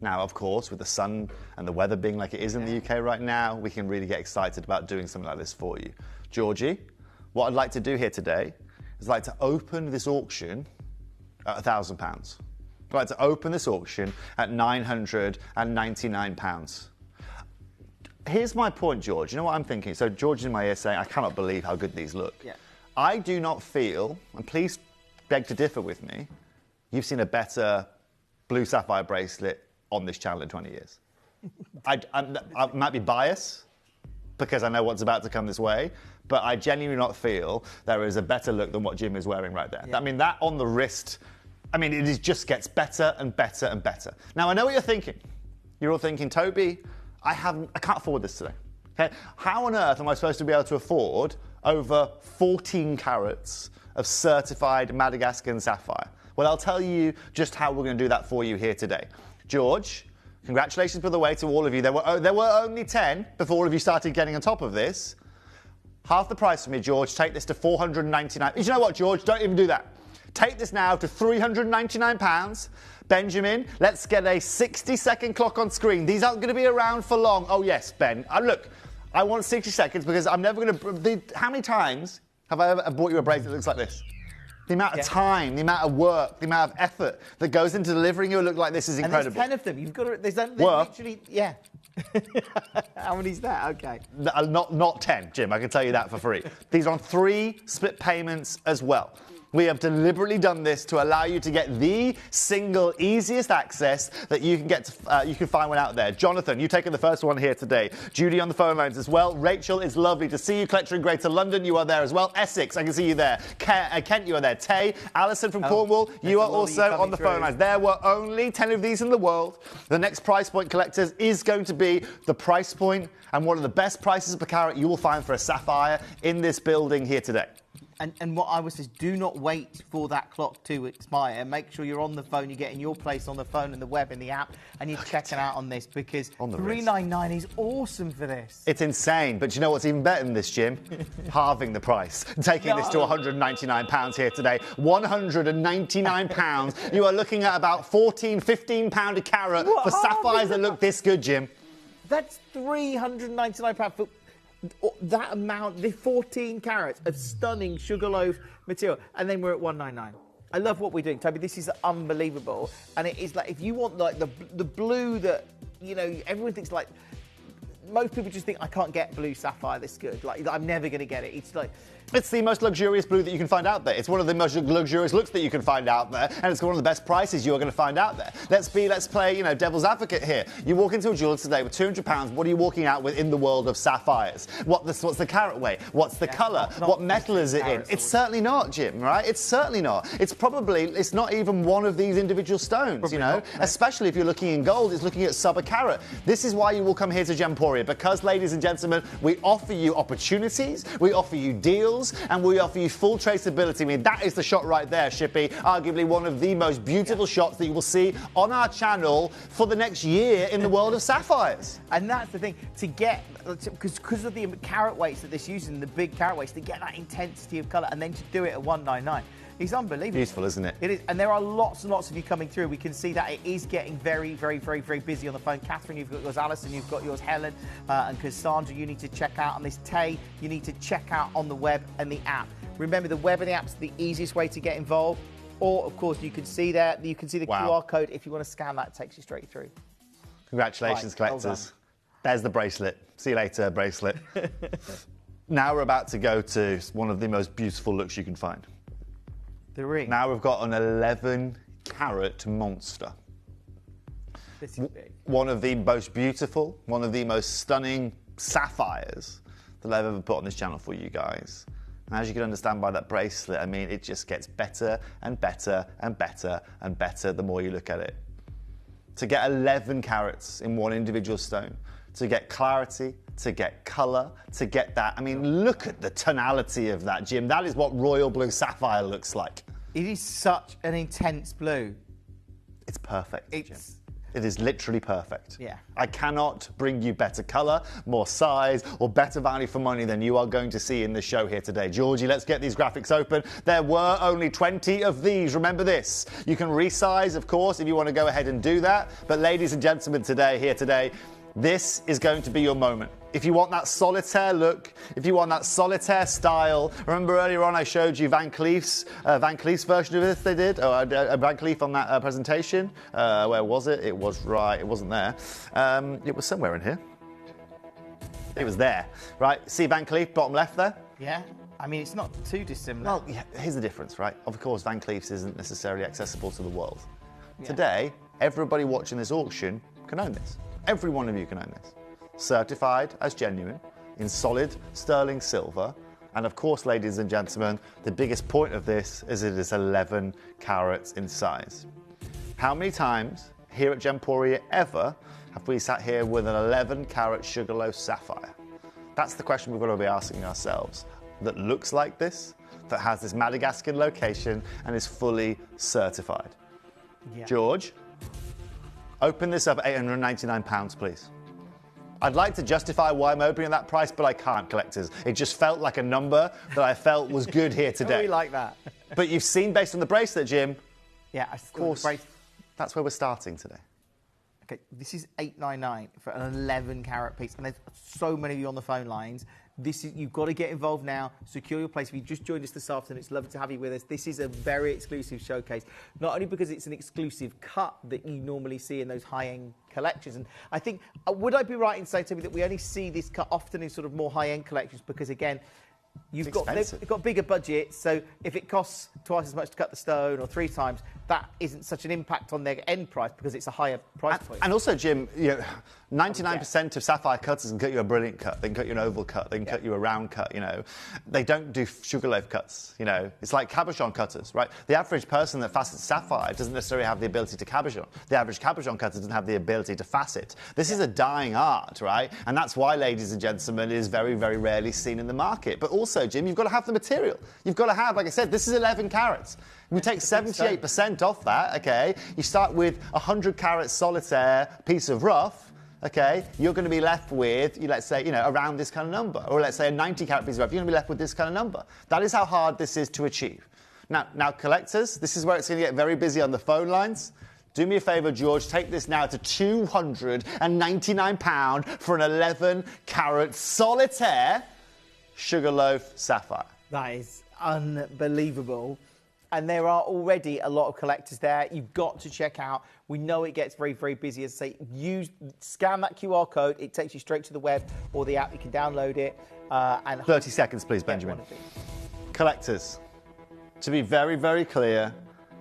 Now, of course, with the sun and the weather being like it is in the UK right now, we can really get excited about doing something like this for you. Georgie, what I'd like to do here today is I'd like to open this auction at £1,000. I'd like to open this auction at £999. Here's my point, George. You know what I'm thinking? So George is in my ear saying, I cannot believe how good these look. Yeah. I do not feel, and please beg to differ with me, you've seen a better blue sapphire bracelet on this channel in 20 years. I might be biased because I know what's about to come this way, but I genuinely not feel there is a better look than what Jim is wearing right there. Yeah. I mean, that on the wrist, I mean, just gets better and better and better. Now, I know what you're thinking. You're all thinking, Toby, I can't afford this today. Okay? How on earth am I supposed to be able to afford over 14 carats of certified Madagascan sapphire? Well, I'll tell you just how we're going to do that for you here today. George, congratulations, by the way, to all of you. There were only 10 before all of you started getting on top of this. Half the price for me, George. Take this to £499. You know what, George? Don't even do that. Take this now to £399. Benjamin, let's get a 60-second clock on screen. These aren't going to be around for long. Oh, yes, Ben. Look, I want 60 seconds because I'm never going to... How many times have I ever bought you a bracelet that looks like this? The amount of time, the amount of work, the amount of effort that goes into delivering you a look like this is incredible. And there's 10 of them. You've got to... There's literally... Yeah. How many's that? Okay. Not 10, Jim. I can tell you that for free. These are on 3 split payments as well. We have deliberately done this to allow you to get the single easiest access that you can get to, you can find one out there. Jonathan, you've taken the first one here today. Judy on the phone lines as well. Rachel, it's lovely to see you. Collector in Greater London, you are there as well. Essex, I can see you there. Kent, you are there. Tay, Alison from Cornwall, you are also on the phone lines. There were only 10 of these in the world. The next price point, collectors, is going to be the price point and one of the best prices per carat you will find for a sapphire in this building here today. And what I would say is do not wait for that clock to expire. Make sure you're on the phone, you're getting your place on the phone and the web and the app, and you're checking out on this because $399 is awesome for this. It's insane, but you know what's even better than this, Jim? Halving the price. Taking this to £199 here today. £199. You are looking at about £14, £15 a carat for sapphires that look this good, Jim. That's £399 for that amount, the 14 carats of stunning sugarloaf material, and then we're at $199. I love what we're doing, Toby. This is unbelievable, and it is like if you want like the blue that everyone thinks like. Most people just think I can't get blue sapphire this good. Like I'm never going to get it. It's the most luxurious blue that you can find out there. It's one of the most luxurious looks that you can find out there, and it's one of the best prices you are going to find out there. Let's play, devil's advocate here. You walk into a jeweler today with £200. What are you walking out with in the world of sapphires? What's the carat weight? What's the colour? What metal is it in? It's certainly not, Jim. Right? It's certainly not. It's not even one of these individual stones. Probably not, no. Especially if you're looking in gold, it's looking at sub a carat. This is why you will come here to Gemporia. Because, ladies and gentlemen, we offer you opportunities, we offer you deals, and we offer you full traceability. I mean, that is the shot right there, Shippy. Arguably one of the most beautiful shots that you will see on our channel for the next year in the world of sapphires. And that's the thing, to get, because of the carat weights that this uses, the big carat weights, to get that intensity of colour and then to do it at $199. It's unbelievable. Beautiful, isn't it? It is, and there are lots and lots of you coming through. We can see that it is getting very, very, very, very busy on the phone. Catherine, you've got yours. Alison, you've got yours. Helen and Cassandra, you need to check out on this. Tay, you need to check out on the web and the app. Remember, the web and the app's the easiest way to get involved. Or, of course, you can see there. You can see the QR code. If you want to scan that, it takes you straight through. Congratulations, collectors. There's the bracelet. See you later, bracelet. Now we're about to go to one of the most beautiful looks you can find. The ring. Now we've got an 11-carat monster. This is big. One of the most beautiful, one of the most stunning sapphires that I've ever put on this channel for you guys. And as you can understand by that bracelet, I mean, it just gets better and better and better and better the more you look at it. To get 11 carats in one individual stone, to get clarity, to get colour, to get that. I mean, look at the tonality of that, Jim. That is what royal blue sapphire looks like. It is such an intense blue. It's perfect, Jim. It is literally perfect. Yeah. I cannot bring you better colour, more size, or better value for money than you are going to see in the show here today. Georgie, let's get these graphics open. There were only 20 of these. Remember this. You can resize, of course, if you want to go ahead and do that. But ladies and gentlemen, here today, this is going to be your moment. If you want that solitaire look, if you want that solitaire style, remember earlier on I showed you Van Cleef's version of this they did? Van Cleef on that presentation. Where was it? It was right, it wasn't there. It was somewhere in here. It was there, right? See Van Cleef, bottom left there? Yeah. I mean, it's not too dissimilar. Well, yeah, here's the difference, right? Of course, Van Cleef's isn't necessarily accessible to the world. Yeah. Today, everybody watching this auction can own this. Every one of you can own this. Certified as genuine, in solid sterling silver. And of course, ladies and gentlemen, the biggest point of this is it is 11 carats in size. How many times here at Gemporia ever have we sat here with an 11-carat sugarloaf sapphire? That's the question we've got to be asking ourselves. That looks like this, that has this Madagascar location and is fully certified. Yeah. George? Open this up at £899, please. I'd like to justify why I'm opening at that price, but I can't, collectors. It just felt like a number that I felt was good here today. We like that. But you've seen, based on the bracelet, Jim. Yeah, of course. That's where we're starting today. Okay, this is $899 for an 11-carat piece, and there's so many of you on the phone lines. You've got to get involved now. Secure your place. If you just joined us this afternoon, it's lovely to have you with us. This is a very exclusive showcase, not only because it's an exclusive cut that you normally see in those high-end collections. And I think, would I be right in saying, Toby, that we only see this cut often in sort of more high-end collections because, again, they've got bigger budgets, so if it costs twice as much to cut the stone or 3 times, that isn't such an impact on their end price because it's a higher price point. And also, Jim, 99% of sapphire cutters can cut you a brilliant cut. They can cut you an oval cut. They can cut you a round cut. They don't do sugarloaf cuts. It's like cabochon cutters, right? The average person that facets sapphire doesn't necessarily have the ability to cabochon. The average cabochon cutter doesn't have the ability to facet. This is a dying art, right? And that's why, ladies and gentlemen, it is very, very rarely seen in the market. But also, also, Jim, you've got to have the material. You've got to have, like I said, this is 11 carats. We take 78% off that, okay? You start with 100 carat solitaire piece of rough, okay? You're going to be left with, let's say, around this kind of number. Or let's say a 90 carat piece of rough, you're going to be left with this kind of number. That is how hard this is to achieve. Now, collectors, this is where it's going to get very busy on the phone lines. Do me a favour, George, take this now to £299 for an 11 carat solitaire Sugarloaf sapphire. That is unbelievable. And there are already a lot of collectors there. You've got to check out. We know it gets very, very busy. As I say, scan that QR code. It takes you straight to the web or the app. You can download it. And 30 seconds, please, Benjamin. Collectors, to be very, very clear,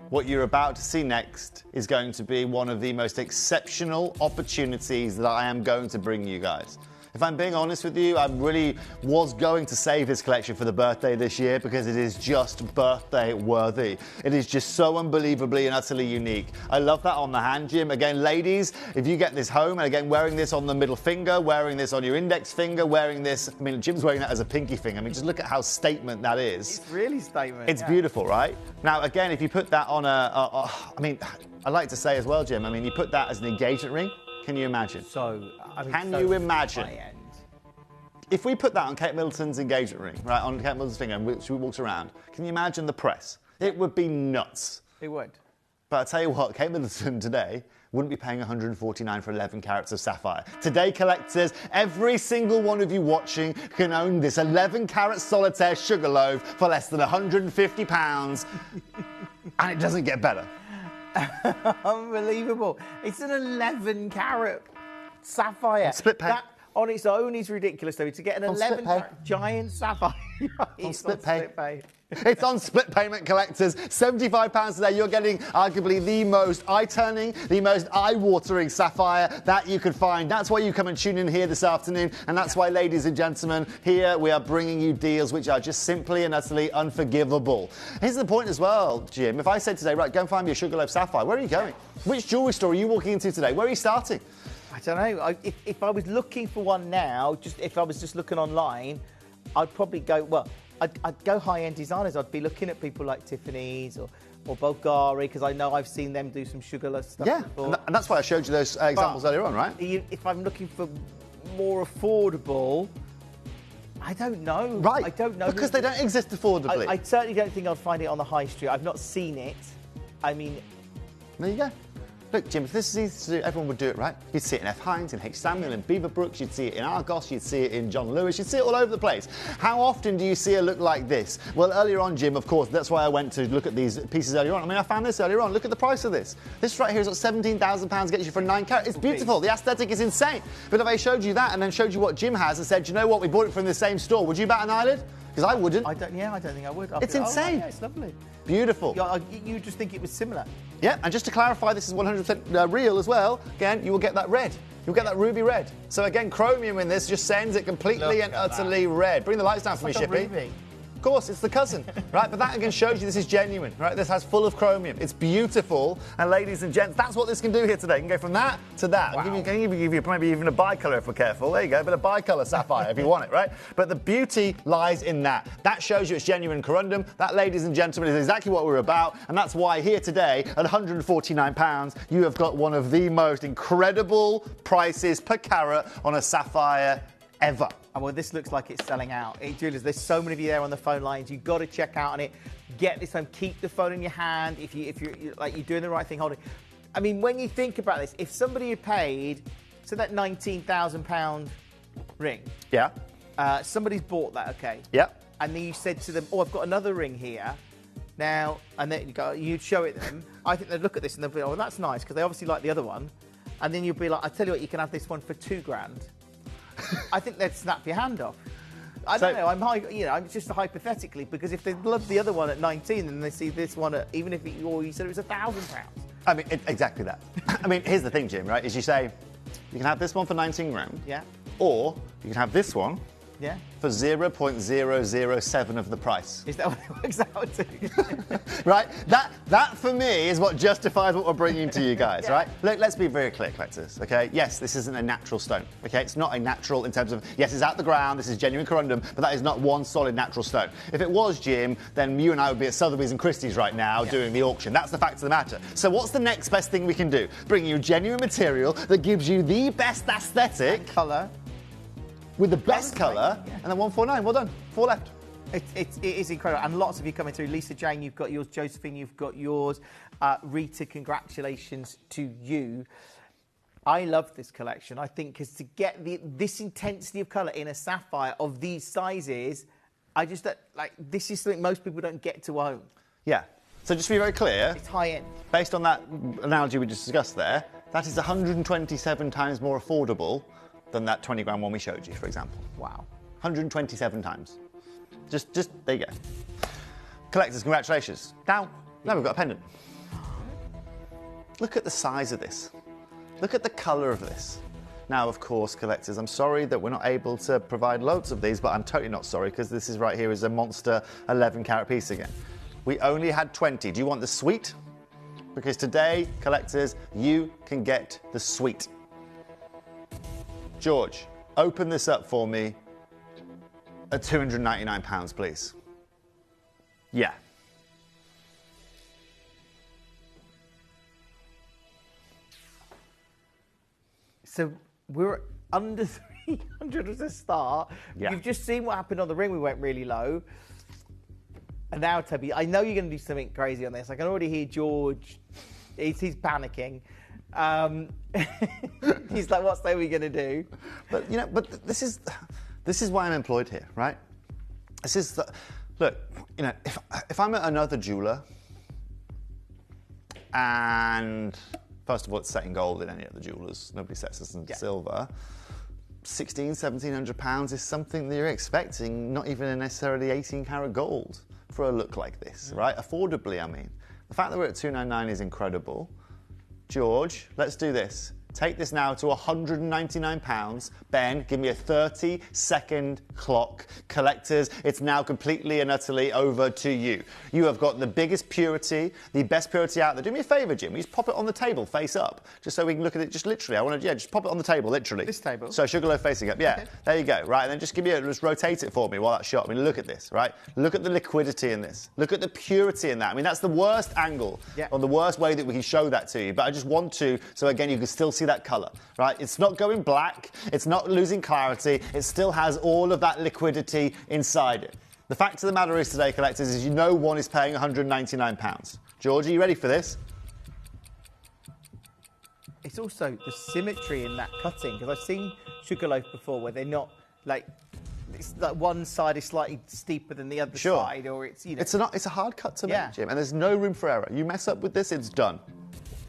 what you're about to see next is going to be one of the most exceptional opportunities that I am going to bring you guys. If I'm being honest with you, I really was going to save this collection for the birthday this year because it is just birthday worthy. It is just so unbelievably and utterly unique. I love that on the hand, Jim. Again, ladies, if you get this home, and again, wearing this on the middle finger, wearing this on your index finger, wearing this, I mean, Jim's wearing that as a pinky finger. I mean, just look at how statement that is. It's really statement. It's beautiful, right? Now, again, if you put that on I mean, I like to say as well, Jim, I mean, you put that as an engagement ring. Can you imagine? Can you imagine? If we put that on Kate Middleton's engagement ring, right, on Kate Middleton's finger, and she walks around, can you imagine the press? It would be nuts. It would. But I'll tell you what, Kate Middleton today wouldn't be paying $149 for 11 carats of sapphire. Today, collectors, every single one of you watching can own this 11 carat solitaire Sugarloaf for less than £150, and it doesn't get better. Unbelievable. It's an 11 carat sapphire. Split pay. That on its own is ridiculous, though. To get an 11 carat giant sapphire. On split pay. It's on split payment, collectors. £75 today. You're getting arguably the most eye-turning, the most eye-watering sapphire that you could find. That's why you come and tune in here this afternoon. And that's why, ladies and gentlemen, here we are bringing you deals which are just simply and utterly unforgivable. Here's the point as well, Jim. If I said today, right, go and find me a Sugarloaf sapphire, where are you going? Which jewellery store are you walking into today? Where are you starting? I don't know. If I was looking for one now, if I was just looking online, I'd probably go, well, I'd go high-end designers. I'd be looking at people like Tiffany's or Bulgari, because I know I've seen them do some Sugarloaf stuff before. And that's why I showed you those examples earlier on, right? If I'm looking for more affordable, I don't know. Right. I don't know. Because they don't exist affordably. I certainly don't think I'd find it on the high street. I've not seen it. I mean... There you go. Look, Jim, if this is easy to do, everyone would do it, right? You'd see it in F. Hines, in H. Samuel, in Beaverbrooks, you'd see it in Argos, you'd see it in John Lewis, you'd see it all over the place. How often do you see a look like this? Well, earlier on, Jim, of course, that's why I went to look at these pieces earlier on. I mean, I found this earlier on. Look at the price of this. This right here is at £17,000, gets you for 9 carat. It's beautiful. The aesthetic is insane. But if I showed you that and then showed you what Jim has and said, do you know what, we bought it from the same store, would you bat an eyelid? Because I wouldn't. I don't think I would. It's insane. Yeah, it's lovely. Beautiful. You just think it was similar. Yeah, and just to clarify, this is 100% real as well. Again, you will get that red. You'll get that ruby red. So again, chromium in this just sends it completely and utterly red. Bring the lights down for me, Shippy. Ruby. Of course, it's the cousin, right? But that again shows you this is genuine, right? This has full of chromium. It's beautiful. And ladies and gents, that's what this can do here today. It can go from that to that. Wow. Give you maybe even a bicolour if we're careful. There you go, a bit of bicolour sapphire if you want it, right? But the beauty lies in that. That shows you it's genuine corundum. That, ladies and gentlemen, is exactly what we're about. And that's why here today, at £149, you have got one of the most incredible prices per carat on a sapphire ever. And well, this looks like it's selling out. Julius, there's so many of you there on the phone lines. You've got to check out on it. Get this home. Keep the phone in your hand. If you're like you're doing the right thing, hold it. I mean, when you think about this, if somebody had paid that £19,000 ring, somebody's bought that, okay, and then you said to them, "Oh, I've got another ring here." Now, and then you'd show it them. I think they'd look at this and they'd be, "Oh, well, that's nice," because they obviously like the other one. And then you'd be like, "I tell you what, you can have this one for £2,000." I think they'd snap your hand off. I don't know. I'm just hypothetically, because if they love the other one at 19 and they see this one at, even if you said it was £1,000. I mean, exactly that. I mean, here's the thing, Jim. Right? Is you say you can have this one for 19 grand. Yeah. Or you can have this one Yeah. For 0.007 of the price. Is that what it works out to? Right? That for me is what justifies what we're bringing to you guys, Yeah. right? Look, let's be very clear, collectors, okay? Yes, this isn't a natural stone, okay? It's not a natural in terms of, yes, it's out the ground, this is genuine corundum, but that is not one solid natural stone. If it was, Jim, then you and I would be at Sotheby's and Christie's right now doing the auction. That's the fact of the matter. So what's the next best thing we can do? Bring you genuine material that gives you the best aesthetic. And colour. With the best colour, and then 149. Well done. 4 left. It is incredible, and lots of you coming through. Lisa Jane, you've got yours. Josephine, you've got yours. Rita, congratulations to you. I love this collection. I think because to get this intensity of colour in a sapphire of these sizes, I just like this is something most people don't get to own. Yeah. So just to be very clear, it's high end. Based on that analogy we just discussed there, that is 127 times more affordable than that 20 grand one we showed you, for example. Wow. 127 times. Just there you go. Collectors, congratulations. Now we've got a pendant. Look at the size of this. Look at the colour of this. Now, of course, collectors, I'm sorry that we're not able to provide loads of these, but I'm totally not sorry because this is right here is a monster 11 carat piece again. We only had 20. Do you want the suite? Because today, collectors, you can get the suite. George, open this up for me at £299, please. Yeah. So we're under 300 as a start. Yeah. You've just seen what happened on the ring. We went really low. And now, Toby, I know you're going to do something crazy on this. I can already hear George. He's panicking. He's like, "What are we going to do?" But you know, this is why I'm employed here, right? This is look. You know, if I'm at another jeweler, and first of all, it's set in gold in any other jewelers. Nobody sets us in silver. £1,700 is something that you're expecting, not even necessarily 18 karat gold for a look like this, right? Affordably, I mean. The fact that we're at £299 is incredible. George, let's do this. Take this now to £199. Ben, give me a 30-second clock. Collectors, it's now completely and utterly over to you. You have got the biggest purity, the best purity out there. Do me a favour, Jim. You just pop it on the table, face up, just so we can look at it. Just literally, I want to, just pop it on the table, literally. This table? So Sugarloaf facing up, yeah. Okay. There you go, right. And then just just rotate it for me while that's shot. I mean, look at this, right? Look at the liquidity in this. Look at the purity in that. I mean, that's the worst angle, or the worst way that we can show that to you. But I just want to, so again, you can still see that colour, right? It's not going black, it's not losing clarity, it still has all of that liquidity inside it. The fact of the matter is today, collectors, is you know one is paying £199. George, are you ready for this? It's also the symmetry in that cutting, because I've seen Sugarloaf before where they're not like, it's like one side is slightly steeper than the other side, or it's, you know. It's a hard cut to make, Jim, and there's no room for error. You mess up with this, it's done.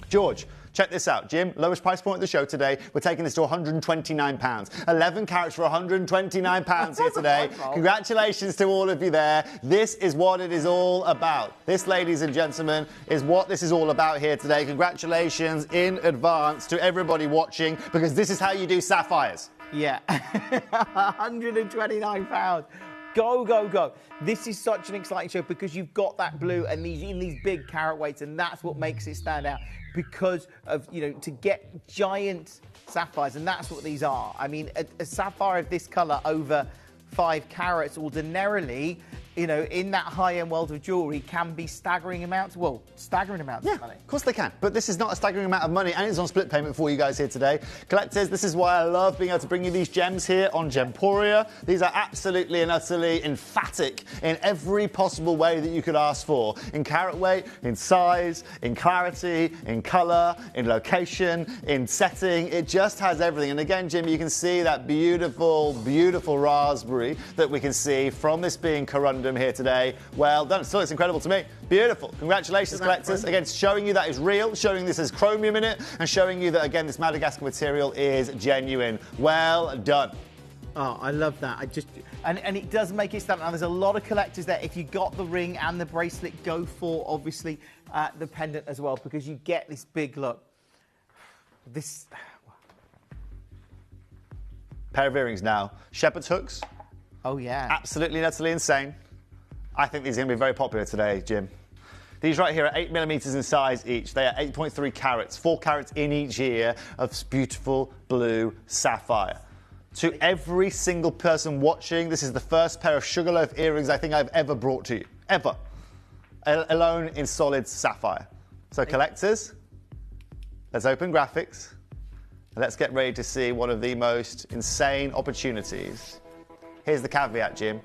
George, check this out. Jim, lowest price point of the show today. We're taking this to £129. 11 carats for £129 here today. Congratulations to all of you there. This is what it is all about. This, ladies and gentlemen, is what this is all about here today. Congratulations in advance to everybody watching, because this is how you do sapphires. Yeah, £129. Go, go, go. This is such an exciting show because you've got that blue and these big carat weights, and that's what makes it stand out, because of, you know, to get giant sapphires, and that's what these are. I mean, a sapphire of this colour over 5 carats ordinarily, you know, in that high-end world of jewellery can be staggering amounts of money. Of course they can. But this is not a staggering amount of money, and it's on split payment for you guys here today. Collectors, this is why I love being able to bring you these gems here on Gemporia. These are absolutely and utterly emphatic in every possible way that you could ask for. In carat weight, in size, in clarity, in colour, in location, in setting. It just has everything. And again, Jim, you can see that beautiful, beautiful raspberry that we can see from this being corundum here today. Well done. Still, it's incredible to me. Beautiful. Congratulations, collectors. Again, showing you that is real, showing this has chromium in it, and showing you that, again, this Madagascar material is genuine. Well done. Oh, I love that. And it does make it stand out. There's a lot of collectors there. If you got the ring and the bracelet, go for, obviously, the pendant as well, because you get this big look. Pair of earrings now. Shepherd's hooks. Oh, yeah. Absolutely, utterly insane. I think these are going to be very popular today, Jim. These right here are 8 millimetres in size each. They are 8.3 carats, 4 carats in each ear of beautiful blue sapphire. To every single person watching, this is the first pair of Sugarloaf earrings I think I've ever brought to you. Ever. Alone in solid sapphire. So collectors, let's open graphics. And let's get ready to see one of the most insane opportunities. Here's the caveat, Jim.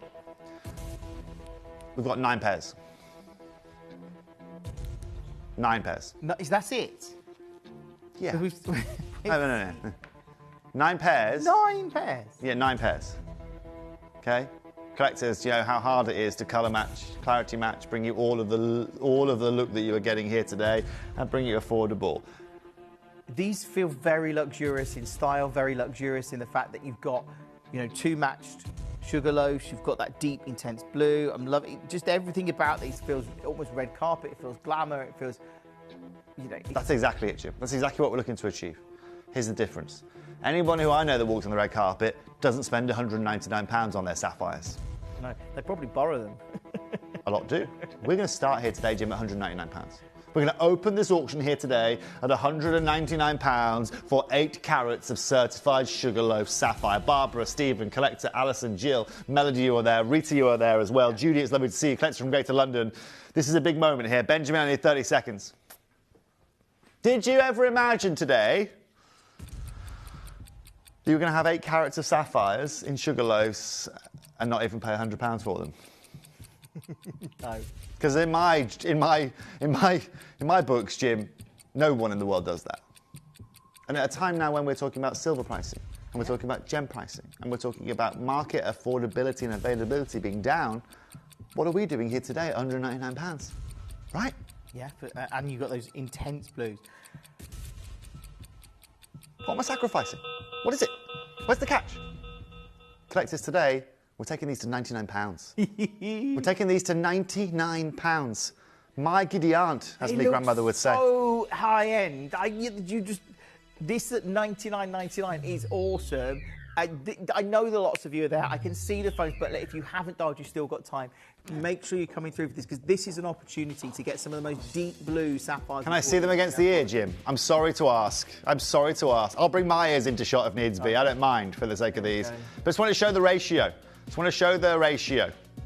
We've got 9 pairs. 9 pairs. No, is that it? Yeah. No. 9 pairs. 9 pairs? Yeah, 9 pairs. Okay? Collectors, you know how hard it is to colour match, clarity match, bring you all of the look that you are getting here today and bring you affordable. These feel very luxurious in style, very luxurious in the fact that you've got, 2 matched Sugarloafs, you've got that deep, intense blue. I'm loving just everything about these feels almost red carpet, it feels glamour, it feels, That's exactly it, Jim. That's exactly what we're looking to achieve. Here's the difference. Anyone who I know that walks on the red carpet doesn't spend £199 on their sapphires. No, they probably borrow them. A lot do. We're going to start here today, Jim, at £199. We're going to open this auction here today at £199 for 8 carats of certified Sugarloaf sapphire. Barbara, Stephen, collector, Alison, Jill, Melody, you are there. Rita, you are there as well. Judy, it's lovely to see you. Collector from Greater London. This is a big moment here. Benjamin, only 30 seconds. Did you ever imagine today that you were going to have 8 carats of sapphires in Sugarloafs and not even pay £100 for them? No. Because in my books, Jim, no one in the world does that. And at a time now when we're talking about silver pricing, and we're talking about gem pricing, and we're talking about market affordability and availability being down, what are we doing here today at £199? Right? Yeah, and you've got those intense blues. What am I sacrificing? What is it? Where's the catch? Collectors today, we're taking these to £99. We're taking these to £99. My giddy aunt, as my grandmother would say. So high end. This at $99.99 is awesome. I know that lots of you are there. I can see the phones, but if you haven't dialed, you've still got time. Make sure you're coming through for this, because this is an opportunity to get some of the most deep blue sapphires. Can I see them against the ear, Jim? I'm sorry to ask. I'll bring my ears into shot if needs be. I don't mind for the sake of these. But just want to show the ratio.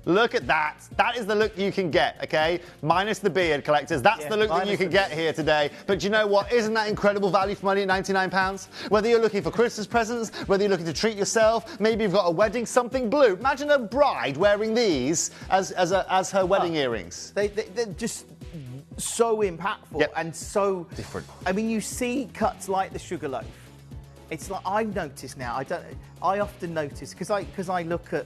Look at that. That is the look you can get, okay? Minus the beard, collectors. That's the look that you can get here today. But you know what? Isn't that incredible value for money at £99? Whether you're looking for Christmas presents, whether you're looking to treat yourself, maybe you've got a wedding, something blue. Imagine a bride wearing these as her wedding earrings. They're just so impactful and so different. I mean, you see cuts like the Sugarloaf. It's like I've noticed now. I often notice because I look at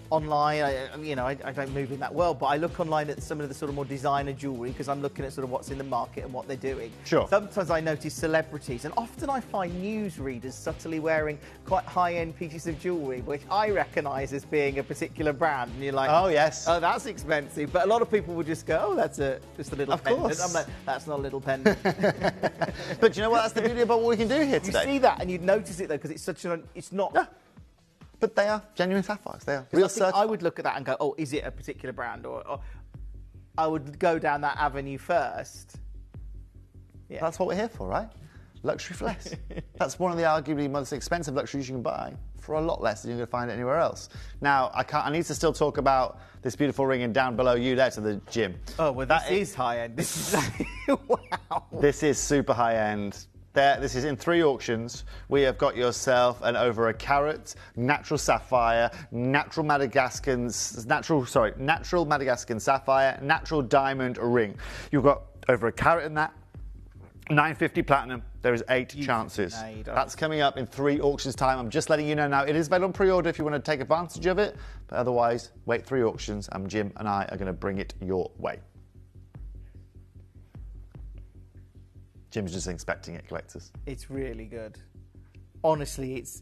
online. I don't move in that world, but I look online at some of the sort of more designer jewellery because I'm looking at sort of what's in the market and what they're doing. Sure. Sometimes I notice celebrities, and often I find newsreaders subtly wearing quite high-end pieces of jewellery, which I recognise as being a particular brand. And you're like, oh yes, oh that's expensive. But a lot of people would just go, oh that's just a little pendant. Course. I'm like, that's not a little pendant. But you know what? That's the beauty about what we can do here today. You see that, and you'd notice it though because it's not. Yeah. But they are genuine sapphires. They are real certified. I would look at that and go, oh, is it a particular brand? Or I would go down that avenue first. Yeah. That's what we're here for, right? Luxury for less. That's one of the arguably most expensive luxuries you can buy for a lot less than you're going to find anywhere else. Now, I need to still talk about this beautiful ring and down below you there to the Jim. Oh, well, this is high-end. This is... wow. This is super high-end. This is in 3 auctions. We have got yourself an over a carat natural sapphire, natural Madagascan sapphire, natural diamond ring. You've got over a carat in that, 950 platinum. There is 8 chances. That's coming up in 3 auctions time. I'm just letting you know now. It is available on pre-order if you want to take advantage of it, but otherwise, wait 3 auctions and Jim and I are going to bring it your way. Jim's just inspecting it, collectors. It's really good. Honestly, it's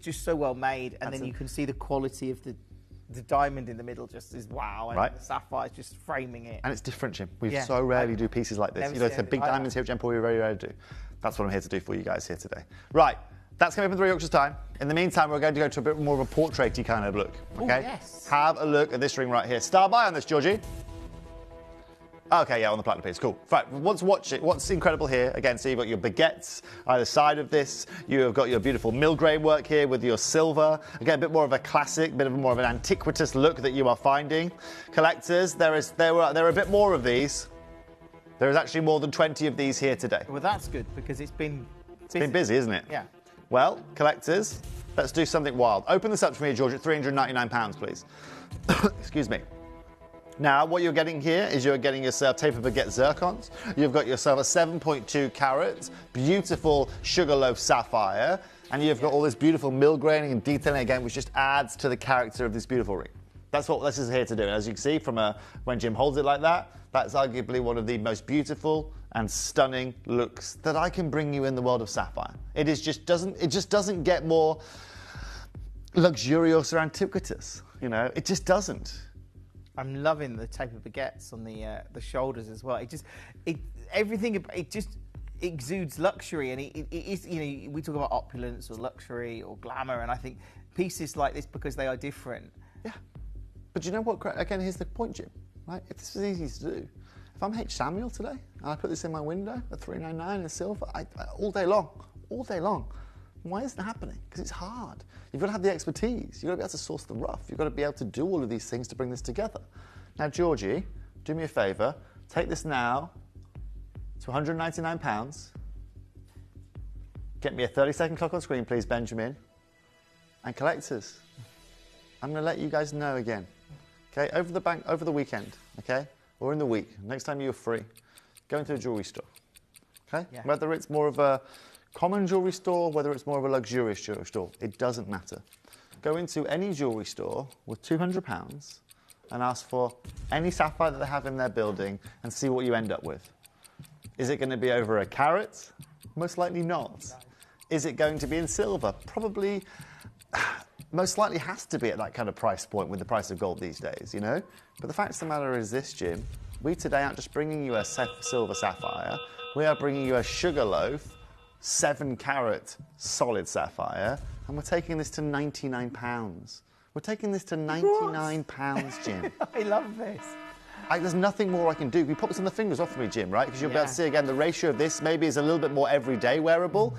just so well made, and then you can see the quality of the diamond in the middle just is wow, and the sapphire's just framing it. And it's different, Jim. We so rarely do pieces like this. You know, it's big diamonds here at Gemporia, we very rarely do. That's what I'm here to do for you guys here today. Right, That's coming up in 3 auctions time. In the meantime, we're going to go to a bit more of a portrait-y kind of look. Okay? Ooh, yes. Have a look at this ring right here. Star buy on this, Georgie. Okay, yeah, on the platinum piece, cool. Right, let's watch it. What's incredible here, again, so you've got your baguettes either side of this. You've got your beautiful mill grain work here with your silver. Again, a bit more of a classic, bit of more of an antiquitous look that you are finding. Collectors, there are a bit more of these. There is actually more than 20 of these here today. Well, that's good because it's been busy. It's been busy, isn't it? Yeah. Well, collectors, let's do something wild. Open this up for me, George, at £399, please. Excuse me. Now, what you're getting here is you're getting yourself taper baguette zircons. You've got yourself a 7.2 carat, beautiful sugar loaf sapphire, and you've got all this beautiful mill graining and detailing again, which just adds to the character of this beautiful ring. That's what this is here to do. And as you can see from when Jim holds it like that, that's arguably one of the most beautiful and stunning looks that I can bring you in the world of sapphire. It just doesn't get more luxurious or antiquitous. You know, it just doesn't. I'm loving the taper baguettes on the shoulders as well. It just exudes luxury, and it is, you know, we talk about opulence or luxury or glamour, and I think pieces like this, because they are different. Yeah. But you know what? Again, here's the point, Jim. Right? If this was easy to do, if I'm H. Samuel today and I put this in my window at $399 in silver, all day long. Why isn't it happening? Because it's hard. You've got to have the expertise. You've got to be able to source the rough. You've got to be able to do all of these things to bring this together. Now, Georgie, do me a favour. Take this now to £199. Get me a 30-second clock on screen, please, Benjamin. And collectors, I'm going to let you guys know again. Okay, over the weekend, okay, or in the week, next time you're free, go into a jewellery store. Okay, yeah. Whether it's more of a common jewellery store, whether it's more of a luxurious jewellery store, it doesn't matter. Go into any jewellery store with £200 and ask for any sapphire that they have in their building and see what you end up with. Is it going to be over a carat? Most likely not. Is it going to be in silver? Probably, most likely has to be at that kind of price point with the price of gold these days, you know? But the fact of the matter is this, Jim, we today aren't just bringing you a silver sapphire, we are bringing you a sugar loaf, 7-carat solid sapphire, and we're taking this to £99. We're taking this to £99, Jim. I love this. There's nothing more I can do. Can you pop this on the fingers off me, Jim, right? Because you'll be able to see again the ratio of this maybe is a little bit more everyday wearable.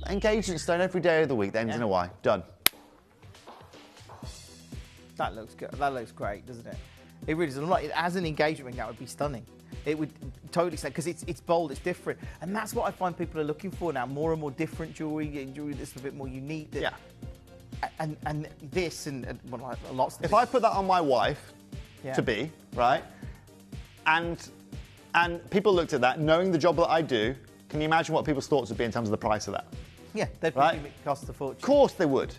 Engagement stone every day of the week, the ends in a Y. Done. That looks good. That looks great, doesn't it? It really does. As an engagement ring, that would be stunning. It would totally stand because it's bold, it's different, and that's what I find people are looking for now. More and more different jewelry that's a bit more unique. Yeah. And this and well, lots of. If I put that on my wife, to be right, and people looked at that, knowing the job that I do, can you imagine what people's thoughts would be in terms of the price of that? Yeah, they'd probably cost a fortune. Of course they would.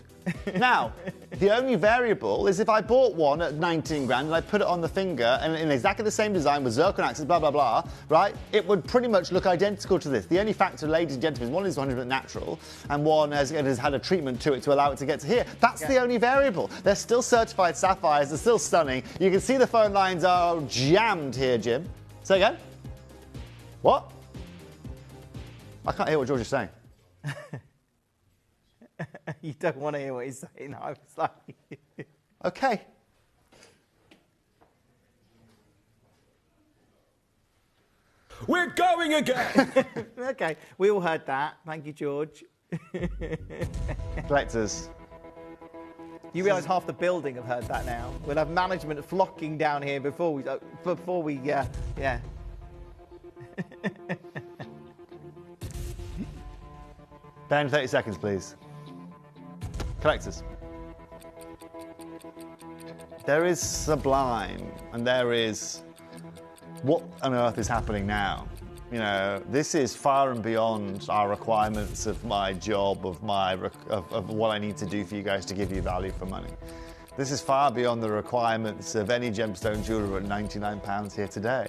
Now, the only variable is if I bought one at 19 grand and I put it on the finger and in exactly the same design with zircon axes, blah, blah, blah, right, it would pretty much look identical to this. The only factor, ladies and gentlemen, is one is 100% natural and one has had a treatment to it to allow it to get to here. That's the only variable. They're still certified sapphires. They're still stunning. You can see the phone lines are jammed here, Jim. Say again? What? I can't hear what George is saying. You don't want to hear what he's saying. I was like... Okay. We're going again! Okay, we all heard that. Thank you, George. Collectors. You realise half the building have heard that now. We'll have management flocking down here before we yeah. Ben, 30 seconds, please. Collectors. There is sublime, and there is what on earth is happening now. You know, this is far and beyond our requirements of my job, of what I need to do for you guys to give you value for money. This is far beyond the requirements of any gemstone jewellery at £99 here today.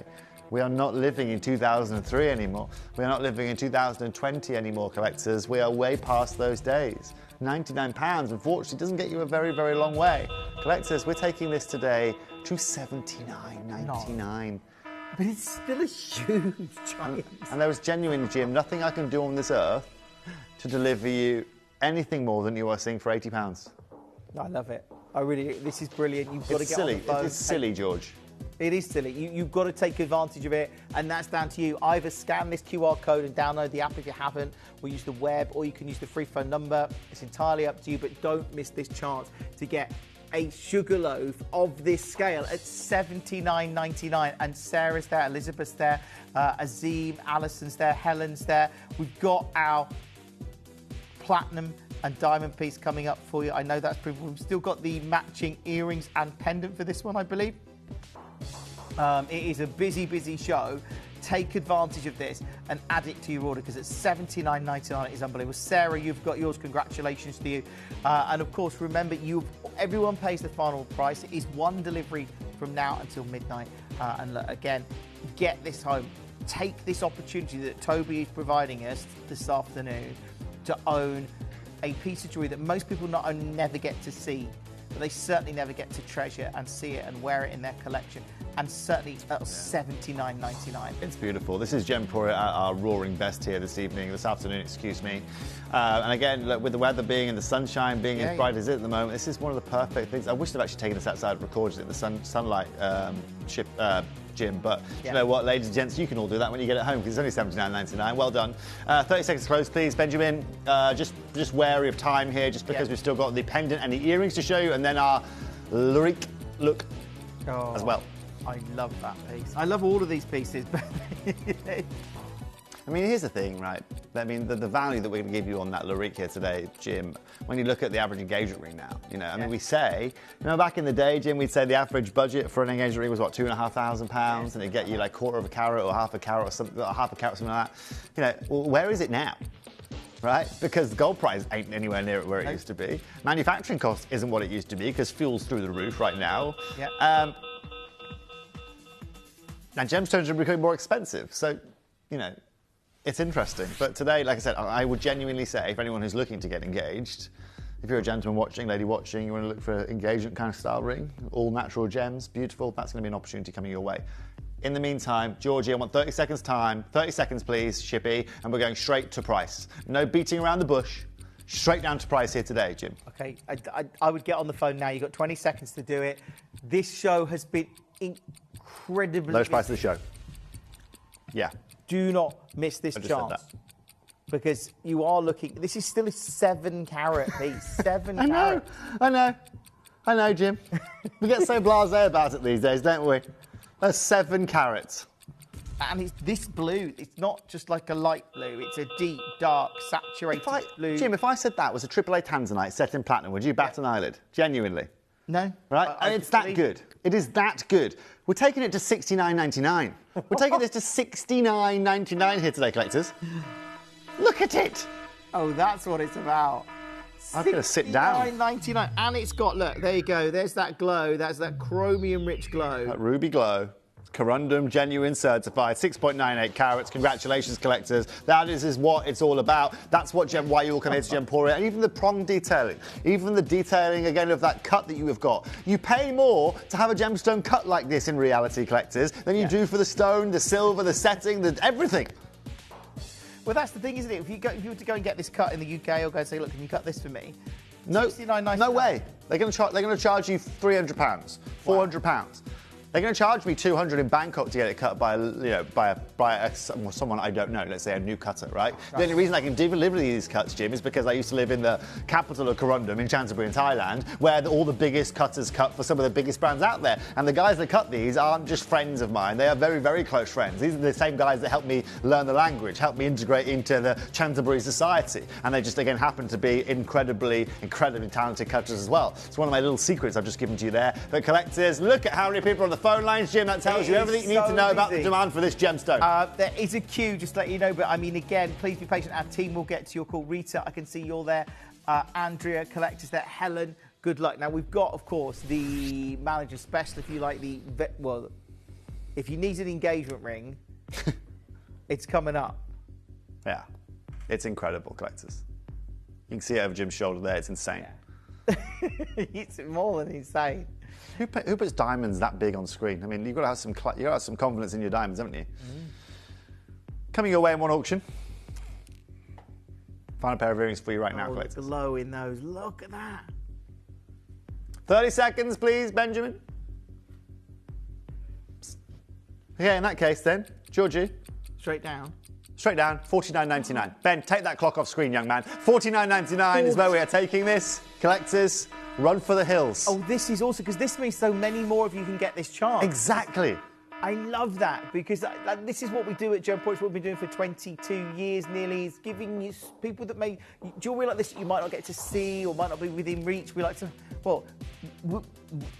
We are not living in 2003 anymore. We are not living in 2020 anymore, collectors. We are way past those days. £99, unfortunately, doesn't get you a very, very long way. Collectors, we're taking this today to $79.99. But it's still a huge giant. And there is genuine, Jim, nothing I can do on this earth to deliver you anything more than you are seeing for £80. I love it. This is brilliant. You've got to get silly. on the phone. It's silly, George. It is silly. You've got to take advantage of it, and that's down to you. Either scan this QR code and download the app if you haven't, or use the web, or you can use the free phone number. It's entirely up to you, but don't miss this chance to get a sugarloaf of this scale at $79.99. And Sarah's there, Elizabeth's there, Azim, Alison's there, Helen's there. We've got our platinum and diamond piece coming up for you. I know that's pretty. We've still got the matching earrings and pendant for this one, I believe. It is a busy show. Take advantage of this and add it to your order because it's $79.99. It is unbelievable. Sarah, you've got yours. Congratulations to you. And of course, remember, everyone pays the final price. It is one delivery from now until midnight. And look, again, get this home. Take this opportunity that Toby is providing us this afternoon to own a piece of jewellery that most people not only never get to see, but they certainly never get to treasure and see it and wear it in their collection. And certainly at $79.99. It's beautiful. This is Gemporia at our roaring best here this afternoon, excuse me. And again, look, with the weather being in the sunshine, being as bright as it at the moment, this is one of the perfect things. I wish they'd actually taken this outside and recorded it in the sunlight Jim, but you know what, ladies and gents, you can all do that when you get it home because it's only $79.99. Well done. 30 seconds close, please, Benjamin. Just wary of time here, just because we've still got the pendant and the earrings to show you, and then our lyric look as well. I love that piece. I love all of these pieces. I mean, here's the thing, right? I mean, the value that we're going to give you on that lyric here today, Jim, when you look at the average engagement ring now, I mean, we say, back in the day, Jim, we'd say the average budget for an engagement ring was, what, £2,500, and it'd get you like quarter of a carat or half a carat or something like that. Well, where is it now? Right? Because the gold price ain't anywhere near where it used to be. Manufacturing cost isn't what it used to be because fuel's through the roof right now. Yeah. And gemstones are becoming more expensive. So, it's interesting. But today, like I said, I would genuinely say, for anyone who's looking to get engaged, if you're a gentleman watching, lady watching, you want to look for an engagement kind of style ring, all natural gems, beautiful, that's going to be an opportunity coming your way. In the meantime, Georgie, I want 30 seconds time. 30 seconds, please, Shippy, and we're going straight to price. No beating around the bush. Straight down to price here today, Jim. Okay, I would get on the phone now. You've got 20 seconds to do it. This show has been incredibly... Lowest price of the show. Yeah. Do not miss this chance. Because you are looking... This is still a 7-carat piece. 7 carat. I know, Jim. We get so blasé about it these days, don't we? That's 7 carats. And it's this blue. It's not just like a light blue. It's a deep, dark, saturated blue. Jim, if I said that was a AAA tanzanite set in platinum, would you bat an eyelid? Genuinely? No. Right? And it's that good. It is that good. We're taking it to $69.99. We're taking this to $69.99 here today, collectors. Look at it. Oh, that's what it's about. I've got to sit down. $69.99. And it's got, look, there you go. There's that glow. That's that chromium-rich glow. That ruby glow. Corundum genuine certified, 6.98 carats. Congratulations, collectors. That is what it's all about. That's why you all come here to Gemporia. And even the prong detailing, even the detailing again of that cut that you have got. You pay more to have a gemstone cut like this in reality, collectors, than you do for the stone, the silver, the setting, everything. Well, that's the thing, isn't it? If you were to go and get this cut in the UK, or go and say, look, can you cut this for me? No way. They're going to charge you £300, £400. They're going to charge me $200 in Bangkok to get it cut by someone I don't know, let's say a new cutter, right? The only reason I can deliver these cuts, Jim, is because I used to live in the capital of Corundum in Chantaburi in Thailand, where all the biggest cutters cut for some of the biggest brands out there. And the guys that cut these aren't just friends of mine, they are very, very close friends. These are the same guys that helped me learn the language, helped me integrate into the Chantaburi society. And they just, again, happen to be incredibly talented cutters as well. It's one of my little secrets I've just given to you there. But collectors, look at how many people are on the phone lines, Jim. That tells you everything you need to know about the demand for this gemstone. There is a queue, just to let you know, but I mean, again, please be patient. Our team will get to your call. Rita, I can see you're there. Andrea, collectors there. Helen, good luck. Now, we've got, of course, the manager special. If you like if you need an engagement ring, it's coming up. Yeah, it's incredible, collectors. You can see it over Jim's shoulder there. It's insane. Yeah. It's more than insane. Who puts diamonds that big on screen? I mean, you've got to have some confidence in your diamonds, haven't you? Coming your way in one auction. Final pair of earrings for you right now, The collectors. glow in those. Look at that. 30 seconds, please, Benjamin. Okay, in that case then, Georgie. Straight down. Straight down, $49.99. Ben, take that clock off screen, young man. $49.99 is where we are taking this. Collectors, run for the hills. Oh, this is awesome, because this means so many more of you can get this chance. Exactly. I love that, because this is what we do at Gemporia. It's what we've been doing for 22 years nearly. It's giving you people that may jewellery like this that you might not get to see or might not be within reach. We like to,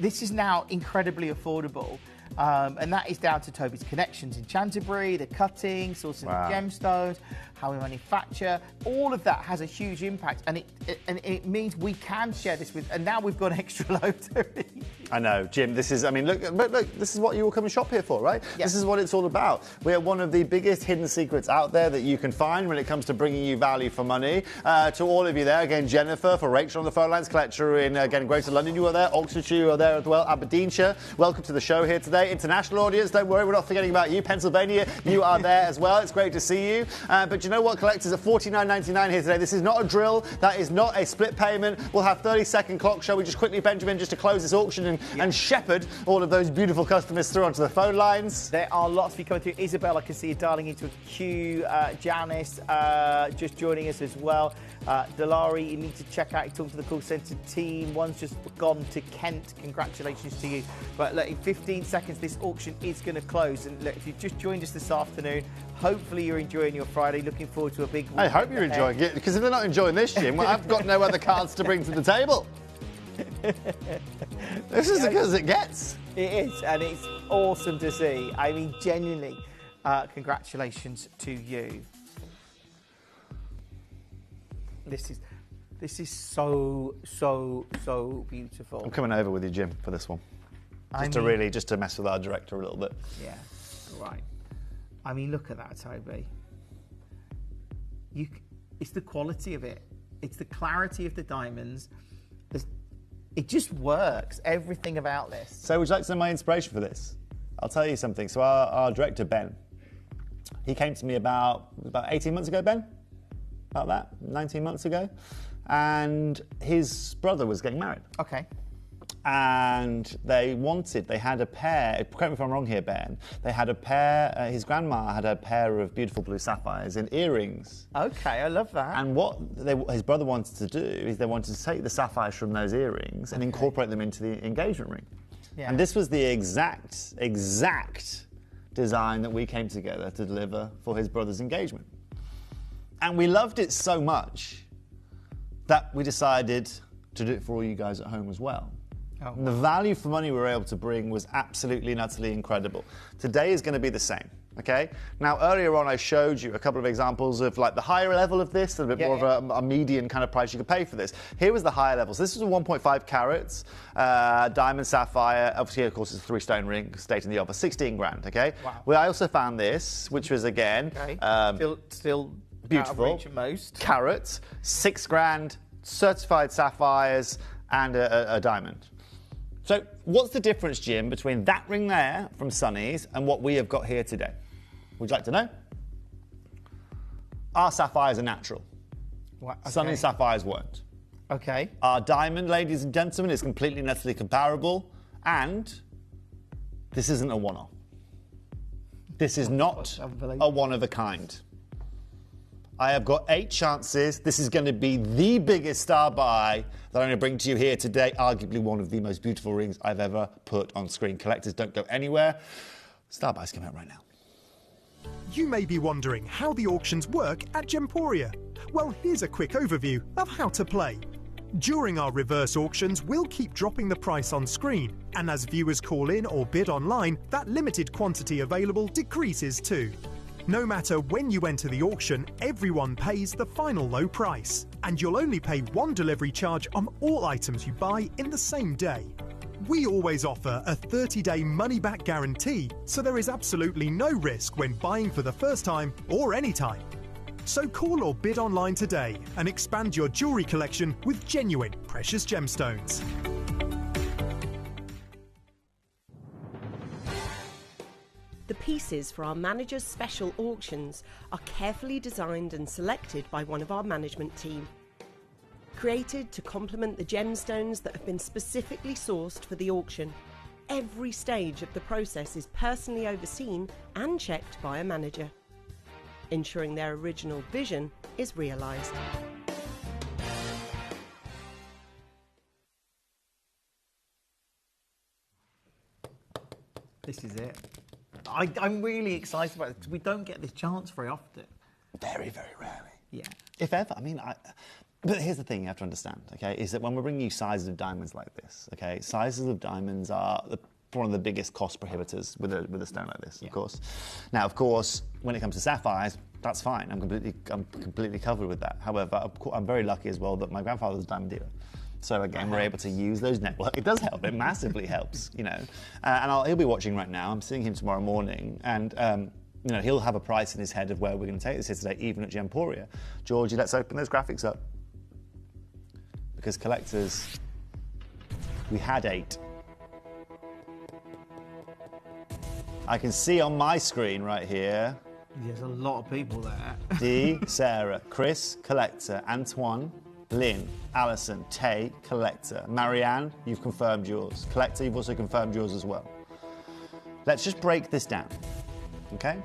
this is now incredibly affordable. And that is down to Toby's connections in Canterbury, the cutting, sourcing the gemstones, how we manufacture. All of that has a huge impact, and it means we can share this with. And now we've got extra load to read. I know, Jim. This is, I mean, look, this is what you all come and shop here for, right? Yeah. This is what it's all about. We are one of the biggest hidden secrets out there that you can find when it comes to bringing you value for money. To all of you there, again, Jennifer, for Rachel on the phone lines, collector in, again, Greater London, you are there. Oxfordshire, you are there as well. Aberdeenshire, welcome to the show here today. International audience, don't worry, we're not forgetting about you. Pennsylvania, you are there as well. It's great to see you. But you know what, collectors, at $49.99 here today, this is not a drill. That is not a split payment. We'll have 30-second clock. Shall we just quickly, Benjamin, just to close this auction and shepherd all of those beautiful customers through onto the phone lines? There are lots of you coming through. Isabel, I can see you dialing into a queue. Janice, just joining us as well. Dalari, you need to check out. You talk to the call centre team. One's just gone to Kent. Congratulations to you. But look, in 15 seconds, this auction is going to close. And look, if you've just joined us this afternoon, hopefully you're enjoying your Friday. Looking forward to a big. I hope you're enjoying it, because if they're not enjoying this, Jim, well, I've got no other cards to bring to the table. This is as good as it gets. It is, and it's awesome to see. I mean, genuinely, congratulations to you. This is so beautiful. I'm coming over with you, Jim, for this one. Just to mess with our director a little bit. Yeah, right. I mean, look at that, Toby. It's the quality of it. It's the clarity of the diamonds. It just works. Everything about this. So would you like to know my inspiration for this? I'll tell you something. So our director, Ben, he came to me about 18 months ago, Ben? About that? 19 months ago? And his brother was getting married. Okay. And they had a pair, correct me if I'm wrong here, Ben, they had a pair, his grandma had a pair of beautiful blue sapphires in earrings. Okay, I love that. And what his brother wanted to do is they wanted to take the sapphires from those earrings and incorporate them into the engagement ring. Yeah. And this was the exact design that we came together to deliver for his brother's engagement. And we loved it so much that we decided to do it for all you guys at home as well. Oh, wow. And the value for money we were able to bring was absolutely and utterly incredible. Today is going to be the same, okay? Now, earlier on, I showed you a couple of examples of like the higher level of this, a bit more of a median kind of price you could pay for this. Here was the higher level. So this was a 1.5 carats diamond sapphire. Obviously, of course, it's a 3-stone ring, state in the offer, 16 grand, okay? Wow. Well, I also found this, which was again, still beautiful. Out of reach at most. Carats, 6 grand, certified sapphires, and a diamond. So what's the difference, Jim, between that ring there from Sunny's and what we have got here today? Would you like to know? Our sapphires are natural. What? Okay. Sunny's sapphires weren't. Okay. Our diamond, ladies and gentlemen, is completely and utterly comparable, and this isn't a one-off. This is not a one-of-a-kind. I have got 8 chances. This is going to be the biggest star buy that I'm going to bring to you here today. Arguably one of the most beautiful rings I've ever put on screen. Collectors, don't go anywhere. Star buys come out right now. You may be wondering how the auctions work at Gemporia. Well, here's a quick overview of how to play. During our reverse auctions, we'll keep dropping the price on screen, and as viewers call in or bid online, that limited quantity available decreases too. No matter when you enter the auction, everyone pays the final low price, and you'll only pay one delivery charge on all items you buy in the same day. We always offer a 30-day money-back guarantee, so there is absolutely no risk when buying for the first time or any time. So call or bid online today and expand your jewellery collection with genuine precious gemstones. The pieces for our managers' special auctions are carefully designed and selected by one of our management team. Created to complement the gemstones that have been specifically sourced for the auction, every stage of the process is personally overseen and checked by a manager, ensuring their original vision is realised. This is it. I'm really excited about it because we don't get this chance very often. Very, very rarely. Yeah. If ever. I mean, but here's the thing you have to understand, okay, is that when we're bringing you sizes of diamonds like this, okay, sizes of diamonds are one of the biggest cost prohibitors with a stone like this, of course. Now, of course, when it comes to sapphires, that's fine. I'm completely covered with that. However, I'm very lucky as well that my grandfather was a diamond dealer. So again, we're able to use those networks. It does help. It massively helps, you know. And he'll be watching right now. I'm seeing him tomorrow morning, and you know, he'll have a price in his head of where we're going to take this here today, even at Gemporia. Georgie, let's open those graphics up, because collectors, we had 8. I can see on my screen right here. There's a lot of people there. Dee, Sarah, Chris, collector, Antoine, Lynn, Alison, Tay, collector. Marianne, you've confirmed yours. Collector, you've also confirmed yours as well. Let's just break this down, okay?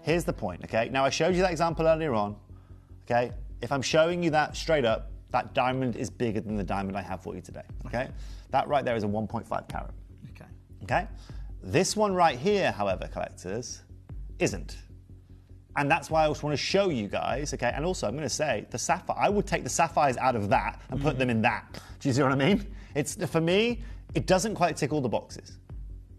Here's the point, okay? Now, I showed you that example earlier on, okay? If I'm showing you that straight up, that diamond is bigger than the diamond I have for you today, okay? That right there is a 1.5 carat. Okay. Okay? This one right here, however, collectors, isn't. And that's why I also want to show you guys, okay? And also, I'm going to say, the sapphire, I would take the sapphires out of that and put them in that. Do you see what I mean? For me, it doesn't quite tick all the boxes.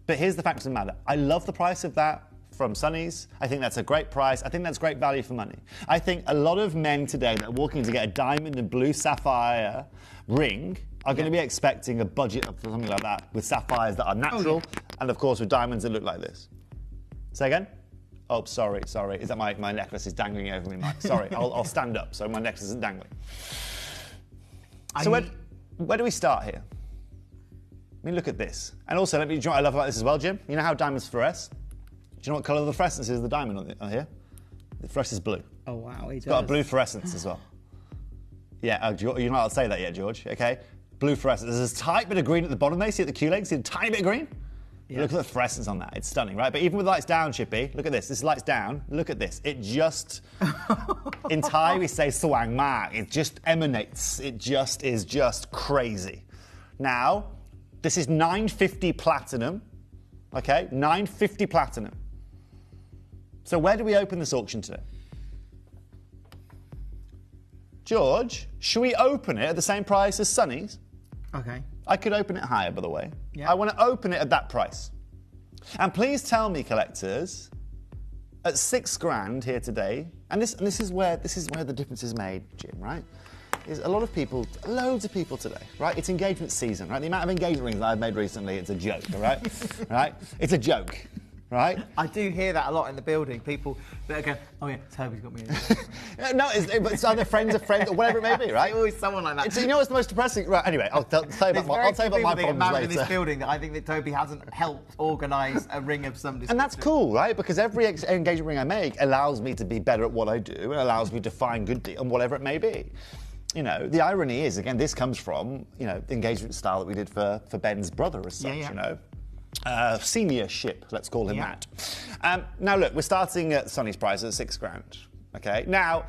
But here's the fact of the matter. I love the price of that from Sonny's. I think that's a great price. I think that's great value for money. I think a lot of men today that are walking to get a diamond and blue sapphire ring are going to be expecting a budget of something like that with sapphires that are natural and, of course, with diamonds that look like this. Say again? Oh, sorry. Is that my necklace is dangling over me, Mike? Sorry, I'll stand up so my necklace isn't dangling. So where do we start here? I mean, look at this. And also, do you know what I love about this as well, Jim? You know how diamonds fluoresce? Do you know what colour the fluorescence is of the diamond on here? The fluorescence is blue. Oh, wow, It's got a blue fluorescence as well. Yeah, you're not allowed to say that yet, George, okay? Blue fluorescence. There's a tiny bit of green at the bottom there. See at the Q-leg? See a tiny bit of green? Yeah. Look at the fluorescence on that. It's stunning, right? But even with lights down, Chippy, look at this. This is lights down. Look at this. It just, in Thai we say swang ma. It just emanates. It just is just crazy. Now, this is 950 platinum, okay? 950 platinum. So where do we open this auction today? George, should we open it at the same price as Sonny's? Okay. I could open it higher, by the way. Yeah. I want to open it at that price. And please tell me, collectors, at £6,000 here today, and this is where the difference is made, Jim, right? Is a lot of people, loads of people today, right? It's engagement season, right? The amount of engagement rings that I've made recently, it's a joke, all right? Right? It's a joke. Right? I do hear that a lot in the building. People that are going, oh yeah, Toby's got me. No, it's either friends of friends or whatever it may be, right? It's always someone like that. You know what's the most depressing? Right, anyway, I'll tell you about my problems later. In this building that I think that Toby hasn't helped organise a ring of some description. And that's cool, right? Because every engagement ring I make allows me to be better at what I do and allows me to find good deal and whatever it may be. You know, the irony is, again, this comes from, you know, the engagement style that we did for Ben's brother as such, you know. Seniorship, let's call him that. Now look, we're starting at Sonny's price at £6,000. Okay. Now,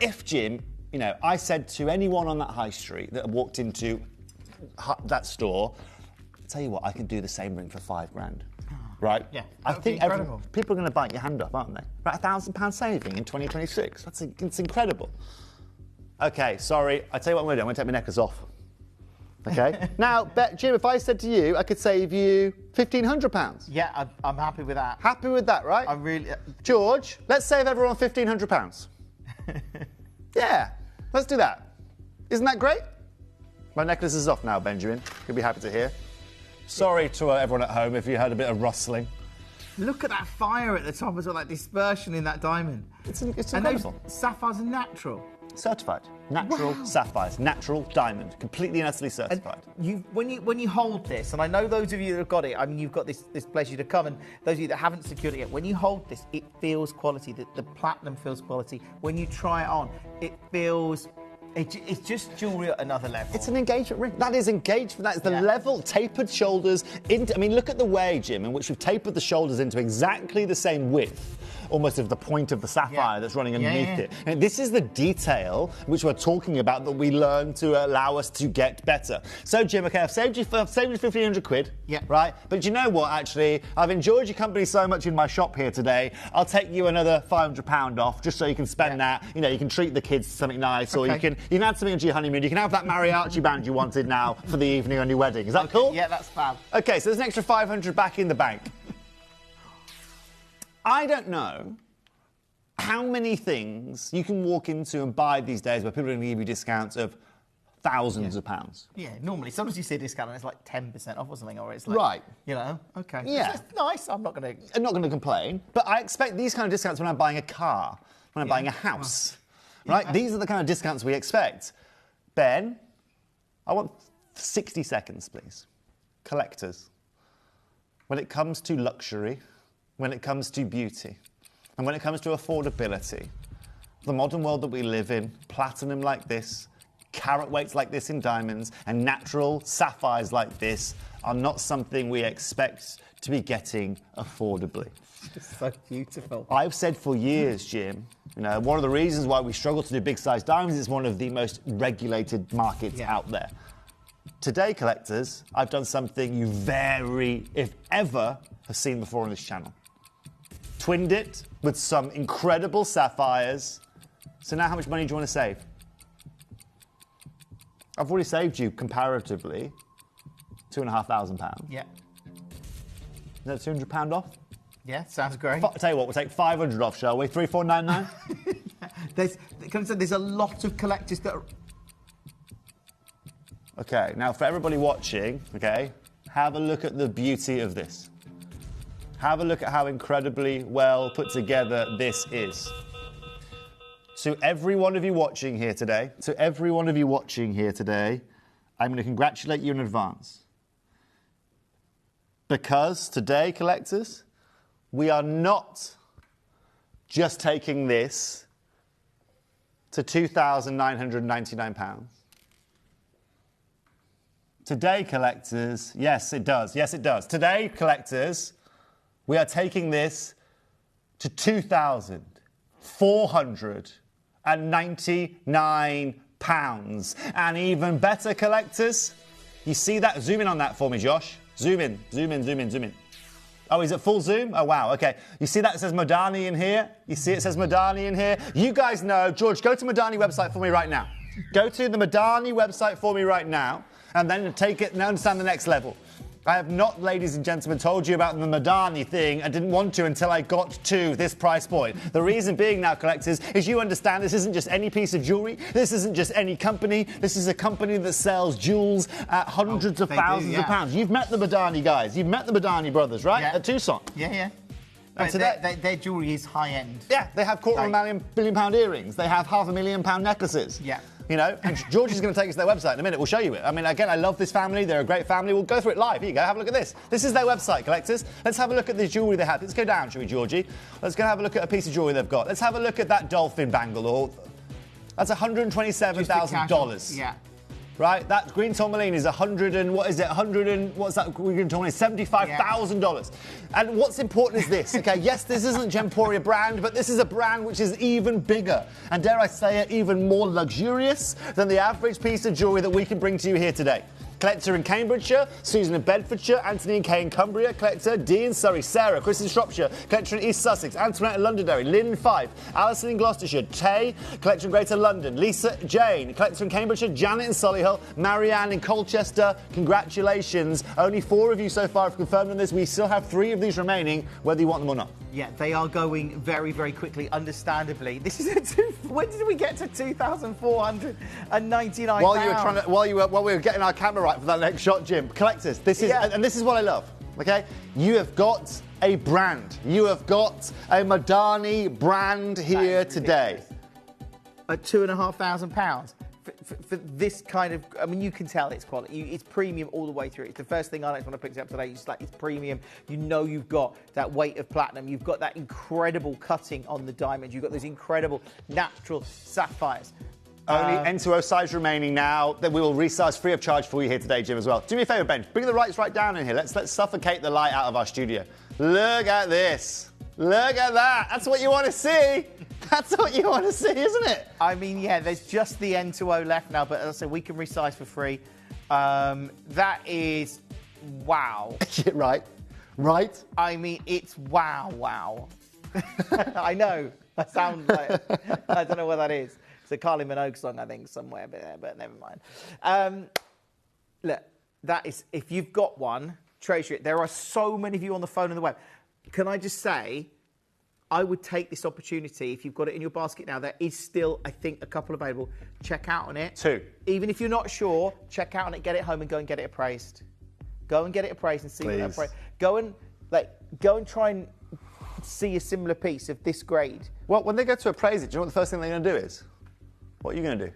if Jim, you know, I said to anyone on that high street that walked into that store, I'll tell you what, I can do the same ring for £5,000. Right? Yeah. I think people are going to bite your hand off, aren't they? About £1,000 saving in 2026. It's incredible. Okay, sorry. I tell you what I'm going to do. I'm going to take my necklace off. Okay. Now, Jim, if I said to you, I could save you £1,500. Yeah, I'm happy with that. Happy with that, right? I'm really. George, let's save everyone £1,500. Yeah, let's do that. Isn't that great? My necklace is off now, Benjamin. You'll be happy to hear. Sorry to everyone at home if you heard a bit of rustling. Look at that fire at the top as well, that dispersion in that diamond. It's incredible. And those sapphires are natural. Certified. Natural sapphires, natural diamond, completely and utterly certified. When you hold this, and I know those of you that have got it, I mean, you've got this pleasure to come, and those of you that haven't secured it yet, when you hold this, it feels quality. The platinum feels quality. When you try it on, it feels... It's just jewellery at another level. It's an engagement ring. That is engagement. That is the level, tapered shoulders. I mean, look at the way, Jim, in which we've tapered the shoulders into exactly the same width, almost of the point of the sapphire that's running underneath it. And this is the detail which we're talking about that we learn to allow us to get better. So, Jim, okay, I've saved you 1,500 quid. Yeah. Right? But you know what, actually? I've enjoyed your company so much in my shop here today. I'll take you another £500 off just so you can spend that. You know, you can treat the kids to something nice, or you can add something into your honeymoon. You can have that mariachi band you wanted now for the evening on your wedding. Is that cool? Yeah, that's fab. Okay, so there's an extra 500 back in the bank. I don't know how many things you can walk into and buy these days where people are going to give you discounts of thousands of pounds. Yeah, normally. Sometimes you see a discount and it's like 10% off or something, or it's like... Right. You know, okay. Yeah. It's nice. I'm not going to complain. But I expect these kind of discounts when I'm buying a car, when I'm buying a house. Right? These are the kind of discounts we expect. Ben, I want 60 seconds, please. Collectors. When it comes to luxury, when it comes to beauty, and when it comes to affordability, the modern world that we live in, platinum like this, carat weights like this in diamonds, and natural sapphires like this are not something we expect to be getting affordably. It's so beautiful. I've said for years, Jim, you know, one of the reasons why we struggle to do big size diamonds is one of the most regulated markets out there. Today, collectors, I've done something you very, if ever, have seen before on this channel. Twinned it with some incredible sapphires. So now how much money do you want to save? I've already saved you, comparatively, £2,500. Yeah. Is that £200 off? Yeah, sounds great. I'll tell you what, we'll take 500 off, shall we? 3,499? There's a lot of collectors that are... Okay, now for everybody watching, okay, have a look at the beauty of this. Have a look at how incredibly well put together this is. To every one of you watching here today, I'm going to congratulate you in advance. Because today, collectors, we are not just taking this to £2,999. Today, collectors, yes, it does. Yes, it does. Today, collectors, we are taking this to £2,499. And even better, collectors, you see that? Zoom in on that for me, Josh. Zoom in, zoom in, zoom in, zoom in. Oh, is it full zoom? Oh, wow, okay. You see that it says Modani in here? You see it says Modani in here? You guys know, George, go to Modani website for me right now. Go to the Modani website for me right now, and then take it and understand the next level. I have not, ladies and gentlemen, told you about the Modani thing. I didn't want to until I got to this price point. The reason being now, collectors, is you understand this isn't just any piece of jewellery. This isn't just any company. This is a company that sells jewels at hundreds of thousands of pounds. You've met the Modani guys. You've met the Modani brothers, right? Yeah. At Tucson. Yeah. And Their jewellery is high-end. Yeah, they have £250,000 earrings. They have £500,000 necklaces. Yeah. You know, and George is going to take us to their website in a minute. We'll show you it. I mean, again, I love this family. They're a great family. We'll go through it live. Here you go. Have a look at this. This is their website, collectors. Let's have a look at the jewellery they have. Let's go down, shall we, Georgie? Let's go have a look at a piece of jewellery they've got. Let's have a look at that dolphin bangle. That's $127,000. Yeah. Right? That green tourmaline is $75,000. And what's important is this, okay? Yes, this isn't Gemporia brand, but this is a brand which is even bigger and, dare I say it, even more luxurious than the average piece of jewellery that we can bring to you here today. Collector in Cambridgeshire, Susan in Bedfordshire, Anthony in Kay in Cumbria, Collector Dee in Surrey, Sarah, Chris in Shropshire, Collector in East Sussex, Antoinette in Londonderry, Lynn in Fife, Alison in Gloucestershire, Tay, Collector in Greater London, Lisa Jane, Collector in Cambridgeshire, Janet in Solihull, Marianne in Colchester. Congratulations. Only 4 of you so far have confirmed on this. We still have 3 of these remaining, whether you want them or not. Yeah, they are going very, very quickly, understandably. This is when did we get to 2,499 pounds? While we were getting our camera right for that next shot, Jim, collectors, this is, and this is what I love, okay? You have got a brand. You have got a Modani brand here today. at £2,500 for this kind of. I mean, you can tell it's quality. It's premium all the way through. It's the first thing I noticed when I picked it up today. It's like it's premium. You know, you've got that weight of platinum. You've got that incredible cutting on the diamond. You've got those incredible natural sapphires. Only N2O size remaining now. That we will resize free of charge for you here today, Jim, as well. Do me a favour, Ben. Bring the lights right down in here. Let's suffocate the light out of our studio. Look at this. Look at that. That's what you want to see. That's what you want to see, isn't it? I mean, yeah, there's just the N2O left now, but as I say, we can resize for free. That is wow. Right. Right. I mean, it's wow. I know. I sound like I don't know what that is. It's a Kylie Minogue song, I think, somewhere, but never mind. Look, that is, if you've got one, treasure it. There are so many of you on the phone and the web. Can I just say, I would take this opportunity, if you've got it in your basket now, there is still, I think, a couple available. Check out on it. 2. Even if you're not sure, check out on it, get it home and go and get it appraised. Go and get it appraised and see what that appraised. Go and try and see a similar piece of this grade. Well, when they go to appraise it, do you know what the first thing they're going to do is? What are you going to do?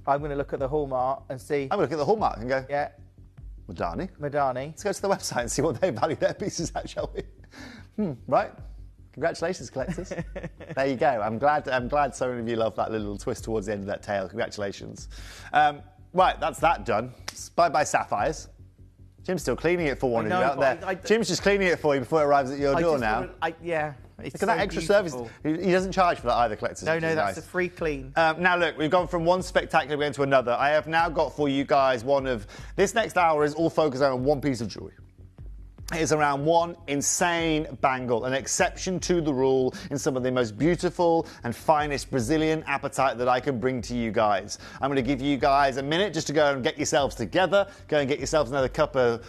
I'm going to look at the hallmark and see. I'm going to look at the hallmark and go, yeah. Madani. Let's go to the website and see what they value their pieces at, shall we? Right? Congratulations, collectors. There you go. I'm glad so many of you love that little twist towards the end of that tail. Congratulations. Right, that's that done. Bye-bye sapphires. Jim's still cleaning it for one of you out there. Jim's just cleaning it for you before it arrives at your door now. Yeah. Look at that extra service. He doesn't charge for that either, collectors. No, that's a free clean. Now, look, we've gone from one spectacular event to another. I have now got for you guys this next hour is all focused on one piece of jewellery. It is around one insane bangle, an exception to the rule in some of the most beautiful and finest Brazilian apatite that I can bring to you guys. I'm going to give you guys a minute just to go and get yourselves together. Go and get yourselves another cup of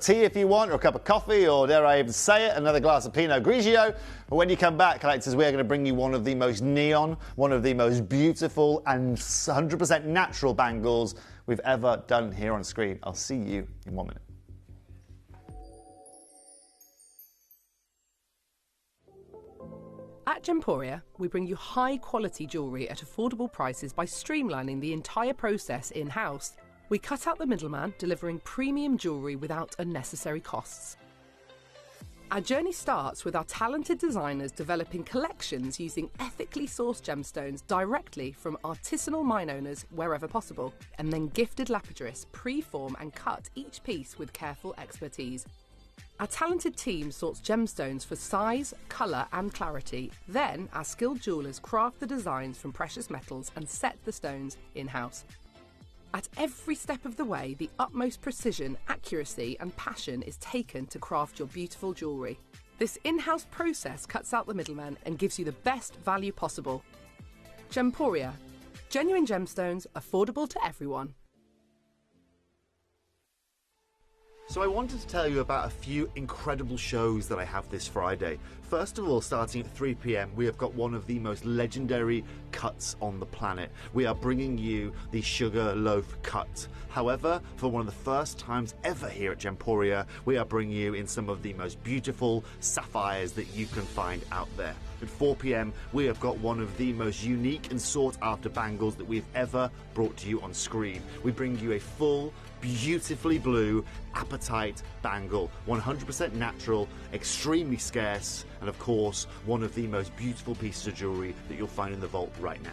tea if you want, or a cup of coffee, or dare I even say it, another glass of Pinot Grigio. But when you come back, collectors, we are going to bring you one of the most neon, one of the most beautiful and 100% natural bangles we've ever done here on screen. I'll see you in 1 minute. At Gemporia, we bring you high-quality jewellery at affordable prices by streamlining the entire process in-house. We cut out the middleman, delivering premium jewellery without unnecessary costs. Our journey starts with our talented designers developing collections using ethically sourced gemstones directly from artisanal mine owners wherever possible, and then gifted lapidarists pre-form and cut each piece with careful expertise. Our talented team sorts gemstones for size, colour and clarity. Then our skilled jewellers craft the designs from precious metals and set the stones in-house. At every step of the way, the utmost precision, accuracy and passion is taken to craft your beautiful jewellery. This in-house process cuts out the middleman and gives you the best value possible. Gemporia. Genuine gemstones, affordable to everyone. So I wanted to tell you about a few incredible shows that I have this Friday. First of all, starting at 3 p.m, we have got one of the most legendary cuts on the planet. We are bringing you the Sugar Loaf Cut. However, for one of the first times ever here at Gemporia, we are bringing you in some of the most beautiful sapphires that you can find out there. At 4 p.m, we have got one of the most unique and sought-after bangles that we've ever brought to you on screen. We bring you a full, beautifully blue apatite bangle, 100% natural, extremely scarce, and of course, one of the most beautiful pieces of jewellery that you'll find in the vault right now.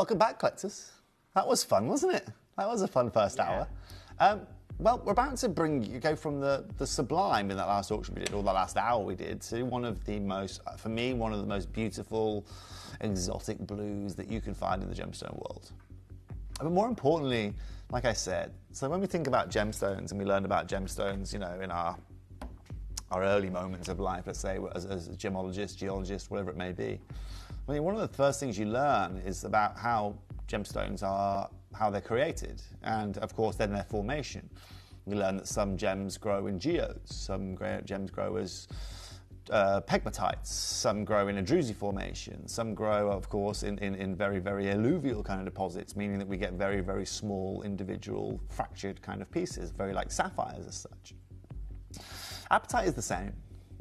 Welcome back, collectors. That was fun, wasn't it? That was a fun first hour. Well, we're about to go from the sublime in that last auction we did, or the last hour we did, to one of the most, for me, one of the most beautiful, exotic blues that you can find in the gemstone world. But more importantly, like I said, so when we think about gemstones and we learn about gemstones, you know, in our early moments of life, let's say, as a gemologist, geologist, whatever it may be, I mean, one of the first things you learn is about how gemstones are, how they're created, and of course then their formation. We learn that some gems grow in geodes, some gems grow as pegmatites, some grow in a druzy formation, some grow, of course, in very, very alluvial kind of deposits, meaning that we get very, very small individual fractured kind of pieces, very like sapphires as such. Apatite is the same.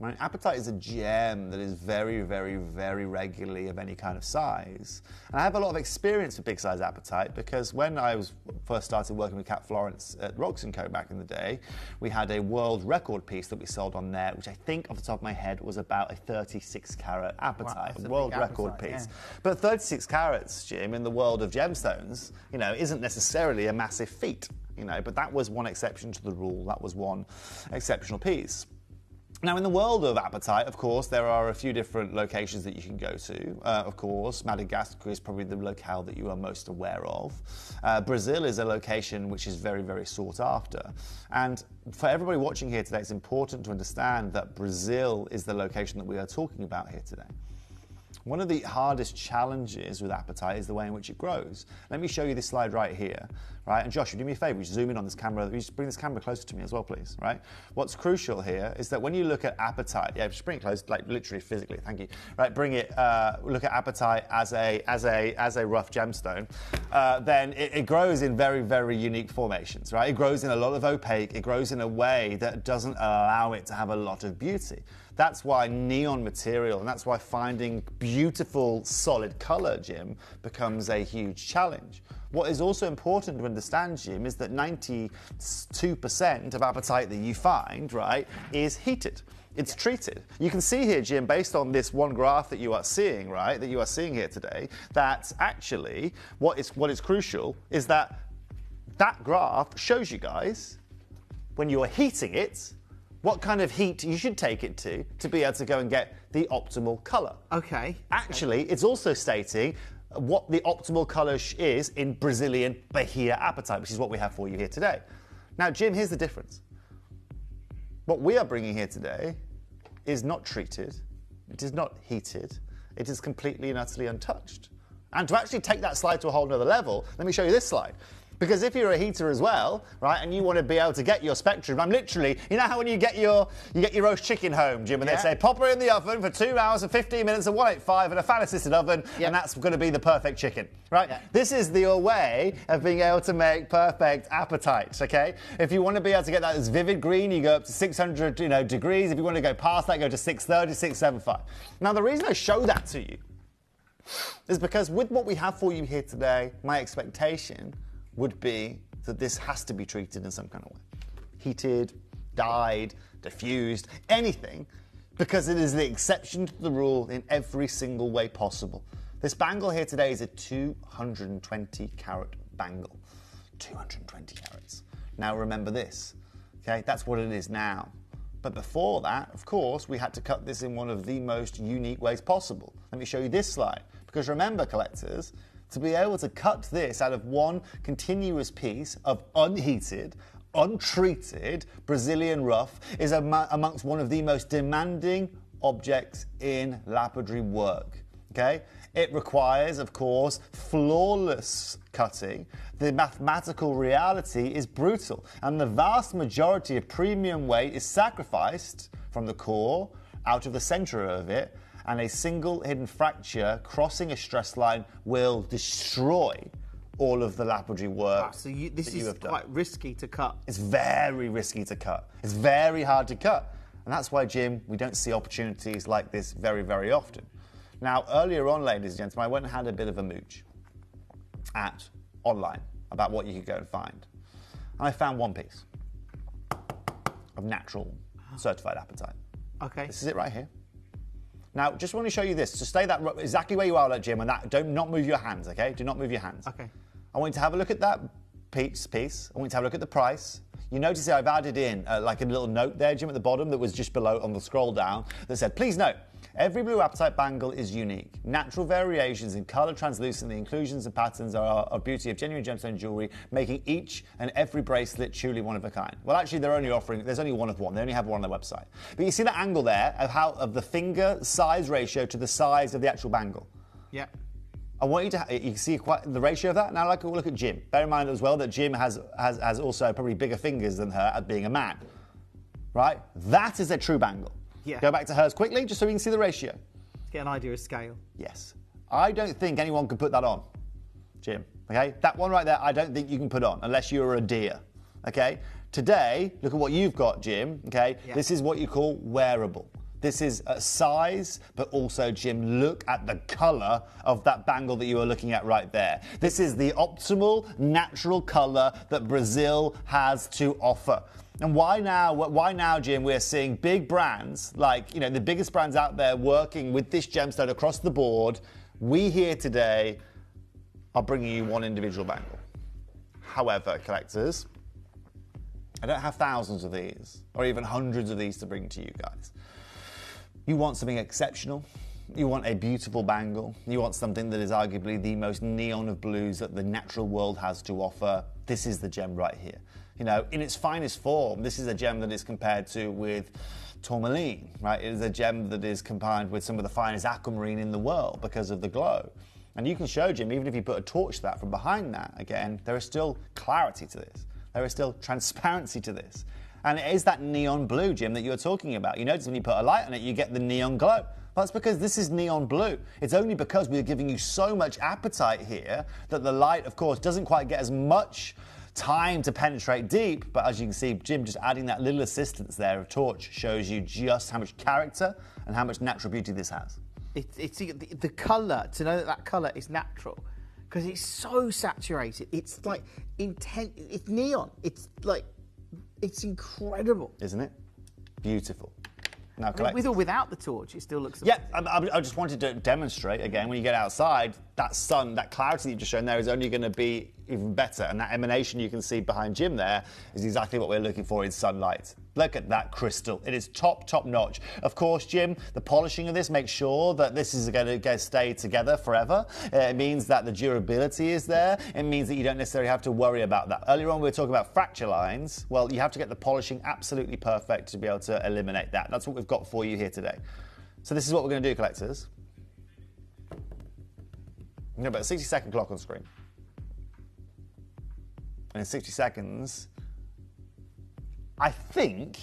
Right? Apatite is a gem that is very, very, very regularly of any kind of size. And I have a lot of experience with big size apatite because when I first started working with Cat Florence at Rocks & Co back in the day, we had a world record piece that we sold on there, which I think off the top of my head was about a 36 carat apatite, Wow, a world record apatite, piece. yeah. But 36 carats, Jim, in the world of gemstones, you know, isn't necessarily a massive feat, you know, but that was one exception to the rule. That was one exceptional piece. Now, in the world of apatite, of course, there are a few different locations that you can go to. Of course, Madagascar is probably the locale that you are most aware of. Brazil is a location which is very, very sought after. And for everybody watching here today, it's important to understand that Brazil is the location that we are talking about here today. One of the hardest challenges with apatite is the way in which it grows. Let me show you this slide right here, right? And Josh, you do me a favor, you zoom in on this camera, you just bring this camera closer to me as well, please, right? What's crucial here is that when you look at apatite, yeah, just bring it close, like literally physically, thank you, right? Bring it, look at apatite as a rough gemstone, then it grows in very, very unique formations, right? It grows in a lot of opaque, it grows in a way that doesn't allow it to have a lot of beauty. That's why neon material, and that's why finding beautiful, solid colour, Jim, becomes a huge challenge. What is also important to understand, Jim, is that 92% of apatite that you find, right, is heated. It's treated. You can see here, Jim, based on this one graph that you are seeing, right, that you are seeing here today, that actually what is crucial is that that graph shows you guys, when you are heating it, what kind of heat you should take it to be able to go and get the optimal colour. Okay. Actually, it's also stating what the optimal colour is in Brazilian Bahia apatite, which is what we have for you here today. Now, Jim, here's the difference. What we are bringing here today is not treated, it is not heated, it is completely and utterly untouched. And to actually take that slide to a whole nother level, let me show you this slide. Because if you're a heater as well, right, and you want to be able to get your spectrum, I'm literally, you know how when you get your roast chicken home, Jim, and they say pop it in the oven for 2 hours and 15 minutes at 185 in a fan-assisted oven, and that's going to be the perfect chicken, right? This is your way of being able to make perfect apatite, okay? If you want to be able to get that as vivid green, you go up to 600, degrees. If you want to go past that, go to 630, 675. Now, the reason I show that to you is because with what we have for you here today, my expectation would be that this has to be treated in some kind of way. Heated, dyed, diffused, anything, because it is the exception to the rule in every single way possible. This bangle here today is a 220 carat bangle. 220 carats. Now remember this, okay? That's what it is now. But before that, of course, we had to cut this in one of the most unique ways possible. Let me show you this slide, because remember, collectors, to be able to cut this out of one continuous piece of unheated, untreated Brazilian rough is amongst one of the most demanding objects in lapidary work, okay? It requires, of course, flawless cutting. The mathematical reality is brutal, and the vast majority of premium weight is sacrificed from the core out of the center of it, and a single hidden fracture crossing a stress line will destroy all of the lapidary work. Wow, so this is quite risky to cut. It's very risky to cut. It's very hard to cut. And that's why, Jim, we don't see opportunities like this very, very often. Now, earlier on, ladies and gentlemen, I went and had a bit of a mooch online about what you could go and find. And I found one piece of natural certified apatite. Okay. This is it right here. Now, just want to show you this. So stay that exactly where you are, like Jim, and that. Do not move your hands, okay? Do not move your hands. Okay. I want you to have a look at that piece. I want you to have a look at the price. You notice that I've added in like a little note there, Jim, at the bottom that was just below on the scroll down that said, please note, every blue apatite bangle is unique. Natural variations in colour, translucent, the inclusions and patterns are a beauty of genuine gemstone jewellery, making each and every bracelet truly one of a kind. Well, actually, there's only one of one. They only have one on their website. But you see that angle there of the finger size ratio to the size of the actual bangle? Yeah. I want you to, you can see quite the ratio of that. Now, like, look at Jim. Bear in mind as well that Jim has also probably bigger fingers than her at being a man, right? That is a true bangle. Yeah. Go back to hers quickly, just so we can see the ratio. Get an idea of scale. Yes. I don't think anyone can put that on, Jim, okay? That one right there, I don't think you can put on, unless you're a deer, okay? Today, look at what you've got, Jim, okay? Yeah. This is what you call wearable. This is a size, but also, Jim, look at the colour of that bangle that you are looking at right there. This is the optimal, natural colour that Brazil has to offer. And why now, Jim, we're seeing big brands, like, the biggest brands out there working with this gemstone across the board. We here today are bringing you one individual bangle. However, collectors, I don't have thousands of these, or even hundreds of these to bring to you guys. You want something exceptional. You want a beautiful bangle. You want something that is arguably the most neon of blues that the natural world has to offer. This is the gem right here. In its finest form, this is a gem that is compared to with tourmaline, right? It is a gem that is combined with some of the finest aquamarine in the world because of the glow. And you can show, Jim, even if you put a torch to that from behind that, again, there is still clarity to this. There is still transparency to this. And it is that neon blue, Jim, that you were talking about. You notice when you put a light on it, you get the neon glow. Well, that's because this is neon blue. It's only because we're giving you so much apatite here that the light, of course, doesn't quite get as much time to penetrate deep. But as you can see, Jim just adding that little assistance there of torch shows you just how much character and how much natural beauty this has. It's the colour, to know that colour is natural, because it's so saturated. It's like intense. It's neon. It's incredible. Isn't it? Beautiful. Now, with or without the torch, it still looks... Yeah, I just wanted to demonstrate, again, when you get outside, that sun, that clarity that you've just shown there is only going to be even better. And that emanation you can see behind Jim there is exactly what we're looking for in sunlight. Look at that crystal. It is top notch. Of course, Jim, the polishing of this makes sure that this is going to stay together forever. It means that the durability is there. It means that you don't necessarily have to worry about that. Earlier on, we were talking about fracture lines. Well, you have to get the polishing absolutely perfect to be able to eliminate that. That's what we've got for you here today. So this is what we're going to do, collectors. We've got about a 60-second clock on screen. And in 60 seconds, I think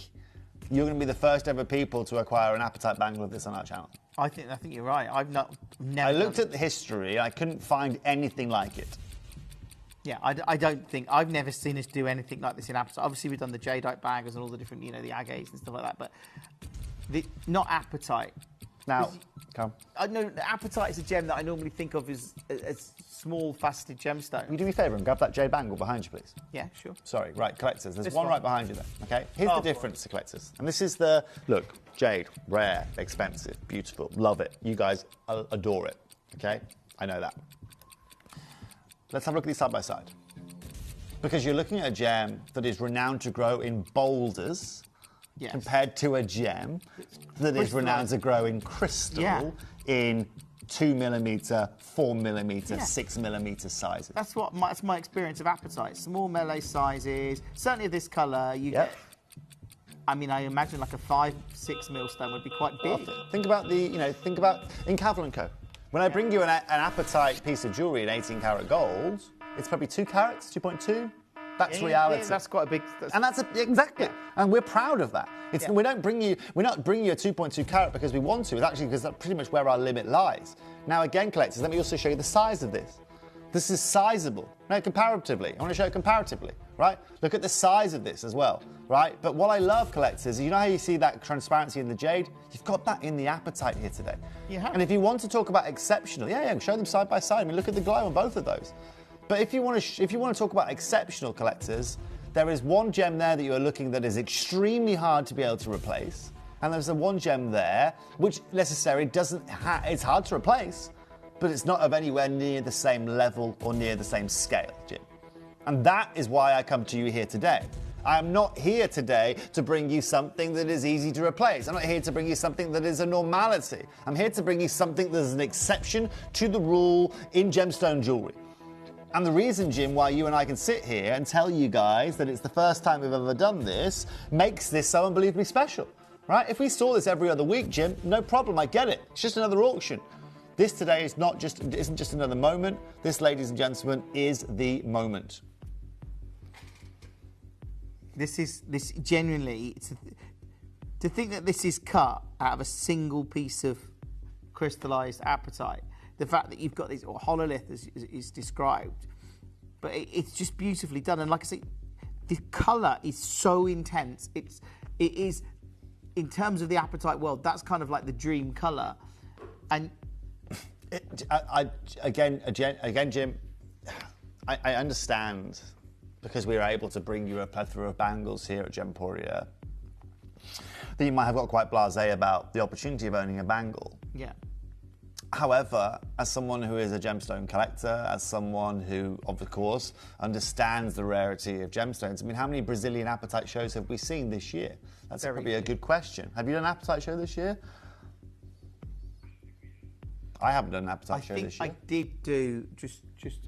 you're going to be the first ever people to acquire an apatite bangle of this on our channel. I think you're right. I looked at the history and I couldn't find anything like it. Yeah, I don't think I've never seen us do anything like this in apatite. Obviously, we've done the jadeite bangles and all the different, the agates and stuff like that, but not apatite. Now, come. No, apatite is a gem that I normally think of as a small faceted gemstone. Will you do me a favour and grab that jade bangle behind you, please? Yeah, sure. Sorry, right, collectors. There's one right behind you there, okay? Here's the difference to collectors. And this is look, jade, rare, expensive, beautiful, love it. You guys adore it, okay? I know that. Let's have a look at these side by side. Because you're looking at a gem that is renowned to grow in boulders, yes, compared to a gem that is renowned to grow in crystal in 2mm, 4mm, 6mm sizes. That's my experience of apatite. Small melee sizes, certainly of this colour. You get. I mean, I imagine like a 5-6 mil stone would be quite big. Think about in Kavlan & Co. When I bring you an apatite piece of jewellery in 18 karat gold, it's probably 2 carats, 2.2. That's reality. Yeah, that's quite a big. And that's exactly. Yeah. And we're proud of that. We're not bringing you a 2.2 carat because we want to. It's actually because that's pretty much where our limit lies. Now, again, collectors, let me also show you the size of this. This is sizable. No, comparatively. I want to show it comparatively, right? Look at the size of this as well, right? But what I love, collectors, you know how you see that transparency in the jade? You've got that in the apatite here today. Yeah. And if you want to talk about exceptional, show them side by side. I mean, look at the glow on both of those. But if you want to talk about exceptional, collectors, there is one gem there that you are looking that is extremely hard to be able to replace. And there's the one gem there, which necessarily it's hard to replace, but it's not of anywhere near the same level or near the same scale, Jim. And that is why I come to you here today. I am not here today to bring you something that is easy to replace. I'm not here to bring you something that is a normality. I'm here to bring you something that is an exception to the rule in gemstone jewellery. And the reason, Jim, why you and I can sit here and tell you guys that it's the first time we've ever done this makes this so unbelievably special, right? If we saw this every other week, Jim, no problem, I get it. It's just another auction. This today isn't just another moment. This, ladies and gentlemen, is the moment. This genuinely, to think that this is cut out of a single piece of crystallised apatite. The fact that you've got this, or hololith is described, but it's just beautifully done. And like I say, the colour is so intense. It is, in terms of the apatite world, that's kind of like the dream colour. And again, Jim, I understand, because we are able to bring you a plethora of bangles here at Gemporia, that you might have got quite blasé about the opportunity of owning a bangle. Yeah. However, as someone who is a gemstone collector, as someone who, of course, understands the rarity of gemstones, I mean, how many Brazilian apatite shows have we seen this year? That's probably a good question. Have you done an apatite show this year? I haven't done an apatite show this year. I did do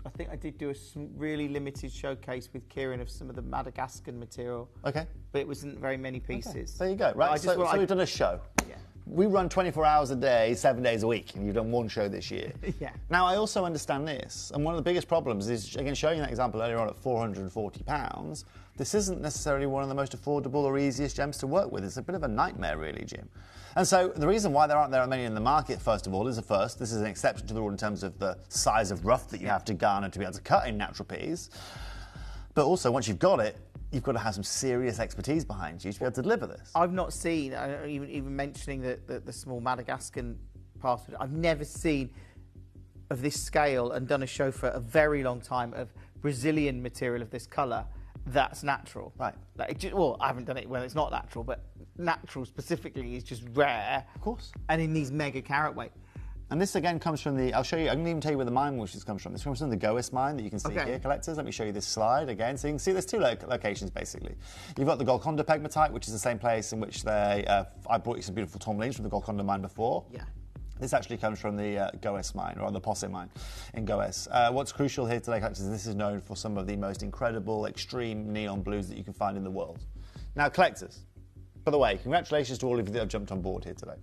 I think I did do a really limited showcase with Kieran of some of the Madagascar material. Okay. But it wasn't very many pieces. Okay. There you go. Right. So we've done a show. Yeah. We run 24 hours a day, 7 days a week, and you've done one show this year. Yeah. Now, I also understand this, and one of the biggest problems is, again, showing you that example earlier on at £440, this isn't necessarily one of the most affordable or easiest gems to work with. It's a bit of a nightmare, really, Jim. And so the reason why there aren't many in the market, first of all, is this is an exception to the rule in terms of the size of rough that you have to garner to be able to cut in natural peas. But also, once you've got it, you've got to have some serious expertise behind you to be able to deliver this. I've not seen, even mentioning the small Madagascar part of it, I've never seen of this scale and done a show for a very long time of Brazilian material of this colour that's natural. Right. Well, I haven't done it when it's not natural, but natural specifically is just rare. Of course. And in these mega carat weight. And this again comes from I'll show you, I can even tell you where the mine which this comes from. This comes from the Gois mine that you can see here, collectors. Let me show you this slide again. So you can see there's two locations basically. You've got the Golconda pegmatite, which is the same place in which I brought you some beautiful tourmalines from the Golconda mine before. Yeah. This actually comes from the Gois mine, or the Posse mine in Gois. What's crucial here today, collectors, is this is known for some of the most incredible, extreme neon blues that you can find in the world. Now, collectors, by the way, congratulations to all of you that have jumped on board here today.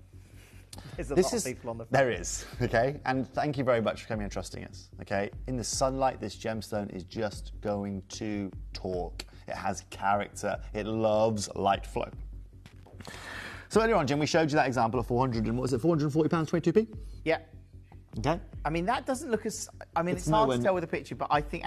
There's a lot of people on the phone. There is, okay? And thank you very much for coming and trusting us, okay? In the sunlight, this gemstone is just going to talk. It has character. It loves light flow. So earlier on, Jim, we showed you that example of £440, 22p? Yeah. Okay. I mean, that doesn't look as... I mean, it's hard to tell with a picture, but I think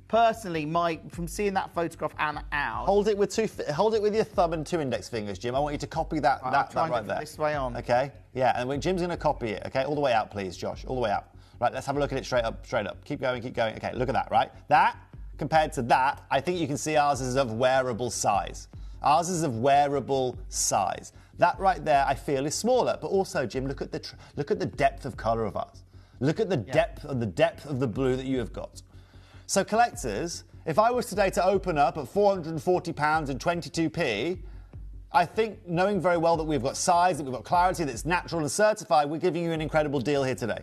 personally, from seeing that photograph and out... Hold it with your thumb and two index fingers, Jim. I want you to copy that right there. This way on. Okay? Yeah, and when Jim's going to copy it, okay? All the way out, please, Josh. All the way out. Right, let's have a look at it straight up. Keep going. Okay, look at that, right? That, compared to that, I think you can see ours is of wearable size. Ours is of wearable size. That right there, I feel, is smaller. But also, Jim, look at the depth of colour of ours. Look at the depth of the blue that you have got. So, collectors, if I was today to open up at £440 and 22p, I think, knowing very well that we've got size, that we've got clarity, that's natural and certified, we're giving you an incredible deal here today.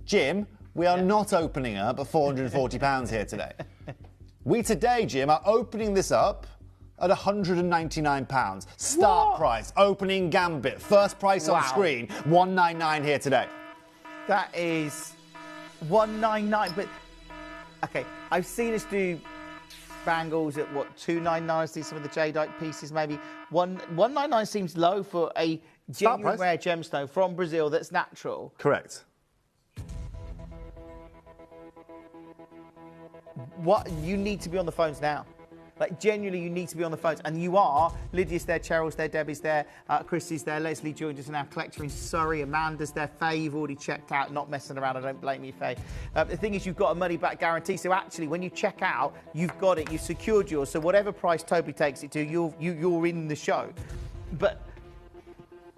Jim, we are not opening up at £440 here today. We today, Jim, are opening this up at £199. Start price, opening gambit, first price on screen, £199 here today. That is £199, but okay, I've seen us do bangles at what, £299, see some of the jadeite pieces maybe. £199 seems low for a genuine rare gemstone from Brazil that's natural. Correct. What, you need to be on the phones now. Like, genuinely, you need to be on the phones. And you are. Lydia's there, Cheryl's there, Debbie's there, Chrissy's there, Leslie joined us in our collector in Surrey, Amanda's there, Faye, you've already checked out, not messing around, I don't blame you, Faye. The thing is, you've got a money-back guarantee, so actually, when you check out, you've got it, you've secured yours, so whatever price Toby takes it to, you're in the show. But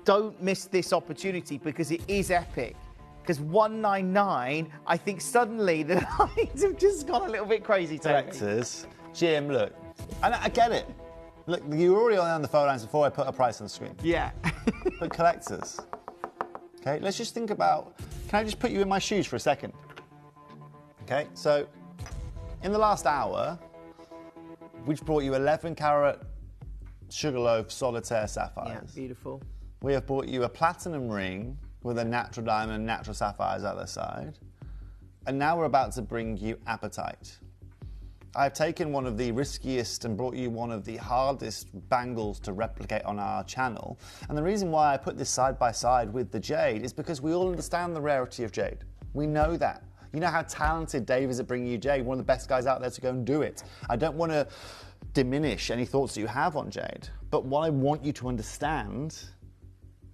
don't miss this opportunity because it is epic. Because 199, I think suddenly the lines have just gone a little bit crazy. Collectors, Jim, look, and I get it. Look, you were already on the phone lines before I put a price on the screen. Yeah. But collectors, okay, let's just think about, can I just put you in my shoes for a second? Okay, so in the last hour, we've brought you 11 carat Sugarloaf solitaire sapphires. Yeah, beautiful. We have brought you a platinum ring with a natural diamond and natural sapphires at the side. And now we're about to bring you Appetite. I've taken one of the riskiest and brought you one of the hardest bangles to replicate on our channel. And the reason why I put this side by side with the jade is because we all understand the rarity of jade. We know that. You know how talented Dave is at bringing you jade, one of the best guys out there to go and do it. I don't want to diminish any thoughts that you have on jade, but what I want you to understand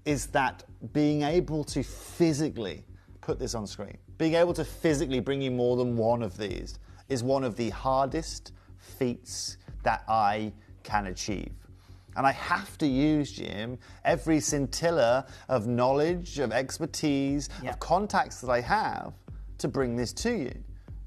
is that being able to physically put this on screen, being able to physically bring you more than one of these is one of the hardest feats that I can achieve. And I have to use, Jim, every scintilla of knowledge, of expertise, of contacts that I have to bring this to you.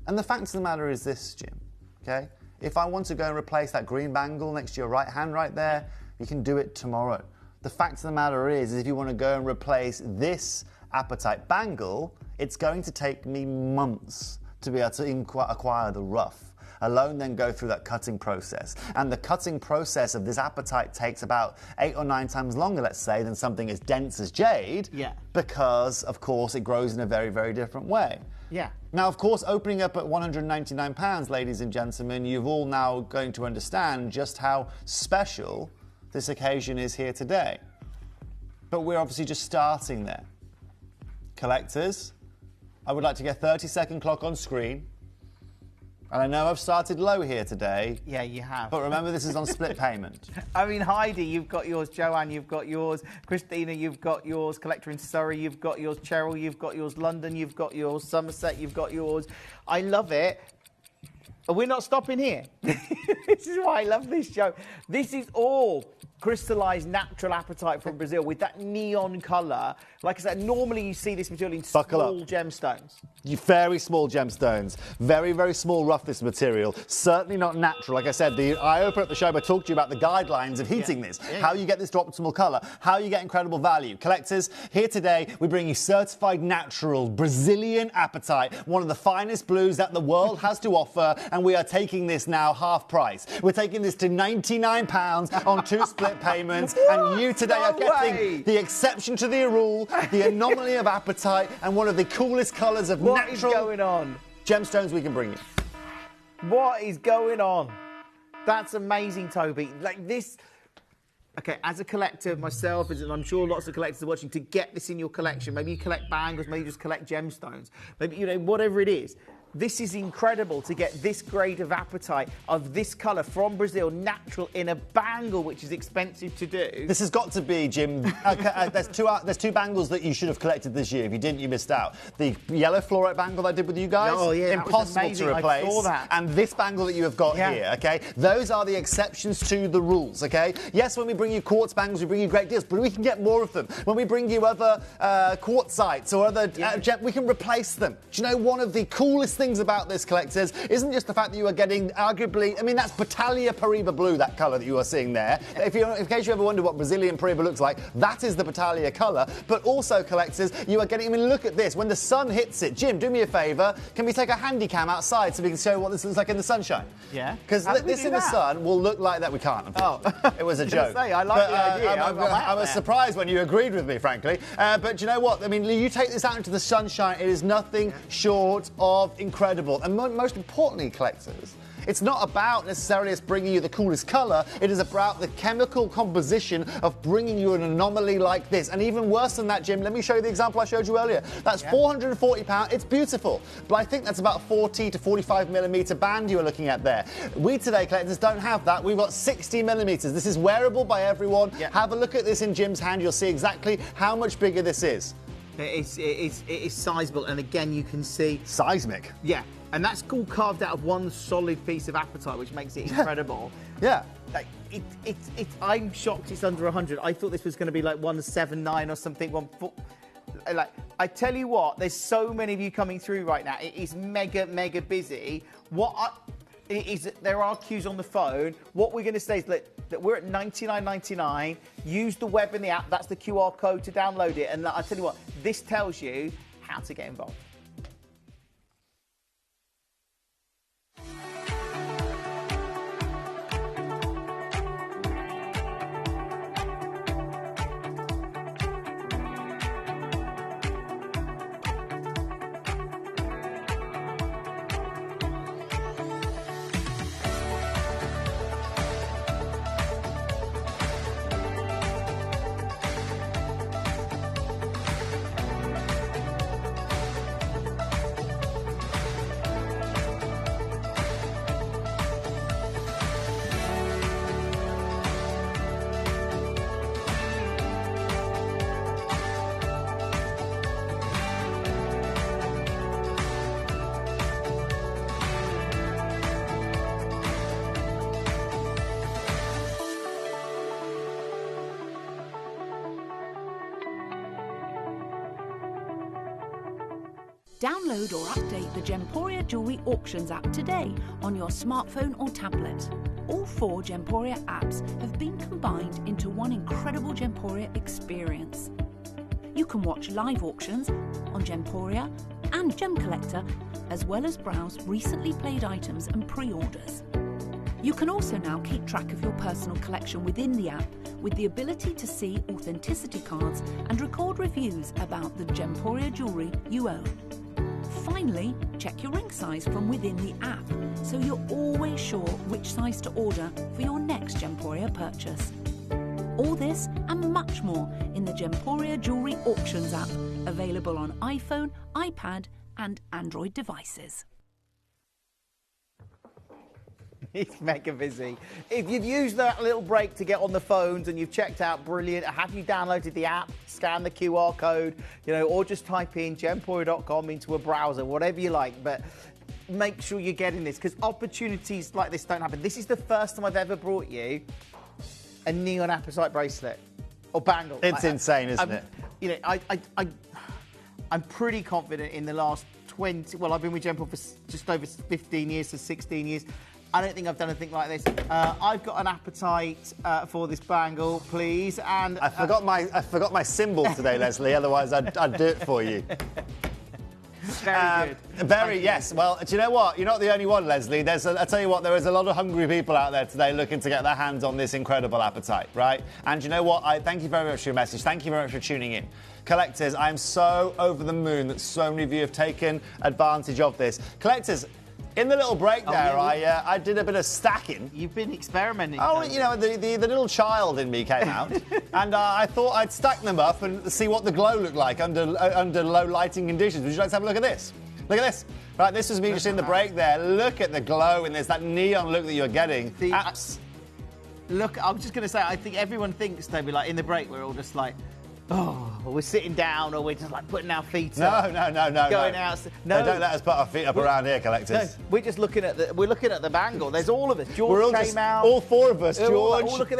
And the fact of the matter is this, Jim, okay? If I want to go and replace that green bangle next to your right hand right there, you can do it tomorrow. The fact of the matter is if you want to go and replace this Appetite bangle, it's going to take me months to be able to acquire the rough, alone then go through that cutting process. And the cutting process of this Appetite takes about 8 or 9 times longer, let's say, than something as dense as jade, because, of course, it grows in a very, very different way. Yeah. Now, of course, opening up at £199, ladies and gentlemen, you've all now going to understand just how special this occasion is here today. But we're obviously just starting there. Collectors, I would like to get a 30-second clock on screen. And I know I've started low here today. Yeah, you have. But remember, this is on split payment. I mean, Heidi, you've got yours. Joanne, you've got yours. Christina, you've got yours. Collector in Surrey, you've got yours. Cheryl, you've got yours. London, you've got yours. Somerset, you've got yours. I love it. We're not stopping here. This is why I love this show. This is all crystallized natural Appetite from Brazil with that neon colour. Like I said, normally you see this material in small gemstones. Very small gemstones. Very, very small roughness material. Certainly not natural. Like I said, I opened up the show by talking to you about the guidelines of heating this. How you get this to optimal colour. How you get incredible value. Collectors, here today we bring you certified natural Brazilian Appetite. One of the finest blues that the world has to offer. And we are taking this now half price. We're taking this to £99 on 2 split payments. And you today are getting the exception to the rule, the anomaly of Appetite, and one of the coolest colours of natural What is going on? gemstones we can bring you. What is going on? That's amazing, Toby. Like this. Okay, as a collector myself, and I'm sure lots of collectors are watching, to get this in your collection, maybe you collect bangles, maybe you just collect gemstones, maybe, you know, whatever it is. This is incredible to get this grade of Appetite of this colour from Brazil, natural, in a bangle, which is expensive to do. This has got to be, Jim. There's two bangles that you should have collected this year. If you didn't, you missed out. The yellow fluorite bangle I did with you guys, impossible to replace. I saw that. And this bangle that you have got here, okay? Those are the exceptions to the rules, okay? Yes, when we bring you quartz bangles, we bring you great deals, but we can get more of them. When we bring you other quartzites or other we can replace them. Do you know one of the coolest things about this, collectors, isn't just the fact that you are getting arguably, I mean, that's Battaglia Paraiba blue, that colour that you are seeing there. In case you ever wonder what Brazilian Paraiba looks like, that is the Battaglia colour. But also, collectors, you are getting, I mean, look at this. When the sun hits it, Jim, do me a favour, can we take a handy cam outside so we can show what this looks like in the sunshine? Yeah. Because this in the sun will look like that. We can't. It was a joke. I like the idea. I was surprised when you agreed with me, frankly. But you know what? I mean, you take this out into the sunshine, it is nothing short of incredible. And most importantly, collectors, it's not about necessarily us bringing you the coolest colour, it is about the chemical composition of bringing you an anomaly like this. And even worse than that, Jim, let me show you the example I showed you earlier. That's £440, it's beautiful, but I think that's about 40 to 45 millimetre band you are looking at there. We today, collectors, don't have that. We've got 60 millimetres. This is wearable by everyone. Have a look at this in Jim's hand, you'll see exactly how much bigger this is. It is sizable, and again, you can see... Seismic. Yeah. And that's all carved out of one solid piece of Appetite, which makes it incredible. Yeah. Like, I'm shocked it's under 100. I thought this was going to be like 179 or something. Like, I tell you what, there's so many of you coming through right now. It is mega busy. There are queues on the phone. What we're going to say is that we're at $99.99. Use the web and the app. That's the QR code to download it. And I tell you what, this tells you how to get involved. Download or update the Gemporia Jewellery Auctions app today on your smartphone or tablet. All 4 Gemporia apps have been combined into one incredible Gemporia experience. You can watch live auctions on Gemporia and Gem Collector, as well as browse recently played items and pre-orders. You can also now keep track of your personal collection within the app with the ability to see authenticity cards and record reviews about the Gemporia jewellery you own. Finally, check your ring size from within the app, so you're always sure which size to order for your next Gemporia purchase. All this and much more in the Gemporia Jewellery Auctions app, available on iPhone, iPad and Android devices. It's mega busy. If you've used that little break to get on the phones and you've checked out, brilliant. Have you downloaded the app, scan the QR code, or just type in gemporia.com into a browser, whatever you like. But make sure you're getting this, because opportunities like this don't happen. This is the first time I've ever brought you a neon apposite bracelet or bangle. It's insane, isn't it? I'm pretty confident in the last 20. Well, I've been with Gemporia for just over 15 years, so 16 years. I don't think I've done anything like this. I've got an appetite for this bangle, please. And I forgot my symbol today, Leslie. Otherwise, I'd do it for you. Very good. Very, yes. Well, do you know what? You're not the only one, Leslie. I tell you what, there is a lot of hungry people out there today looking to get their hands on this incredible appetite, right? And you know what? I thank you very much for your message. Thank you very much for tuning in. Collectors, I am so over the moon that so many of you have taken advantage of this. Collectors, in the little break there, I did a bit of stacking. You've been experimenting. Oh, the little child in me came out, and I thought I'd stack them up and see what the glow looked like under low lighting conditions. Would you like to have a look at this? Look at this. Right, this was me just in the break there. Look at the glow, and there's that neon look that you're getting. Look, I was just going to say, I think everyone thinks they'll be like, in the break, we're all just like, we're sitting down, or we're just like putting our feet up. No. Going out. No, they don't let us put our feet up around here, collectors. No, we're just looking at the bangle. There's all of us. George came out. All 4 of us.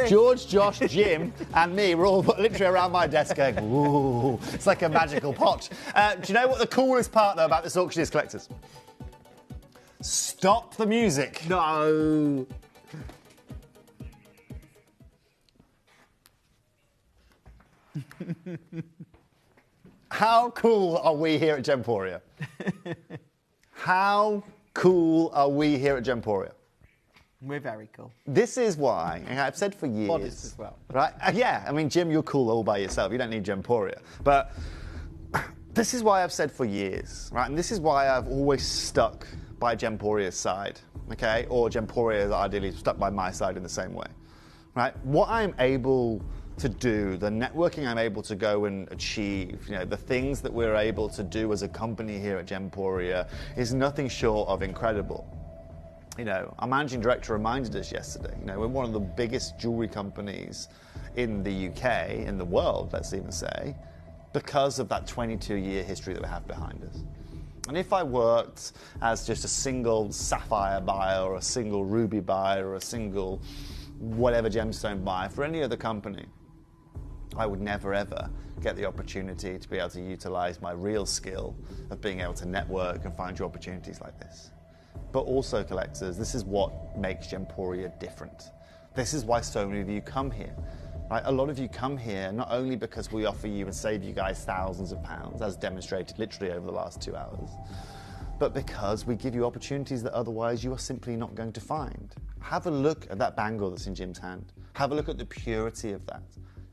George, Josh, Jim, and me. We're all literally around my desk going, ooh. It's like a magical pot. Do you know what the coolest part though about this auction is, collectors? Stop the music. No. How cool are we here at Gemporia? How cool are we here at Gemporia? We're very cool. This is why, and I've said for years. Modest as well. Right? Yeah, I mean, Jim, you're cool all by yourself. You don't need Gemporia. But this is why I've said for years, right? And this is why I've always stuck by Gemporia's side, okay? Or Gemporia is ideally stuck by my side in the same way, right? What I'm able to do, the networking I'm able to go and achieve, the things that we're able to do as a company here at Gemporia is nothing short of incredible. Our managing director reminded us yesterday, we're one of the biggest jewellery companies in the UK, in the world, let's even say, because of that 22-year history that we have behind us. And if I worked as just a single sapphire buyer or a single ruby buyer or a single whatever gemstone buyer, for any other company, I would never ever get the opportunity to be able to utilize my real skill of being able to network and find you opportunities like this. But also, collectors, this is what makes Gemporia different. This is why so many of you come here. Right? A lot of you come here not only because we offer you and save you guys thousands of pounds, as demonstrated literally over the last 2 hours, but because we give you opportunities that otherwise you are simply not going to find. Have a look at that bangle that's in Jim's hand. Have a look at the purity of that.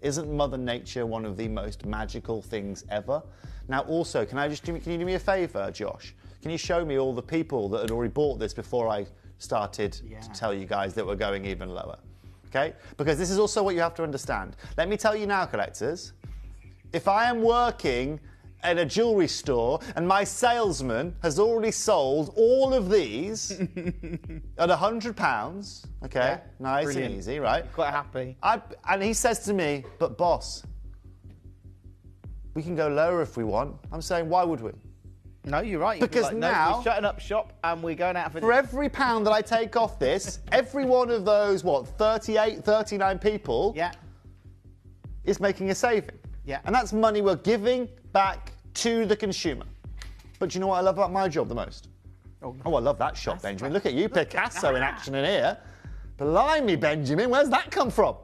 Isn't Mother Nature one of the most magical things ever? Now also, can you do me a favour, Josh? Can you show me all the people that had already bought this before I started to tell you guys that we're going even lower? Okay? Because this is also what you have to understand. Let me tell you now, collectors, if I am working at a jewellery store and my salesman has already sold all of these at £100, okay, Yeah, nice brilliant. and easy, right? You're quite happy. And he says to me, but boss, we can go lower if we want. I'm saying, why would we? No, you're right. You'd be Because like, no, now, we're shutting up shop and we're going out for every pound that I take off this, every one of those, 38, 39 people is making a saving. Yeah. And that's money we're giving back to the consumer. But do you know what I love about my job the most? Oh, I love that shot, Benjamin. Look at you, Picasso in action in here. Blimey, Benjamin, where's that come from?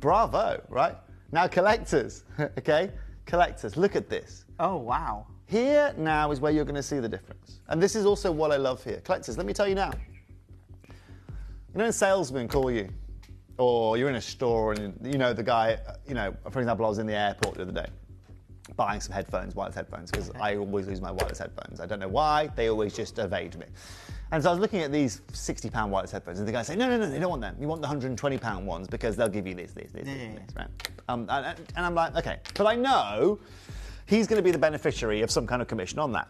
Bravo, right? Now, collectors, okay? Collectors, look at this. Oh, wow. Here now is where you're going to see the difference. And this is also what I love here. Collectors, let me tell you now. You know, when salesmen call you, or you're in a store and, you know, the guy, you know, for example, I was in the airport the other day buying some headphones, wireless headphones, because I always lose my wireless headphones. I don't know why, they always just evade me. And so I was looking at these £60 wireless headphones, and the guy said, no, they don't want them. You want the £120 ones because they'll give you this, right? And I'm like, okay. But I know he's going to be the beneficiary of some kind of commission on that.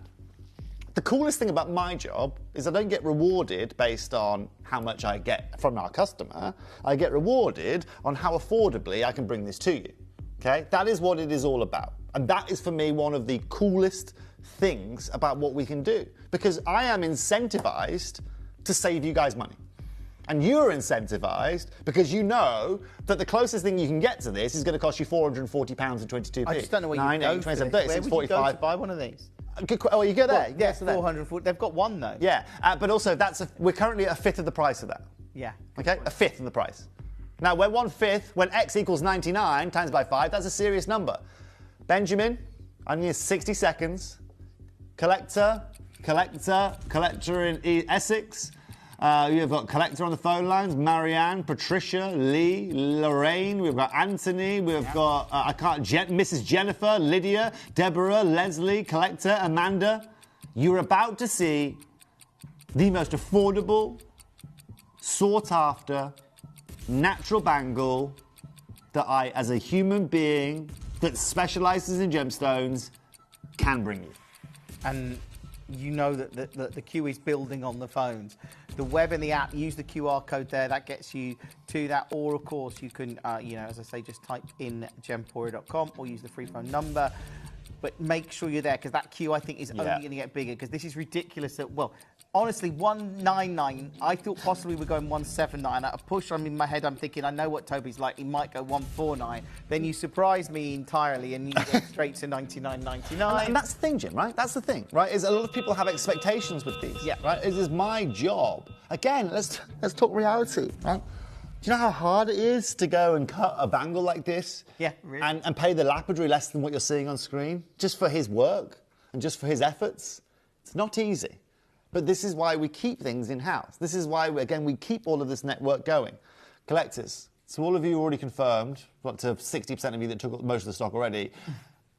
The coolest thing about my job is I don't get rewarded based on how much I get from our customer. I get rewarded on how affordably I can bring this to you. Okay? That is what it is all about. And that is, for me, one of the coolest things about what we can do. Because I am incentivized to save you guys money. And you're incentivized because you know that the closest thing you can get to this is going to cost you £440 and 22p. I just don't know where you go for this. Where would you go to buy one of these? Oh, you go there. Well, yeah, 440. They've got one though. Yeah, but also we're currently at a fifth of the price of that. Yeah. Okay, a fifth of the price. Now, when 1/5, when x equals 99 times by 5, that's a serious number. Benjamin, I need 60 seconds. Collector in Essex. You've got Collector on the phone lines, Marianne, Patricia, Lee, Lorraine, we've got Anthony, we've got, Mrs. Jennifer, Lydia, Deborah, Leslie, Collector, Amanda. You're about to see the most affordable, sought after, natural bangle that I, as a human being that specialises in gemstones, can bring you. And you know that the queue is building on the phones. The web and the app, use the QR code there, that gets you to that. Or, of course, you can, as I say, just type in gemporia.com or use the free phone number. But make sure you're there, because that queue, I think, is only going to get bigger, because this is ridiculous. That, well, honestly, 199, I thought possibly we're going 179. At a push, I'm in my head, I'm thinking, I know what Toby's like, he might go 149. Then you surprise me entirely, and you go straight to 99.99. And that's the thing, Jim, right? That's the thing, right? Is a lot of people have expectations with these. Yeah. Right? It is my job. Again, let's talk reality, right? Do you know how hard it is to go and cut a bangle like this? Yeah, really. And pay the lapidary less than what you're seeing on screen? Just for his work and just for his efforts? It's not easy. But this is why we keep things in-house. This is why, we keep all of this network going. Collectors, so all of you already confirmed, up to 60% of you that took most of the stock already,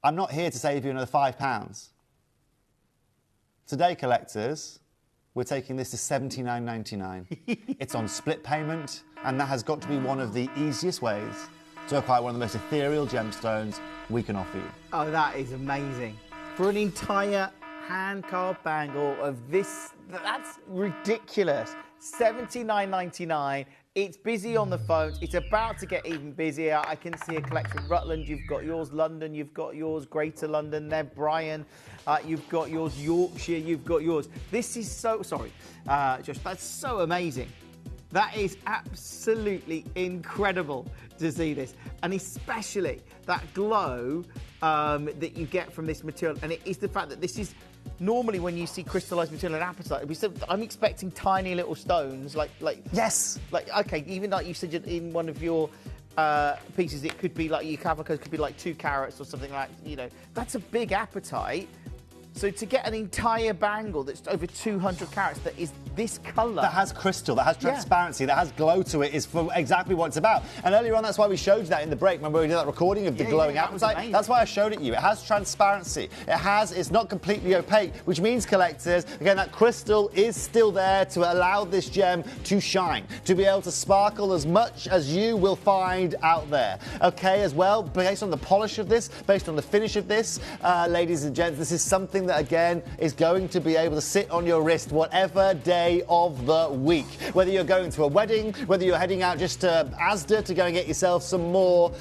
I'm not here to save you another £5. Today, collectors, we're taking this to $79.99. It's on split payment, and that has got to be one of the easiest ways to acquire one of the most ethereal gemstones we can offer you. Oh, that is amazing. For an entire hand-carved bangle of this, that's ridiculous. $79.99. It's busy on the phones. It's about to get even busier. I can see a collection. Rutland, you've got yours. London, you've got yours. Greater London there. Brian, you've got yours. Yorkshire, you've got yours. This is so... Sorry, Josh, that's so amazing That is absolutely incredible to see this, and especially that glow that you get from this material. And it is the fact that this is normally when you see crystallized material in apatite, I'm expecting tiny little stones, like yes, like okay, even like you said in one of your pieces, it could be like your avocado could be like 2 carats or something like, you know, that's a big apatite. So to get an entire bangle that's over 200 carats that is this colour, that has crystal, that has transparency, that has glow to it, is for exactly what it's about. And earlier on, that's why we showed you that in the break. Remember we did that recording of the glowing apatite? That's why I showed it to you. It has transparency. It's not completely opaque, which means, collectors, again, that crystal is still there to allow this gem to shine, to be able to sparkle as much as you will find out there. Okay, as well, based on the polish of this, based on the finish of this, ladies and gents, this is something that, again, is going to be able to sit on your wrist whatever day of the week. Whether you're going to a wedding, whether you're heading out just to Asda to go and get yourself some more,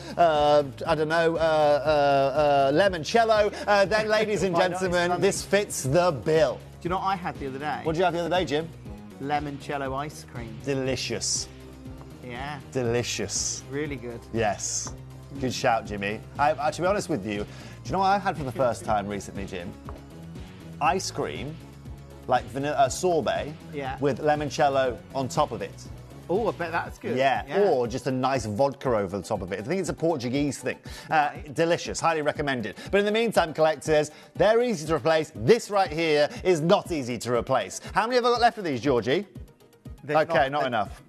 limoncello, then, ladies and gentlemen, this fits the bill. Do you know what I had the other day? What did you have the other day, Jim? Limoncello ice cream. Delicious. Yeah. Delicious. Really good. Yes. Good shout, Jimmy. To be honest with you, do you know what I had for the first time recently, Jim? Ice cream, like vanilla sorbet, with limoncello on top of it. Oh, I bet that's good. Yeah, or just a nice vodka over the top of it. I think it's a Portuguese thing. Delicious, highly recommended. But in the meantime, collectors, they're easy to replace. This right here is not easy to replace. How many have I got left of these, Georgie? Okay, not enough.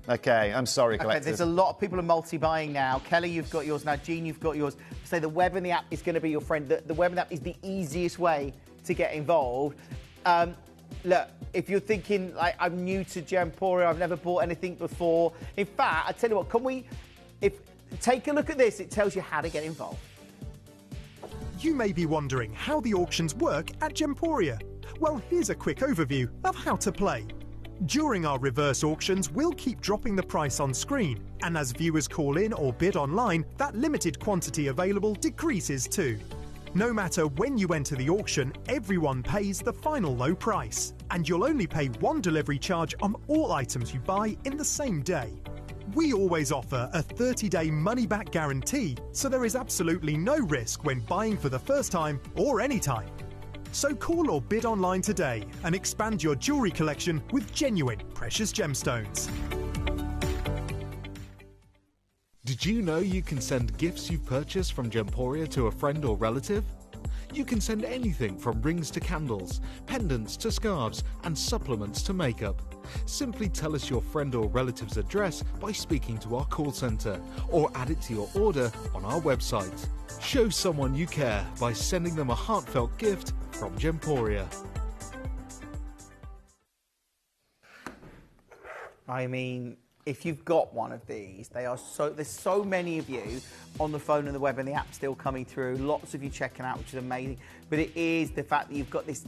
Okay, I'm sorry, collectors. There's a lot of people are multi-buying now. Kelly, you've got yours now. Jean, you've got yours. So the web and the app is going to be your friend. The web and the app is the easiest way to get involved. Look, if you're thinking, like, I'm new to Gemporia, I've never bought anything before. In fact, I tell you what, take a look at this. It tells you how to get involved. You may be wondering how the auctions work at Gemporia. Well, here's a quick overview of how to play. During our reverse auctions, we'll keep dropping the price on screen, and as viewers call in or bid online, that limited quantity available decreases too. No matter when you enter the auction, everyone pays the final low price, and you'll only pay one delivery charge on all items you buy in the same day. We always offer a 30-day money-back guarantee, so there is absolutely no risk when buying for the first time or any time. So call or bid online today and expand your jewellery collection with genuine precious gemstones. Did you know you can send gifts you've purchased from Gemporia to a friend or relative? You can send anything from rings to candles, pendants to scarves, and supplements to makeup. Simply tell us your friend or relative's address by speaking to our call centre, or add it to your order on our website. Show someone you care by sending them a heartfelt gift from Gemporia. I mean, if you've got one of these, there's so many of you on the phone and the web and the app still coming through, lots of you checking out, which is amazing. But it is the fact that you've got this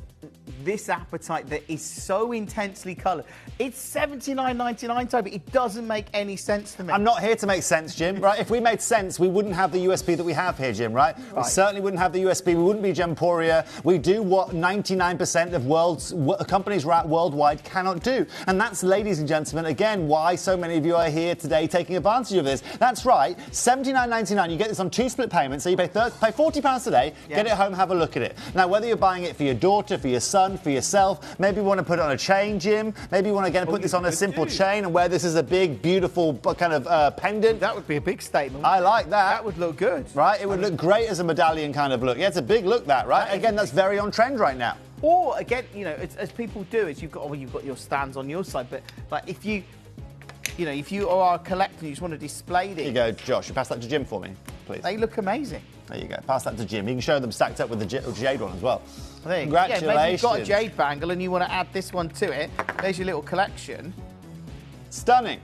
apatite that is so intensely coloured. It's $79.99, Toby. It doesn't make any sense to me. I'm not here to make sense, Jim, right? If we made sense, we wouldn't have the USP that we have here, Jim, right? We certainly wouldn't have the USP. We wouldn't be Gemporia. We do what 99% of companies worldwide cannot do. And that's, ladies and gentlemen, again, why so many of you are here today taking advantage of this. That's right, $79.99. You get this on 2 split payments, so you pay £40 today, get it home, have a look at it. Now, whether you're buying it for your daughter, for your son, for yourself, maybe you want to put it on a chain, Jim, maybe you want to again put this on a simple chain and wear this as a big, beautiful kind of pendant. That would be a big statement. I like that. That would look good. Right, it would look great as a medallion kind of look. Yeah, it's a big look, that, right? Again, that's very on trend right now. Or, again, you know, as people do, you've got your stands on your side, but like if you are a collector and you just want to display these. Here you go, Josh. You pass that to Jim for me, please. They look amazing. There you go. Pass that to Jim. You can show them stacked up with the jade one as well. Congratulations. Yeah, maybe you've got a jade bangle and you want to add this one to it. There's your little collection. Stunning.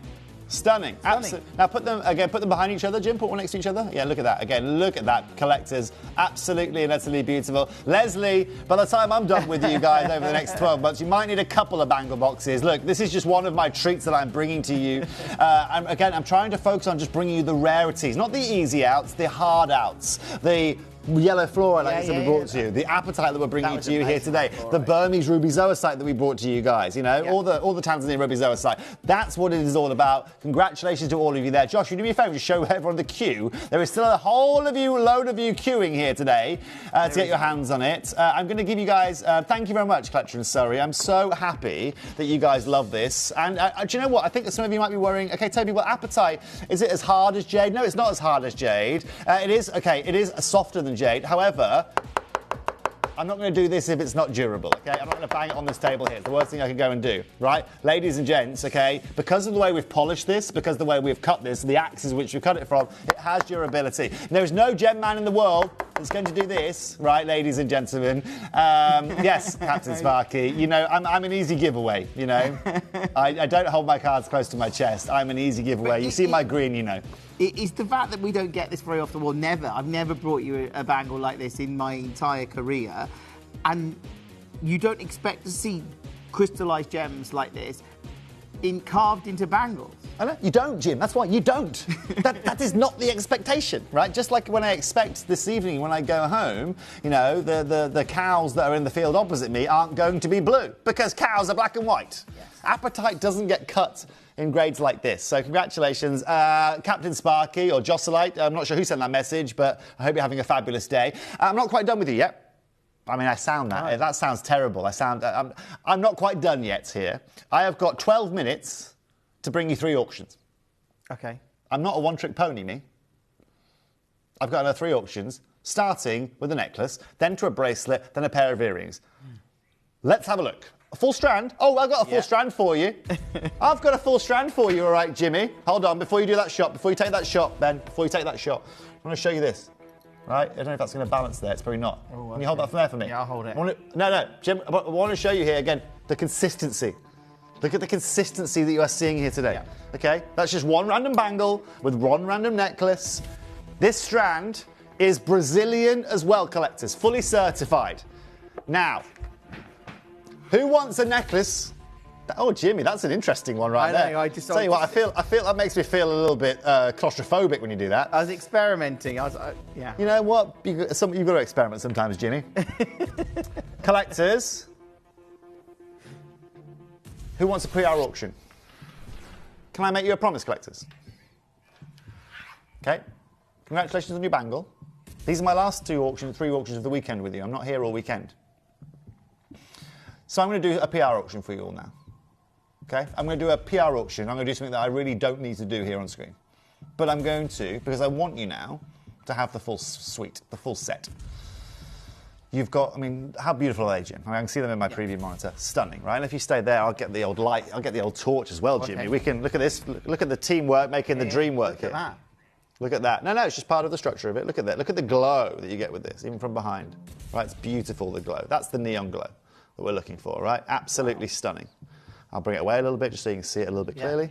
Stunning. Absolutely. Now put them behind each other, Jim. Put one next to each other. Yeah, look at that. Again, look at that. Collectors. Absolutely and utterly beautiful. Leslie, by the time I'm done with you guys over the next 12 months, you might need a couple of bangle boxes. Look, this is just one of my treats that I'm bringing to you. I'm trying to focus on just bringing you the rarities, not the easy outs, the hard outs, the yellow fluorite that we brought to you, the apatite that we're bringing to you here today, the Burmese ruby zoisite that we brought to you guys, you know, all the Tanzanian ruby zoisite. That's what it is all about. Congratulations to all of you there. Josh, you do me a favour to show everyone the queue. There is still a whole of you, load of you queuing here today to get your hands on it. I'm going to give you guys, thank you very much, Collector and Surrey. I'm so happy that you guys love this. And do you know what? I think that some of you might be worrying, okay, Toby, well, apatite, is it as hard as jade? No, it's not as hard as jade. It is softer than jade. However, I'm not going to do this if it's not durable, okay? I'm not going to bang it on this table here. It's the worst thing I can go and do, right? Ladies and gents, okay, because of the way we've polished this, because of the way we've cut this, the axes which we've cut it from, it has durability. There's no gem man in the world that's going to do this, right, ladies and gentlemen? Yes, Captain Sparky, you know, I'm an easy giveaway, you know? I don't hold my cards close to my chest. I'm an easy giveaway. You see my green, you know. It's the fact that we don't get this very often. Well, never. I've never brought you a bangle like this in my entire career. And you don't expect to see crystallised gems like this carved into bangles. I know, you don't, Jim. That's why you don't. That is not the expectation, right? Just like when I expect this evening when I go home, you know, the cows that are in the field opposite me aren't going to be blue because cows are black and white. Yes. Apatite doesn't get cut in grades like this. So congratulations, Captain Sparky or Josselite. I'm not sure who sent that message, but I hope you're having a fabulous day. I'm not quite done with you yet. I mean, I sound that. Right. That sounds terrible. I'm not quite done yet here. I have got 12 minutes to bring you 3 auctions. Okay. I'm not a one-trick pony, me. I've got another 3 auctions, starting with a necklace, then to a bracelet, then a pair of earrings. Let's have a look. A full strand? Oh, I've got a full strand for you. I've got a full strand for you, all right, Jimmy. Hold on, before you do that shot, before you take that shot, Ben, before you take that shot, I want to show you this. Right? I don't know if that's going to balance there. It's probably not. Oh, okay. Can you hold that from there for me? Yeah, I'll hold it. No, Jim, I want to show you here again the consistency. Look at the consistency that you are seeing here today. Yeah. Okay? That's just one random bangle with one random necklace. This strand is Brazilian as well, collectors, fully certified. Now, who wants a necklace? Oh, Jimmy, that's an interesting one right there. I just tell you what, I feel that makes me feel a little bit claustrophobic when you do that. I was experimenting. Yeah. You know what? You've got to experiment sometimes, Jimmy. Collectors, who wants a PR auction? Can I make you a promise, collectors? Okay. Congratulations on your bangle. These are my last 3 auctions of the weekend with you. I'm not here all weekend. So I'm going to do a PR auction for you all now. Okay, I'm going to do a PR auction. I'm going to do something that I really don't need to do here on screen. But I'm going to, because I want you now to have the full suite, the full set. You've got, I mean, how beautiful are they, Jim? I can see them in my preview monitor. Stunning, right? And if you stay there, I'll get the old light, I'll get the old torch as well, Jimmy. Okay. We can, look at this, look at the teamwork making the dream work here. Look at that. Look at that. No, it's just part of the structure of it. Look at that. Look at the glow that you get with this, even from behind. Right, it's beautiful, the glow. That's the neon glow that we're looking for, right? Absolutely stunning. I'll bring it away a little bit just so you can see it a little bit clearly.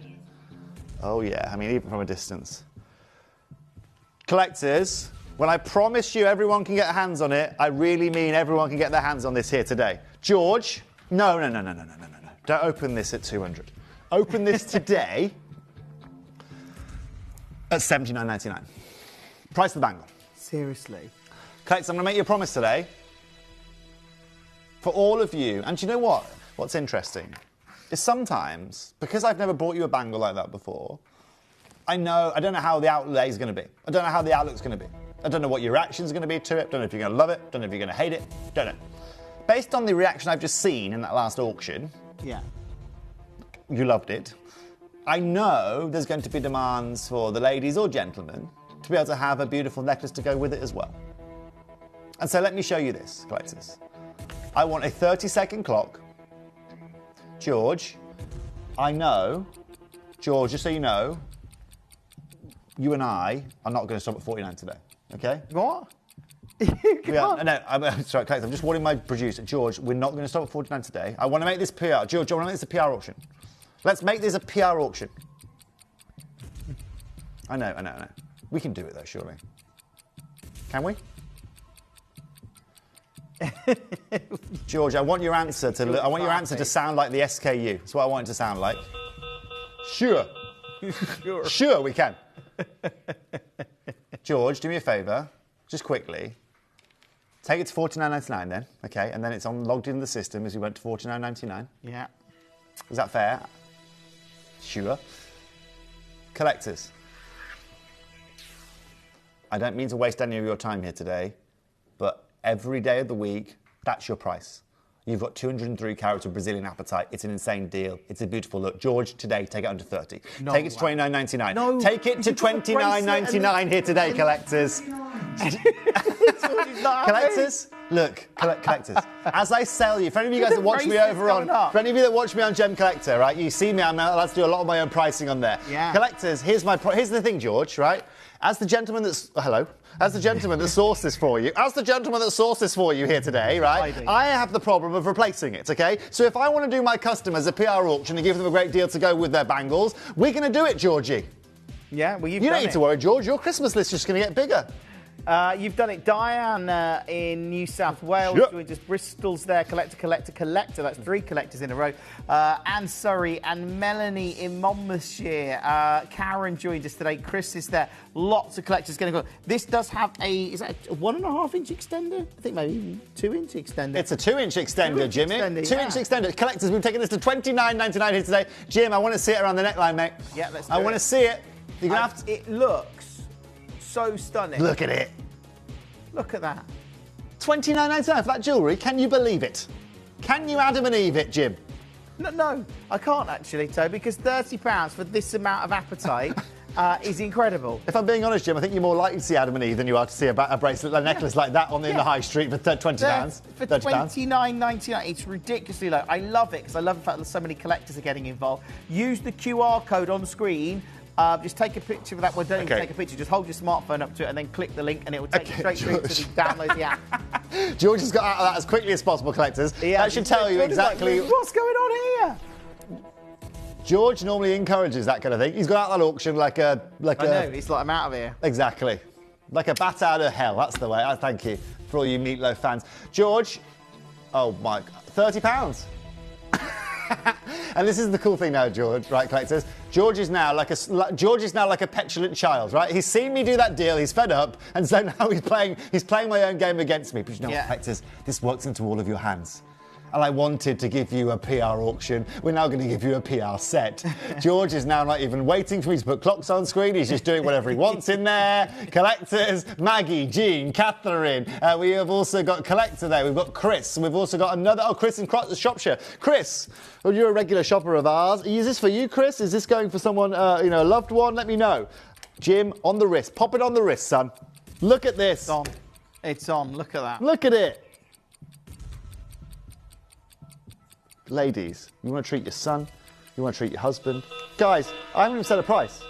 Oh, yeah. I mean, even from a distance. Collectors, when I promise you everyone can get hands on it, I really mean everyone can get their hands on this here today. George, no. Don't open this at 200. Open this today at $79.99. Price of the bangle. Seriously? Collectors, I'm going to make you a promise today. For all of you, and do you know what? What's interesting is sometimes, because I've never brought you a bangle like that before, I don't know how the outlay is going to be. I don't know how the outlook's going to be. I don't know what your reaction's going to be to it. Don't know if you're going to love it. Don't know if you're going to hate it. Don't know. Based on the reaction I've just seen in that last auction, you loved it. I know there's going to be demands for the ladies or gentlemen to be able to have a beautiful necklace to go with it as well. And so let me show you this, collectors. I want a 30-second clock. George, I know, George, just so you know, you and I are not going to stop at 49 today, okay? What? I'm sorry, I'm just warning my producer, George, we're not going to stop at 49 today. I want to make this PR. George, I want to make this a PR auction. Let's make this a PR auction. I know. We can do it though, surely. Can we? George, I want your answer to sound like the SKU. That's what I want it to sound like. Sure. Sure, we can. George, do me a favour, just quickly. Take it to $49.99 then, okay, and then it's logged in the system as we went to $49.99. Yeah. Is that fair? Sure. Collectors. I don't mean to waste any of your time here today, but every day of the week, that's your price. You've got 203 carats of Brazilian apatite. It's an insane deal. It's a beautiful look. George, today, take it under 30. No, take it to $29.99. No. Take it to $29.99 here today, collectors. Collectors, look, collectors. As I sell you, for any of you guys that watch me over on, for any of you that watch me on Gem Collector, right? You see me, I'm allowed to do a lot of my own pricing on there. Yeah. Collectors, here's the thing, George, right? As the gentleman that's as the gentleman that sourced this for you, here today, right? I have the problem of replacing it, okay? So if I want to do my customers a PR auction and give them a great deal to go with their bangles, we're going to do it, Georgie. Yeah, well, you don't need to worry, George. Your Christmas list is just going to get bigger. You've done it. Diane in New South Wales joined us. Bristol's there. Collector. That's 3 collectors in a row. Anne Surrey and Melanie in Monmouthshire. Karen joined us today. Chris is there. Lots of collectors going to go. This does have is that a 1.5-inch extender? I think maybe even 2-inch extender. It's a 2-inch extender, Jimmy. 2-inch extender. Collectors, we've taken this to $29.99 here today. Jim, I want to see it around the neckline, mate. Yeah, let's do I want to see it. You're going to have to... It looks so stunning. Look at it. Look at that. $29.99 for that jewellery. Can you believe it? Can you Adam and Eve it, Jim? No, I can't actually, Toby, because £30 for this amount of apatite is incredible. If I'm being honest, Jim, I think you're more likely to see Adam and Eve than you are to see a bracelet, a necklace like that in the high street for £20. For $29.99, it's ridiculously low. I love it because I love the fact that so many collectors are getting involved. Use the QR code on screen. Just take a picture of that. Well, don't even take a picture. Just hold your smartphone up to it and then click the link and it will take you straight through to download the app. George has got out of that as quickly as possible, collectors. That should tell you exactly... What's going on here? George normally encourages that kind of thing. He's got out of that auction like a... I know, he's like, I'm out of here. Exactly. Like a bat out of hell. That's the way. Thank you for all you Meatloaf fans. George, oh my... £30. And this is the cool thing now, George, right, collectors? George is now like a petulant child, right? He's seen me do that deal, he's fed up, and so now he's playing my own game against me. But you know what, collectors? This works into all of your hands. And I wanted to give you a PR auction. We're now going to give you a PR set. George is now not even waiting for me to put clocks on screen. He's just doing whatever he wants in there. Collectors, Maggie, Jean, Catherine. We have also got Collector there. We've got Chris. And we've also got another... Oh, Chris in Shropshire. Chris, well, you're a regular shopper of ours. Is this for you, Chris? Is this going for someone, a loved one? Let me know. Jim, on the wrist. Pop it on the wrist, son. Look at this. It's on. It's on. Look at that. Look at it. Ladies, you want to treat your son, you want to treat your husband. Guys, I haven't even said a price.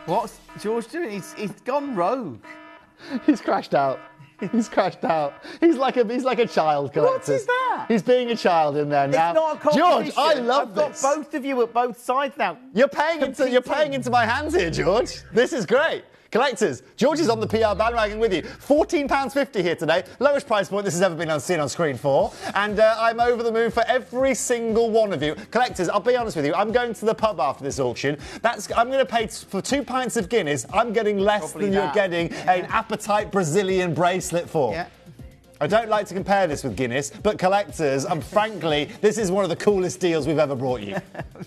What's George doing? He's gone rogue. He's crashed out. He's crashed out. He's like a child, collectors. What is that? He's being a child in there now. It's not a competition. George, I love this. I've got both of you at both sides now. You're paying into my hands here, George. This is great. Collectors, George is on the PR bandwagon with you. £14.50 here today. Lowest price point this has ever been seen on screen for. And I'm over the moon for every single one of you. Collectors, I'll be honest with you. I'm going to the pub after this auction. I'm going to pay for 2 pints of Guinness. I'm getting less than you're getting an apatite Brazilian bracelet for. Yeah. I don't like to compare this with Guinness, but collectors, frankly, this is one of the coolest deals we've ever brought you.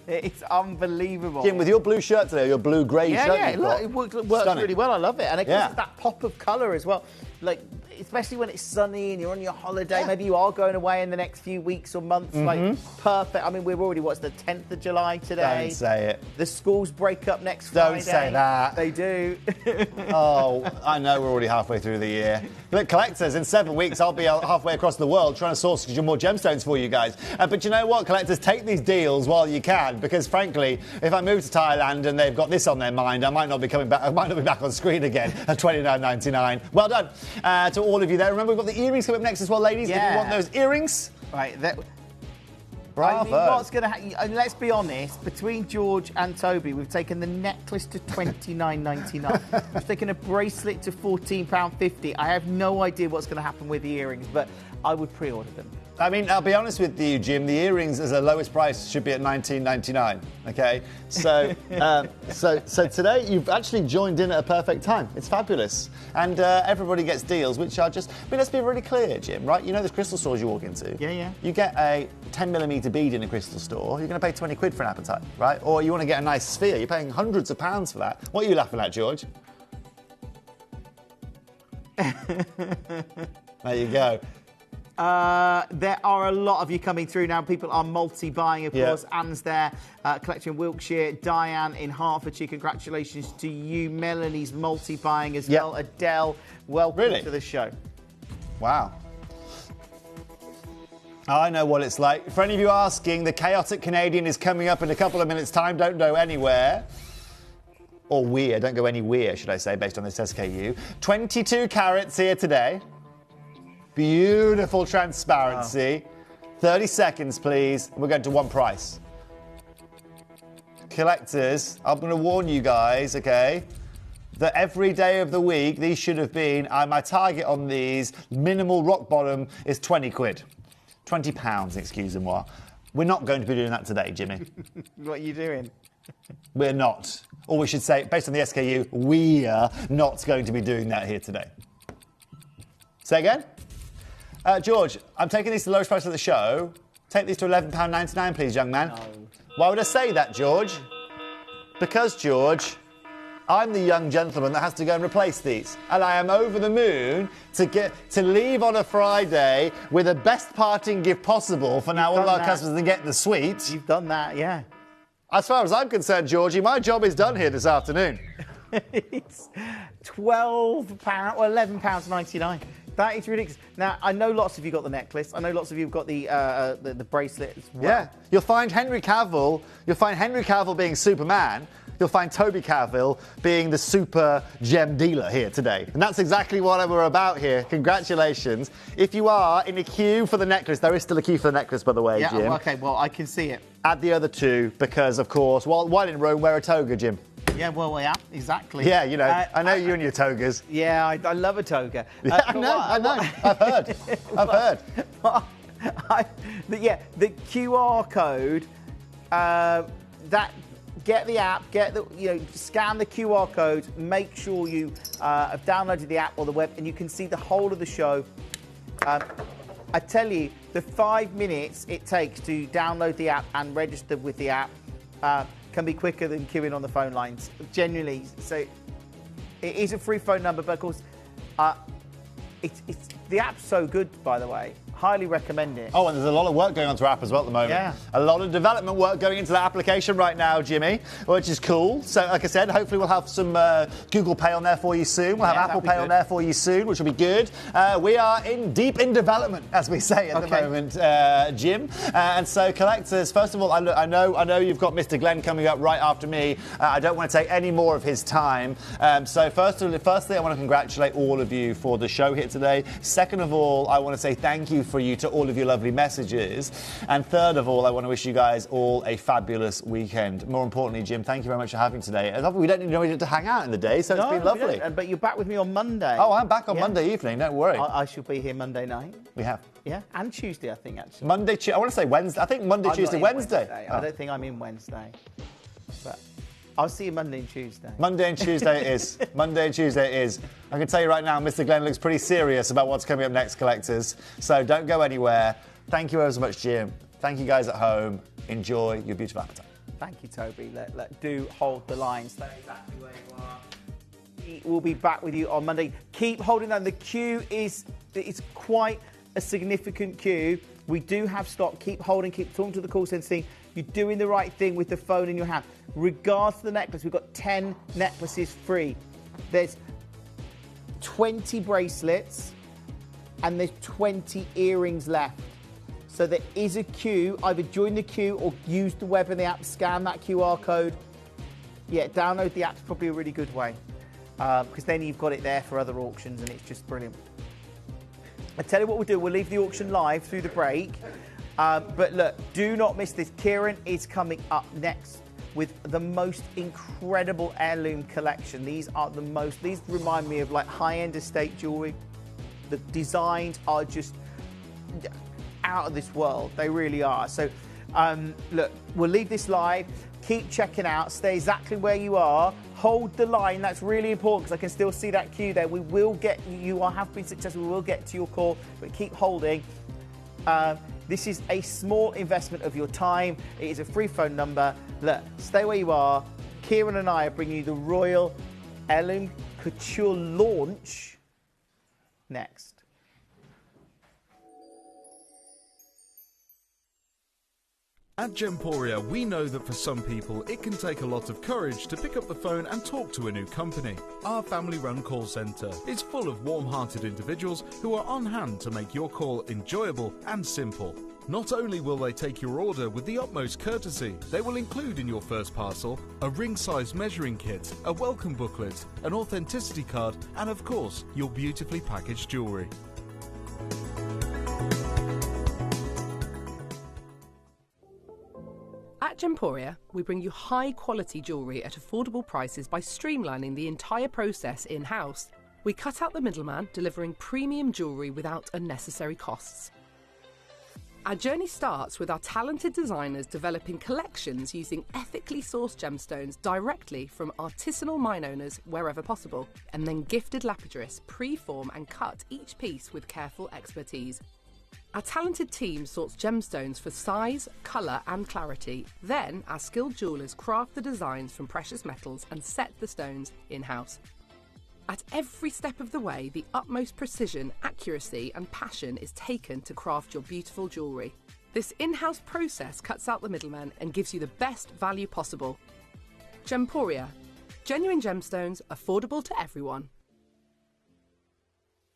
It's unbelievable. Jim, with your blue shirt today, your blue-grey shirt. Yeah, it works really well. I love it. And it gives us that pop of colour as well. Like, especially when it's sunny and you're on your holiday, maybe you are going away in the next few weeks or months. Like, perfect. I mean, we're already, the 10th of July today? Don't say it. The schools break up next Friday. Don't say that. They do. Oh, I know we're already halfway through the year. Look, collectors, in 7 weeks, I'll be halfway across the world trying to source more gemstones for you guys. But you know what, collectors? Take these deals while you can, because frankly, if I move to Thailand and they've got this on their mind, I might not be coming back. I might not be back on screen again at $29.99. Well done to all of you there. Remember, we've got the earrings coming up next as well, ladies. Yeah. If you want those earrings. Right. Bravo. I mean, what's going to happen? Let's be honest. Between George and Toby, we've taken the necklace to $29.99. We've taken a bracelet to £14.50. I have no idea what's going to happen with the earrings, but I would pre-order them. I mean, I'll be honest with you, Jim. The earrings, as a lowest price, should be at $19.99. Okay, so so today you've actually joined in at a perfect time. It's fabulous, and everybody gets deals, which are just. I mean, let's be really clear, Jim. Right? You know the crystal stores you walk into. Yeah. You get a 10mm bead in a crystal store. You're going to pay 20 quid for an apatite, right? Or you want to get a nice sphere. You're paying hundreds of pounds for that. What are you laughing at, George? There you go. There are a lot of you coming through now. People are multi-buying, of course. Anne's there, collection in Wiltshire. Diane in Hertfordshire, congratulations to you. Melanie's multi-buying as well. Adele, welcome to the show. Wow. I know what it's like. For any of you asking, the Chaotic Canadian is coming up in a couple of minutes' time. Don't go anywhere. Or weird, don't go anywhere, should I say, based on this SKU. 22 carats here today. Beautiful transparency. Wow. 30 seconds, please. We're going to one price. Collectors, I'm going to warn you guys, okay, that every day of the week, these should have been, my target on these, minimal rock bottom, is 20 quid. £20, excusez-moi. We're not going to be doing that today, Jimmy. What are you doing? We're not. Or we should say, based on the SKU, we are not going to be doing that here today. Say again? George, I'm taking these to the lowest price of the show. Take these to £11.99, please, young man. No. Why would I say that, George? Because, George, I'm the young gentleman that has to go and replace these. And I am over the moon to leave on a Friday with the best parting gift possible for now all our customers to get the sweets. You've done that, yeah. As far as I'm concerned, Georgie, my job is done here this afternoon. It's £12 or £11.99. That is ridiculous. Now, I know lots of you got the necklace. I know lots of you have got the bracelet as well. Yeah. You'll find Henry Cavill being Superman. You'll find Toby Cavill being the super gem dealer here today. And that's exactly what we're about here. Congratulations. If you are in a queue for the necklace, there is still a queue for the necklace, by the way, Jim. Yeah, okay, well, I can see it. Add the other two, because, of course, while in Rome, wear a toga, Jim. Yeah, well, yeah, exactly. Yeah, you know, I know you and your togas. Yeah, I love a toga. Yeah, I know. I've heard. The QR code, get the app, scan the QR code, make sure you have downloaded the app or the web, and you can see the whole of the show. I tell you, the 5 minutes it takes to download the app and register with the app can be quicker than queuing on the phone lines, genuinely. So it is a free phone number, but of course, the app's so good, by the way. Highly recommend it. Oh, and there's a lot of work going on to our app as well at the moment. Yeah. A lot of development work going into that application right now, Jimmy, which is cool. So, like I said, hopefully we'll have some Google Pay on there for you soon. We'll have Apple Pay on there for you soon, which will be good. We are deep in development, as we say at the moment, Jim. And so, collectors, first of all, I know you've got Mr. Glenn coming up right after me. I don't want to take any more of his time. So, firstly, I want to congratulate all of you for the show here today. Second of all, I want to say thank you for you to all of your lovely messages. And third of all, I want to wish you guys all a fabulous weekend. More importantly, Jim, thank you very much for having today. We don't need to hang out in the day, so it's been lovely. But you're back with me on Monday. Oh, I'm back on Monday evening, don't worry. I shall be here Monday night. We have. Yeah, and Tuesday, I think, actually. Monday, I want to say Wednesday. I think Monday, Tuesday, Wednesday. I don't think I'm in Wednesday. But I'll see you Monday and Tuesday. Monday and Tuesday it is. Monday and Tuesday it is. I can tell you right now, Mr. Glenn looks pretty serious about what's coming up next, collectors. So don't go anywhere. Thank you ever so much, Jim. Thank you guys at home. Enjoy your beautiful appetite. Thank you, Toby. Do hold the line. Stay exactly where you are. We'll be back with you on Monday. Keep holding on. The queue is quite a significant queue. We do have stock. Keep holding. Keep talking to the call centre team. You're doing the right thing with the phone in your hand. Regards to the necklace, we've got 10 necklaces free. There's 20 bracelets and there's 20 earrings left. So there is a queue. Either join the queue or use the web and the app, scan that QR code. Yeah, download the app is probably a really good way, because then you've got it there for other auctions and it's just brilliant. I tell you what we'll do, we'll leave the auction live through the break. But look, do not miss this. Kieran is coming up next with the most incredible heirloom collection. These remind me of like high-end estate jewellery. The designs are just out of this world. They really are. So, look, we'll leave this live. Keep checking out. Stay exactly where you are. Hold the line. That's really important because I can still see that queue there. We will get you. Have been successful. We will get to your call, but keep holding. This is a small investment of your time. It is a free phone number. Look, stay where you are. Kieran and I are bringing you the Royal Heirloom Couture launch next. At Gemporia, we know that for some people, it can take a lot of courage to pick up the phone and talk to a new company. Our family-run call centre is full of warm-hearted individuals who are on hand to make your call enjoyable and simple. Not only will they take your order with the utmost courtesy, they will include in your first parcel a ring-size measuring kit, a welcome booklet, an authenticity card, and of course, your beautifully packaged jewellery. At Gemporia, we bring you high-quality jewellery at affordable prices by streamlining the entire process in-house. We cut out the middleman, delivering premium jewellery without unnecessary costs. Our journey starts with our talented designers developing collections using ethically sourced gemstones directly from artisanal mine owners wherever possible, and then gifted lapidarists pre-form and cut each piece with careful expertise. Our talented team sorts gemstones for size, colour and clarity. Then our skilled jewellers craft the designs from precious metals and set the stones in-house. At every step of the way, the utmost precision, accuracy and passion is taken to craft your beautiful jewellery. This in-house process cuts out the middleman and gives you the best value possible. Gemporia. Genuine gemstones, affordable to everyone.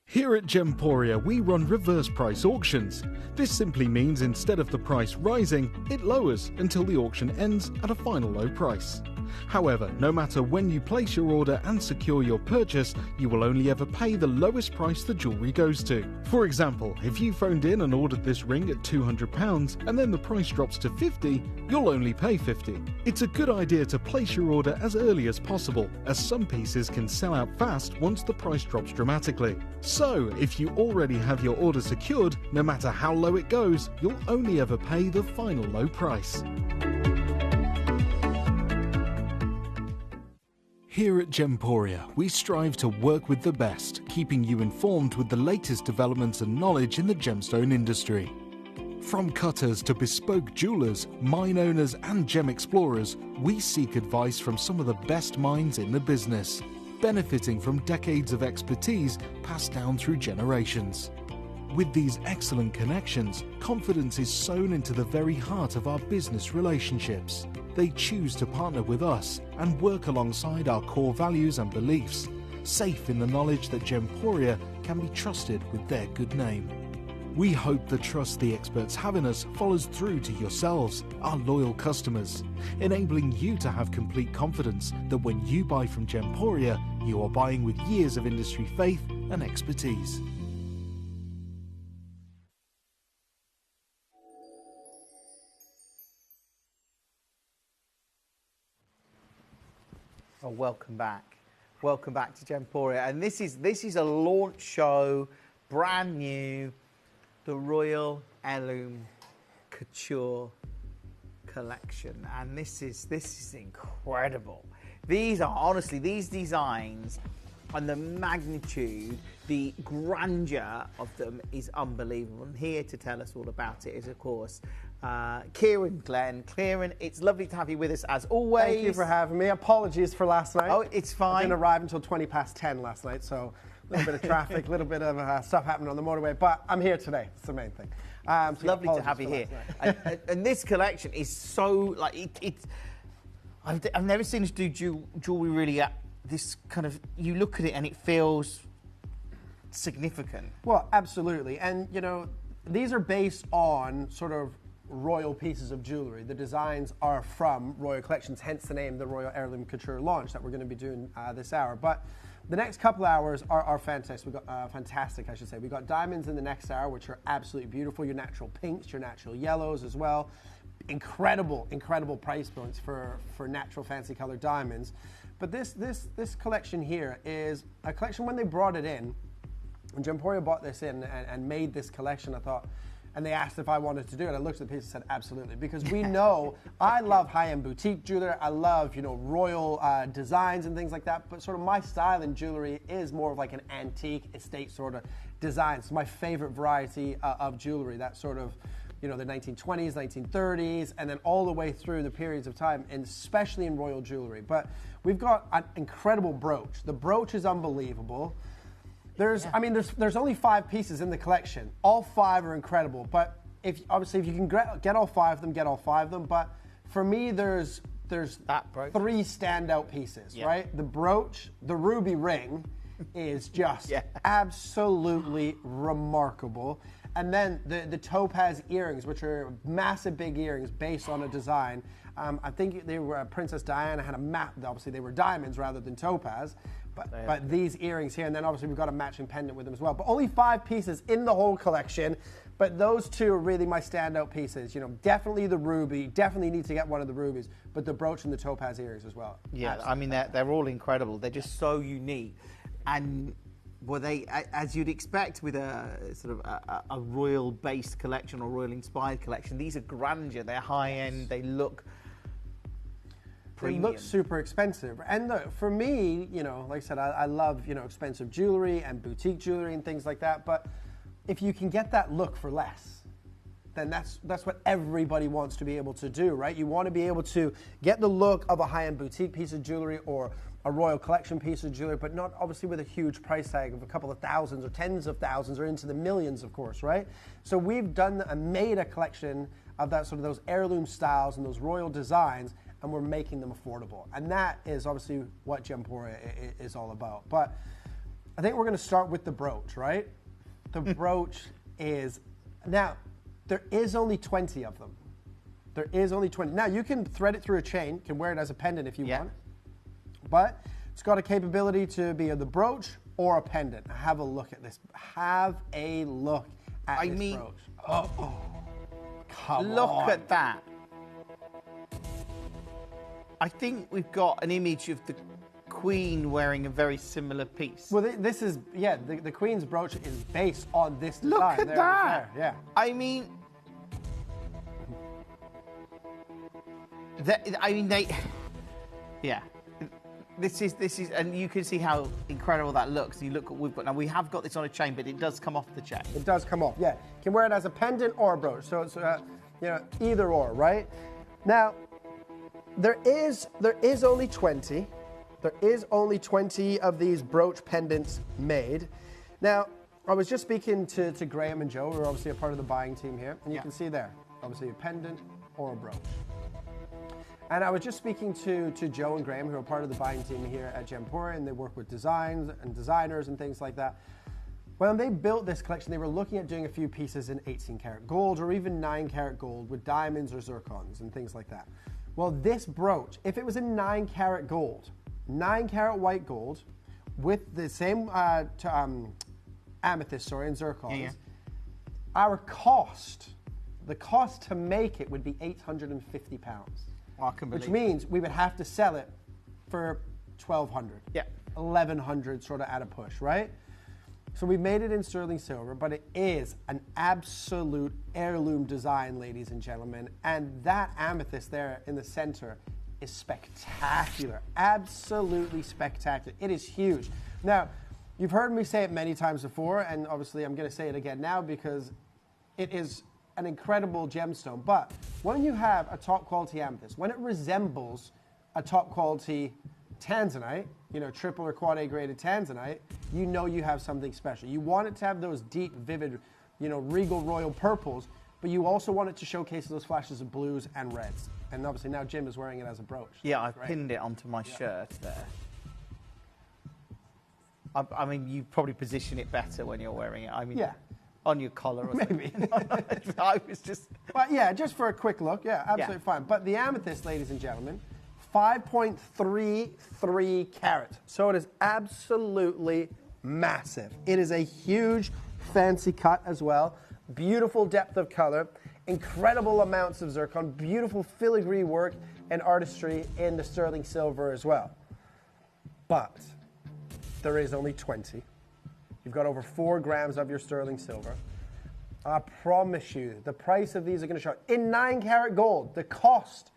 Here at Gemporia, we run reverse price auctions. This simply means instead of the price rising, it lowers until the auction ends at a final low price. However, no matter when you place your order and secure your purchase, you will only ever pay the lowest price the jewellery goes to. For example, if you phoned in and ordered this ring at £200 and then the price drops to £50, you'll only pay £50. It's a good idea to place your order as early as possible, as some pieces can sell out fast once the price drops dramatically. So, if you already have your order secured, no matter how low it goes, you'll only ever pay the final low price. Here at Gemporia, we strive to work with the best, keeping you informed with the latest developments and knowledge in the gemstone industry. From cutters to bespoke jewelers, mine owners and gem explorers, we seek advice from some of the best minds in the business, benefiting from decades of expertise passed down through generations. With these excellent connections, confidence is sown into the very heart of our business relationships. They choose to partner with us and work alongside our core values and beliefs, safe in the knowledge that Gemporia can be trusted with their good name. We hope the trust the experts have in us follows through to yourselves, our loyal customers, enabling you to have complete confidence that when you buy from Gemporia, you are buying with years of industry faith and expertise. Oh, welcome back. Welcome back to Gemporia. And this is a launch show, brand new, the Royal Heirloom Couture collection. And this is incredible. These are, honestly, these designs and the magnitude, the grandeur of them is unbelievable. And here to tell us all about it is, of course, Kieran Glenn. Kieran, it's lovely to have you with us as always. Thank you for having me. Apologies for last night. Oh, it's fine. I didn't arrive until 20 past 10 last night, so a little bit of traffic, a little bit of stuff happening on the motorway, but I'm here today. It's the main thing. So lovely to have you here. And this collection is so, like, I've never seen us do jewellery really at this kind of, you look at it and it feels significant. Well, absolutely. And, you know, these are based on sort of royal pieces of jewellery. The designs are from royal collections, hence the name, the Royal Heirloom Couture launch that we're going to be doing this hour. But the next couple hours are fantastic. We got fantastic, I should say. We got diamonds in the next hour, which are absolutely beautiful. Your natural pinks, your natural yellows as well. Incredible, incredible price points for natural fancy colored diamonds. But this collection here is a collection when they brought it in. When Gemporia bought this in and made this collection, I thought, and they asked if I wanted to do it. I looked at the piece and said, absolutely, because we know I love high-end boutique jewelry. I love, royal designs and things like that. But sort of my style in jewelry is more of like an antique estate sort of design. It's my favorite variety of jewelry. That sort of, the 1920s, 1930s, and then all the way through the periods of time, and especially in royal jewelry. But we've got an incredible brooch. The brooch is unbelievable. There's only 5 pieces in the collection. All 5 are incredible, but if you can get all 5 of them, get all 5 of them. But for me, there's 3 standout pieces, right? The brooch, the ruby ring, is just absolutely remarkable. And then the topaz earrings, which are massive big earrings based on a design. I think they were Princess Diana had a map. Obviously, they were diamonds rather than topaz. But these earrings here, and then obviously we've got a matching pendant with them as well. But only 5 pieces in the whole collection. But those 2 are really my standout pieces. Definitely the ruby. Definitely need to get one of the rubies. But the brooch and the topaz earrings as well. Yeah, they're all incredible. They're just so unique, and they, as you'd expect with a sort of a royal-based collection or royal-inspired collection, these are grandeur. They're high-end. They look. They look super expensive. And look, for me, like I said, I love, expensive jewelry and boutique jewelry and things like that. But if you can get that look for less, then that's what everybody wants to be able to do, right? You want to be able to get the look of a high-end boutique piece of jewelry or a royal collection piece of jewelry, but not obviously with a huge price tag of a couple of thousands or tens of thousands or into the millions, of course, right? So we've done and made a collection of that sort of those heirloom styles and those royal designs, and we're making them affordable. And that is obviously what Gemporia is all about. But I think we're going to start with the brooch, right? The brooch is, now, there is only 20 of them. There is only 20. Now, you can thread it through a chain, can wear it as a pendant if you want. But it's got a capability to be the brooch or a pendant. Have a look at this. Have a look at this brooch. Oh, come on. Look at that. I think we've got an image of the Queen wearing a very similar piece. Well, this is, the Queen's brooch is based on this design. Look at that. Yeah. This is, and you can see how incredible that looks. You look what we've got now. We have got this on a chain, but it does come off the chain. It does come off. Yeah, you can wear it as a pendant or a brooch. So it's either or, right? Now, there is only 20. There is only 20 of these brooch pendants made. Now, I was just speaking to Graham and Joe, who are obviously a part of the buying team here, and you can see there, obviously a pendant or a brooch. And I was just speaking to Joe and Graham, who are part of the buying team here at Gemporia, and they work with designs and designers and things like that. When they built this collection, they were looking at doing a few pieces in 18 karat gold or even 9 karat gold with diamonds or zircons and things like that. Well, this brooch, if it was in 9 karat gold, 9 karat white gold with the same amethyst, and zircons, our cost, the cost to make it would be £850. Which means we would have to sell it for $1,200. Yeah. $1,100 sort of at a push, right? So we made it in sterling silver, but it is an absolute heirloom design, ladies and gentlemen. And that amethyst there in the center is spectacular. Absolutely spectacular. It is huge. Now, you've heard me say it many times before, and obviously I'm going to say it again now because it is an incredible gemstone. But when you have a top quality amethyst, when it resembles a top quality tanzanite, triple or quad A graded tanzanite, you know you have something special. You want it to have those deep, vivid, regal royal purples, but you also want it to showcase those flashes of blues and reds. And obviously now Jim is wearing it as a brooch. Yeah, I've pinned it onto my shirt there. I mean, you probably position it better when you're wearing it. I mean, on your collar or maybe. Something. I was just... But yeah, just for a quick look, absolutely fine. But the amethyst, ladies and gentlemen, 5.33 carats. So it is absolutely massive. It is a huge, fancy cut as well. Beautiful depth of color. Incredible amounts of zircon. Beautiful filigree work and artistry in the sterling silver as well. But there is only 20. You've got over 4 grams of your sterling silver. I promise you, the price of these are going to show. In 9-carat gold, the cost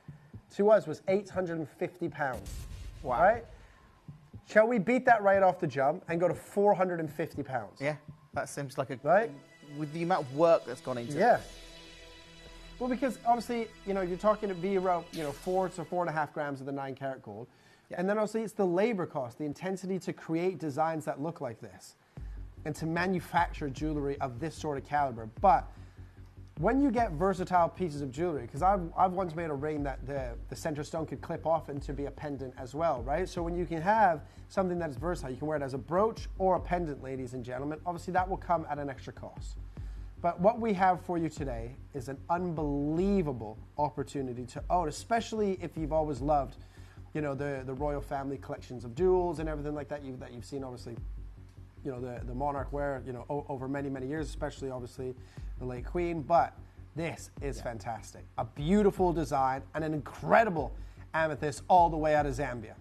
to us was £850. Wow. Right? Shall we beat that right off the jump and go to £450? Yeah, that seems like a... Right? With the amount of work that's gone into it. Yeah. Well, because obviously, you're talking to be around, 4 to 4.5 grams of the 9-carat gold. Yeah. And then obviously it's the labor cost, the intensity to create designs that look like this and to manufacture jewelry of this sort of caliber. But when you get versatile pieces of jewelry, because I've once made a ring that the center stone could clip off and to be a pendant as well, right? So when you can have something that is versatile, you can wear it as a brooch or a pendant, ladies and gentlemen. Obviously that will come at an extra cost. But what we have for you today is an unbelievable opportunity to own, especially if you've always loved, the royal family collections of jewels and everything like that you've seen, obviously, the monarch wear, over many, many years, especially obviously the late Queen. But this is fantastic. A beautiful design and an incredible amethyst all the way out of Zambia.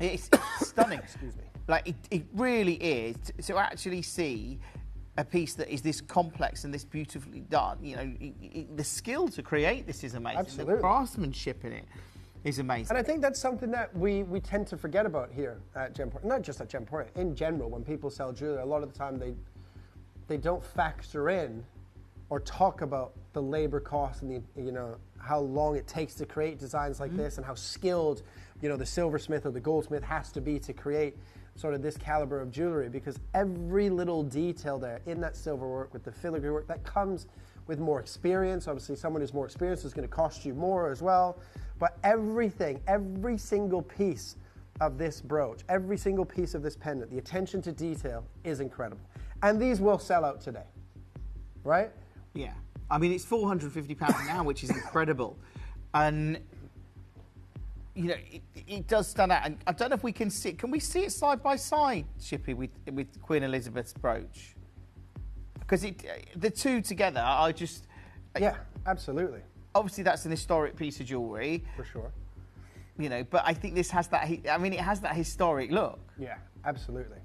It's stunning. Excuse me. Like it really is to actually see a piece that is this complex and this beautifully done. The skill to create this is amazing. Absolutely. The craftsmanship in it is amazing. And I think that's something that we tend to forget about here at Gemporia. Not just at Gemporia, in general, when people sell jewelry, a lot of the time they don't factor in or talk about the labor costs and how long it takes to create designs like this and how skilled the silversmith or the goldsmith has to be to create sort of this caliber of jewelry, because every little detail there in that silver work with the filigree work that comes with more experience. Obviously someone who's more experienced is going to cost you more as well, but everything, every single piece of this brooch, every single piece of this pendant, the attention to detail is incredible. And these will sell out today, right? Yeah. I mean, it's £450 now, which is incredible. And, it does stand out. And I don't know if we can see it. Can we see it side by side, Shippy, with Queen Elizabeth's brooch? Because the two together, Yeah, absolutely. Obviously, that's an historic piece of jewellery. For sure. But I think this has that, it has that historic look. Yeah, absolutely.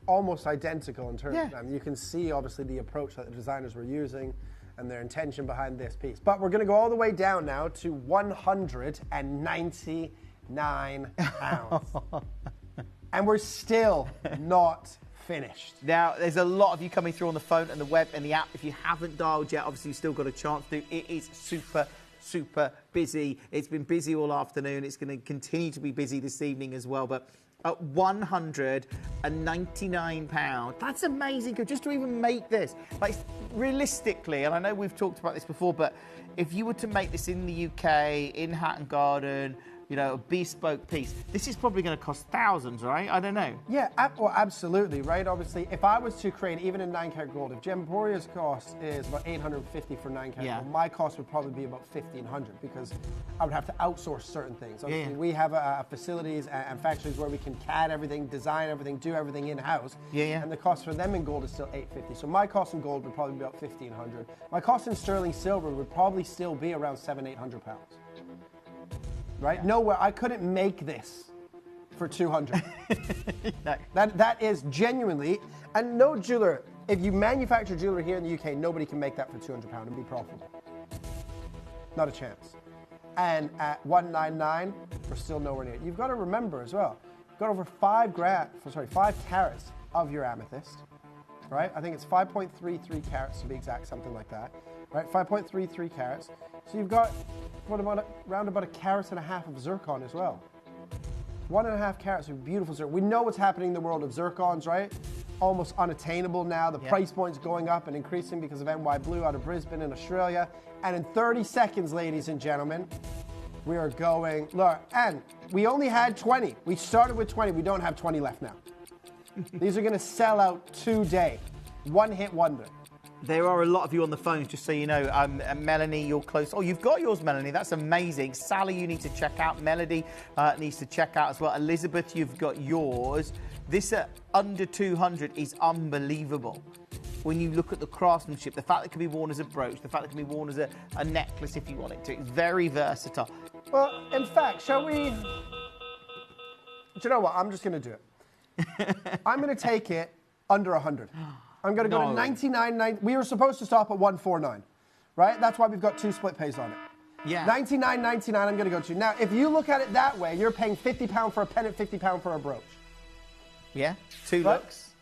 Almost identical in terms of them. You can see, obviously, the approach that the designers were using and their intention behind this piece. But we're going to go all the way down now to £199. And we're still not finished. Now, there's a lot of you coming through on the phone and the web and the app. If you haven't dialed yet, obviously you've still got a chance to. It is super busy. It's been busy all afternoon. It's going to continue to be busy this evening as well. But at £199, that's amazing. Just to even make this, like, realistically, and I know we've talked about this before, but if you were to make this in the UK, in Hatton Garden, a bespoke piece, this is probably going to cost thousands, right? I don't know. Yeah, well, absolutely, right? Obviously, if I was to create, even in 9-carat gold, if Gemporia's cost is about $850 for 9-carat gold, my cost would probably be about $1,500, because I would have to outsource certain things. Obviously, we have facilities and factories where we can CAD everything, design everything, do everything in-house. And the cost for them in gold is still $850. So my cost in gold would probably be about $1,500. My cost in sterling silver would probably still be around £700-800. Right? Nowhere. I couldn't make this for 200. No. That is genuinely, and no jeweler, if you manufacture jewelry here in the UK, nobody can make that for £200 and be profitable. Not a chance. And at 199, we're still nowhere near it. You've got to remember as well, you've got over 5 carats of your amethyst, right? I think it's 5.33 carats to be exact, something like that, right? 5.33 carats. So you've got around about 1.5 carats of zircon as well. 1.5 carats of beautiful zircon. We know what's happening in the world of zircons, right? Almost unattainable now. The price point's going up and increasing because of NY Blue out of Brisbane in Australia. And in 30 seconds, ladies and gentlemen, we are going, look, and we only had 20. We started with 20. We don't have 20 left now. These are going to sell out today. One-hit wonder. There are a lot of you on the phone, just so you know. Melanie, you're close. Oh, you've got yours, Melanie. That's amazing. Sally, you need to check out. Melody needs to check out as well. Elizabeth, you've got yours. This at under 200 is unbelievable. When you look at the craftsmanship, the fact that it can be worn as a brooch, the fact that it can be worn as a necklace if you want it to. It's very versatile. Well, in fact, shall we... Do you know what? I'm just going to do it. I'm going to take it under 100. I'm going to go to 99.9. We were supposed to stop at 149, right? That's why we've got 2 split pays on it. Yeah. 99.99 I'm going to go to. Now, if you look at it that way, you're paying £50 for a pendant, £50 for a brooch. Yeah, 2 Right? looks.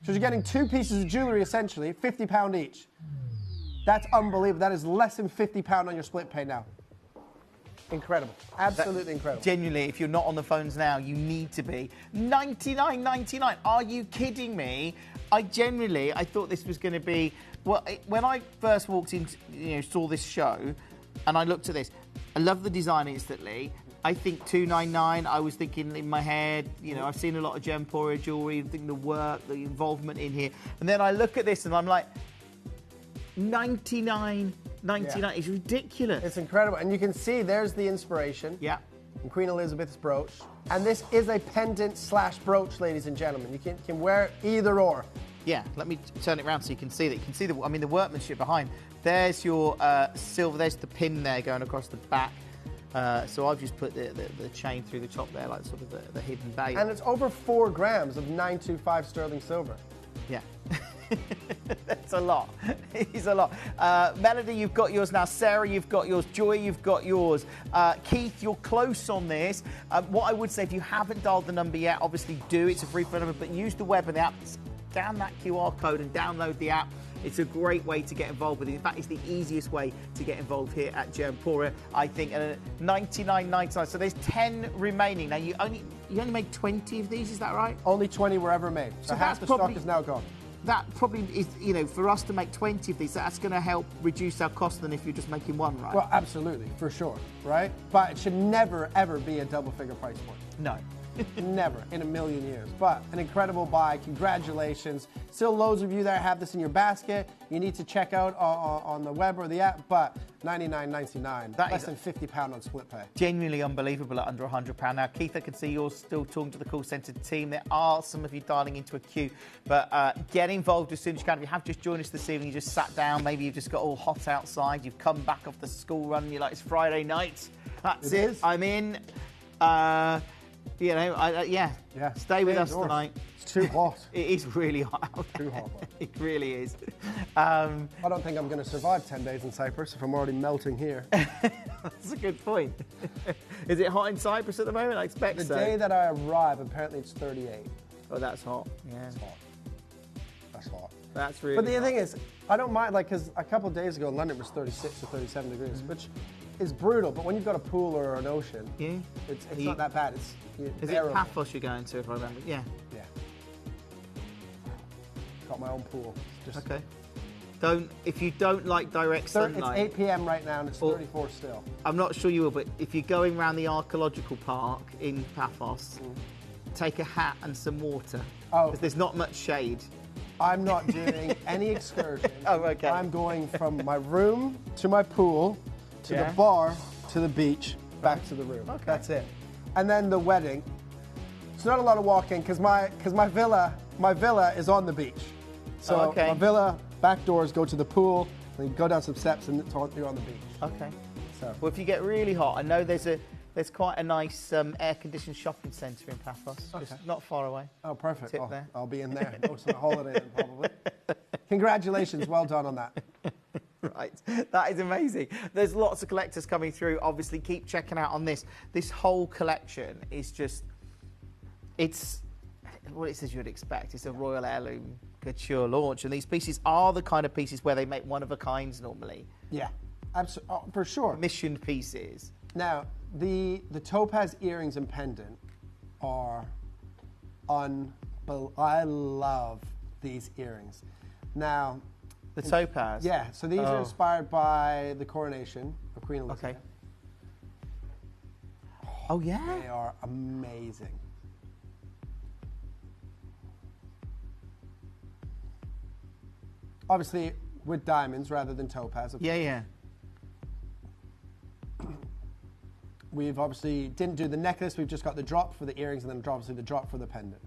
So you're getting 2 pieces of jewellery, essentially, £50 each. That's unbelievable. That is less than £50 on your split pay now. Incredible. Absolutely incredible. Genuinely, if you're not on the phones now, you need to be. $99.99. Are you kidding me? I thought this was going to be... Well, when I first walked in, saw this show, and I looked at this, I love the design instantly. I think $299, I was thinking in my head, I've seen a lot of Gemporia jewellery, I think the work, the involvement in here. And then I look at this and I'm like, $99.99 is ridiculous. It's incredible. And you can see there's the inspiration. Yeah. And Queen Elizabeth's brooch. And this is a pendant / brooch, ladies and gentlemen. You can wear either or. Yeah, let me turn it around so you can see that. You can see the workmanship behind. There's your silver, there's the pin there going across the back. So I've just put the chain through the top there, like sort of the hidden bait. And it's over 4 grams of 925 sterling silver. Yeah. That's a lot. It's a lot. Melody, you've got yours now. Sarah, you've got yours. Joy, you've got yours. Keith, you're close on this. What I would say, if you haven't dialed the number yet, obviously do. It's a free phone number, but use the web and the app. Scan that QR code and download the app. It's a great way to get involved with it. In fact, it's the easiest way to get involved here at Gemporia, I think. $99.99. So there's 10 remaining. Now, you only made 20 of these, is that right? Only 20 were ever made. So half the stock is now gone. That probably is, for us to make 20 of these, that's going to help reduce our cost than if you're just making one, right? Well, absolutely, for sure, right? But it should never, ever be a double-figure price point. No. Never in a million years. But an incredible buy. Congratulations. Still loads of you that have this in your basket. You need to check out on the web or the app, but $99.99. Less than £50 on split pay. Genuinely unbelievable at under £100. Now, Keith, I can see you're still talking to the call centre team. There are some of you dialing into a queue, but get involved as soon as you can. If you have just joined us this evening, you just sat down, maybe you've just got all hot outside, you've come back off the school run, you're like, it's Friday night. That's it. I'm in. Yeah. Stay with us tonight. It's too hot. It is really hot. Too hot. It really is. I don't think I'm going to survive 10 days in Cyprus if I'm already melting here. That's a good point. Is it hot in Cyprus at the moment? I expect the so. The day that I arrive, apparently it's 38. Oh, that's hot. Yeah. It's hot. That's hot. That's really But the hot. thing is, I don't mind, because a couple of days ago in London it was 36 or 37 degrees, which is brutal. But when you've got a pool or an ocean, it's not that bad. It's Is it Paphos you're going to, if I remember? Yeah. Yeah. Got my own pool. Okay. If you don't like direct sunlight... It's 8 p.m. right now and it's 34 still. I'm not sure you will, but if you're going around the archaeological park in Paphos, take a hat and some water. Because there's not much shade. I'm not doing any excursion. Oh, okay. I'm going from my room to my pool, to the bar, to the beach, back to the room. Okay. That's it. And then the wedding. It's not a lot of walking because my villa is on the beach. So my villa back doors go to the pool, and you go down some steps and you're on the beach. Okay. So well, if you get really hot, I know there's quite a nice air-conditioned shopping centre in Paphos, just not far away. Oh, perfect. Tip there. I'll be in there. Go to the holiday then, probably. Congratulations. Well done on that. Right, that is amazing. There's lots of collectors coming through. Obviously, keep checking out on this. This whole collection is just, it's what it says you'd expect. It's a Royal Heirloom Couture launch, and these pieces are the kind of pieces where they make one-of-a-kinds normally. Yeah, absolutely, for sure. Commissioned pieces. Now, the topaz earrings and pendant are unbelievable. I love these earrings. Now, the topaz? Yeah, so these are inspired by the coronation of Queen Elizabeth. Okay. Oh, yeah? They are amazing. Obviously, with diamonds rather than topaz. Yeah. We've obviously didn't do the necklace. We've just got the drop for the earrings and then obviously the drop for the pendant.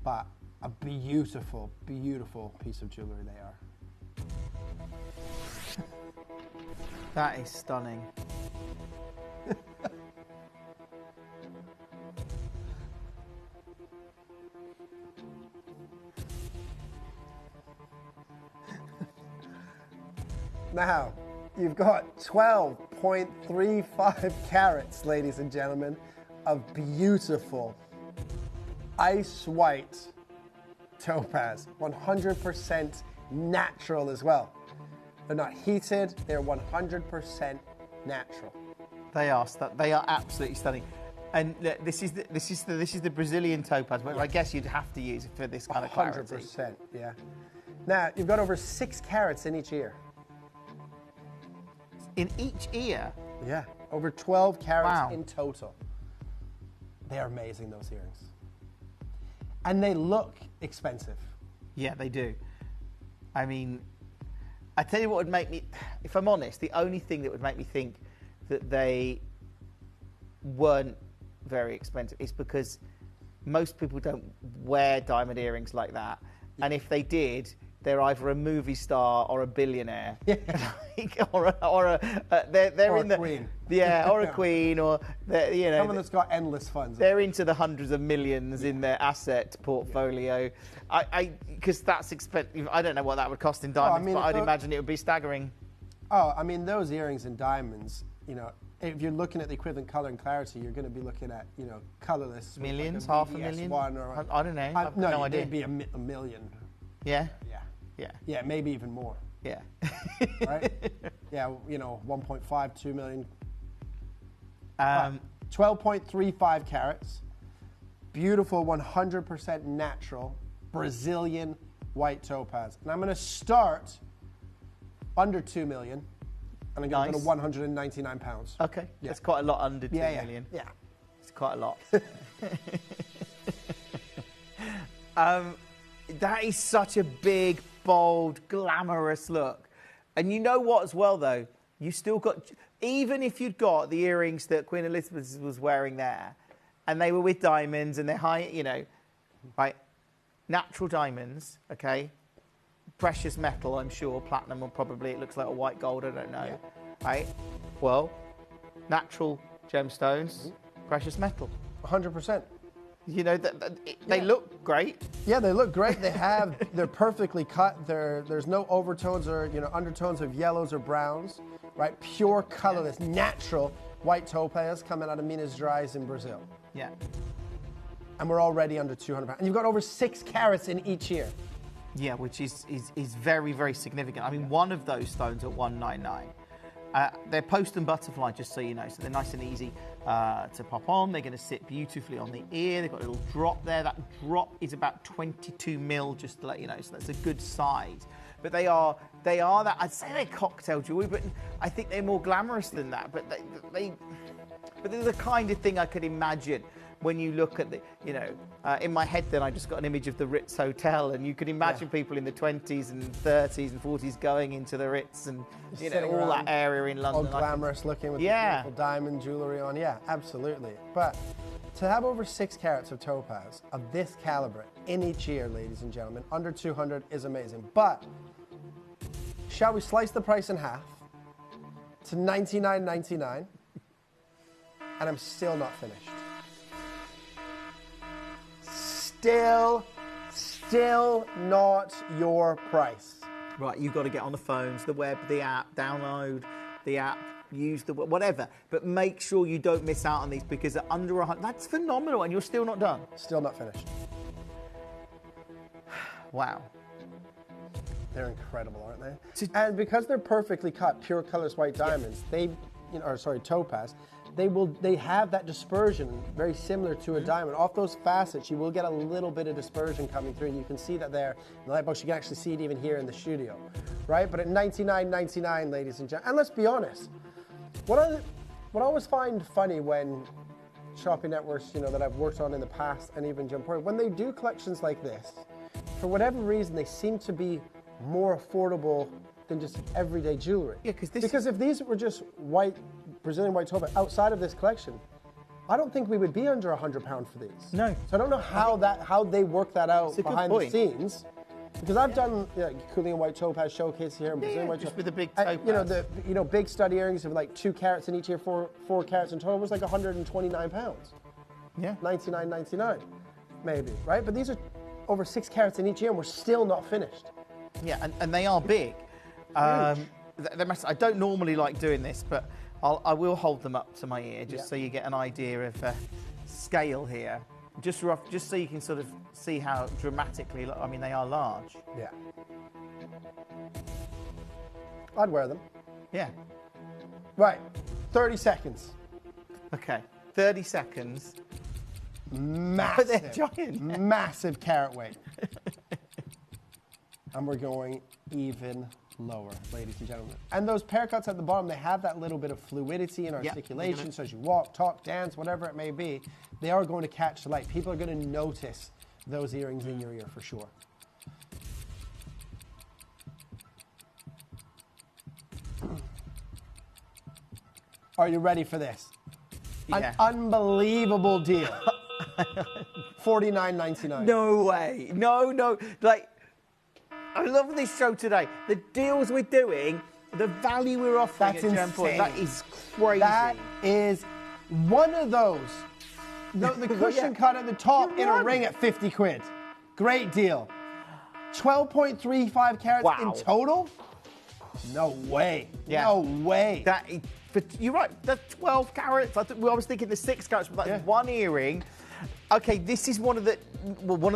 But a beautiful, beautiful piece of jewellery they are. That is stunning. Now, you've got 12.35 carats, ladies and gentlemen, of beautiful ice white topaz. 100% natural as well. They're not heated, they're 100% natural. They are absolutely stunning. And this is the Brazilian topaz, but I guess you'd have to use it for this kind of clarity. 100%, yeah. Now, you've got over 6 carats in each ear. In each ear? Yeah, over 12 carats in total. They're amazing, those earrings. And they look expensive. Yeah, they do. I mean, I tell you what would make me, if I'm honest, the only thing that would make me think that they weren't very expensive is because most people don't wear diamond earrings like that. And if they did, they're either a movie star or a billionaire. Yeah. or they're in the queen. Yeah, or a queen, or someone that's got endless funds. They're into the hundreds of millions in their asset portfolio. Because that's expensive. I don't know what that would cost in diamonds, but I'd imagine it would be staggering. Oh, I mean, those earrings in diamonds, if you're looking at the equivalent color and clarity, you're going to be looking at, colorless. Millions, like half a million? Or, I don't know. I've no idea. It'd be a million. Yeah? Yeah. Yeah. Yeah, maybe even more. Yeah. Right? Yeah, 1.5, 2 million. 12.35 carats. Beautiful, 100% natural Brazilian white topaz. And I'm going to start under 2 million. And I'm going to go to 199 pounds. Okay. Yeah. That's quite a lot under 2 million. Yeah. It's quite a lot. That is such a big, bold, glamorous look. And you know what as well, though? You still got, even if you'd got the earrings that Queen Elizabeth was wearing there, and they were with diamonds, and they're high, right? Natural diamonds, okay? Precious metal, I'm sure. Platinum, or probably, it looks like a white gold, I don't know. Right? Well, natural gemstones, precious metal. 100%. They look great. Yeah, they look great. They're perfectly cut. There's no overtones or undertones of yellows or browns, right? Pure colorless, natural white topaz coming out of Minas Gerais in Brazil. Yeah. And we're already under 200 pounds. And you've got over 6 carats in each ear. Yeah, which is very, very significant. I mean, one of those stones at 199. They're post and butterfly, just so you know, so they're nice and easy to pop on. They're going to sit beautifully on the ear. They've got a little drop there. That drop is about 22 mil, just to let you know, so that's a good size. But they are that, I'd say they're cocktail jewelry, but I think they're more glamorous than that. But they're the kind of thing I could imagine when you look at the, in my head then I just got an image of the Ritz Hotel, and you could imagine people in the 20s and 30s and 40s going into the Ritz and, all that area in London. All glamorous looking with the beautiful diamond jewelry on. Yeah, absolutely. But to have over 6 carats of topaz of this caliber in each ear, ladies and gentlemen, under 200 is amazing. But shall we slice the price in half to $99.99? And I'm still not finished. Still not your price. Right, you've got to get on the phones, the web, the app, download the app, use the whatever. But make sure you don't miss out on these, because they're under 100. That's phenomenal, and you're still not done. Still not finished. Wow. They're incredible, aren't they? And because they're perfectly cut, pure colorless white diamonds, topaz, they have that dispersion very similar to a diamond. Off those facets, you will get a little bit of dispersion coming through, and you can see that there in the Lightbox. You can actually see it even here in the studio, right? But at $99.99, ladies and gentlemen, and let's be honest, what I always find funny when shopping networks, that I've worked on in the past, and even Gemporia, when they do collections like this, for whatever reason, they seem to be more affordable than just everyday jewelry. Yeah, because if these were just Brazilian white topaz outside of this collection, I don't think we would be under £100 for these. No. So I don't know how they work that out behind the scenes. Because I've done Kulian white topaz showcase here in Brazilian white topaz with the big topaz. Big stud earrings of like 2 carats in each ear, 4 carats in total was like £129. Yeah. $99.99, maybe, right? But these are over 6 carats in each ear, and we're still not finished. Yeah, and they are big. they're massive. I don't normally like doing this, but I will hold them up to my ear just so you get an idea of scale here. Just so you can sort of see how dramatically, I mean, they are large. Yeah. I'd wear them. Yeah. Right, 30 seconds. Okay, 30 seconds. Massive. They're giant. Massive carrot weight. And we're going even lower, ladies and gentlemen. And those pear cuts at the bottom, they have that little bit of fluidity and articulation. So as you walk, talk, dance, whatever it may be, they are going to catch the light. People are going to notice those earrings in your ear for sure. Are you ready for this? Yeah. An unbelievable deal. $49.99. No way. No. Like, I love this show today. The deals we're doing, the value we're offering That's at Gemporia, that insane. is crazy. That is one of those. The cushion cut at the top in a ring at 50 quid. Great deal. 12.35 carats in total? No way. Yeah. No way. But you're right, the 12 carats. I was thinking the 6 carats, but that's one earring. Okay, this is one of the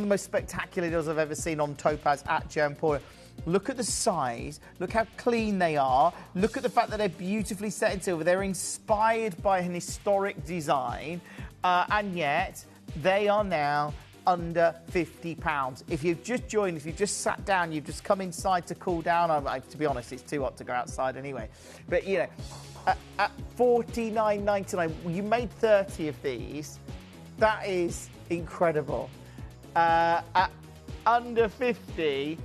most spectacular deals I've ever seen on Topaz at Gemporia. Look at the size. Look how clean they are. Look at the fact that they're beautifully set in silver. They're inspired by an historic design, and yet they are now under £50. If you've just joined, if you've just sat down, you've just come inside to cool down. To be honest, it's too hot to go outside anyway. But you know, at $49.99, you made 30 of these. That is incredible. At under 50,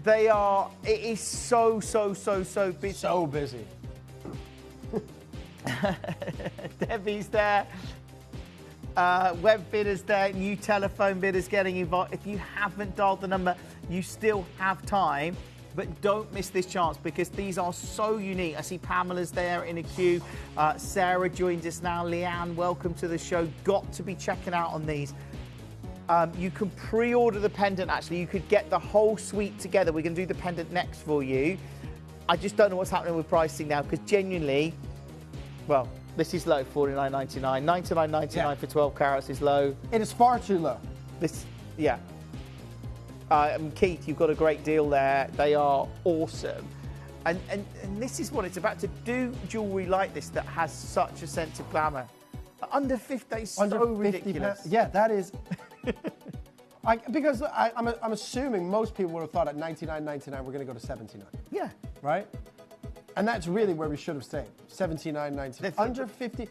they are. It is so busy. So busy. Debbie's there. Web bidders there. New telephone bidders getting involved. If you haven't dialed the number, you still have time. But don't miss this chance because these are so unique. I see Pamela's there in a queue. Sarah joins us now. Leanne, welcome to the show. Got to be checking out on these. You can pre-order the pendant, actually. You could get the whole suite together. We're going to do the pendant next for you. I just don't know what's happening with pricing now because genuinely, well, this is low, $49.99. $99.99 for 12 carats is low. It is far too low. Yeah. Keith, you've got a great deal there. They are awesome. And this is what it's about, to do jewellery like this that has such a sense of glamour. Under 50, it's so ridiculous. Yeah, that is... because I'm assuming most people would have thought at $99.99 we're going to go to $79. Yeah. Right? And that's really where we should have stayed. $79.99. Under 50.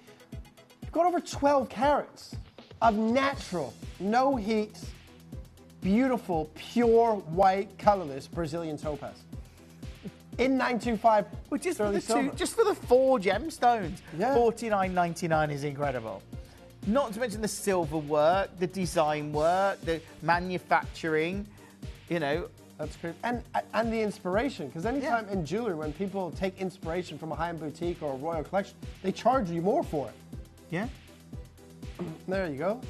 You've got over 12 carats of natural, no heat, beautiful, pure white, colorless Brazilian topaz. In 925, well, just for the 4 gemstones, $49.99 is incredible. Not to mention the silver work, the design work, the manufacturing, you know. That's great. And the inspiration, because anytime in jewelry, when people take inspiration from a high-end boutique or a royal collection, they charge you more for it. Yeah. There you go.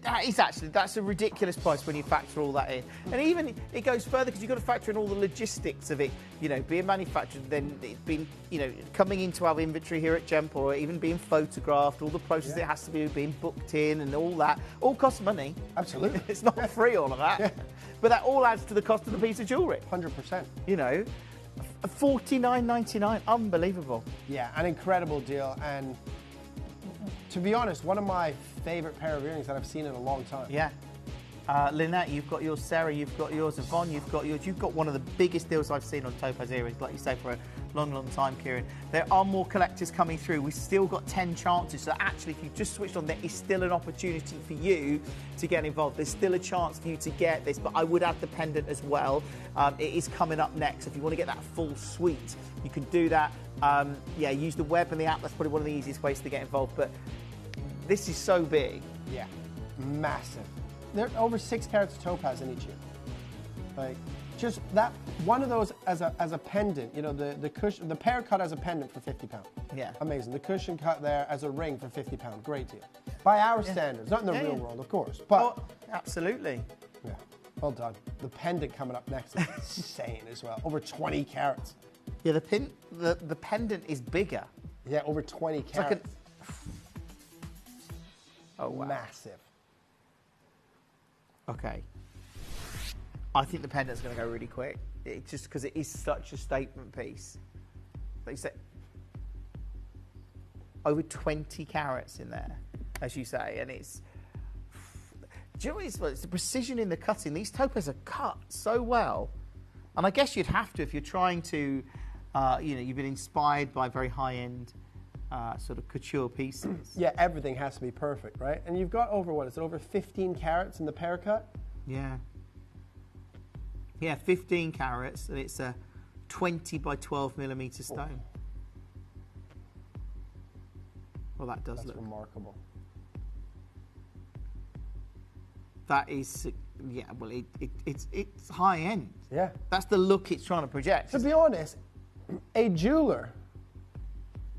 That's a ridiculous price when you factor all that in. And even it goes further because you've got to factor in all the logistics of it, you know, being manufactured, then it's been, you know, coming into our inventory here at Gemporia, even being photographed, all the process it has to be being booked in and all that, all costs money. Absolutely. It's not free, all of that. But that all adds to the cost of the piece of jewellery. 100%. You know, $49.99, unbelievable. Yeah, an incredible deal. And to be honest, one of my favourite pair of earrings that I've seen in a long time. Yeah. Lynette, you've got yours. Sarah, you've got yours. Yvonne, you've got yours. You've got one of the biggest deals I've seen on Topaz earrings, like you say, for a long time, Kieran. There are more collectors coming through. We've still got 10 chances. So actually, if you've just switched on, there is still an opportunity for you to get involved. There's still a chance for you to get this, but I would add the pendant as well. It is coming up next. If you want to get that full suite, you can do that. Yeah, use the web and the app. That's probably one of the easiest ways to get involved. But this is so big. Yeah, massive. There are over 6 carats of topaz in each ear. Like, just that, one of those as a pendant, you know, the cushion, the pear cut as a pendant for £50. Yeah. Amazing. The cushion cut there as a ring for £50. Great deal. By our standards, not in the real world, of course. But absolutely. Yeah. Well done. The pendant coming up next is insane as well. Over 20 carats. Yeah, the pendant is bigger. Yeah, over 20 carats. Oh, wow. Massive. Okay. I think the pendant's going to go really quick. It's just because it is such a statement piece. Like you said, over 20 carats in there, as you say, and it's... Do you know what it's the precision in the cutting. These topaz are cut so well. And I guess you'd have to if you're trying to, you've been inspired by very high-end sort of couture pieces. Yeah, everything has to be perfect, right? And you've got over 15 carats in the pear cut? Yeah. Yeah, 15 carats, and it's a 20 by 12 millimeter stone. Well, that does look remarkable. That is, yeah. Well, it's high end. Yeah, that's the look it's trying to project. To be honest, a jeweler,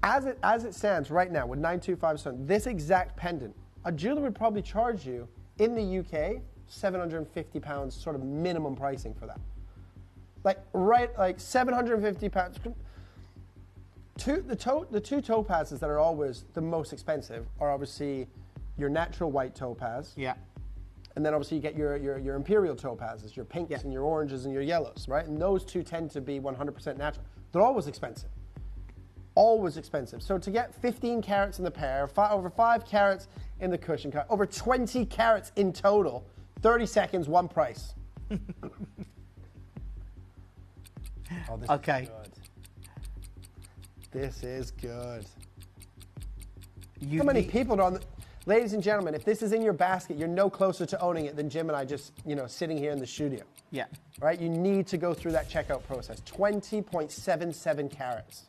as it stands right now with 925 stone, this exact pendant, a jeweler would probably charge you in the UK £750 sort of minimum pricing for that. Like 750 pounds. The two topazes that are always the most expensive are obviously your natural white topaz. Yeah. And then obviously you get your imperial topazes, your pinks and your oranges and your yellows, right? And those two tend to be 100% natural. They're always expensive. Always expensive. So to get 15 carats in the pear, over 5 carats in the cushion cut, over 20 carats in total, 30 seconds, one price. Oh, this is good. This is good. How many people are on the... Ladies and gentlemen, if this is in your basket, you're no closer to owning it than Jim and I just, sitting here in the studio. Yeah. Right? You need to go through that checkout process. 20.77 carats.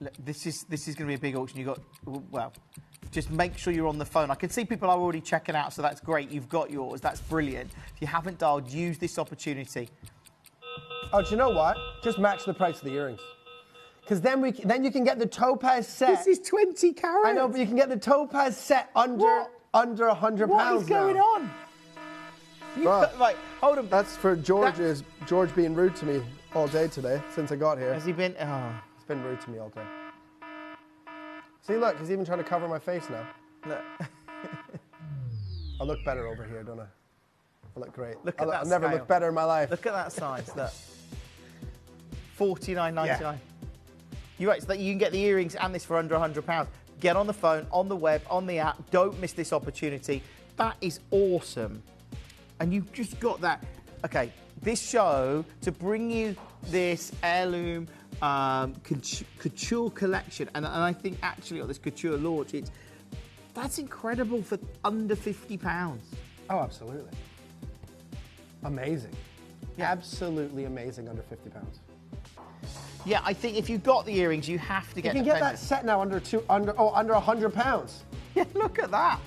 Look, this is going to be a big auction. Just make sure you're on the phone. I can see people are already checking out, so that's great. You've got yours. That's brilliant. If you haven't dialed, use this opportunity. Oh, do you know what? Just match the price of the earrings. Because then you can get the topaz set. This is 20 carats. I know, but you can get the topaz set under £100 What is going on? Right, hold on. That's for George being rude to me all day today since I got here. Has he been? Oh. He's been rude to me all day. See, look, he's even trying to cover my face now. Look. I look better over here, don't I? I look great. Look at that I've never looked better in my life. Look at that size. Look. $49.99. Yeah. You're right, so that you can get the earrings and this for under £100. Get on the phone, on the web, on the app. Don't miss this opportunity. That is awesome. And you've just got that. Okay, this show, to bring you this heirloom couture collection, and I think actually on this couture launch, that's incredible for under £50. Oh, absolutely. Amazing. Yeah. Absolutely amazing under £50. Yeah, I think if you've got the earrings, you have to get. You can get that set now under £100. Yeah, look at that.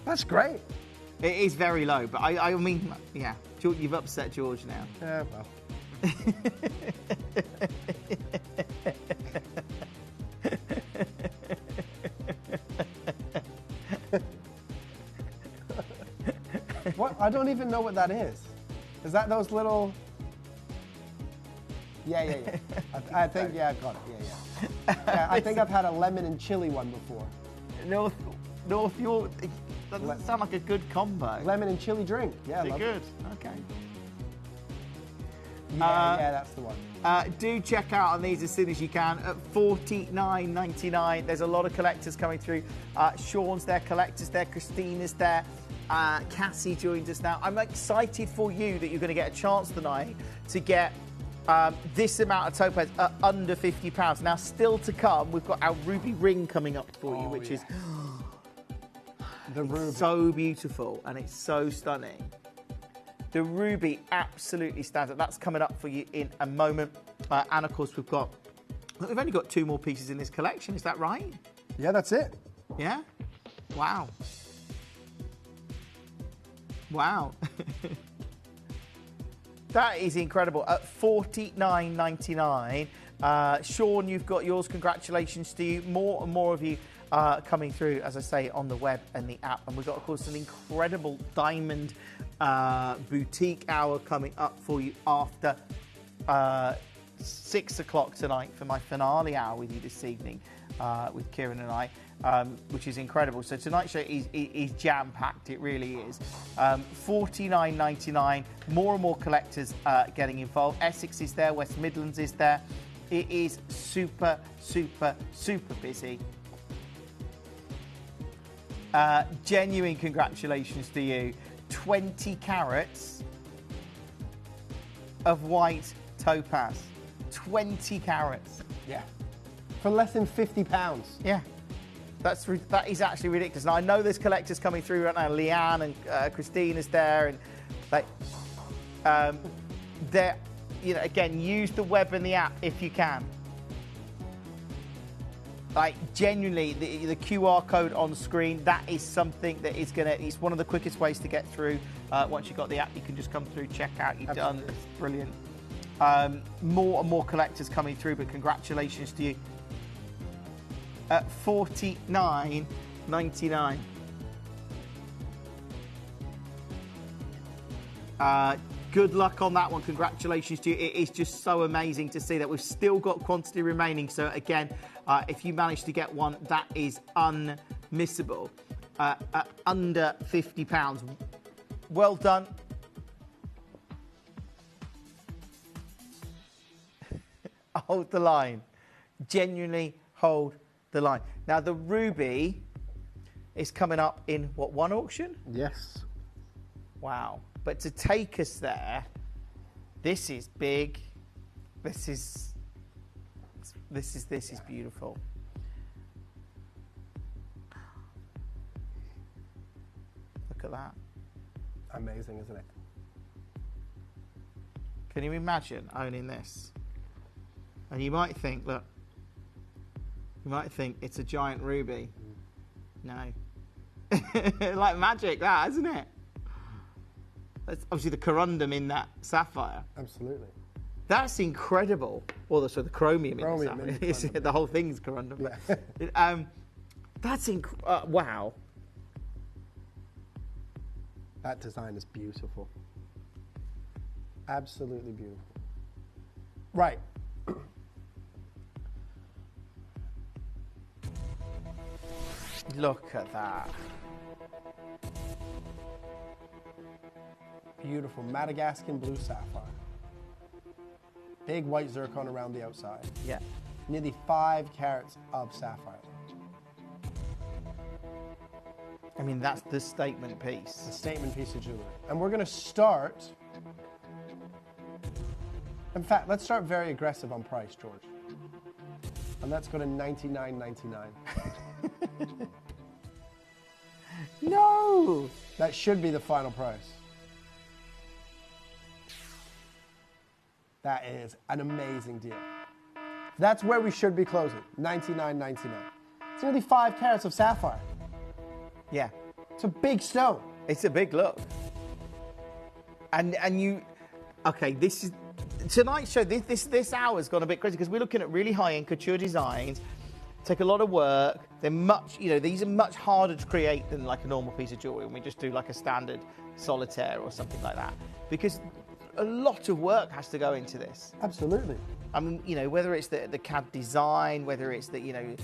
That's great. It is very low, but I mean, yeah, you've upset George now. Yeah, well. What? I don't even know what that is. Is that those little... Yeah. I think, yeah, I've got it. Yeah, I think I've had a lemon and chili one before. North York, that doesn't sound like a good combo. Lemon and chili drink. Yeah, is it good? Okay. Yeah, that's the one. Do check out on these as soon as you can at $49.99. There's a lot of collectors coming through. Sean's there, collectors there, Christina's there. Cassie joined us now. I'm excited for you that you're going to get a chance tonight to get this amount of topaz at under £50. Now, still to come, we've got our ruby ring coming up for you, which is the ruby. So beautiful and it's so stunning. The ruby absolutely stands out. That's coming up for you in a moment. And of course, we've only got 2 more pieces in this collection. Is that right? Yeah, that's it. Yeah? Wow. Wow. That is incredible. At $49.99. Sean, you've got yours. Congratulations to you. More and more of you coming through, as I say, on the web and the app. And we've got, of course, an incredible diamond boutique hour coming up for you after 6 o'clock tonight for my finale hour with you this evening with Kieran and I, which is incredible. So tonight's show is jam-packed, it really is. $49.99, more and more collectors getting involved. Essex is there, West Midlands is there. It is super, super, super busy. Genuine congratulations to you. 20 carats of white topaz. 20 carats. Yeah. For less than £50. Yeah. That is actually ridiculous. Now, I know there's collectors coming through right now. Leanne and Christina's there. And like, they're, you know, again, use the web and the app if you can. Like, genuinely, the QR code on screen, that is something that is going to, it's one of the quickest ways to get through. Once you've got the app, you can just come through, check out, you've done. It's brilliant. More and more collectors coming through, but congratulations to you. At $49.99. Good luck on that one. Congratulations to you. It is just so amazing to see that we've still got quantity remaining. So again, if you manage to get one, that is unmissable. At under £50. Well done. Hold the line. Genuinely hold the line. Now the ruby is coming up in what, one auction? Yes. Wow. But to take us there, this is big. This is beautiful. Look at that. Amazing, isn't it? Can you imagine owning this? And you might think, look, you might think it's a giant ruby. No. Like magic, that, isn't it? That's obviously the corundum in that sapphire. Absolutely. That's incredible. Well, the chromium in the sapphire. The whole thing's corundum. Yeah. That's wow. That design is beautiful. Absolutely beautiful. Right. Look at that. Beautiful Madagascan blue sapphire. Big white zircon around the outside. Yeah. Nearly 5 carats of sapphire. I mean, that's the statement piece. The statement piece of jewelry. And we're going to start... In fact, let's start very aggressive on price, George. And let's go to $99.99. No! That should be the final price. That is an amazing deal. That's where we should be closing, $99.99. It's nearly 5 carats of sapphire. Yeah. It's a big stone. It's a big look. And you, okay, this is, tonight's show, this hour's gone a bit crazy because we're looking at really high-end couture designs, take a lot of work. They're much, you know, these are much harder to create than like a normal piece of jewelry when we just do like a standard solitaire or something like that. Because a lot of work has to go into this. Absolutely. I mean, you know, whether it's the CAD design, whether it's the, you know,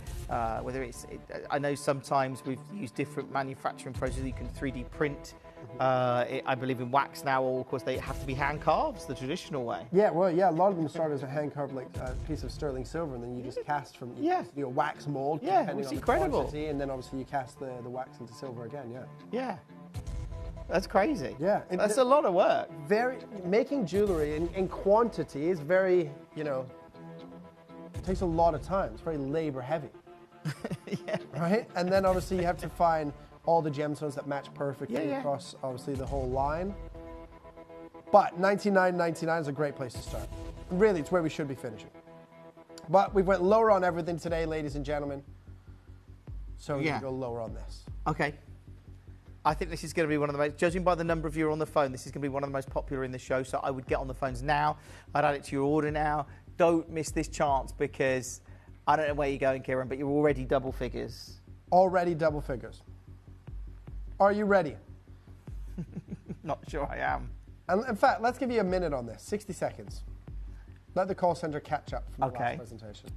whether it's, I know sometimes we've used different manufacturing processes. You can 3D print. I believe in wax now, or of course they have to be hand carved, the traditional way. Yeah, well, yeah, a lot of them start as a hand carved like piece of sterling silver, and then you just cast from your wax mold. Yeah, it's incredible. Quantity, and then obviously you cast the wax into silver again. Yeah. Yeah. That's crazy. Yeah. That's a lot of work. Making jewelry in quantity is very, you know, it takes a lot of time. It's very labor heavy. Yeah. Right? And then obviously you have to find all the gemstones that match perfectly across obviously the whole line. But $99.99 is a great place to start. Really, it's where we should be finishing. But we went lower on everything today, ladies and gentlemen. So we're going to go lower on this. Okay. I think this is going to be one of the most, judging by the number of you on the phone, this is going to be one of the most popular in the show. So I would get on the phones now. I'd add it to your order now. Don't miss this chance because I don't know where you're going, Kieran, but you're already double figures. Already double figures. Are you ready? Not sure I am. And in fact, let's give you a minute on this, 60 seconds. Let the call center catch up from the last presentation.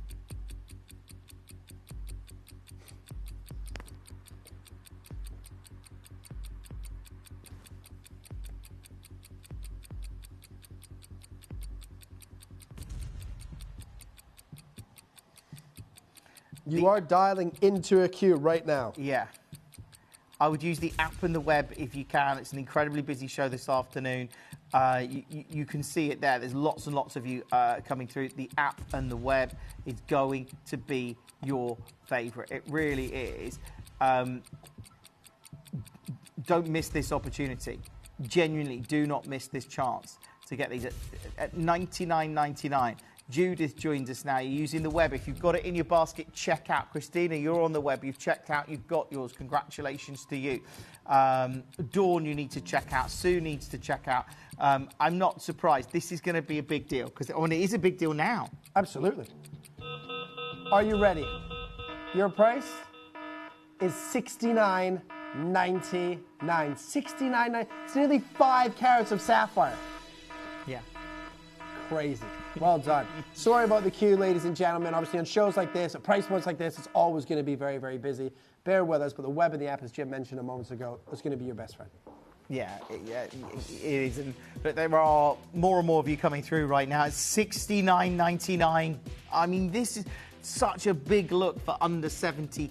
You are dialing into a queue right now. Yeah. I would use the app and the web if you can. It's an incredibly busy show this afternoon. You can see it there. There's lots and lots of you coming through. The app and the web is going to be your favourite. It really is. Don't miss this opportunity. Genuinely, do not miss this chance to get these at $99.99. Judith joins us now. You're using the web. If you've got it in your basket, check out. Christina, you're on the web. You've checked out. You've got yours. Congratulations to you. Dawn, you need to check out. Sue needs to check out. I'm not surprised. This is going to be a big deal because it is a big deal now. Absolutely. Are you ready? Your price is $69.99. $69.99. It's nearly 5 carats of sapphire. Yeah. Crazy. Well done. Sorry about the queue, ladies and gentlemen. Obviously, on shows like this, at price points like this, it's always going to be very, very busy. Bear with us, but the web and the app, as Jim mentioned a moment ago, is going to be your best friend. Yeah, it is. But there are more and more of you coming through right now. It's $69.99. I mean, this is such a big look for under £70.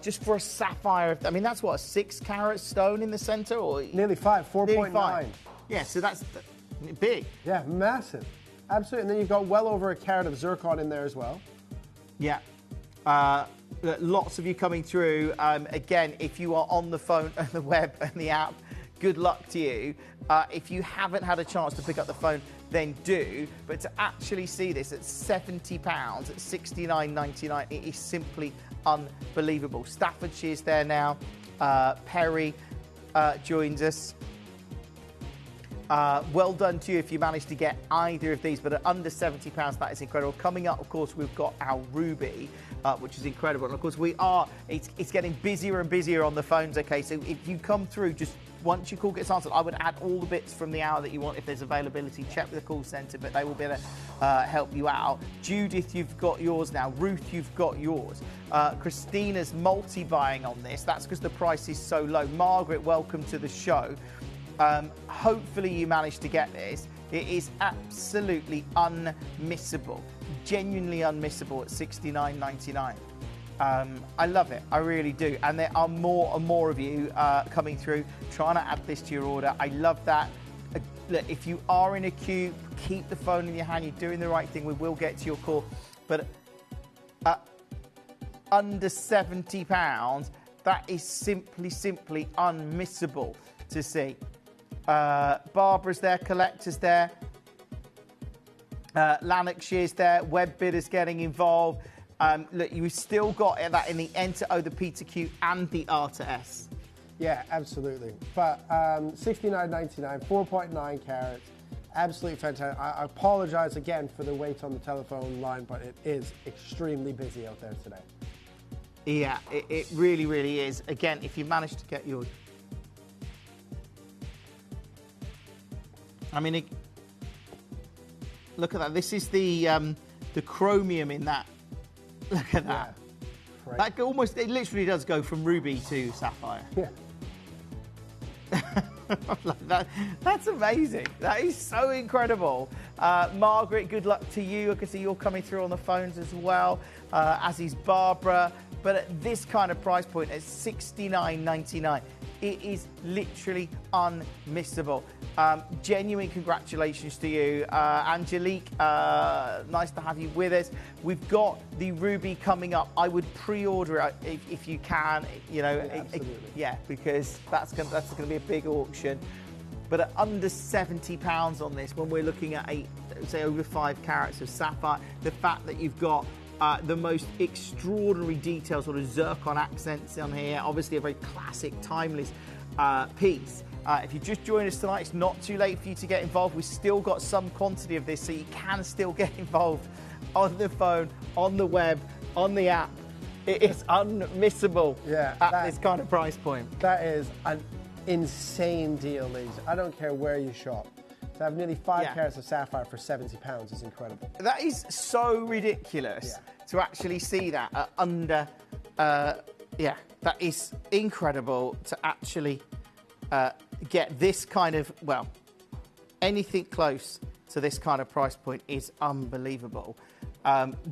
Just for a sapphire. I mean, that's what, a 6-carat stone in the centre? Or nearly 5, 4.9. Yeah, so that's big. Yeah, massive. Absolutely. And then you've got well over a carat of zircon in there as well. Yeah. Lots of you coming through. Again, if you are on the phone and the web and the app, good luck to you. If you haven't had a chance to pick up the phone, then do. But to actually see this at £70, at $69.99, it is simply unbelievable. Staffordshire's there now. Perry joins us. Well done to you if you managed to get either of these, but at under £70, that is incredible. Coming up, of course, we've got our Ruby, which is incredible. And of course, it's getting busier and busier on the phones, okay? So if you come through, just once your call gets answered, I would add all the bits from the hour that you want if there's availability. Check with the call centre, but they will be able to help you out. Judith, you've got yours now. Ruth, you've got yours. Christina's multi-buying on this. That's because the price is so low. Margaret, welcome to the show. Hopefully you managed to get this. It is absolutely unmissable, genuinely unmissable at $69.99. I love it, I really do. And there are more and more of you coming through, trying to add this to your order. I love that. Look, if you are in a queue, keep the phone in your hand. You're doing the right thing. We will get to your call. But under £70, that is simply unmissable to see. Barbara's there, Collector's there, Lanarkshire's there, Web Bidders getting involved. Look, you've still got that in the N to O, the P to Q, and the R to S. Yeah, absolutely. But $69.99, 4.9 carats, absolutely fantastic. I apologise again for the wait on the telephone line, but it is extremely busy out there today. Yeah, it really, really is. Again, if you manage to get yours. I mean, look at that. This is the chromium in that. Look at that. Yeah, that almost, it literally does go from ruby to sapphire. Yeah. That's amazing. That is so incredible. Margaret, good luck to you. I can see you're coming through on the phones as well, as is Barbara. But at this kind of price point, at $69.99, it is literally unmissable. Genuine congratulations to you. Angelique, nice to have you with us. We've got the Ruby coming up. I would pre-order it if you can, you know. Yeah, because that's going to be a big auction. But at under £70 on this, when we're looking at say over 5 carats of sapphire, the fact that you've got the most extraordinary details, sort of zircon accents on here, obviously a very classic, timeless piece. If you just joined us tonight, it's not too late for you to get involved. We've still got some quantity of this, so you can still get involved on the phone, on the web, on the app. It is unmissable at this kind of price point. That is an insane deal, ladies. I don't care where you shop. To have nearly 5 carats of sapphire for £70 is incredible. That is so ridiculous to actually see that at under, that is incredible to actually get this kind of, well, anything close to this kind of price point is unbelievable.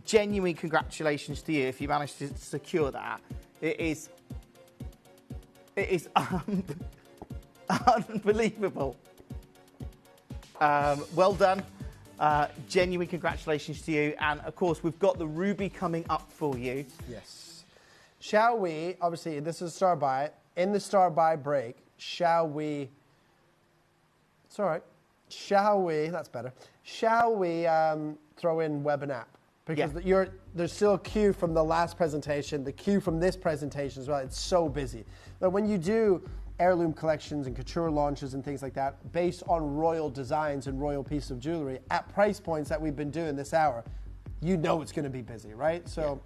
Genuine congratulations to you if you managed to secure that. It is unbelievable. Well done. Genuine congratulations to you. And of course, we've got the ruby coming up for you. Yes. Shall we, obviously, this is a star buy. In the star buy break, shall we, it's all right. Shall we, that's better. Shall we throw in web and app? Because there's still a queue from the last presentation, the queue from this presentation as well. It's so busy. But when you do heirloom collections and couture launches and things like that, based on royal designs and royal pieces of jewelry at price points that we've been doing this hour, you know it's going to be busy, right? So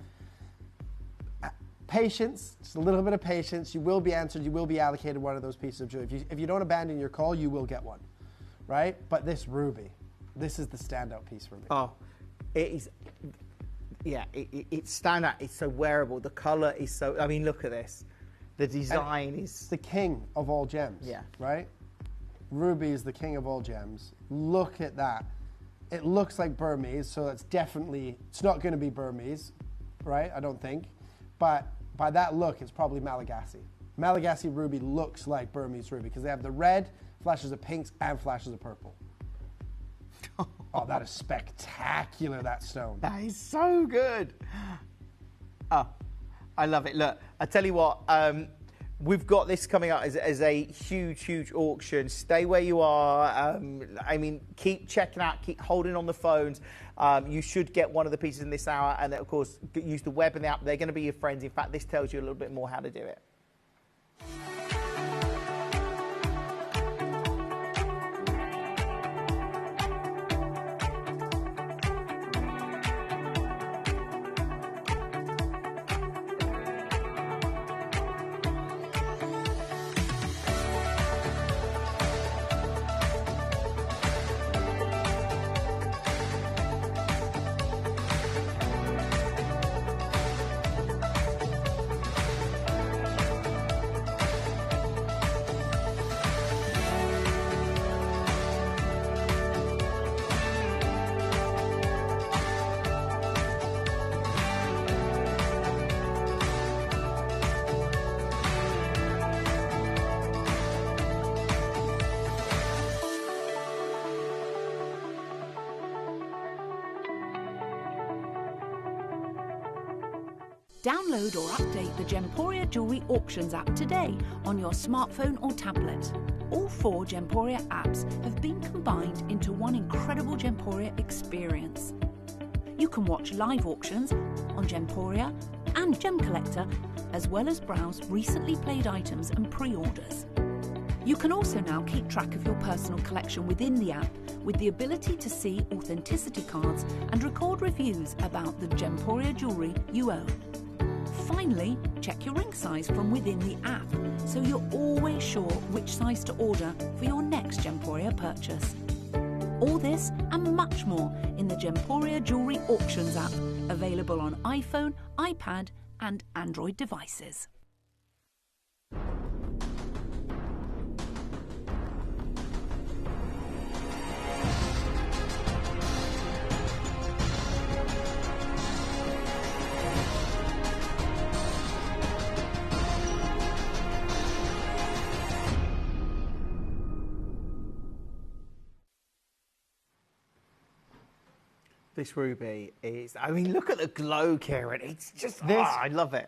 patience, just a little bit of patience. You will be answered. You will be allocated one of those pieces of jewelry. If you don't abandon your call, you will get one, right? But this ruby, this is the standout piece for me. Oh, it is. Yeah, it's standout. It's so wearable. The color is so. I mean, look at this. The design is the king of all gems. Yeah. Right? Ruby is the king of all gems. Look at that. It looks like Burmese, so it's not going to be Burmese, right? I don't think. But by that look, it's probably Malagasy. Malagasy ruby looks like Burmese ruby because they have the red, flashes of pinks, and flashes of purple. Oh, that is spectacular, that stone. That is so good. Oh, I love it. Look, I tell you what, we've got this coming up as a huge, huge auction. Stay where you are. I mean, keep checking out, keep holding on the phones. You should get one of the pieces in this hour. And, of course, use the web and the app. They're going to be your friends. In fact, this tells you a little bit more how to do it. Download or update the Gemporia Jewellery Auctions app today on your smartphone or tablet. All 4 Gemporia apps have been combined into one incredible Gemporia experience. You can watch live auctions on Gemporia and Gem Collector, as well as browse recently played items and pre-orders. You can also now keep track of your personal collection within the app with the ability to see authenticity cards and record reviews about the Gemporia jewellery you own. Finally, check your ring size from within the app so you're always sure which size to order for your next Gemporia purchase. All this and much more in the Gemporia Jewellery Auctions app, available on iPhone, iPad and Android devices. This ruby is, I mean, look at the glow, Kieran. It's just, I love it.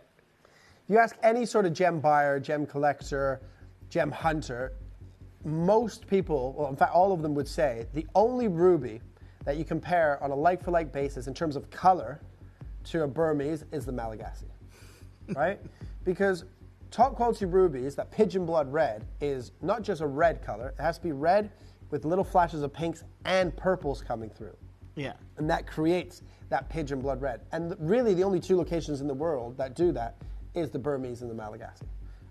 You ask any sort of gem buyer, gem collector, gem hunter, most people, well, in fact, all of them would say the only ruby that you compare on a like-for-like basis in terms of color to a Burmese is the Malagasy, right? Because top quality rubies, that pigeon blood red, is not just a red color. It has to be red with little flashes of pinks and purples coming through. Yeah. And that creates that pigeon blood red. And really the only two locations in the world that do that is the Burmese and the Malagasy.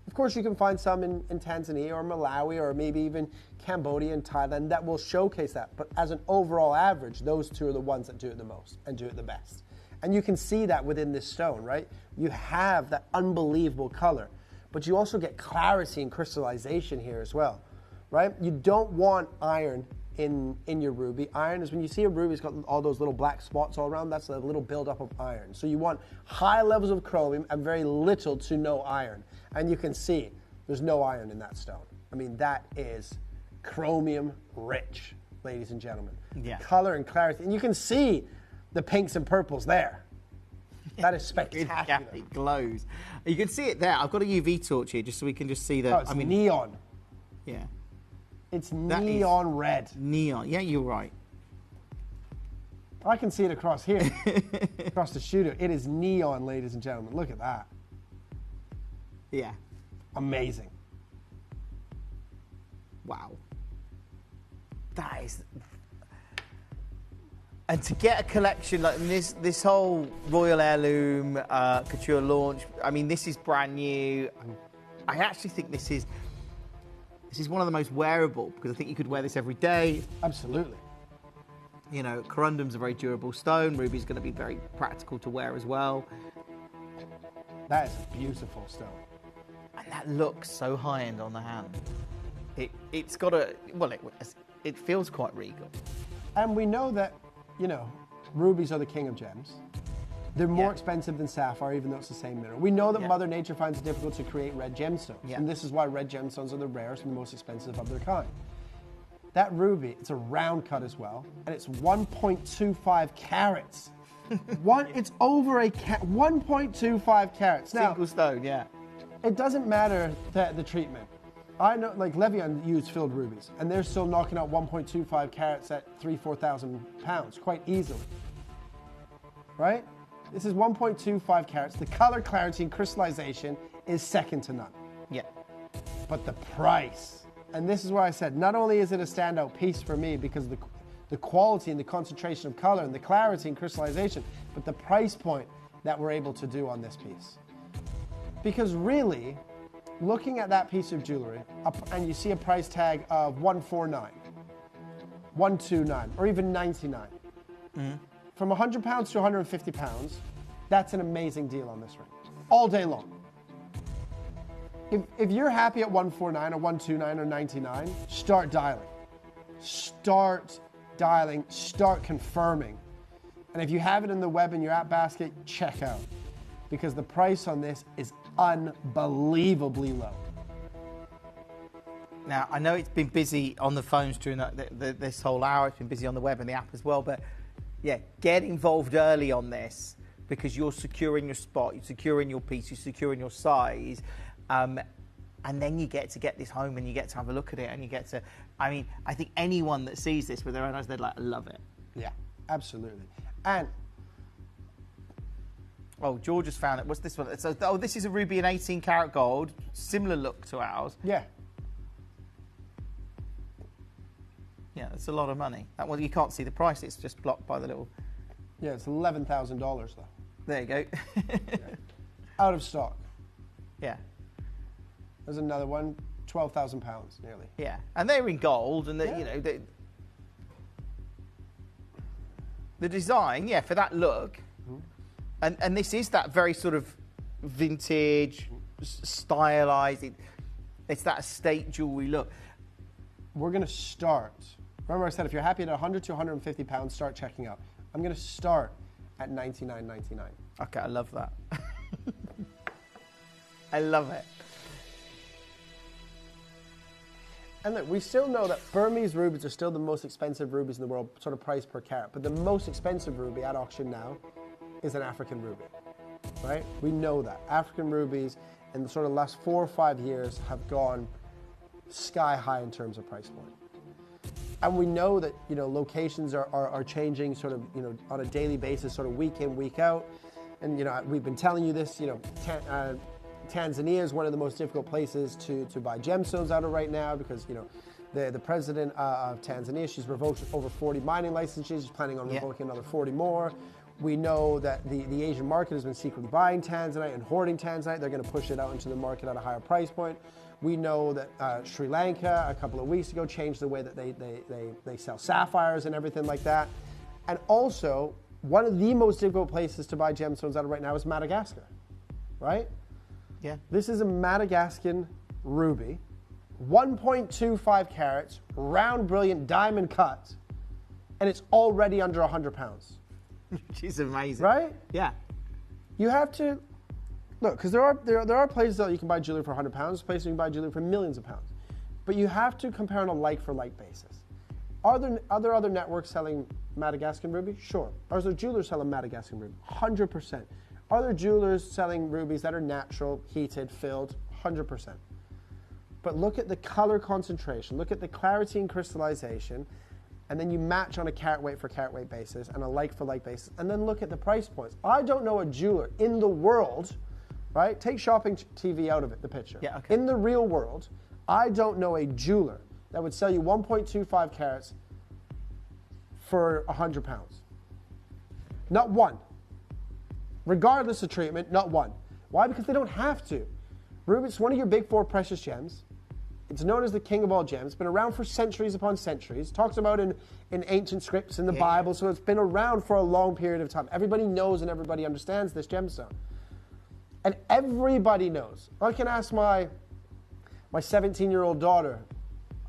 Of course, you can find some in Tanzania or Malawi or maybe even Cambodia and Thailand that will showcase that. But as an overall average, those two are the ones that do it the most and do it the best. And you can see that within this stone, right? You have that unbelievable color, but you also get clarity and crystallization here as well, right? You don't want iron in your ruby. Iron is when you see a ruby, it's got all those little black spots all around, that's a little buildup of iron. So you want high levels of chromium and very little to no iron. And you can see there's no iron in that stone. I mean, that is chromium rich, ladies and gentlemen. Yeah. Color and clarity. And you can see the pinks and purples there. That is spectacular. It glows. You can see it there. I've got a UV torch here just so we can just see Oh, it's neon. Yeah. It's neon red. Neon. Yeah, you're right. I can see it across here, across the shooter. It is neon, ladies and gentlemen. Look at that. Yeah. Amazing. Wow. That is... And to get a collection like this whole Royal Heirloom Couture launch, I mean, this is brand new. I actually think this is one of the most wearable because I think you could wear this every day. Absolutely. You know, corundum's a very durable stone. Ruby's going to be very practical to wear as well. That is a beautiful stone. And that looks so high-end on the hand. It's got a... Well, it feels quite regal. And we know that, you know, rubies are the king of gems. They're more expensive than sapphire, even though it's the same mineral. We know that Mother Nature finds it difficult to create red gemstones. And this is why red gemstones are the rarest and the most expensive of their kind. That ruby, it's a round cut as well, and it's 1.25 carats. It's over 1.25 carats. Now, single stone, yeah. It doesn't matter the treatment. I know, like Levian used filled rubies, and they're still knocking out 1.25 carats at 4,000 pounds quite easily. Right? This is 1.25 carats. The color, clarity, and crystallization is second to none. Yeah. But the price, and this is where I said, not only is it a standout piece for me because of the quality and the concentration of color and the clarity and crystallization, but the price point that we're able to do on this piece. Because really, looking at that piece of jewelry, and you see a price tag of 149, 129, or even 99. From 100 pounds to 150 pounds, that's an amazing deal on this ring. All day long. If you're happy at 149 or 129 or 99, start dialing. Start dialing, start confirming. And if you have it in the web in your app basket, check out. Because the price on this is unbelievably low. Now, I know it's been busy on the phones during this whole hour. It's been busy on the web and the app as well. But, yeah, get involved early on this because you're securing your spot, you're securing your piece, you're securing your size. And then you get to get this home and you get to have a look at it and you get to... I mean, I think anyone that sees this with their own eyes, they'd love it. Yeah, absolutely. And... Oh, George has found it. What's this one? So, this is a ruby in 18 karat gold. Similar look to ours. Yeah. Yeah, it's a lot of money. That one, you can't see the price. It's just blocked by the little... Yeah, it's $11,000 though. There you go. Yeah. Out of stock. Yeah. There's another one, 12,000 pounds nearly. Yeah, and they're in gold, and you know the design, yeah, for that look, and this is that very sort of vintage, stylized. It's that estate jewelry look. We're going to start. Remember, I said if you're happy at 100 to 150 pounds, start checking out. I'm going to start at $99.99. Okay, I love that. I love it. And look, we still know that Burmese rubies are still the most expensive rubies in the world, sort of price per carat. But the most expensive ruby at auction now is an African ruby, right? We know that. African rubies in the sort of last 4 or 5 years have gone sky high in terms of price point. And we know that, you know, locations are changing sort of, you know, on a daily basis, sort of week in, week out. And, you know, we've been telling you this, you know, Tanzania is one of the most difficult places to buy gemstones out of right now because, you know, the president of Tanzania, she's revoked over 40 mining licenses. She's planning on revoking another 40 more. We know that the Asian market has been secretly buying tanzanite and hoarding tanzanite. They're going to push it out into the market at a higher price point. We know that Sri Lanka, a couple of weeks ago, changed the way that they sell sapphires and everything like that. And also, one of the most difficult places to buy gemstones out of right now is Madagascar, right? Yeah. This is a Madagascan ruby, 1.25 carats, round, brilliant, diamond cut, and it's already under 100 pounds. She's amazing. Right? Yeah. You have to look, because there are places that you can buy jewelry for 100 pounds, places you can buy jewelry for millions of pounds. But you have to compare on a like-for-like basis. Are there other networks selling Madagascan ruby? Sure. Are there jewelers selling Madagascan ruby? 100%. Are there jewelers selling rubies that are natural, heated, filled? 100%. But look at the color concentration, look at the clarity and crystallization, and then you match on a carat weight for carat weight basis and a like-for-like basis, and then look at the price points. I don't know a jeweler in the world, right? Take shopping TV out of it, the picture. Yeah, okay. In the real world, I don't know a jeweler that would sell you 1.25 carats for 100 pounds. Not one. Regardless of treatment, not one. Why? Because they don't have to. Ruby, it's one of your big four precious gems. It's known as the king of all gems. It's been around for centuries upon centuries. Talks about in ancient scripts in the Bible, so it's been around for a long period of time. Everybody knows and everybody understands this gemstone. And everybody knows. I can ask my 17-year-old daughter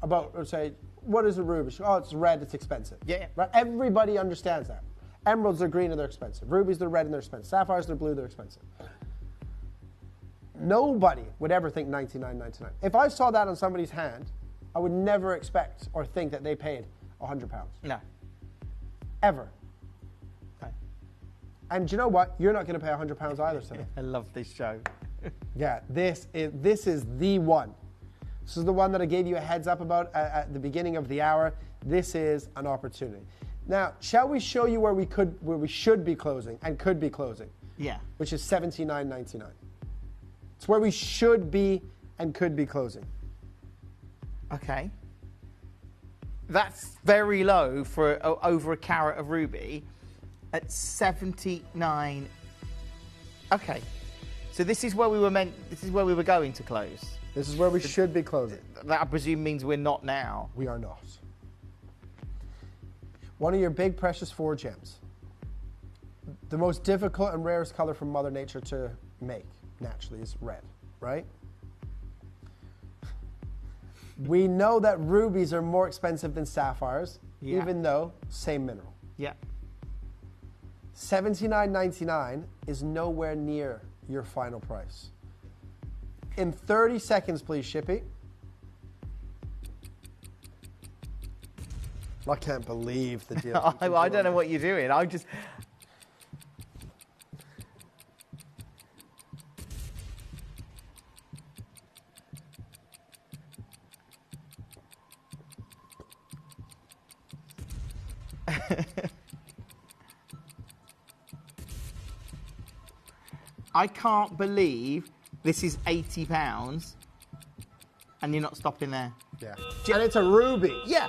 about, or say, what is a ruby? Oh, it's red, it's expensive. Yeah. Right? Everybody understands that. Emeralds, they're green and they're expensive. Rubies, they're red and they're expensive. Sapphires, they're blue, they're expensive. Nobody would ever think $99.99. If I saw that on somebody's hand, I would never expect or think that they paid £100. No. Ever. Okay. And do you know what? You're not going to pay £100 either, Sonny. I love this show. Yeah, this is the one. This is the one that I gave you a heads up about at the beginning of the hour. This is an opportunity. Now, shall we show you where we should be closing and could be closing? Yeah. Which is $79.99. It's where we should be and could be closing. Okay. That's very low for over a carat of ruby at 79. Okay. So this is where we were going to close. This is where we should be closing. That I presume means we're not now. We are not. One of your big precious four gems. The most difficult and rarest color from Mother Nature to make, naturally, is red, right? We know that rubies are more expensive than sapphires, even though same mineral. Yeah. $79.99 is nowhere near your final price. In 30 seconds, please, Shippy. I can't believe the deal. I don't know what you're doing. I just... I can't believe this is £80 and you're not stopping there. Yeah. And it's a ruby. Yeah.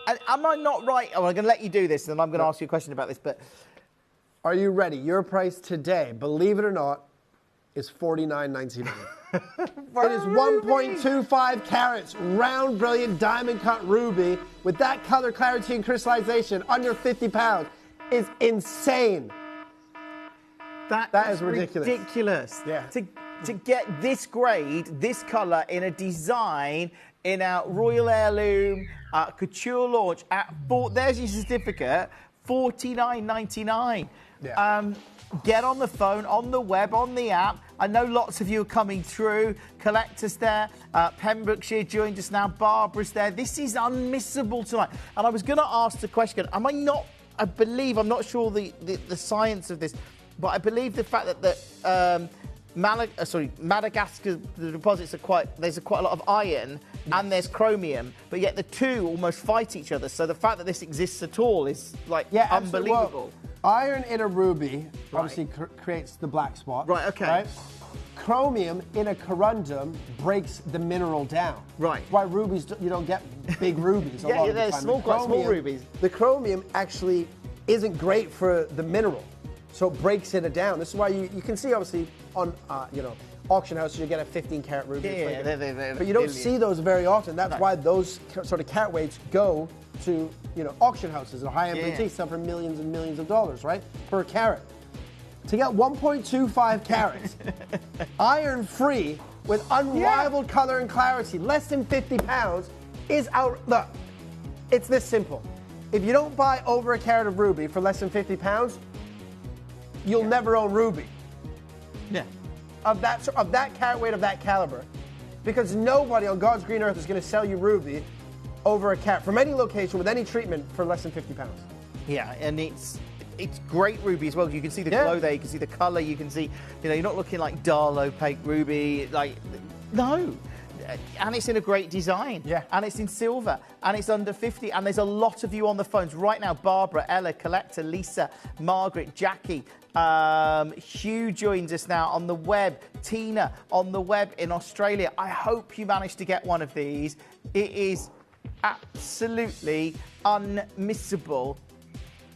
And am I not right? Oh, I'm going to let you do this and I'm going to ask you a question about this, but... Are you ready? Your price today, believe it or not, is $49.99. It is 1.25 carats, round, brilliant, diamond cut ruby with that color, clarity, and crystallization under 50 pounds is insane. That is ridiculous. Yeah. To get this grade, this colour in a design in our Royal Heirloom couture launch there's your certificate, $49.99. Yeah. Get on the phone, on the web, on the app. I know lots of you are coming through. Collectors there. Pembrokeshire joined us now. Barbara's there. This is unmissable tonight. And I was going to ask the question, I'm not sure the science of this, but I believe the fact that Madagascar, the deposits there's quite a lot of iron and there's chromium, but yet the two almost fight each other. So the fact that this exists at all is unbelievable. Well, iron in a ruby obviously creates the black spot. Right, okay. Right? Chromium in a corundum breaks the mineral down. Right. That's why rubies, you don't get big rubies a lot of the time. Quite small rubies. The chromium actually isn't great for the mineral. So it breaks it down. This is why you can see, obviously, on, auction houses, you get a 15-carat ruby. But you don't see those very often. That's why those sort of carat weights go to, auction houses and high-end boutiques sell for millions and millions of dollars, right, per carat. To get 1.25 carats, iron-free, with unrivaled color and clarity, less than 50 pounds, is out. Look, it's this simple. If you don't buy over a carat of ruby for less than 50 pounds, you'll never own ruby. Yeah. Of that carat weight, of that caliber. Because nobody on God's green earth is going to sell you ruby over a carat from any location with any treatment for less than 50 pounds. Yeah, and it's great ruby as well. You can see the glow there, you can see the colour, you can see, you're not looking like dull opaque ruby, no. And it's in a great design. Yeah. And it's in silver. And it's under 50. And there's a lot of you on the phones right now. Barbara, Ella, Collector, Lisa, Margaret, Jackie. Hugh joins us now on the web. Tina on the web in Australia. I hope you managed to get one of these. It is absolutely unmissable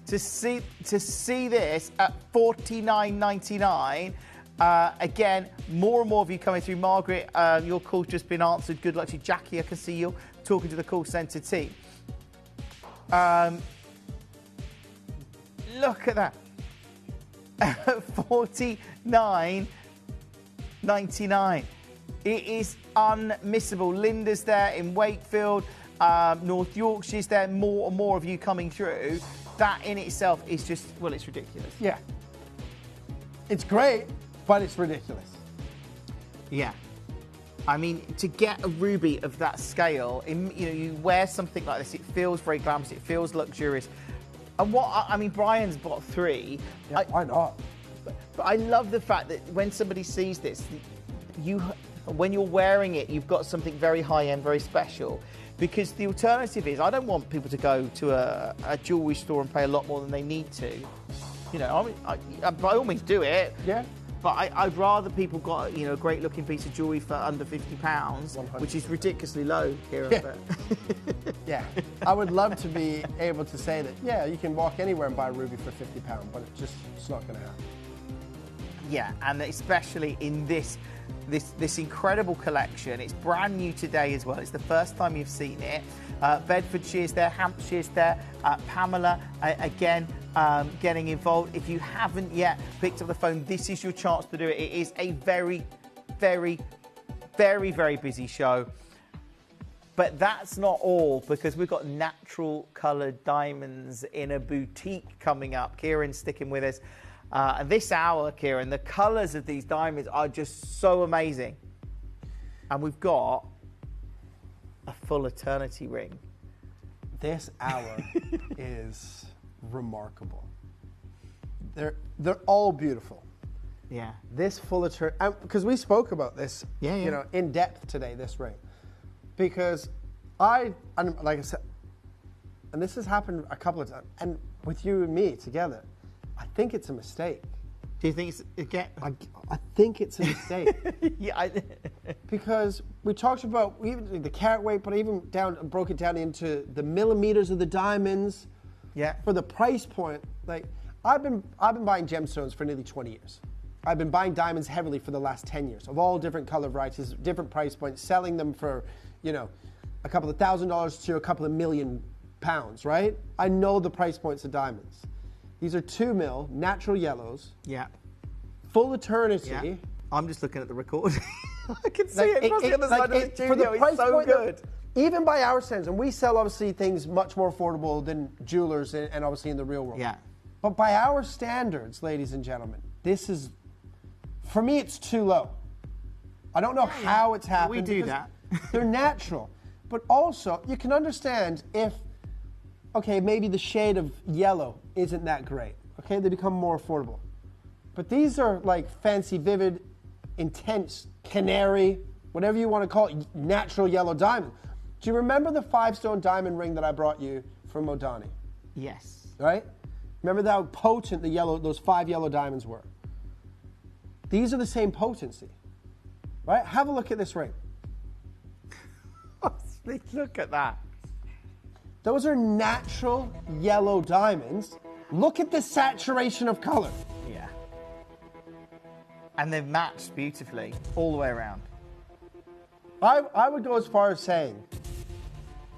to see this at $49.99. Again, more and more of you coming through. Margaret, your call's just been answered. Good luck to you. Jackie, I can see you talking to the call centre team. Look at that. $49.99. It is unmissable. Linda's there in Wakefield. North Yorkshire's there. More and more of you coming through. That in itself is just, well, it's ridiculous. Yeah. It's great, but it's ridiculous. Yeah. I mean, to get a ruby of that scale, you wear something like this, it feels very glamorous, it feels luxurious. And Brian's bought 3. Yeah, why not? But I love the fact that when somebody sees this, when you're wearing it, you've got something very high-end, very special. Because the alternative is, I don't want people to go to a jewellery store and pay a lot more than they need to. By all means do it. Yeah. But I'd rather people got a great looking piece of jewellery for under £50, 100%. which is ridiculously low here. Yeah. Yeah. I would love to be able to say that, yeah, you can walk anywhere and buy a ruby for £50, but it's not going to happen. Yeah, and especially in this incredible collection. It's brand new today as well. It's the first time you've seen it. Bedfordshire's there, Hampshire's there. Pamela, again, getting involved. If you haven't yet picked up the phone, this is your chance to do it. It is a very, very, very, very busy show. But that's not all, because we've got natural coloured diamonds in a boutique coming up. Kieran's sticking with us. And this hour, Kieran, the colours of these diamonds are just so amazing. And we've got a full eternity ring. This hour is remarkable. They're all beautiful. Yeah. This full eternity, because we spoke about this, in depth today. This ring, because like I said, and this has happened a couple of times, and with you and me together. I think it's a mistake. Do you think it's again? I think it's a mistake. Yeah. Because we talked about even the carat weight, but even broke it down into the millimeters of the diamonds. Yeah. For the price point, like I've been buying gemstones for nearly 20 years. I've been buying diamonds heavily for the last 10 years of all different color varieties, different price points, selling them for, a couple of $1,000s to a couple of £1 million, right? I know the price points of diamonds. These are 2 mil natural yellows. Yeah. Full eternity. Yeah. I'm just looking at the recording. I can see it across the other side of the studio. For the price it's so point good. Even by our standards, and we sell obviously things much more affordable than jewelers and obviously in the real world. Yeah. But by our standards, ladies and gentlemen, this is, for me, it's too low. I don't know how it's happened. We do that. They're natural. But also, you can understand if, okay, maybe the shade of yellow isn't that great. Okay, they become more affordable. But these are like fancy, vivid, intense, canary, whatever you want to call it, natural yellow diamond. Do you remember the 5-stone diamond ring that I brought you from Modani? Yes. Right? Remember how potent those 5 yellow diamonds were? These are the same potency. Right? Have a look at this ring. Look at that. Those are natural yellow diamonds. Look at the saturation of color. Yeah. And they've matched beautifully all the way around. I would go as far as saying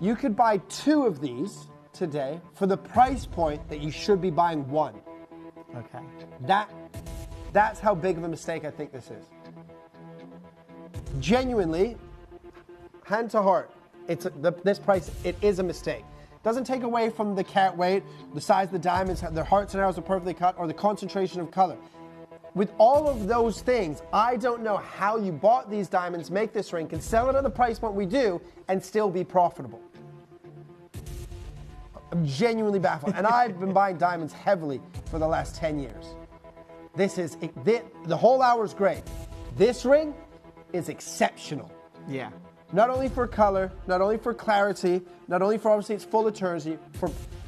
you could buy 2 of these today for the price point that you should be buying 1. Okay. That's how big of a mistake I think this is. Genuinely, hand to heart, this price, it is a mistake. Doesn't take away from the carat weight, the size of the diamonds, their hearts and arrows are perfectly cut, or the concentration of color. With all of those things, I don't know how you bought these diamonds, make this ring, can sell it at the price point we do, and still be profitable. I'm genuinely baffled. And I've been buying diamonds heavily for the last 10 years. The whole hour is great. This ring is exceptional. Yeah. Not only for color, not only for clarity, not only for obviously it's full of turnsy,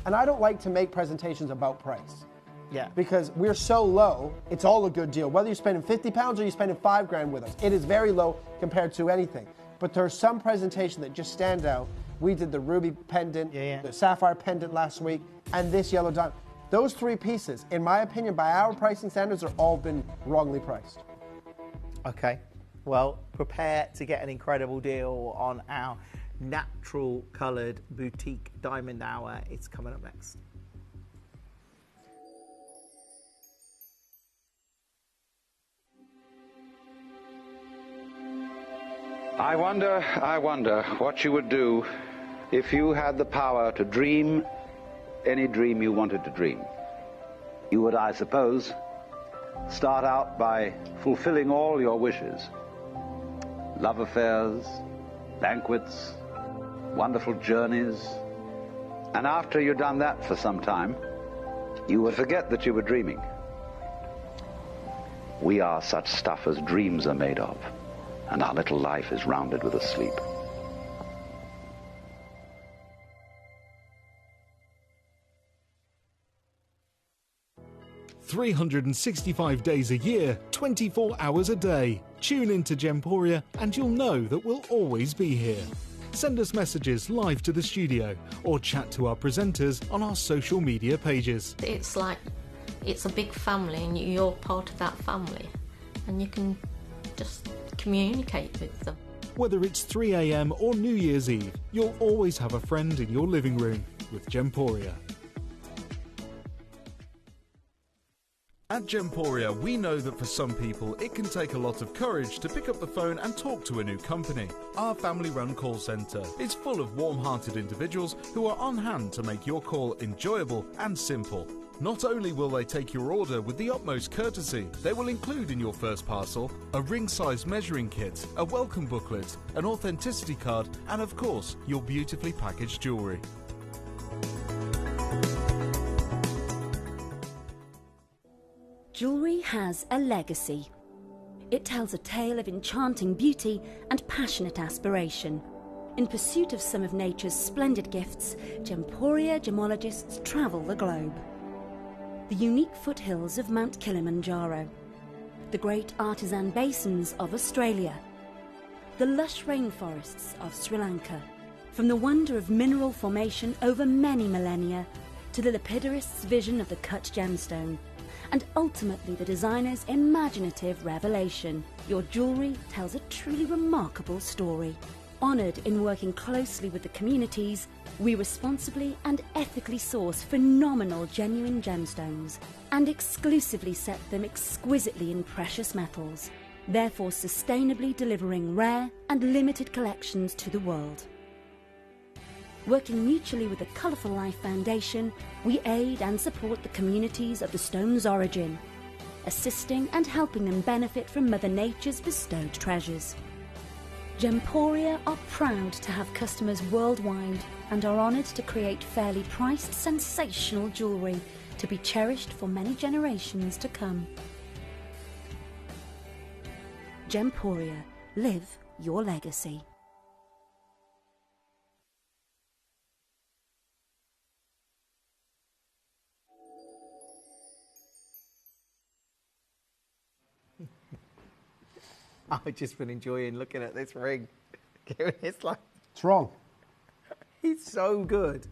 and I don't like to make presentations about price. Yeah. Because we're so low, it's all a good deal. Whether you're spending 50 pounds or you're spending $5,000 with us, it is very low compared to anything. But there's some presentation that just stand out. We did the ruby pendant, the sapphire pendant last week, and this yellow diamond. Those 3 pieces, in my opinion, by our pricing standards, are all been wrongly priced. Okay. Well, prepare to get an incredible deal on our natural coloured boutique diamond hour. It's coming up next. I wonder what you would do if you had the power to dream any dream you wanted to dream. You would, I suppose, start out by fulfilling all your wishes. Love affairs, banquets, wonderful journeys. And after you'd done that for some time, you would forget that you were dreaming. We are such stuff as dreams are made of, and our little life is rounded with a sleep. "365 days a year, 24 hours a day. Tune into Gemporia and you'll know that we'll always be here. Send us messages live to the studio or chat to our presenters on our social media pages. It's like it's a big family and you're part of that family and you can just communicate with them. Whether it's 3 a.m. or New Year's Eve, you'll always have a friend in your living room with Gemporia. At Gemporia, we know that for some people, it can take a lot of courage to pick up the phone and talk to a new company. Our family-run call centre is full of warm-hearted individuals who are on hand to make your call enjoyable and simple. Not only will they take your order with the utmost courtesy, they will include in your first parcel a ring-size measuring kit, a welcome booklet, an authenticity card, and of course, your beautifully packaged jewellery. Jewellery has a legacy. It tells a tale of enchanting beauty and passionate aspiration. In pursuit of some of nature's splendid gifts, Gemporia gemologists travel the globe. The unique foothills of Mount Kilimanjaro, the great artisan basins of Australia, the lush rainforests of Sri Lanka, from the wonder of mineral formation over many millennia to the lapidarists' vision of the cut gemstone, and ultimately the designer's imaginative revelation. Your jewellery tells a truly remarkable story. Honoured in working closely with the communities, we responsibly and ethically source phenomenal genuine gemstones and exclusively set them exquisitely in precious metals, therefore sustainably delivering rare and limited collections to the world. Working mutually with the Colourful Life Foundation, we aid and support the communities of the stone's origin, assisting and helping them benefit from Mother Nature's bestowed treasures. Gemporia are proud to have customers worldwide and are honoured to create fairly priced, sensational jewellery to be cherished for many generations to come. Gemporia, live your legacy. I've just been enjoying looking at this ring. It's like... It's wrong. It's so good.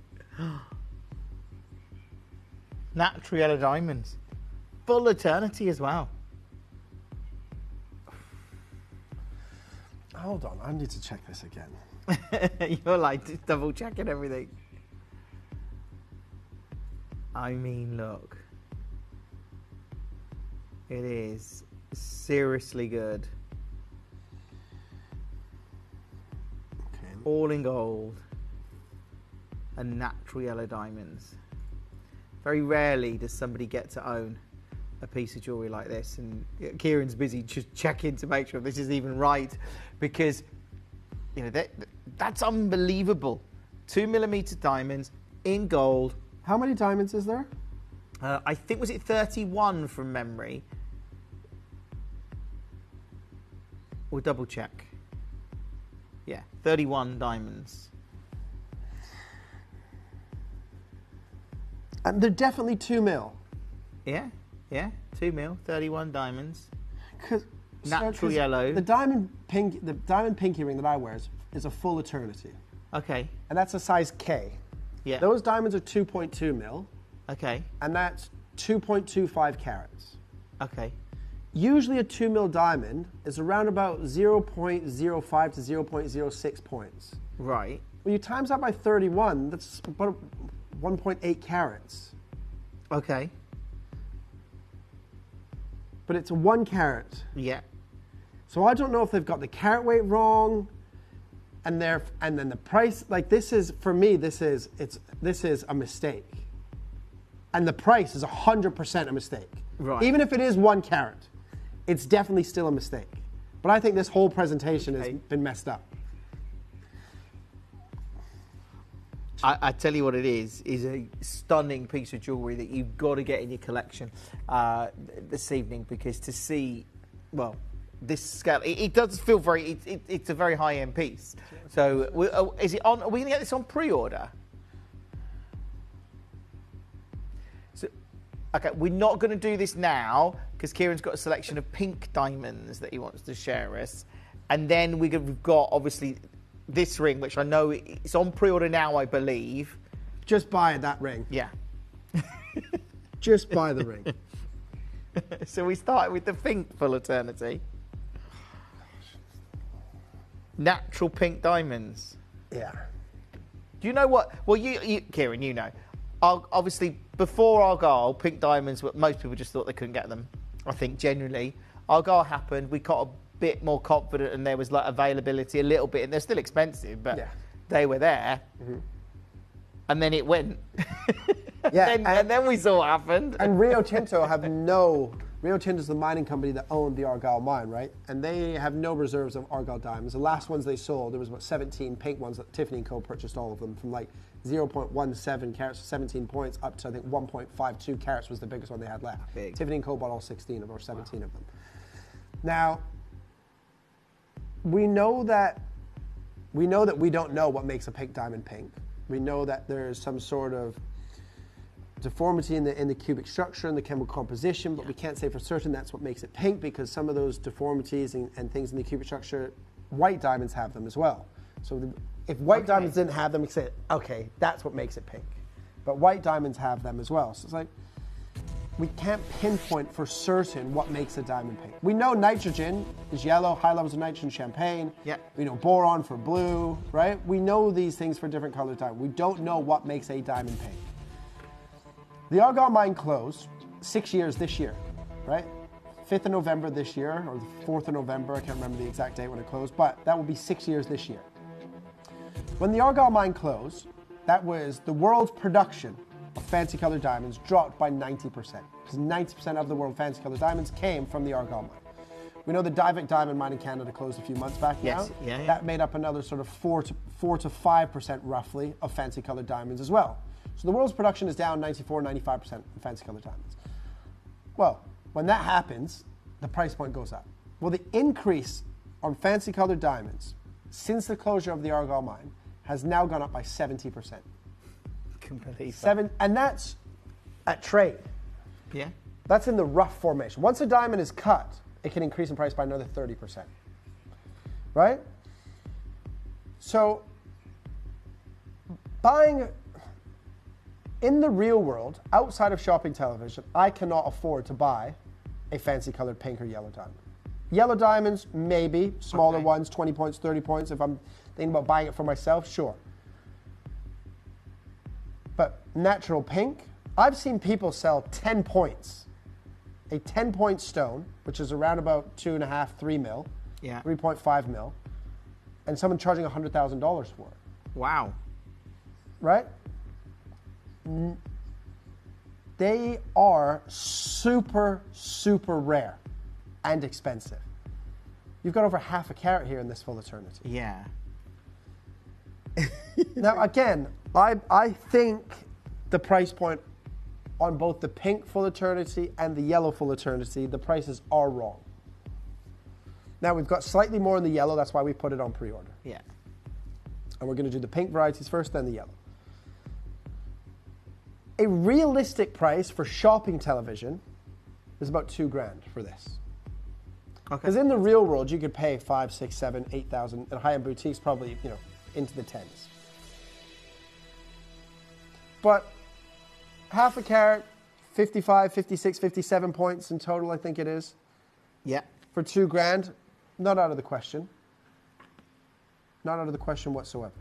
Natural yellow diamonds. Full eternity as well. Hold on, I need to check this again. You're like double checking everything. I mean, look. It is seriously good. Okay. All in gold and natural yellow diamonds. Very rarely does somebody get to own a piece of jewellery like this, and Kieran's busy just checking to make sure this is even right, because you know that's unbelievable. 2mm diamonds in gold. How many diamonds is there? I think, was it 31 from memory? We'll double check. Yeah, 31 diamonds. And they're definitely 2 mil. Yeah, 2 mil, 31 diamonds. Natural yellow. The diamond pinky ring that I wear is a full eternity. Okay. And that's a size K. Yeah. Those diamonds are 2.2 mil. Okay. And that's 2.25 carats. Okay. Usually a 2 mil diamond is around about 0.05 to 0.06 points. Right. When you times that by 31, that's about 1.8 carats. Okay. But it's a 1 carat. Yeah. So I don't know if they've got the carat weight wrong, and then the price. Like this is, for me, this is a mistake, and the price is 100% a mistake. Right. Even if it is 1 carat, it's definitely still a mistake. But I think this whole presentation has been messed up. I tell you what it is a stunning piece of jewellery that you've got to get in your collection this evening, because to see, well, this scale, it does feel very, it's a very high-end piece. So is it on, are we going to get this on pre-order? So, okay, we're not going to do this now, because Kieran's got a selection of pink diamonds that he wants to share us. And then we've got, obviously, this ring, which I know it's on pre-order now, I believe. Just buy that ring. Yeah. Just buy the ring. So we started with the pink full eternity. Natural pink diamonds. Yeah. Do you know what? Well, you Kieran, you know. Obviously, before Argyle, pink diamonds, most people just thought they couldn't get them. I think, generally. Argyle happened, we got a bit more confident, and there was like availability a little bit, and they're still expensive, but they were there. Mm-hmm. And then it went. Yeah, and then we saw what happened. And Rio Tinto is the mining company that owned the Argyle mine, right? And they have no reserves of Argyle diamonds. The last ones they sold, there was about 17 pink ones that Tiffany & Co. purchased all of them, from like 0.17 carats, 17 points, up to I think 1.52 carats was the biggest one they had left. Big. Tiffany & Co. bought all 16 or 17 of them. Now, we know that we don't know what makes a pink diamond pink. We know that there's some sort of deformity in the cubic structure and the chemical composition, but we can't say for certain that's what makes it pink, because some of those deformities and things in the cubic structure, white diamonds have them as well. So if white diamonds didn't have them, we say, okay, that's what makes it pink. But white diamonds have them as well. So it's like, we can't pinpoint for certain what makes a diamond pink. We know nitrogen is yellow, high levels of nitrogen, champagne. Yeah. We know boron for blue, right? We know these things for different colors of diamond. We don't know what makes a diamond pink. The Argyle mine closed 6 years this year, right? 5th of November this year, or the 4th of November, I can't remember the exact date when it closed, but that will be 6 years this year. When the Argyle mine closed, that was the world's production of fancy colored diamonds dropped by 90%, because 90% of the world fancy colored diamonds came from the Argyle mine. We know the Diavik diamond mine in Canada closed a few months back now. Yeah. That made up another sort of 4 to 5% roughly of fancy colored diamonds as well. So the world's production is down 94, 95% of fancy colored diamonds. Well, when that happens, the price point goes up. Well, the increase on fancy colored diamonds since the closure of the Argyle mine has now gone up by 70%. And that's at trade. Yeah. That's in the rough formation. Once a diamond is cut, it can increase in price by another 30%. Right? So, buying in the real world, outside of shopping television, I cannot afford to buy a fancy colored pink or yellow diamond. Yellow diamonds, maybe. Smaller ones, 20 points, 30 points. If I'm thinking about buying it for myself, sure. But natural pink, I've seen people sell 10 points. A 10-point stone, which is around about 2.5, 3 mil, 3.5 mil, and someone charging $100,000 for it. Wow. Right? They are super, super rare and expensive. You've got over half a carat here in this full eternity. Yeah. Now, again, I think the price point on both the pink full eternity and the yellow full eternity, the prices are wrong. Now, we've got slightly more in the yellow, that's why we put it on pre-order. Yeah. And we're going to do the pink varieties first, then the yellow. A realistic price for shopping television is about $2,000 for this. Because in the real world, you could pay 5, 6, 7, 8,000, and high-end boutiques probably, into the tens. But half a carat, 55, 56, 57 points in total, I think it is. Yeah. For $2,000, not out of the question. Not out of the question whatsoever.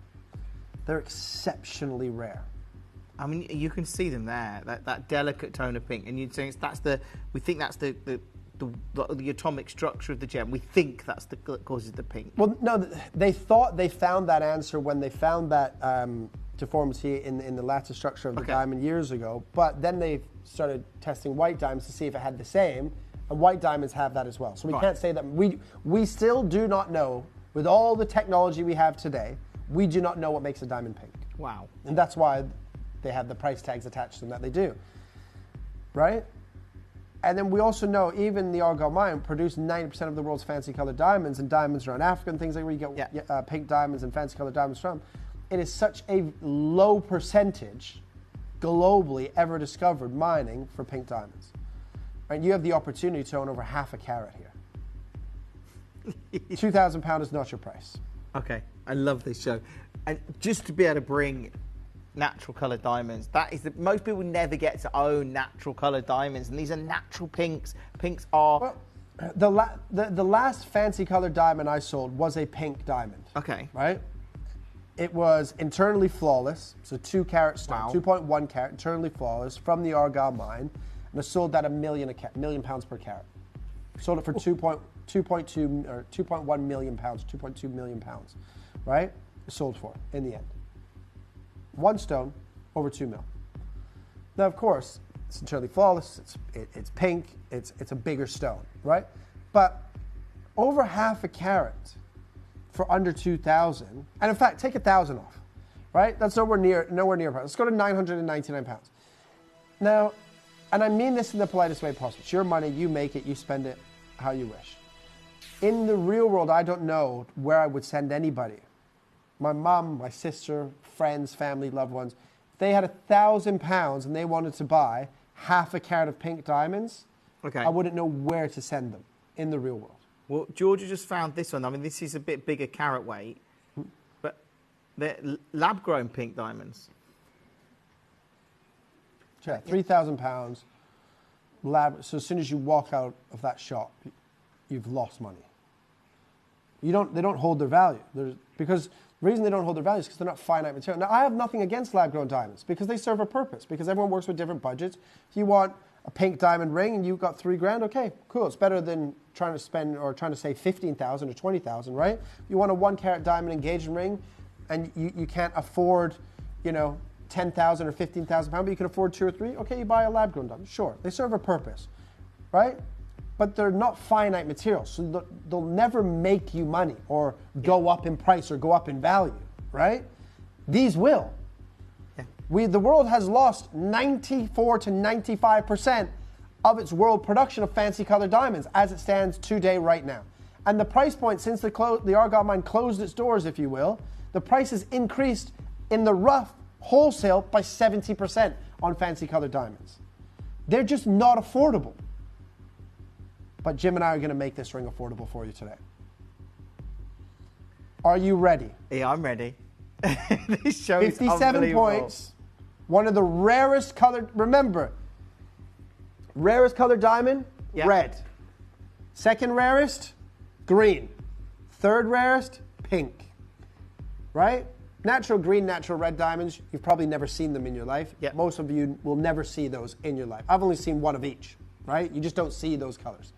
They're exceptionally rare. I mean, you can see them there, that delicate tone of pink, and you'd say we think that's the atomic structure of the gem. We think that's that causes the pink. Well, no, they thought they found that answer when they found that deformity in the lattice structure of the diamond years ago, but then they started testing white diamonds to see if it had the same, and white diamonds have that as well. So we can't say that. We still do not know, with all the technology we have today, we do not know what makes a diamond pink. Wow. And that's why they have the price tags attached to them that they do, right? And then we also know even the Argyle mine produced 90% of the world's fancy colored diamonds, and diamonds around Africa and things like where you get pink diamonds and fancy colored diamonds from. It is such a low percentage globally ever discovered mining for pink diamonds. And you have the opportunity to own over half a carat here. £2,000 is not your price. Okay, I love this show. And just to be able to bring natural coloured diamonds, that is most people never get to own natural coloured diamonds, and these are natural pinks. Pinks are... Well, the last fancy coloured diamond I sold was a pink diamond. Okay. Right? It was internally flawless, so 2 carat stone, 2.1 carat, internally flawless, from the Argyle mine, and I sold that £1 pounds per carat. Sold it for 2.2 or 2.1 million pounds, 2.2 million pounds, right? Sold for in the end. One stone, over 2 mil. Now, of course, it's internally flawless. It's pink. It's a bigger stone, right? But over half a carat for under 2,000, and in fact, take 1,000 off, right? That's nowhere near price. Let's go to 999 pounds. Now, and I mean this in the politest way possible. It's your money. You make it. You spend it how you wish. In the real world, I don't know where I would send anybody. My mom, my sister, friends, family, loved ones, if they had £1,000 and they wanted to buy half a carat of pink diamonds, I wouldn't know where to send them in the real world. Well, Georgia just found this one. I mean, this is a bit bigger carat weight, but they're lab-grown pink diamonds. Yeah, £3,000 lab. So as soon as you walk out of that shop, you've lost money. They don't hold their value. Because the reason they don't hold their value is because they're not finite material. Now, I have nothing against lab-grown diamonds because they serve a purpose, because everyone works with different budgets. If you want a pink diamond ring and you've got $3,000, okay, cool. It's better than trying to spend or trying to save 15,000 or 20,000, right? You want a 1 carat diamond engagement ring and you can't afford, 10,000 or 15,000 pounds, but you can afford 2 or 3, okay, you buy a lab-grown diamond. Sure, they serve a purpose, right? But they're not finite materials, so they'll never make you money or go up in price or go up in value, right? These will. Yeah. The world has lost 94 to 95% of its world production of fancy colored diamonds as it stands today right now. And the price point since the Argyle mine closed its doors, if you will, the price has increased in the rough wholesale by 70% on fancy colored diamonds. They're just not affordable. But Jim and I are going to make this ring affordable for you today. Are you ready? Yeah, I'm ready. This show is 57 points. One of the rarest colored, remember, rarest colored diamond, red. Second rarest, green. Third rarest, pink. Right? Natural green, natural red diamonds, you've probably never seen them in your life. Yep. Most of you will never see those in your life. I've only seen one of each, right? You just don't see those colors.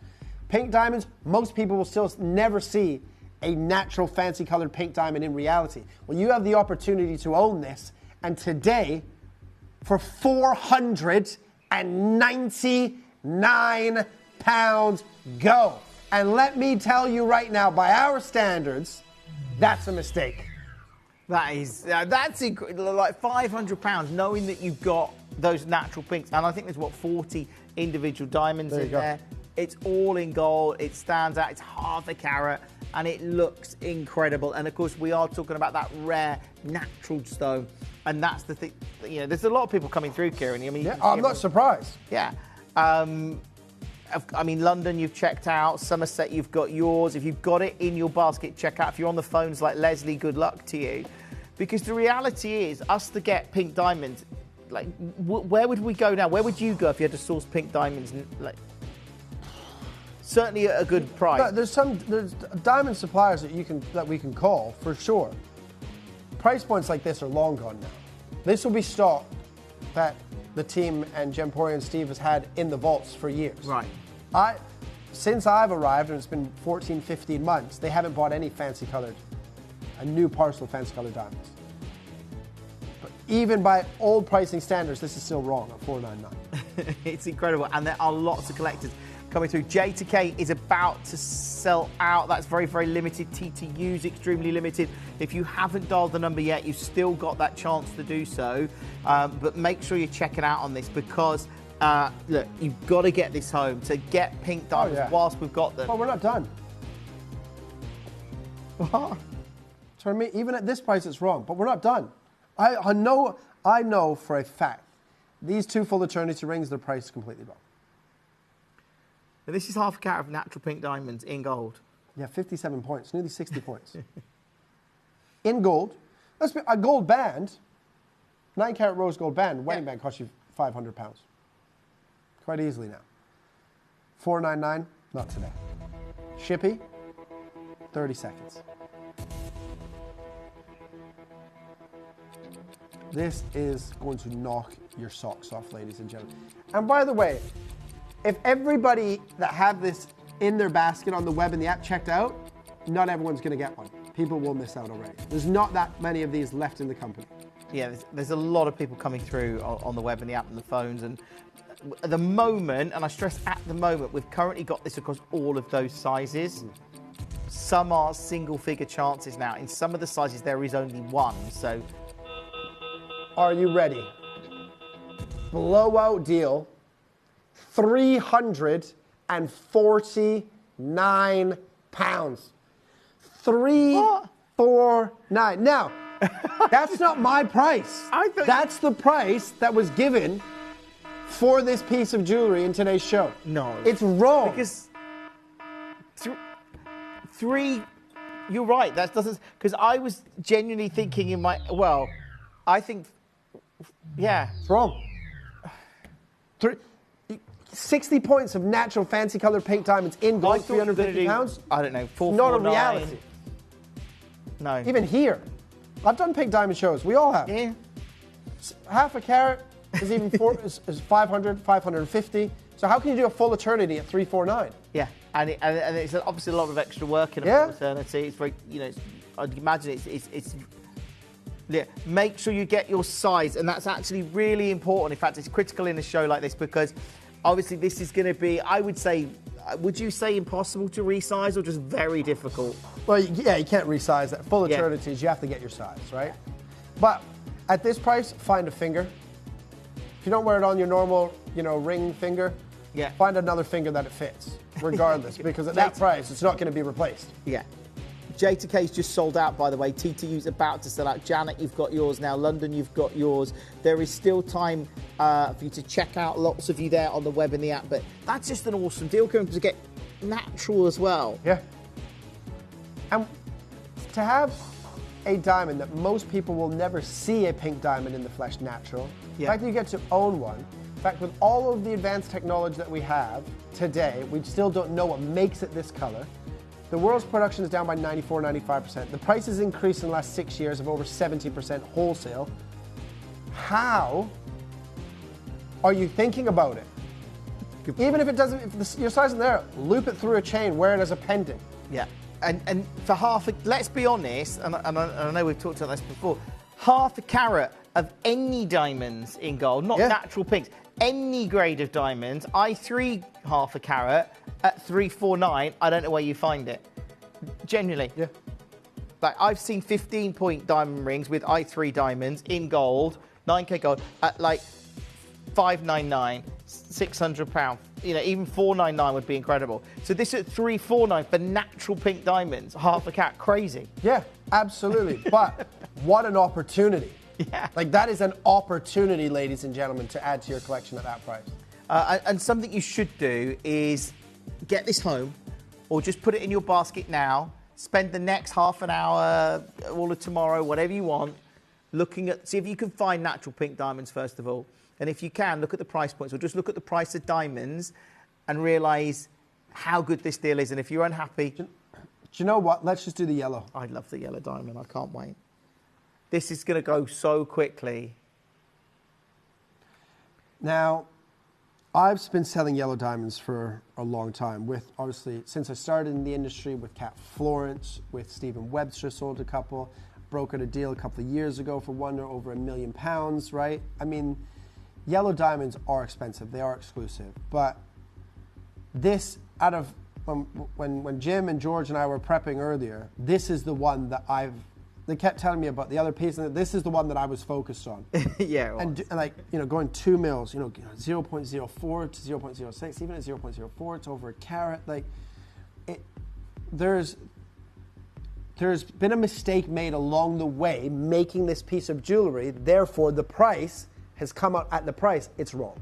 Pink diamonds, most people will still never see a natural fancy colored pink diamond in reality. Well, you have the opportunity to own this, and today, for £499, go. And let me tell you right now, by our standards, that's a mistake. That's like £500, knowing that you've got those natural pinks, and I think there's 40 individual diamonds in there. It's all in gold. It stands out. It's half a carat, and it looks incredible. And of course, we are talking about that rare natural stone, and that's the thing. You know, there's a lot of people coming through, Kieran. I mean, I'm not surprised. Yeah. I mean, London, you've checked out. Somerset, you've got yours. If you've got it in your basket, check out. If you're on the phones like Leslie, good luck to you. Because the reality is, us to get pink diamonds, like, where would we go now? Where would you go if you had to source pink diamonds? Like, certainly at a good price. No, there's diamond suppliers that we can call for sure. Price points like this are long gone now. This will be stock that the team and Gemporia and Steve has had in the vaults for years. Right. Since I've arrived, and it's been 14, 15 months, they haven't bought any a new parcel of fancy colored diamonds. But even by old pricing standards, this is still wrong at $499. It's incredible, and there are lots of collectors coming through. J to K is about to sell out. That's very, very limited. TTU's extremely limited. If you haven't dialed the number yet, you've still got that chance to do so. But make sure you check it out on this, because look, you've got to get this home to get pink diamonds whilst we've got them. Oh, we're not done. What? So I mean, even at this price, it's wrong, but we're not done. I know for a fact, these two full eternity rings, their price is completely wrong. But this is half a carat of natural pink diamonds in gold. Yeah, 57 points, nearly 60 points. In gold. A gold band, 9 carat rose gold band, wedding band costs you £500. Quite easily now. $499, not today. Shippy, 30 seconds. This is going to knock your socks off, ladies and gentlemen. And by the way, if everybody that had this in their basket on the web and the app checked out, not everyone's going to get one. People will miss out already. There's not that many of these left in the company. Yeah, there's a lot of people coming through on the web and the app and the phones. And at the moment, and I stress at the moment, we've currently got this across all of those sizes. Some are single figure chances now. In some of the sizes, there is only one. So, are you ready? Blowout deal. £349. $349. Now, that's not my price. That's the price that was given for this piece of jewelry in today's show. No. It's wrong. Because you're right. That doesn't, because I was genuinely thinking in my, well, I think, yeah. It's wrong. 60 points of natural fancy colored pink diamonds in gold, £350? I don't know, Not a reality. No. Even here. I've done pink diamond shows. We all have. Yeah. Half a carat is even is 500, 550. So how can you do a full eternity at 349? Yeah, and it's obviously a lot of extra work in a full eternity. It's very, I'd imagine it's yeah. Make sure you get your size, and that's actually really important. In fact, it's critical in a show like this, because obviously this is going to be, I would say, would you say impossible to resize or just very difficult? Well, yeah, you can't resize that. Full eternities, you have to get your size, right? But at this price, find a finger. If you don't wear it on your normal, ring finger, find another finger that it fits, regardless, because at that price, it's not going to be replaced. Yeah. J to K's just sold out, by the way. TTU's about to sell out. Janet, you've got yours now. London, you've got yours. There is still time for you to check out. Lots of you there on the web and the app, but that's just an awesome deal, to get natural as well. Yeah. And to have a diamond that most people will never see a pink diamond in the flesh natural, the fact that you get to own one, in fact, with all of the advanced technology that we have today, we still don't know what makes it this color. The world's production is down by 94, 95%. The price has increased in the last 6 years of over 70% wholesale. How are you thinking about it? Even if it doesn't, if your size isn't there, loop it through a chain, wear it as a pendant. Yeah, and for half a, let's be honest, and I know we've talked about this before, half a carat of any diamonds in gold, not natural pinks, any grade of diamonds, I3 half a carat at 349, I don't know where you find it. Genuinely. Yeah. Like, I've seen 15-point diamond rings with I3 diamonds in gold, 9K gold, at like 599, £600. You know, even 499 would be incredible. So this at 349 for natural pink diamonds, half a carat, crazy. Yeah, absolutely. But what an opportunity. Yeah. Like, that is an opportunity, ladies and gentlemen, to add to your collection at that price. And something you should do is get this home or just put it in your basket now, spend the next half an hour, all of tomorrow, whatever you want, looking at, see if you can find natural pink diamonds first of all. And if you can, look at the price points or just look at the price of diamonds and realise how good this deal is. And if you're unhappy... Do you know what? Let's just do the yellow. I love the yellow diamond. I can't wait. This is going to go so quickly. Now, I've been selling yellow diamonds for a long time with, obviously, since I started in the industry with Cat Florence, with Stephen Webster, sold a couple, brokered a deal a couple of years ago for over £1 million, right? I mean, yellow diamonds are expensive. They are exclusive. But this, out of, when Jim and George and I were prepping earlier, this is the one that they kept telling me about the other piece, and this is the one that I was focused on. Yeah. And like, you know, going 2 mils, 0.04 to 0.06, even at 0.04, it's over a carat. Like, there's been a mistake made along the way making this piece of jewelry. Therefore, the price has come out at the price. It's wrong.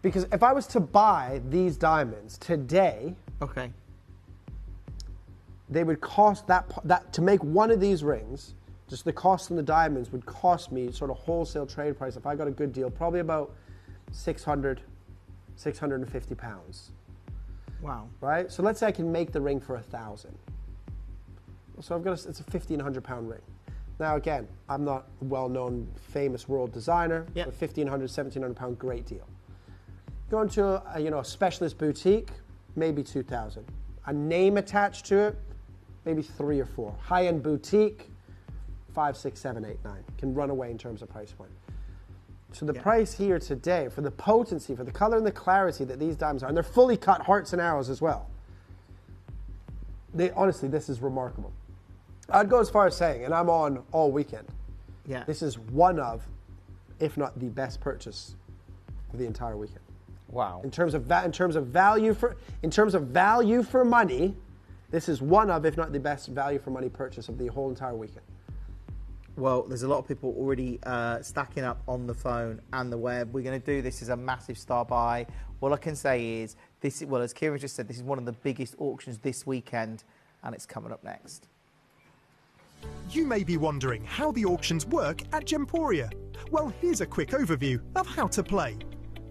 Because if I was to buy these diamonds today, okay, they would cost that to make one of these rings, just the cost of the diamonds would cost me sort of wholesale trade price, if I got a good deal, probably about 600, 650 pounds. Wow. Right? So let's say I can make the ring for 1,000. So it's a 1,500 pound ring. Now again, I'm not a well-known, famous world designer, but 1,500, 1,700 pound, great deal. Going to a specialist boutique, maybe 2,000. A name attached to it, maybe 3 or 4. High-end boutique, 5, 6, 7, 8, 9. Can run away in terms of price point. So the price here today, for the potency, for the color and the clarity that these diamonds are, and they're fully cut hearts and arrows as well. Honestly, this is remarkable. I'd go as far as saying, and I'm on all weekend, this is one of, if not the best purchase of the entire weekend. Wow. In terms of value for money, this is one of, if not the best value for money purchase of the whole entire weekend. Well, there's a lot of people already stacking up on the phone and the web. We're going to do this as a massive star buy. All I can say is, as Kieran just said, this is one of the biggest auctions this weekend, and it's coming up next. You may be wondering how the auctions work at Gemporia. Well, here's a quick overview of how to play.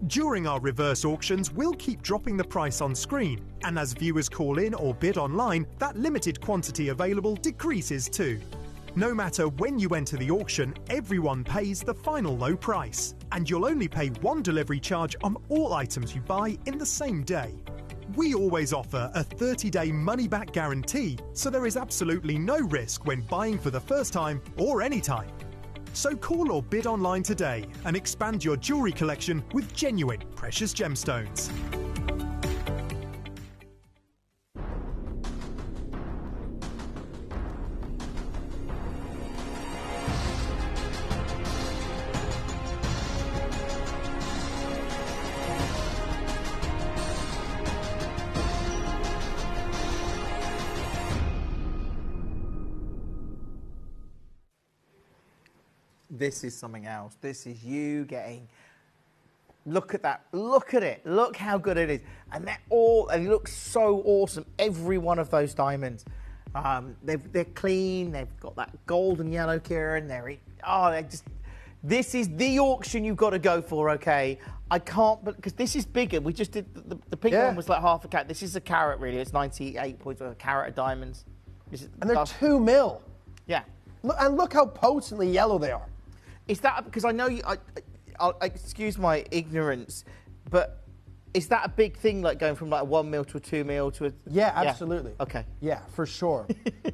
During our reverse auctions, we'll keep dropping the price on screen, and as viewers call in or bid online, that limited quantity available decreases too. No matter when you enter the auction, everyone pays the final low price, and you'll only pay one delivery charge on all items you buy in the same day. We always offer a 30-day money-back guarantee, so there is absolutely no risk when buying for the first time or any time. So call or bid online today and expand your jewellery collection with genuine precious gemstones. This is something else. This is you getting... Look at that. Look at it. Look how good it is. And it looks so awesome. Every one of those diamonds. They're clean. They've got that gold and yellow, Kieran. This is the auction you've got to go for, okay? I can't, because this is bigger. We just did, the pink one was like half a carat. This is a carat, really. It's 98 points, a carat of diamonds. And they're 2 mil. Yeah. And look how potently yellow they are. Is that, because I know you, I'll excuse my ignorance, but is that a big thing, like going from like a 1 mil to a 2 mil to a... Yeah, absolutely. Okay. Yeah, for sure.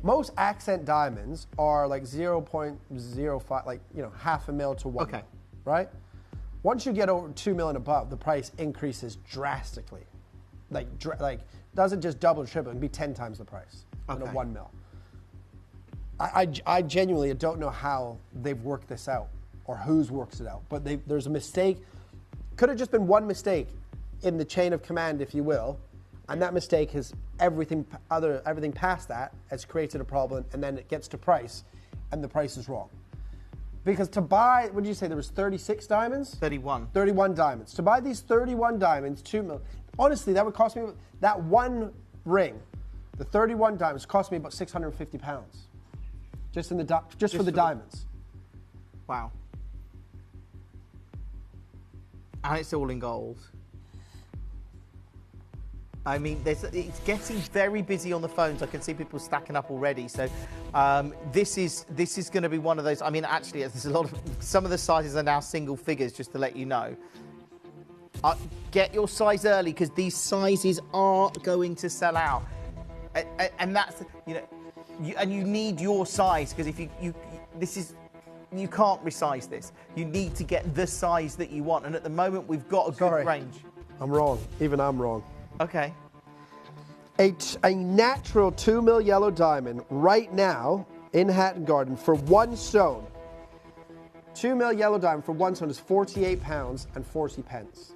Most accent diamonds are like 0.05, like, you know, half a mil to 1 mil, right? Once you get over 2 mil and above, the price increases drastically. Like doesn't just double or triple, it can be 10 times the price in a 1 mil. I genuinely don't know how they've worked this out or who's works it out, but there's a mistake. Could have just been one mistake in the chain of command, if you will, and that mistake has everything past that has created a problem, and then it gets to price, and the price is wrong. Because to buy, what did you say, there was 36 diamonds? 31. 31 diamonds. To buy these 31 diamonds, 2 mil, honestly, that would cost me, that one ring, the 31 diamonds, cost me about 650 pounds. Just for the diamonds. Wow. And it's all in gold. I mean, it's getting very busy on the phones. I can see people stacking up already. So this is going to be one of those. I mean, actually, there's a lot of some of the sizes are now single figures. Just to let you know, get your size early because these sizes are going to sell out, and that's you need your size because if you can't resize this. You need to get the size that you want, and at the moment we've got a good range. I'm wrong. Even I'm wrong. Okay. A natural 2 mil yellow diamond right now in Hatton Garden for 1 stone. 2 mil yellow diamond for 1 stone is £48 and 40 pence.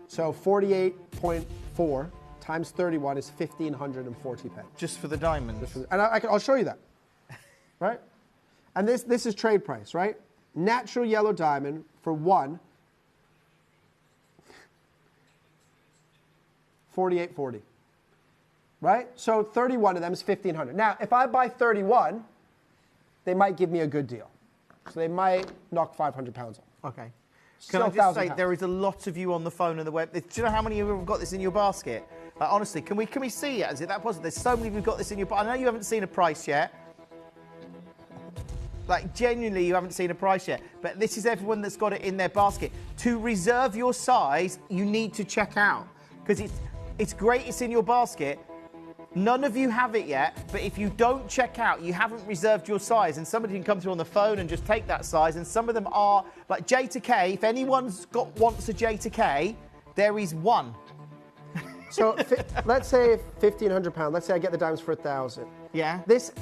So 48.4 times 31 is 1,540 pence. Just for the diamond. And I'll show you that. Right? And this is trade price, right? Natural yellow diamond for 1, 48.40. Right? So 31 of them is 1,500. Now, if I buy 31, they might give me a good deal. So they might knock 500 pounds off. Okay. Can I just say, there is a lot of you on the phone and the web. Do you know how many of you have got this in your basket? Honestly, can we see it? Is it that possible? There's so many of you got this in your basket. I know you haven't seen a price yet. Like, genuinely, you haven't seen a price yet. But this is everyone that's got it in their basket. To reserve your size, you need to check out. Because it's great it's in your basket. None of you have it yet, but if you don't check out, you haven't reserved your size, and somebody can come through on the phone and just take that size, and some of them are, like J to K, if anyone's wants a J to K, there is one. So let's say £1,500, let's say I get the diamonds for 1,000. Yeah. This,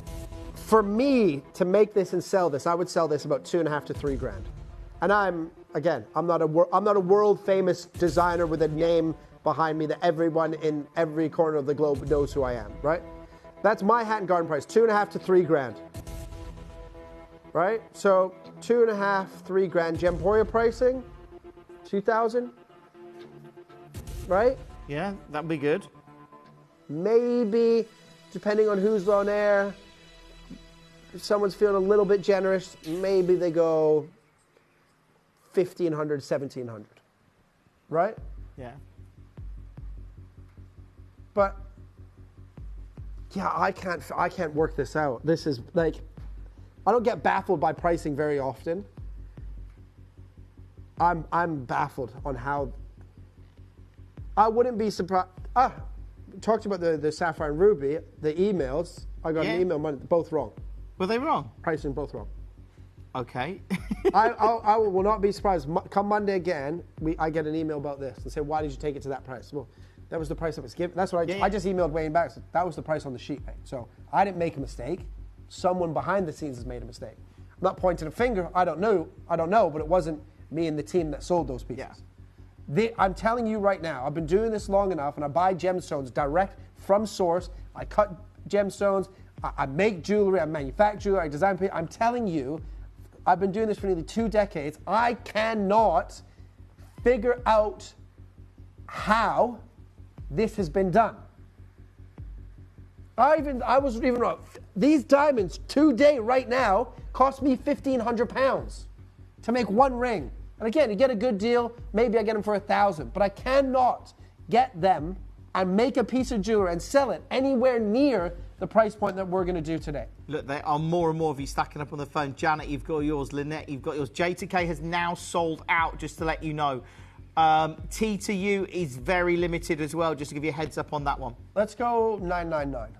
for me, to make this and sell this, I would sell this about 2.5 to 3 grand. And I'm not a world famous designer with a name behind me that everyone in every corner of the globe knows who I am, right? That's my Hatton Garden price, 2.5 to 3 grand. Right? So 2.5, 3 grand. Gemporia pricing, 2,000. Right? Yeah, that'd be good. Maybe, depending on who's on air, if someone's feeling a little bit generous, maybe they go 1,500, 1,700. Right? Yeah. But yeah, I can't work this out. This is like, I don't get baffled by pricing very often. I'm baffled on how. I wouldn't be surprised. Talked about the sapphire and ruby, the emails. I got an email, both wrong. Were they wrong? Pricing both wrong. Okay. I will not be surprised. Come Monday again, I get an email about this and say, why did you take it to that price? Well, that was the price that was given. That's what I just emailed Wayne back. So that was the price on the sheet, mate. So I didn't make a mistake. Someone behind the scenes has made a mistake. I'm not pointing a finger. I don't know, but it wasn't me and the team that sold those pieces. Yeah. I'm telling you right now, I've been doing this long enough, and I buy gemstones direct from source. I cut gemstones. I make jewelry. I manufacture jewelry. I design. I'm telling you, I've been doing this for nearly 2 decades. I cannot figure out how this has been done. I was even wrong. These diamonds today, right now, cost me £1,500. to make one ring. And again, you get a good deal, maybe I get them for $1,000, but I cannot get them and make a piece of jewelry and sell it anywhere near the price point that we're going to do today. Look, there are more and more of you stacking up on the phone. Janet, you've got yours. Lynette, you've got yours. J2K has now sold out, just to let you know. T2U is very limited as well, just to give you a heads up on that one. Let's go 999.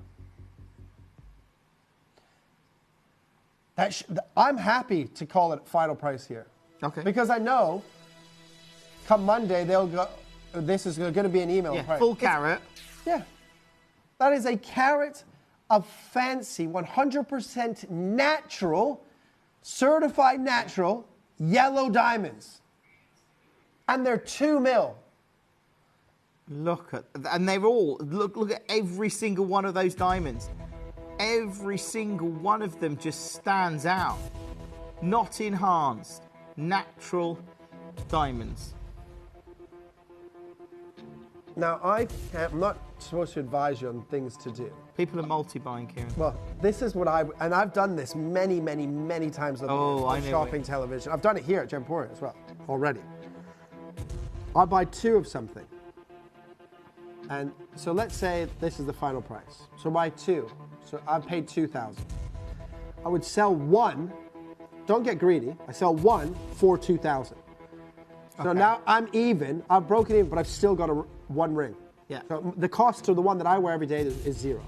I'm happy to call it final price here. Okay. Because I know come Monday they'll go, this is going to be an email. Yeah, price. full carat. Yeah. That is a carat of fancy, 100% natural, certified natural, yellow diamonds. And they're 2 mil. Look at, and they're all, look at every single one of those diamonds. Every single one of them just stands out. Not enhanced, natural diamonds. Now, I'm not supposed to advise you on things to do. People are multi-buying, Kieran. Well, this is what and I've done this many, many, many times on shopping television. I've done it here at Gemporia as well, already. I buy 2 of something. And so let's say this is the final price. So buy 2. So I've paid $2,000. I would sell 1. Don't get greedy. I sell 1 for $2,000. So now I'm even. I've broken even, but I've still got 1 ring. Yeah. So the cost to the one that I wear every day is 0.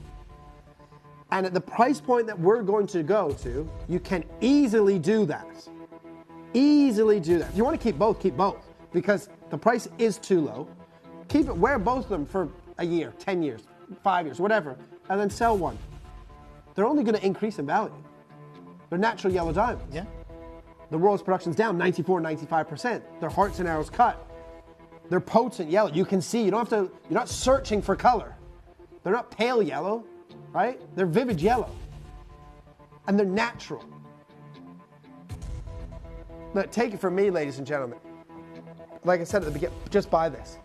And at the price point that we're going to go to, you can easily do that. Easily do that. If you want to keep both, because the price is too low. Keep it. Wear both of them for a year, 10 years, 5 years, whatever, and then sell one. They're only going to increase in value. They're natural yellow diamonds. Yeah. The Royals production's down 94, 95%. They're hearts and arrows cut. They're potent yellow. You can see. You don't have to. You're not searching for color. They're not pale yellow, right? They're vivid yellow, and they're natural. Look, take it from me, ladies and gentlemen. Like I said at the beginning, just buy this.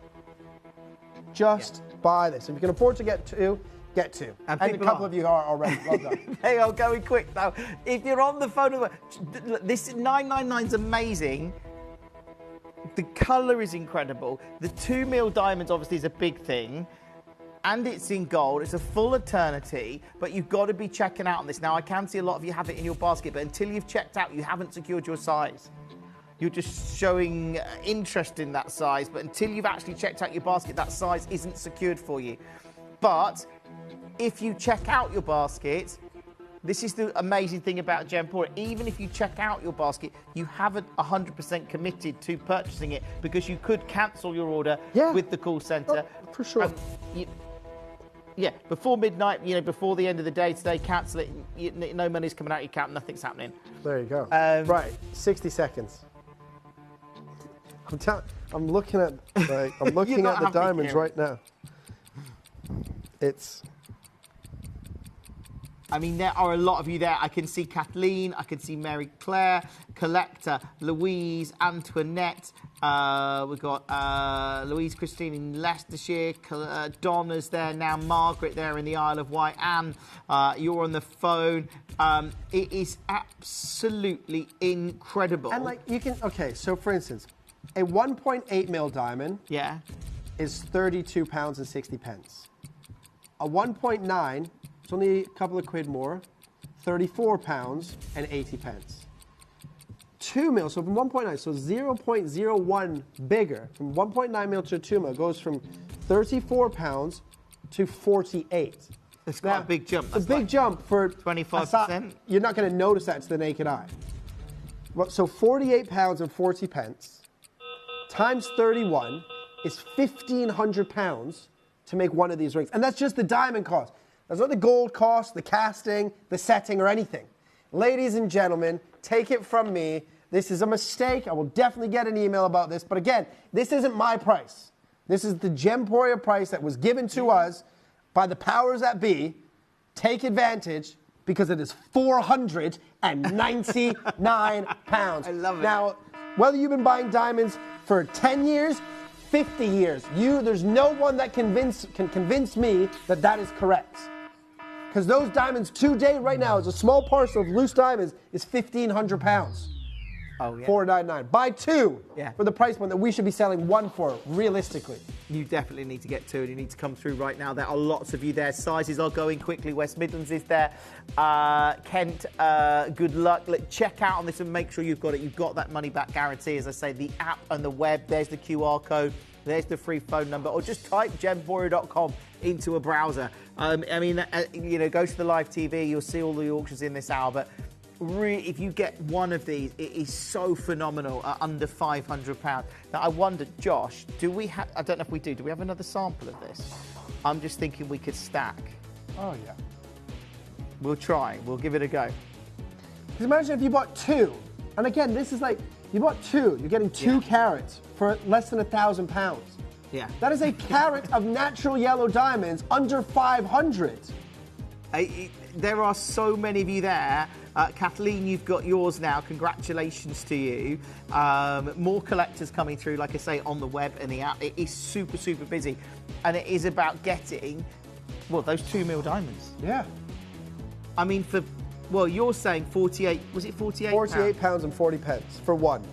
Just buy this. If you can afford to get 2, get 2. And a couple of you are already. Well done. They are going quick though. If you're on the phone, this 999 is amazing. The colour is incredible. The 2 mil diamonds obviously is a big thing. And it's in gold. It's a full eternity. But you've got to be checking out on this. Now, I can see a lot of you have it in your basket. But until you've checked out, you haven't secured your size. You're just showing interest in that size. But until you've actually checked out your basket, that size isn't secured for you. But if you check out your basket, this is the amazing thing about Gemporia. Even if you check out your basket, you haven't 100% committed to purchasing it because you could cancel your order with the call centre. Oh, for sure. Before midnight, before the end of the day today, cancel it. No money's coming out of your account, nothing's happening. There you go. Right, 60 seconds. I'm looking at the diamonds right now. I mean, there are a lot of you there. I can see Kathleen, I can see Mary Claire, Collector, Louise, Antoinette. We've got Louise Christine in Leicestershire. Donna's there now. Margaret there in the Isle of Wight. Anne, you're on the phone. It is absolutely incredible. And so for instance, a 1.8 mil diamond is £32.60. A 1.9, it's only a couple of quid more, £34.80. 2 mil, so from 1.9, so 0.01 bigger, from 1.9 mil to 2 mil, goes from £34 to 48. It's quite a big jump. It's a big jump for 25%. You're not going to notice that to the naked eye. So £48.40 times 31 is £1,500 to make one of these rings. And that's just the diamond cost. That's not the gold cost, the casting, the setting, or anything. Ladies and gentlemen, take it from me. This is a mistake. I will definitely get an email about this. But again, this isn't my price. This is the Gemporia price that was given to us by the powers that be. Take advantage because it is £499. I love it. Now, whether you've been buying diamonds for 10 years, 50 years, there's no one that can convince me that that is correct. Because those diamonds today, right now, is a small parcel of loose diamonds is £1,500. Oh, yeah. $499. Buy two Yeah. for the price point that we should be selling one for, realistically. You definitely need to get two, and you need to come through right now. There are lots of you there. Sizes are going quickly. West Midlands is there. Kent, good luck. Check out on this and make sure you've got it. You've got that money-back guarantee. As I say, the app and the web, there's the QR code, there's the free phone number, or just type gemporia.com into a browser. I mean, you know, go to the live TV, you'll see all the auctions in this hour, but if you get one of these, it is so phenomenal at under £500. Now, I wonder, Josh, do we have, I don't know if we do we have another sample of this? I'm just thinking we could stack. Oh, yeah. We'll try. We'll give it a go. Because imagine if you bought two. And again, this is like, you bought two. You're getting two carats for less than £1,000. Yeah. That is a carat of natural yellow diamonds under 500. There are so many of you there. Kathleen, you've got yours now. Congratulations to you. More collectors coming through, like I say, on the web and the app. It is super, super busy. And it is about getting, well, those 2 mil diamonds. Yeah. I mean, well, you're saying 48, was it 48 £48 and 40 pence for one.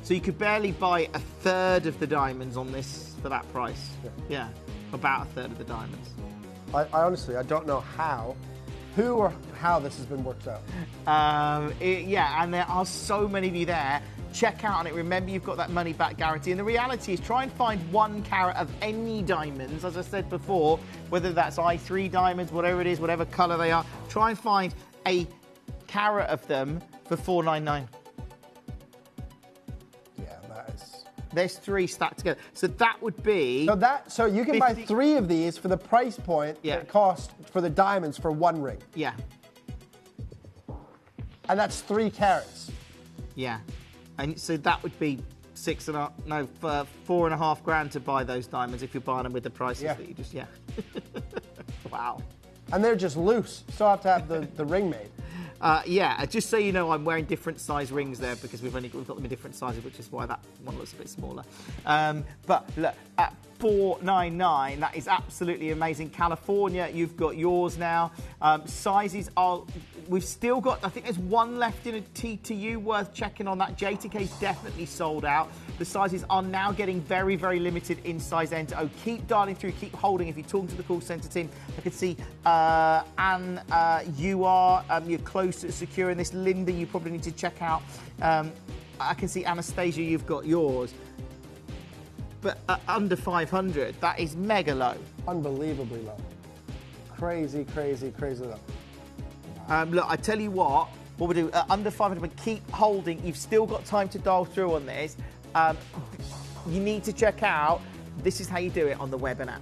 So you could barely buy a third of the diamonds on this for that price. Yeah, about a third of the diamonds. I honestly, I don't know who or how this has been worked out. Yeah, and there are so many of you there. Check out on it. Remember, you've got that money back guarantee. And the reality is, try and find 1 carat of any diamonds, as I said before, whether that's I3 diamonds, whatever it is, whatever colour they are. Try and find a carat of them for $499. Yeah, that is. There's 3 stacked together. So that would be. So you can buy 3 of these for the price point that it cost for the diamonds for 1 ring. Yeah. And that's 3 carats. Yeah. And so that would be 4.5 grand to buy those diamonds if you're buying them with the prices that you just, Wow. And they're just loose. Still have to have the ring made. Yeah, just so you know, I'm wearing different size rings there because we've got them in different sizes, which is why that one looks a bit smaller. But look, at $499, that is absolutely amazing. California, you've got yours now. Sizes are, we've still got, I think there's 1 left in a TTU worth checking on that. JTK's definitely sold out. The sizes are now getting very, very limited in size N to O. Keep dialing through, keep holding. If you're talking to the call centre team, I can see Anne, you're close to securing this. Linda, you probably need to check out. I can see Anastasia, you've got yours. But under 500, that is mega low. Unbelievably low. Crazy, crazy, crazy low. Look, I tell you what we'll do, under 500, but keep holding. You've still got time to dial through on this. You need to check out, this is how you do it on the web and app.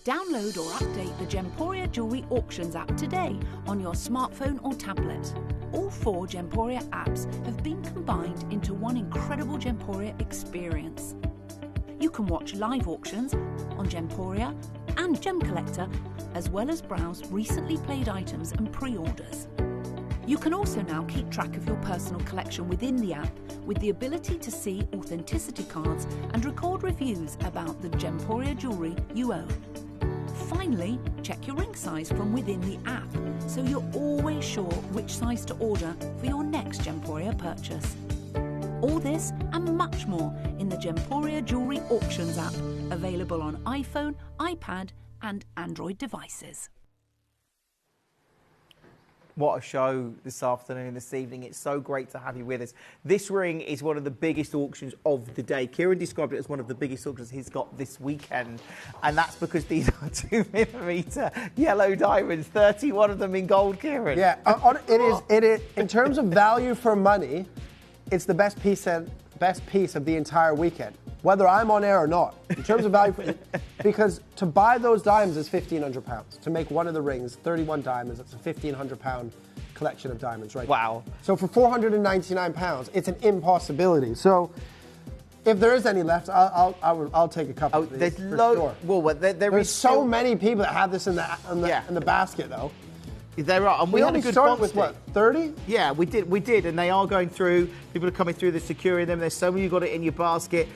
Download or update the Gemporia Jewellery Auctions app today on your smartphone or tablet. All 4 Gemporia apps have been combined into one incredible Gemporia experience. You can watch live auctions on Gemporia and Gem Collector, as well as browse recently played items and pre-orders. You can also now keep track of your personal collection within the app with the ability to see authenticity cards and record reviews about the Gemporia jewellery you own. Finally, check your ring size from within the app so you're always sure which size to order for your next Gemporia purchase. All this and much more in the Gemporia Jewellery Auctions app, available on iPhone, iPad and Android devices. What a show this afternoon, this evening. It's so great to have you with us. This ring is one of the biggest auctions of the day. Kieran described it as one of the biggest auctions he's got this weekend. And that's because these are 2mm yellow diamonds, 31 of them in gold, Kieran. Yeah, it is. In terms of value for money, it's the best piece of the entire weekend, whether I'm on air or not. In terms of value, because to buy those diamonds is £1,500. To make one of the rings, 31 diamonds, it's a £1,500 collection of diamonds, right? Wow. So for £499, it's an impossibility. So if there is any left, I'll take a couple. Of these, there's for loads. sure. Well, there's so many people that have this in the basket, though. There are, and we had a good started with what, 30? Yeah, we did, and they are going through. People are coming through, they're securing them. There's so many you got it in your basket.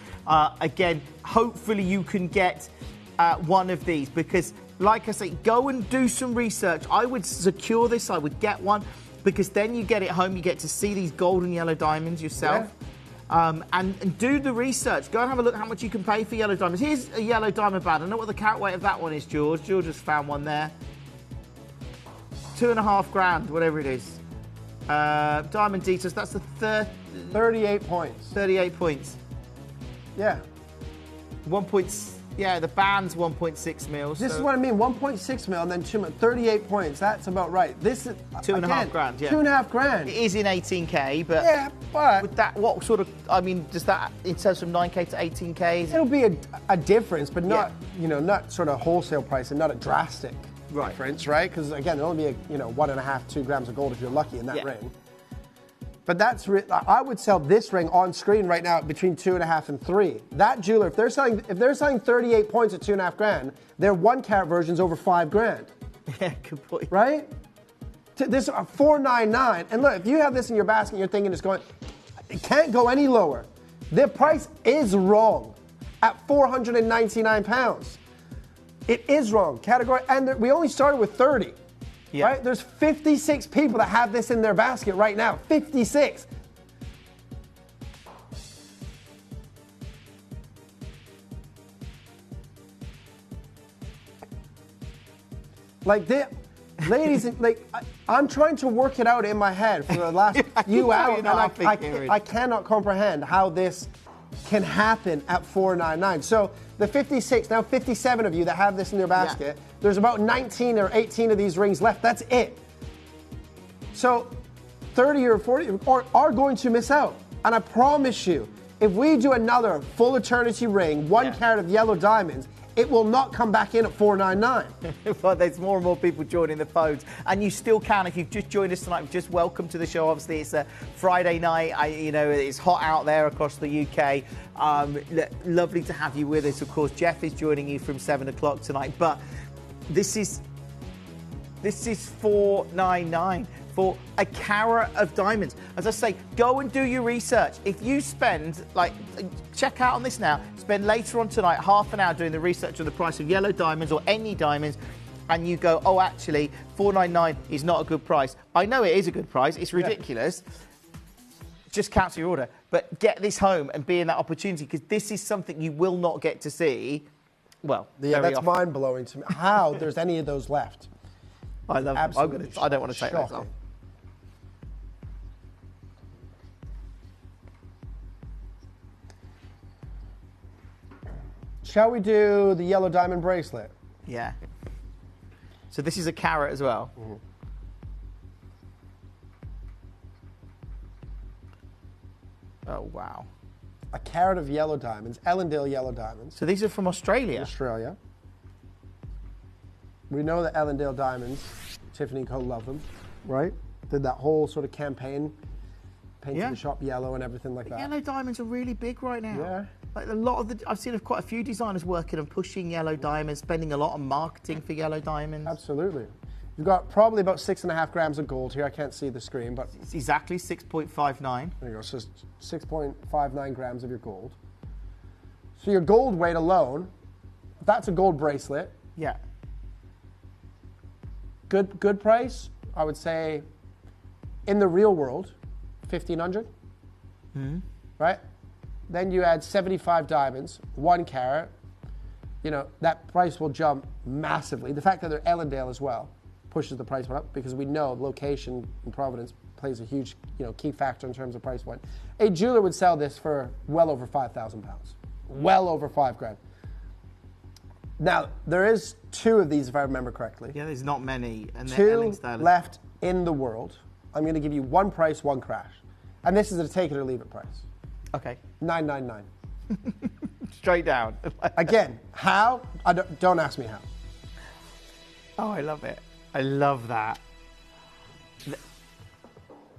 Again, hopefully you can get one of these because, like I say, go and do some research. I would secure this. I would get one because then you get it home. You get to see these gold and yellow diamonds yourself. Yeah. And do the research. Go and have a look how much you can pay for yellow diamonds. Here's a yellow diamond band. I don't know what the carat weight of that one is, George. George just found one there. 2.5 grand, whatever it is. Diamond details, that's the 38 points. 38 points. Yeah. The band's 1.6 mils. This is what I mean, 1.6 mil and then 38 points. That's about right. This is 2.5 grand, yeah. 2.5 grand. It is in 18k, but yeah, but with that, what sort of? I mean, does that in terms from 9k to 18k? It'll be a difference, but not not sort of wholesale price and not a drastic difference, right? Because again, there'll only be 1.5, 2 grams of gold if you're lucky in that ring. But that's I would sell this ring on screen right now between 2.5 and 3. That jeweler, if they're selling 38 points at 2.5 grand, their 1 carat version's over 5 grand. Yeah, good point. Right? This 499, and look, if you have this in your basket, you're thinking it can't go any lower. The price is wrong at £499. It is wrong. Category, and we only started with 30. Yeah. Right? There's 56 people that have this in their basket right now. 56. Like this, ladies, I'm trying to work it out in my head for the last few hours, and I cannot comprehend how this can happen at $499. So the 56, now 57 of you that have this in your basket, there's about 19 or 18 of these rings left. That's it. So 30 or 40 are going to miss out. And I promise you, if we do another full eternity ring, 1 carat of yellow diamonds, it will not come back in at $499. Well, there's more and more people joining the phones, and you still can if you've just joined us tonight. Just welcome to the show. Obviously, it's a Friday night. It's hot out there across the UK. Lovely to have you with us. Of course, Jeff is joining you from 7 o'clock tonight. But this is $499 for a carat of diamonds. As I say, go and do your research. If you spend, check out on this now, spend later on tonight half an hour doing the research on the price of yellow diamonds or any diamonds, and you go, oh, actually, $499 is not a good price. I know it is a good price. It's ridiculous. Just cancel your order. But get this home and be in that opportunity, because this is something you will not get to see, well, that's mind-blowing to me. How there's any of those left. I love them. I don't want to take those off. Shall we do the yellow diamond bracelet? Yeah. So this is a carat as well. Mm-hmm. Oh, wow. A carat of yellow diamonds, Ellendale yellow diamonds. So these are from Australia? Australia. We know that Ellendale diamonds, Tiffany & Co. love them, right? Did that whole sort of campaign, painted the shop yellow and everything like that. Yellow diamonds are really big right now. Yeah. Like I've seen quite a few designers working and pushing yellow diamonds, spending a lot on marketing for yellow diamonds. Absolutely. You've got probably about 6.5 grams of gold here. I can't see the screen, but it's exactly 6.59. There you go. So 6.59 grams of your gold. So your gold weight alone, that's a gold bracelet. Yeah. Good price. I would say, in the real world, 1,500. Mm-hmm. Right. Then you add 75 diamonds, 1 carat. That price will jump massively. The fact that they're Ellendale as well. pushes the price point up because we know location in Providence plays a huge, key factor in terms of price point. A jeweler would sell this for well over £5,000, well over £5,000. Now there is 2 of these, if I remember correctly. Yeah, there's not many, and 2 left in the world. I'm going to give you 1 price, 1 crash, and this is a take it or leave it price. Okay. $999. Straight down. Again, how? Don't ask me how. Oh, I love it. I love that.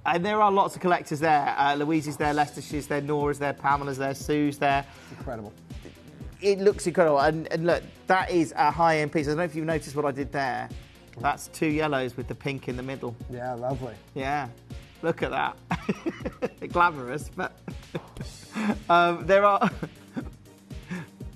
And there are lots of collectors there. Louise is there, Leicestershire's there, Nora's there, Pamela's there, Sue's there. Incredible. It looks incredible. And look, that is a high-end piece. I don't know if you've noticed what I did there. That's 2 yellows with the pink in the middle. Yeah, lovely. Yeah. Look at that. Glamorous, but there are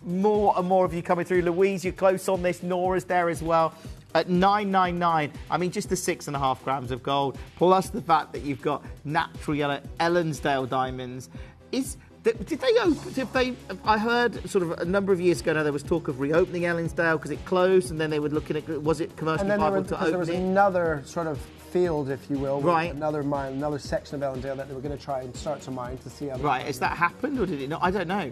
more and more of you coming through. Louise, you're close on this. Nora's there as well. At $999, I mean, just the 6.5 grams of gold, plus the fact that you've got natural yellow Ellensdale diamonds. Did they open? I heard sort of a number of years ago now there was talk of reopening Ellensdale because it closed, and then they were looking at, was it commercially viable to open there was it? another sort of field, if you will, right? Another mine, another section of Ellensdale that they were going to try and start to mine to see how. Right, has that happened or did it not? I don't know.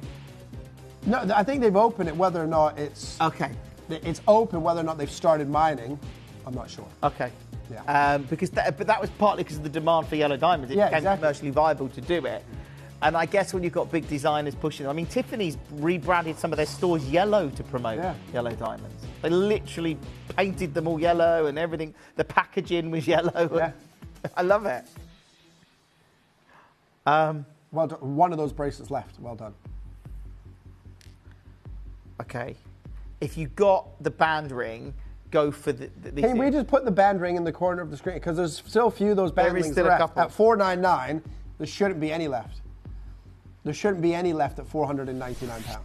No, I think they've opened it. Whether or not it's okay, it's open. Whether or not they've started mining, I'm not sure. Okay. Yeah. But that was partly because of the demand for yellow diamonds. It became commercially viable to do it. And I guess when you've got big designers pushing, I mean, Tiffany's rebranded some of their stores yellow to promote yellow diamonds. They literally painted them all yellow and everything. The packaging was yellow. Yeah. I love it. Well done. 1 of those bracelets left. Well done. Okay. If you got the band ring, go for the Can we just put the band ring in the corner of the screen? Because there's still a few of those band rings left. At $499, there shouldn't be any left. There shouldn't be any left at £499.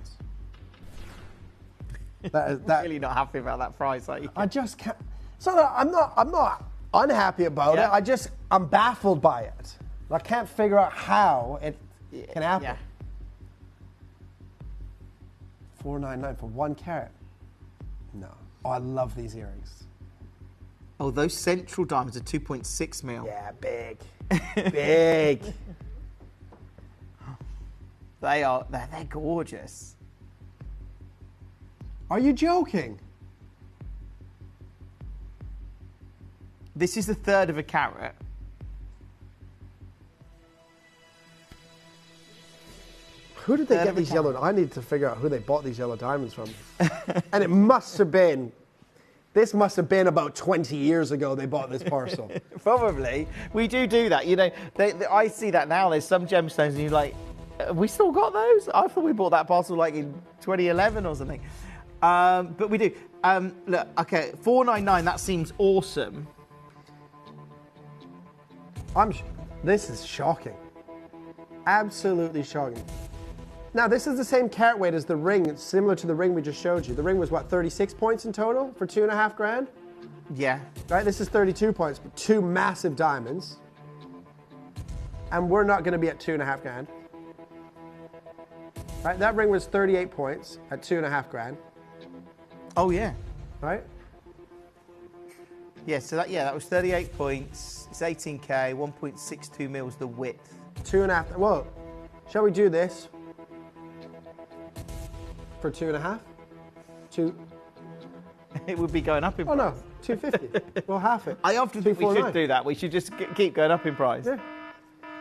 I'm really not happy about that price. I just can't. So I'm not unhappy about it. I'm baffled by it. I can't figure out how it can happen. Yeah. $499 for 1 carat. No. Oh, I love these earrings. Oh, those central diamonds are 2.6 mil. Yeah, big. Big. They're gorgeous. Are you joking? This is the 1/3 of a carat. Who did they get these yellow? I need to figure out who they bought these yellow diamonds from. And it must have been. This must have been about 20 years ago they bought this parcel. Probably. We do that. You know, I see that now. There's some gemstones and you're like, we still got those? I thought we bought that parcel like in 2011 or something. But we do. Look, okay, $499, that seems awesome. This is shocking. Absolutely shocking. Now, this is the same carat weight as the ring. It's similar to the ring we just showed you. The ring was, what, 36 points in total for 2.5 grand? Yeah. Right, this is 32 points, but 2 massive diamonds. And we're not going to be at 2.5 grand. Right, that ring was 38 points at 2.5 grand. Oh, yeah. Right? Yeah, so that was 38 points. It's 18K, 1.62 mils the width. 2.5. Well, shall we do this for 2.5? It would be going up in price. Oh no, 250. We'll half it. I often think we should do that. We should just keep going up in price. Yeah.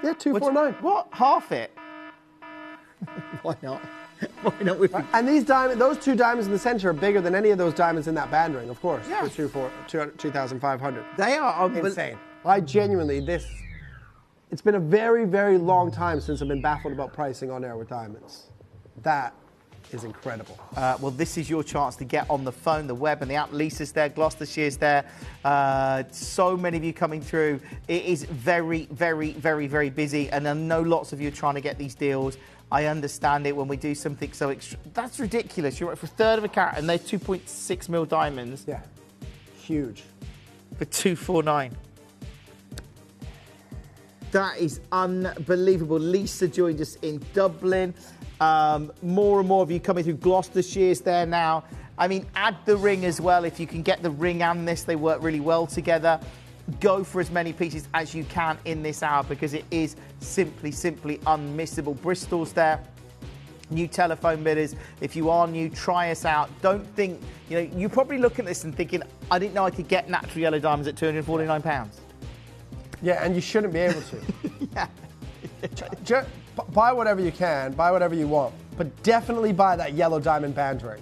Yeah, 249. What? Half it? Why not? Why not? And these diamonds, those 2 diamonds in the center are bigger than any of those diamonds in that band ring, of course. Yeah. For 2,500. They are insane. I genuinely, it's been a very, very long time since I've been baffled about pricing on air with diamonds. That is incredible. Well, this is your chance to get on the phone, the web, and the app. Lisa's there, Gloucestershire's there. So many of you coming through. It is very, very, very, very busy, and I know lots of you are trying to get these deals. I understand it when we do something so extra. That's ridiculous. You're right, for 1/3 of a carat, and they're 2.6 mil diamonds. Yeah, huge. For 249. That is unbelievable. Lisa joined us in Dublin. More and more of you coming through. Gloucestershire's there now. I mean, add the ring as well. If you can get the ring and this, they work really well together. Go for as many pieces as you can in this hour because it is simply unmissable. Bristol's there. New telephone bidders. If you are new, try us out. Don't think, you probably look at this and thinking, I didn't know I could get natural yellow diamonds at £249. Yeah, and you shouldn't be able to. Yeah. Buy whatever you can, buy whatever you want, but definitely buy that yellow diamond band ring.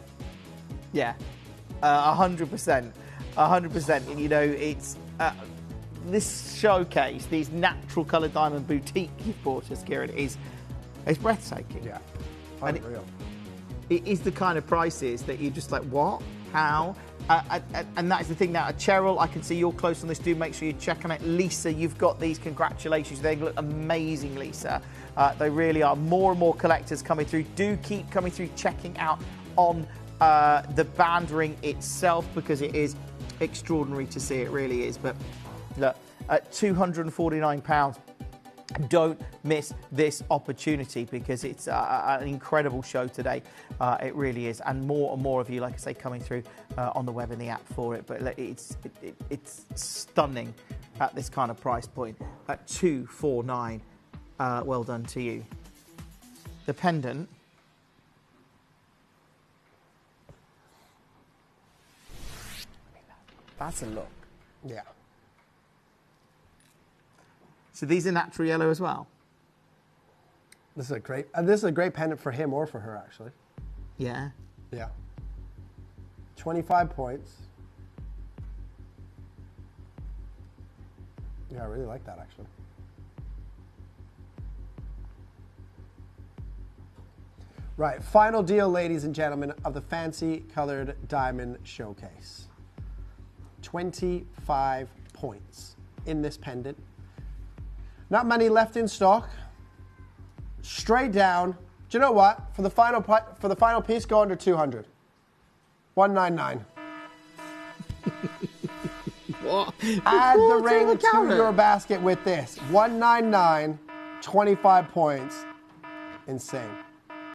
Yeah, 100%. 100%. And it's this showcase, these natural coloured diamond boutique you've bought us, Kieran, it's breathtaking. Yeah, unreal. It is the kind of prices that you're just like, what? How? And that's the thing now. Cheryl, I can see you're close on this. Do make sure you check on it. Lisa, you've got these. Congratulations. They look amazing, Lisa. They really are. More and more collectors coming through. Do keep coming through, checking out on the band ring itself because it is extraordinary to see. It really is. But look, at £249, don't miss this opportunity because it's an incredible show today. It really is. And more of you, like I say, coming through on the web and the app for it. But it's stunning at this kind of price point. At £249, well done to you. The pendant. That's a look. Yeah. So these are natural yellow as well. This is a great pendant for him or for her, actually. Yeah. Yeah. 25 points. Yeah, I really like that, actually. Right, final deal, ladies and gentlemen, of the Fancy Colored Diamond Showcase. 25 points in this pendant. Not many left in stock. Straight down. Do you know what? For the final piece, go under 200. 199. What? Add the ring to your basket with this. 199, 25 points. Insane.